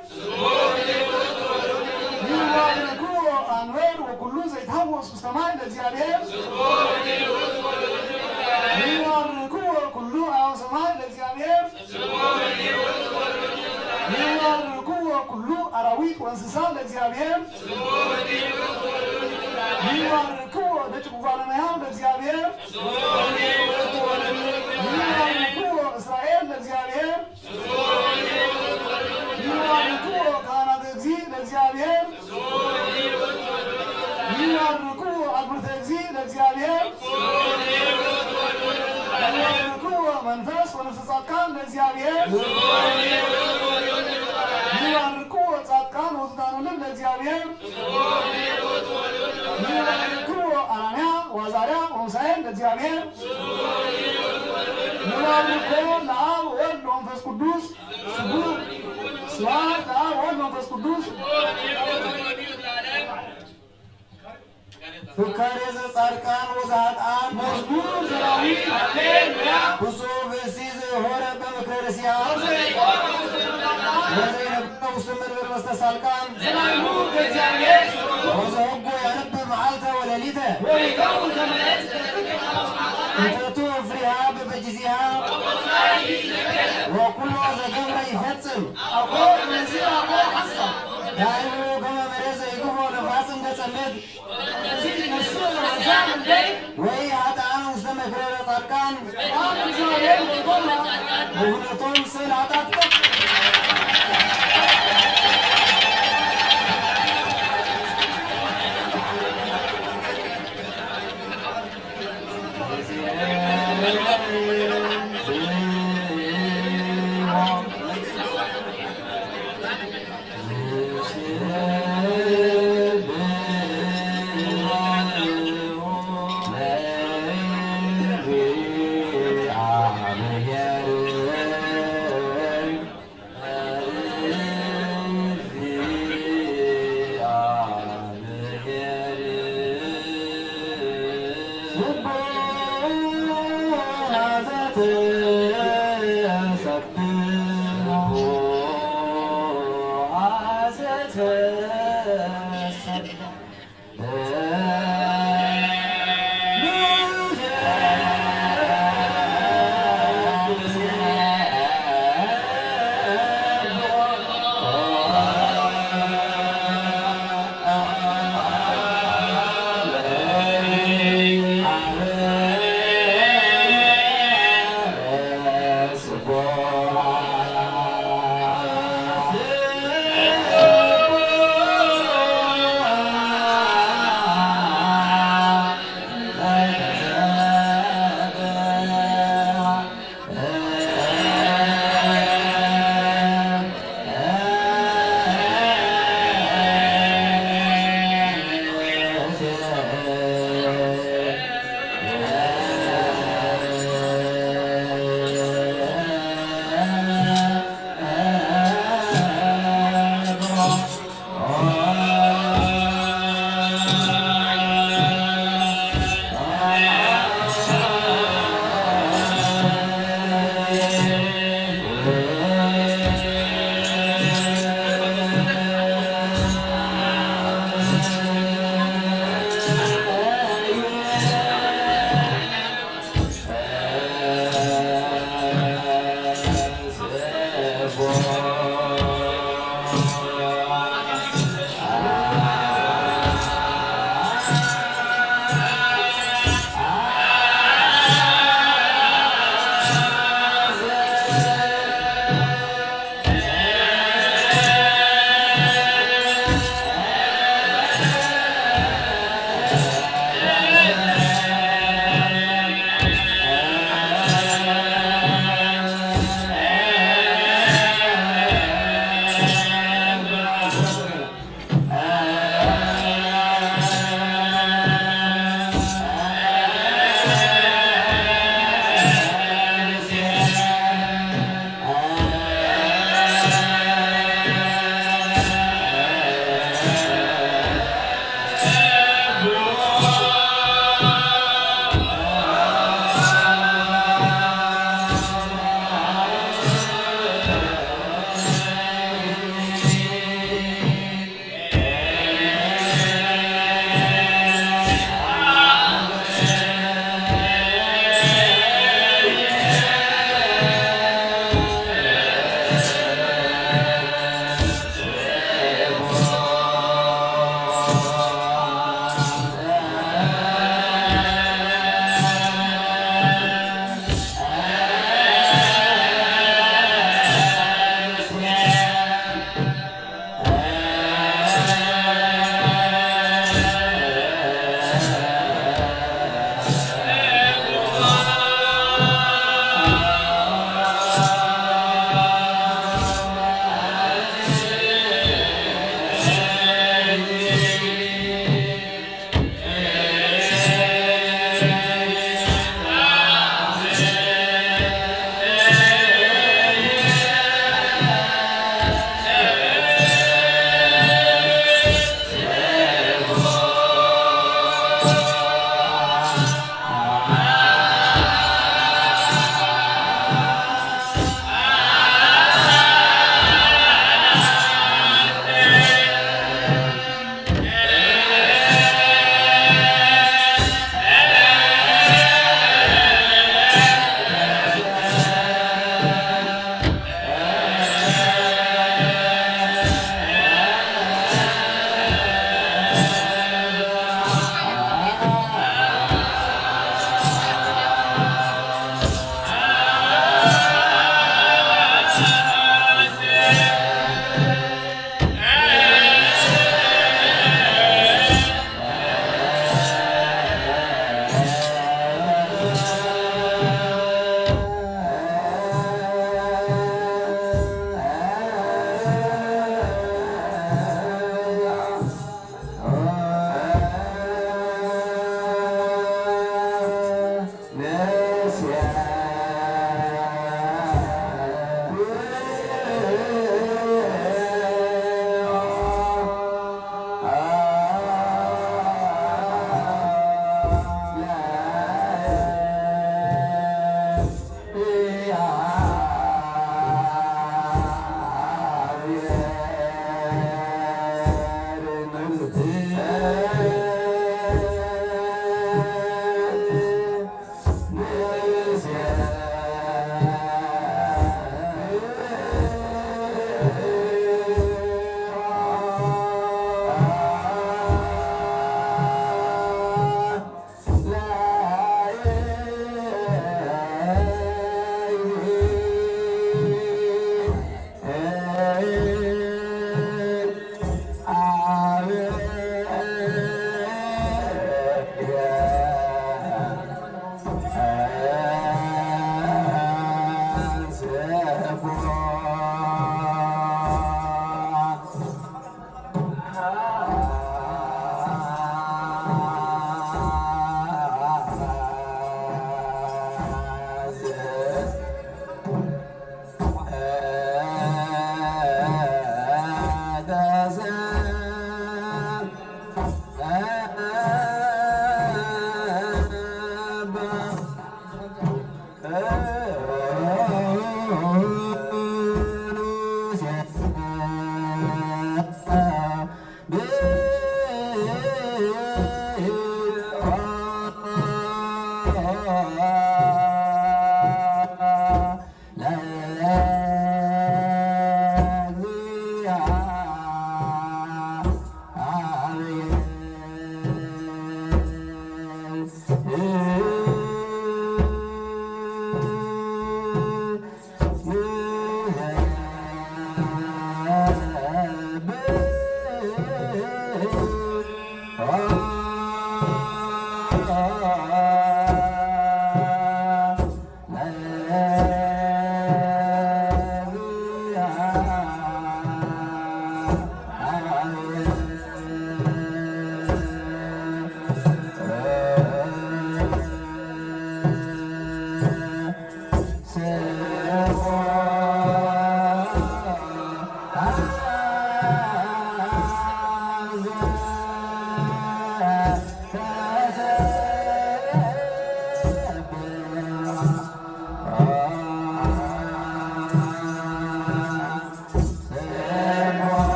ይባርክዎ አንበር ወኩሉ ዘይትሐወስ ውስተ ማይ ለእግዚአብሔር ይባርክዎ ኩሉ አዕዋፈ ሰማይ ለእግዚአብሔር ይባርክዎ ኩሉ አራዊት ወእንስሳ ለእግዚአብሔር ይባርክዎ ደቂቁ እመሕያው ለእግዚአብሔር ይባርክዎ እስራኤል ለእግዚአብሔር ይባርክዎ ካህናተ እግዚእ ለእግዚአብሔር ይባርክዎ አግብርተ እግዚእ ለእግዚአብሔር ይባርክዎ መንፈስ ወነፍሰ ጻድቃን ለእግዚአብሔር ይባርክዎ ጻድቃን ወትሑታን ለእግዚአብሔር ይባርክዎ አናንያ ወአዛርያ ወሆሳዕያ ለእግዚአብሔር ይባርክዎ ለአብ ወወልድ ወመንፈስ ቅዱስ ስብሐት ለአብ ወወልድ ወመንፈስ ቅዱስ ፍካሬ ዘጻድቃን ወዘኃጥአን መዝሙር ዘዳዊት ሃሌሉያ ብፁዕ ብእሲ ሆረ በምክረ ርስያ ወዘይነብረ ውስተ መንበር መስተሳልቃን ወዘህጎ ያነብብ መዓልተ ወሌሊተ እንተቱ ፍሬሃ በበጊዜሃ ወኩሎ ዘገብረ ይፈጽም ዳይሙ ከመ መሬት ዘይግፎ ነፋስ እንደጸምድ ወይ ኃጥአን ውስተ መክረረ ጻድቃን ውህነቶም ስዕል ኃጢአት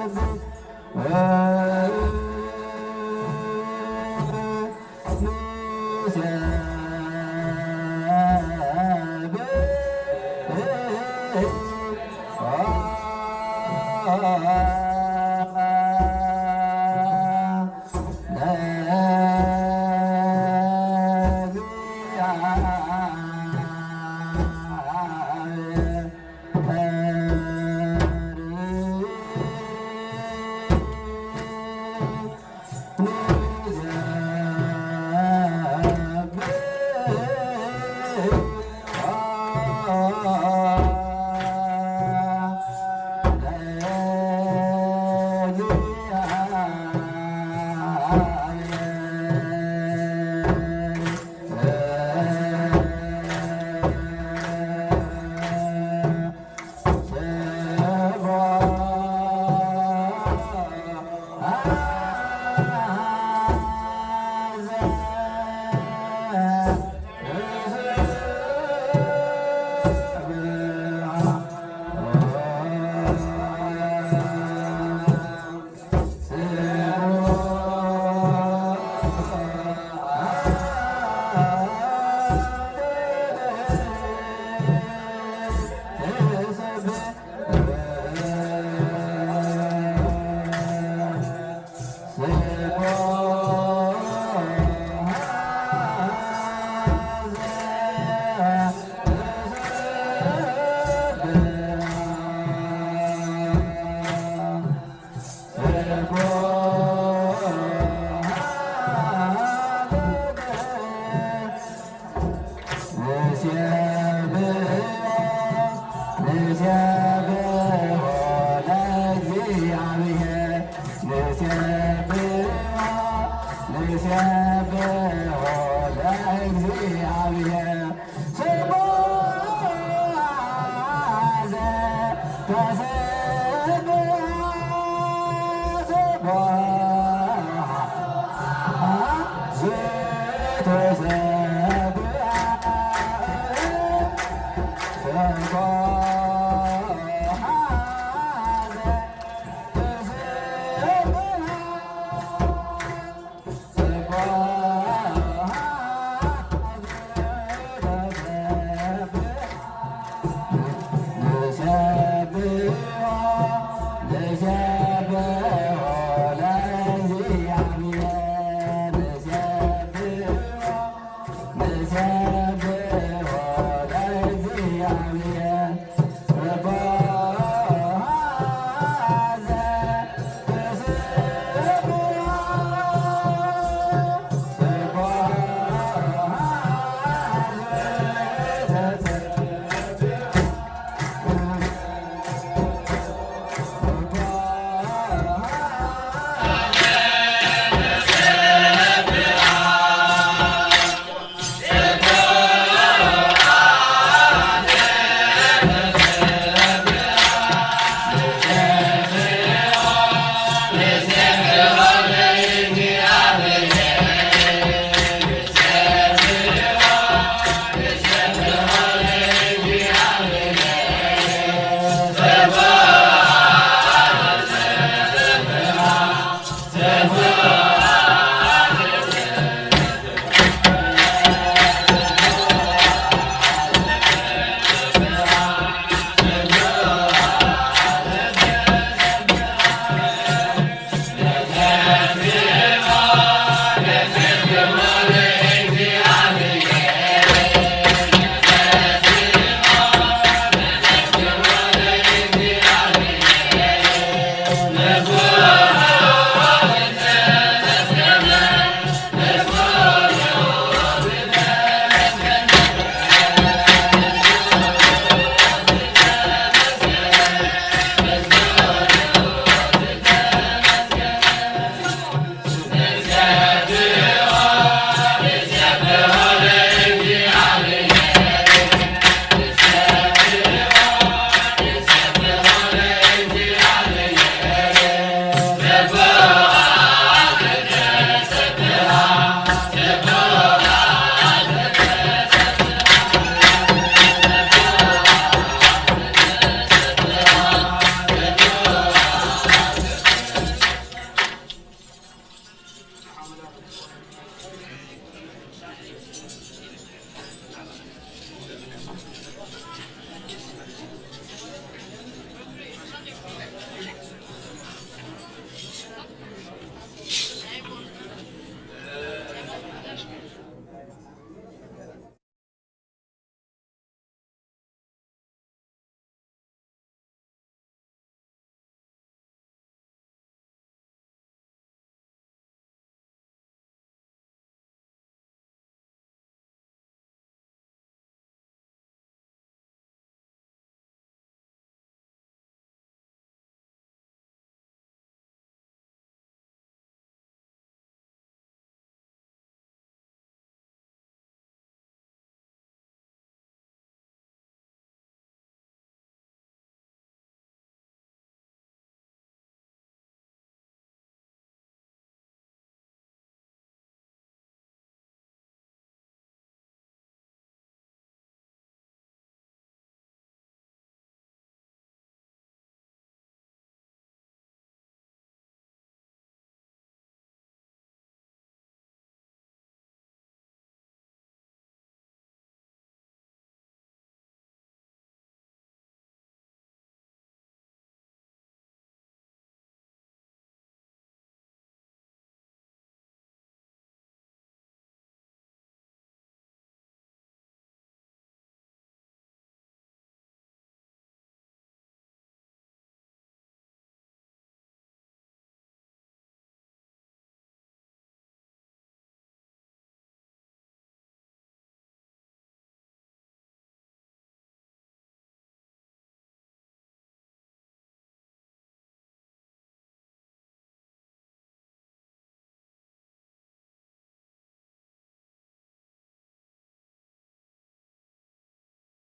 Yeah.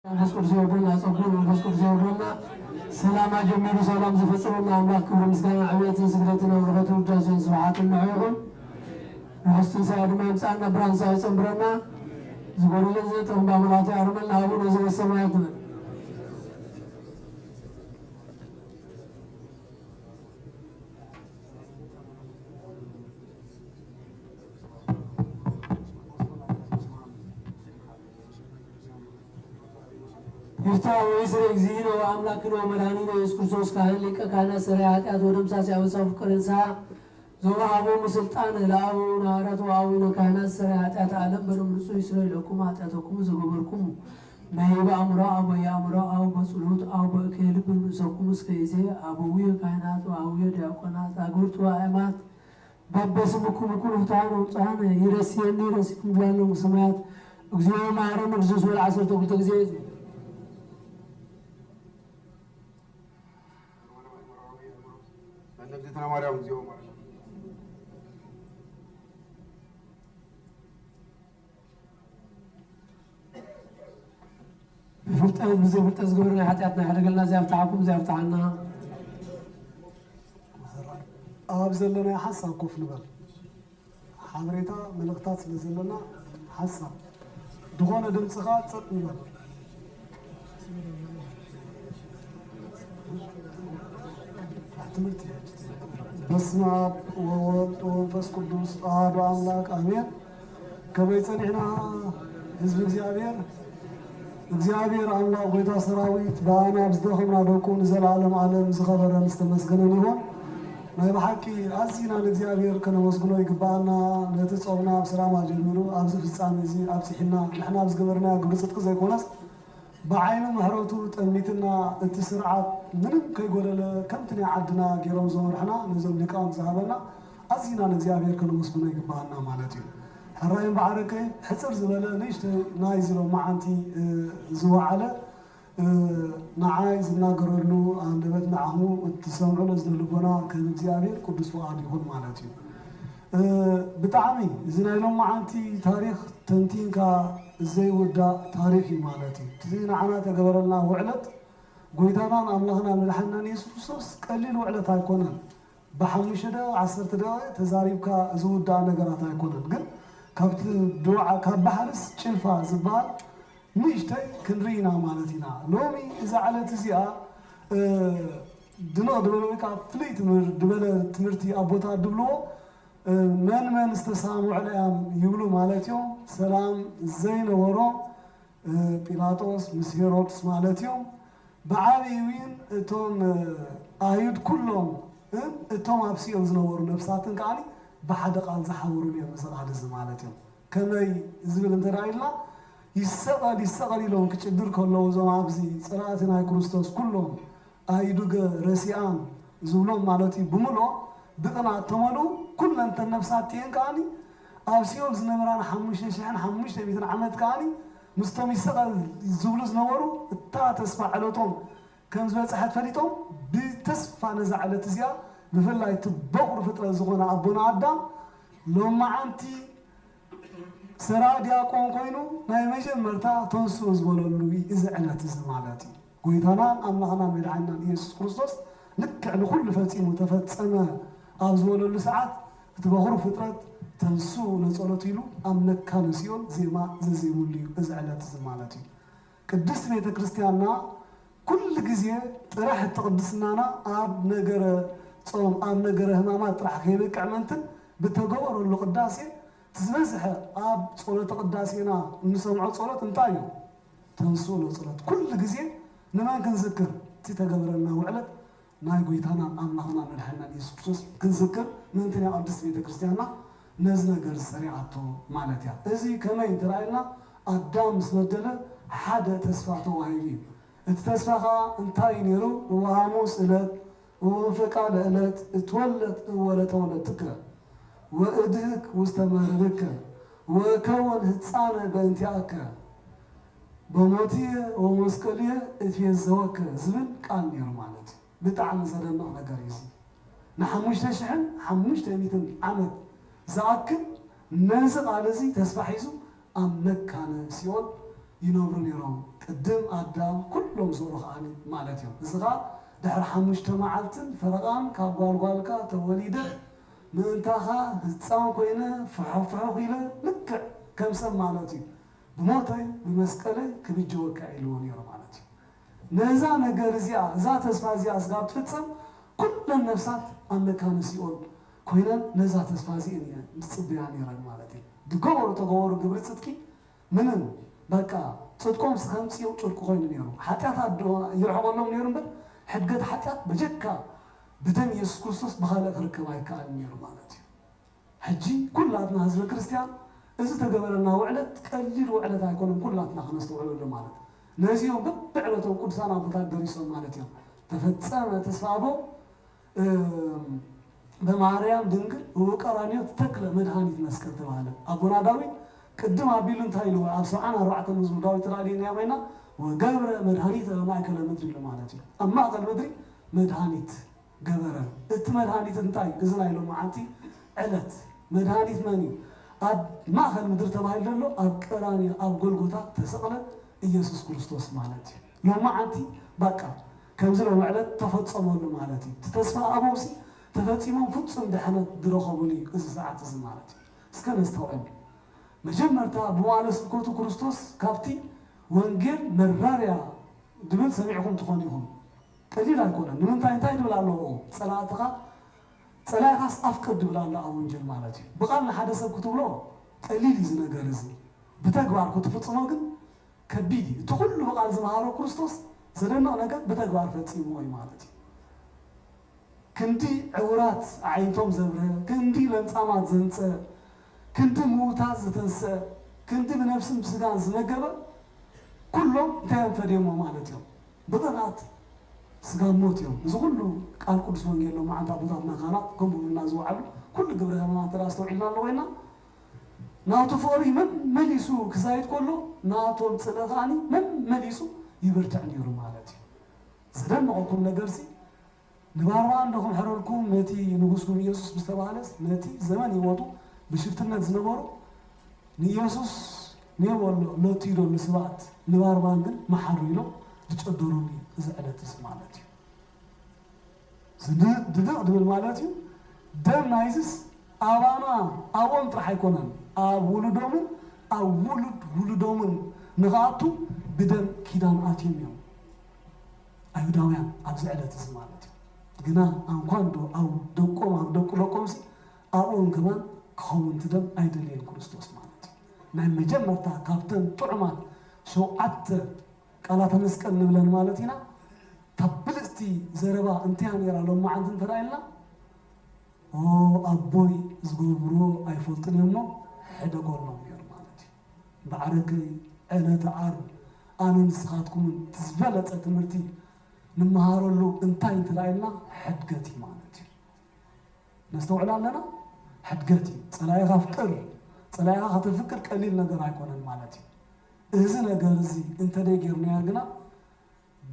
መንፈስ ቅዱስ ይወርድና ጸጉር መንፈስ ቅዱስ ይወርድና ሰላም ጀሚሩ ሰላም ዝፈጽምና አምላክ ክብር ምስጋና ዕብየትን ስግደትን አምልኮት ውዳሴን ስብሐትን ንዕኹን ንሕስትን ሳያድማ ምጻእና ብርሃን ሳይ ጸምብረና ዝጎደለን ዘጠም ባመላቱ ያርመና አቡነ ዘበሰማያት ነን ይፍታሕ ወይስር እግዚእነ ወአምላክነ ወመድኃኒነ ኢየሱስ ክርስቶስ ካህን ሊቀ ካህናት ሠራይ ኃጢአት ወደምሳሴ አበሳው ፍቅር ንስሐ ዘወሃቦሙ ስልጣን ለአበዊነ ሐዋርያት ወአበዊነ ካህናት ሠራይ ኃጢአት ዓለም በደም ንጹሕ ይስረይ ለክሙ ኃጢአተክሙ ዘገበርክሙ ናይበ አእምሮ አው በየአእምሮ አው በጸሎት አው በእክየ ልብ ንሰኩሙ እስከ ይዜ አበዊየ ካህናት ወአበዊየ ዲያቆናት አግብርት ወአእማት በበስምኩም ኩሉ ፍትሐነ ወጽሐነ ይረስየኒ ይረስይኩም ብላለሙ ሰማያት እግዚኦ መሐረነ ክርስቶስ ወልደ 12 ጊዜ እግዝእትነ ማርያም እግዚኦ ፍልጠት ብዘይፍልጠት ዝገበርና ኃጢአትና ይሕደገልና ዘያፍትሐኩም ዘያፍትሐና ኣብ ዘለና ሓሳብ ኮፍ ንበል ሓበሬታ መልእኽታት ስለ ዘለና ሓሳብ ድኾነ ድምፅኻ ፀጥ ንበል ትምህርት በስመ አብ ወወልድ ወመንፈስ ቅዱስ አሐዱ አምላክ አሜን። ከመይ ጸኒዕና ህዝቢ እግዚአብሔር አምላክ ጌታ ሰራዊት በአና ብዝደኸምና ደቁ ንዘለዓለም ዓለም ዝኸበረን ዝተመስገነን ይሆን። ናይ ብሓቂ ኣዝና ንእግዚአብሔር ከነመስግኖ ይግባአና። ነቲ ጾምና ብሰላም ጀሚሩ ኣብዚ ፍጻሜ እዚ ኣብፅሒና ንሕና ብዝገበርና ግብሪ ጽድቂ ዘይኮነስ بعين مهرته تميتنا التسرعات منهم كي يقول له كم تني عدنا جيران زمر إحنا نزل لكان ذهبنا أزينا نزيابير كانوا مسكونين يقبلنا مالتي الرأي بعركة حسر زبالة ليش نايزلو معانتي زوعلة نعايز ناقر له عند بيت معه التسمع نزل لبنا كنزيابير قدس وعاد يكون مالتي بتعمي زين لهم معانتي تاريخ تنتين كا زي ودا تاريخي مالتي تزين عنا تقبلنا وعلت قيدنا أملهنا ملحنا يسوس قليل وعلت هيكونن بحمشة 10 دقائق تزاريب كا زود على نجارات هيكونن قل كابت دعاء كبحرس شلفا زبال نيشتي كنرينا مالتنا لومي إذا على تزيا دنا دبلوي كفليت دبل تمرتي أبوتا دبلو من استساموا عليهم يقولوا مالتيهم سلام زين ورو بيلاطوس مسيروتس مالتيهم بعاويين توم آيود كلهم توم أبسيهم زنوروا نفساتن كاني بحد قال زحوروا لي مثل هذا الزمالتيهم كما يزبل انت رايلا يسقل لهم كتشدر كلهم زم أبزي صلاتنا كريستوس كلهم آيودوغ رسيان زولهم مالتي بملو بقنا تملو كل أنت النفسات تين كاني أبسيول زنبران حموشة شحن حموشة بيتنا عمد كاني مستوي سقل زولز نورو تا تسمع علوتهم كم زوج أحد فريتهم بتسفى نزع على تزيا بفلا يتبقر فترة زغنا أبونا عدام لو ما أنتي سرادي أكون كوينو ما يمشي مرتا تنسو زبولولوي إذا على تزمالاتي قويتنا أمنا مدعنا يسوع كريستوس لك على كل فتي متفتسنا أبزول الساعات تبغر فترة تنسو نصلتيلو أملك كان سيون زيما زيمولي إزعلات زمالتي قدس بيت كريستياننا كل جزية راح تقدسنا أب نجر صوم أب نجر همامات راح يبيك عمنتن بتجور القداسي تزمزح أب صلاة قداسينا نسمع صلاة انتايو تنسو نصلت كل جزية نما كنذكر تتجبرنا وعلت ناي قويتانا أمنا ملحنا يسوس كنذكر ننتني قدس بيت كريستياننا نزنا جر سريعته مالتها إذا كما يدرينا أدم سندله حدا تسفعته وهيبي التسفعها انتهي نيرو وعموس إلت وفقع إلت تولد ولا تولد تكره وإدهك واستمر بك وكون هتصانع بانتعاك بموتية ومسكلية اتيزوك زبن كان نير مالتي بتعم زرنا نجاريزي نحمش تشحن حمش تميتن عمد زاكن ننزل على زي تسبحيزو أم مكان سيون ينورون يرام ቅድም ኣዳም ኩሎም ዞሮ ኸዓኒ ማለት እዮም እዚ ኸዓ ድሕሪ 5 መዓልትን ፈረቓን ካብ ጓልጓልካ ተወሊደ ምእንታኻ ህፃን ኮይነ ፍሑፍሑ ኢለ ልክዕ ከም ሰብ ማለት እዩ ብሞተይ ብመስቀለይ ክብጅወካ ኢልዎ ነይሩ ማለት እዩ ነዛ ነገር እዚኣ እዛ ተስፋ እዚኣ ስጋብ ትፍፅም ኩለን ነፍሳት ኣብ መካነ ሲኦል ኮይነን ነዛ ተስፋ እዚአን እየን ዝፅበያ ነይረን ማለት እዩ ዝገበሩ ተገበሩ ግብሪ ፅድቂ ምንም በቃ ጽድቆም ስኸምፂው ጭርቁ ኮይኑ ነይሩ ሓጢአት ይርሕቐሎም ነይሩ እምበር ሕድገት ሓጢአት በጀካ بدم يسوع كريستوس بخالق ركب هاي كائن مير مالتي حجي كلاتنا هذا الكريستيان إذا تقبلنا وعلت قليل وعلت هيكون كلاتنا خلص وعلت مالت نازيهم بعلته كل سنة بتاع دريسون مالتي تفتسنا تسابو بمعريم دنقل وقرانيو تكل مدهاني تمسكت تبعنا أبونا داوي قدم أبيلن تايلو أبصعنا رعت المزمور داوي ترالين يا بينا وقبر مدهاني ما يكلم مدري لمالتي أما قال مدري مدهانيت جبرا التمدهاني تنتاي إذن أيلو معتي علت مدهاني ثماني أب ما خل مدر تبعي له أب كراني أب جولجوتا تسقله يسوع كريستوس مالتي لو معتي بقى كم زلوا معلت تفتصموا له مالتي تتصفى أبوسي تفتصموا فتصم دحنا دروخبولي إذا ساعات إذا مالتي سكان استوعب مجمرتا بوالس كوتو كريستوس كابتي وانجيل مراريا دبل سمعكم تخونيهم قليل أكون من تاين ولا الله صلاتها صلاتها أفكر ولا الله أونجل مالتي بقالنا حدث كتب له قليل يزنا جالسين بتجوار كتب تصمغن كبيدي تقول له بقال زمهارو كريستوس زرنا أنا قد بتجوار فتسي موي مالتي كنتي عورات عينتهم زبرة كنتي لنسامات زنسة كنتي موتاز تنسى كنتي بنفسهم بسجان زنجبة كلهم تام فريمو مالتهم بدنات سجان موت يوم زغلوا قال قدس وانجيل لهم عند أبوات مكانات قبوا الناس وعبوا كل قبرها ما تراستوا عنا الله وينا ناتو فوري من مليسو كزايد كله ناتو سلغاني من مليسو يبرتعني رمالتي زدان معكم نجرسي نباروا عندكم حرولكم متي نجوسكم يسوس بستوالس متي زمان يوضو بشفتنا زنبارو نيسوس نيوالو نتيرو نسبات نباروا عندن ما حريلو تقدروني إذا أنا تسمعتي زد دبل مالتي دم نايزس أبانا أول راح يكونن أولدومن أولدومن نغاتو بدم كيدان آتيم يوم أيوداويان أبزع أنا تسمعتي جنا أنقاندو أو دقوم سي أول كمان خون تدم أيدلين كريستوس مالتي نعم مجمرتا كابتن طعمان شو عت قال تمسكن نبلن مالتينا تبلستي زربا انتيان يرا لو ما عندن ترايلنا او ابوي زغبرو ايفولتن يمو حدا قولنا ير مالتي بعركي انا تعارف انا نسخاتكم تزبلت تمرتي نمهارلو انتاين ترايلنا حدقتي مالتي نستوعب لنا حدقتي صلايها فكر صلايها خاطر قليل ነገር አይቆነን مالتي إذا نجارزي أنت دايرنا يرجنا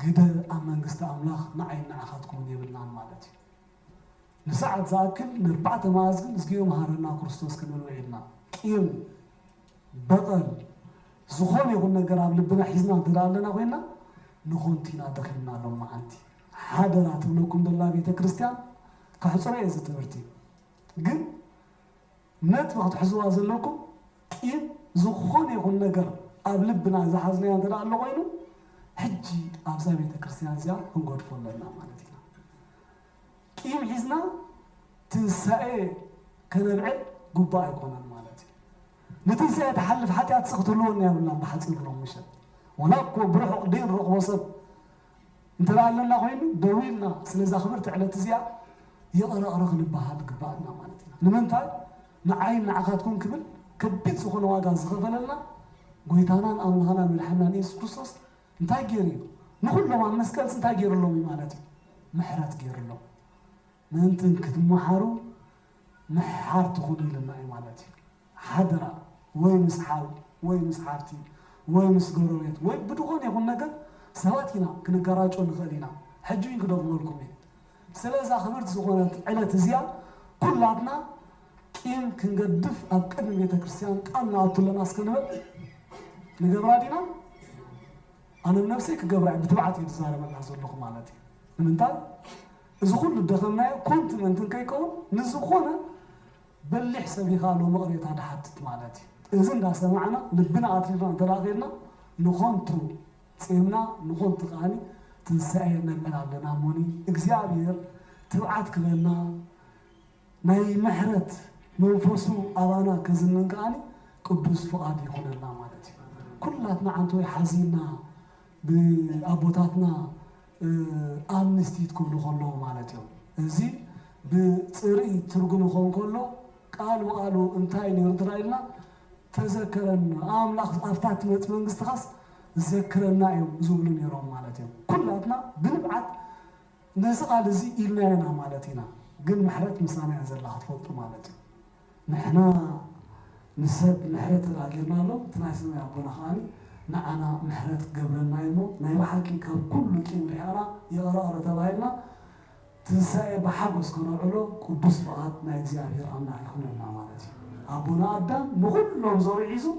قدر أمانجست أملاخ نعين نعخاتكم يبلنا مالتي نساعد ذاكر نربعة مازن نسقيهم هارنا كريستوس كنا نوعدنا كيم بطل زخون يقول نجرب لبنا حزنا دلالنا وينا نخون تينا دخلنا لهم معانتي هذا نعتبركم بالله بيت كريستيان كحصرة إذا تمرتي قل نت ما تحزوا أزلكم كيم زخون يقول نجرب قبل بنا إذا حزنا يندرا الله وينو حجي أبزا بيت كريستيان زيا هنقول فلنا مالتنا كيم حزنا تنسأي كنبعد قبا يكون مالتي نتنسأي تحلف حتى تسقطلون يا بالله بحصير لهم مشت وناكو بروح دين روح وصل انت لا لنا وينو دويلنا سلازا خبرت على تزيا يقرا رغل بهاد قبانا مالتنا لمنتاي نعين نعقاتكم كبل كبيت سخون واغا زغفلنا قويتانا أمهنا من الحنان يسوع كريستوس انتاي جيريو نقول لهم عن مسكال انتاي جير لهم مالتي محرات جير لهم من تنكت محارو محار تخوني لنا مالتي حدرا وين مسحاو وين مسحارتي وين مسقروريت وين بدخون يكون نقل سواتينا كنقراجو نخلينا حجوين كدوم لكم سلازا خبرت سخونات علة زيا كلاتنا كيم كنقدف أبقى بيت كريستيان قالنا أطول لنا سكنبل نقبرادينا أنا بنفسي كجبر بتبعت يتزارع من العزلهم مالتي من تال إذا كل دخلنا كنت من تنكيكون نزخونا بل حسابي قالوا مغريت هذا حد مالتي إذا لا سمعنا لبنا عطينا تراغينا نخونتو سيمنا نخونت قاني تنسعينا من عندنا موني إكزيابير تبعت كلنا ناي محرت منفسو أوانا كزنن قاني قدوس فؤاد يكون لنا مالتي كلاتنا عنتو يحزينا بأبوتاتنا أمنستي تكون لخلو مالتي زي بصري ترجمو خون كله قالوا انتاي نرترايلنا تذكرنا أملاخ أفتات منجست خاص ذكرنا يوم زولن يروم مالتي كلاتنا بنبعت نسقال زي إلنا مالتنا قل محرت مسانا عز الله تفضل مالتي نحنا نسب محرت راجلنا له تناسنا يا أبونا خالي نعنا محرت قبلنا يمو نايم حكي كل كين بحرا يقرأ تبايلنا تنسى بحبس كنا علو قدوس فقط نايزيابير أمنا يكون لنا مالتي أبونا آدم نقول لهم زوري عيسو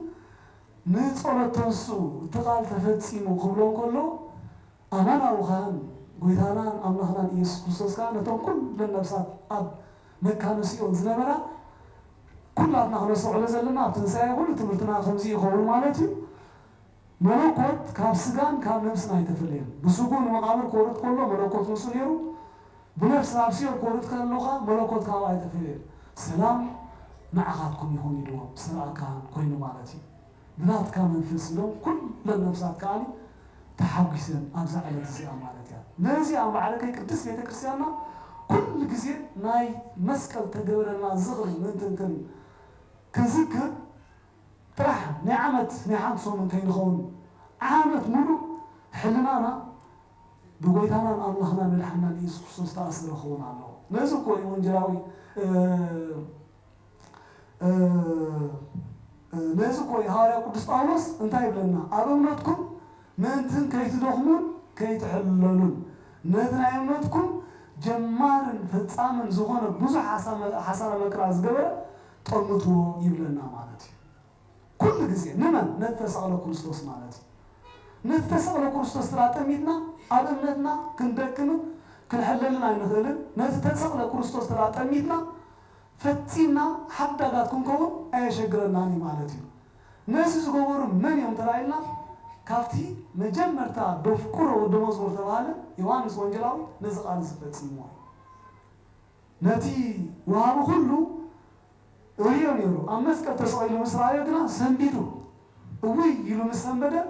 نصورة تنسو تقال تفتسيمو قبلون كله أمانا وخان قويتانان أمناخنان إيسوس كريستوس كان نتون كل النفسات أب مكانو سيون زنبرا كلاتنا خلصوا على زلنا تنسى كل تمرتنا خمسي خبر مالتي ملكوت كاب سجان كاب نفسنا يتفلين بسكون مقابر كورت كله ملكوت مسؤوليرو بنفس عبسير كورت كاللغة ملكوت كاب يتفلين سلام معاكم يهون يدوم سلام كان كوينو مالتي بلاد كان منفصلون كل النفسات كاني تحوكسن أبزع على تسيا مالتي نزي أم على كي كدس بيت كريستيانا كل جزء ناي مسكل تدورنا زغر من تنتن كذكر ترح نعمت صوم كين خون عامت ملو حلنا بقولتنا اللهنا من الحنان يسوس تأثير خون الله نزكو يوم جراوي نزكو يهاري قدس باولوس انتهي بلنا أبنتكم منتن كي تدخمون كي تحللون نتنا يمنتكم جمار فتامن زغون بزح حسن مكراز قبل طلمتو يبلنا مالتي كل جزء نمن نتفس على كريستوس مالتي نتفس على كريستوس تراتميتنا أبنتنا كندكنا كنحللنا ينخلن نتفس على كريستوس تراتميتنا فتينا حتى قاتكم كون أي شجرنا مالتي ناس يقولون من يوم تراينا كافتي مجمرتا بفكره ودمزور تبعنا يوانس وانجلاوي نزق على سفت سموه نتي وهذا كله ويون يرو أمس كتسوي له مسرائيل كنا سنديدو وي يلو مسنبدا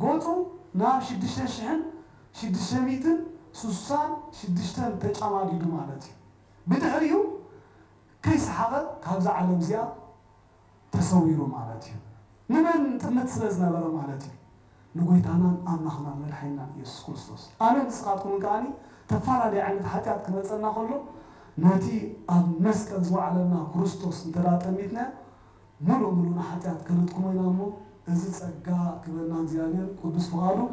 قوتو ناب شدشتشحن شدشميتن سوسان شدشتن تجامع ديدو مالتي بدهريو كيس حاجة كابز عالم زياد تسويرو مالتي نمن تمتسلزنا برا مالتي نقولتانا أمناخنا من الحين يسوع كريستوس أنا نسقطكم كاني تفعل يعني حاجات كنا تصنع كله ناتي المسك أزوع لنا كريستوس تراتميتنا ملو حاجات كنتكم ينامو إذا سجى كبرنا زيادين قدوس فقالو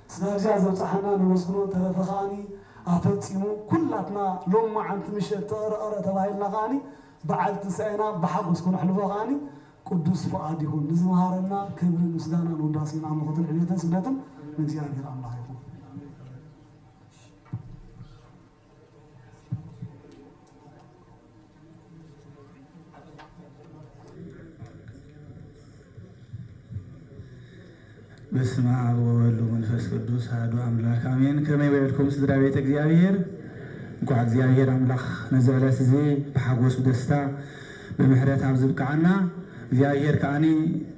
سنرجع زبطحنا نمسكنو ترفخاني أفتيمو كلاتنا لما عند مش ترى تبايلنا غاني بعد تسعينا بحبس كنا حلوة غاني قدوس فؤاد يكون نزم هارنا كبر مسدانا وداسينا عم خاطر عليتن سنتم من زيادة الله يكون بسم الله وولد ومنفس قدوس هادو أملاك آمين كما يباركم سدرا بيت እግዚአብሔር እንኳን እግዚአብሔር አምላክ ነዘለስ ዚ በሐጎስ ደስታ በምህረት አብዝብቃና እግዚአብሔር ካኒ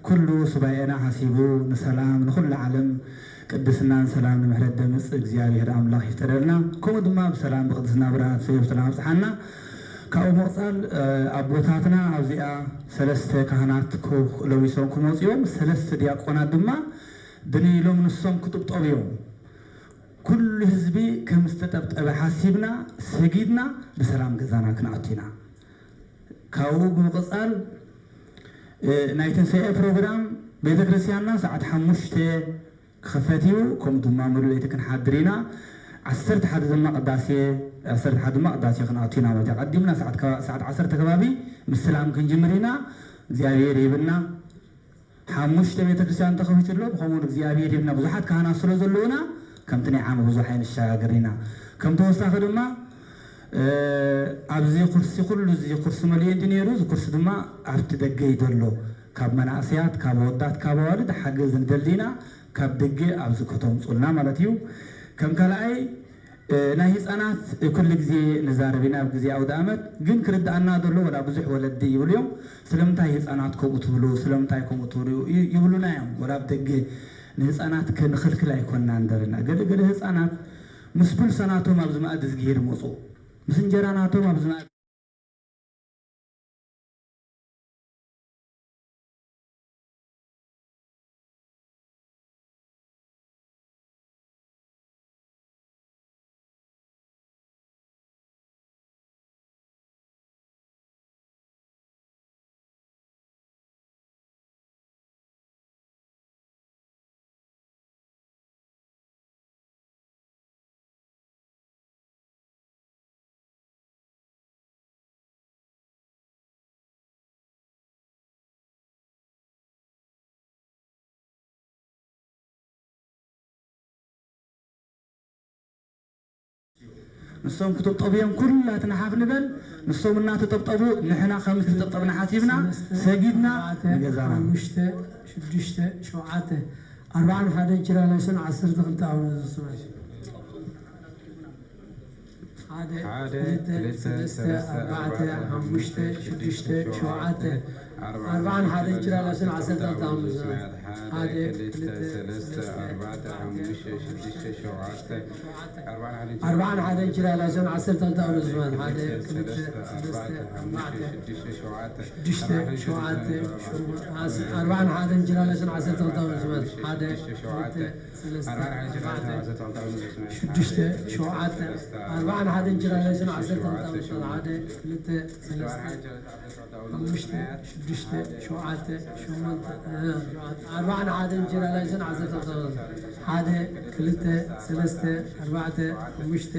ኩሉ ሱባኤና ሐሲቡ ንሰላም ንኩሉ ዓለም ቅድስናን ሰላም ንምህረት ደምጽ እግዚአብሔር አምላክ ይፍጠረልና ኮሙ ድማ በሰላም በቅድስና ብርሃን ሰይፍትና አብጽሐና ካው ሞጻል አቦታትና አብዚያ ሰለስተ ካህናት ኮ ለዊሶም ኩሞጽዮም ሰለስተ ዲያቆናት ድማ دنيلهم نصهم كتب طبيعهم كل حزبي كم استطبطب حسيبنا سجدنا بسلام جزانا كنعتينا كاو بمقصال نايتن سي بروجرام بيت كريستياننا ساعه حمشت خفتيو كم دما مليتكن حاضرينا 10 حد زما قداسيه 10 حد ما قداسيه كنعتينا وتقدمنا ساعه 10 كبابي بالسلام كنجمرينا እግዚአብሔር ይብና ሓሙሽተ ቤተክርስትያን ተኸፊቱሎ ብኸምኡ እግዚኣብሔር ይብና ብዙሓት ካህናት ስለ ዘለውና ከምቲ ናይ ዓመ ብዙሕ ኣይንሸጋገር ኢና ከም ተወሳኺ ድማ ኣብዚ ኩርሲ ኩሉ እዚ ኩርሲ መሊኡ እንዲ ነይሩ እዚ ኩርሲ ድማ ኣብቲ ደገ እዩ ዘሎ ካብ መናእስያት ካብ ወዳት ካብ ኣዋልድ ሓገዝ ንደሊ ኢና ካብ ደገ ኣብዚ ከተምፁልና ማለት እዩ ከም ካልኣይ ናይ ህፃናት ኩሉ ግዜ ንዛረብ ኢና ኣብ ግዜ ኣውደ ዓመት ግን ክርዳእና ዘሎ ወላ ብዙሕ ወለዲ ይብሉ እዮም ስለምንታይ ህፃናት ከምኡ ትብሉ ስለምንታይ ከምኡ ትብሉ ይብሉና እዮም ወላ ኣብ ደገ ንህፃናት ክንኽልክል ኣይኮንና እንደርና ገለገለ ህፃናት ምስ ብልሰናቶም ኣብዚ ማእዲ ዝገሄድ መፁ ምስ እንጀራናቶም ኣብዚ ማእዲ نسوم كتطبيهم كلها نحاف نبل نسوم الناس تطبطبوا نحنا خمس تطبطبنا حاسبنا سجدنا نجزانا مشته شدشته شوعته 4 هذا جرى لسن 10 دقيقة أو نص هذا ثلاثة 4 5 6 شوعته 4 هذا جرى لسن 10 دقيقة أو نص هذا 3 4 5 6 شوعته 4 هذا جرى لسن 10 دقيقة أو نص هذا 3 4 6 شوعته 4 هذا جرى لسن 10 دقيقة أو نص هذا 3 6 شوعته 4 هذا جرى لسن 10 دقيقة أو نص هذا 3 6 شوعته 4 هذا جرى لسن 10 دقيقة هذا 3 4 5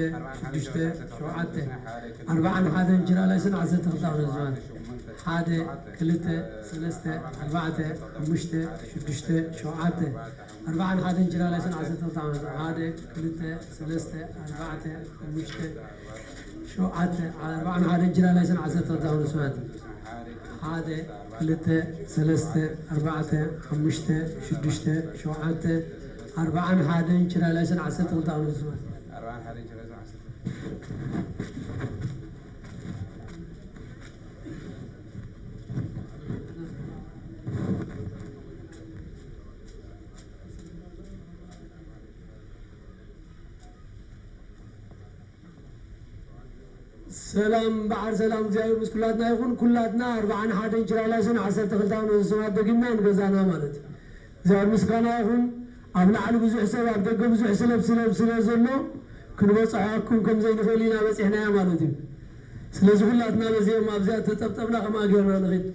6 شوعته 4 هذا جرى لسن 10 دقيقة أو نص هذا 3 4 5 6 شوعته 4 هذا جرى لسن 10 دقيقة أو نص هذا 3 4 5 شوعته 4 هذا جرى لسن 10 دقيقة أو نص هذا 3 4 5 6 شوعته 4 هذا جرى لسن 10 دقيقة أو نص سلام بعد سلام زي بس كلاتنا يكون كلاتنا 4 هذا جرى لسن 10 دقيقة أو نص دقيقة نجزانا مالت زي مسكنا يكون أبلع على بزح سبب دقة بزح سلب زلنا كل بس عاكم كم زي نخلينا بس إحنا يا مالتي سلزم كلاتنا بزي ما بزات تطبطبنا كما قلنا نغيد